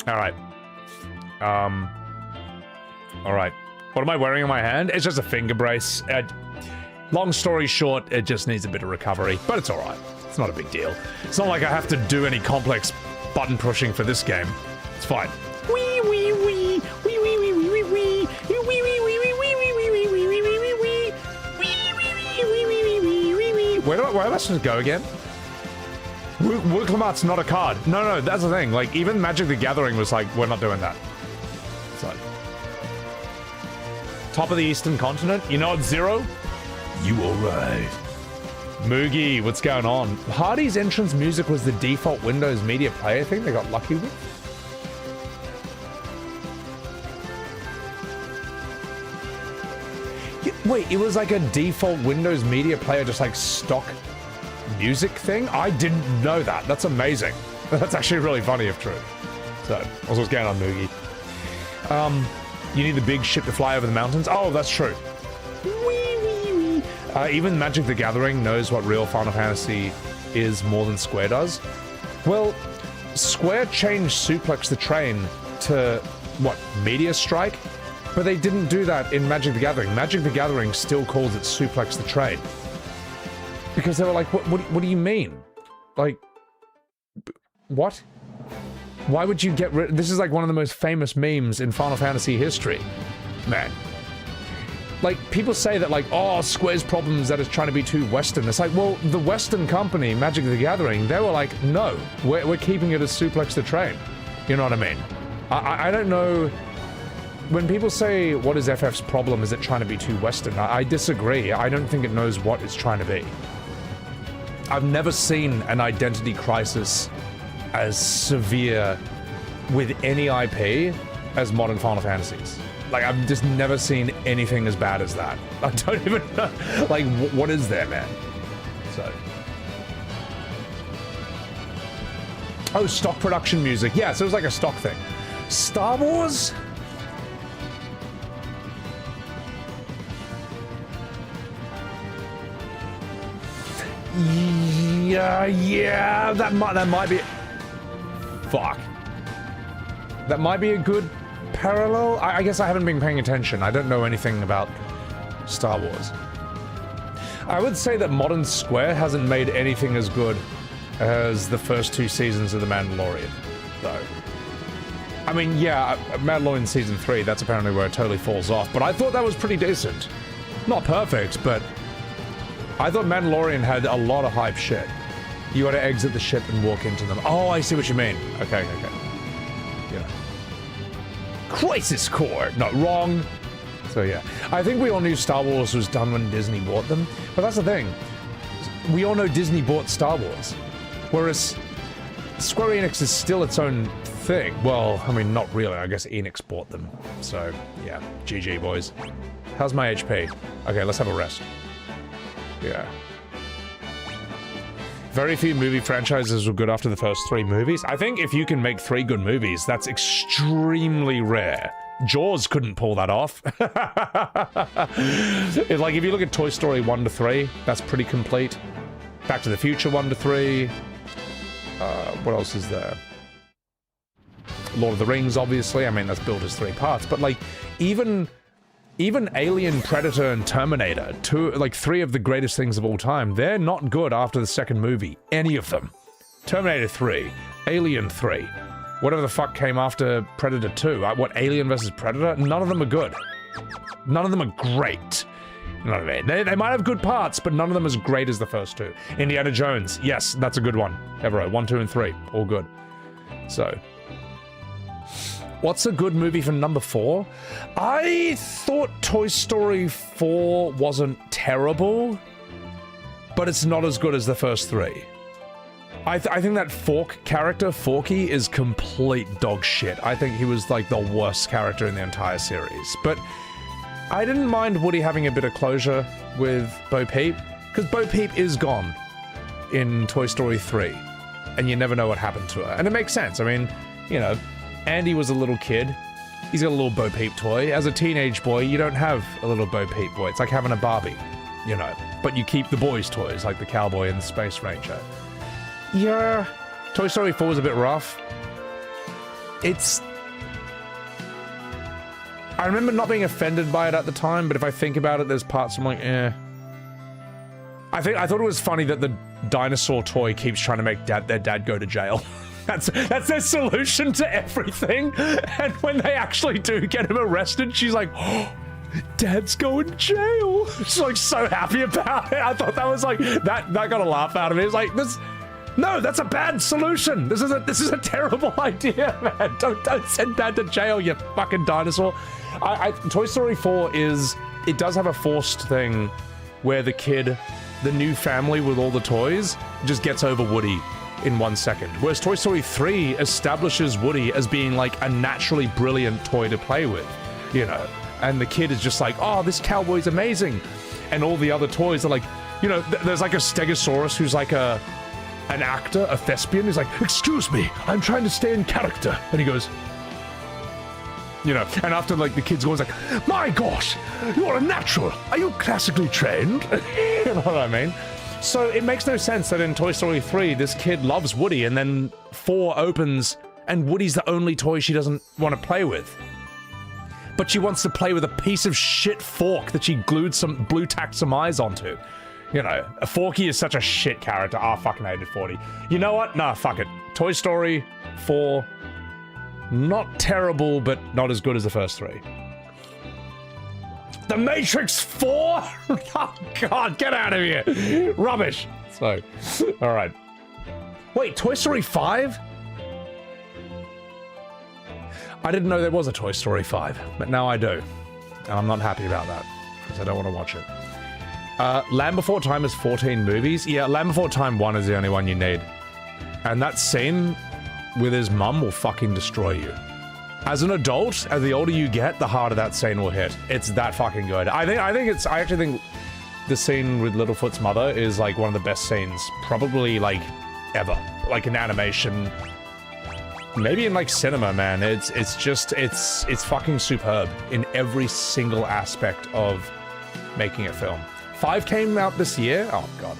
A: All right. Alright. What am I wearing on my hand? It's just a finger brace. Long story short, it just needs a bit of recovery, but it's alright. It's not a big deal. It's not like I have to do any complex button pushing for this game. It's fine. Wee wee wee. Wee wee wee wee wee wee. Wee wee wee wee wee wee wee wee wee wee wee wee wee wee. Wee wee wee wee wee wee wee wee. Where am I supposed to go again? Wooklamot's not a card. No, that's the thing. Like, even Magic the Gathering was like, we're not doing that. So. Top of the Eastern Continent? You know it's Zero? You alright. Moogie, what's going on? Hardy's entrance music was the default Windows Media Player thing they got lucky with? Yeah, wait, it was like a default Windows Media Player, just like stock music thing? I didn't know that. That's amazing. That's actually really funny if true. So, also what's going on, Moogie? You need the big ship to fly over the mountains? Oh, that's true. Wee, wee, wee. Even Magic the Gathering knows what real Final Fantasy is more than Square does. Well, Square changed Suplex the Train to, what, Meteor Strike? But they didn't do that in Magic the Gathering. Magic the Gathering still calls it Suplex the Train. Because they were like, what do you mean? Like, what? Why would you get rid... This is like one of the most famous memes in Final Fantasy history. Man. Like, people say that like, oh, Square's problem is that it's trying to be too Western. It's like, well, the Western company, Magic the Gathering, they were like, no, we're keeping it as Suplex the Train. You know what I mean? I don't know... When people say, what is FF's problem? Is it trying to be too Western? I disagree. I don't think it knows what it's trying to be. I've never seen an identity crisis as severe with any IP as modern Final Fantasies. Like, I've just never seen anything as bad as that. I don't even know. Like, what is there, man? So. Oh, stock production music. Yeah, so it was like a stock thing. Star Wars? Yeah, that might be... Fuck. That might be a good parallel? I guess I haven't been paying attention. I don't know anything about Star Wars. I would say that modern Square hasn't made anything as good as the first 2 seasons of The Mandalorian, though. I mean, yeah, Mandalorian Season 3, that's apparently where it totally falls off, but I thought that was pretty decent. Not perfect, but I thought Mandalorian had a lot of hype shit. You gotta exit the ship and walk into them. Oh, I see what you mean. Okay. Yeah. Crisis Core! Not wrong. So yeah. I think we all knew Star Wars was done when Disney bought them, but that's the thing. We all know Disney bought Star Wars, whereas Square Enix is still its own thing. Well, I mean, not really. I guess Enix bought them. So, yeah. GG, boys. How's my HP? Okay, let's have a rest. Yeah. Very few movie franchises were good after the first 3 movies. I think if you can make 3 good movies, that's extremely rare. Jaws couldn't pull that off. It's like, if you look at Toy Story 1 to 3, that's pretty complete. Back to the Future 1 to 3. What else is there? Lord of the Rings, obviously. I mean, that's built as 3 parts. But, like, even Alien, Predator, and Terminator, 3 of the greatest things of all time, they're not good after the second movie. Any of them. Terminator 3. Alien 3. Whatever the fuck came after Predator 2. What, Alien versus Predator? None of them are good. None of them are great. You know what I mean? They might have good parts, but none of them as great as the first 2. Indiana Jones. Yes, that's a good one. Everett. 1, 2, and 3. All good. So... what's a good movie for number 4? I thought Toy Story 4 wasn't terrible, but it's not as good as the first 3. I think that Fork character, Forky, is complete dog shit. I think he was like the worst character in the entire series. But I didn't mind Woody having a bit of closure with Bo Peep, because Bo Peep is gone in Toy Story 3, and you never know what happened to her. And it makes sense. I mean, you know, Andy was a little kid. He's got a little Bo Peep toy. As a teenage boy, you don't have a little Bo Peep boy. It's like having a Barbie, you know. But you keep the boys' toys, like the cowboy and the space ranger. Yeah, Toy Story 4 was a bit rough. I remember not being offended by it at the time, but if I think about it, there's parts I'm like, eh. I thought it was funny that the dinosaur toy keeps trying to make their dad go to jail. That's their solution to everything. And when they actually do get him arrested, she's like, oh, Dad's going to jail. She's like so happy about it. I thought that was like, that got a laugh out of me. It's like, no, that's a bad solution. This is a terrible idea, man. Don't send Dad to jail, you fucking dinosaur. Toy Story 4 it does have a forced thing where the new family with all the toys just gets over Woody in 1 second. Whereas Toy Story 3 establishes Woody as being like a naturally brilliant toy to play with, you know? And the kid is just like, oh, this cowboy's amazing. And all the other toys are like, you know, there's like a Stegosaurus who's like an actor, a thespian. He's like, excuse me, I'm trying to stay in character. And he goes, you know, and after like the kid's going like, my gosh, you're a natural. Are you classically trained? You know what I mean? So it makes no sense that in Toy Story 3, this kid loves Woody, and then 4 opens, and Woody's the only toy she doesn't want to play with. But she wants to play with a piece of shit fork that she glued some blue-tacked some eyes onto. You know, Forky is such a shit character. Ah, fucking hated 40. You know what? Nah, fuck it. Toy Story 4, not terrible, but not as good as the first 3. The Matrix 4? Oh, God, get out of here. Rubbish. So, all right. Wait, Toy Story 5? I didn't know there was a Toy Story 5, but now I do. And I'm not happy about that, because I don't want to watch it. Land Before Time is 14 movies. Yeah, Land Before Time 1 is the only one you need. And that scene with his mum will fucking destroy you. As an adult, as the older you get, the harder that scene will hit. It's that fucking good. I actually think the scene with Littlefoot's mother is like one of the best scenes, probably like ever. Like in animation, maybe in like cinema, man. It's fucking superb in every single aspect of making a film. 5 came out this year. Oh god.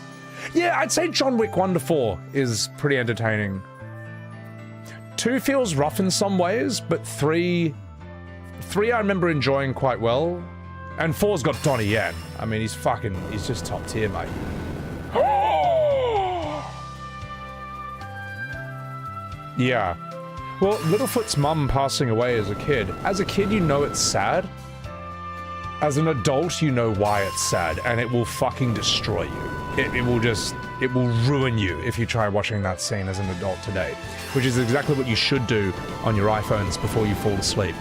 A: Yeah, I'd say John Wick 1 to 4 is pretty entertaining. 2 feels rough in some ways, but 3 I remember enjoying quite well. And 4's got Donnie Yen. I mean, he's just top tier, mate. Yeah. Well, Littlefoot's mum passing away as a kid. As a kid, you know it's sad. As an adult, you know why it's sad, and it will fucking destroy you. It will ruin you if you try watching that scene as an adult today. Which is exactly what you should do on your iPhones before you fall asleep.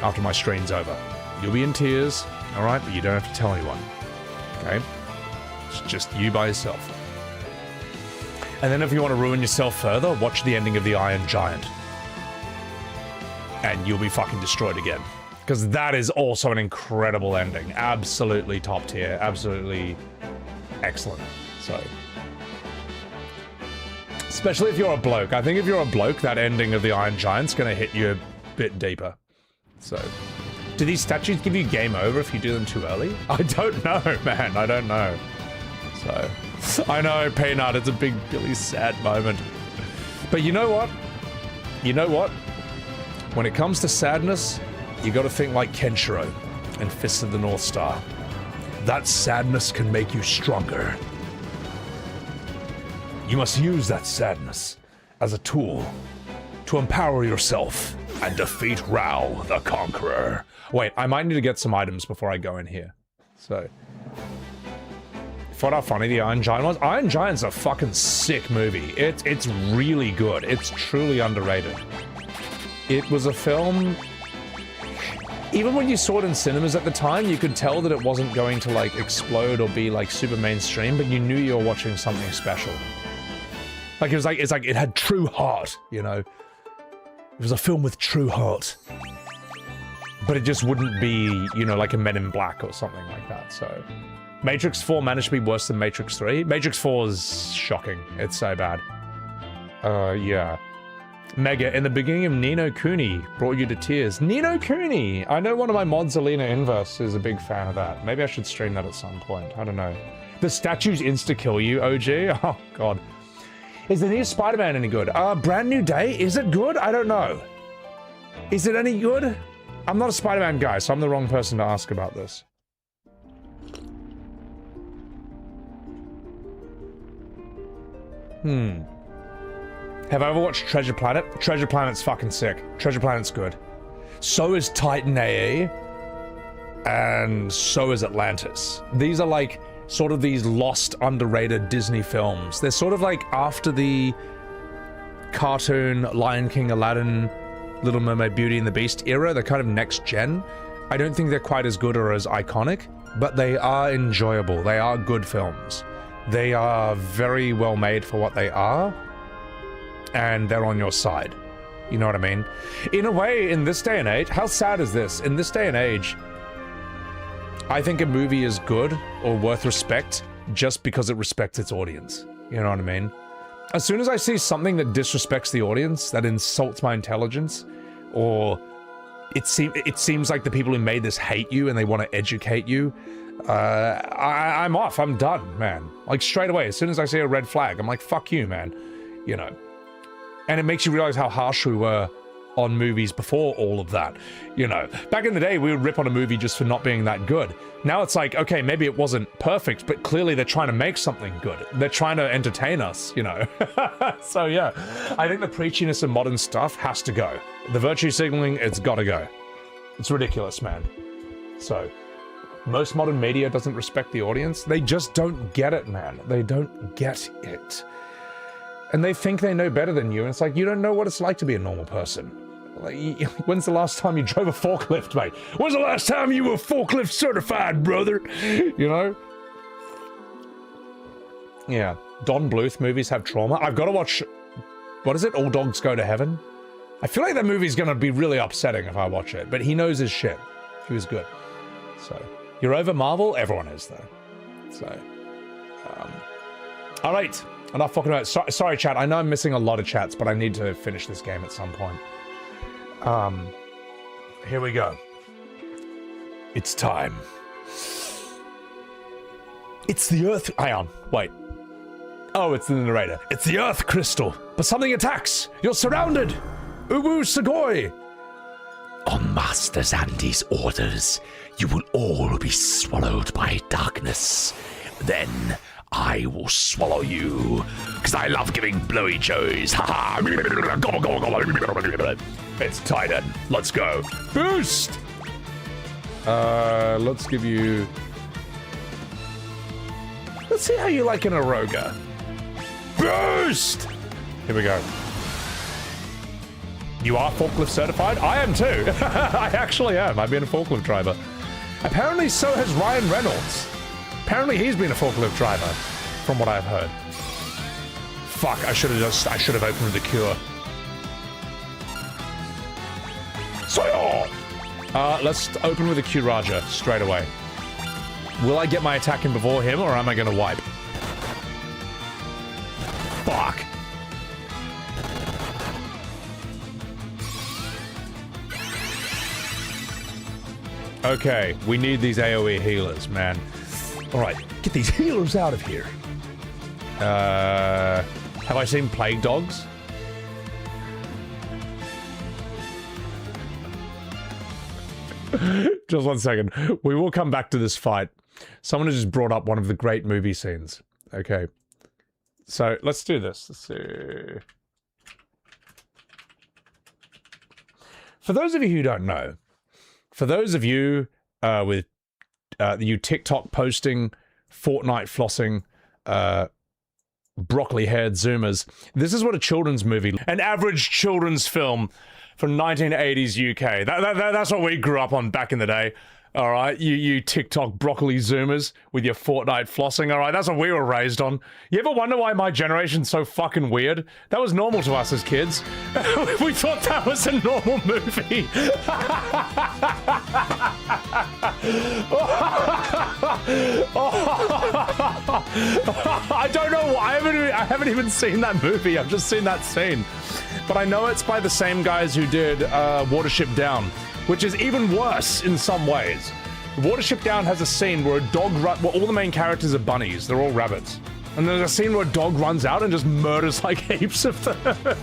A: After my stream's over. You'll be in tears, alright, but you don't have to tell anyone. Okay? It's just you by yourself. And then if you want to ruin yourself further, watch the ending of The Iron Giant. And you'll be fucking destroyed again. Because that is also an incredible ending. Absolutely top tier. Absolutely excellent. So... especially if you're a bloke. I think if you're a bloke, that ending of The Iron Giant's gonna hit you a bit deeper. So... do these statues give you game over if you do them too early? I don't know, man. I don't know. So... I know, Peanut, it's a big, really sad moment. But you know what? You know what? When it comes to sadness, you gotta think like Kenshiro and Fist of the North Star. That sadness can make you stronger. You must use that sadness as a tool to empower yourself and defeat Rao the Conqueror. Wait, I might need to get some items before I go in here. So... thought how funny the Iron Giant was. Iron Giant's a fucking sick movie. It's really good. It's truly underrated. It was a film... even when you saw it in cinemas at the time, you could tell that it wasn't going to, like, explode or be, like, super mainstream, but you knew you were watching something special. Like, it's like it had true heart, you know? It was a film with true heart. But it just wouldn't be, you know, like a Men in Black or something like that, so... Matrix 4 managed to be worse than Matrix 3. Matrix 4 is shocking. It's so bad. Yeah. Mega, in the beginning of Ni no Kuni, brought you to tears. Ni no Kuni! I know one of my mods, Alina Inverse, is a big fan of that. Maybe I should stream that at some point. I don't know. The statues insta-kill you, OG? Oh, God. Is the new Spider-Man any good? Brand New Day? Is it good? I don't know. Is it any good? I'm not a Spider-Man guy, so I'm the wrong person to ask about this. Have I ever watched Treasure Planet? Treasure Planet's fucking sick. Treasure Planet's good. So is Titan AA. And so is Atlantis. These are like sort of these lost, underrated Disney films. They're sort of like after the cartoon Lion King, Aladdin, Little Mermaid, Beauty and the Beast era. They're kind of next gen. I don't think they're quite as good or as iconic, but they are enjoyable. They are good films. They are very well made for what they are, and they're on your side. You know what I mean? In a way, in this day and age, how sad is this? In this day and age, I think a movie is good or worth respect just because it respects its audience. You know what I mean? As soon as I see something that disrespects the audience, that insults my intelligence, or it seems like the people who made this hate you and they want to educate you, I'm off. I'm done, man. Like, straight away, as soon as I see a red flag, I'm like, fuck you, man. You know. And it makes you realize how harsh we were on movies before all of that. You know, back in the day, we would rip on a movie just for not being that good. Now it's like, okay, maybe it wasn't perfect, but clearly they're trying to make something good. They're trying to entertain us, you know. So yeah, I think the preachiness of modern stuff has to go. The virtue signaling, it's gotta go. It's ridiculous, man. So... most modern media doesn't respect the audience. They just don't get it, man. They don't get it. And they think they know better than you, and it's like, you don't know what it's like to be a normal person. Like, when's the last time you drove a forklift, mate? When's the last time you were forklift certified, brother? You know? Yeah. Don Bluth movies have trauma. I've got to watch... what is it? All Dogs Go to Heaven? I feel like that movie's gonna be really upsetting if I watch it, but he knows his shit. He was good. So... you're over Marvel? Everyone is, though. So, all right. Enough fucking about it. Sorry, chat. I know I'm missing a lot of chats, but I need to finish this game at some point. Here we go. It's time. It's the Earth... hang on. Wait. Oh, it's the narrator. It's the Earth Crystal, but something attacks. You're surrounded. Ubu Sugoi.
H: On Master Zandy's orders, you will all be swallowed by darkness. Then I will swallow you, because I love giving blowy joes. Ha ha!
A: right. It's Titan. Let's go. Boost! Let's give you... Let's see how you like an Aroga. Boost! Here we go. You are forklift certified? I am too. I actually am. I've been a forklift driver. Apparently so has Ryan Reynolds. Apparently he's been a forklift driver, from what I've heard. Fuck, I should have opened the cure. Let's open with a Q Raja straight away. Will I get my attack in before him, or am I gonna wipe? Fuck. Okay, we need these AoE healers, man. Alright, get these healers out of here. Have I seen Plague Dogs? Just 1 second. We will come back to this fight. Someone has just brought up one of the great movie scenes. Okay. So, let's do this. Let's see. For those of you who don't know, for those of you with you TikTok posting, Fortnite flossing, broccoli-haired Zoomers, this is what a children's movie, an average children's film from 1980s UK. That's what we grew up on back in the day. All right, you TikTok broccoli Zoomers with your Fortnite flossing. All right, that's what we were raised on. You ever wonder why my generation's so fucking weird? That was normal to us as kids. We thought that was a normal movie. I don't know why. I haven't even seen that movie. I've just seen that scene. But I know it's by the same guys who did Watership Down, which is even worse in some ways. Watership Down has a scene where a dog well, all the main characters are bunnies. They're all rabbits. And there's a scene where a dog runs out and just murders like heaps of them.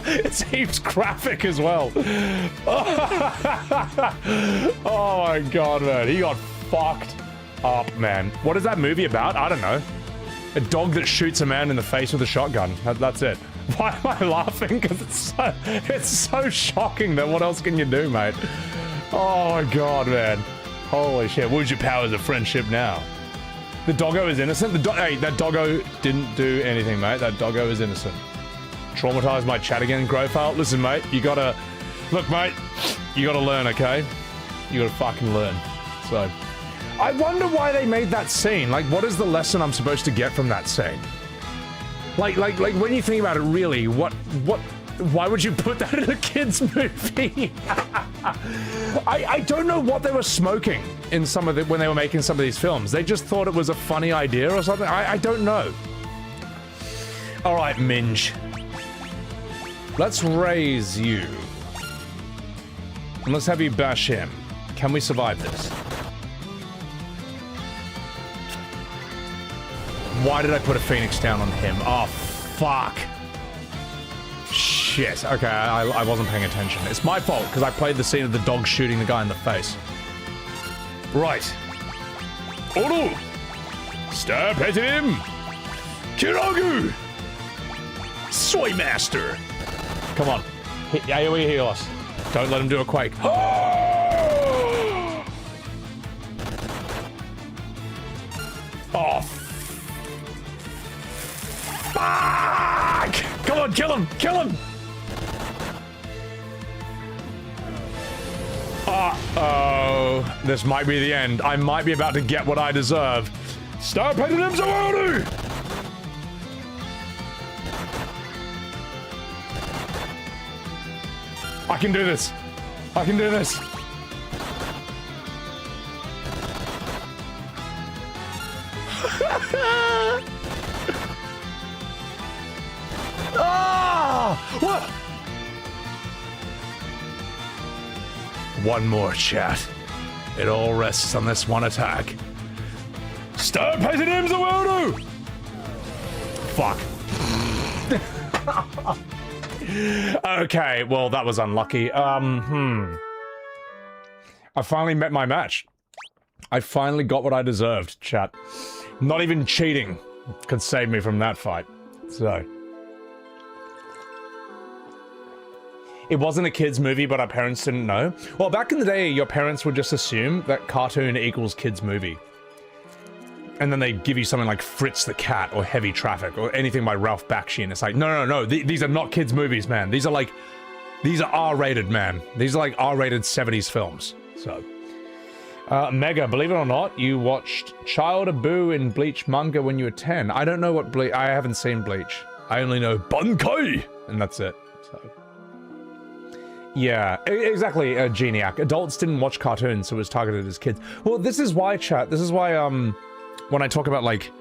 A: It's heaps graphic as well. Oh my god, man. He got fucked up, man. What is that movie about? I don't know. A dog that shoots a man in the face with a shotgun. That's it. Why am I laughing? Because it's so shocking that what else can you do, mate? Oh my god, man. Holy shit. Where's your powers of friendship now? The doggo is innocent? Hey, that doggo didn't do anything, mate. That doggo is innocent. Traumatized my chat again, Growfile. Listen, mate, you gotta... Look, mate, you gotta learn, okay? You gotta fucking learn. So... I wonder why they made that scene. Like, what is the lesson I'm supposed to get from that scene? Like, when you think about it, really, why would you put that in a kid's movie? I don't know what they were smoking in some of when they were making some of these films. They just thought it was a funny idea or something. I don't know. All right, Minge. Let's raise you. And let's have you bash him. Can we survive this? Why did I put a Phoenix down on him? Oh, fuck. Shit. Okay, I wasn't paying attention. It's my fault, because I played the scene of the dog shooting the guy in the face. Right. Oro! Stop hitting him! Kiragu! Soy Master! Come on. Hit AoE heal us. Don't let him do a quake. Oh, fuck! Come on, kill him! Kill him! Uh-oh. This might be the end. I might be about to get what I deserve. Stop hitting him, Zawadi! I can do this. I can do this. Ah! What? One more, chat. It all rests on this one attack. Stop hitting him, Zawadu! Fuck. Okay, well, that was unlucky. I finally met my match. I finally got what I deserved, chat. Not even cheating could save me from that fight. So. it wasn't a kid's movie, but our parents didn't know. Well, back in the day, your parents would just assume that cartoon equals kid's movie. And then they give you something like Fritz the Cat or Heavy Traffic or anything by Ralph Bakshi, and it's like, no, these are not kids' movies, man. These are R-rated, man. These are like R-rated 70s films. So, Mega, believe it or not, you watched Child of Boo in Bleach manga when you were 10. I don't know what Bleach, I haven't seen Bleach. I only know Bankai, and that's it. So, yeah, exactly, Geniac. Adults didn't watch cartoons, so it was targeted as kids. Well, this is why, chat, this is why, when I talk about, like,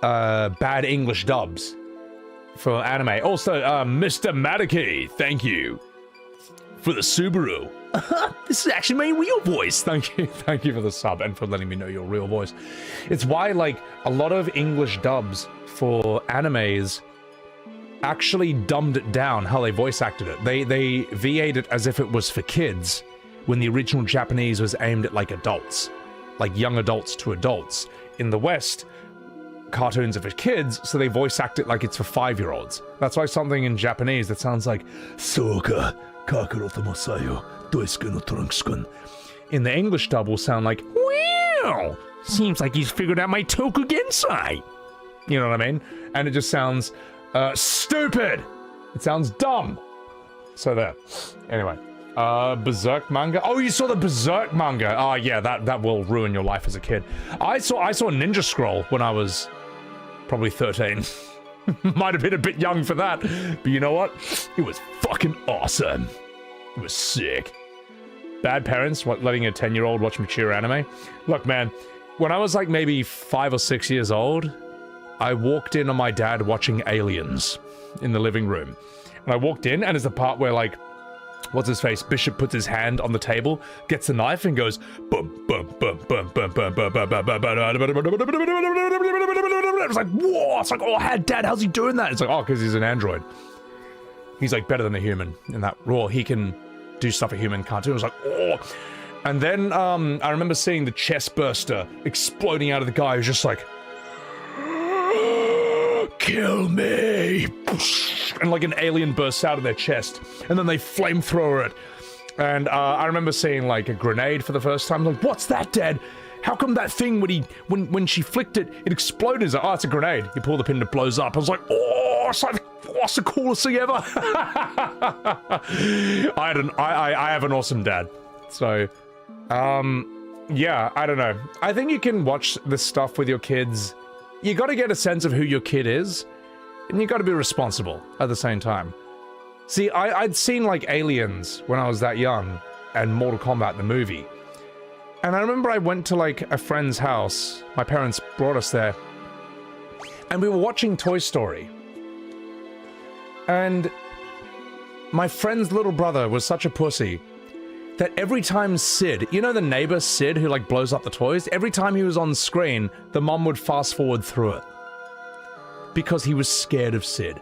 A: bad English dubs for anime. Also, Mr. Madaki, thank you for the Subaru. This is actually my real voice. Thank you for the sub and for letting me know your real voice. It's why, like, a lot of English dubs for animes actually dumbed it down how they voice acted it. They VA'd it as if it was for kids, when the original Japanese was aimed at, like, adults. Like, young adults to adults. In the West, cartoons are for kids, so they voice act it like it's for 5-year-olds. That's why something in Japanese that sounds like Soka Kakarota Masayo Doisuke no Trunks-kun in the English dub will sound like, well, seems like he's figured out my Tokugensai. You know what I mean? And it just sounds stupid. It sounds dumb. So there. Anyway. Berserk manga? Oh, you saw the Berserk manga? Oh, yeah, that will ruin your life as a kid. I saw Ninja Scroll when I was probably 13. Might have been a bit young for that, but you know what? It was fucking awesome. It was sick. Bad parents letting a 10-year-old watch mature anime? Look, man, when I was like maybe 5 or 6 years old, I walked in on my dad watching Aliens in the living room. And I walked in, and it's the part where, like, what's his face? Bishop puts his hand on the table, gets a knife, and goes bum bum bum bum bum bum bum bum bum bum. It's like, whoa! It's like, oh, Dad, how's he doing that? It's like, oh, because he's an android. He's like better than a human in that. Raw, he can do stuff a human can't do. It was like, oh. And then I remember seeing the chest burster exploding out of the guy who's just like, kill me! And like an alien bursts out of their chest, and then they flamethrower it. And I remember seeing like a grenade for the first time. Like, what's that, Dad? How come that thing when she flicked it, it exploded? It's like, oh, it's a grenade. You pull the pin, it blows up. I was like, oh, it's like, what's the coolest thing ever? I have an awesome dad. So, yeah, I don't know. I think you can watch this stuff with your kids. You got to get a sense of who your kid is, and you got to be responsible at the same time. See, I'd seen like Aliens when I was that young, and Mortal Kombat the movie. And I remember I went to like a friend's house. My parents brought us there, and we were watching Toy Story. And my friend's little brother was such a pussy that every time Sid, you know the neighbor Sid who like blows up the toys? Every time he was on screen, the mom would fast forward through it. Because he was scared of Sid.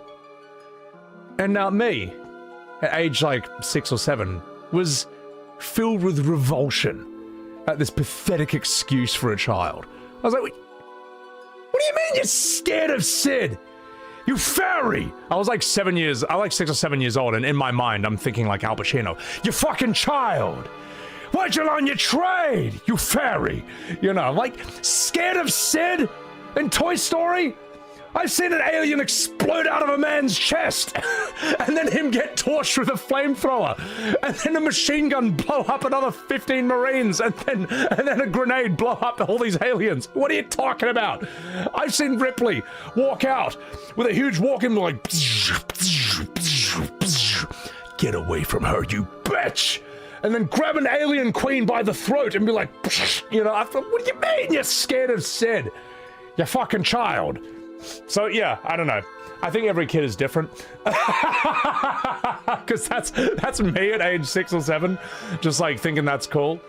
A: And now me, at age like 6 or 7, was filled with revulsion at this pathetic excuse for a child. I was like, what do you mean you're scared of Sid? You fairy! I was like 6 or 7 years old, and in my mind, I'm thinking like Al Pacino. You fucking child! Why'd you learn your trade, you fairy? You know, I'm like, scared of Sid in Toy Story? I've seen an alien explode out of a man's chest, and then him get torched with a flamethrower, and then a machine gun blow up another 15 Marines, and then a grenade blow up all these aliens. What are you talking about? I've seen Ripley walk out with a huge walk-in like, get away from her, you bitch! And then grab an alien queen by the throat and be like, you know, I thought, what do you mean you're scared of Sid? You fucking child. So yeah, I don't know. I think every kid is different. Because that's me at age 6 or 7, just like thinking that's cool.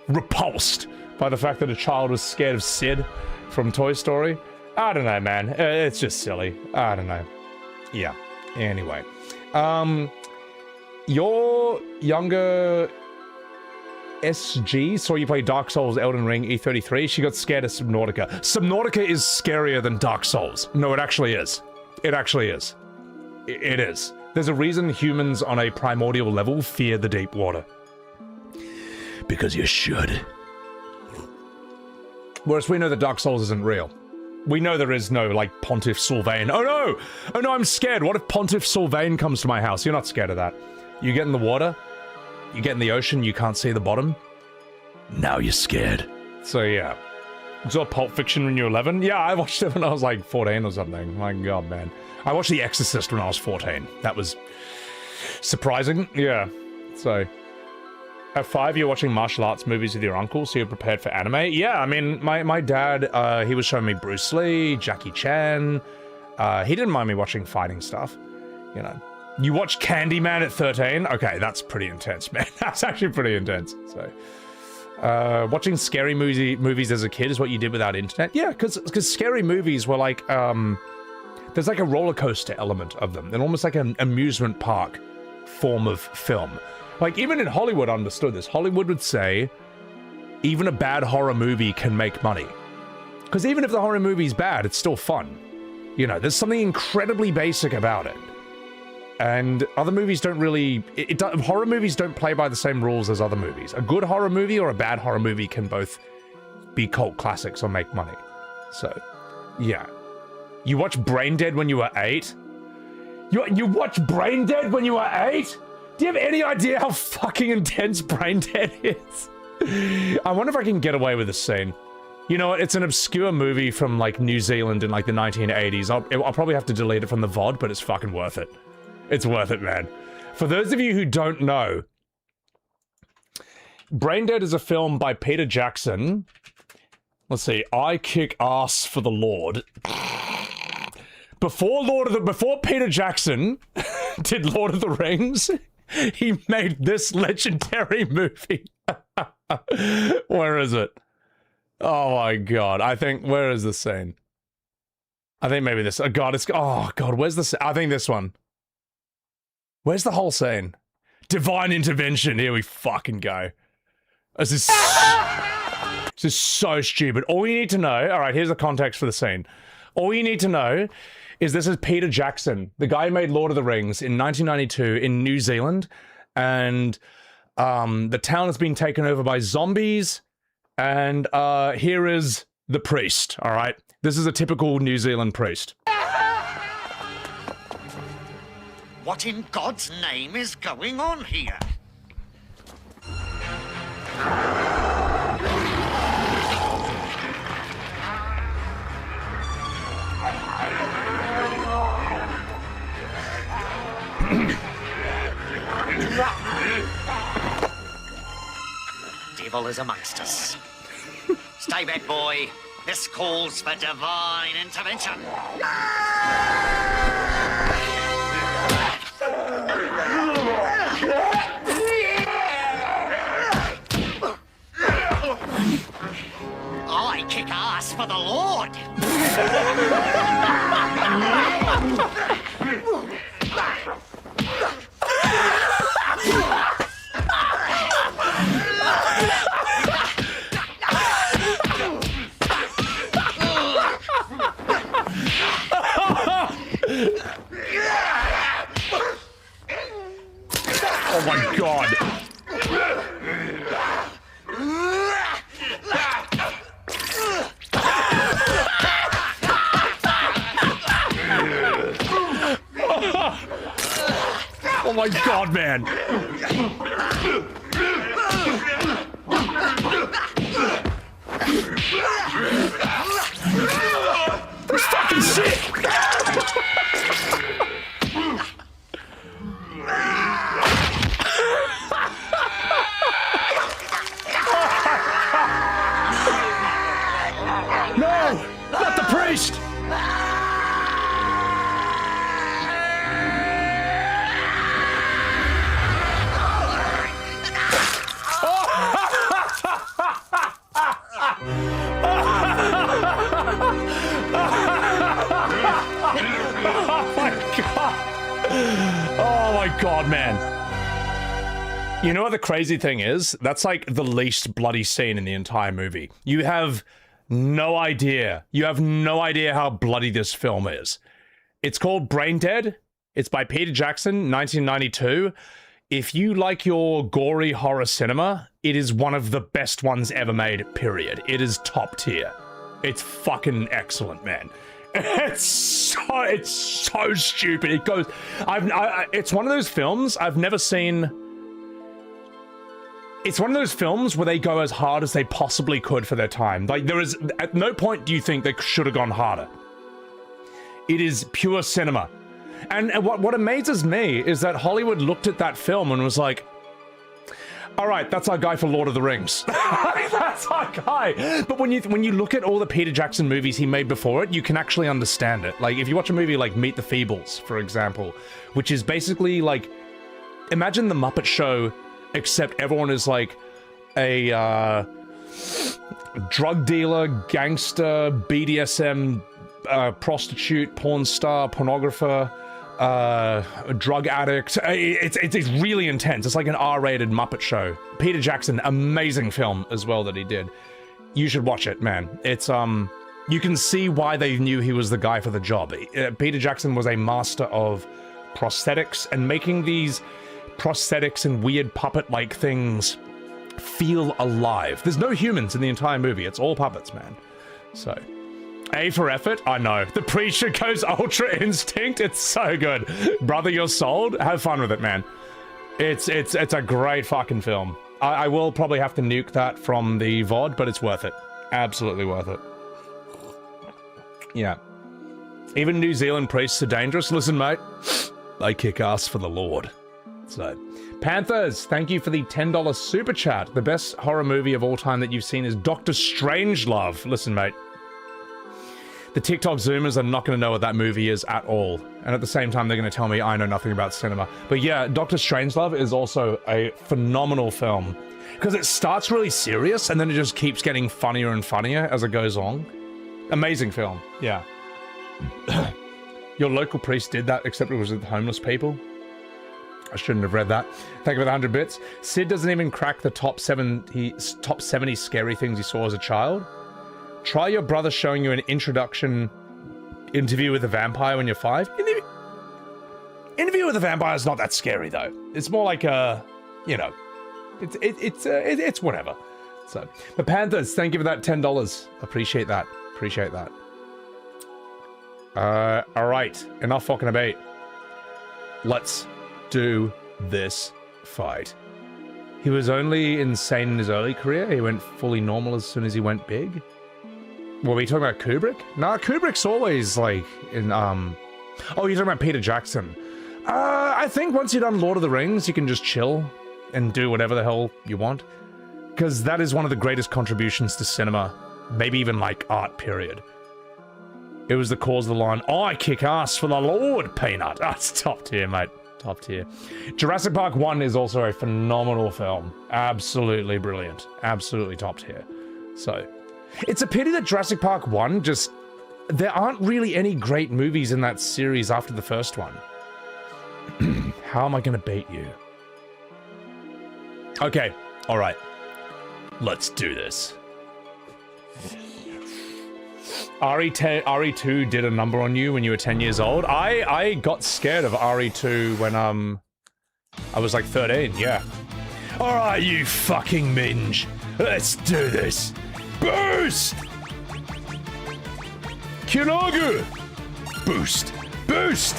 A: Repulsed by the fact that a child was scared of Sid from Toy Story. I don't know, man. It's just silly. I don't know. Yeah. Anyway. Your younger SG saw you play Dark Souls, Elden Ring, E33. She got scared of Subnautica. Subnautica is scarier than Dark Souls. No, it actually is. It actually is. It is. There's a reason humans on a primordial level fear the deep water.
H: Because you should.
A: Whereas we know that Dark Souls isn't real. We know there is no, like, Pontiff Sylvain. Oh no! Oh no, I'm scared. What if Pontiff Sylvain comes to my house? You're not scared of that. You get in the water, you get in the ocean, you can't see the bottom.
H: Now you're scared.
A: So yeah. You saw Pulp Fiction when you were 11? Yeah, I watched it when I was like 14 or something. My god, man. I watched The Exorcist when I was 14. That was surprising. Yeah. So at 5, you're watching martial arts movies with your uncle, so you're prepared for anime? Yeah, I mean, my dad, he was showing me Bruce Lee, Jackie Chan. He didn't mind me watching fighting stuff, you know. You watch Candyman at 13? Okay, that's pretty intense, man. That's actually pretty intense, so... watching scary movies as a kid is what you did without internet? Yeah, because scary movies were like, there's like a roller coaster element of them. They're almost like an amusement park form of film. Like, even in Hollywood understood this. Hollywood would say, even a bad horror movie can make money. Because even if the horror movie's bad, it's still fun. You know, there's something incredibly basic about it. And other movies don't really... horror movies don't play by the same rules as other movies. A good horror movie or a bad horror movie can both be cult classics or make money. So, yeah. You watched Brain Dead when you were 8? You watched Brain Dead when you were 8? Do you have any idea how fucking intense Brain Dead is? I wonder if I can get away with this scene. You know what? It's an obscure movie from, like, New Zealand in, like, the 1980s. I'll probably have to delete it from the VOD, but it's fucking worth it. It's worth it, man. For those of you who don't know, Brain Dead is a film by Peter Jackson. Let's see. I Kick Ass for the Lord. Before Peter Jackson did Lord of the Rings, he made this legendary movie. Where is it? Oh my god. I think, where is the scene? I think maybe this. Oh god, where's the... I think this one. Where's the whole scene? Divine intervention. Here we fucking go. This is so stupid. All you need to know... Alright, here's the context for the scene. All you need to know is this is Peter Jackson, the guy who made Lord of the Rings in 1992 in New Zealand. And the town has been taken over by zombies. And here is the priest, alright? This is a typical New Zealand priest.
K: What in God's name is going on here? Devil is amongst us. Stay back, boy. This calls for divine intervention. I kick ass for the Lord.
A: Oh my god. Oh my god, man. That's fucking sick. No! Not the priest! Oh my god, man. You know what the crazy thing is? That's like the least bloody scene in the entire movie. You have no idea. You have no idea how bloody this film is. It's called Brain Dead. It's by Peter Jackson, 1992. If you like your gory horror cinema, it is one of the best ones ever made, period. It is top tier. It's fucking excellent, man. It's so stupid. It goes, it's one of those films I've never seen. It's one of those films where they go as hard as they possibly could for their time. Like, there is, at no point do you think they should have gone harder. It is pure cinema. And what amazes me is that Hollywood looked at that film and was like, all right, that's our guy for Lord of the Rings. That's our guy. But when you look at all the Peter Jackson movies he made before it, you can actually understand it. Like, if you watch a movie like Meet the Feebles, for example, which is basically like, imagine the Muppet Show, except everyone is like a drug dealer, gangster, BDSM, prostitute, porn star, pornographer, a drug addict. It's really intense. It's like an R-rated Muppet Show. Peter Jackson, amazing film as well that he did. You should watch it, man. It's you can see why they knew he was the guy for the job. Peter Jackson was a master of prosthetics and making these prosthetics and weird puppet-like things feel alive. There's no humans in the entire movie. It's all puppets, man. So, A for effort? I know. The Preacher goes Ultra Instinct. It's so good. Brother, you're sold? Have fun with it, man. It's a great fucking film. I will probably have to nuke that from the VOD, but it's worth it. Absolutely worth it. Yeah. Even New Zealand priests are dangerous. Listen, mate. They kick ass for the Lord. So, Panthers, thank you for the $10 super chat. The best horror movie of all time that you've seen is Doctor Strangelove. Listen, mate. The TikTok Zoomers are not going to know what that movie is at all. And at the same time, they're going to tell me I know nothing about cinema. But yeah, Doctor Strangelove is also a phenomenal film. Because it starts really serious, and then it just keeps getting funnier and funnier as it goes on. Amazing film, yeah. Your local priest did that, except it was with homeless people. I shouldn't have read that. Thank you for the 100 bits. Sid doesn't even crack the top 70 scary things he saw as a child. Try your brother showing you an introduction interview with a vampire when you're 5. Interview with a vampire is not that scary though. It's more like a, you know, it's whatever. So, the Panthers, thank you for that $10. Appreciate that. Appreciate that. All right, enough fucking about. Let's do this fight. He was only insane in his early career. He went fully normal as soon as he went big. Were we talking about Kubrick? Nah, Kubrick's always like in oh, you're talking about Peter Jackson. I think once you've done Lord of the Rings, you can just chill and do whatever the hell you want. Because that is one of the greatest contributions to cinema, maybe even like art, period. It was the cause of the line, I kick ass for the Lord, Peanut. That's top tier, mate. Top tier. Jurassic Park 1 is also a phenomenal film. Absolutely brilliant. Absolutely top tier. So, it's a pity that Jurassic Park 1 just... There aren't really any great movies in that series after the first one. How am I going to beat you? Okay, alright. Let's do this. RE2 did a number on you when you were 10 years old. I got scared of RE2 when I was like 13, yeah. Alright, you fucking minge. Let's do this. Boost! Kiragu! Boost! Boost!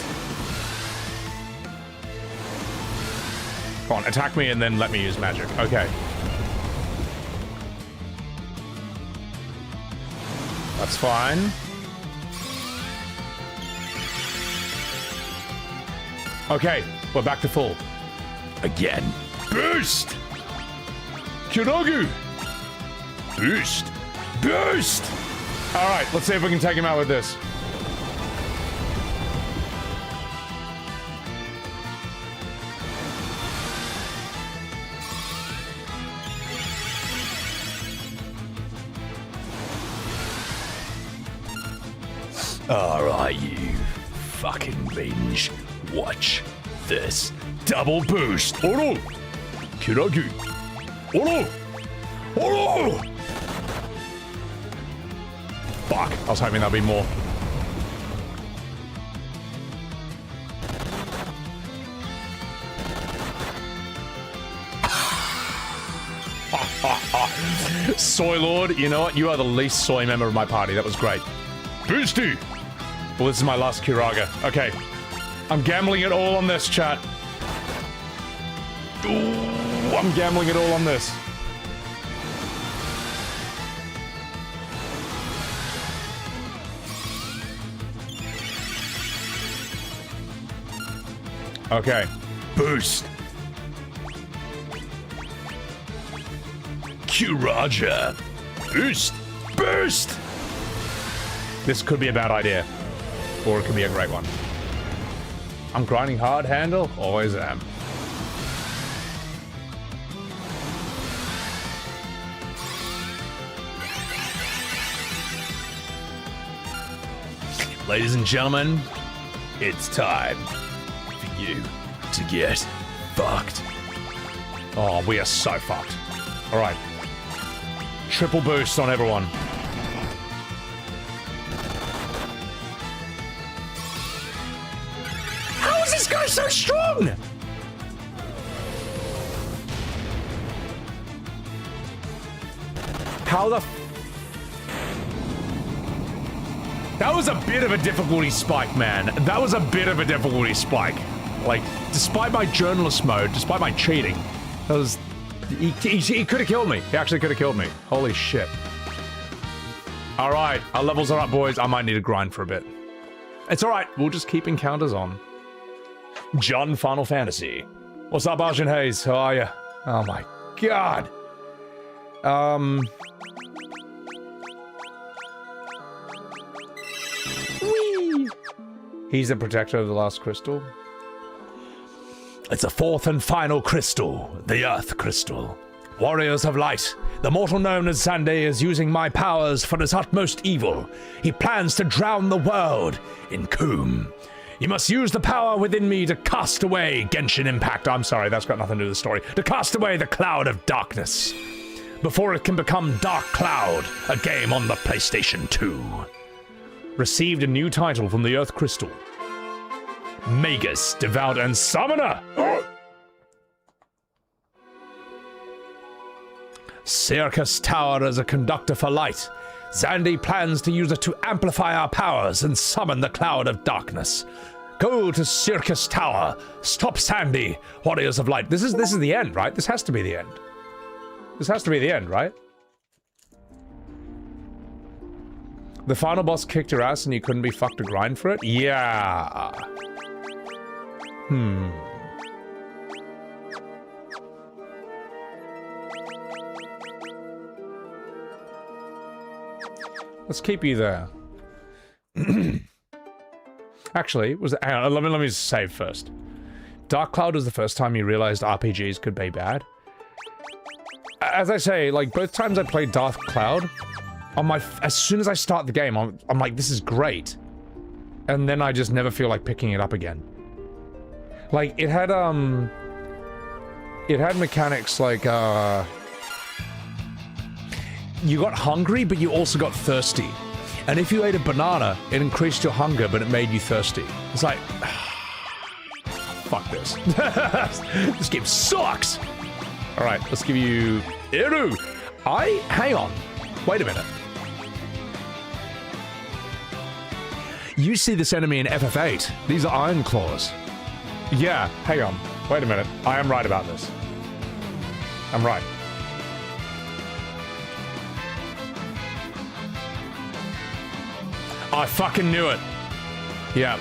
A: Come on, attack me and then let me use magic. Okay. That's fine. Okay, we're back to full. Again. Boost! Kiragu! Boost! Boost! Alright, let's see if we can take him out with this. Alright, you fucking binge. Watch this. Double boost. Oro! Kiragu. Oro! Oro! Fuck, I was hoping there'd be more. Soy Lord, you know what? You are the least soy member of my party. That was great. Boosty! Well, this is my last Kiraga. Okay. I'm gambling it all on this, chat. Ooh, I'm gambling it all on this. Okay. Boost. Kiraja. Boost. Boost! This could be a bad idea. Or it could be a great one. I'm grinding hard, handle. Always am. Ladies and gentlemen, it's time for you to get fucked. Oh, we are so fucked. Alright. Triple boost on everyone. How is this guy so strong? How the That was a bit of a difficulty spike, man. That was a bit of a difficulty spike. Like, despite my journalist mode, despite my cheating, that was... He could have killed me. He actually could have killed me. Holy shit. Alright, our levels are up, boys. I might need to grind for a bit. It's alright. We'll just keep encounters on. John Final Fantasy. What's up, Arjun Hayes? How are you? Oh my god. Whee! He's the protector of the last crystal. It's a fourth and final crystal, the Earth Crystal. Warriors of Light, the mortal known as Sandy is using my powers for his utmost evil. He plans to drown the world in Coom. You must use the power within me to cast away Genshin Impact. I'm sorry, that's got nothing to do with the story. To cast away the cloud of darkness. Before it can become Dark Cloud, a game on the PlayStation 2. Received a new title from the Earth Crystal. Magus, Devout, and Summoner! Circus Tower as a conductor for light. Zandy plans to use it to amplify our powers and summon the cloud of darkness. Go to Circus Tower. Stop Sandy, Warriors of Light. This is the end, right? This has to be the end. This has to be the end, right? The final boss kicked your ass and you couldn't be fucked to grind for it? Yeah. Let's keep you there. Actually, hang on, let me save first. Dark Cloud was the first time you realized RPGs could be bad. As I say, like, both times I played Dark Cloud, as soon as I start the game, I'm like, this is great. And then I just never feel like picking it up again. Like, it had mechanics like, you got hungry, but you also got thirsty. And if you ate a banana, it increased your hunger, but it made you thirsty. It's like, fuck this. This game sucks! Alright, let's give you... Eru! Hang on. Wait a minute. You see this enemy in FF8. These are Iron Claws. Yeah, hang on. Wait a minute. I am right about this. I'm right. I fucking knew it. Yeah.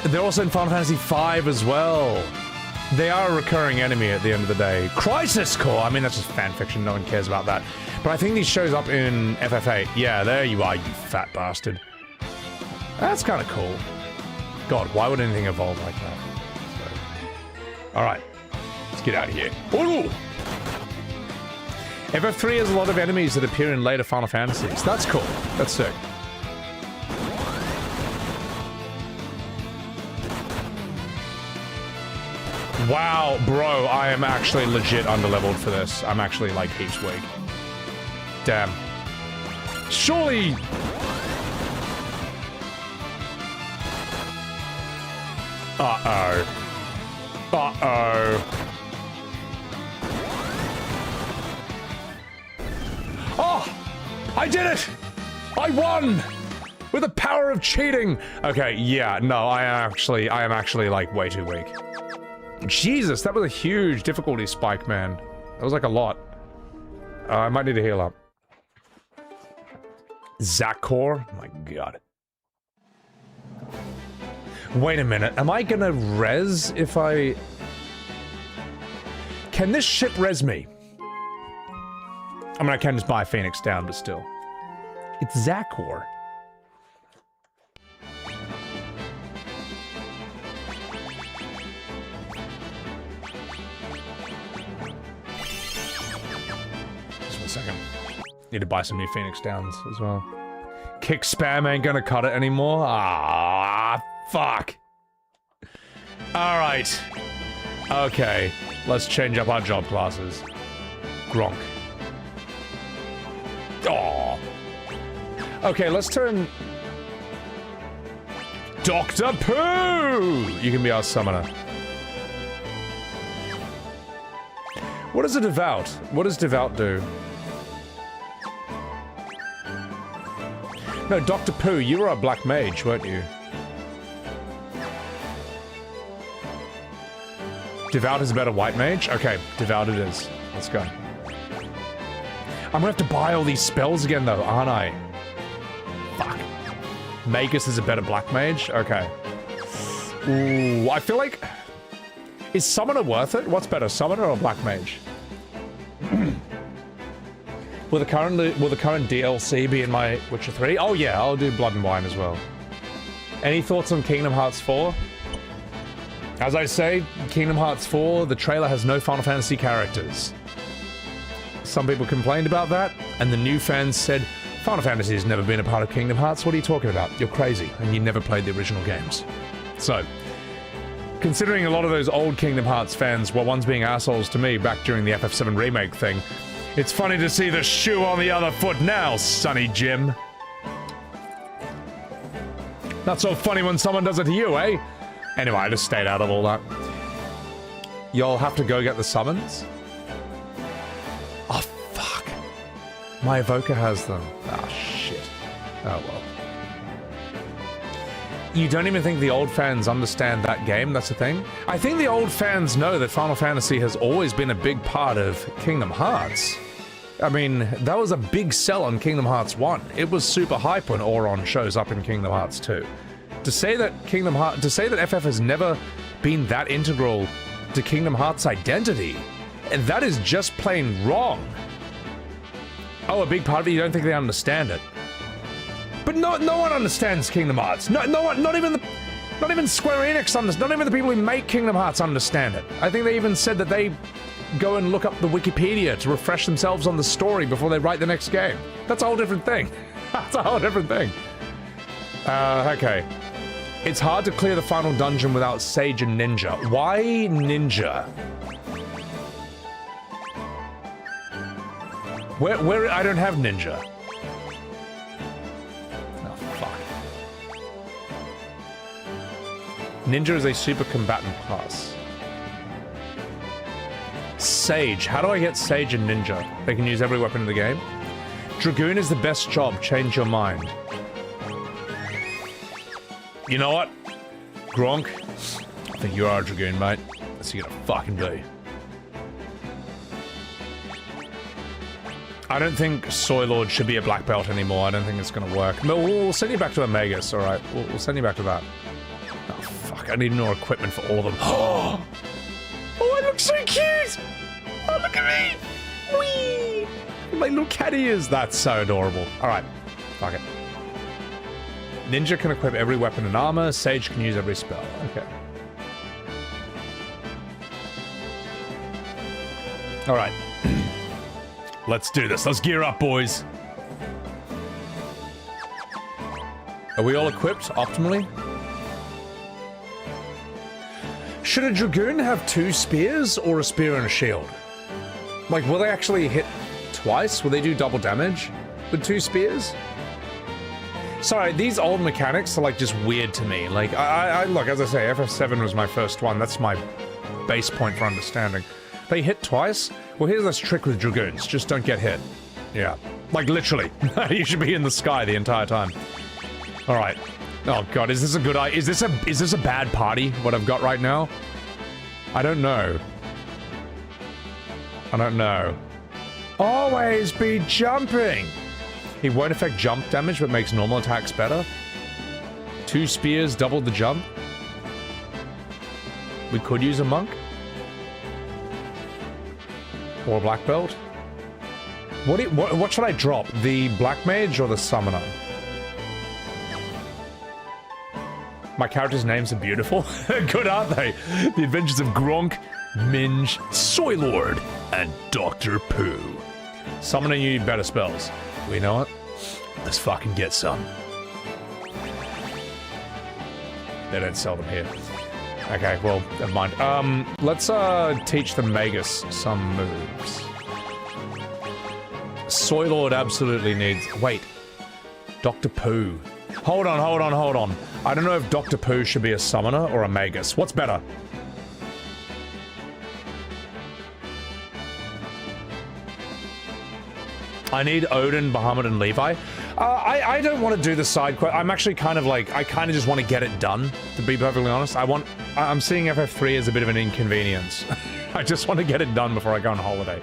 A: They're also in Final Fantasy V as well. They are a recurring enemy at the end of the day. Crisis Core! I mean, that's just fanfiction. No one cares about that. But I think these shows up in FF8. Yeah, there you are, you fat bastard. That's kind of cool. God, why would anything evolve like that? So. Alright. Let's get out of here. Ooh! FF3 has a lot of enemies that appear in later Final Fantasies. That's cool. That's sick. Wow, bro, I am actually legit underleveled for this. I'm actually, like, heaps weak. Damn. Surely... Uh-oh. Uh-oh. did it! I won! With the power of cheating! Okay, yeah, no, I am actually, like, way too weak. Jesus, that was a huge difficulty spike, man. That was like a lot. I might need to heal up. Zakor? Oh my god. Wait a minute, am I gonna res if I... Can this ship res me? I mean, I can just buy Phoenix down, but still. It's Zakor. Just 1 second. Need to buy some new Phoenix Downs as well. Kick spam ain't gonna cut it anymore? Ah, fuck. Alright. Okay, let's change up our job classes. Gronk. Aww. Okay, let's turn... Dr. Pooh! You can be our summoner. What is a devout? What does devout do? No, Dr. Pooh, you were a black mage, weren't you? Devout is a better white mage? Okay, devout it is. Let's go. I'm gonna have to buy all these spells again, though, aren't I? Fuck. Magus is a better black mage? Okay. Ooh, I feel like... Is Summoner worth it? What's better, Summoner or black mage? Will the current DLC be in my Witcher 3? Oh yeah, I'll do Blood and Wine as well. Any thoughts on Kingdom Hearts 4? As I say, Kingdom Hearts 4, the trailer has no Final Fantasy characters. Some people complained about that, and the new fans said, Final Fantasy has never been a part of Kingdom Hearts, what are you talking about? You're crazy, and you never played the original games. So, considering a lot of those old Kingdom Hearts fans were ones being assholes to me back during the FF7 remake thing, it's funny to see the shoe on the other foot now, Sonny Jim. Not so funny when someone does it to you, eh? Anyway, I just stayed out of all that. You'll have to go get the summons? Oh, fuck. My evoker has them. Ah, shit. Oh, well. You don't even think the old fans understand that game? That's the thing? I think the old fans know that Final Fantasy has always been a big part of Kingdom Hearts. I mean, that was a big sell on Kingdom Hearts 1. It was super hype when Auron shows up in Kingdom Hearts 2. To say that FF has never been that integral to Kingdom Hearts' identity, that is just plain wrong. Oh, a big part of it, you don't think they understand it. But no one understands Kingdom Hearts. No one, not even Square Enix understands. Not even the people who make Kingdom Hearts understand it. I think they even said that they go and look up the Wikipedia to refresh themselves on the story before they write the next game. That's a whole different thing. That's a whole different thing. Okay. It's hard to clear the final dungeon without Sage and Ninja. Why Ninja? Where I don't have Ninja. Oh, fuck. Ninja is a super combatant class. Sage. How do I get Sage and Ninja? They can use every weapon in the game. Dragoon is the best job. Change your mind. You know what? Gronk, I think you are a Dragoon, mate. That's you gonna fucking be. I don't think Soy Lord should be a black belt anymore. I don't think it's gonna work. No, we'll send you back to a Magus, alright? We'll send you back to that. Oh, fuck. I need more equipment for all of them. Oh, I look so cute! Oh, look at me! Whee! My little cat ears. That's so adorable. Alright. Fuck it. Ninja can equip every weapon and armor. Sage can use every spell. Okay. Alright. Let's do this. Let's gear up, boys. Are we all equipped optimally? Should a Dragoon have 2 spears or a spear and a shield? Like, will they actually hit twice? Will they do double damage with 2 spears? Sorry, these old mechanics are, like, just weird to me. Like, look, as I say, FF7 was my first one. That's my base point for understanding. They hit twice? Well, here's this trick with Dragoons. Just don't get hit. Yeah. Like, literally. You should be in the sky the entire time. Alright. Oh god, is this a good idea? Is this a bad party, what I've got right now? I don't know. I don't know. Always be jumping! It won't affect jump damage, but makes normal attacks better. 2 spears, double the jump. We could use a monk. Or a black belt. What should I drop? The black mage or the summoner? My characters' names are beautiful. Good, aren't they? The Adventures of Gronk, Minge, Soy Lord, and Dr. Pooh. Summoner, you need better spells. We know it. Let's fucking get some. They don't sell them here. Okay, well, never mind. Let's teach the Magus some moves. Soy Lord absolutely needs... Wait. Dr. Pooh. Hold on. I don't know if Dr. Pooh should be a summoner or a Magus. What's better? I need Odin, Bahamut, and Levi. I don't want to do the side quest. I'm actually kind of like... I kind of just want to get it done, to be perfectly honest. I'm seeing FF3 as a bit of an inconvenience. I just want to get it done before I go on holiday.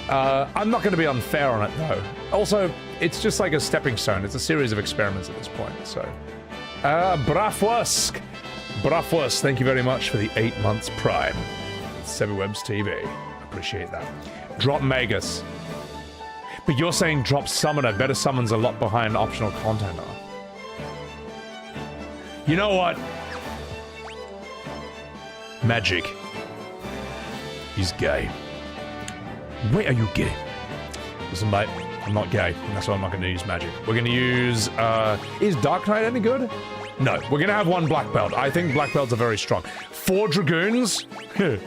A: I'm not going to be unfair on it, though. Also, it's just like a stepping stone. It's a series of experiments at this point, so... Brafwusk! Brafwusk, thank you very much for the 8 months Prime. Sebwebs TV. Appreciate that. Drop Magus. But you're saying drop Summoner. Better Summon's a lot behind optional content. You know what? Magic. He's gay. Wait, are you gay? Listen, mate, I'm not gay. That's why I'm not going to use magic. We're going to use, is Dark Knight any good? No, we're going to have 1 black belt. I think black belts are very strong. 4 dragoons? You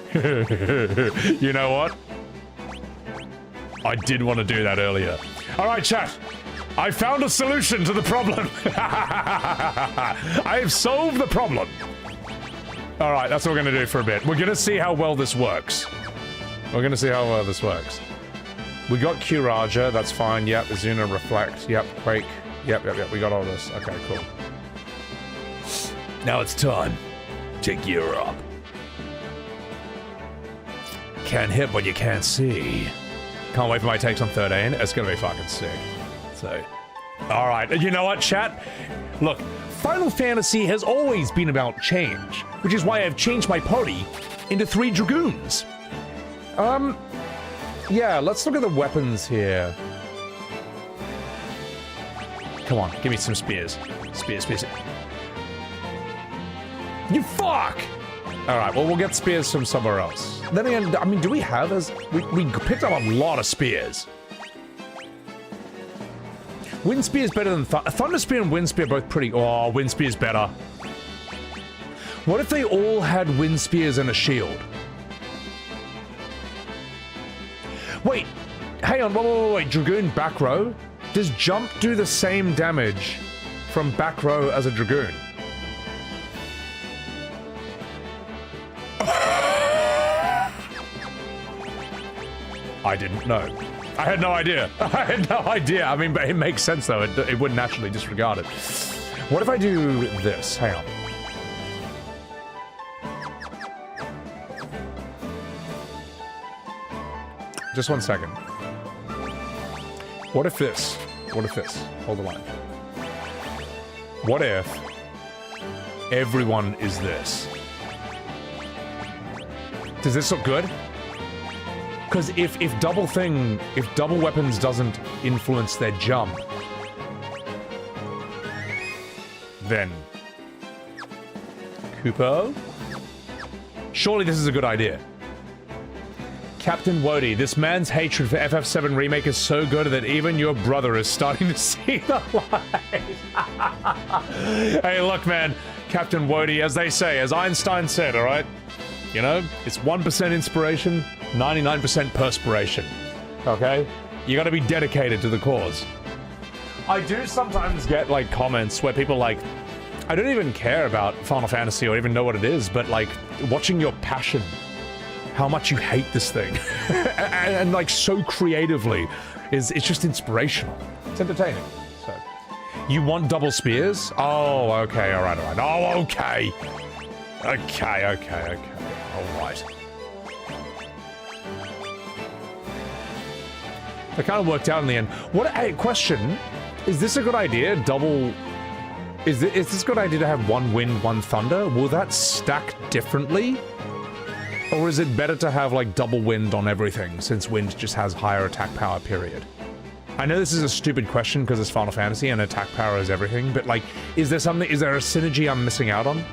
A: know what? I did want to do that earlier. All right, chat. I found a solution to the problem. I have solved the problem. All right, that's what we're going to do for a bit. We're going to see how well this works. We're going to see how well this works. We got Kuraja, that's fine. Yep, Azuna Reflect. Yep, Quake. Yep. We got all this. Okay, cool. Now it's time to gear up. Can't hit what you can't see. Can't wait for my takes on 13. It's going to be fucking sick. So, all right. You know what, chat? Look, Final Fantasy has always been about change, which is why I've changed my party into 3 dragoons. Yeah, let's look at the weapons here. Come on, give me some spears. Spears. You fuck! Alright, well, we'll get spears from somewhere else. Then again, I mean, do we have as... We picked up a lot of spears. Wind Spear is better than Thunder Spear and Wind Spear both pretty... Oh, Wind Spear is better. What if they all had Wind Spears and a shield? Wait, hang on, wait, Dragoon back row? Does jump do the same damage from back row as a Dragoon? I didn't know. I had no idea. I mean, but it makes sense though. It would naturally disregard it. What if I do this? Hang on. Just 1 second. What if this? Hold the line. What if everyone is this? Does this look good? Because if double weapons doesn't influence their jump, then Kupo? Surely this is a good idea. Captain Wody, this man's hatred for FF7 Remake is so good that even your brother is starting to see the light. Hey, look, man. Captain Wody, as they say, as Einstein said, alright? You know, it's 1% inspiration, 99% perspiration. Okay? You gotta be dedicated to the cause. I do sometimes get, like, comments where people, like, I don't even care about Final Fantasy or even know what it is, but, like, watching your passion how much you hate this thing. and like so creatively it's just inspirational. It's entertaining. So you want double spears? Oh, okay, all right. Oh, okay. Okay. All right. That kind of worked out in the end. What? Hey, question: is this a good idea? Double? Is this a good idea to have one wind, one thunder? Will that stack differently? Or is it better to have like double wind on everything, since wind just has higher attack power, period? I know this is a stupid question because it's Final Fantasy and attack power is everything, but like, is there a synergy I'm missing out on?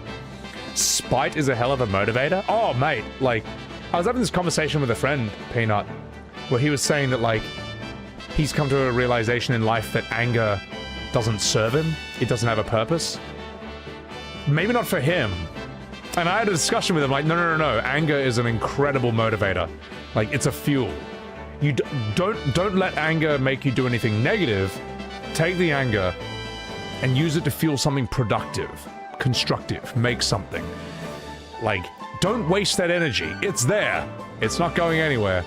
A: Spite is a hell of a motivator. Oh, mate, like, I was having this conversation with a friend, Peanut, where he was saying that like, he's come to a realization in life that anger doesn't serve him. It doesn't have a purpose. Maybe not for him. And I had a discussion with him like, no. Anger is an incredible motivator. Like, it's a fuel. You don't let anger make you do anything negative. Take the anger and use it to fuel something productive, constructive, make something. Like, don't waste that energy. It's there. It's not going anywhere.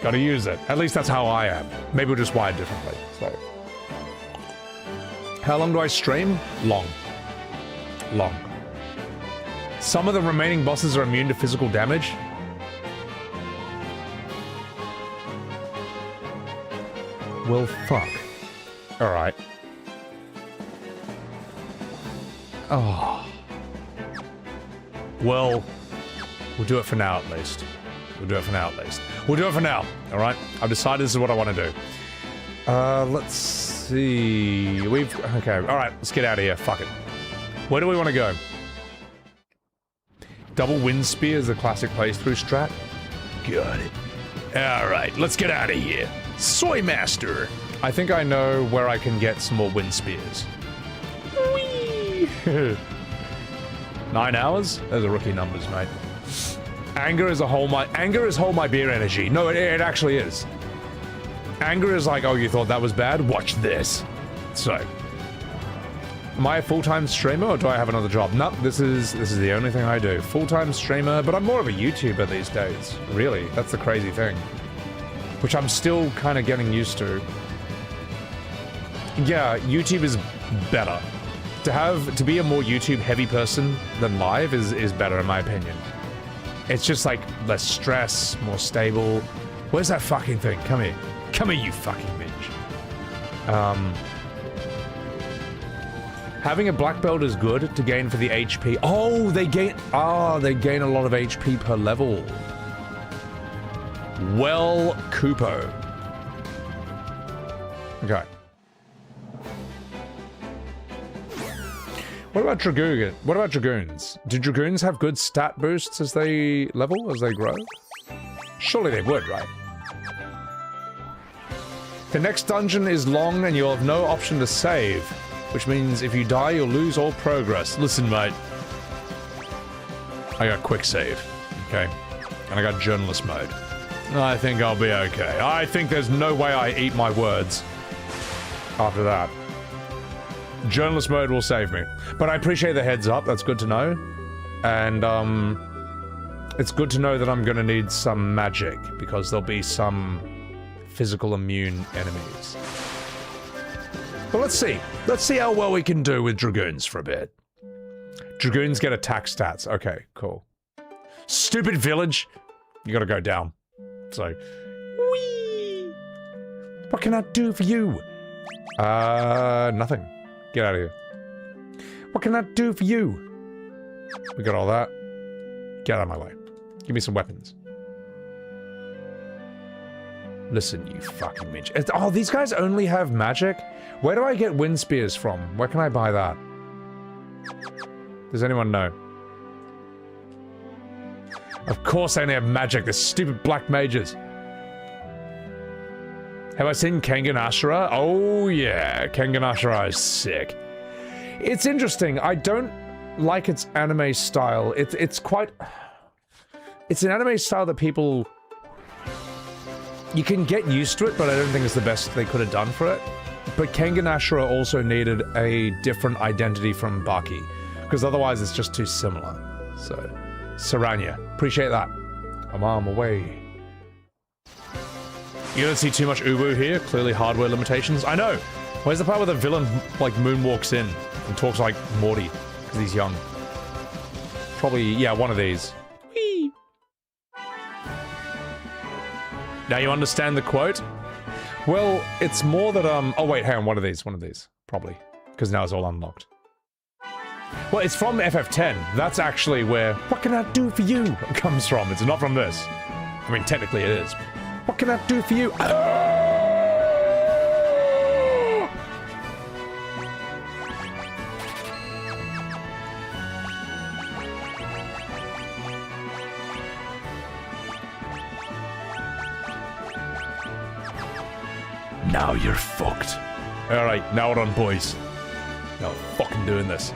A: Gotta use it. At least that's how I am. Maybe we're just wired differently. So, how long do I stream? Long. Some of the remaining bosses are immune to physical damage. Well, fuck. Alright. Oh. Well, we'll do it for now at least. We'll do it for now. Alright? I've decided this is what I want to do. Let's see. Okay, alright, let's get out of here. Fuck it. Where do we want to go? Double wind spear is the classic playthrough strat. Got it. Alright, let's get out of here. Soy Master! I think I know where I can get some more wind spears. Whee! 9 hours? Those are rookie numbers, mate. Anger is hold my beer energy. No, it actually is. Anger is like, oh, you thought that was bad? Watch this. So, am I a full-time streamer or do I have another job? No, this is the only thing I do. Full-time streamer, but I'm more of a YouTuber these days. Really, that's the crazy thing. Which I'm still kind of getting used to. Yeah, YouTube is better. To be a more YouTube-heavy person than live is better in my opinion. It's just like less stress, more stable. Where's that fucking thing? Come here. Come here, you fucking bitch. Having a black belt is good to gain for the HP. Oh, they gain a lot of HP per level. Well, Kupo. Okay. What about Dragoons? Do Dragoons have good stat boosts as they level, as they grow? Surely they would, right? The next dungeon is long and you'll have no option to save, which means if you die, you'll lose all progress. Listen, mate. I got quick save, okay? And I got journalist mode. I think I'll be okay. I think there's no way I eat my words after that. Journalist mode will save me. But I appreciate the heads up, that's good to know. And, it's good to know that I'm gonna need some magic, because there'll be some physical immune enemies. But let's see. Let's see how well we can do with Dragoons for a bit. Dragoons get attack stats. Okay, cool. Stupid village! You gotta go down. So, whee! What can I do for you? Nothing. Get out of here. What can I do for you? We got all that. Get out of my way. Give me some weapons. Listen, you fucking bitch. Oh, these guys only have magic? Where do I get wind spears from? Where can I buy that? Does anyone know? Of course they only have magic, the stupid black mages. Have I seen Kengan Ashura? Oh yeah, Kengan Ashura is sick. It's interesting, I don't like its anime style. It's an anime style that people... You can get used to it, but I don't think it's the best they could have done for it. But Kengan Ashura also needed a different identity from Baki, because otherwise it's just too similar. So, Saranya, appreciate that. I'm on my way. You don't see too much uwu here. Clearly hardware limitations. I know. Where's the part where the villain, like, moonwalks in and talks like Morty? Because he's young. Probably, yeah, one of these. Whee! Now you understand the quote? Well, it's more that, oh wait, hang on, one of these. Probably. Because now it's all unlocked. Well, it's from FF10. That's actually where, what can I do for you? Comes from. It's not from this. I mean, technically it is. What can I do for you?
H: Now you're fucked.
A: Alright, now we're on, boys. No, fucking doing this.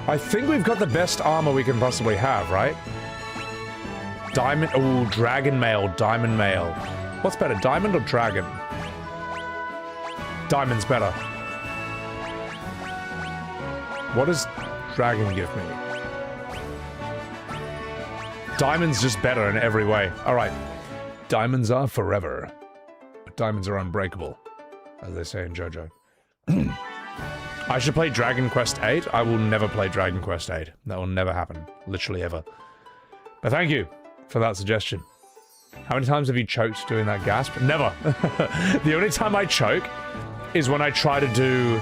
A: I think we've got the best armor we can possibly have, right? Diamond. Oh, dragon mail, diamond mail. What's better, diamond or dragon? Diamond's better. What does dragon give me? Diamond's just better in every way. Alright. Diamonds are forever. But diamonds are unbreakable, as they say in JoJo. I should play Dragon Quest VIII. I will never play Dragon Quest VIII. That will never happen. Literally ever. But thank you for that suggestion. How many times have you choked doing that gasp? Never. The only time I choke is when I try to do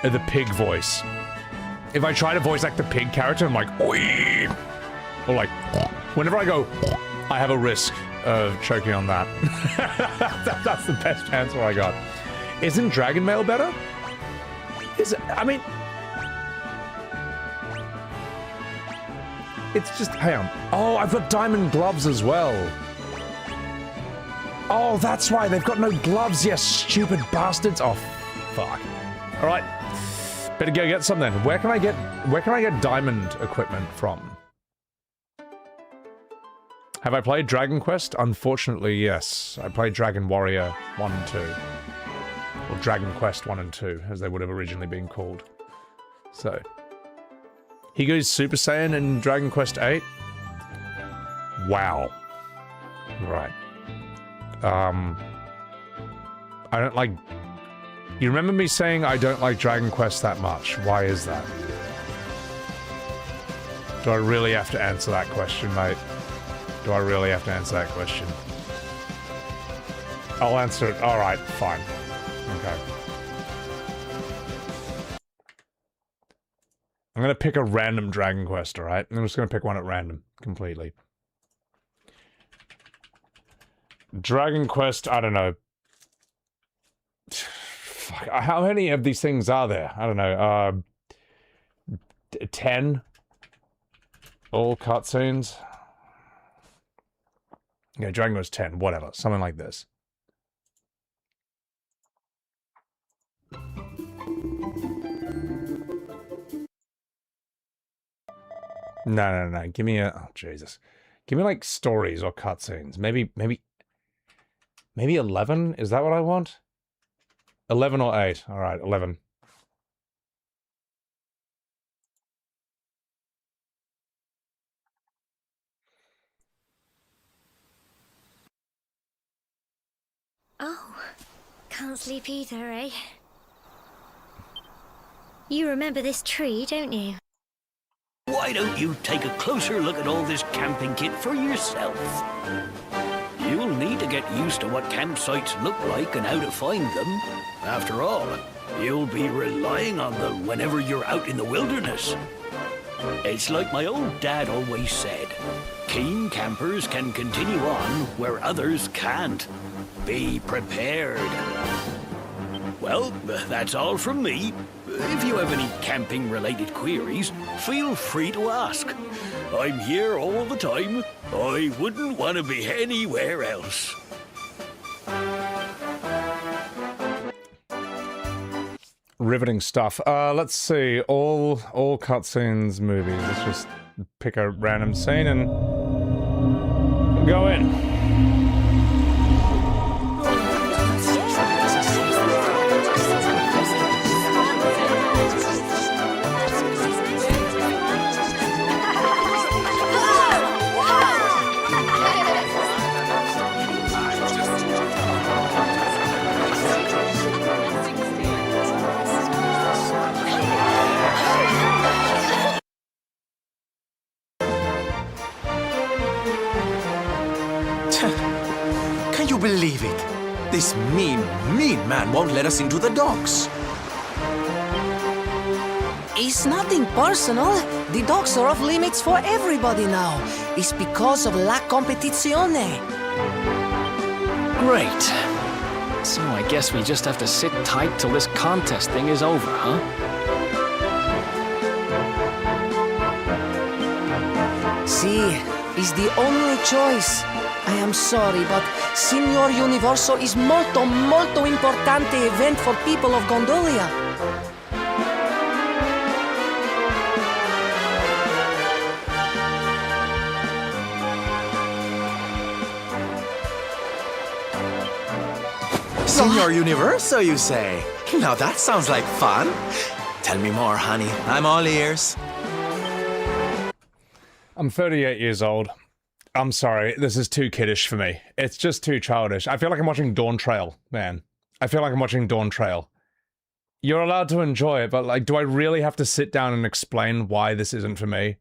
A: the pig voice. If I try to voice like the pig character, I'm like, oi! Or like, whenever I go, I have a risk of choking on that. That's the best answer I got. Isn't Dragon Mail better? Is it? I mean, it's just, hang on. Oh, I've got diamond gloves as well. Oh, that's why they've got no gloves, you stupid bastards. Oh, fuck. All right, better go get some then. Where can I get diamond equipment from? Have I played Dragon Quest? Unfortunately, yes. I played Dragon Warrior 1 and 2. Or Dragon Quest 1 and 2, as they would have originally been called. So. He goes Super Saiyan in Dragon Quest 8? Wow. Right. I don't like... You remember me saying I don't like Dragon Quest that much. Why is that? Do I really have to answer that question, mate? Do I really have to answer that question? I'll answer it. Alright, fine. Okay. I'm gonna pick a random Dragon Quest, alright? I'm just gonna pick one at random. Completely. Dragon Quest, I don't know. Fuck, how many of these things are there? I don't know. 10? All cutscenes? Yeah, Dragon Quest 10, whatever. Something like this. No. Give me a... Oh, Jesus. Give me, like, stories or cutscenes. Maybe 11? Is that what I want? 11 or 8. Alright, 11.
L: Oh, can't sleep either, eh? You remember this tree, don't you?
E: Why don't you take a closer look at all this camping kit for yourself? You'll need to get used to what campsites look like and how to find them. After all, you'll be relying on them whenever you're out in the wilderness. It's like my old dad always said, keen campers can continue on where others can't. Be prepared. Well, that's all from me. If you have any camping-related queries, feel free to ask. I'm here all the time. I wouldn't want to be anywhere else.
A: Riveting stuff. Let's see. All cutscenes, movies. Let's just pick a random scene and go in.
M: you believe it? This mean man won't let us into the docks.
J: It's nothing personal. The docks are off limits for everybody now. It's because of la competizione.
N: Great. So I guess we just have to sit tight till this contest thing is over, huh?
J: See, it's the only choice. I am sorry, but Signor Universo is molto importante event for people of Gondolia.
M: Signor Universo, you say? Now that sounds like fun. Tell me more, honey. I'm all ears.
A: I'm 38 years old. I'm sorry, this is too kiddish for me. It's just too childish. I feel like I'm watching Dawn Trail, man. I feel like I'm watching Dawn Trail. You're allowed to enjoy it, but like, do I really have to sit down and explain why this isn't for me?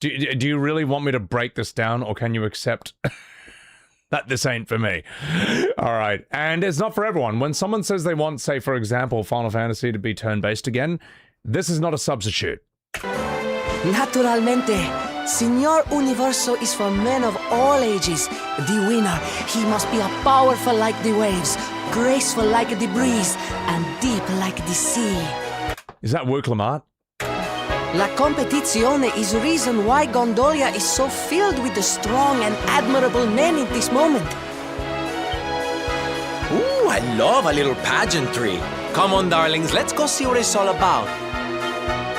A: Do you really want me to break this down, or can you accept that this ain't for me? Alright, and it's not for everyone. When someone says they want, say for example, Final Fantasy to be turn-based again, this is not a substitute.
J: Naturalmente. Signor Universo is for men of all ages. The winner, he must be powerful like the waves, graceful like the breeze, and deep like the sea.
A: Is that Wook Lamart?
J: La competizione is the reason why Gondolia is so filled with the strong and admirable men in this moment.
M: Ooh, I love a little pageantry. Come on, darlings, let's go see what it's all about.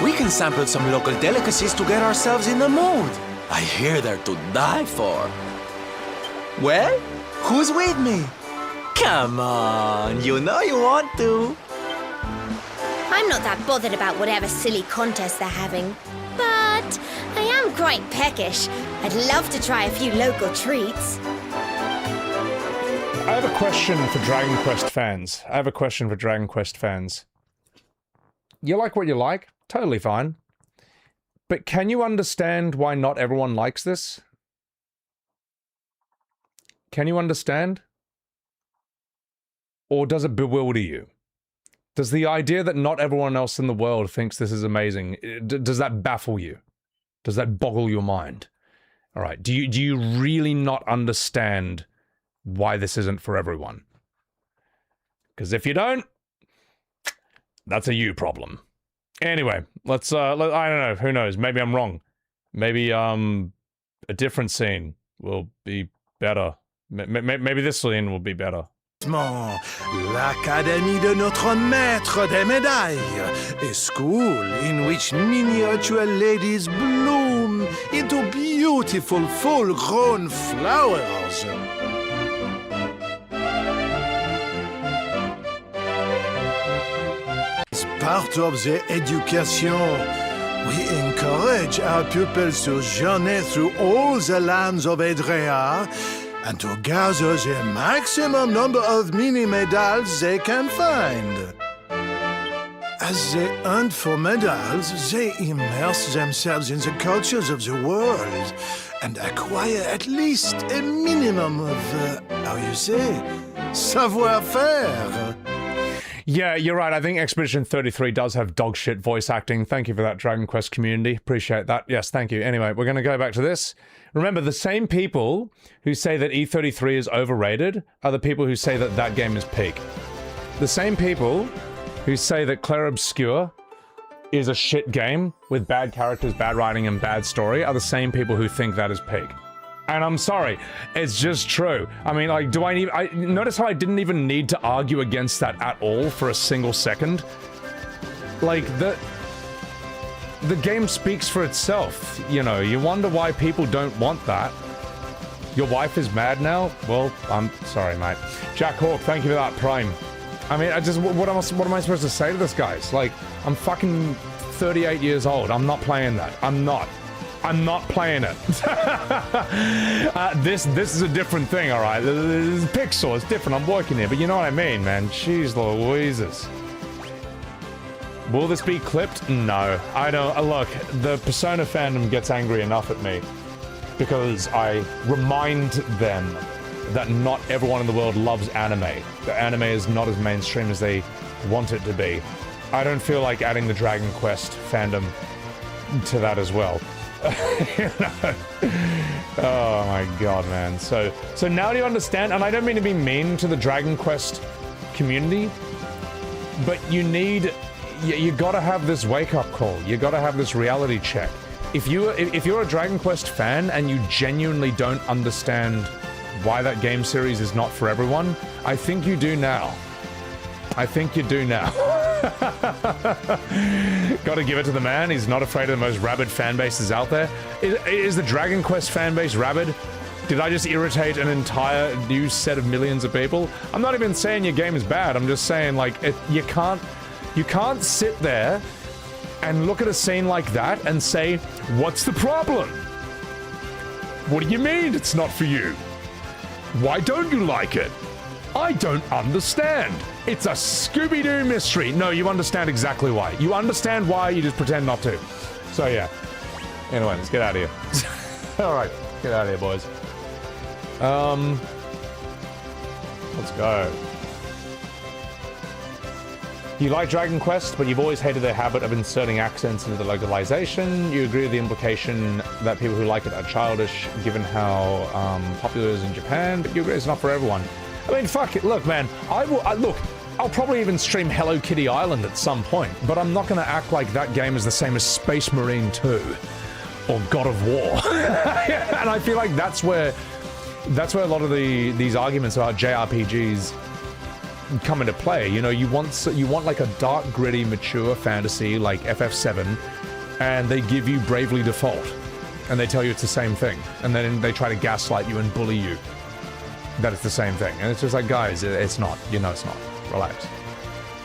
M: We can sample some local delicacies to get ourselves in the mood. I hear they're to die for. Well, who's with me? Come on, you know you want to.
L: I'm not that bothered about whatever silly contest they're having. But I am quite peckish. I'd love to try a few local treats.
A: I have a question for Dragon Quest fans. You like what you like? Totally fine. But can you understand why not everyone likes this? Can you understand? Or does it bewilder you? Does the idea that not everyone else in the world thinks this is amazing, does that baffle you? Does that boggle your mind? All right, do you really not understand why this isn't for everyone? Because if you don't, that's a you problem. Anyway, let's, I don't know, who knows, maybe I'm wrong. Maybe, a different scene will be better. Maybe this scene will be better.
O: L'Académie de notre Maître des Médailles, a school in which miniature ladies bloom into beautiful full-grown flowers. As part of the education, we encourage our pupils to journey through all the lands of Edrea and to gather the maximum number of mini-medals they can find. As they hunt for medals, they immerse themselves in the cultures of the world and acquire at least a minimum of, how you say, savoir-faire.
A: Yeah, you're right. I think Expedition 33 does have dog shit voice acting. Thank you for that, Dragon Quest community. Appreciate that. Yes, thank you. Anyway, we're going to go back to this. Remember, the same people who say that E33 is overrated are the people who say that that game is peak. The same people who say that Clair Obscur is a shit game with bad characters, bad writing, and bad story are the same people who think that is peak. And I'm sorry, it's just true. I mean, like, do I need... notice how I didn't even need to argue against that at all for a single second? Like, the game speaks for itself, you know. You wonder why people don't want that. Your wife is mad now? Well, I'm sorry, mate. Jack Hawk, thank you for that Prime. I mean, what am I supposed to say to this, guys? Like, I'm fucking 38 years old. I'm not playing that. I'm not playing it. This is a different thing, alright? This is Pixel, it's different, I'm working here, but you know what I mean, man. Jeez Louises. Will this be clipped? No. I don't. Look, the Persona fandom gets angry enough at me because I remind them that not everyone in the world loves anime. The anime is not as mainstream as they want it to be. I don't feel like adding the Dragon Quest fandom to that as well. You know? Oh my god, man. So now do you understand? And I don't mean to be mean to the Dragon Quest community, but you gotta have this wake-up call. You gotta have this reality check. If you're a Dragon Quest fan and you genuinely don't understand why that game series is not for everyone, I think you do now. I think you do now. Gotta give it to the man. He's not afraid of the most rabid fan bases out there. Is the Dragon Quest fan base rabid? Did I just irritate an entire new set of millions of people? I'm not even saying your game is bad. I'm just saying, like, you can't sit there and look at a scene like that and say, what's the problem? What do you mean it's not for you? Why don't you like it? I don't understand. It's a Scooby-Doo mystery. No, you understand exactly why. You understand why, you just pretend not to. So yeah. Anyway, let's get out of here. Alright, get out of here, boys. Let's go. You like Dragon Quest, but you've always hated their habit of inserting accents into the localization. You agree with the implication that people who like it are childish, given how popular it is in Japan, but you agree it's not for everyone. I mean, fuck it. Look, man, I'll probably even stream Hello Kitty Island at some point, but I'm not going to act like that game is the same as Space Marine 2 or God of War. And I feel like that's where a lot of these arguments about JRPGs come into play. You know, you want like a dark, gritty, mature fantasy like FF7, and they give you Bravely Default, and they tell you it's the same thing, and then they try to gaslight you and bully you that it's the same thing, and it's just like, guys, it's not. You know, it's not. Relax.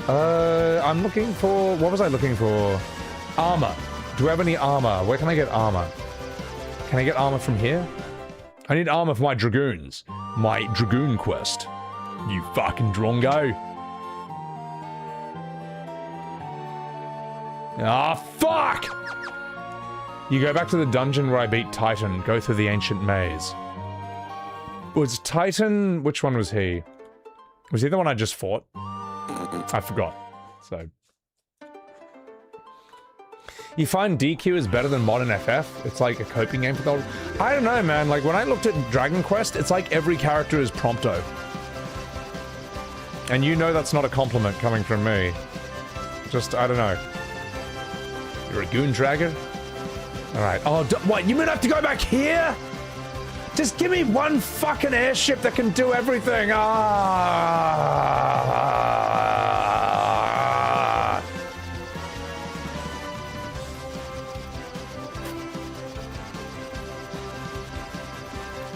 A: I'm looking for, what was I looking for? Armor. Do I have any armor? Where can I get armor? Can I get armor from here? I need armor for my dragoons. My dragoon quest. You fucking drongo. Ah, fuck! You go back to the dungeon where I beat Titan. Go through the ancient maze. Was Titan... Which one was he? Was he the one I just fought? I forgot. So... You find DQ is better than modern FF? It's like a coping game for the... I don't know, man. Like, when I looked at Dragon Quest, it's like every character is Prompto. And you know that's not a compliment coming from me. Just, I don't know. You're a goon dragger? Alright. Oh, what? You mean I have to go back here? Just give me one fucking airship that can do everything. Ah.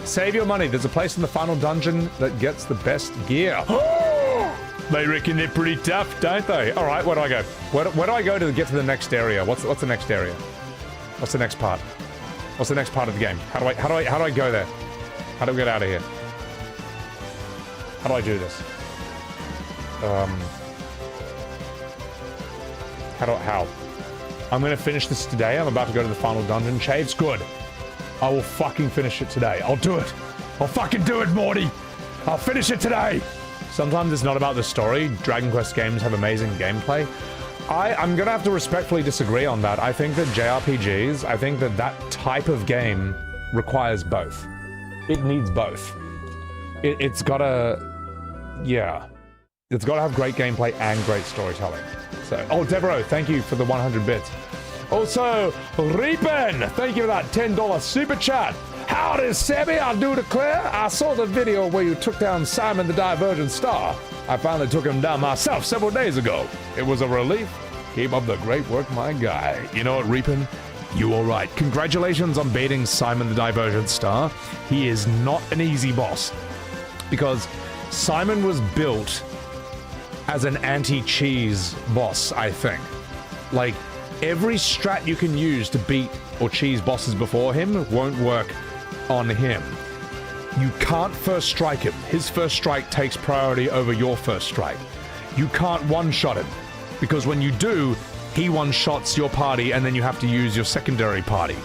A: Save your money. There's a place in the final dungeon that gets the best gear. They reckon they're pretty tough, don't they? All right, where do I go? Where do I go to get to the next area? What's the next area? What's the next part? What's the next part of the game? How do I go there? How do we get out of here? How do I do this? How? I'm gonna finish this today. I'm about to go to the final dungeon. Shaves, good. I will fucking finish it today. I'll do it. I'll fucking do it, Morty. I'll finish it today. Sometimes it's not about the story. Dragon Quest games have amazing gameplay. I'm gonna have to respectfully disagree on that. I think that JRPGs, I think that type of game requires both. It needs both. It's gotta... Yeah. It's gotta have great gameplay and great storytelling. So, oh, Devereaux, thank you for the 100 bits. Also, Reapen, thank you for that $10 super chat. Howdy, Sebby, I do declare. I saw the video where you took down Simon the Divergent Star. I finally took him down myself several days ago. It was a relief. Keep up the great work, my guy. You know what, Reapen? You all right. Congratulations on beating Simon the Divergent Star. He is not an easy boss. Because Simon was built as an anti-cheese boss, I think. Like, every strat you can use to beat or cheese bosses before him won't work on him. You can't first strike him. His first strike takes priority over your first strike. You can't one-shot him, because when you do, he one-shots your party and then you have to use your secondary party.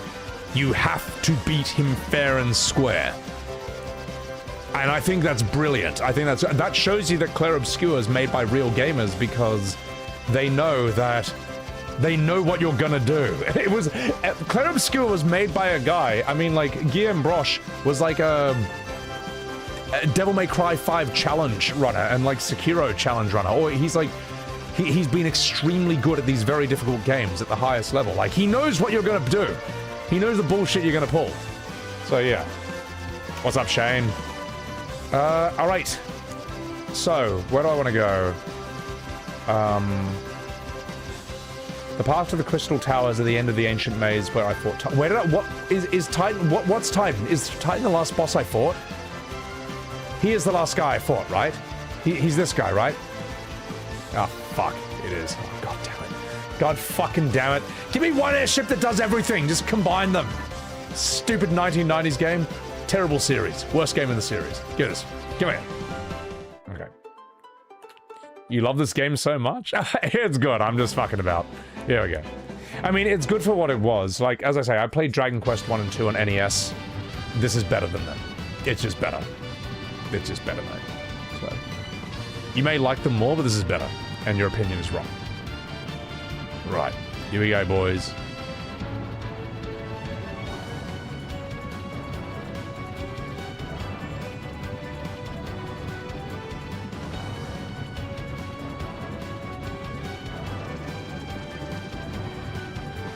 A: You have to beat him fair and square. And I think that's brilliant. I think that shows you that Clair Obscur is made by real gamers because they know what you're gonna do. It was Clair Obscur was made by a guy. I mean, like Guillaume Broche was like a Devil May Cry 5 challenge runner and like Sekiro challenge runner. Or he's like he's been extremely good at these very difficult games at the highest level. Like he knows what you're gonna do. He knows the bullshit you're gonna pull. So yeah. What's up, Shane? All right. So where do I want to go? The path to the Crystal Towers at the end of the ancient maze where I fought. Where did I? What is Titan? What's Titan? Is Titan the last boss I fought? He is the last guy I fought, right? He's this guy, right? Ah, fuck. It is. Oh, god damn it. God fucking damn it. Give me one airship that does everything. Just combine them. Stupid 1990s game. Terrible series. Worst game in the series. Give this. Give me it. Okay. You love this game so much? It's good. I'm just fucking about. Here we go. I mean, it's good for what it was. Like, as I say, I played Dragon Quest 1 and 2 on NES. This is better than them. It's just better. It's just better, mate. So, you may like them more, but this is better. And your opinion is wrong. Right. Here we go, boys.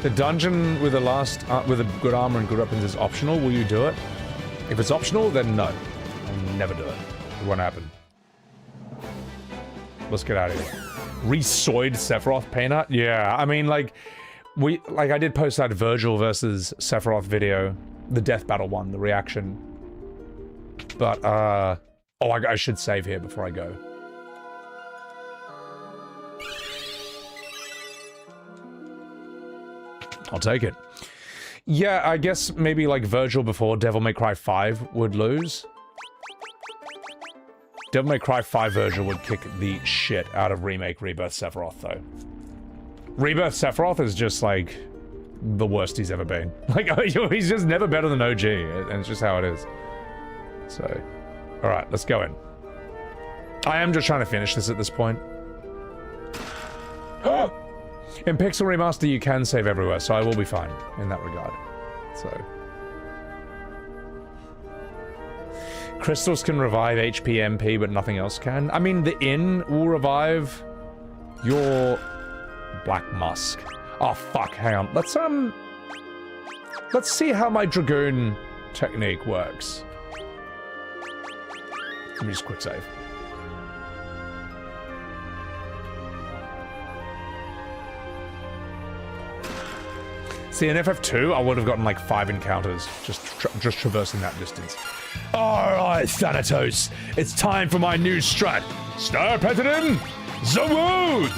A: The dungeon with a good armor and good weapons is optional. Will you do it? If it's optional, then no. I'll never do it. It won't happen. Let's get out of here. Resoyed Sephiroth Peanut? Yeah, I mean, like, I did post that Virgil versus Sephiroth video, the death battle one, the reaction. But, oh, I should save here before I go. I'll take it. Yeah, I guess maybe like Virgil before Devil May Cry 5 would lose. Devil May Cry 5 Virgil would kick the shit out of Remake Rebirth Sephiroth, though. Rebirth Sephiroth is just like the worst he's ever been. Like, he's just never better than OG, and it's just how it is. So, alright, let's go in. I am just trying to finish this at this point. In Pixel Remaster, you can save everywhere, so I will be fine in that regard. So. Crystals can revive HP, MP, but nothing else can. I mean, the inn will revive your Black Musk. Oh, fuck, hang on. Let's see how my Dragoon technique works. Let me just quick save. See, in FF2, I would have gotten like 5 encounters just traversing that distance. Alright, Thanatos, it's time for my new strat. Star Pattern, Zawud,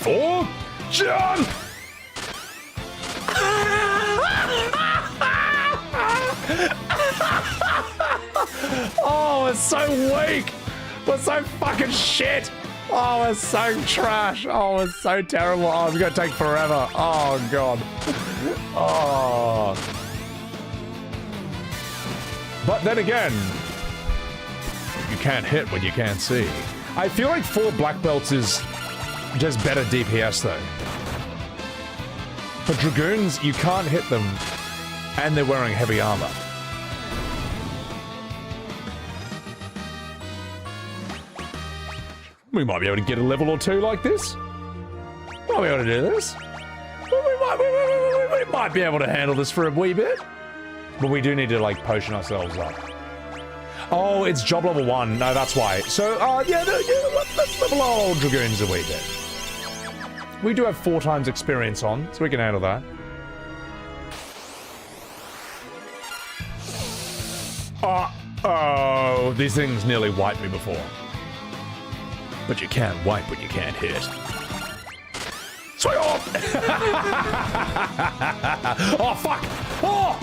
A: for John. Oh, it's so weak. We're so fucking shit. Oh, we're so trash. Oh, it's so terrible. Oh, it's gonna take forever. Oh, God. Oh. But then again, you can't hit what you can't see. I feel like 4 black belts is just better DPS, though. For Dragoons, you can't hit them, and they're wearing heavy armor. We might be able to get a level or 2 like this. Might be able to do this. We might be able to handle this for a wee bit. But we do need to, like, potion ourselves up. Oh, it's job level 1. No, that's why. So, yeah, let's level our old Dragoons a wee bit. We do have 4 times experience on, so we can handle that. Oh, these things nearly wiped me before. But you can't wipe what you can't hit. Swing off! Oh, fuck! Oh!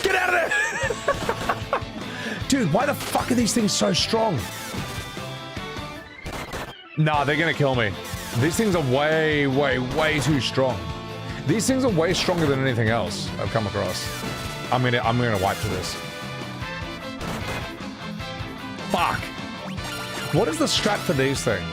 A: Get out of there! Dude, why the fuck are these things so strong? Nah, they're gonna kill me. These things are way, way, way too strong. These things are way stronger than anything else I've come across. I'm gonna wipe for this. fuck. What is the strat for these things?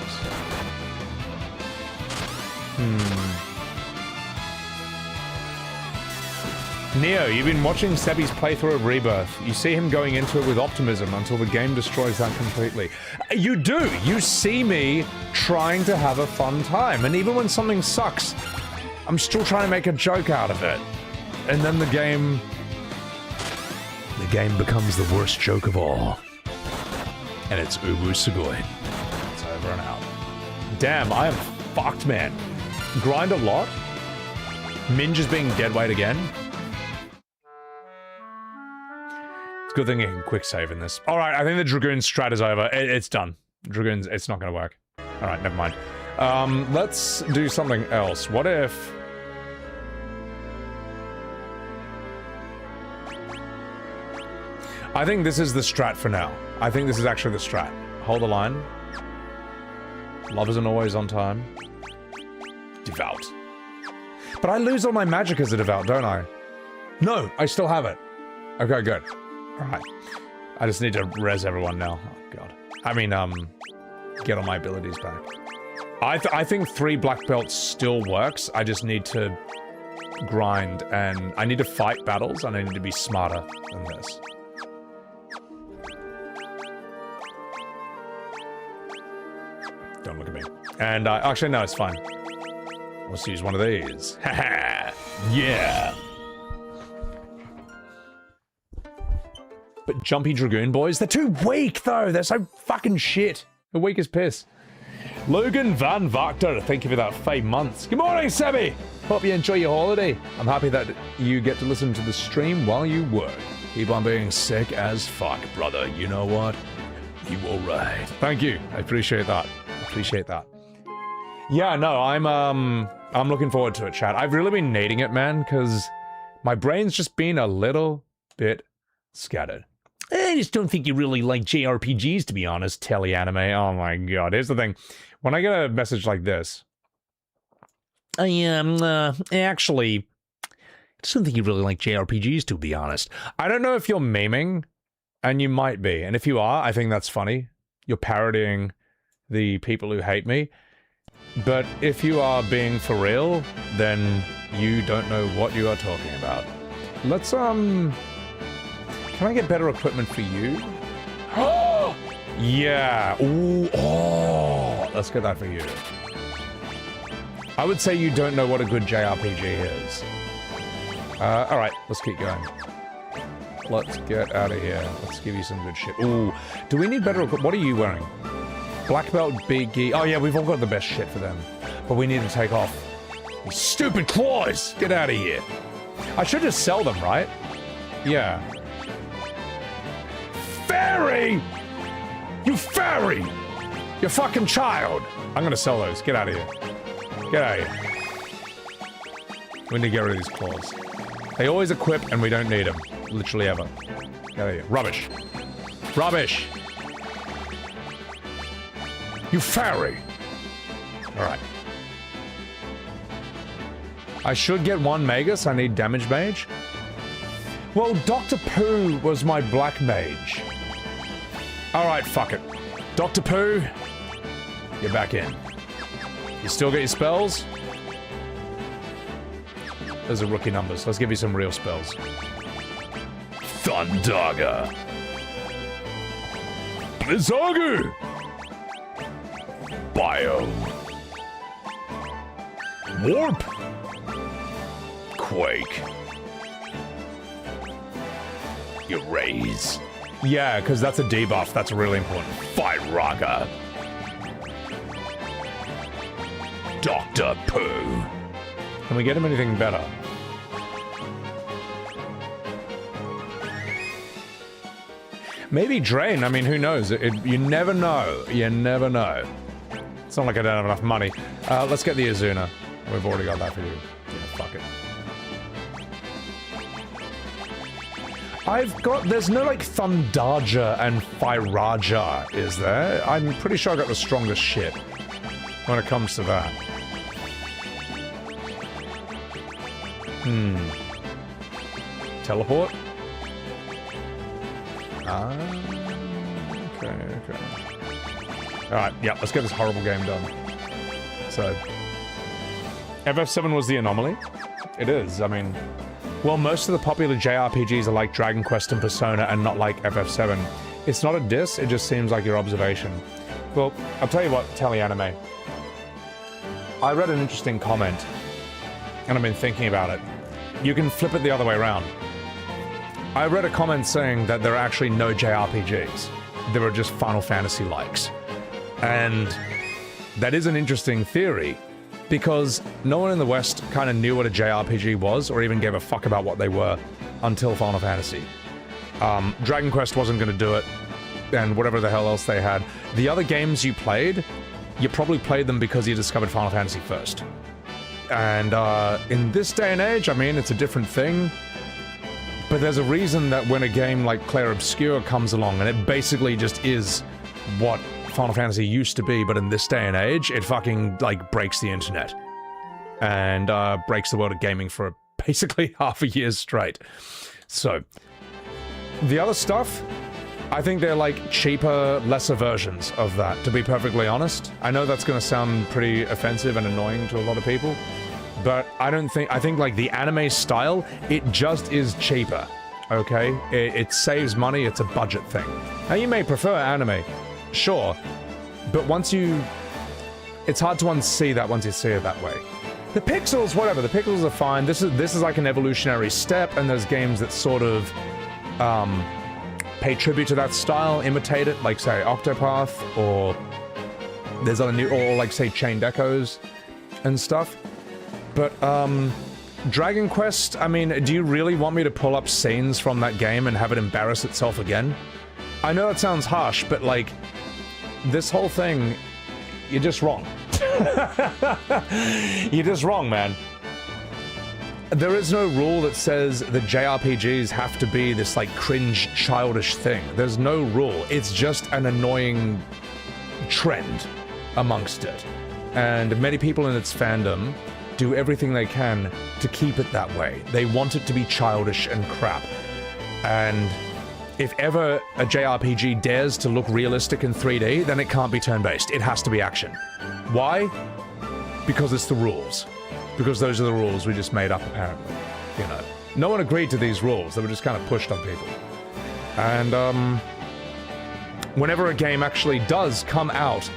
A: Neo, you've been watching Sebi's playthrough of Rebirth. You see him going into it with optimism until the game destroys that completely. You do! You see me trying to have a fun time, and even when something sucks, I'm still trying to make a joke out of it. And then the game becomes the worst joke of all. And it's Ubu Sugoi. It's over and out. Damn, I am fucked, man. Grind a lot? Minge is being dead weight again? Good thing you can quick save in this. All right, I think the Dragoon strat is over. It's done. Dragoons, it's not going to work. All right, never mind. Let's do something else. What if... I think this is the strat for now. I think this is actually the strat. Hold the line. Love isn't always on time. Devout. But I lose all my magic as a Devout, don't I? No, I still have it. Okay, good. Alright. I just need to res everyone now. Oh, God. I mean, get all my abilities back. I think 3 black belts still works. I just need to grind, and I need to fight battles, and I need to be smarter than this. Don't look at me. And, actually, no, it's fine. Let's use one of these. Haha! Yeah! But Jumpy Dragoon boys, they're too weak, though. They're so fucking shit. They're weak as piss. Logan Van Vactor, thank you for that 5 months. Good morning, Sebi. Hope you enjoy your holiday. I'm happy that you get to listen to the stream while you work. Keep on being sick as fuck, brother. You know what? You all right. Thank you. I appreciate that. Appreciate that. Yeah, no, I'm looking forward to it, chat. I've really been needing it, man, because my brain's just been a little bit scattered. I just don't think you really like JRPGs, to be honest, Teleanime. Oh my god. Here's the thing. When I get a message like this, actually, I just don't think you really like JRPGs, to be honest. I don't know if you're memeing, and you might be. And if you are, I think that's funny. You're parodying the people who hate me. But if you are being for real, then you don't know what you are talking about. Let's, can I get better equipment for you? Oh! Yeah. Ooh. Oh. Let's get that for you. I would say you don't know what a good JRPG is. Alright, let's keep going. Let's get out of here. Let's give you some good shit. Ooh. Do we need better equipment? What are you wearing? Black belt, biggie. Oh yeah, we've all got the best shit for them. But we need to take off these stupid claws. Get out of here. I should just sell them, right? Yeah. Fairy! You fairy! You fucking child! I'm gonna sell those. Get out of here. Get out of here. We need to get rid of these claws. They always equip and we don't need them. Literally ever. Get out of here. Rubbish. Rubbish! You fairy! Alright. I should get 1 Magus. I need damage mage. Well, Dr. Pooh was my black mage. Alright, fuck it. Dr. Pooh, you're back in. You still get your spells? Those are rookie numbers. Let's give you some real spells. Thundaga. Blizzagu. Bio. Warp. Quake. Erase. Yeah, because that's a debuff. That's really important. Firaga. Dr. Pooh. Can we get him anything better? Maybe Drain. I mean, who knows? You never know. You never know. It's not like I don't have enough money. Let's get the Azuna. We've already got that for you. Yeah, fuck it. There's no, like, Thundaja and Firaja, is there? I'm pretty sure I got the strongest shit when it comes to that. Teleport? Alright, yeah, let's get this horrible game done. So, FF7 was the anomaly? It is, I mean... Well, most of the popular JRPGs are like Dragon Quest and Persona and not like FF7. It's not a diss, it just seems like your observation. Well, I'll tell you what, Teleanime. I read an interesting comment, and I've been thinking about it. You can flip it the other way around. I read a comment saying that there are actually no JRPGs. There are just Final Fantasy likes. And that is an interesting theory, because no one in the West kind of knew what a JRPG was, or even gave a fuck about what they were, until Final Fantasy. Dragon Quest wasn't going to do it, and whatever the hell else they had. The other games you played, you probably played them because you discovered Final Fantasy first. And in this day and age, I mean, it's a different thing. But there's a reason that when a game like Clair Obscur comes along, and it basically just is what Final Fantasy used to be, but in this day and age, it fucking, like, breaks the internet. And breaks the world of gaming for basically half a year straight. So, the other stuff, I think they're like cheaper, lesser versions of that, to be perfectly honest. I know that's gonna sound pretty offensive and annoying to a lot of people, but I think like the anime style, it just is cheaper, okay? It saves money, it's a budget thing. Now you may prefer anime, sure, but it's hard to unsee that once you see it that way. The pixels, whatever, the pixels are fine. This is like an evolutionary step, and there's games that sort of, pay tribute to that style, imitate it, like say Octopath, or there's other new, or like say Chained Echoes and stuff. But Dragon Quest, I mean, do you really want me to pull up scenes from that game and have it embarrass itself again? I know it sounds harsh, but like, this whole thing, you're just wrong. You're just wrong, man. There is no rule that says that JRPGs have to be this, like, cringe, childish thing. There's no rule. It's just an annoying trend amongst it. And many people in its fandom do everything they can to keep it that way. They want it to be childish and crap. And if ever a JRPG dares to look realistic in 3D, then it can't be turn-based. It has to be action. Why? Because it's the rules. Because those are the rules we just made up, apparently. You know, no one agreed to these rules. They were just kind of pushed on people. And, whenever a game actually does come out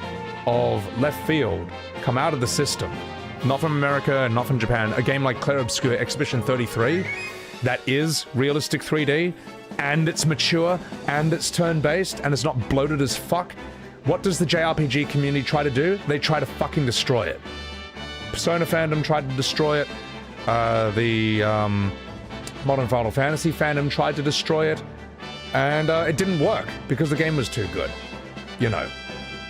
A: of left field, come out of the system, not from America, not from Japan, a game like Clair Obscur Exhibition 33, that is realistic 3D, and it's mature, and it's turn-based, and it's not bloated as fuck, what does the JRPG community try to do? They try to fucking destroy it. Persona fandom tried to destroy it. The modern Final Fantasy fandom tried to destroy it. And it didn't work because the game was too good. You know.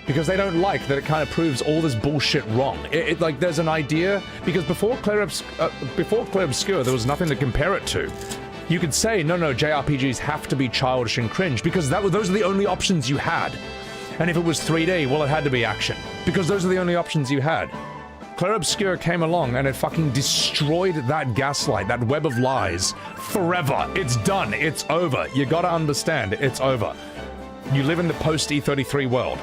A: Because they don't like that it kind of proves all this bullshit wrong. Like, there's an idea... Because before Clair Obscur, there was nothing to compare it to. You could say, no, JRPGs have to be childish and cringe, because those are the only options you had. And if it was 3D, well, it had to be action. Because those are the only options you had. Clair Obscur came along and it fucking destroyed that gaslight, that web of lies, forever. It's done. It's over. You gotta understand, it's over. You live in the post-E33 world.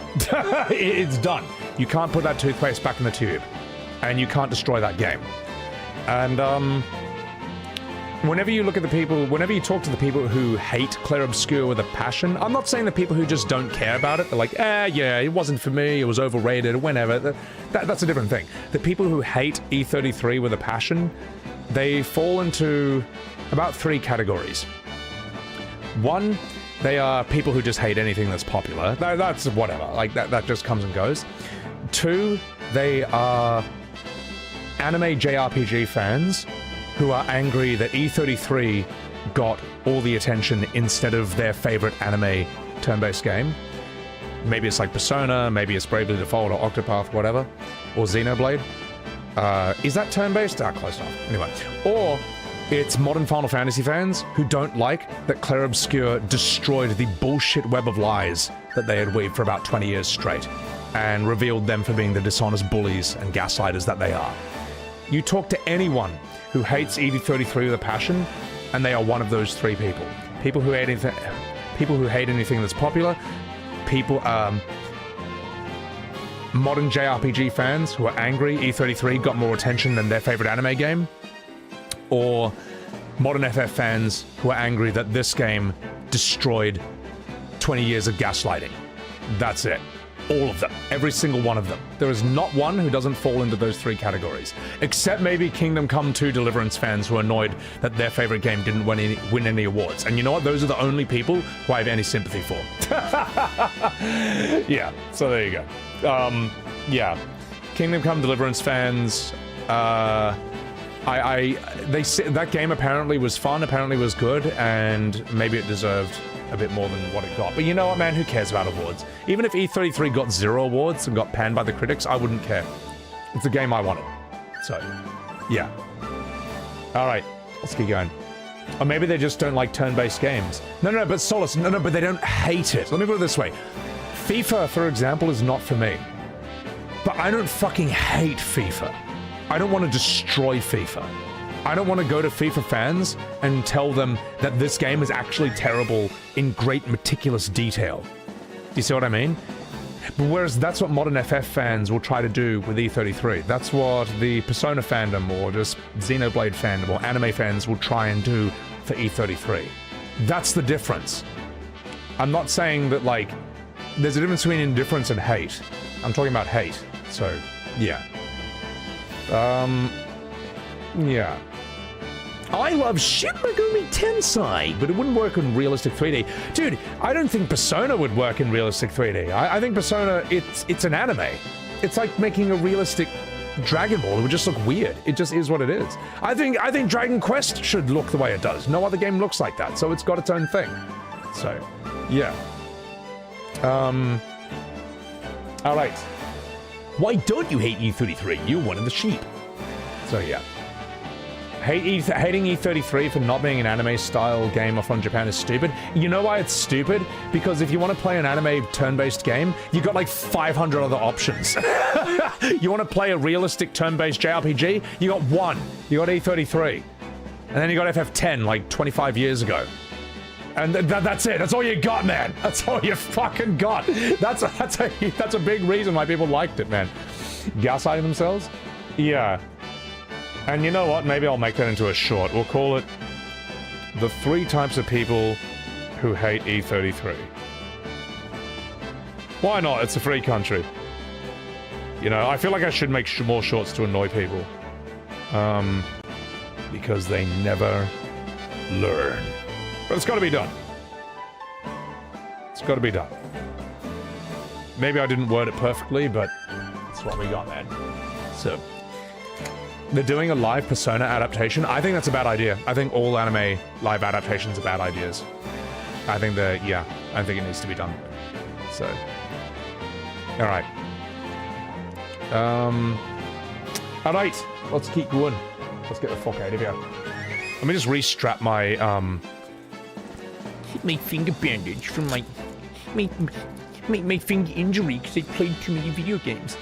A: It's done. You can't put that toothpaste back in the tube. And you can't destroy that game. And, whenever you look at the people, whenever you talk to the people who hate Clair Obscur with a passion, I'm not saying the people who just don't care about it, they're like, yeah, it wasn't for me, it was overrated, whenever, that's a different thing. The people who hate E33 with a passion, they fall into about 3 categories. One, they are people who just hate anything that's popular. That's whatever, like that just comes and goes. 2, they are anime JRPG fans who are angry that E33 got all the attention instead of their favorite anime turn-based game. Maybe it's like Persona, maybe it's Bravely Default or Octopath, whatever. Or Xenoblade. Is that turn-based? Close enough. Anyway. Or it's modern Final Fantasy fans who don't like that Clair Obscur destroyed the bullshit web of lies that they had weaved for about 20 years straight and revealed them for being the dishonest bullies and gaslighters that they are. You talk to anyone who hates E33 with a passion, and they are one of those 3 people. People who hate anything that's popular, people, modern JRPG fans who are angry E33 got more attention than their favorite anime game, or modern FF fans who are angry that this game destroyed 20 years of gaslighting. That's it. All of them. Every single one of them. There is not one who doesn't fall into those three categories. Except maybe Kingdom Come 2 Deliverance fans who are annoyed that their favorite game didn't win any awards. And you know what? Those are the only people who I have any sympathy for. Yeah, so there you go. Yeah. Kingdom Come Deliverance fans, they say that game apparently was fun, apparently was good, and maybe it deserved a bit more than what it got. But you know what, man? Who cares about awards? Even if E33 got 0 awards and got panned by the critics, I wouldn't care. It's the game I wanted. So, yeah. Alright, let's keep going. Or maybe they just don't like turn-based games. No, but Solus, no, but they don't hate it. Let me put it this way. FIFA, for example, is not for me. But I don't fucking hate FIFA. I don't want to destroy FIFA. I don't want to go to FIFA fans and tell them that this game is actually terrible in great meticulous detail. You see what I mean? But whereas that's what modern FF fans will try to do with E33. That's what the Persona fandom or just Xenoblade fandom or anime fans will try and do for E33. That's the difference. I'm not saying that, like, there's a difference between indifference and hate. I'm talking about hate. So, yeah. Yeah. I love Shin Megami Tensei, but it wouldn't work in realistic 3D. Dude, I don't think Persona would work in realistic 3D. I think Persona, it's an anime. It's like making a realistic Dragon Ball. It would just look weird. It just is what it is. I think Dragon Quest should look the way it does. No other game looks like that, so it's got its own thing. So, yeah. Alright. Why don't you hate E33? You're one of the sheep. So, yeah. Hating E33 for not being an anime-style game off on Japan is stupid. You know why it's stupid? Because if you want to play an anime turn-based game, you got like 500 other options. You want to play a realistic turn-based JRPG? You got one. You got E33. And then you got FF10 like 25 years ago. And that's it. That's all you got, man. That's all you fucking got. That's a big reason why people liked it, man. Gaslighting themselves? Yeah. And you know what? Maybe I'll make that into a short. We'll call it The 3 Types of People Who Hate E33. Why not? It's a free country. You know, I feel like I should make more shorts to annoy people. Because they never learn. But it's got to be done. It's got to be done. Maybe I didn't word it perfectly, but that's what we got, man. So... they're doing a live Persona adaptation. I think that's a bad idea. I think all anime live adaptations are bad ideas. I think I think it needs to be done. So, alright. Alright, let's keep going. Let's get the fuck out of here. Let me just restrap my, my finger bandage from my finger injury because I played too many video games.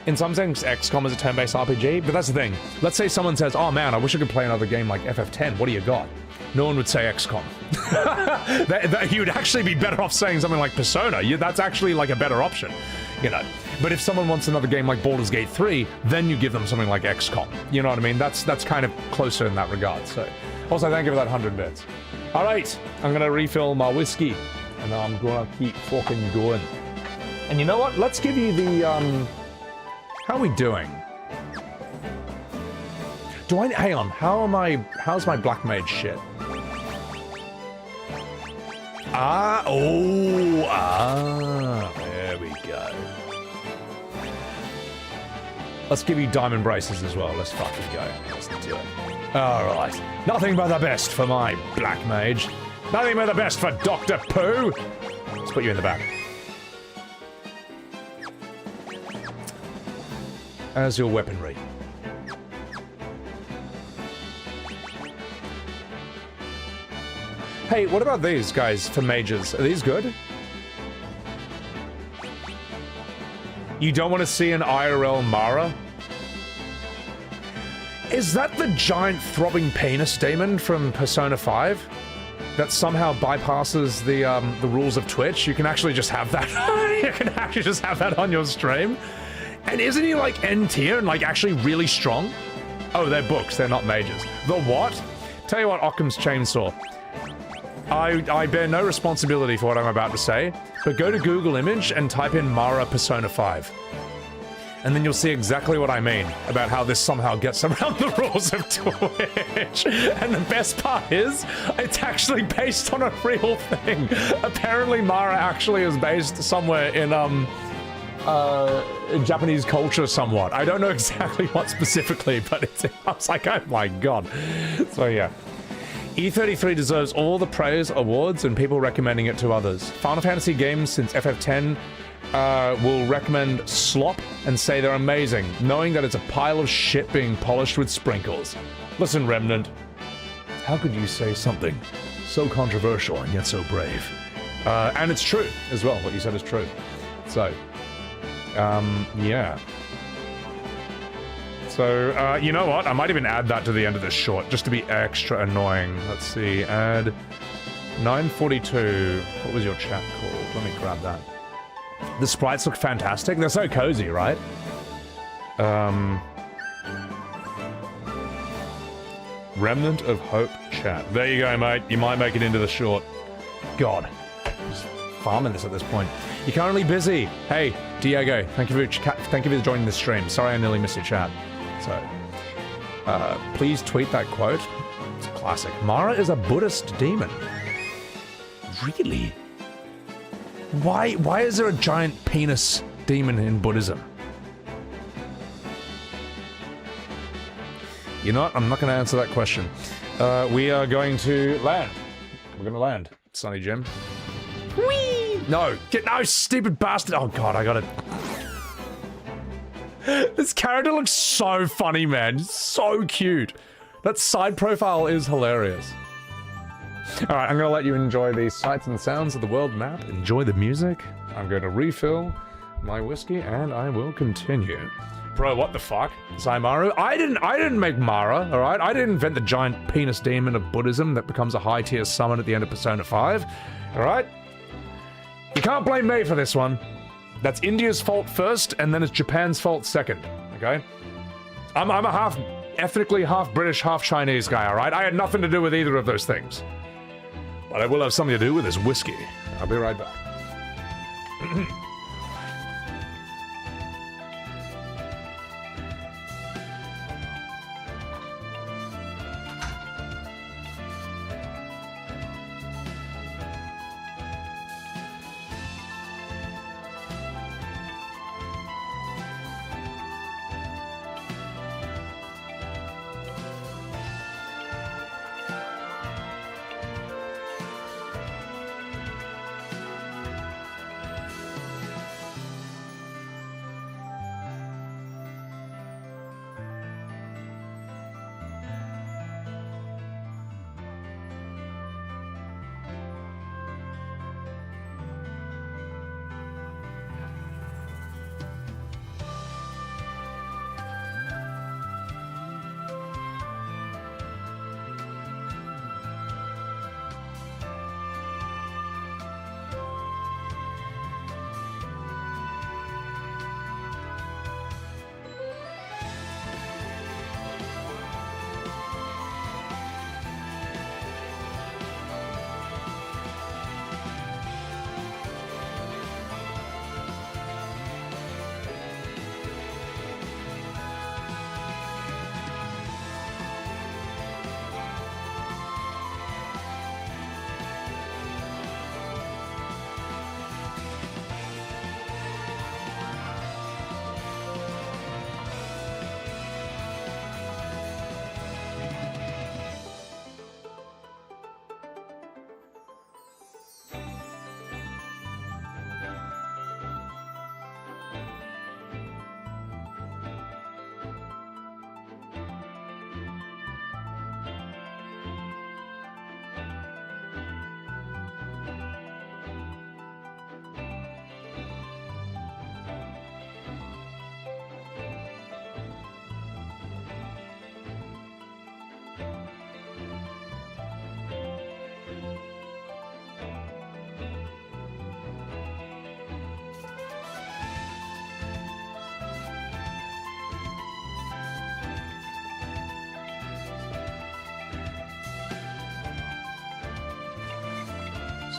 A: In some sense, XCOM is a turn-based RPG, but that's the thing. Let's say someone says, oh man, I wish I could play another game like FF10, what do you got? No one would say XCOM. You would actually be better off saying something like Persona. That's actually like a better option, you know. But if someone wants another game like Baldur's Gate 3, then you give them something like XCOM. You know what I mean? That's kind of closer in that regard, so. Also, thank you for that 100 bits. Alright, I'm gonna refill my whiskey, and I'm gonna keep fucking going. And you know what? Let's give you the, how are we doing? Hang on, how's my Black Mage shit? There we go. Let's give you diamond braces as well, let's fucking go. Let's do it. Alright, nothing but the best for my Black Mage. Nothing but the best for Dr. Pooh! Let's put you in the back. As your weaponry. Hey, what about these guys for mages? Are these good? You don't want to see an IRL Mara? Is that the giant throbbing penis demon from Persona 5? that somehow bypasses the rules of Twitch. You can actually just have that. You can actually just have that on your stream. And isn't he like N tier and like actually really strong? Oh, they're books. They're not mages. The what? Tell you what, Occam's Chainsaw. I bear no responsibility for what I'm about to say, but go to Google Image and type in Mara Persona 5. And then you'll see exactly what I mean about how this somehow gets around the rules of Twitch. And the best part is, it's actually based on a real thing. Apparently Mara actually is based somewhere in Japanese culture somewhat. I don't know exactly what specifically, but I was like, oh my god. So yeah. E33 deserves all the praise, awards, and people recommending it to others. Final Fantasy games since FF10 will recommend slop and say they're amazing, knowing that it's a pile of shit being polished with sprinkles. Listen, Remnant, how could you say something so controversial and yet so brave? And it's true as well, what you said is true. So, yeah. So, you know what? I might even add that to the end of this short, just to be extra annoying. Let's see, add 942. What was your chat called? Let me grab that. The sprites look fantastic. They're so cozy, right? Remnant of Hope chat. There you go, mate. You might make it into the short. God. Just farming this at this point. You're currently busy. Hey, Diego, thank you for joining the stream. Sorry I nearly missed your chat. So, please tweet that quote. It's classic. Mara is a Buddhist demon. Really? Why is there a giant penis demon in Buddhism? You know what? I'm not going to answer that question. We are going to land. We're going to land. Sonny Jim. Whee! No, no, stupid bastard. Oh god, I got it. This character looks so funny, man. So cute. That side profile is hilarious. Alright, I'm going to let you enjoy the sights and sounds of the world map. Enjoy the music. I'm going to refill my whiskey and I will continue. Bro, what the fuck? Zaimaru? I didn't make Mara, alright? I didn't invent the giant penis demon of Buddhism that becomes a high-tier summon at the end of Persona 5. Alright? You can't blame me for this one. That's India's fault first, and then it's Japan's fault second, okay? I'm a half ethnically half British, half Chinese guy, alright? I had nothing to do with either of those things. But I will have something to do with this whiskey. I'll be right back.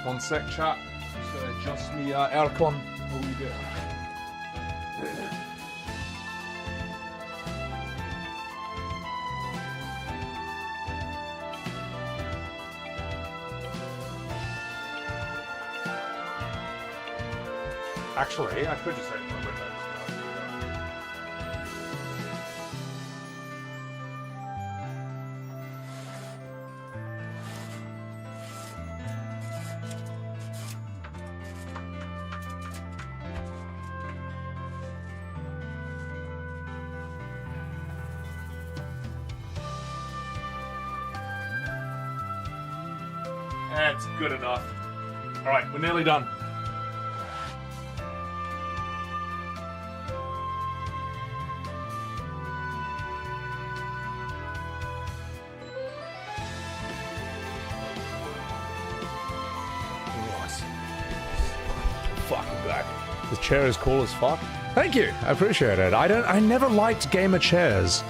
A: One sec, chat. Just adjust me aircon. Oh, we do. Actually, I could just say it for windows. That's good enough. All right, we're nearly done. Fucking back. The chair is cool as fuck. Thank you. I appreciate it. I never liked gamer chairs.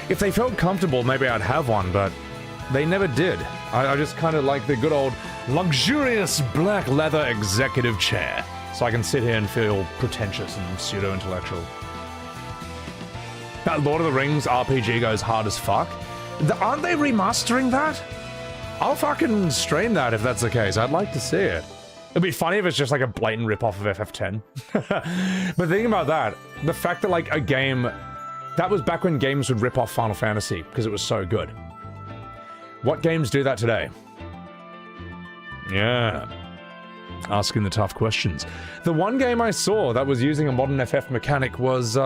A: If they felt comfortable, maybe I'd have one, but they never did. I just kind of like the good old luxurious black leather executive chair. So I can sit here and feel pretentious and pseudo-intellectual. That Lord of the Rings RPG goes hard as fuck. Aren't they remastering that? I'll fucking stream that if that's the case. I'd like to see it. It'd be funny if it's just like a blatant rip-off of FF10. But thinking about that, the fact that like a game... That was back when games would rip off Final Fantasy because it was so good. What games do that today? Yeah. Asking the tough questions. The one game I saw that was using a modern FF mechanic was,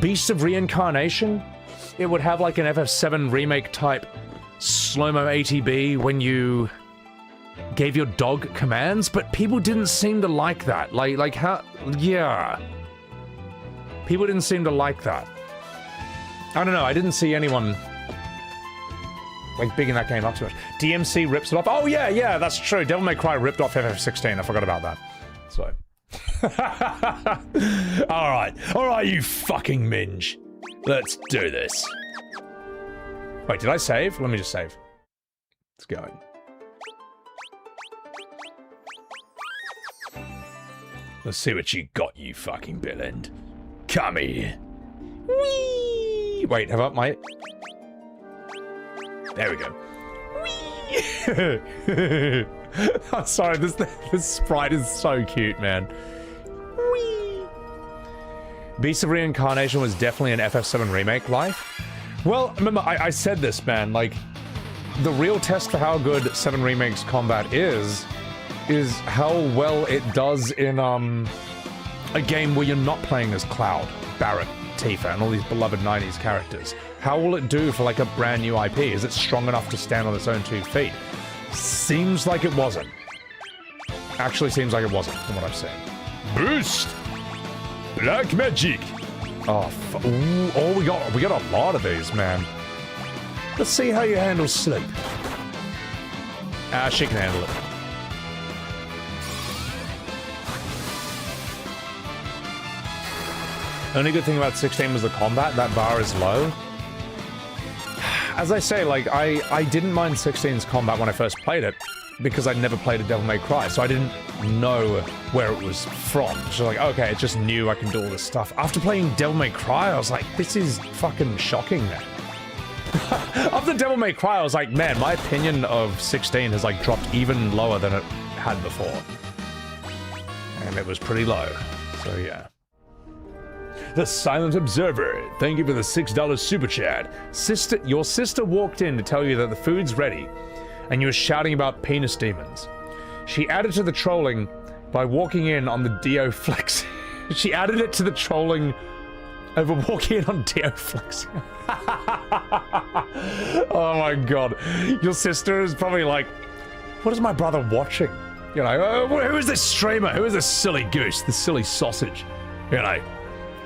A: Beasts of Reincarnation. It would have like an FF7 remake type slow-mo ATB when you gave your dog commands, but people didn't seem to like that. Like how... Yeah. People didn't seem to like that. I don't know, I didn't see anyone... like bigging that game up too much. DMC rips it off. Oh yeah, that's true. Devil May Cry ripped off FF16. I forgot about that. So. Alright, you fucking minge. Let's do this. Wait, did I save? Let me just save. Let's go. Let's see what you got, you fucking bellend. Come here. Whee! Wait, have I my... There we go. Whee! I'm sorry, this sprite is so cute, man. Whee! Beast of Reincarnation was definitely an FF7 remake life. Well, remember, I said this, man, like, the real test for how good 7 Remake's combat is how well it does in, a game where you're not playing as Cloud, Barret, Tifa, and all these beloved 90s characters. How will it do for like a brand new IP? Is it strong enough to stand on its own 2 feet? Seems like it wasn't. Actually seems like it wasn't, from what I've seen. Boost! Black magic! Oh, ooh, oh, we got a lot of these, man. Let's see how you handle sleep. She can handle it. Only good thing about 16 was the combat. That bar is low. As I say, like, I didn't mind 16's combat when I first played it, because I'd never played a Devil May Cry, so I didn't know where it was from. So like, okay, it just knew I can do all this stuff. After playing Devil May Cry, I was like, this is fucking shocking now. After Devil May Cry, I was like, man, my opinion of 16 has like dropped even lower than it had before. And it was pretty low, so yeah. The Silent Observer, thank you for the $6 super chat. Your sister walked in to tell you that the food's ready, and you were shouting about penis demons. She added to the trolling by walking in on the Dio flex. She added it to the trolling over walking in on Dio flex. Oh my god. Your sister is probably like, what is my brother watching? You know, who is this streamer? Who is this silly goose? This silly sausage? You know.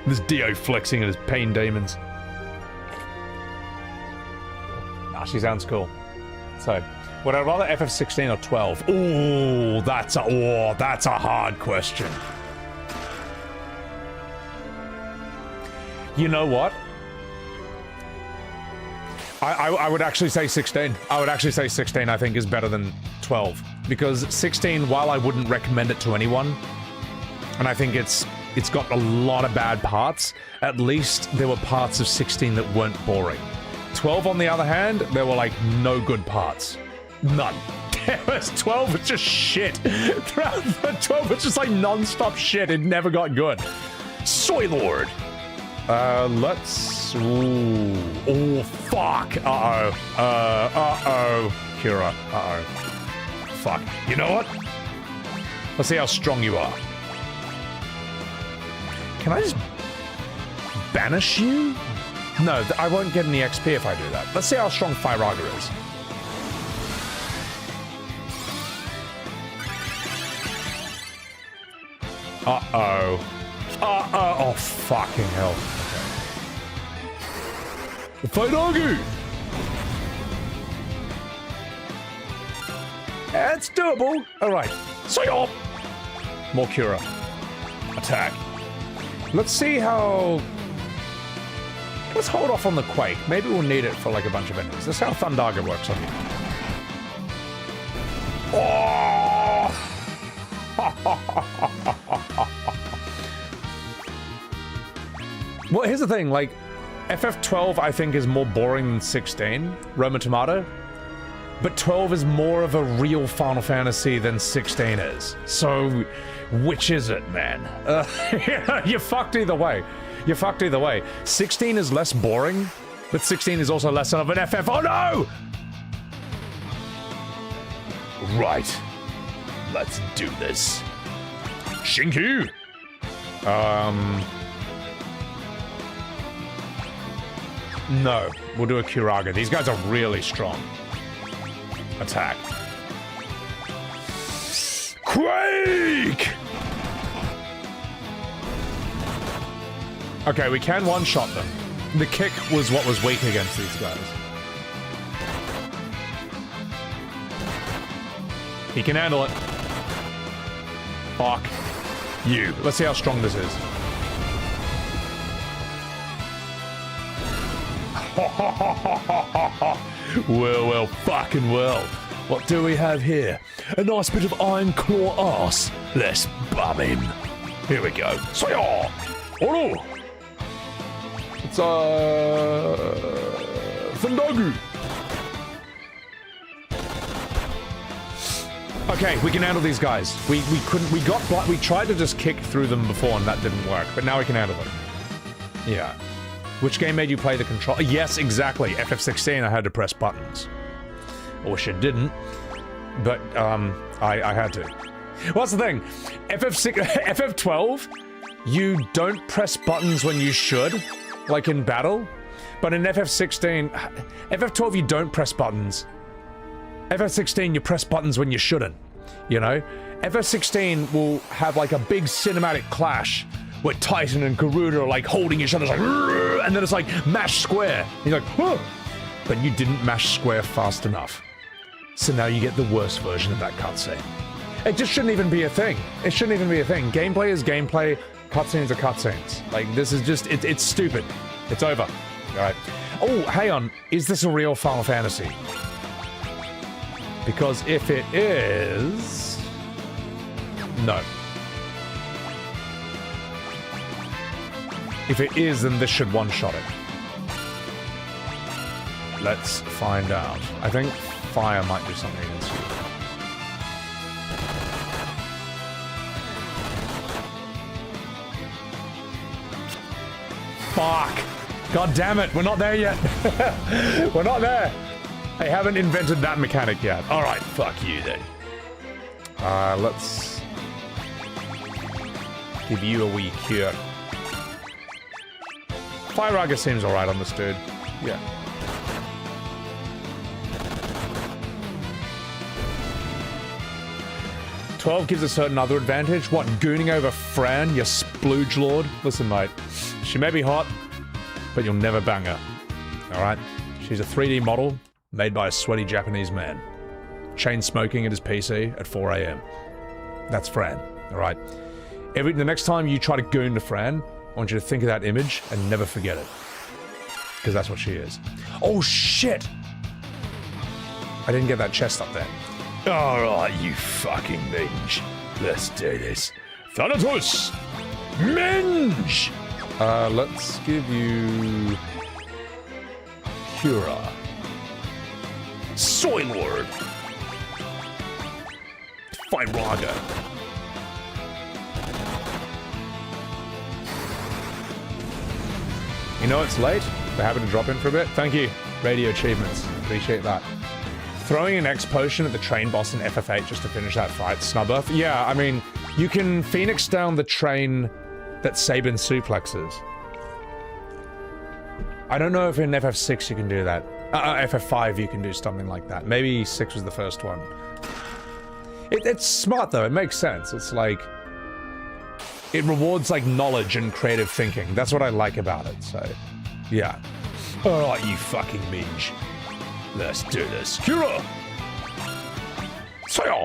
A: This Dio flexing at his pain demons. Nah, she sounds cool. So, would I rather FF16 or 12? Ooh, that's a hard question. You know what? I would actually say 16. I would actually say 16, I think, is better than 12. because 16, while I wouldn't recommend it to anyone, and I think it's got a lot of bad parts, at least there were parts of 16 that weren't boring. 12, on the other hand, there were like no good parts. None. 12 was just shit. 12 was just like non-stop shit. It never got good. Soy Lord. Let's... Ooh. Oh, fuck. Uh-oh. Uh-oh. Kira. Uh-oh. Fuck. You know what? Let's see how strong you are. Can I just banish you? No, I won't get any XP if I do that. Let's see how strong Firaga is. Uh-oh. Uh-oh. Oh, fucking hell. Okay. Firaga! It's doable. Alright. So more Cura. Attack. Let's see how... Let's hold off on the Quake. Maybe we'll need it for like a bunch of enemies. That's how Thundaga works on you. Oh! Well, here's the thing. Like, FF12 I think is more boring than 16. Roma Tomato. But 12 is more of a real Final Fantasy than 16 is. So, which is it, man? You're fucked either way. You're fucked either way. 16 is less boring, but 16 is also less of an FF. Oh no! Right. Let's do this. Shinku! No. We'll do a Curaga. These guys are really strong. Attack. Quake! Okay, we can one-shot them. The kick was what was weak against these guys. He can handle it. Fuck you. Let's see how strong this is. Well, fucking well. What do we have here? A nice bit of Iron Claw ass. Let's bum him. Here we go. Soya! Oh no! It's, Thundaga! Okay, we can handle these guys. We tried to just kick through them before and that didn't work, but now we can handle them. Yeah. Which game made you play the control? Yes, exactly. FF16, I had to press buttons. I wish it didn't, but I had to. What's the thing? FF12, you don't press buttons when you should, like in battle, but in FF16, FF12 you don't press buttons. FF16 you press buttons when you shouldn't, you know? FF16 will have like a big cinematic clash where Titan and Garuda are like holding each other, like, and then it's like mash square. And you're like, whoa! But you didn't mash square fast enough. So now you get the worst version of that cutscene. It just shouldn't even be a thing. It shouldn't even be a thing. Gameplay is gameplay, cutscenes are cutscenes. Like, this is just, it's stupid. It's over. Alright. Oh, hang on. Is this a real Final Fantasy? Because if it is... No. If it is, then this should one-shot it. Let's find out. I think fire might do something against you. Fuck! God damn it, we're not there yet. We're not there. They haven't invented that mechanic yet. Alright, fuck you then. Let's give you a wee cure. Firaga seems alright on this dude. Yeah. "12 gives a certain other advantage. What, gooning over Fran, you splooge lord? Listen, mate. She may be hot, but you'll never bang her. Alright? She's a 3D model made by a sweaty Japanese man. Chain smoking at his PC at 4 AM. That's Fran. Alright? The next time you try to goon to Fran, I want you to think of that image and never forget it. Because that's what she is. Oh, shit! I didn't get that chest up there.
H: Alright, you fucking minge. Let's do this. Thanatos! Minge!
I: Let's give you... Cura.
H: Soy Lord! Fight Raga.
I: You know it's late. They're happy to drop in for a bit. Thank you. Radio achievements. Appreciate that. Throwing an X potion at the train boss in FF8 just to finish that fight. Snubbuff. Yeah, I mean, you can Phoenix down the train that Sabin suplexes. I don't know if in FF6 you can do that. FF5 you can do something like that. Maybe 6 was the first one. It's smart though. It makes sense. It's like... It rewards like knowledge and creative thinking. That's what I like about it, so... Yeah.
H: Alright, you fucking minge. Let's do this. Cura! Sail!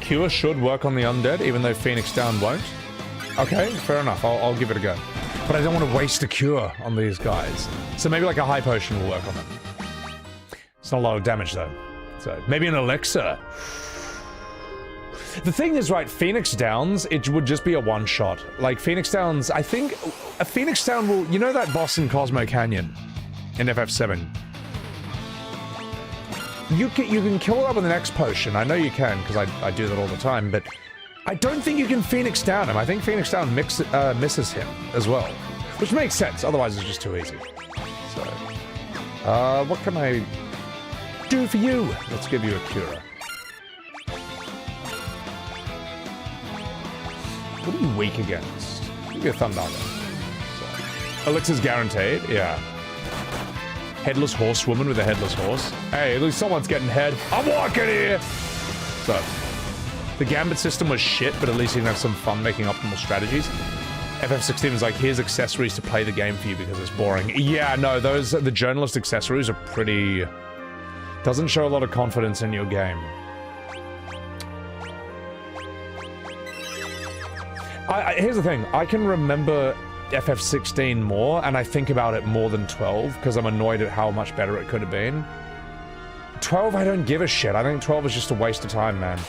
I: Cure should work on the undead, even though Phoenix Down won't. Okay, fair enough. I'll give it a go. But I don't want to waste a cure on these guys. So maybe like a high potion will work on them. It's not a lot of damage though. So maybe an elixir. The thing is, right, Phoenix Downs, it would just be a one-shot. Like, Phoenix Downs, I think a Phoenix Down will... You know that boss in Cosmo Canyon in FF7? You can kill it up with an X potion. I know you can, because I do that all the time, but I don't think you can Phoenix Down him. I think Phoenix Down misses him as well. Which makes sense, otherwise it's just too easy. So, what can I do for you? Let's give you a Cura. What are you weak against? Give me a Thunderdagger. So, Elixir's guaranteed, yeah. Headless horsewoman with a headless horse. Hey, at least someone's getting head. I'm walking here! So, the Gambit system was shit, but at least you can have some fun making optimal strategies. FF16 is like, here's accessories to play the game for you because it's boring. Yeah, no, the journalist accessories are pretty... Doesn't show a lot of confidence in your game. Here's the thing, I can remember FF16 more, and I think about it more than 12, because I'm annoyed at how much better it could have been. 12, I don't give a shit. I think 12 is just a waste of time, man.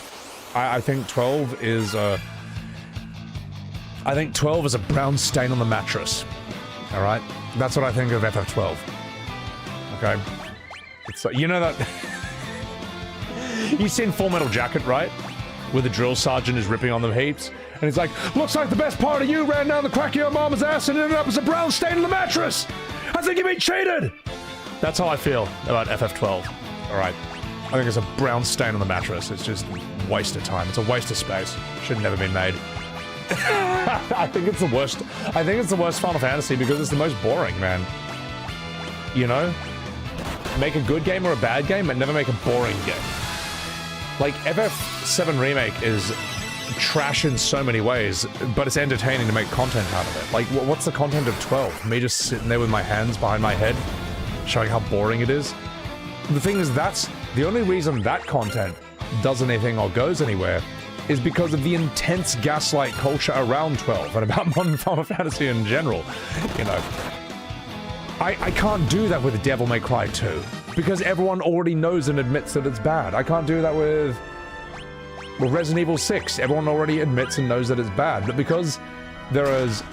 I: I think 12 is a... I think 12 is a brown stain on the mattress. Alright? That's what I think of FF12. Okay? It's like, you know that... You've seen Full Metal Jacket, right? Where the drill sergeant is ripping on them heaps. And he's like, looks like the best part of you ran down the crack of your mama's ass and ended up as a brown stain on the mattress! I think you've been cheated! That's how I feel about FF12. Alright. I think it's a brown stain on the mattress. It's just a waste of time. It's a waste of space. Should have never been made. I think it's the worst. I think it's the worst Final Fantasy because it's the most boring, man. You know? Make a good game or a bad game, but never make a boring game. Like, FF7 Remake is trash in so many ways, but it's entertaining to make content out of it. Like, what's the content of 12? Me just sitting there with my hands behind my head, showing how boring it is? The thing is, that's the only reason that content does anything or goes anywhere is because of the intense gaslight culture around 12 and about modern Final Fantasy in general, you know. I can't do that with Devil May Cry 2, because everyone already knows and admits that it's bad. I can't do that with Resident Evil 6. Everyone already admits and knows that it's bad, but because there is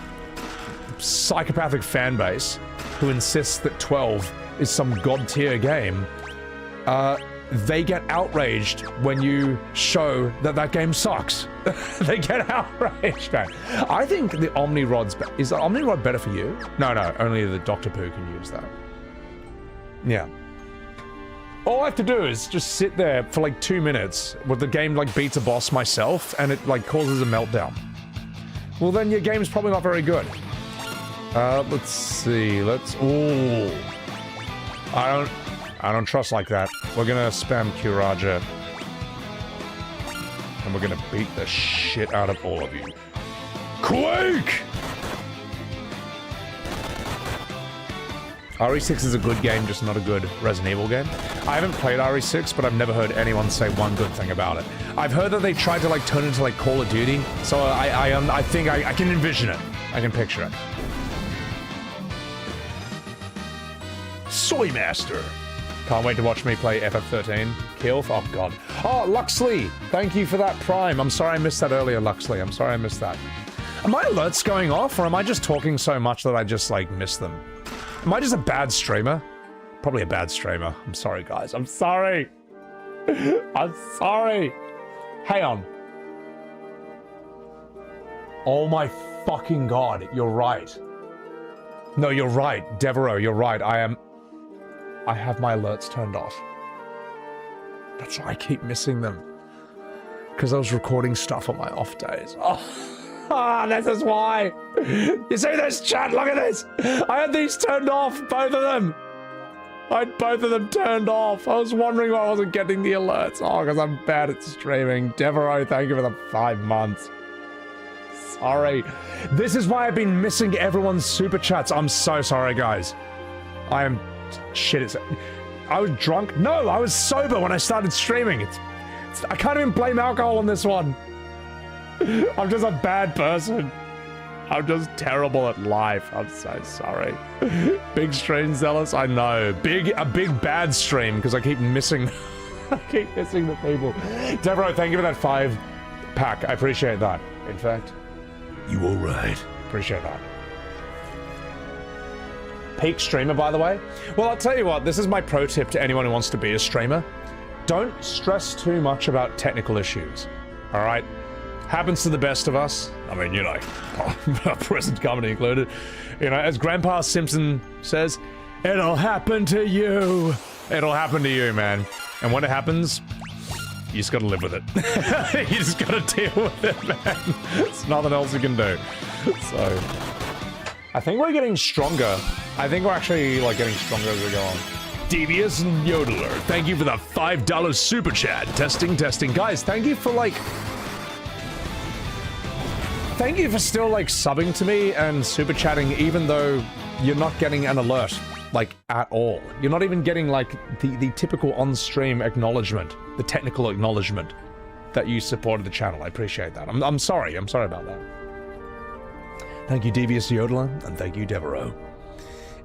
I: psychopathic fan base who insists that 12 is some god-tier game, they get outraged when you show that that game sucks. They get outraged, man. I think the Omni Rod's... Is the Omni Rod better for you? No, only the Dr. Pooh can use that. Yeah. All I have to do is just sit there for like 2 minutes with the game like beats a boss myself and it like causes a meltdown. Well, then your game's probably not very good. Let's see. Ooh. I don't trust like that. We're gonna spam Curaja. And we're gonna beat the shit out of all of you. Quake! RE6 is a good game, just not a good Resident Evil game. I haven't played RE6, but I've never heard anyone say one good thing about it. I've heard that they tried to like turn it into like Call of Duty, so I think I can envision it. I can picture it.
C: Soy Master.
A: Can't wait to watch me play FF13. Kilf, oh god. Oh, Luxley, thank you for that Prime. I'm sorry I missed that earlier, Luxley. I'm sorry I missed that. Are my alerts going off, or am I just talking so much that I just, like, miss them? Am I just a bad streamer? Probably a bad streamer. I'm sorry, guys. I'm sorry. I'm sorry. Hang on. Oh my fucking god, you're right. No, you're right. Devereaux, you're right. I have my alerts turned off. That's why I keep missing them. Because I was recording stuff on my off days. Oh, this is why. You see this, chat? Look at this. I had these turned off, both of them. I had both of them turned off. I was wondering why I wasn't getting the alerts. Oh, because I'm bad at streaming. Devereaux, thank you for the 5 months. Sorry. This is why I've been missing everyone's super chats. I'm so sorry, guys. I am... Shit, I was drunk? No, I was sober when I started streaming. I can't even blame alcohol on this one. I'm just a bad person. I'm just terrible at life. I'm so sorry. Big stream zealous, I know. A big bad stream because I keep missing. I keep missing the people. Devereaux, thank you for that 5-pack. I appreciate that. In fact,
C: You all right?
A: Appreciate that. Peak streamer, by the way. Well, I'll tell you what. This is my pro tip to anyone who wants to be a streamer. Don't stress too much about technical issues. All right. Happens to the best of us. I mean, you know, present company included. You know, as Grandpa Simpson says, it'll happen to you. It'll happen to you, man. And when it happens, you just gotta live with it. You just gotta deal with it, man. There's nothing else you can do. So, I think we're getting stronger. I think we're actually, like, getting stronger as we go on.
C: Devious and Yodeler, thank you for the $5 super chat. Testing.
A: Guys, thank you for, like... Thank you for still, like, subbing to me and super chatting, even though you're not getting an alert, like, at all. You're not even getting, like, the typical on-stream acknowledgement, the technical acknowledgement that you supported the channel. I appreciate that. I'm sorry. I'm sorry about that. Thank you, Devious Yodeler, and thank you, Devereaux.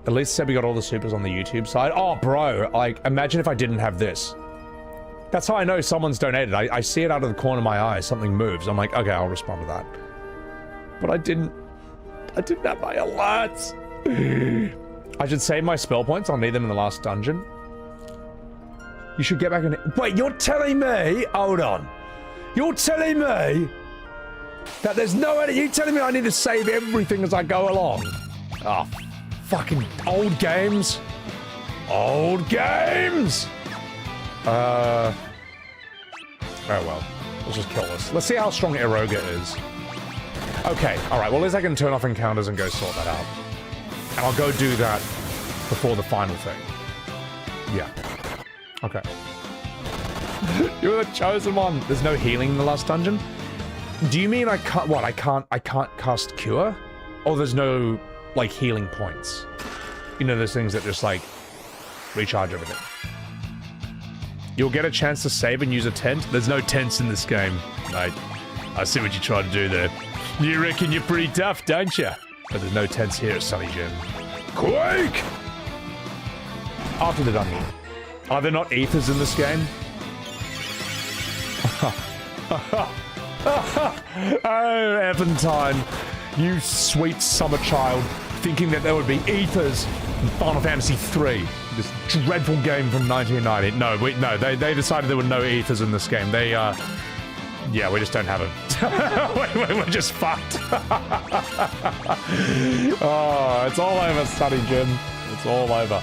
A: At least Sebby got all the supers on the YouTube side. Oh, bro, like, imagine if I didn't have this. That's how I know someone's donated. I see it out of the corner of my eye. Something moves. I'm like, okay, I'll respond to that. But I didn't have my alerts. I should save my spell points. I'll need them in the last dungeon. You should get back in... Wait, you're telling me... Hold on. You're telling me that there's no... You're telling me I need to save everything as I go along? Oh, fucking old games. Old games! Oh well. Let's just kill this. Let's see how strong Eroga is. Okay, alright, well at least I can turn off encounters and go sort that out. And I'll go do that before the final thing. Yeah. Okay. You're the chosen one! There's no healing in the last dungeon? Do you mean I can't, what, I can't cast Cure? Or there's no, like, healing points? You know, those things that just, like, recharge everything. You'll get a chance to save and use a tent? There's no tents in this game, mate. I see what you tried to do there. You reckon you're pretty tough, don't you? But there's no tents here at Sunny Jim. Quake! After the dungeon. Are there not ethers in this game? Oh, Eventine, you sweet summer child, thinking that there would be ethers in Final Fantasy III, this dreadful game from 1990. No, they decided there were no ethers in this game. They, yeah, we just don't have it. We're just fucked. Oh, it's all over, Sunny Jim. It's all over.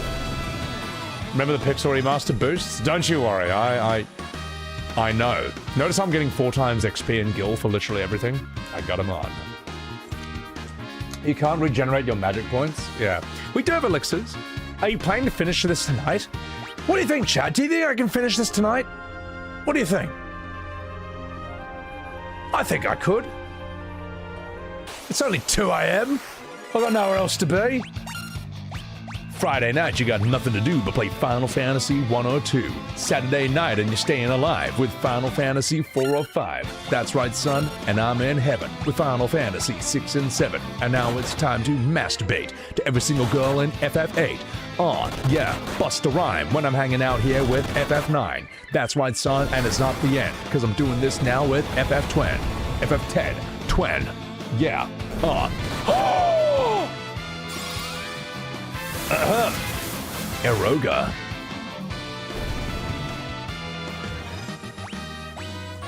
A: Remember the Pixel Remaster boosts? Don't you worry, I know. Notice I'm getting 4 times XP in Gil for literally everything. I got him on. You can't regenerate your magic points? Yeah. We do have elixirs. Are you planning to finish this tonight? What do you think, Chad? Do you think I can finish this tonight? What do you think? I think I could. It's only 2 AM. I've got nowhere else to be. Friday night, you got nothing to do but play Final Fantasy 102. Saturday night, and you're staying alive with Final Fantasy 405. That's right, son, and I'm in heaven with Final Fantasy 6 and 7. And now it's time to masturbate to every single girl in FF8.
H: Yeah, bust a rhyme when I'm hanging out here with FF9. That's right, son, and it's not the end, because I'm doing this now with FF10. FF10. Twen. Yeah, Eroga.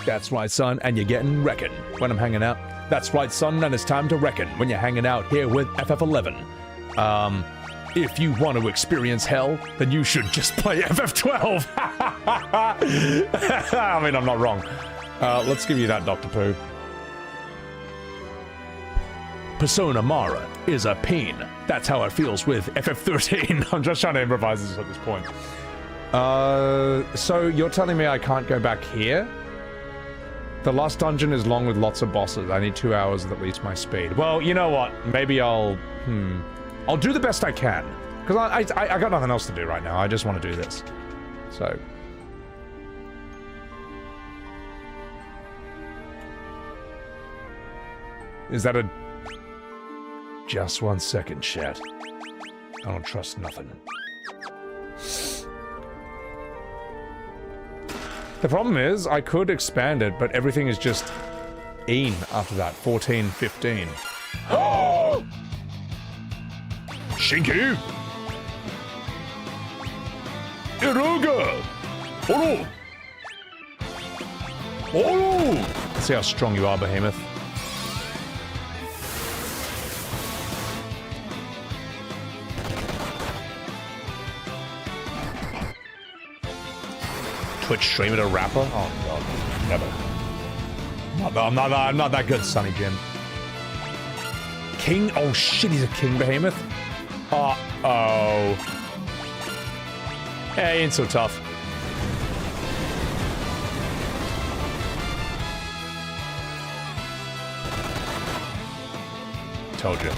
H: That's right, son, and you're getting reckoned when I'm hanging out. That's right, son, and it's time to reckon when you're hanging out here with FF11. If you want to experience hell, then you should just play FF12. I mean, I'm not wrong. Let's give you that, Dr. Pooh. Persona Mara is a pain. That's how it feels with FF13. I'm just trying to improvise this at this point. So you're telling me I can't go back here? The last dungeon is long with lots of bosses. I need 2 hours at least my speed. Well, you know what? Maybe I'll do the best I can. Because I got nothing else to do right now. I just want to do this. So. Is that a... Just 1 second, chat. I don't trust nothing. The problem is, I could expand it, but everything is just een after that. 14, 15. Oh! Shinku! Eroga! Oro! Oro! Let's see how strong you are, Behemoth. Twitch stream at a rapper? Oh god, never. I'm not that good, Sonny Jim. King? Oh shit, he's a king behemoth? Uh-oh. Yeah, he ain't so tough. Told you.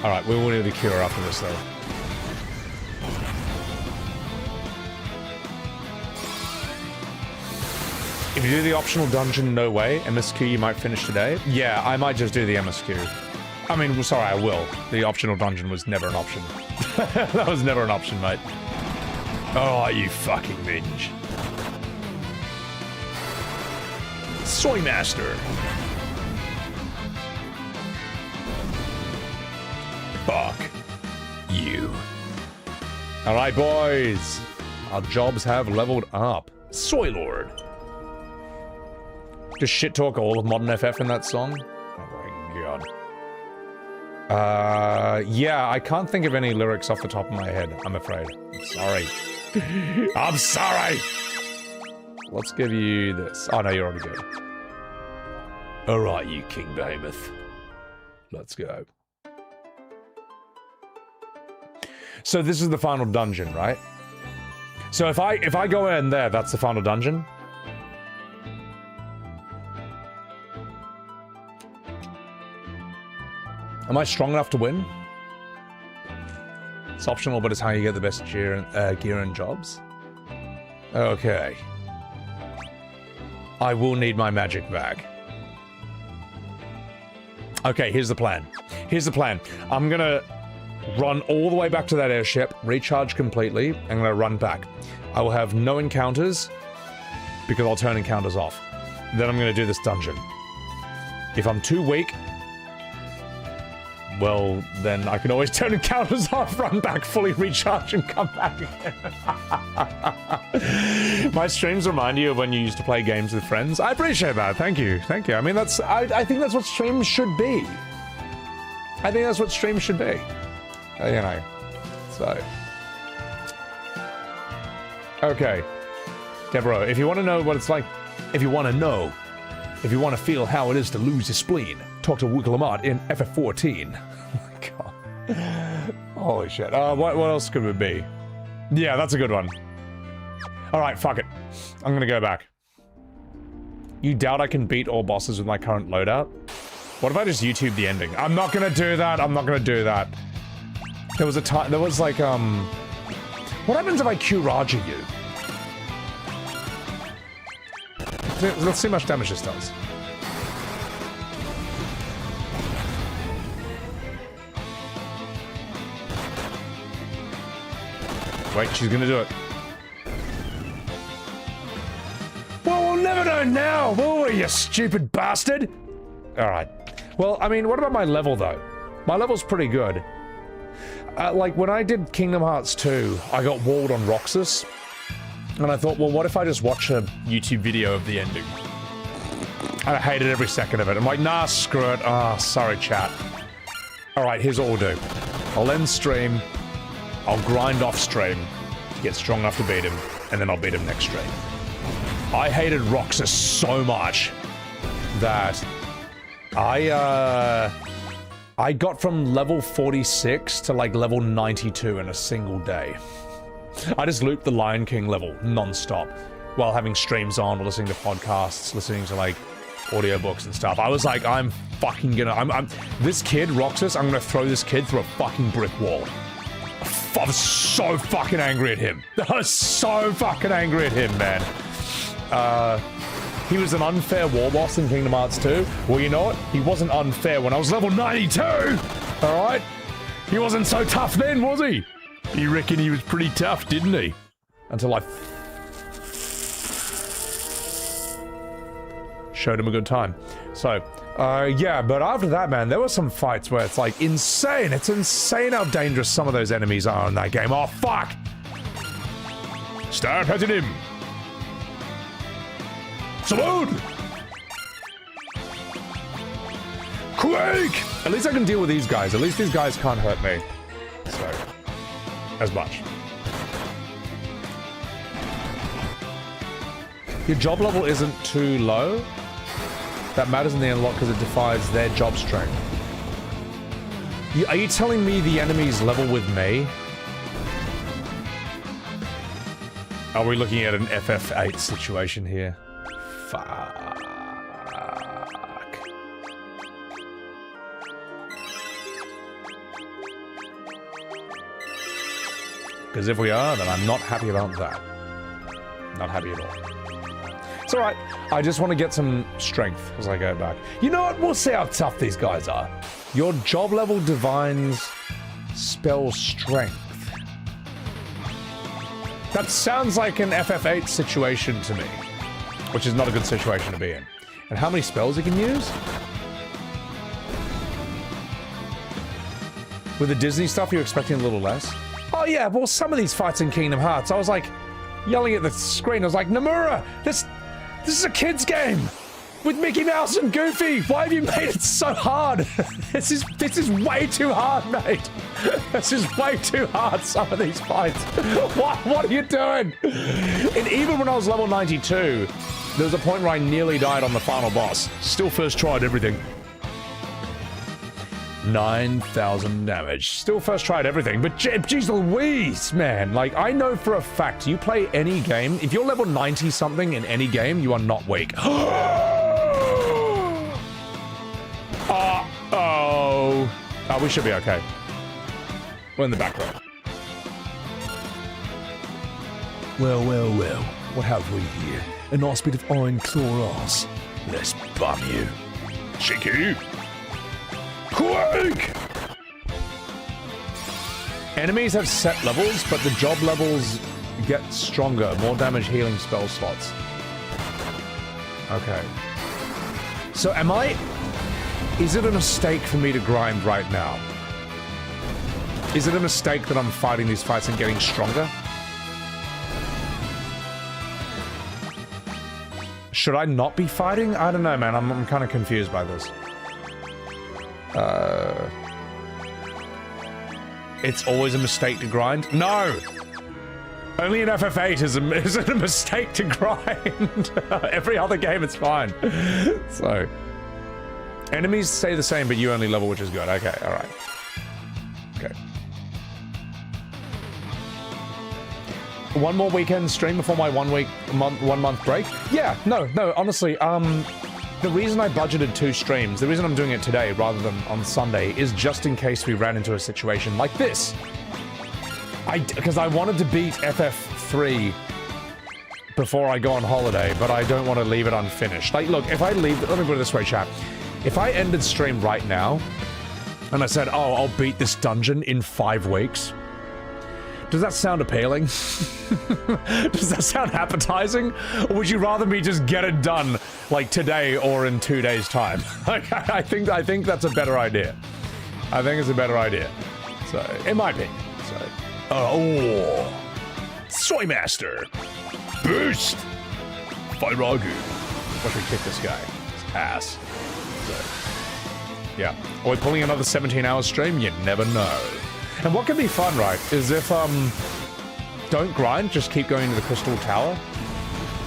H: Alright, we will need a cure after this though. If you do the optional dungeon, no way. MSQ you might finish today. Yeah, I might just do the MSQ. I mean, sorry, I will. The optional dungeon was never an option. That was never an option, mate. Oh, you fucking minge. Soy Master. Fuck you. Alright, boys. Our jobs have leveled up. Soy Lord. Just shit talk all of modern FF in that song? Oh my god. Yeah, I can't think of any lyrics off the top of my head, I'm afraid. I'm sorry. I'm sorry! Let's give you this. Oh no, you're already good. Alright, you King Behemoth. Let's go. So this is the final dungeon, right? So if I go in there, that's the final dungeon? Am I strong enough to win? It's optional, but it's how you get the best gear and jobs. Okay. I will need my magic back. Okay, here's the plan. Here's the plan. I'm gonna run all the way back to that airship, recharge completely, I'm gonna run back. I will have no encounters, because I'll turn encounters off. Then I'm gonna do this dungeon. If I'm too weak, well, then I can always turn encounters off, run back, fully recharge, and come back again. My streams remind you of when you used to play games with friends. I appreciate that. Thank you. Thank you. I mean, I think that's what streams should be. I think that's what streams should be. You know. So. Okay. Deborah, if you want to know what it's like, if you want to feel how it is to lose your spleen, talk to Wookalamot in FF14. Oh my god. Holy shit. What else could it be? Yeah, that's a good one. Alright, fuck it. I'm gonna go back. You doubt I can beat all bosses with my current loadout? What if I just YouTube the ending? I'm not gonna do that. I'm not gonna do that. There was a time. There was like, what happens if I Q-Raja you? Let's see how much damage this does.
A: Wait, she's gonna do it. Well, we'll never know now, will we, you stupid bastard? Alright. Well, I mean, what about my level, though? My level's pretty good. Like, when I did Kingdom Hearts 2, I got walled on Roxas. And I thought, well, what if I just watch a YouTube video of the ending? And I hated every second of it. I'm like, nah, screw it. Ah, sorry, chat. Alright, here's what we'll do. I'll end stream. I'll grind off stream to get strong enough to beat him. And then I'll beat him next stream. I hated Roxas so much that I got from level 46 to like level 92 in a single day. I just looped the Lion King level non-stop while having streams on, listening to podcasts, listening to like audiobooks and stuff. I was like, I'm fucking gonna, this kid, Roxas, I'm gonna throw this kid through a fucking brick wall. I was so fucking angry at him. I was so fucking angry at him, man. He was an unfair war boss in Kingdom Hearts 2. Well, you know what? He wasn't unfair when I was level 92! Alright? He wasn't so tough then, was he? You reckon he was pretty tough, didn't he? Until I showed him a good time. So, yeah, but after that, man, there were some fights where it's like insane. It's insane how dangerous some of those enemies are in that game. Oh, fuck! Start hitting him! Salute! Quake! At least I can deal with these guys. At least these guys can't hurt me. So, as much. Your job level isn't too low. That matters in the unlock because it defines their job strength. Are you telling me the enemies level with me? Are we looking at an FF8 situation here? Fuck. Because if we are, then I'm not happy about that. Not happy at all. It's alright. I just want to get some strength as I go back. You know what? We'll see how tough these guys are. Your job level divines spell strength. That sounds like an FF8 situation to me. Which is not a good situation to be in. And how many spells you can use? With the Disney stuff, you're expecting a little less? Oh yeah, well some of these fights in Kingdom Hearts, I was like, yelling at the screen, I was like, Nomura, this is a kid's game! With Mickey Mouse and Goofy! Why have you made it so hard? This is way too hard, mate! This is way too hard, some of these fights. What are you doing? And even when I was level 92, there was a point where I nearly died on the final boss. Still first tried everything. 9,000 damage. Still first tried everything, but geez Louise, man. Like, I know for a fact, you play any game, if you're level 90 something in any game, you are not weak. Uh-oh. Oh, we should be okay. We're in the back row.
H: Well, well, well. What have we here? A nice bit of iron claw ass. Let's bum you.
C: Cheeky.
A: Quake! Enemies have set levels, but the job levels get stronger. More damage healing spell slots. Okay. So is it a mistake for me to grind right now? Is it a mistake that I'm fighting these fights and getting stronger? Should I not be fighting? I don't know, man. I'm kind of confused by this. It's always a mistake to grind? No! Only in FF8 is it a mistake to grind. Every other game it's fine. So, enemies stay the same, but you only level, which is good. Okay, alright. Okay. One more weekend stream before my 1 month break? Yeah, no, honestly, the reason I budgeted 2 streams, the reason I'm doing it today rather than on Sunday, is just in case we ran into a situation like this. Because I wanted to beat FF3 before I go on holiday, but I don't want to leave it unfinished. Like, look, if I leave, let me put it this way, chat. If I ended stream right now, and I said, oh, I'll beat this dungeon in 5 weeks, Does that sound appealing? Does that sound appetizing? Or would you rather me just get it done like today or in 2 days' time? I think that's a better idea. I think it's a better idea. So it might be. So oh, Soy Master Boost Firagu. Watch me kick this guy. His ass. So, yeah. Are we pulling another 17-hour stream? You never know. And what could be fun, right, is if, don't grind, just keep going to the Crystal Tower.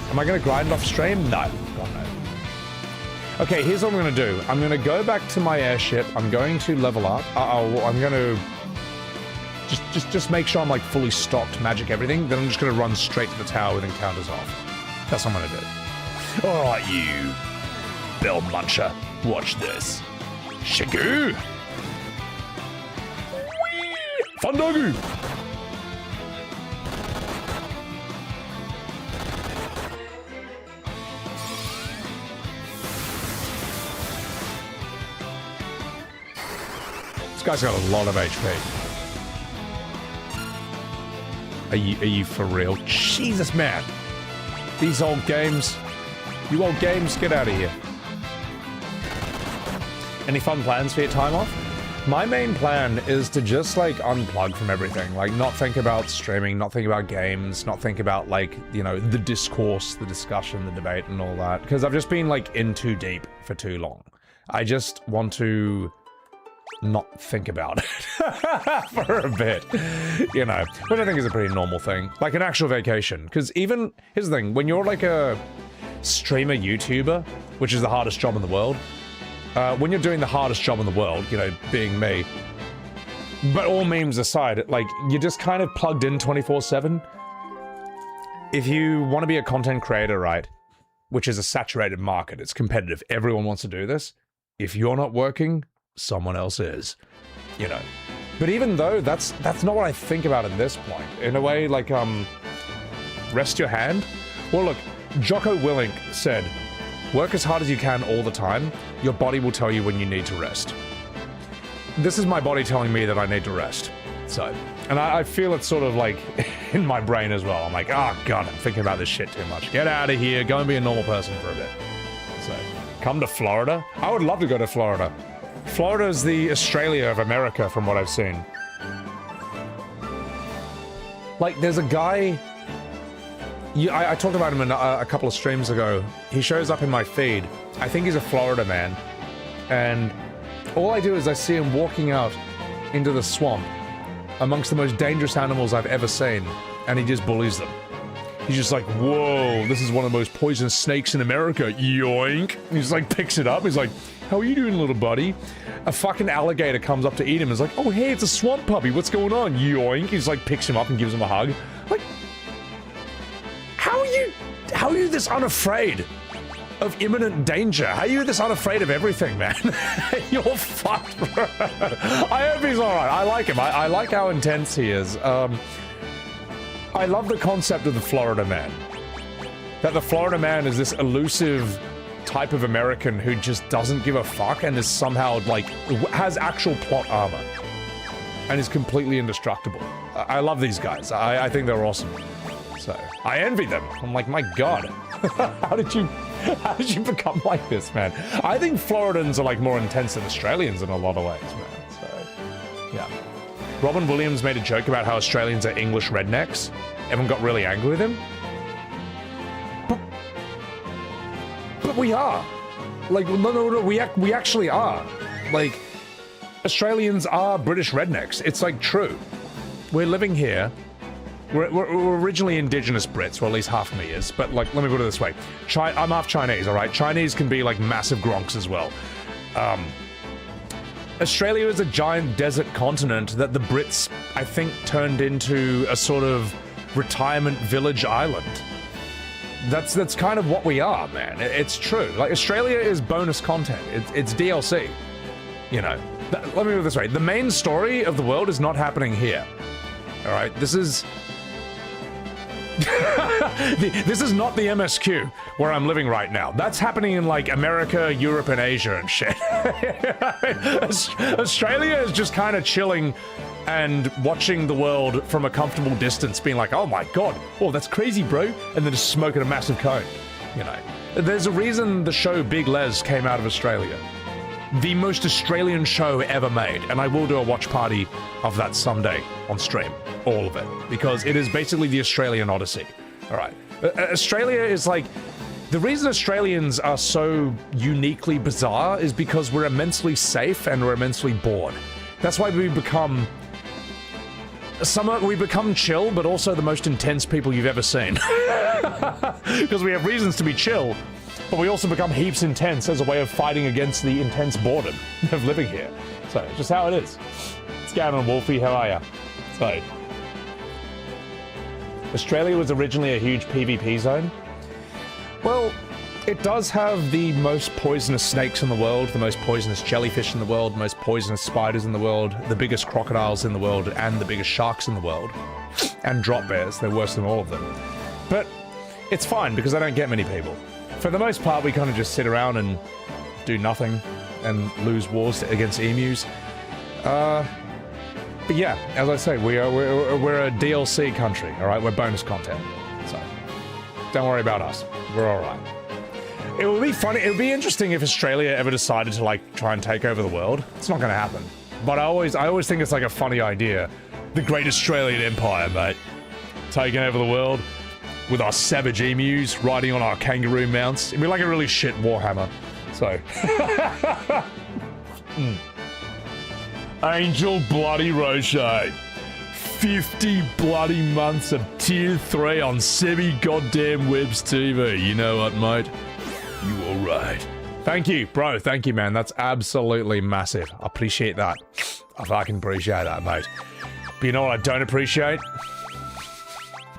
A: Am I going to grind off stream? No. God, no. Okay, here's what I'm going to do. I'm going to go back to my airship. I'm going to level up. I'm going to just make sure I'm, like, fully stocked magic everything. Then I'm just going to run straight to the tower with encounters off. That's what I'm going to do. All right, you Bell Muncher. Watch this. Shigu! Fandagu! This guy's got a lot of HP. Are you for real? Jesus, man. These old games. You old games, get out of here. Any fun plans for your time off? My main plan is to just, like, unplug from everything. Like, not think about streaming, not think about games, not think about, like, you know, the discourse, the discussion, the debate, and all that. Because I've just been, like, in too deep for too long. I just want to not think about it for a bit, you know, which I think is a pretty normal thing. Like an actual vacation. Because even, here's the thing, when you're, like, a streamer YouTuber, which is the hardest job in the world, when you're doing the hardest job in the world, you know, being me, but all memes aside, like, you're just kind of plugged in 24/7. If you want to be a content creator, right, which is a saturated market, it's competitive, everyone wants to do this. If you're not working, someone else is, you know. But even though that's not what I think about at this point. In a way, like, rest your hand. Well, look, Jocko Willink said, work as hard as you can all the time. Your body will tell you when you need to rest. This is my body telling me that I need to rest. So, and I feel it's sort of like in my brain as well. I'm like, oh God, I'm thinking about this shit too much. Get out of here, go and be a normal person for a bit. So, come to Florida? I would love to go to Florida. Florida is the Australia of America from what I've seen. Like, there's a guy... I talked about him in a couple of streams ago. He shows up in my feed. I think he's a Florida man. And all I do is I see him walking out into the swamp amongst the most dangerous animals I've ever seen. And he just bullies them. He's just like, whoa, this is one of the most poisonous snakes in America. Yoink. And he's like, picks it up. He's like, how are you doing, little buddy? A fucking alligator comes up to eat him and is like, oh, hey, it's a swamp puppy. What's going on? Yoink. He's like, picks him up and gives him a hug. Like, how are you this unafraid of imminent danger? How are you this unafraid of everything, man? You're fucked, bro. I hope he's alright. I like him. I like how intense he is. I love the concept of the Florida man. That the Florida man is this elusive type of American who just doesn't give a fuck and is somehow, like, has actual plot armor. And is completely indestructible. I love these guys. I think they're awesome. So, I envy them. I'm like, my God. How did you become like this, man? I think Floridans are, like, more intense than Australians in a lot of ways, man. So, yeah. Robin Williams made a joke about how Australians are English rednecks. Everyone got really angry with him. But we are. Like, no, we actually are. Like, Australians are British rednecks. It's, like, true. We're living here. We're originally indigenous Brits, or at least half of me is, but, like, let me put it this way. I'm half Chinese, alright? Chinese can be, like, massive gronks as well. Australia is a giant desert continent that the Brits, I think, turned into a sort of retirement village island. That's kind of what we are, man. It's true. Like, Australia is bonus content. It's DLC. You know. Let me put it this way. The main story of the world is not happening here. Alright? This is... This is not the MSQ where I'm living right now. That's happening in like America, Europe, and Asia and shit. Australia is just kind of chilling and watching the world from a comfortable distance, being like, oh my god, oh that's crazy, bro, and then just smoking a massive cone. You know, there's a reason the show Big Les came out of Australia. The most Australian show ever made, and I will do a watch party of that someday on stream, all of it, because it is basically the Australian Odyssey. All right, Australia is like, the reason Australians are so uniquely bizarre is because we're immensely safe and we're immensely bored. That's why we become chill, but also the most intense people you've ever seen. Because we have reasons to be chill, but we also become heaps intense as a way of fighting against the intense boredom of living here. So, it's just how it is. It's Gavin Wolfie, how are ya? So, Australia was originally a huge PvP zone. Well, it does have the most poisonous snakes in the world, the most poisonous jellyfish in the world, most poisonous spiders in the world, the biggest crocodiles in the world, and the biggest sharks in the world. And drop bears, they're worse than all of them. But it's fine, because I don't get many people. For the most part, we kind of just sit around and do nothing and lose wars against emus. But yeah, as I say, we're a DLC country, all right? We're bonus content, so don't worry about us. We're all right. It would be funny. It would be interesting if Australia ever decided to like try and take over the world. It's not going to happen. But I always think it's like a funny idea. The Great Australian Empire, mate, taking over the world with our savage emus riding on our kangaroo mounts. It'd be like a really shit Warhammer. So. Angel Bloody Roche. 50 bloody months of tier 3 on Sebi goddamn Webs TV. You know what, mate? You alright. Thank you, bro. Thank you, man. That's absolutely massive. I appreciate that. I fucking appreciate that, mate. But you know what I don't appreciate?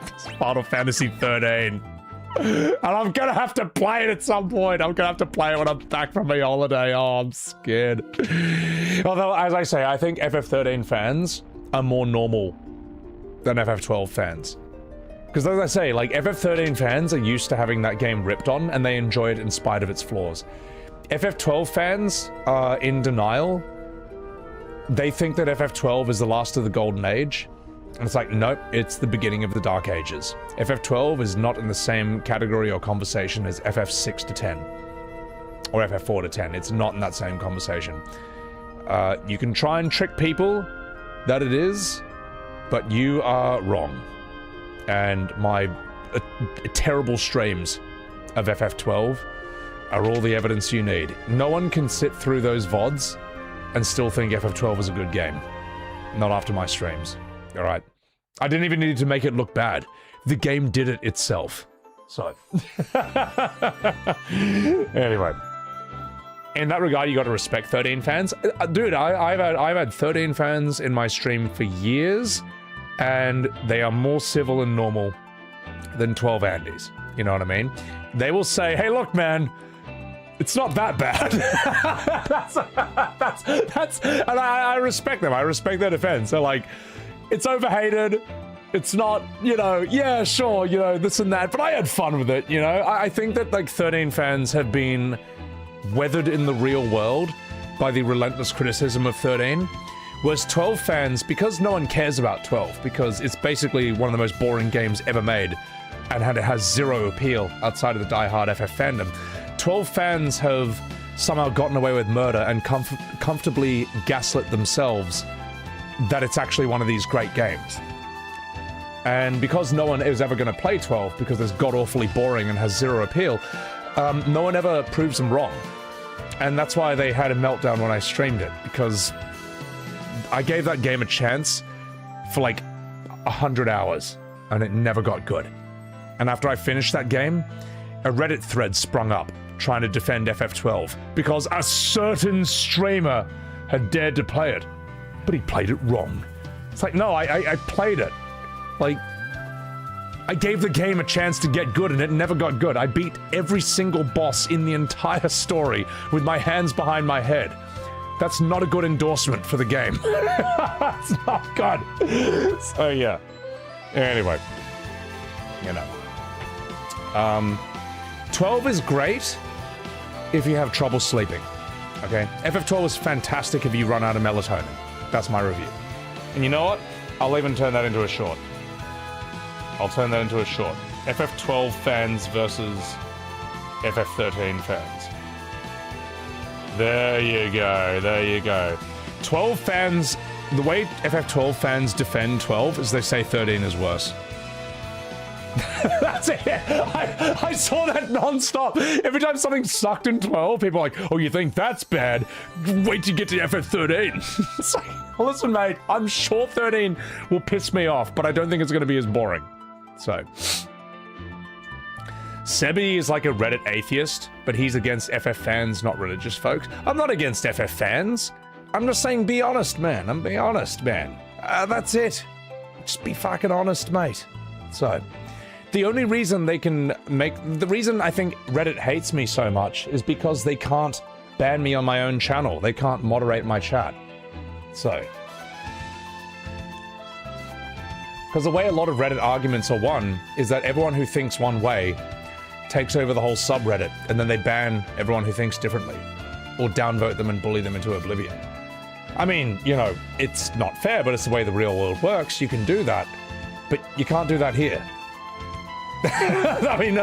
A: It's Final Fantasy 13. And I'm gonna have to play it at some point. I'm gonna have to play it when I'm back from my holiday. Oh, I'm scared. Although, as I say, I think FF13 fans are more normal than FF12 fans. Because as I say, like, FF13 fans are used to having that game ripped on, and they enjoy it in spite of its flaws. FF12 fans are in denial. They think that FF12 is the last of the Golden Age. And it's like, nope, it's the beginning of the Dark Ages. FF12 is not in the same category or conversation as FF6 to 10. Or FF4 to 10. It's not in that same conversation. You can try and trick people that it is, but you are wrong. And my terrible streams of FF12 are all the evidence you need. No one can sit through those VODs and still think FF12 is a good game. Not after my streams. Alright. I didn't even need to make it look bad. The game did it itself. So. Anyway. In that regard, you gotta respect 13 fans. Dude, I've had 13 fans in my stream for years, and they are more civil and normal than 12 Andys. You know what I mean? They will say, hey, look, man, it's not that bad. And I respect them. I respect their defense. They're like, it's overhated. It's not, you know, yeah, sure, you know, this and that. But I had fun with it, you know? I think that, like, 13 fans have been weathered in the real world by the relentless criticism of 13. Whereas 12 fans, because no one cares about 12, because it's basically one of the most boring games ever made, and it has zero appeal outside of the die-hard FF fandom, 12 fans have somehow gotten away with murder and comfortably gaslit themselves that it's actually one of these great games. And because no one is ever going to play 12 because it's god-awfully boring and has zero appeal, no one ever proves them wrong. And that's why they had a meltdown when I streamed it, because I gave that game a chance for like 100 hours, and it never got good. And after I finished that game, a Reddit thread sprung up trying to defend FF12 because a certain streamer had dared to play it, but he played it wrong. It's like, no, I played it. Like, I gave the game a chance to get good, and it never got good. I beat every single boss in the entire story with my hands behind my head. That's not a good endorsement for the game. It's not good. So, yeah. Anyway. you know. 12 is great if you have trouble sleeping. Okay? FF12 is fantastic if you run out of melatonin. That's my review. And you know what? I'll even turn that into a short. I'll turn that into a short. FF12 fans versus FF13 fans. There you go. There you go. 12 fans... The way FF12 fans defend 12 is they say 13 is worse. That's it. I saw that non-stop. Every time something sucked in 12, people are like, oh, you think that's bad? Wait till you get to FF13. It's like, listen, mate, I'm sure 13 will piss me off, but I don't think it's going to be as boring. So... Sebi is like a Reddit atheist, but he's against FF fans, not religious folks. I'm not against FF fans. I'm just saying be honest, man. I'm being honest, man. That's it. Just be fucking honest, mate. So, the only reason they can make... The reason I think Reddit hates me so much is because they can't ban me on my own channel. They can't moderate my chat. So... Because the way a lot of Reddit arguments are won is that everyone who thinks one way takes over the whole subreddit, and then they ban everyone who thinks differently. Or downvote them and bully them into oblivion. I mean, you know, it's not fair, but it's the way the real world works. You can do that, but you can't do that here. I mean,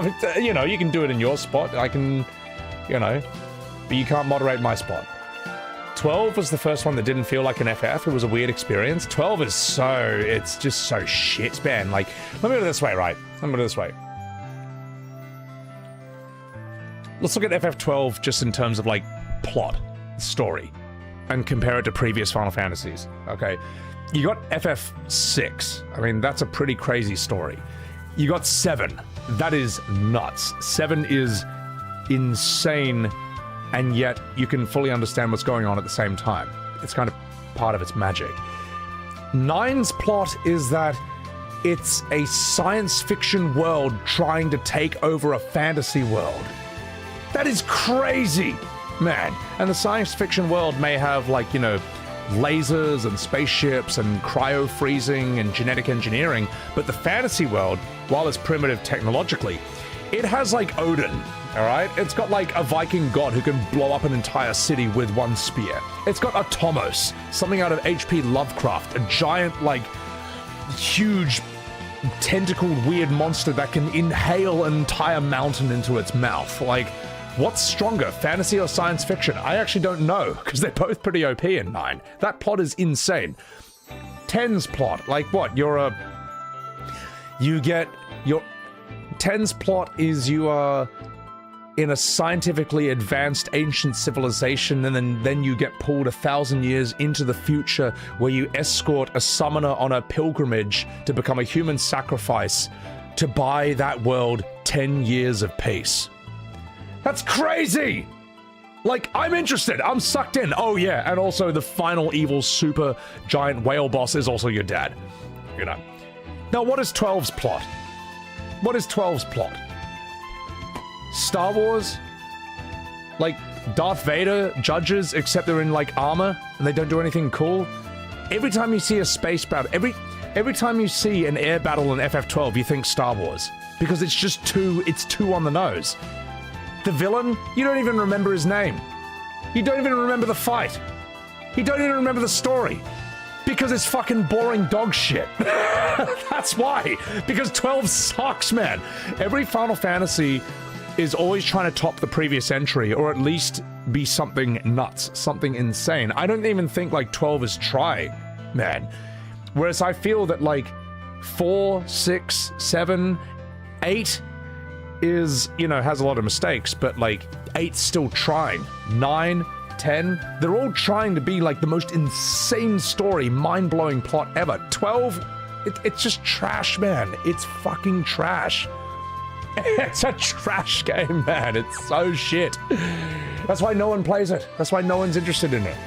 A: you know, you can do it in your spot. I can, you know, but you can't moderate my spot. 12 was the first one that didn't feel like an FF. It was a weird experience. 12 is so... It's just so shit, man. Like, let me put it this way, right? Let me put it this way. Let's look at FF12 just in terms of, like, plot, story, and compare it to previous Final Fantasies, okay? You got FF6. I mean, that's a pretty crazy story. You got 7. That is nuts. 7 is insane, and yet you can fully understand what's going on at the same time. It's kind of part of its magic. 9's plot is that it's a science fiction world trying to take over a fantasy world. That is crazy, man. And the science fiction world may have, like, you know, lasers and spaceships and cryo-freezing and genetic engineering, but the fantasy world, while it's primitive technologically, it has, like, Odin, all right? It's got, like, a Viking god who can blow up an entire city with one spear. It's got Atomos, something out of H.P. Lovecraft, a giant, like, huge, tentacled, weird monster that can inhale an entire mountain into its mouth. Like, what's stronger, fantasy or science fiction? I actually don't know, because they're both pretty OP in 9. That plot is insane. 10's plot, like what? You get your... 10's plot is you are in a scientifically advanced ancient civilization, and then you get pulled 1,000 years into the future where you escort a summoner on a pilgrimage to become a human sacrifice to buy that world 10 years of peace. That's crazy! Like, I'm interested. I'm sucked in. Oh, yeah. And also the final evil super giant whale boss is also your dad. You know. Now, what is 12's plot? What is 12's plot? Star Wars? Like, Darth Vader judges, except they're in, like, armor, and they don't do anything cool? Every time you see a space battle, every time you see an air battle in FF12, you think Star Wars. Because it's just too on the nose. The villain, you don't even remember his name. You don't even remember the fight. You don't even remember the story. Because it's fucking boring dog shit. That's why. Because 12 sucks, man. Every Final Fantasy is always trying to top the previous entry, or at least be something nuts, something insane. I don't even think, like, 12 is trying, man. Whereas I feel that, like, 4, 6, 7, 8... is, you know, has a lot of mistakes, but, like, 8's still trying. 9, 10, they're all trying to be, like, the most insane story, mind-blowing plot ever. 12, it's just trash, man. It's fucking trash. It's a trash game, man. It's so shit. That's why no one plays it. That's why no one's interested in it.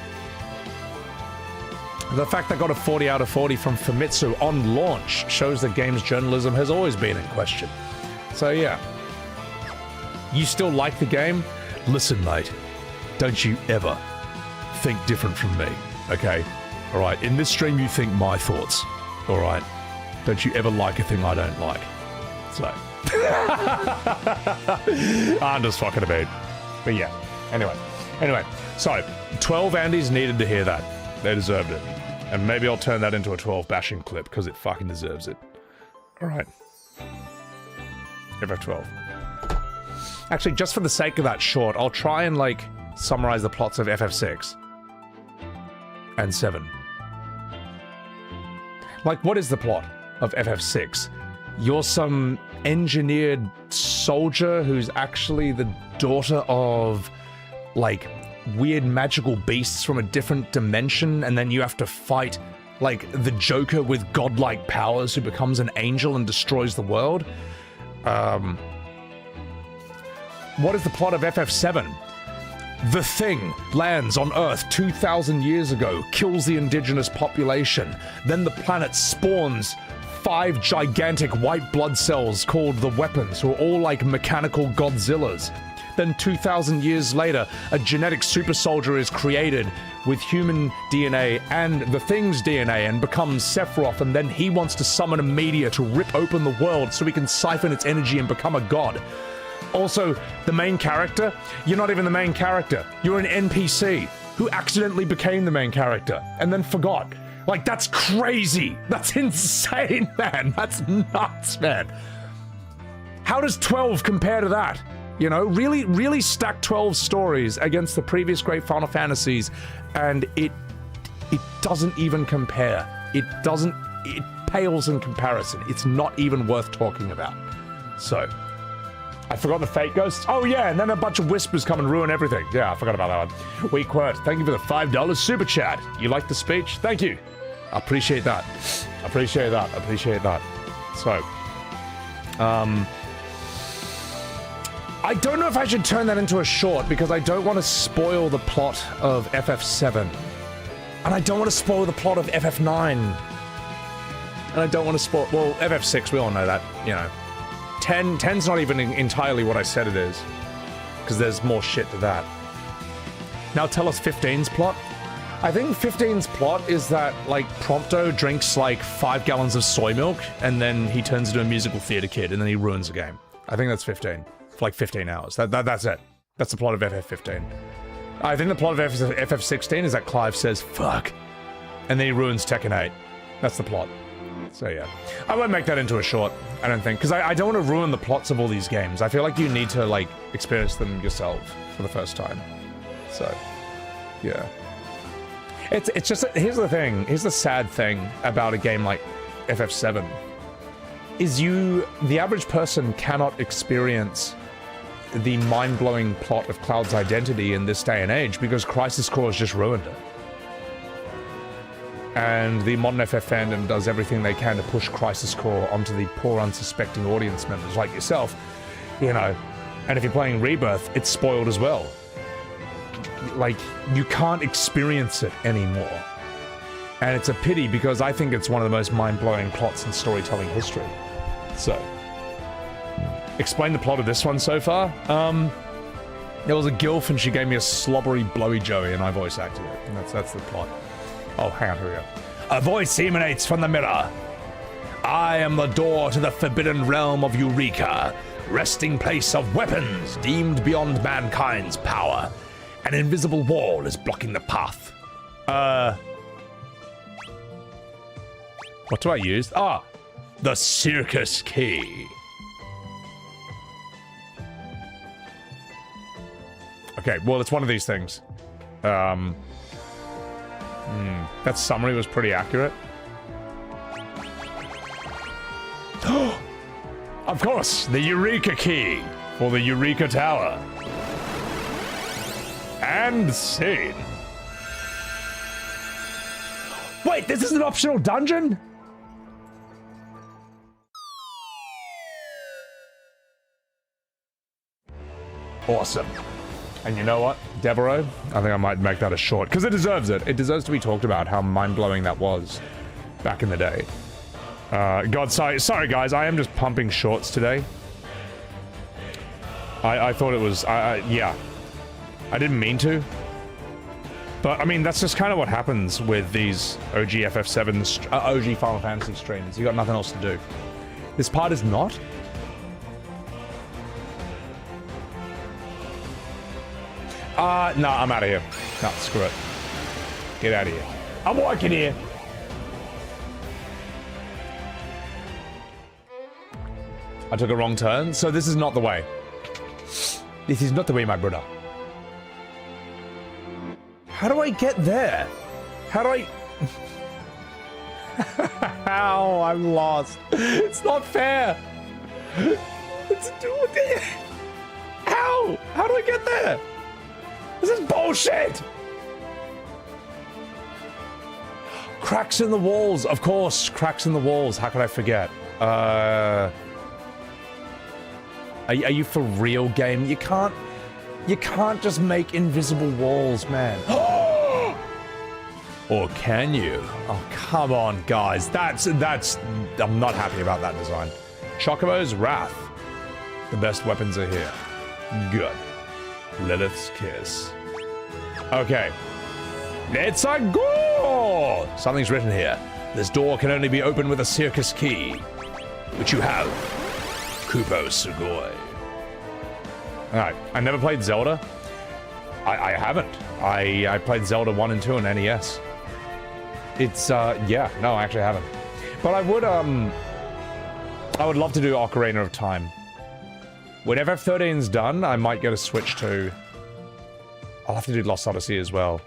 A: The fact that got a 40 out of 40 from Famitsu on launch shows that games journalism has always been in question. So, yeah. You still like the game? Listen, mate, don't you ever think different from me, okay? All right, in this stream you think my thoughts, all right? Don't you ever like a thing I don't like. So. I'm just fucking about. But yeah. Anyway. So, 12 Andys needed to hear that. They deserved it. And maybe I'll turn that into a 12 bashing clip, because it fucking deserves it. Alright. FF12. Actually, just for the sake of that short, I'll try and, like, summarize the plots of FF6. And 7. Like, what is the plot of FF6? You're some engineered soldier who's actually the daughter of, like, weird magical beasts from a different dimension, and then you have to fight, like, the Joker with godlike powers who becomes an angel and destroys the world. What is the plot of FF7? The Thing lands on Earth 2,000 years ago, kills the indigenous population. Then the planet spawns 5 gigantic white blood cells called the Weapons, who are all like mechanical Godzillas. Then 2,000 years later, a genetic super soldier is created with human DNA and the Thing's DNA and becomes Sephiroth, and then he wants to summon a meteor to rip open the world so he can siphon its energy and become a god. Also, the main character, you're not even the main character. You're an NPC who accidentally became the main character and then forgot. Like, that's crazy. That's insane, man. That's nuts, man. How does 12 compare to that? You know, really stack 12 stories against the previous great Final Fantasies, and it doesn't even compare. It pales in comparison. It's not even worth talking about. So, I forgot the Fate Ghosts. Oh yeah, and then a bunch of whispers come and ruin everything. Yeah, I forgot about that one. Weekwert, thank you for the $5 super chat. You like the speech? Thank you. I appreciate that. Appreciate that. So, I don't know if I should turn that into a short, because I don't want to spoil the plot of FF7. And I don't want to spoil the plot of FF9. And I don't want to spoil... Well, FF6, we all know that, you know. 10's not even entirely what I said it is, because there's more shit to that. Now tell us 15's plot. I think 15's plot is that, like, Prompto drinks, like, 5 gallons of soy milk, and then he turns into a musical theater kid, and then he ruins the game. I think that's 15. For like 15 hours. That's it. That's the plot of FF15. I think the plot of FF16 is that Clive says, fuck, and then he ruins Tekken 8. That's the plot. So yeah. I won't make that into a short, I don't think, because I don't want to ruin the plots of all these games. I feel like you need to, like, experience them yourself for the first time. So, yeah. It's just, here's the thing, here's the sad thing about a game like FF7, is the average person cannot experience the mind-blowing plot of Cloud's identity in this day and age because Crisis Core has just ruined it. And the modern FF fandom does everything they can to push Crisis Core onto the poor, unsuspecting audience members like yourself, you know. And if you're playing Rebirth, it's spoiled as well. Like, you can't experience it anymore. And it's a pity because I think it's one of the most mind-blowing plots in storytelling history. So, explain the plot of this one so far. There was a gilf and she gave me a slobbery blowy Joey and I voice acted it. And that's the plot. Oh, hang on, here we go. A voice emanates from the mirror. I am the door to the forbidden realm of Eureka, resting place of weapons deemed beyond mankind's power. An invisible wall is blocking the path. What do I use? Ah, the circus key. Okay, well, it's one of these things. That summary was pretty accurate. Of course, the Eureka key for the Eureka Tower. And scene. Wait, this is an optional dungeon? Awesome. And you know what, Devereaux? I think I might make that a short, because it deserves it. It deserves to be talked about how mind-blowing that was back in the day. God, sorry guys, I am just pumping shorts today. I thought it was, yeah. I didn't mean to. But, I mean, that's just kind of what happens with these OG FF7, OG Final Fantasy streams. You got nothing else to do. This part is not, No, I'm out of here. No, screw it. Get out of here. I'm working here. I took a wrong turn, so this is not the way. This is not the way, my brother. How do I get there? How do I... How? I'm lost. It's not fair. How? How do I get there? This is bullshit. Cracks in the walls. Of course, cracks in the walls. How could I forget? Are you for real, game? You can't just make invisible walls, man. Or can you? Oh, come on, guys. That's, I'm not happy about that design. Chocobo's Wrath. The best weapons are here. Good. Lilith's Kiss. Okay. Let's go! Something's written here. This door can only be opened with a circus key. Which you have. Kupo Sugoi. Alright, I never played Zelda. I haven't. I played Zelda 1 and 2 on NES. It's, yeah, no, I actually haven't. But I would love to do Ocarina of Time. When FF13's done, I might get a Switch to... I'll have to do Lost Odyssey as well.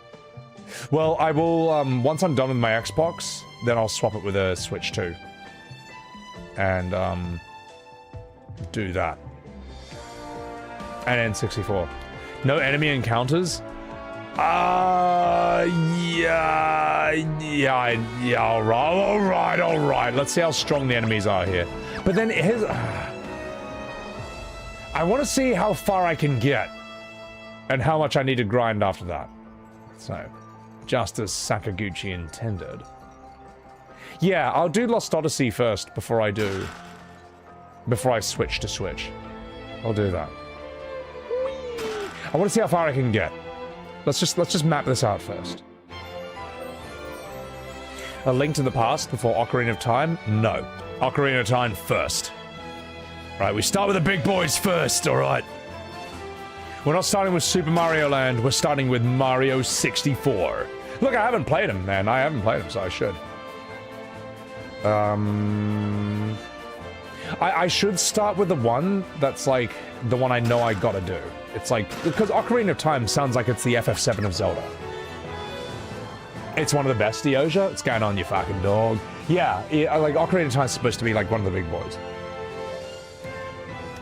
A: Well, I will, once I'm done with my Xbox, then I'll swap it with a Switch 2. And, do that. And N64. No enemy encounters? Yeah, alright. Let's see how strong the enemies are here. But then here's... I want to see how far I can get. And how much I need to grind after that. So, just as Sakaguchi intended. Yeah, I'll do Lost Odyssey first before I switch to Switch. I'll do that. I want to see how far I can get. Let's just map this out first. A Link to the Past before Ocarina of Time? No. Ocarina of Time first. Right, we start with the big boys first, alright? We're not starting with Super Mario Land, we're starting with Mario 64. Look, I haven't played him, man. I haven't played him, so I should. I should start with the one that's like the one I know I gotta do. It's like, because Ocarina of Time sounds like it's the FF7 of Zelda. It's one of the best, Eosia. It's going on, you fucking dog. Yeah, like Ocarina of Time is supposed to be like one of the big boys.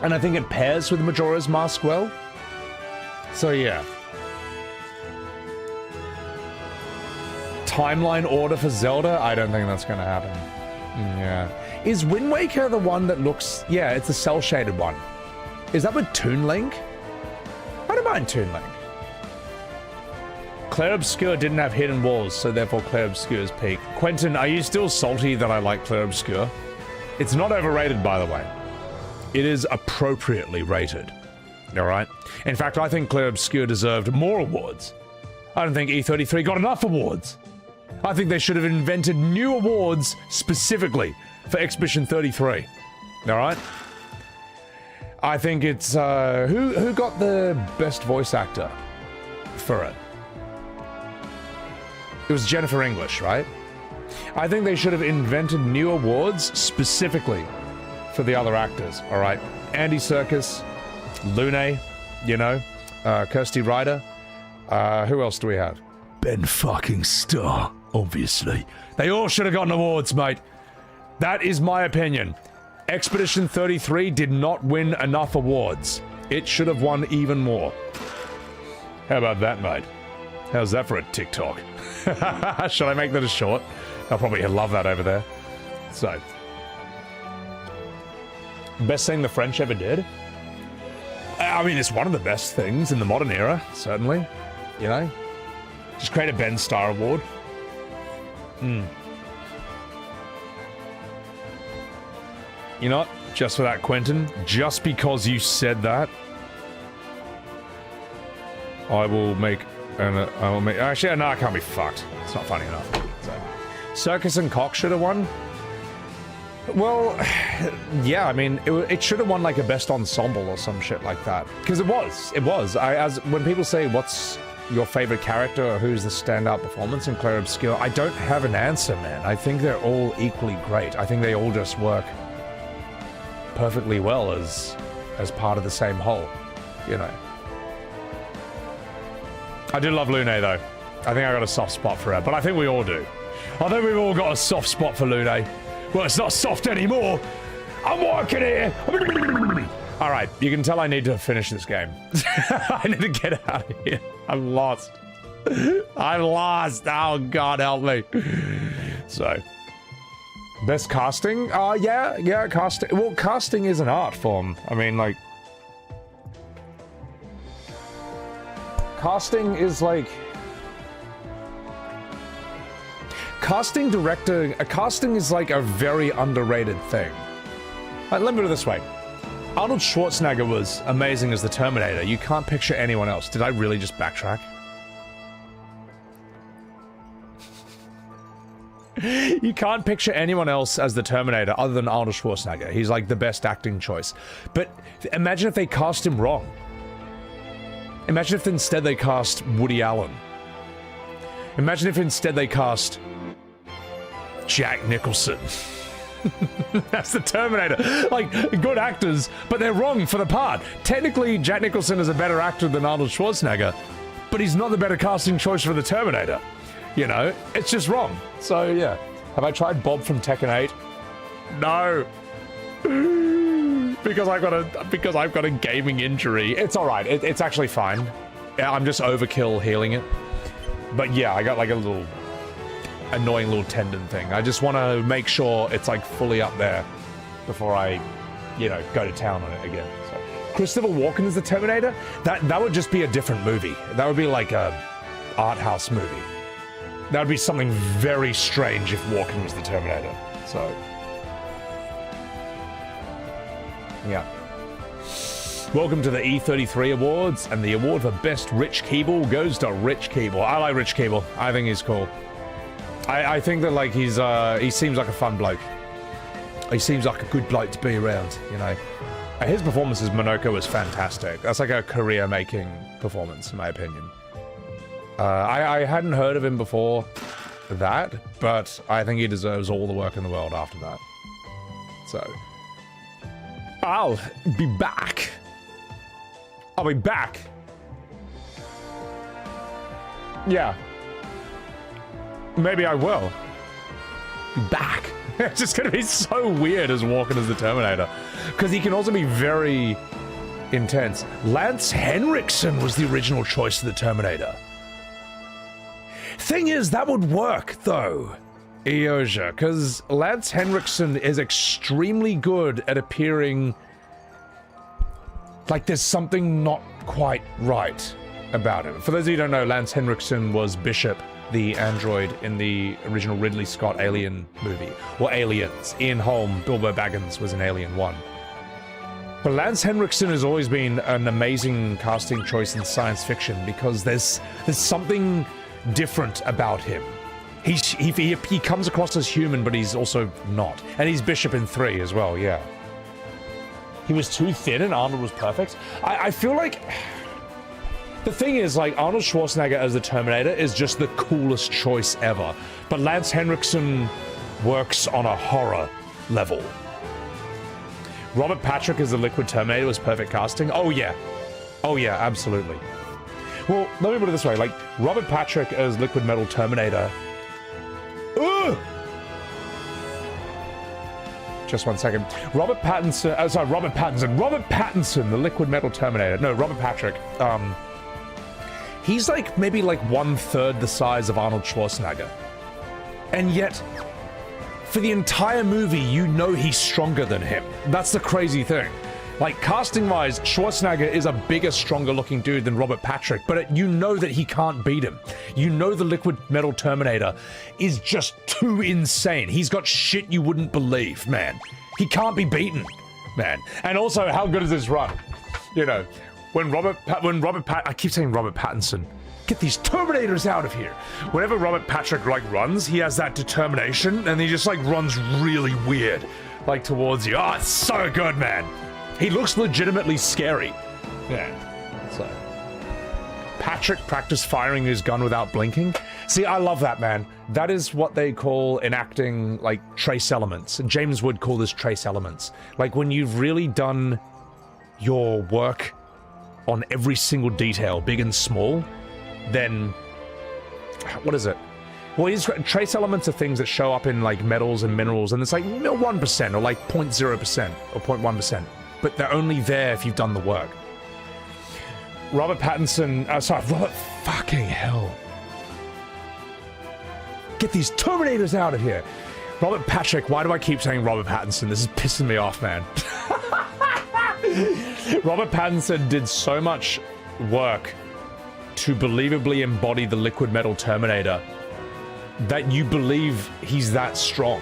A: And I think it pairs with Majora's Mask well. So yeah. Timeline order for Zelda? I don't think that's gonna happen. Yeah. Is Wind Waker the one that looks... Yeah, it's the cel-shaded one. Is that with Toon Link? I don't mind Toon Link. Clair Obscur didn't have hidden walls, so therefore Clair Obscur's peak. Quentin, are you still salty that I like Clair Obscur? It's not overrated, by the way. It is appropriately rated. Alright? In fact, I think Clair Obscur deserved more awards. I don't think E33 got enough awards. I think they should have invented new awards specifically for Expedition 33. Alright? I think it's, who got the best voice actor for it? It was Jennifer English, right? I think they should have invented new awards specifically for the other actors, alright? Andy Serkis, Lune, you know, Kirsty Ryder. Who else do we have? Ben fucking Starr, obviously. They all should have gotten awards, mate. That is my opinion. Expedition 33 did not win enough awards. It should have won even more. How about that, mate? How's that for a TikTok? Should I make that a short? I'll probably love that over there. So. Best thing the French ever did? I mean, it's one of the best things in the modern era, certainly. You know? Just create a Ben Starr award. You know what? Just for that, Quentin, just because you said that, I will make... Actually, no, I can't be fucked. It's not funny enough. So. Circus and Cock should have won. Well, yeah, I mean, it should have won like a best ensemble or some shit like that. Because it was. When people say, what's your favorite character or who's the standout performance in Clair Obscur, I don't have an answer, man. I think they're all equally great. I think they all just work perfectly well as part of the same whole, you know. I do love Lune, though. I think I got a soft spot for her, but I think we all do. I think we've all got a soft spot for Lune. Well, it's not soft anymore. I'm working here. All right, you can tell I need to finish this game. I need to get out of here. I'm lost. I'm lost. Oh, God, help me. So, best casting? Yeah, casting. Well, casting is an art form. I mean, like, casting is like... Casting is like a very underrated thing. Let me put it this way. Arnold Schwarzenegger was amazing as the Terminator. You can't picture anyone else. Did I really just backtrack? You can't picture anyone else as the Terminator other than Arnold Schwarzenegger. He's like the best acting choice. But imagine if they cast him wrong. Imagine if instead they cast Woody Allen. Imagine if instead they cast Jack Nicholson. That's the Terminator. Like, good actors, but they're wrong for the part. Technically, Jack Nicholson is a better actor than Arnold Schwarzenegger, but he's not the better casting choice for the Terminator. You know, it's just wrong. So, yeah. Have I tried Bob from Tekken 8? No. Because I've got a gaming injury. It's alright. It's actually fine. Yeah, I'm just overkill healing it. But yeah, I got like a little annoying little tendon thing. I just want to make sure it's like fully up there before I, you know, go to town on it again. So, Christopher Walken is the Terminator? That would just be a different movie. That would be like a art house movie. That would be something very strange if Walken was the Terminator. So, yeah. Welcome to the E33 Awards, and the award for Best Rich Keeble goes to Rich Keeble. I like Rich Keeble. I think he's cool. I think that, like, he seems like a fun bloke. He seems like a good bloke to be around, you know. His performance as Minoko was fantastic. That's like a career-making performance, in my opinion. I hadn't heard of him before that, but I think he deserves all the work in the world after that. So, I'll be back. I'll be back. Yeah. Maybe I will. Be back. It's just gonna be so weird as Walken as the Terminator. Because he can also be very intense. Lance Henriksen was the original choice of the Terminator. Thing is, that would work, though, Eoja, because Lance Henriksen is extremely good at appearing like there's something not quite right about him. For those of you who don't know, Lance Henriksen was Bishop, the android in the original Ridley Scott Alien movie, or Aliens. Ian Holm, Bilbo Baggins was in Alien 1. But Lance Henriksen has always been an amazing casting choice in science fiction because there's something different about him. He comes across as human, but he's also not. And he's Bishop in 3 as well, yeah. He was too thin and Arnold was perfect. I feel like... The thing is, like, Arnold Schwarzenegger as the Terminator is just the coolest choice ever. But Lance Henriksen works on a horror level. Robert Patrick as the Liquid Terminator was perfect casting. Oh, yeah. Oh, yeah, absolutely. Well, let me put it this way. Like, Robert Patrick as Liquid Metal Terminator... Ugh! Just one second. Robert Pattinson, the Liquid Metal Terminator. No, Robert Patrick. He's like, maybe like 1/3 the size of Arnold Schwarzenegger. And yet, for the entire movie, you know he's stronger than him. That's the crazy thing. Like, casting-wise, Schwarzenegger is a bigger, stronger-looking dude than Robert Patrick, but you know that he can't beat him. You know the Liquid Metal Terminator is just too insane. He's got shit you wouldn't believe, man. He can't be beaten, man. And also, how good is this run? You know, I keep saying Robert Pattinson. Get these Terminators out of here. Whenever Robert Patrick, like, runs, he has that determination, and he just, like, runs really weird. like towards you. Oh, it's so good, man. He looks legitimately scary. Yeah. So Patrick practiced firing his gun without blinking. See, I love that, man. That is what they call in acting, like, trace elements. And James would call this trace elements. Like, when you've really done your work on every single detail, big and small, then what is it? Well, trace elements are things that show up in like metals and minerals, and it's like 1% or like 0.0% or 0.1%, but they're only there if you've done the work. Robert Pattinson, Robert fucking hell. Get these Terminators out of here. Robert Patrick, why do I keep saying Robert Pattinson? This is pissing me off, man. Robert Pattinson did so much work to believably embody the liquid metal Terminator that you believe he's that strong.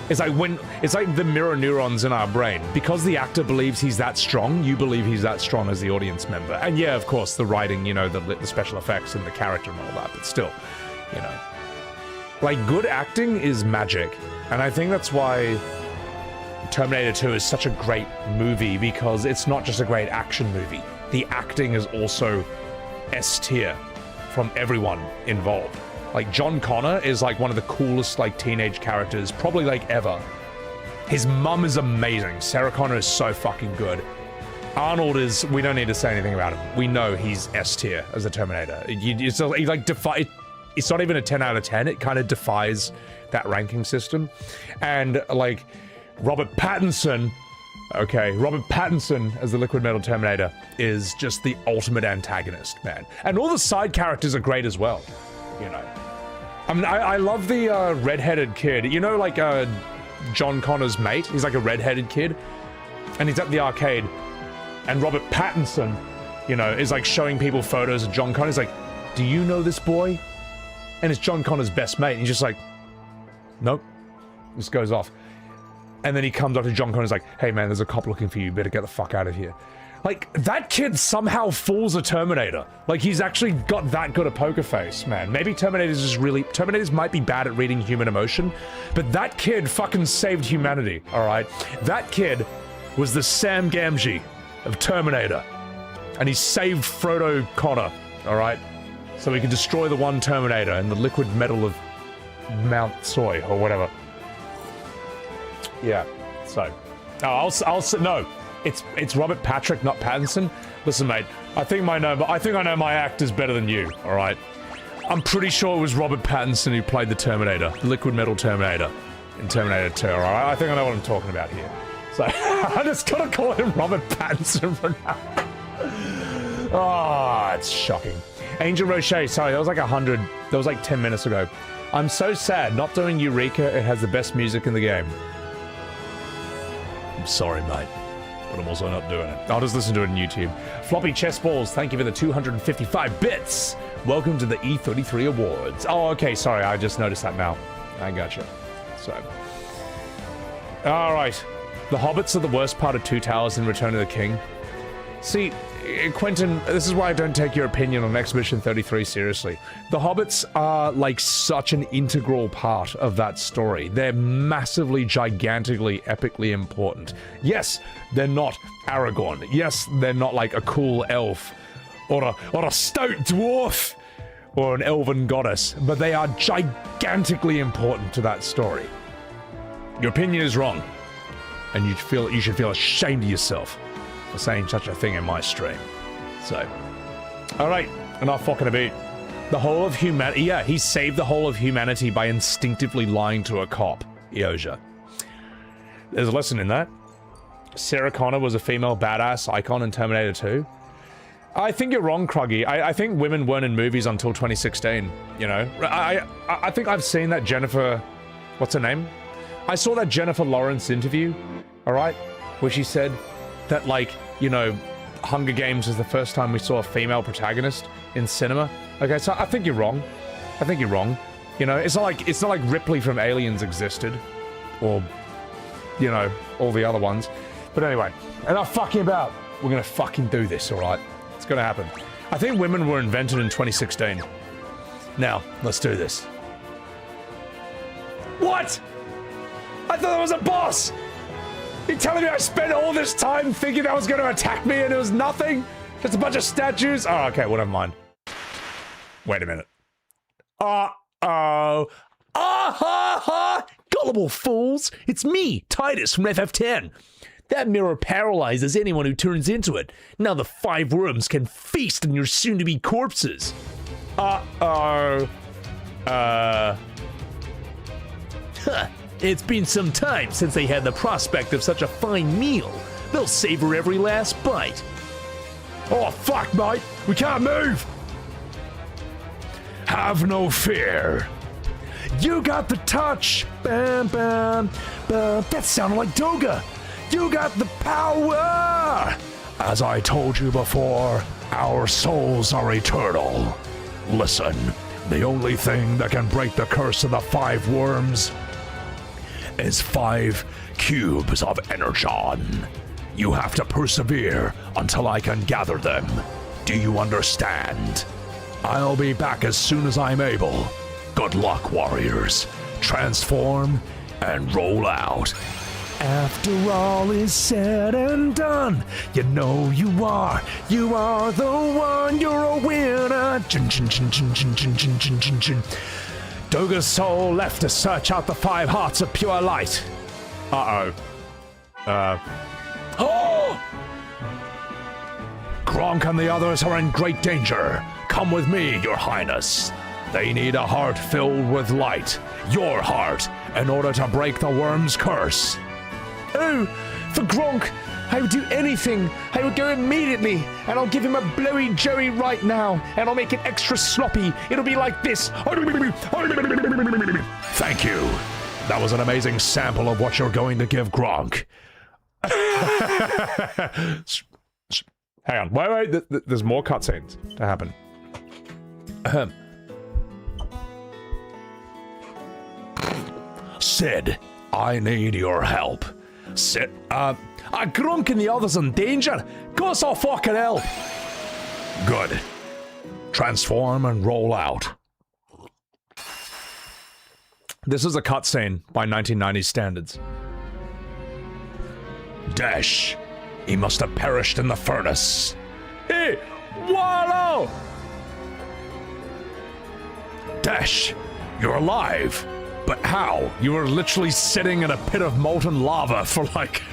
A: It's like the mirror neurons in our brain. Because the actor believes he's that strong, you believe he's that strong as the audience member. And yeah, of course, the writing, you know, the special effects and the character and all that, but still, you know. Like, good acting is magic. And I think that's why Terminator 2 is such a great movie, because it's not just a great action movie. The acting is also S tier from everyone involved. Like, John Connor is like one of the coolest like teenage characters probably like ever. His mum is amazing. Sarah Connor is so fucking good. Arnold is, we don't need to say anything about him. We know he's S tier as a Terminator. It's not even a 10 out of 10. It kind of defies that ranking system. And like Robert Pattinson as the liquid metal Terminator is just the ultimate antagonist, man. And all the side characters are great as well, you know. I mean, I love the redheaded kid. You know, like John Connor's mate? He's like a redheaded kid. And he's at the arcade. And Robert Pattinson, you know, is like showing people photos of John Connor. He's like, do you know this boy? And it's John Connor's best mate. And he's just like, nope. Just goes off. And then he comes up to John Connor and is like, hey man, there's a cop looking for you. You better get the fuck out of here. Like, that kid somehow fools a Terminator. Like, he's actually got that good a poker face, man. Maybe Terminators might be bad at reading human emotion, but that kid fucking saved humanity, alright? That kid was the Sam Gamgee of Terminator. And he saved Frodo Connor, alright? So he could destroy the one Terminator in the liquid metal of Mount Soy, or whatever. Yeah, so. Oh, no. It's Robert Patrick, not Pattinson. Listen, mate, I think I know my actors better than you, alright? I'm pretty sure it was Robert Pattinson who played the Terminator, the liquid metal Terminator, in Terminator 2, alright? I think I know what I'm talking about here. So, I just gotta call him Robert Pattinson for now. Oh, it's shocking. Angel Roche, sorry, that was like 10 minutes ago. I'm so sad, not doing Eureka, it has the best music in the game. I'm sorry, mate. But I'm also not doing it. I'll just listen to it on YouTube. Floppy Chess Balls, thank you for the 255 bits. Welcome to the E33 Awards. Oh, okay, sorry, I just noticed that now. I gotcha. So. Alright. The Hobbits are the worst part of Two Towers in Return of the King. See, Quentin, this is why I don't take your opinion on Expedition 33 seriously. The Hobbits are like such an integral part of that story. They're massively, gigantically, epically important. Yes, they're not Aragorn. Yes, they're not like a cool elf or a stout dwarf or an elven goddess, but they are gigantically important to that story. Your opinion is wrong, and you should feel ashamed of yourself for saying such a thing in my stream. So, alright, enough fucking about. The whole of humanity, yeah, he saved the whole of humanity by instinctively lying to a cop, Eoja. There's a lesson in that. Sarah Connor was a female badass icon in Terminator 2. I think you're wrong, Kruggy. I think women weren't in movies until 2016, you know? I think I've seen that Jennifer... What's her name? I saw that Jennifer Lawrence interview, alright? Where she said that, like, you know, Hunger Games is the first time we saw a female protagonist in cinema. Okay, so I think you're wrong. I think you're wrong. You know, it's not like Ripley from Aliens existed. Or, you know, all the other ones. But anyway, enough fucking about. We're gonna fucking do this, alright? It's gonna happen. I think women were invented in 2016. Now, let's do this. What? I thought it was a boss!
I: You telling me I spent all this time thinking that was going to attack me and it was nothing? Just a bunch of statues? Oh, okay, well, never mind. Wait a minute. Uh-oh. Ah-ha-ha! Gullible fools! It's me, Titus from FF10. That mirror paralyzes anyone who turns into it. Now the 5 worms can feast on your soon-to-be corpses. Uh-oh. Huh. It's been some time since they had the prospect of such a fine meal. They'll savor every last bite. Oh, fuck, mate! We can't move! Have no fear. You got the touch! Bam, bam, bam. That sounded like Doga! You got the power! As I told you before, our souls are eternal. Listen, the only thing that can break the curse of the 5 worms is 5 cubes of energon. You have to persevere until I can gather them. Do you understand? I'll be back as soon as I'm able. Good luck, warriors. Transform and roll out. After all is said and done, you know you are the one, you're a winner. Chin, chin, chin, chin, chin, chin, chin, chin, chin, chin. Doga's soul left to search out the 5 hearts of pure light. Oh! Gronk and the others are in great danger. Come with me, your highness. They need a heart filled with light, your heart, in order to break the worm's curse. Oh, for Gronk, I would do anything. I would go immediately, and I'll give him a blowy joey right now, and I'll make it extra sloppy. It'll be like this. Thank you. That was an amazing sample of what you're going to give Gronk. Hang on. Wait. There's more cutscenes to happen. Sid, I need your help. Sid, Gronk and the others in danger? Go us all fucking help. Good. Transform and roll out. This is a cutscene by 1990s standards. Dash. He must have perished in the furnace. Hey, Wallow! Dash, you're alive. But how? You were literally sitting in a pit of molten lava for like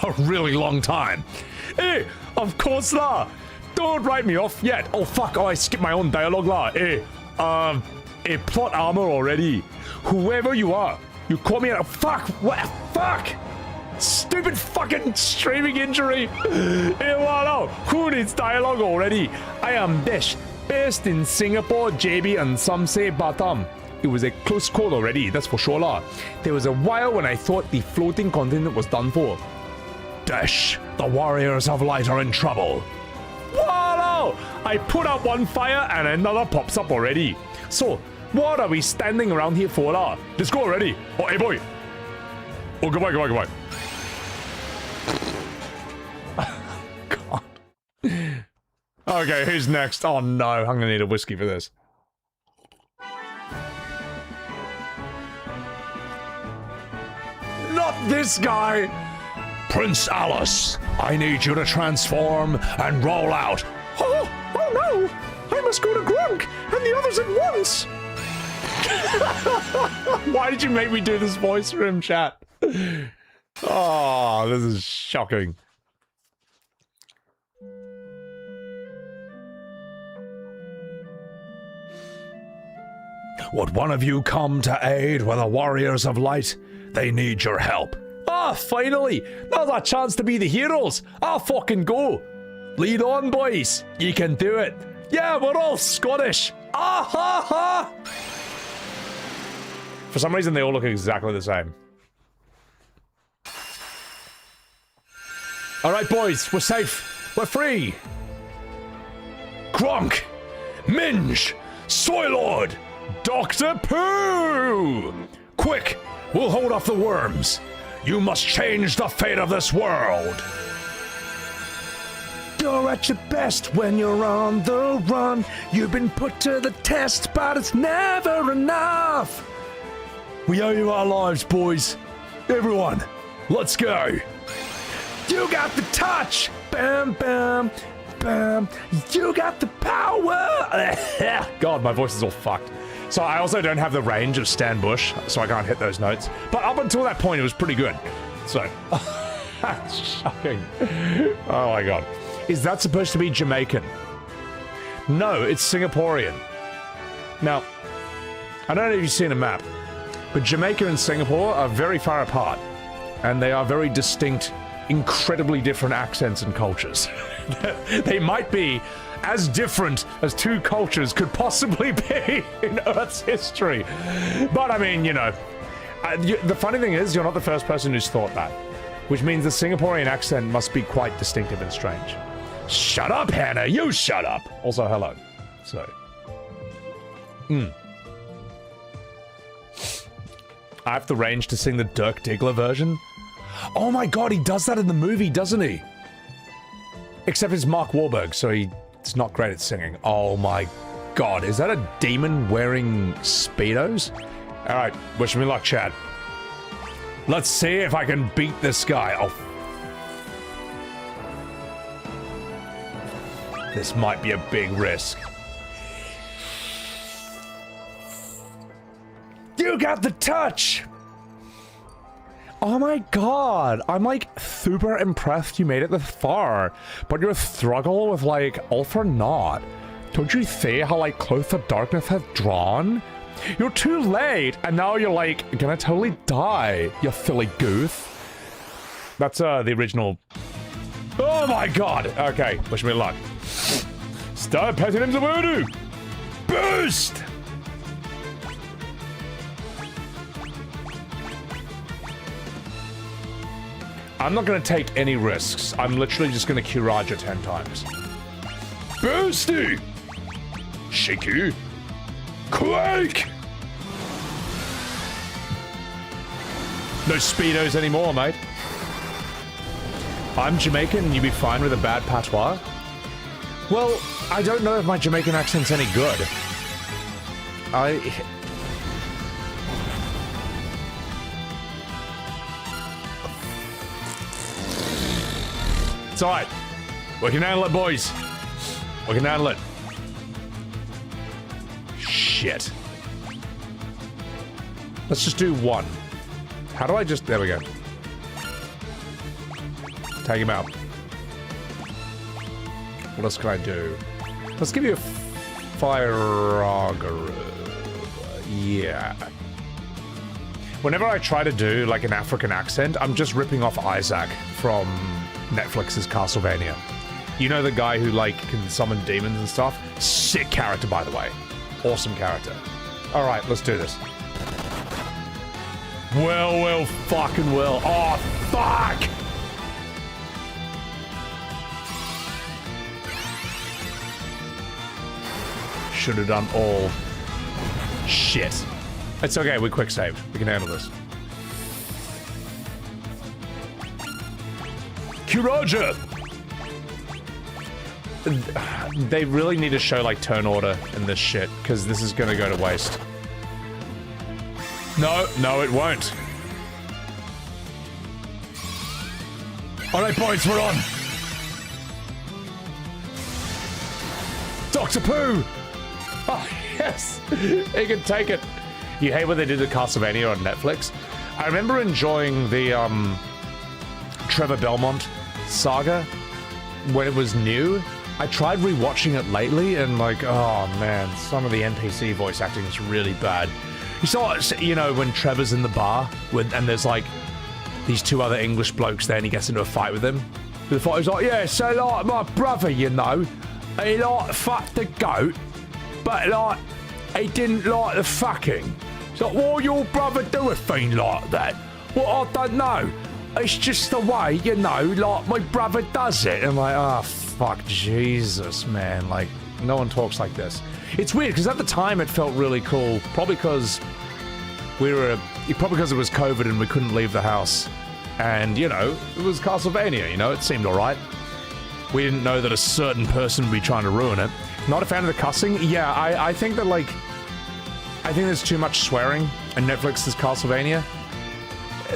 I: a really long time. Hey, of course lah. Don't write me off yet. Oh fuck, I skipped my own dialogue lah. Hey, plot armor already. Whoever you are, you call me a fuck. What? Fuck. Stupid fucking streaming injury. Hey, wow, who needs dialogue already? I am Dash, based in Singapore, JB, and some say Batam. It was a close call already, that's for sure lah. There was a while when I thought the floating continent was done for. Dash, the warriors of light are in trouble. Wow! I put out one fire and another pops up already. So, what are we standing around here for lah? Let's go already. Oh, hey boy. Oh, goodbye. God. Okay, who's next? Oh no, I'm gonna need a whiskey for this. Not this guy! Prince Alice, I need you to transform and roll out. Oh no! I must go to Gronk and the others at once! Why did you make me do this voice for him, chat? Oh, this is shocking. Would one of you come to aid with the warriors of light? They need your help. Ah, finally! Now's our chance to be the heroes. I'll fucking go. Lead on, boys. You can do it. Yeah, we're all Scottish. Ah ha ha! For some reason, they all look exactly the same. All right, boys, we're safe. We're free. Gronk, Minge, Soylord, Dr. Pooh! Quick, we'll hold off the worms. You must change the fate of this world. You're at your best when you're on the run. You've been put to the test, but it's never enough. We owe you our lives, boys. Everyone, let's go.
H: You got the touch! Bam, bam, bam. You got the power!
I: God, my voice is all fucked. So I also don't have the range of Stan Bush, so I can't hit those notes. But up until that point, it was pretty good. So, shocking. Oh my god. Is that supposed to be Jamaican? No, it's Singaporean. Now, I don't know if you've seen a map, but Jamaica and Singapore are very far apart, and they are very distinct, incredibly different accents and cultures. They might be as different as two cultures could possibly be in Earth's history. But I mean, you know, the funny thing is, you're not the first person who's thought that, which means the Singaporean accent must be quite distinctive and strange. Shut up, Hannah! You shut up! Also, hello. So. I have the range to sing the Dirk Diggler version. Oh my god, he does that in the movie, doesn't he? Except it's Mark Wahlberg, so it's not great at singing. Oh my god, is that a demon wearing Speedos? Alright, wish me luck, Chad. Let's see if I can beat this guy. Oh. This might be a big risk. You got the touch! Oh my god, I'm like super impressed you made it this far, but your struggle with like Ultra Not. Don't you see how like close the darkness has drawn? You're too late, and now you're like gonna totally die, you silly goose. That's the original. Oh my god! Okay, wish me luck. Start petting him Zabudu! Boost! I'm not gonna take any risks. I'm literally just gonna Kiraja 10 times. Boosty! Shaky! Quake! No Speedos anymore, mate. I'm Jamaican and you'd be fine with a bad patois? Well, I don't know if my Jamaican accent's any good. It's alright. We can handle it, boys. We can handle it. Shit. Let's just do one. How do I just... There we go. Take him out. What else can I do? Let's give you a fire auger. Yeah. Whenever I try to do like an African accent, I'm just ripping off Isaac from Netflix's Castlevania. You know, the guy who like can summon demons and stuff? Sick character, by the way. Awesome character. Alright, let's do this. Well, fucking well. Oh, fuck! Should have done all. Shit. It's okay, we quick saved. We can handle this. Kiraja! They really need to show like turn order in this shit, because this is gonna go to waste. No, it won't. Alright, boys, we're on. Dr. Pooh! Oh, yes! He can take it. You hate what they did to Castlevania on Netflix? I remember enjoying the, Trevor Belmont saga when it was new. I tried rewatching it lately and like, oh man, some of the NPC voice acting is really bad. You saw, you know, when Trevor's in the bar and there's like these two other English blokes there and he gets into a fight with them. The fight was like, yeah, so like my brother, you know, he like fucked the goat, but like he didn't like the fucking. So why your brother do a thing like that? Well, I don't know. It's just the way, you know, like my brother does it. And I'm like, oh fuck, Jesus, man. Like, no one talks like this. It's weird, because at the time it felt really cool. Probably because it was COVID and we couldn't leave the house. And, you know, it was Castlevania, you know, it seemed alright. We didn't know that a certain person would be trying to ruin it. Not a fan of the cussing? Yeah, I think that, like, I think there's too much swearing in Netflix's Castlevania.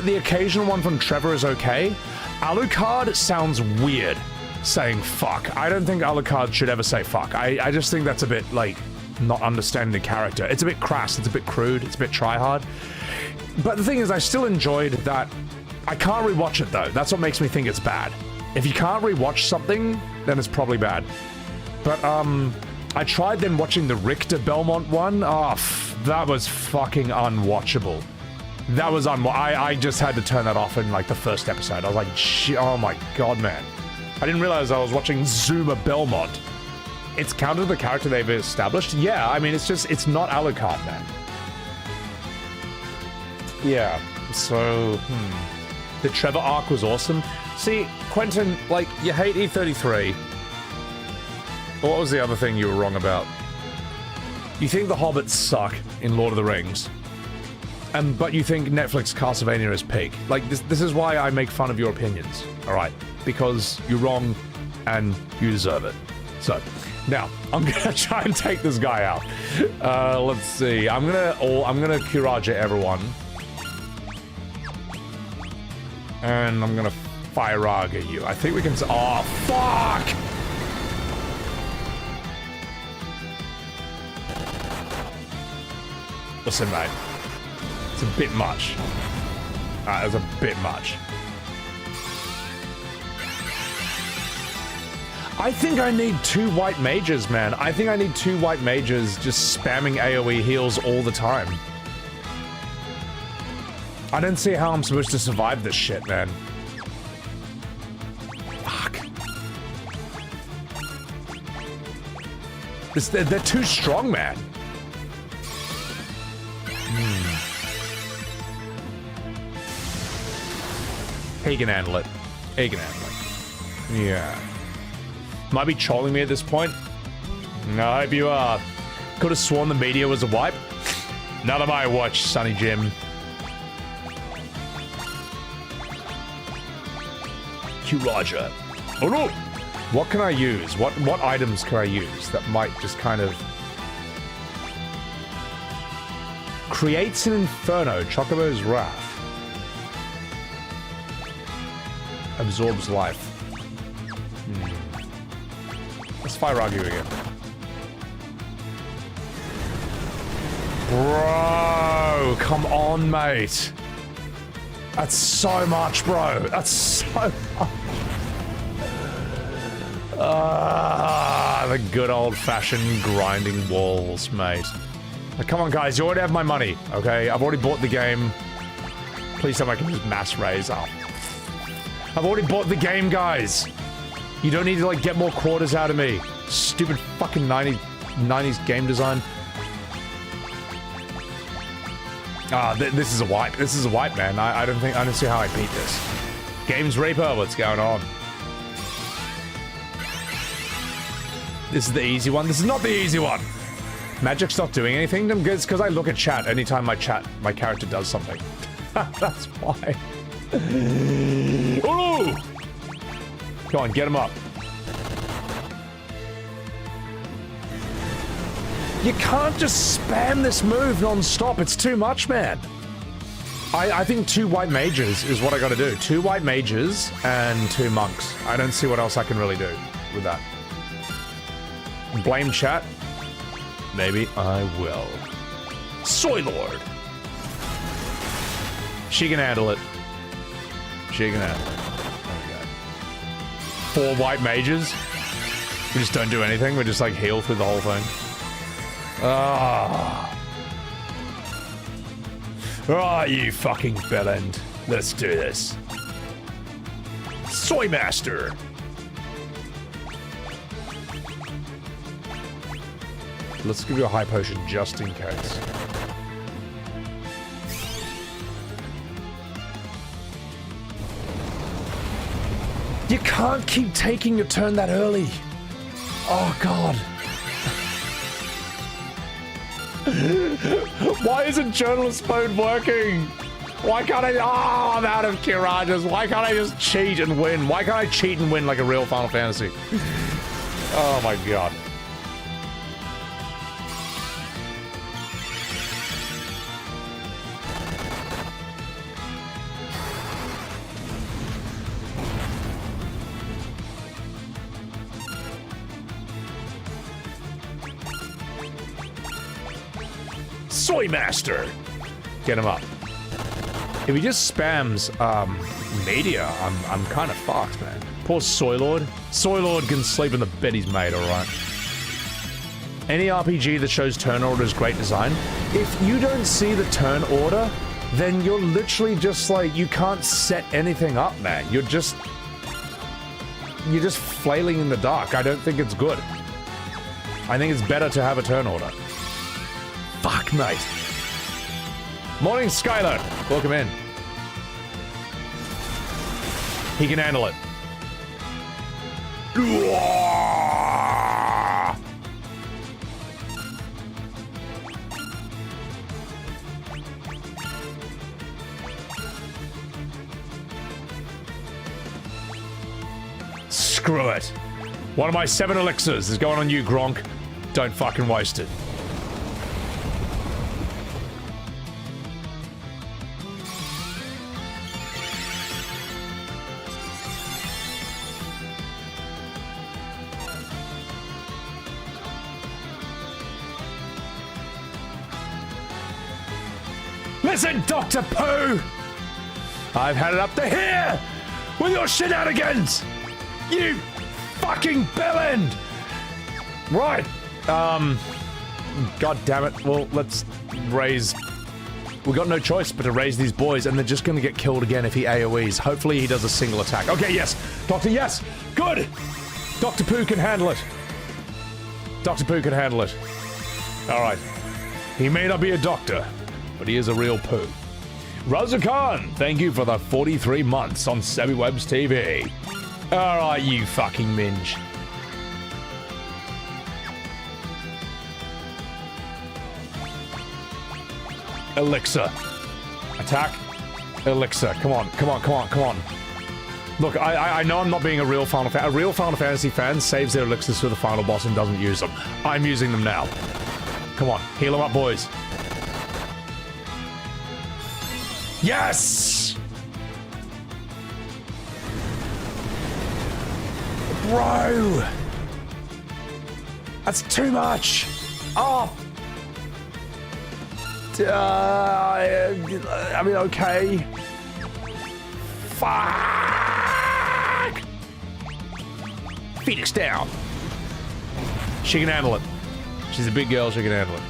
I: The occasional one from Trevor is okay.
A: Alucard sounds weird saying fuck. I don't think Alucard should ever say fuck. I just think that's a bit, like, not understanding the character. It's a bit crass, it's a bit crude, it's a bit try-hard. But the thing is, I still enjoyed that. I can't rewatch it, though. That's what makes me think it's bad. If you can't rewatch something, then it's probably bad. But, I tried then watching the Richter Belmont one. Oh, that was fucking unwatchable. That was I just had to turn that off in, like, the first episode. I was like, oh my god, man. I didn't realize I was watching Zuma Belmont. It's counter to the character they've established? Yeah, I mean, it's not Alucard, man. Yeah, so, The Trevor arc was awesome. See, Quentin, like, you hate E33. What was the other thing you were wrong about? You think the Hobbits suck in Lord of the Rings. But you think Netflix Castlevania is peak. Like, this is why I make fun of your opinions, alright? Because you're wrong, and you deserve it. So, now, I'm gonna try and take this guy out. Let's see. I'm gonna Kuraja everyone. And I'm gonna Firaga you. I think we can... Oh, fuck! Listen, mate. It's a bit much. It's a bit much. I think I need 2 white mages, man. I think I need 2 white mages just spamming AoE heals all the time. I don't see how I'm supposed to survive this shit, man. Fuck. They're too strong, man. He can handle it. He can handle it. Yeah. Might be trolling me at this point. No, I hope you are. Could have sworn the media was a wipe. None of my watch, Sonny Jim. Kuraja. Oh no! What can I use? What items can I use that might just kind of... Creates an Inferno. Chocobo's Wrath. Absorbs life. Let's Firaga again. Bro, come on, mate. That's so much, bro. That's so much. The good old-fashioned grinding walls, mate. Now, come on, guys. You already have my money, okay? I've already bought the game. Please tell me I can just mass raise. Oh. I've already bought the game, guys. You don't need to, like, get more quarters out of me. Stupid fucking 90s game design. This is a wipe. This is a wipe, man. I don't see how I beat this. Games Reaper, what's going on? This is the easy one. This is not the easy one. Magic's not doing anything. It's because I look at chat anytime my character does something. That's why. Oh! Come on, get him up. You can't just spam this move non-stop. It's too much, man. I think 2 white mages is what I gotta do. 2 white mages and 2 monks. I don't see what else I can really do with that. Blame chat? Maybe I will. Soy Lord! She can handle it. She can handle it. There we go. 4 white mages? We just don't do anything? We just, like, heal through the whole thing? Ah. Ah, you fucking bellend. Let's do this. Soy Master! Let's give you a high potion just in case. You can't keep taking your turn that early. Oh, God. Why isn't journalist mode working? Why can't I... Oh, I'm out of Kurajas. Why can't I just cheat and win? Why can't I cheat and win like a real Final Fantasy? Oh, my God.
I: Soy Master! Get him up. If he just spams media, I'm kind of fucked, man. Poor Soy Lord. Soy Lord can sleep in the bed he's made, alright. Any RPG that shows turn order is great design. If you don't see the turn order, then you're literally just like, you can't set anything up, man. You're just flailing in the dark. I don't think it's good. I think it's better to have a turn order. Fuck, mate. Morning, Skylar. Welcome in. He can handle it. Screw it. One of my 7 elixirs is going on you, Gronk. Don't fucking waste it. Listen, Dr. Pooh! I've had it up to here with your shenanigans! You fucking bellend! Right, God damn it. Well, let's raise... We got no choice but to raise these boys, and they're just gonna get killed again if he AoEs. Hopefully he does a single attack. Okay, yes! Doctor, yes! Good! Dr. Pooh can handle it. Dr. Pooh can handle it. Alright. He may not be a doctor, but he is a real Pooh. Razukhan, thank you for the 43 months on Sebby-Webs TV. Alright, you fucking minge. Elixir. Attack. Elixir. Come on, come on, come on, come on. Look, I know I'm not being a real Final Fantasy. A real Final Fantasy fan saves their elixirs for the final boss and doesn't use them. I'm using them now. Come on, heal them up, boys. Yes! Bro! That's too much! Oh! I mean, okay. Fuck! Phoenix down. She can handle it. She's a big girl, she can handle it.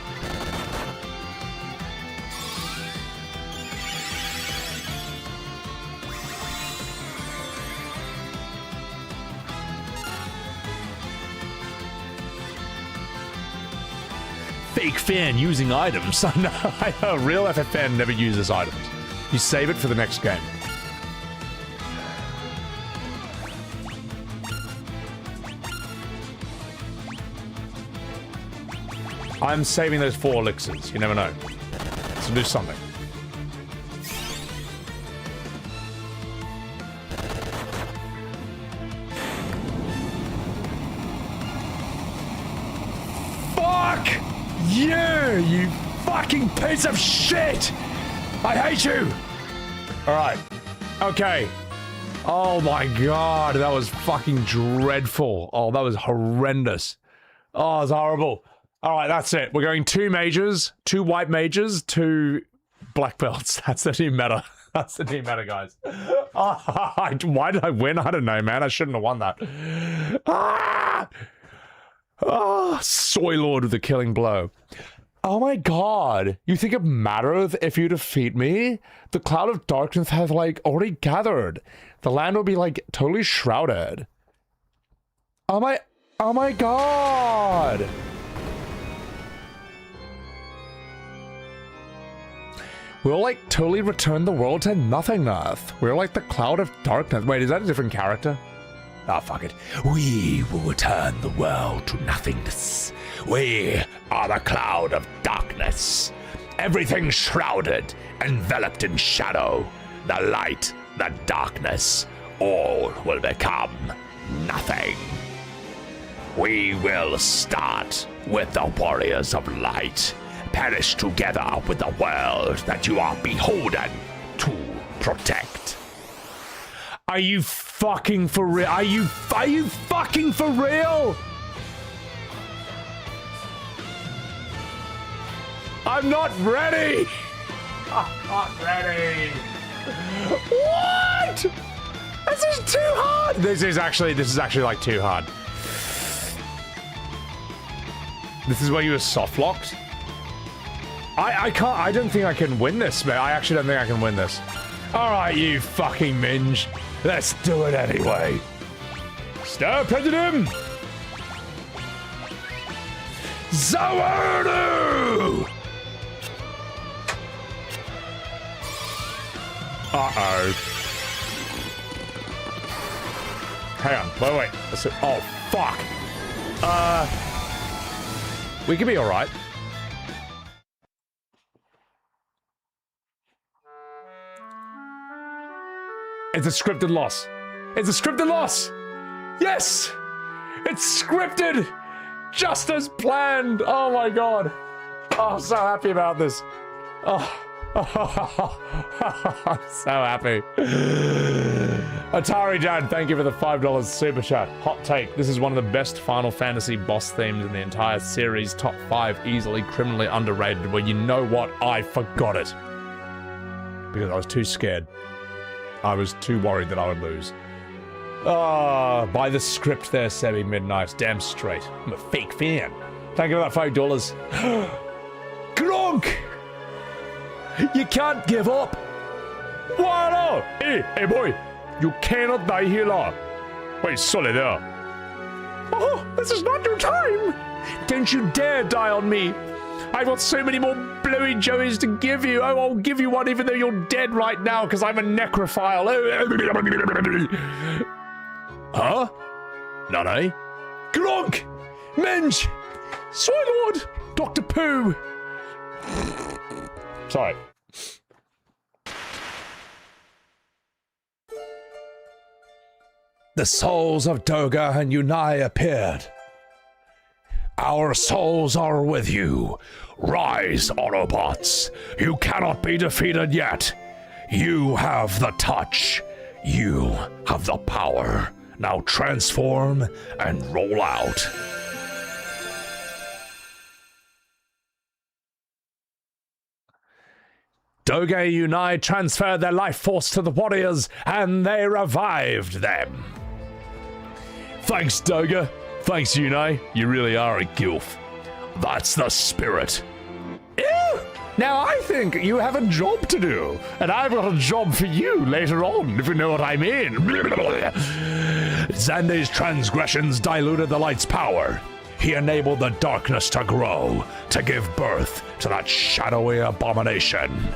I: Fake fan using items. I know, real FFN never uses items. You save it for the next game. I'm saving those 4 elixirs. You never know. So do something. Fuck you, you fucking piece of shit! I hate you! Alright. Okay. Oh my god, that was fucking dreadful. Oh, that was horrendous. Oh, it was horrible. Alright, that's it. We're going 2 mages, 2 white mages, 2 black belts. That's the new meta. That's the new meta, guys. Oh, why did I win? I don't know, man. I shouldn't have won that. Ah! Oh, Soy Lord with the killing blow. Oh my god. You think it mattereth if you defeat me? The cloud of darkness have, like, already gathered. The land will be, like, totally shrouded. Oh my god. We'll, like, totally return the world to nothingness. We're like the cloud of darkness. Wait, is that a different character? Ah, fuck it. We will return the world to nothingness. We are the cloud of darkness. Everything shrouded, enveloped in shadow. The light, the darkness, all will become nothing. We will start with the warriors of light. Perish together with the world that you are beholden to protect. Are you fucking for real? Are you fucking for real?
A: I'm not ready! I'm not ready! What? This is too hard! This is actually like too hard. This is where you were soft locked? I don't think I can win this, man. I actually don't think I can win this. Alright, you fucking minge. Let's do it anyway. Star President! Zawardo! Uh-oh. Hang on, wait. Oh, fuck. We could be alright. It's a scripted loss. It's a scripted loss! Yes! It's scripted! Just as planned! Oh my god. Oh, I'm so happy about this. Oh. I'm so happy. Atari Dad, thank you for the $5 super chat. Hot take. This is one of the best Final Fantasy boss themes in the entire series. Top 5, easily criminally underrated. Well, you know what? I forgot it. Because I was too scared. I was too worried that I would lose. By the script there, Sebby Midnight. Damn straight. I'm a fake fan. Thank you for that $5. Gronk! You can't give up! What? No? Hey boy! You cannot die here, law. Wait, sorry there. Oh, this is not your time! Don't you dare die on me! I've got so many more blowy joeys to give you. Oh, I'll give you one even though you're dead right now because I'm a necrophile. Huh? None, Gronk! Minge! Swinlord! Dr. Pooh! Sorry. The souls of Doga and Yunai appeared. Our souls are with you. Rise, Autobots. You cannot be defeated yet. You have the touch. You have the power. Now transform and roll out. Doge Yunai transferred their life force to the warriors, and they revived them. Thanks, Doga. Thanks, Yunai. You really are a gilf. That's the spirit. Ew! Now I think you have a job to do, and I've got a job for you later on, if you know what I mean. Xande's transgressions diluted the light's power. He enabled the darkness to grow, to give birth to that shadowy abomination.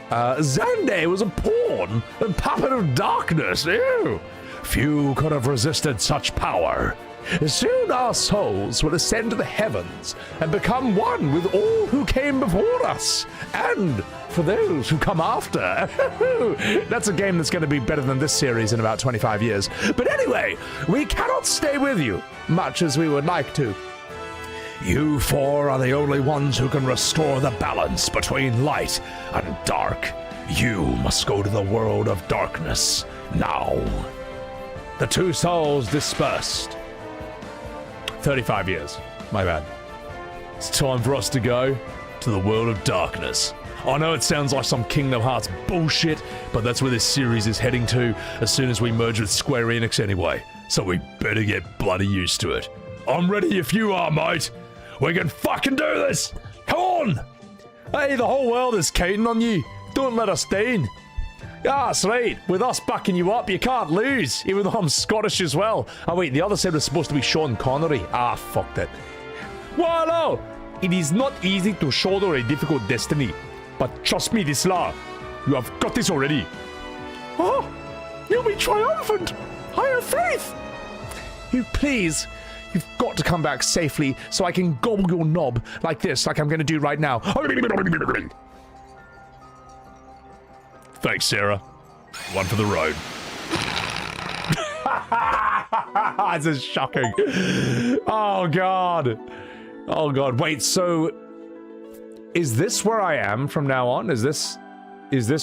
A: Xande was a pawn, a puppet of darkness, ew. Few could have resisted such power. Soon our souls will ascend to the heavens and become one with all who came before us, and for those who come after. That's a game that's going to be better than this series in about 25 years. But anyway, we cannot stay with you, much as we would like to. You four are the only ones who can restore the balance between light and dark. You must go to the world of darkness now. The two souls dispersed. 35 years. My bad. It's time for us to go to the world of darkness. I know it sounds like some Kingdom Hearts bullshit, but that's where this series is heading to as soon as we merge with Square Enix anyway. So we better get bloody used to it. I'm ready if you are, mate. We can fucking do this. Come on. Hey, the whole world is counting on you. Don't let us down. Ah, that's right. With us backing you up, you can't lose, even though I'm Scottish as well. Oh wait, the other side was supposed to be Sean Connery. Ah, fuck that. Well, no. It is not easy to shoulder a difficult destiny, but trust me, Disla, you have got this already. Oh, you'll be triumphant. I have faith. You please. You've got to come back safely so I can gobble your knob like this, like I'm going to do right now. Thanks, Sarah. One for the road. This is shocking. Oh, God. Oh, God. Wait, so... Is this where I am from now on? Is this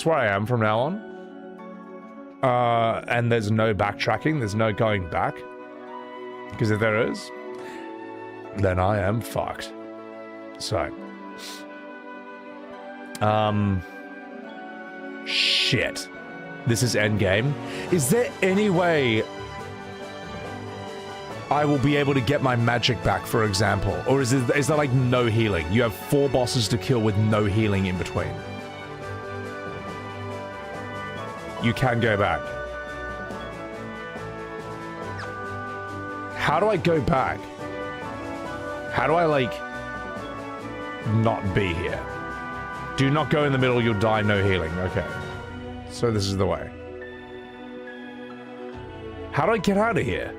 A: where I am from now on? And there's no backtracking? There's no going back? Because if there is, then I am fucked. So,
I: Shit. This is endgame. Is there any way I will be able to get my magic back, for example? Or is there like no healing? You have 4 bosses to kill with no healing in between. You can go back. How do I go back? How do I, like, not be here? Do not go in the middle, you'll die, no healing. Okay. So this is the way. How do I get out of here?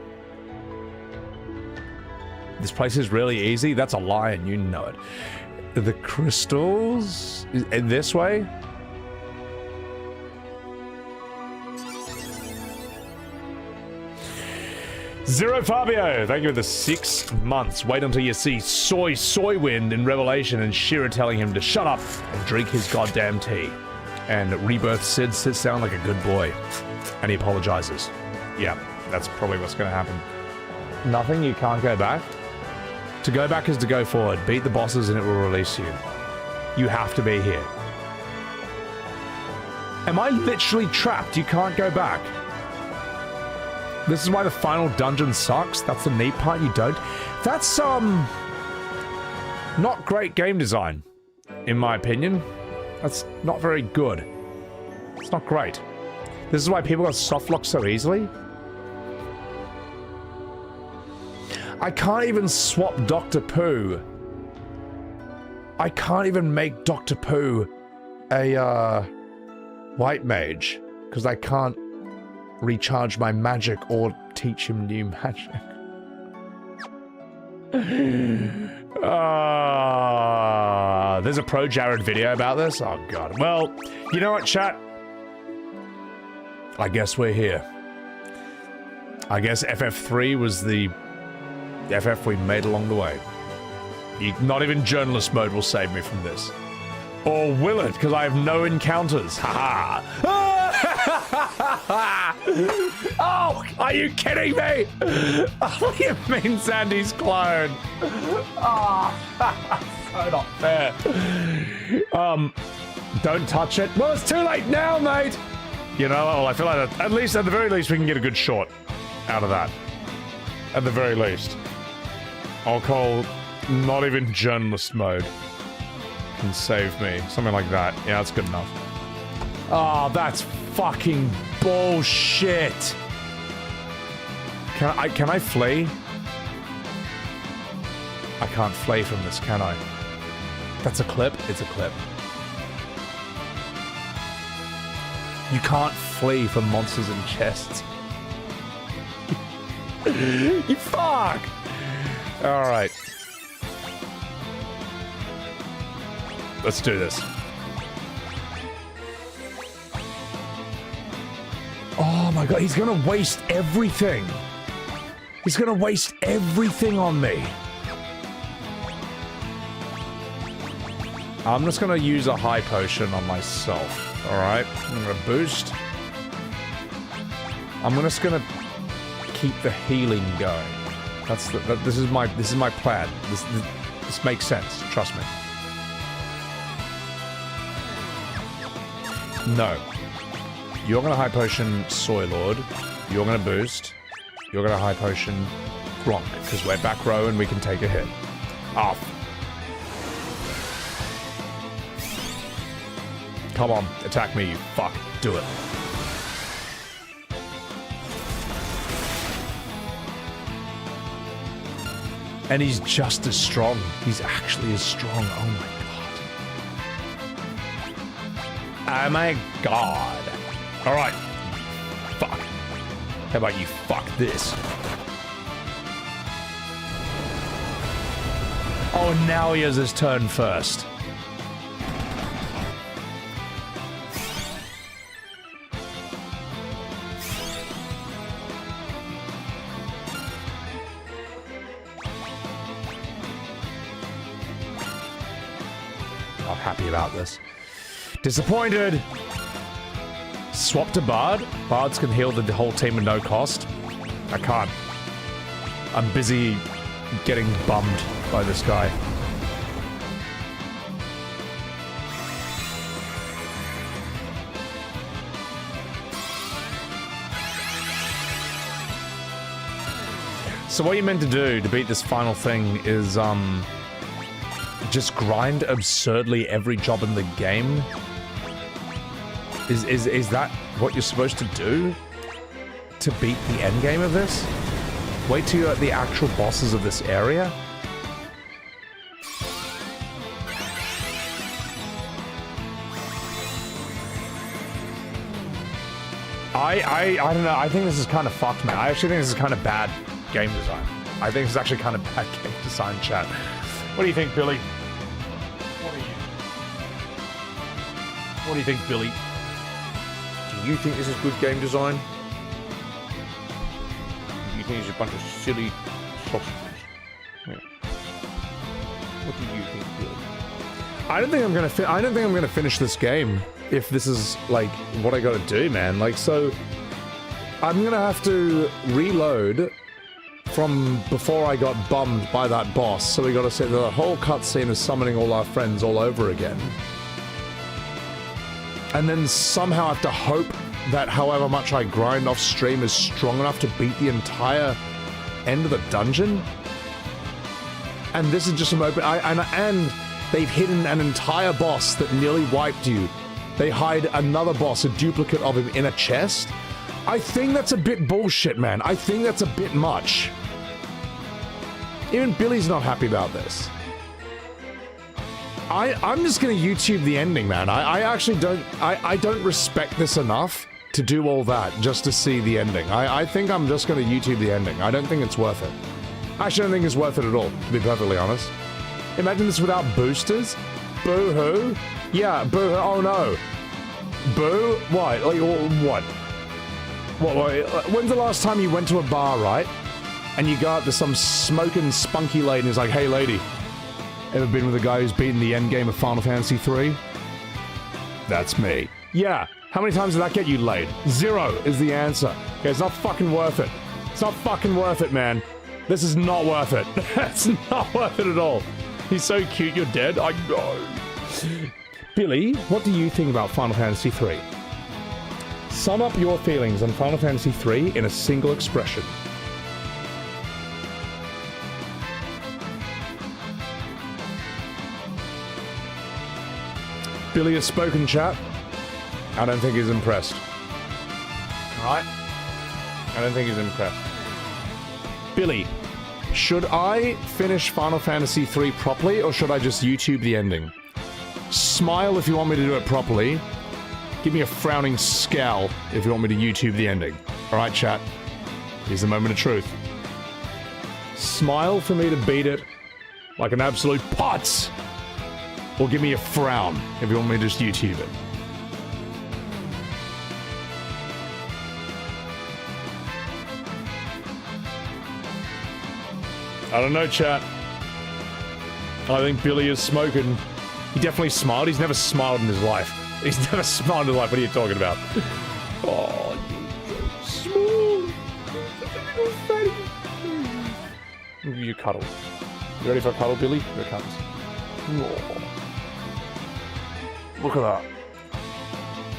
I: This place is really easy. That's a lie, and you know it. The crystals? In this way? Zero Fabio, thank you for the 6 months. Wait until you see Soywind in Revelation and Shira telling him to shut up and drink his goddamn tea. And Rebirth Sid sits down like a good boy. And he apologizes. Yeah, that's probably what's going to happen. Nothing? You can't go back? To go back is to go forward. Beat the bosses and it will release you. You have to be here. Am I literally trapped? You can't go back. This is why the final dungeon sucks. That's the neat part, you don't. That's, not great game design, in my opinion. That's not very good. It's not great. This is why people got softlocked so easily. I can't even swap Dr. Pooh. I can't even make Dr. Pooh a, white mage. Because I can't recharge my magic or teach him new magic. There's a Pro Jared video about this? Oh god. Well, you know what, chat? I guess we're here. I guess FF3 was the FF we made along the way. Not even journalist mode will save me from this. Or will it? Because I have no encounters. Haha. Oh, are you kidding me? Oh, what do you mean Sandy's clone? Oh, so not fair. Don't touch it. Well, it's too late now, mate. You know, well, I feel like at the very least, we can get a good shot out of that. At the very least. I'll call not even journalist mode can save me. Something like that. Yeah, that's good enough. Oh, that's fucking bullshit. Can I flee? I can't flee from this, can I? That's a clip? It's a clip. You can't flee from monsters in chests. You fuck! Alright. Let's do this. Oh my god, he's gonna waste everything. He's gonna waste everything on me. I'm just gonna use a high potion on myself. Alright, I'm gonna boost. I'm just gonna keep the healing going. This is my plan. This makes sense, trust me. No. You're gonna high potion Soy Lord. You're gonna boost. You're gonna high potion Gronk, because we're back row and we can take a hit. Off. Come on, attack me, you fuck. Do it. And he's just as strong. He's actually as strong. Oh my god. Oh my god. Alright. Fuck. How about you fuck this? Oh, now he has his turn first. Not happy about this. Disappointed! Swap to Bard. Bards can heal the whole team at no cost. I can't. I'm busy getting bummed by this guy.
A: So what you meant to do to beat this final thing is, just grind absurdly every job in the game? Is that what you're supposed to do? To beat the end game of this? Wait till you're at the actual bosses of this area? I don't know. I think this is kind of fucked, man. I actually think this is kind of bad game design. I think this is actually kind of bad game design, chat. What do you think, Billy? What do you think, Billy? Do you think this is good game design? Do you think it's a bunch of silly sausages? Yeah. What do you think, Billy? I don't think I'm gonna finish this game if this is like what I gotta do, man. Like, so I'm gonna have to reload from before I got bummed by that boss. So we gotta set the whole cutscene of summoning all our friends all over again. And then somehow have to hope that however much I grind off stream is strong enough to beat the entire end of the dungeon. And this is just some open... And they've hidden an entire boss that nearly wiped you. They hide another boss, a duplicate of him, in a chest. I think that's a bit bullshit, man. I think that's a bit much. Even Billy's not happy about this. I'm just gonna YouTube the ending, man. I actually don't... I don't respect this enough to do all that just to see the ending. I think I'm just gonna YouTube the ending. I don't think it's worth it. I actually don't think it's worth it at all, to be perfectly honest. Imagine this without boosters? Boo-hoo? Yeah, boo-hoo. Oh no. Boo? What? Like, what? What? When's the last time you went to a bar, right? And you go up to some smoking, spunky lady and he's like, hey lady, ever been with a guy who's beaten the end game of Final Fantasy 3? That's me. Yeah. How many times did that get you laid? 0 is the answer. Okay, it's not fucking worth it. It's not fucking worth it, man. This is not worth it. It's not worth it at all. He's so cute, you're dead. I know. Billy, what do you think about Final Fantasy 3? Sum up your feelings on Final Fantasy 3 in a single expression. Billy has spoken, chat. I don't think he's impressed. Alright? I don't think he's impressed. Billy, should I finish Final Fantasy 3 properly, or should I just YouTube the ending? Smile if you want me to do it properly. Give me a frowning scowl if you want me to YouTube the ending. Alright, chat? Here's the moment of truth. Smile for me to beat it like an absolute putz! Or give me a frown if you want me to just YouTube it. I don't know, chat. I think Billy is smoking. He definitely smiled. He's never smiled in his life. He's never smiled in his life. What are you talking about? Oh, you're so small. You cuddle. You ready for a cuddle, Billy? Here it comes. Oh. Look at that.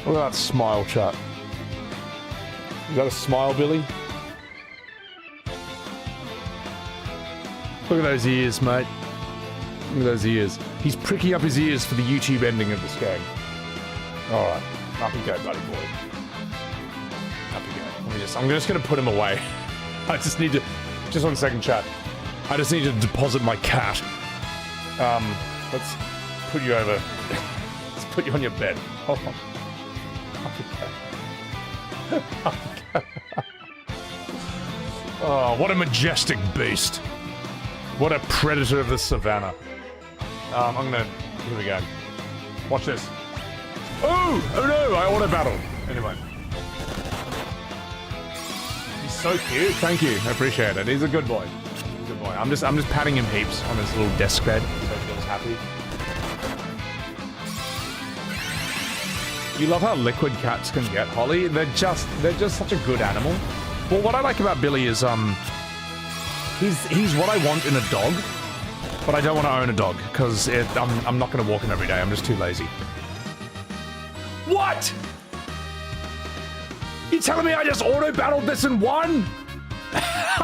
A: Look at that smile, chat. Is that a smile, Billy? Look at those ears, mate. Look at those ears. He's pricking up his ears for the YouTube ending of this game. Alright. Up you go, buddy boy. Up you go. I'm just gonna put him away. I just need to... Just 1 second, chat. I just need to deposit my cat. Let's put you over... Let's put you on your bed. Hold on. Up you go. Oh, what a majestic beast. What a predator of the savannah. I'm gonna... Here we go. Watch this. Oh! Oh no! I auto-battled. Anyway. He's so cute. Thank you. I appreciate it. He's a good boy. Good boy. I'm just patting him heaps on his little desk bed so he feels happy. You love how liquid cats can get, Holly. They're just such a good animal. Well, what I like about Billy is he's what I want in a dog, but I don't want to own a dog because I'm not going to walk him every day. I'm just too lazy. What? You telling me I just auto-battled this in one?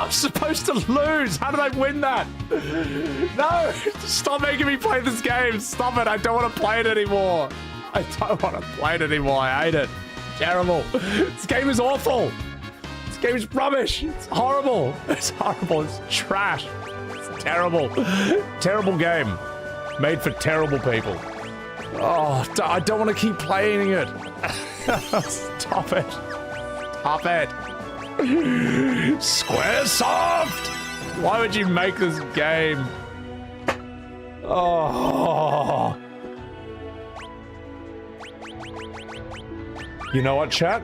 I: I'm supposed to lose. How did I win that? No, stop making me play this game. Stop it. I don't want to play it anymore. I don't want to play it anymore. I hate it. Terrible. This game is awful. This game is rubbish. It's horrible. It's horrible. It's trash. It's terrible. Terrible game. Made for terrible people. Oh, I don't want to keep playing it. Stop it. Stop it. Squaresoft! Why would you make this game? Oh. You know what, chat?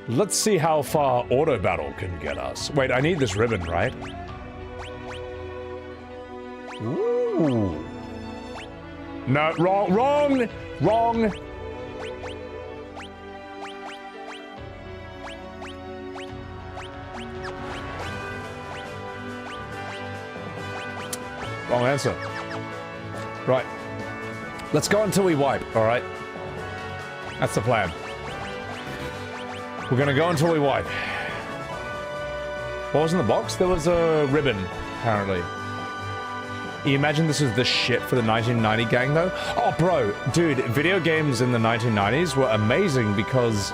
I: Let's see how far auto battle can get us. Wait, I need this ribbon, right? Ooh. No, wrong. Wrong. Wrong answer. Right. Let's go until we wipe, alright? That's the plan. We're gonna go until we wipe. What was in the box? There was a ribbon, apparently. You imagine this was the shit for the 1990 gang, though? Oh, bro, dude, video games in the 1990s were amazing because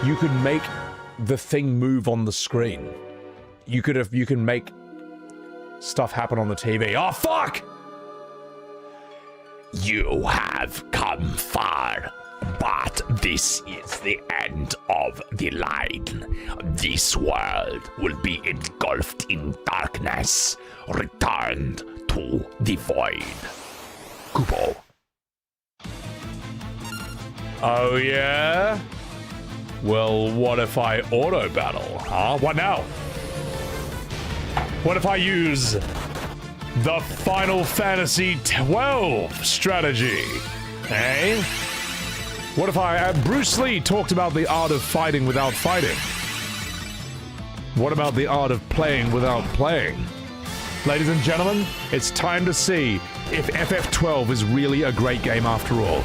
I: you could make the thing move on the screen. You can make stuff happen on the TV. Oh, fuck!
C: You have come far, but this is the end of the line. This world will be engulfed in darkness, returned to the void. Kupo.
I: Oh, yeah? Well, what if I auto battle, huh? What now? What if I use the Final Fantasy XII strategy? Eh? What if Bruce Lee talked about the art of fighting without fighting. What about the art of playing without playing? Ladies and gentlemen, it's time to see if FF12 is really a great game after all.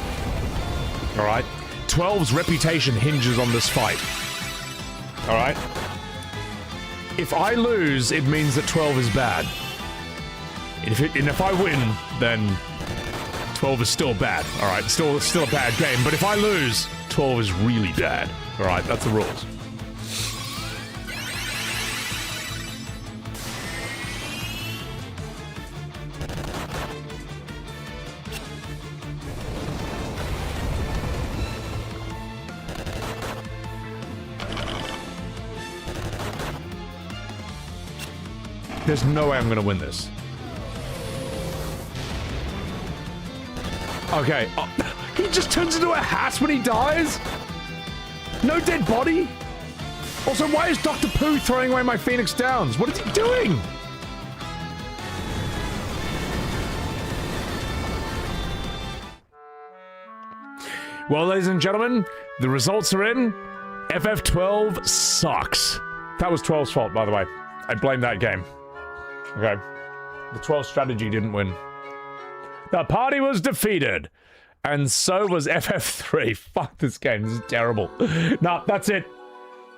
I: Alright? 12's reputation hinges on this fight. Alright? If I lose, it means that 12 is bad. And if I win, then 12 is still bad. Alright, still a bad game. But if I lose, 12 is really bad. Alright, that's the rules. There's no way I'm gonna win this. Okay. Oh, he just turns into a hat when he dies? No dead body? Also, why is Dr. Pooh throwing away my Phoenix Downs? What is he doing? Well, ladies and gentlemen, the results are in. FF12 sucks. That was 12's fault, by the way. I blame that game. Okay. The 12 strategy didn't win. The party was defeated. And so was FF3. Fuck this game. This is terrible. Nah, that's it.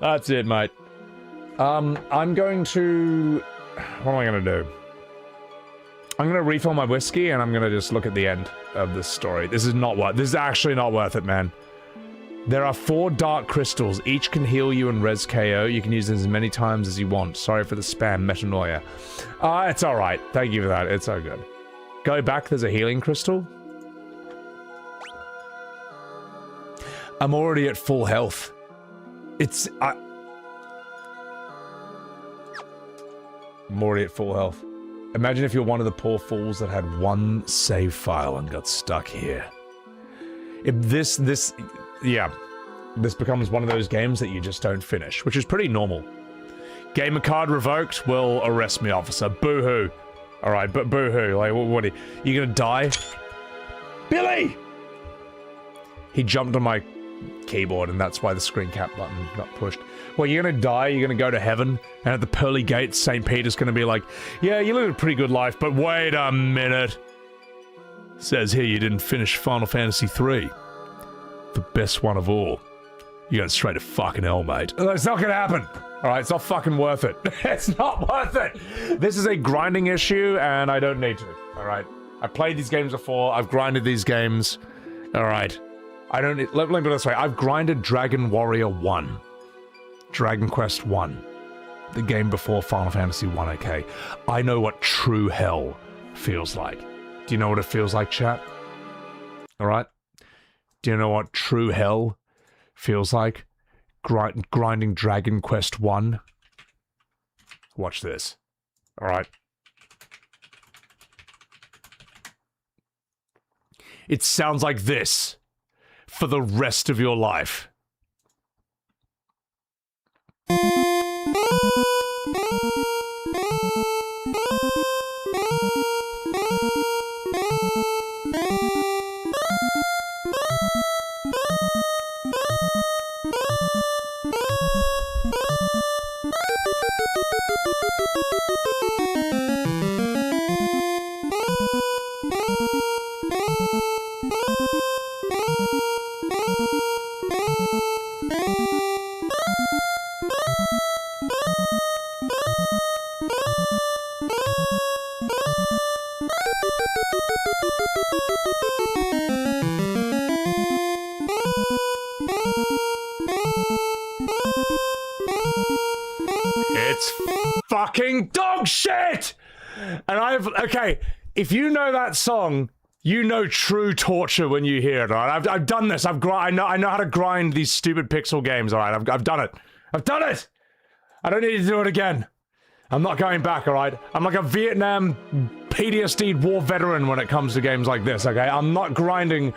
I: That's it, mate. I'm going to... What am I going to do? I'm going to refill my whiskey and I'm going to just look at the end of this story. This is actually not worth it, man. There are 4 dark crystals. Each can heal you and res KO. You can use them as many times as you want. Sorry for the spam, Metanoia. It's alright. Thank you for that. It's so good. Go back, there's a healing crystal. I'm already at full health. I'm already at full health. Imagine if you're one of the poor fools that had one save file and got stuck here. If this becomes one of those games that you just don't finish, which is pretty normal. Gamer card revoked? Well, arrest me, officer. Boo-hoo. Alright, but boo-hoo. Like, what are you gonna die? Billy! He jumped on my keyboard, and that's why the screen cap button got pushed. Well, you're gonna die, you're gonna go to heaven, and at the pearly gates, St. Peter's gonna be like, yeah, you lived a pretty good life, but wait a minute. Says here you didn't finish Final Fantasy III. The best one of all. You're going straight to fucking hell, mate. It's not gonna happen.
A: All right, it's not fucking worth it. It's not worth it. This is a grinding issue, and I don't need to. All right, I played these games before. I've grinded these games. All right, I don't need. Let me put it this way: I've grinded Dragon Warrior 1, Dragon Quest 1, the game before Final Fantasy 1. Okay, I know what true hell feels like. Do you know what it feels like, chat? All right. Do you know what true hell feels like? Grinding Dragon Quest 1. Watch this. All right. It sounds like this for the rest of your life. It's fucking dog shit! And okay, if you know that song, you know true torture when you hear it, alright? I've done this, I know how to grind these stupid pixel games, alright? I've done it. I've done it! I don't need to do it again. I'm not going back, alright? I'm like a Vietnam PTSD war veteran when it comes to games like this, okay? I'm not grinding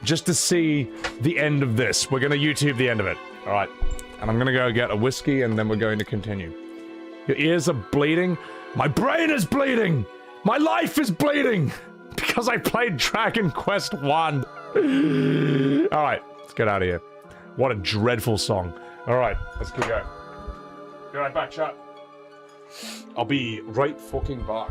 A: just to see the end of this. We're gonna YouTube the end of it, alright? And I'm gonna go get a whiskey and then we're going to continue. Your ears are bleeding. My brain is bleeding! My life is bleeding! Because I played Dragon Quest 1. Alright, let's get out of here. What a dreadful song. Alright, let's keep going. Be right back, chat. I'll be right fucking back.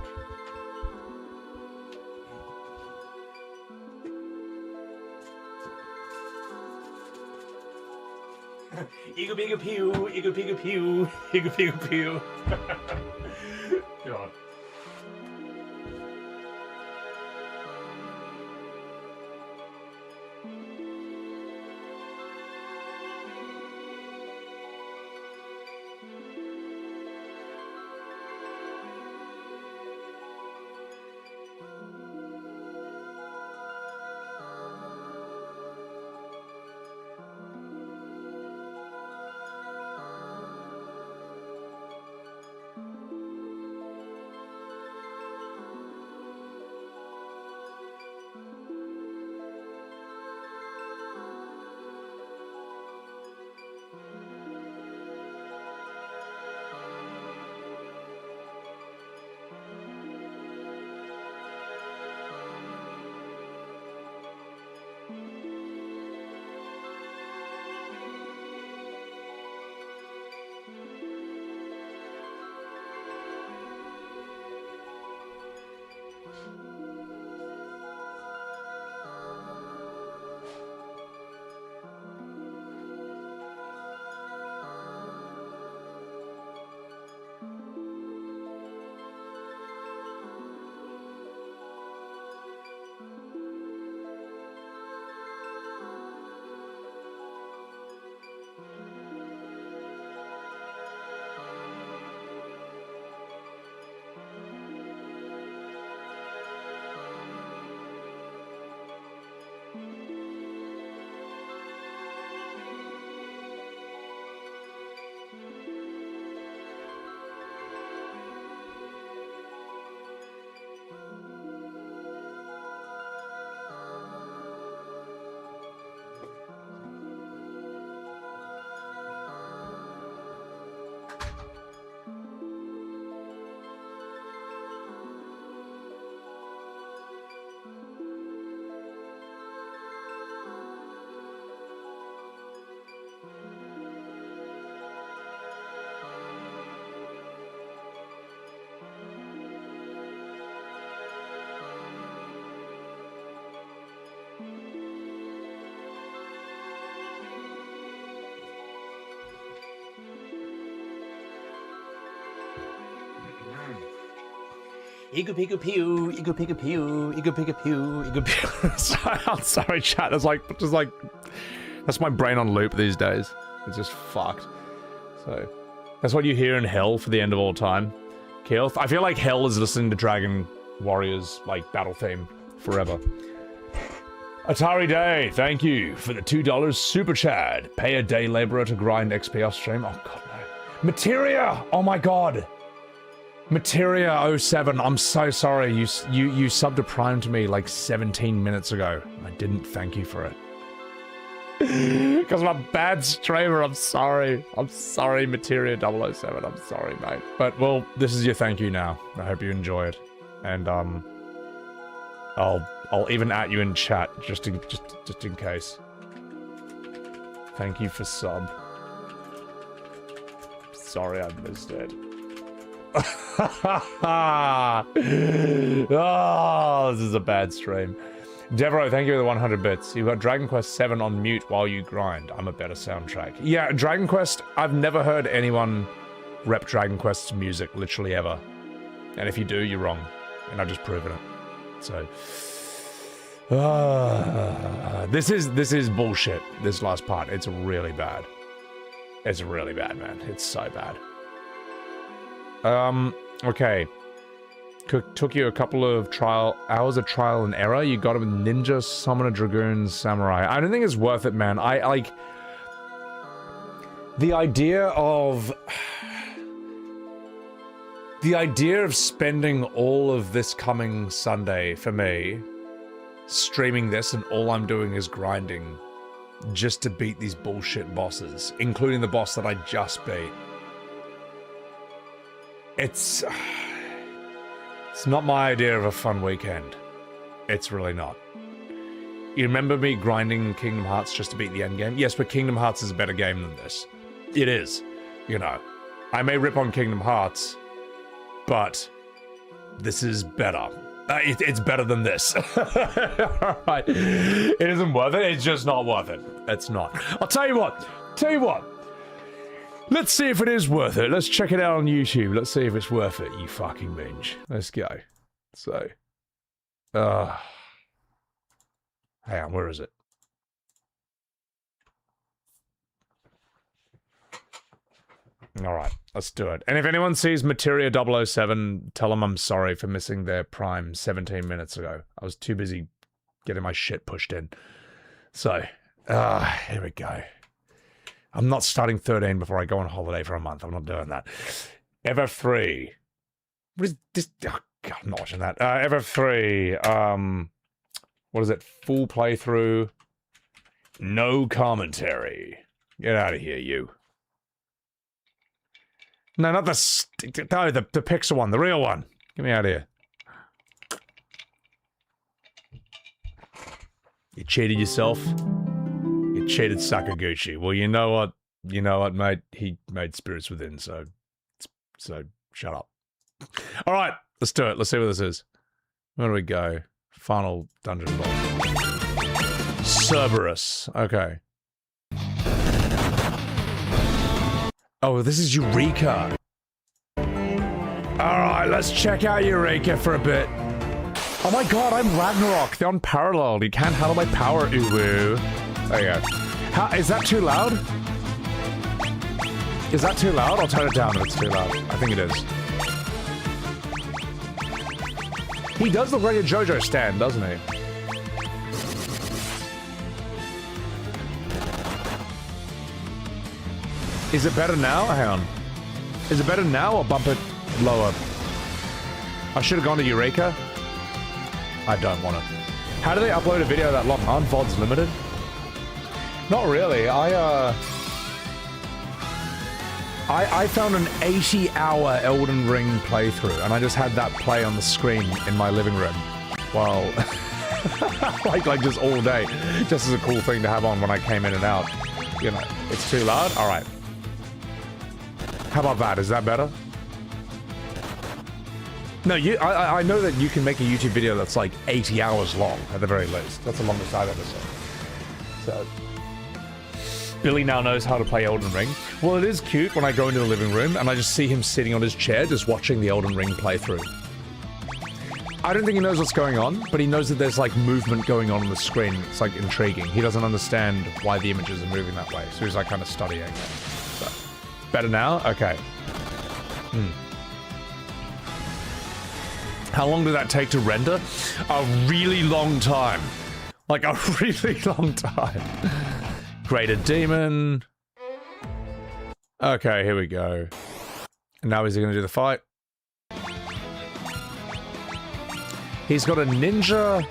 A: Eagle Beagle Pew, Eagle Beagle Pew, Eagle Beagle Pew. God.
I: Eagle pickle pew, eagle pickle pew, eagle pickle pew, eagle pew. I'm sorry, chat. That's that's my brain on loop these days. It's just fucked. So that's what you hear in hell for the end of all time. Keelth. I feel like hell is listening to Dragon Warriors like battle theme forever. Atari Day, thank you for the $2 super chat. Pay a day laborer to grind XP off stream. Oh god no. Materia! Oh my god. Materia 07, I'm so sorry. You subbed a Prime to me like 17 minutes ago. I didn't thank you for it. Because I'm a bad streamer, I'm sorry. I'm sorry, Materia 007, I'm sorry, mate. But, well, this is your thank you now. I hope you enjoy it. And, I'll even at you in chat, just in case. Thank you for sub. Sorry I missed it. Oh, this is a bad stream. Devereaux, thank you for the 100 bits. You've got Dragon Quest 7 on mute while you grind. I'm a better soundtrack. Yeah, Dragon Quest, I've never heard anyone rep Dragon Quest's music, literally ever. And if you do, you're wrong. And I've just proven it. So... this is bullshit, this last part. It's really bad. It's really bad, man. It's so bad. Okay. Took you a couple of hours of trial and error. You got it with Ninja, Summoner, Dragoons, Samurai. I don't think it's worth it, man. I like... The idea of spending all of this coming Sunday, for me, streaming this and all I'm doing is grinding just to beat these bullshit bosses, including the boss that I just beat. It's not my idea of a fun weekend. It's really not. You remember me grinding Kingdom Hearts just to beat the end game? Yes, but Kingdom Hearts is a better game than this. It is. You know. I may rip on Kingdom Hearts, but this is better. It's better than this. Alright. It isn't worth it. It's just not worth it. It's not. I'll tell you what. Let's see if it is worth it. Let's check it out on YouTube. Let's see if it's worth it, you fucking binge. Let's go. So. Hang on, where is it? Alright, let's do it. And if anyone sees Materia 007, tell them I'm sorry for missing their Prime 17 minutes ago. I was too busy getting my shit pushed in. So, here we go. I'm not starting 13 before I go on holiday for a month. I'm not doing that. FF3. What is this? Oh, God, I'm not watching that. FF3. What is it? Full playthrough. No commentary. Get out of here, you. No, not the Pixar one, the real one. Get me out of here. You cheated yourself. You cheated Sakaguchi. Well, you know what? You know what, mate? He made Spirits Within, so shut up. All right, let's do it. Let's see what this is. Where do we go? Final dungeon boss. Cerberus. Okay. Oh, this is Eureka. Alright, let's check out Eureka for a bit. Oh my god, I'm Ragnarok. They're unparalleled. You can't handle my power, uwu. There you go. Is that too loud? Is that too loud? I'll turn it down if it's too loud. I think it is. He does look like a JoJo stand, doesn't he? Is it better now? Hang on. Is it better now or bump it lower? I should have gone to Eureka. I don't want to. How do they upload a video that long? Aren't VODs limited? Not really. I found an 80-hour Elden Ring playthrough, and I just had that play on the screen in my living room while, like just all day, just as a cool thing to have on when I came in and out. You know, it's too loud. All right. How about that? Is that better? No, I know that you can make a YouTube video that's like 80 hours long, at the very least. That's the longest I've ever seen. So, Billy now knows how to play Elden Ring. Well, it is cute when I go into the living room and I just see him sitting on his chair just watching the Elden Ring playthrough.
A: I don't think he knows what's going on, but he knows that there's like movement going on the screen. It's like intriguing. He doesn't understand why the images are moving that way, so he's like kind of studying it. So, better now? Okay. How long did that take to render? A really long time. Like a really long time. Greater Demon. Okay, here we go. And now is he going to do the fight? He's got a Ninja,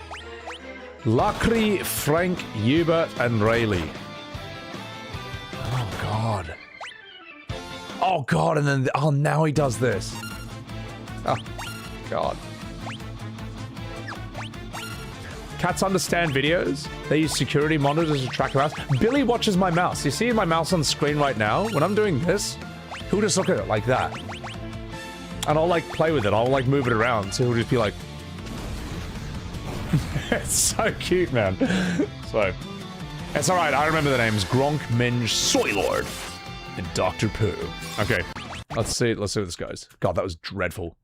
A: Lakri, Frank, Hubert, and Rayleigh. Oh, God. Oh, God, and then... Oh, now he does this. Oh, God. Cats understand videos. They use security monitors to track mouse. Billy watches my mouse. You see my mouse on the screen right now? When I'm doing this, he'll just look at it like that. And I'll, like, play with it. I'll, like, move it around. So he'll just be like... It's so cute, man. So, it's alright. I remember the names. Gronk, Minge, Soylord, and Dr. Pooh. Okay. Let's see what this goes. God, that was dreadful.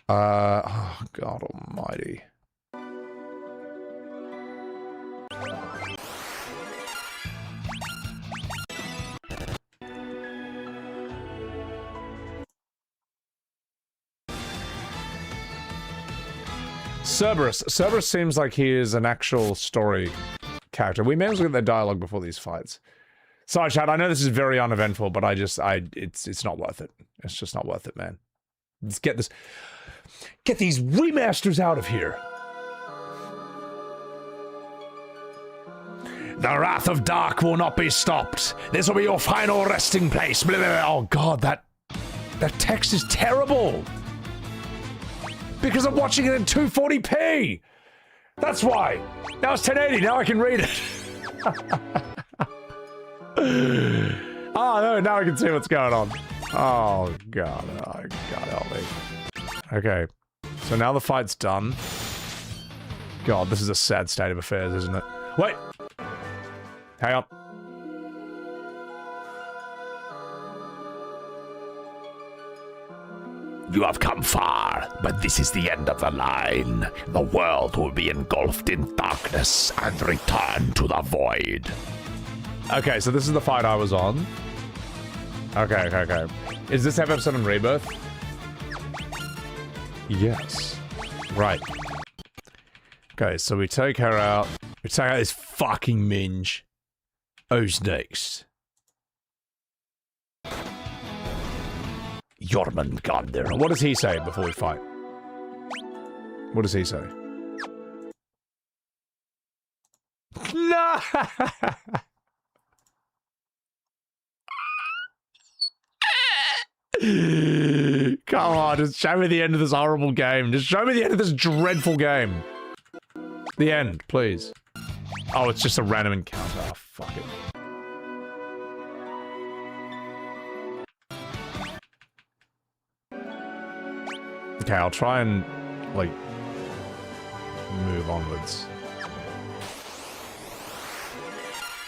A: Oh, God almighty. Cerberus. Cerberus seems like he is an actual story character. We may as well get their dialogue before these fights. Sorry, chat, I know this is very uneventful, but it's not worth it. It's just not worth it, man. Let's get these remasters out of here. The Wrath of Dark will not be stopped. This will be your final resting place. Blah, blah, blah. Oh god, that text is terrible. Because I'm watching it in 240p! That's why! Now it's 1080, now I can read it! Oh no, now I can see what's going on. Oh god, help me. Okay, so now the fight's done. God, this is a sad state of affairs, isn't it? Wait! Hang on.
C: You have come far, but this is the end of the line. The world will be engulfed in darkness and return to the void.
A: Okay, so this is the fight I was on. Okay. Is this FF7 Rebirth? Yes. Right. Okay, so we take her out. We take out this fucking Minge. Who's next?
C: Jormungandr.
A: What does he say before we fight? What does he say? No! Come on, just show me the end of this horrible game. Just show me the end of this dreadful game. The end, please. Oh, it's just a random encounter. Oh, fuck it. Okay, I'll try and, like, move onwards.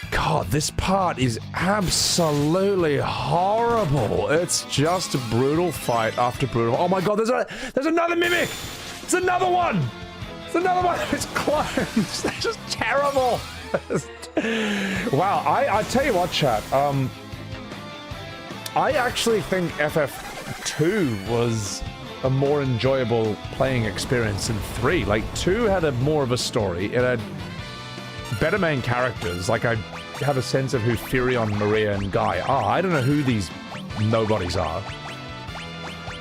A: God, this part is absolutely horrible. It's just a brutal fight after brutal. Oh my god, there's another mimic! It's another one! It's another one of its clones! They're just terrible! Wow, I tell you what, chat, I actually think FF2 was a more enjoyable playing experience than 3. Like, 2 had more of a story. It had better main characters. Like, I have a sense of who Firion, Maria, and Guy are. I don't know who these nobodies are.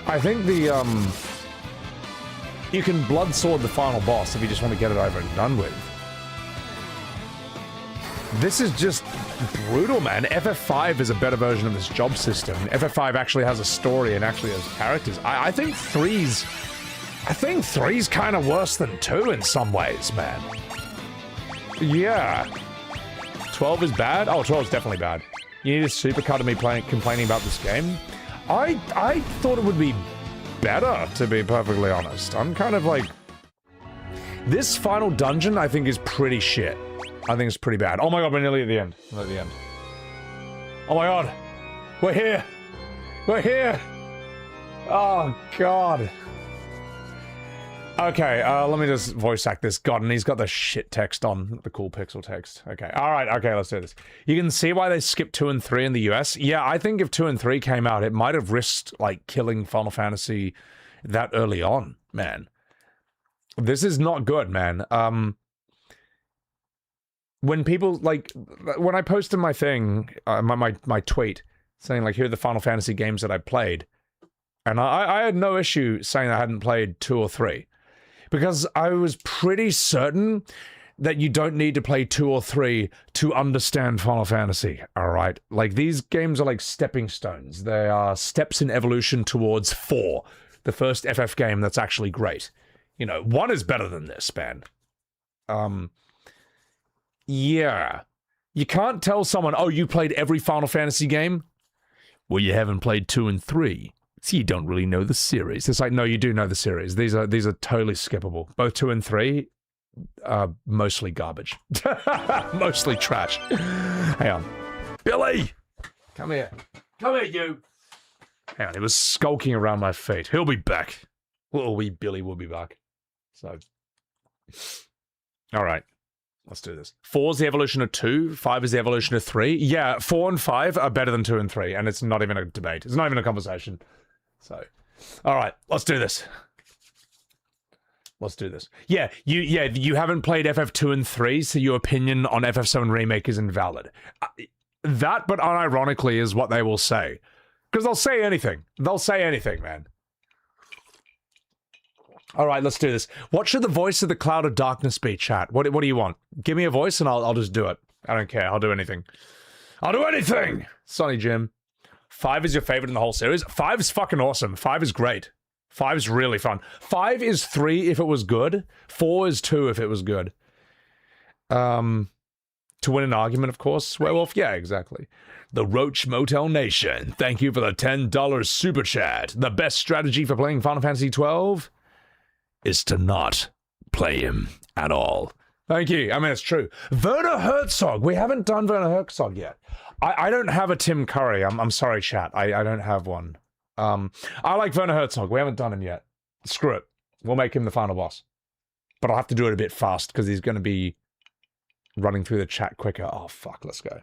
A: I think you can blood sword the final boss if you just want to get it over and done with. This is just brutal, man. FF5 is a better version of this job system. FF5 actually has a story and actually has characters. I think 3's kind of worse than 2 in some ways, man. Yeah. 12 is bad? Oh, 12 is definitely bad. You need a supercut of me complaining about this game? I thought it would be better, to be perfectly honest. I'm kind of like... This final dungeon, I think, is pretty shit. I think it's pretty bad. Oh my god, we're nearly at the end. We're at the end. Oh my god. We're here. We're here. Oh god. Okay, let me just voice act this god, and he's got the shit text on, the cool pixel text. Okay, alright, okay, let's do this. You can see why they skipped 2 and 3 in the US. Yeah, I think if 2 and 3 came out, it might have risked, like, killing Final Fantasy that early on, man. This is not good, man. When people, like, when I posted my thing, my tweet, saying, like, here are the Final Fantasy games that I played, and I had no issue saying I hadn't played 2 or 3. Because I was pretty certain that you don't need to play 2 or 3 to understand Final Fantasy, alright? Like, these games are like stepping stones. They are steps in evolution towards 4, the first FF game that's actually great. You know, 1 is better than this, man. Yeah. You can't tell someone, oh, you played every Final Fantasy game? Well, you haven't played 2 and 3. So you don't really know the series. It's like, no, you do know the series. These are totally skippable. Both 2 and 3 are mostly garbage. Mostly trash. Hang on. Billy! Come here. Come here, you! Hang on, he was skulking around my feet. He'll be back. Little wee Billy will be back. So. Alright. Let's do this. 4 is the evolution of 2. 5 is the evolution of 3. Yeah, 4 and 5 are better than 2 and 3. And it's not even a debate. It's not even a conversation. So, all right, let's do this. Let's do this. Yeah, you haven't played FF2 and 3, so your opinion on FF7 Remake is invalid. That, but unironically, is what they will say. Because they'll say anything. They'll say anything, man. All right, let's do this. What should the voice of the Cloud of Darkness be, chat? What do you want? Give me a voice and I'll just do it. I don't care. I'll do anything. I'll do anything! Sonny Jim. 5 is your favorite in the whole series? 5 is fucking awesome. 5 is great. 5 is really fun. 5 is 3 if it was good. 4 is 2 if it was good. To win an argument, of course. Werewolf? Yeah, exactly. The Roach Motel Nation. Thank you for the $10 super chat. The best strategy for playing Final Fantasy XII is to not play him at all. Thank you. I mean, it's true. Werner Herzog. We haven't done Werner Herzog yet. I don't have a Tim Curry. I'm sorry, chat. I don't have one. I like Werner Herzog. We haven't done him yet. Screw it. We'll make him the final boss. But I'll have to do it a bit fast because he's going to be running through the chat quicker. Oh, fuck. Let's go.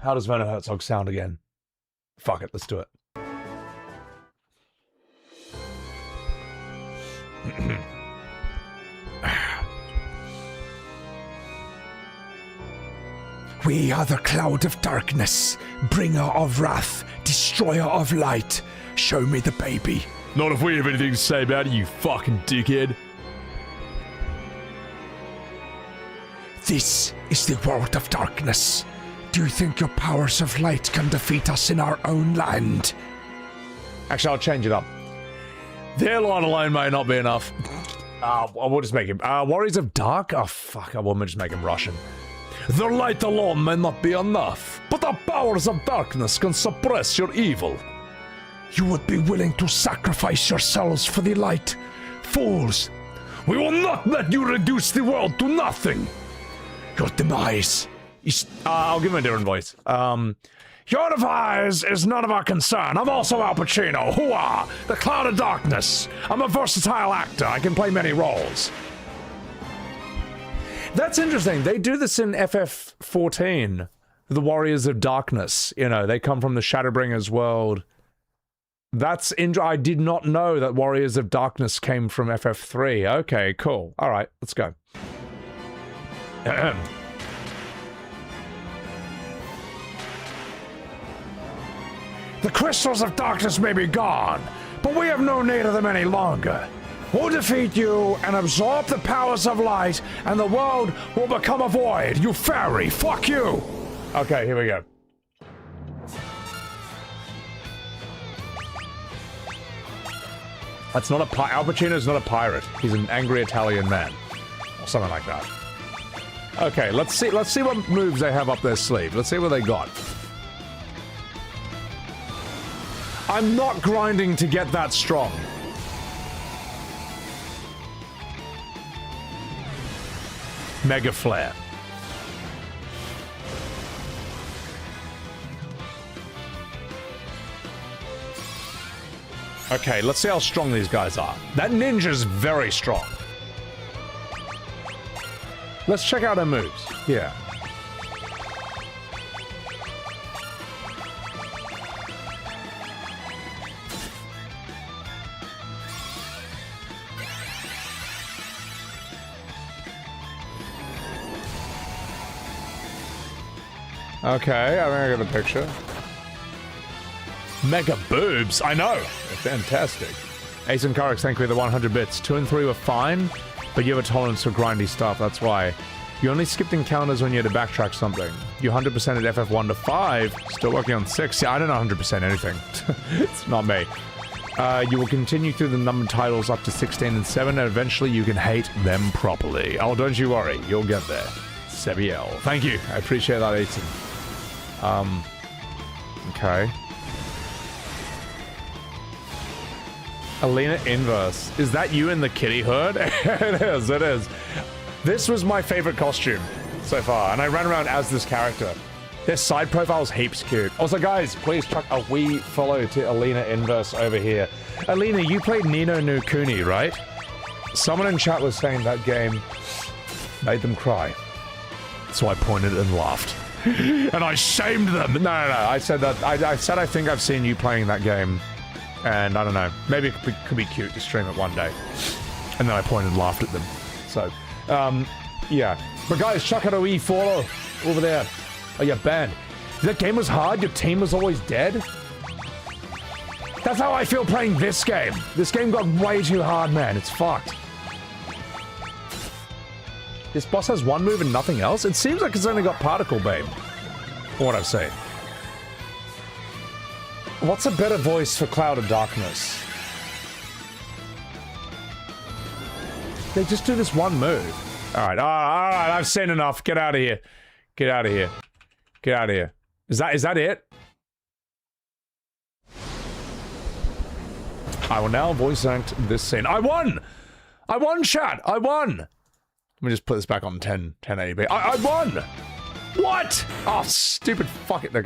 A: How does Werner Herzog sound again? Fuck it. Let's do it.
H: We are the Cloud of Darkness, bringer of wrath, destroyer of light. Show me the baby.
C: Not if we have anything to say about it, you fucking dickhead.
H: This is the world of darkness. Do you think your powers of light can defeat us in our own land?
A: Actually, I'll change it up. Their line alone may not be enough. We'll just make him. Warriors of Dark? Oh, fuck. We'll just make him Russian.
H: The light alone may not be enough, but the powers of darkness can suppress your evil. You would be willing to sacrifice yourselves for the light. Fools! We will not let you reduce the world to nothing! Your demise is...
A: I'll give him a different voice.
H: Your demise is none of our concern. I'm also Al Pacino. Hooah! The Cloud of Darkness. I'm a versatile actor. I can play many roles.
A: That's interesting. They do this in FF14. The Warriors of Darkness. You know, they come from the Shadowbringers world. That's I did not know that Warriors of Darkness came from FF3. Okay, cool. All right, let's go.
H: The crystals of darkness may be gone, but we have no need of them any longer. We'll defeat you and absorb the powers of light, and the world will become a void. You fairy, fuck you!
A: Okay, here we go. That's not a Al Pacino's not a pirate. He's an angry Italian man, or something like that. Okay, let's see what moves they have up their sleeve. Let's see what they got. I'm not grinding to get that strong. Mega Flare. Okay, let's see how strong these guys are. That ninja's very strong. Let's check out her moves. Yeah. Okay, I think I got the picture. Mega boobs, I know. They're fantastic. Ace and Karix, thank you for the 100 bits. 2 and 3 were fine, but you have a tolerance for grindy stuff, that's why. You only skipped encounters when you had to backtrack something. You 100% at FF1 to 5, still working on 6. Yeah, I don't know 100% anything. It's not me. You will continue through the numbered titles up to 16 and 7, and eventually you can hate them properly. Oh, don't you worry, you'll get there. Sebiel. Thank you, I appreciate that, Ethan. Okay. Alina Inverse. Is that you in the kitty herd? It is, it is. This was my favorite costume so far, and I ran around as this character. Their side profile's heaps cute. Also, guys, please chuck a wee follow to Alina Inverse over here. Alina, you played Nino no Kuni, right? Someone in chat was saying that game made them cry. So I pointed and laughed. And I shamed them. No. I said that. I said I think I've seen you playing that game. And I don't know. Maybe it could be cute to stream it one day. And then I pointed and laughed at them. So, yeah. But guys, chuck out a wee follow over there. Oh, you're banned. That game was hard? Your team was always dead? That's how I feel playing this game. This game got way too hard, man. It's fucked. This boss has one move and nothing else? It seems like it's only got Particle Beam. For what I've seen. What's a better voice for Cloud of Darkness? They just do this one move. Alright, alright, I've seen enough. Get out of here. Get out of here. Get out of here. Is that it? I will now voice act this scene. I won! I won, chat! I won! Let me just put this back on 1080p. I won! What? Oh, stupid fuck it.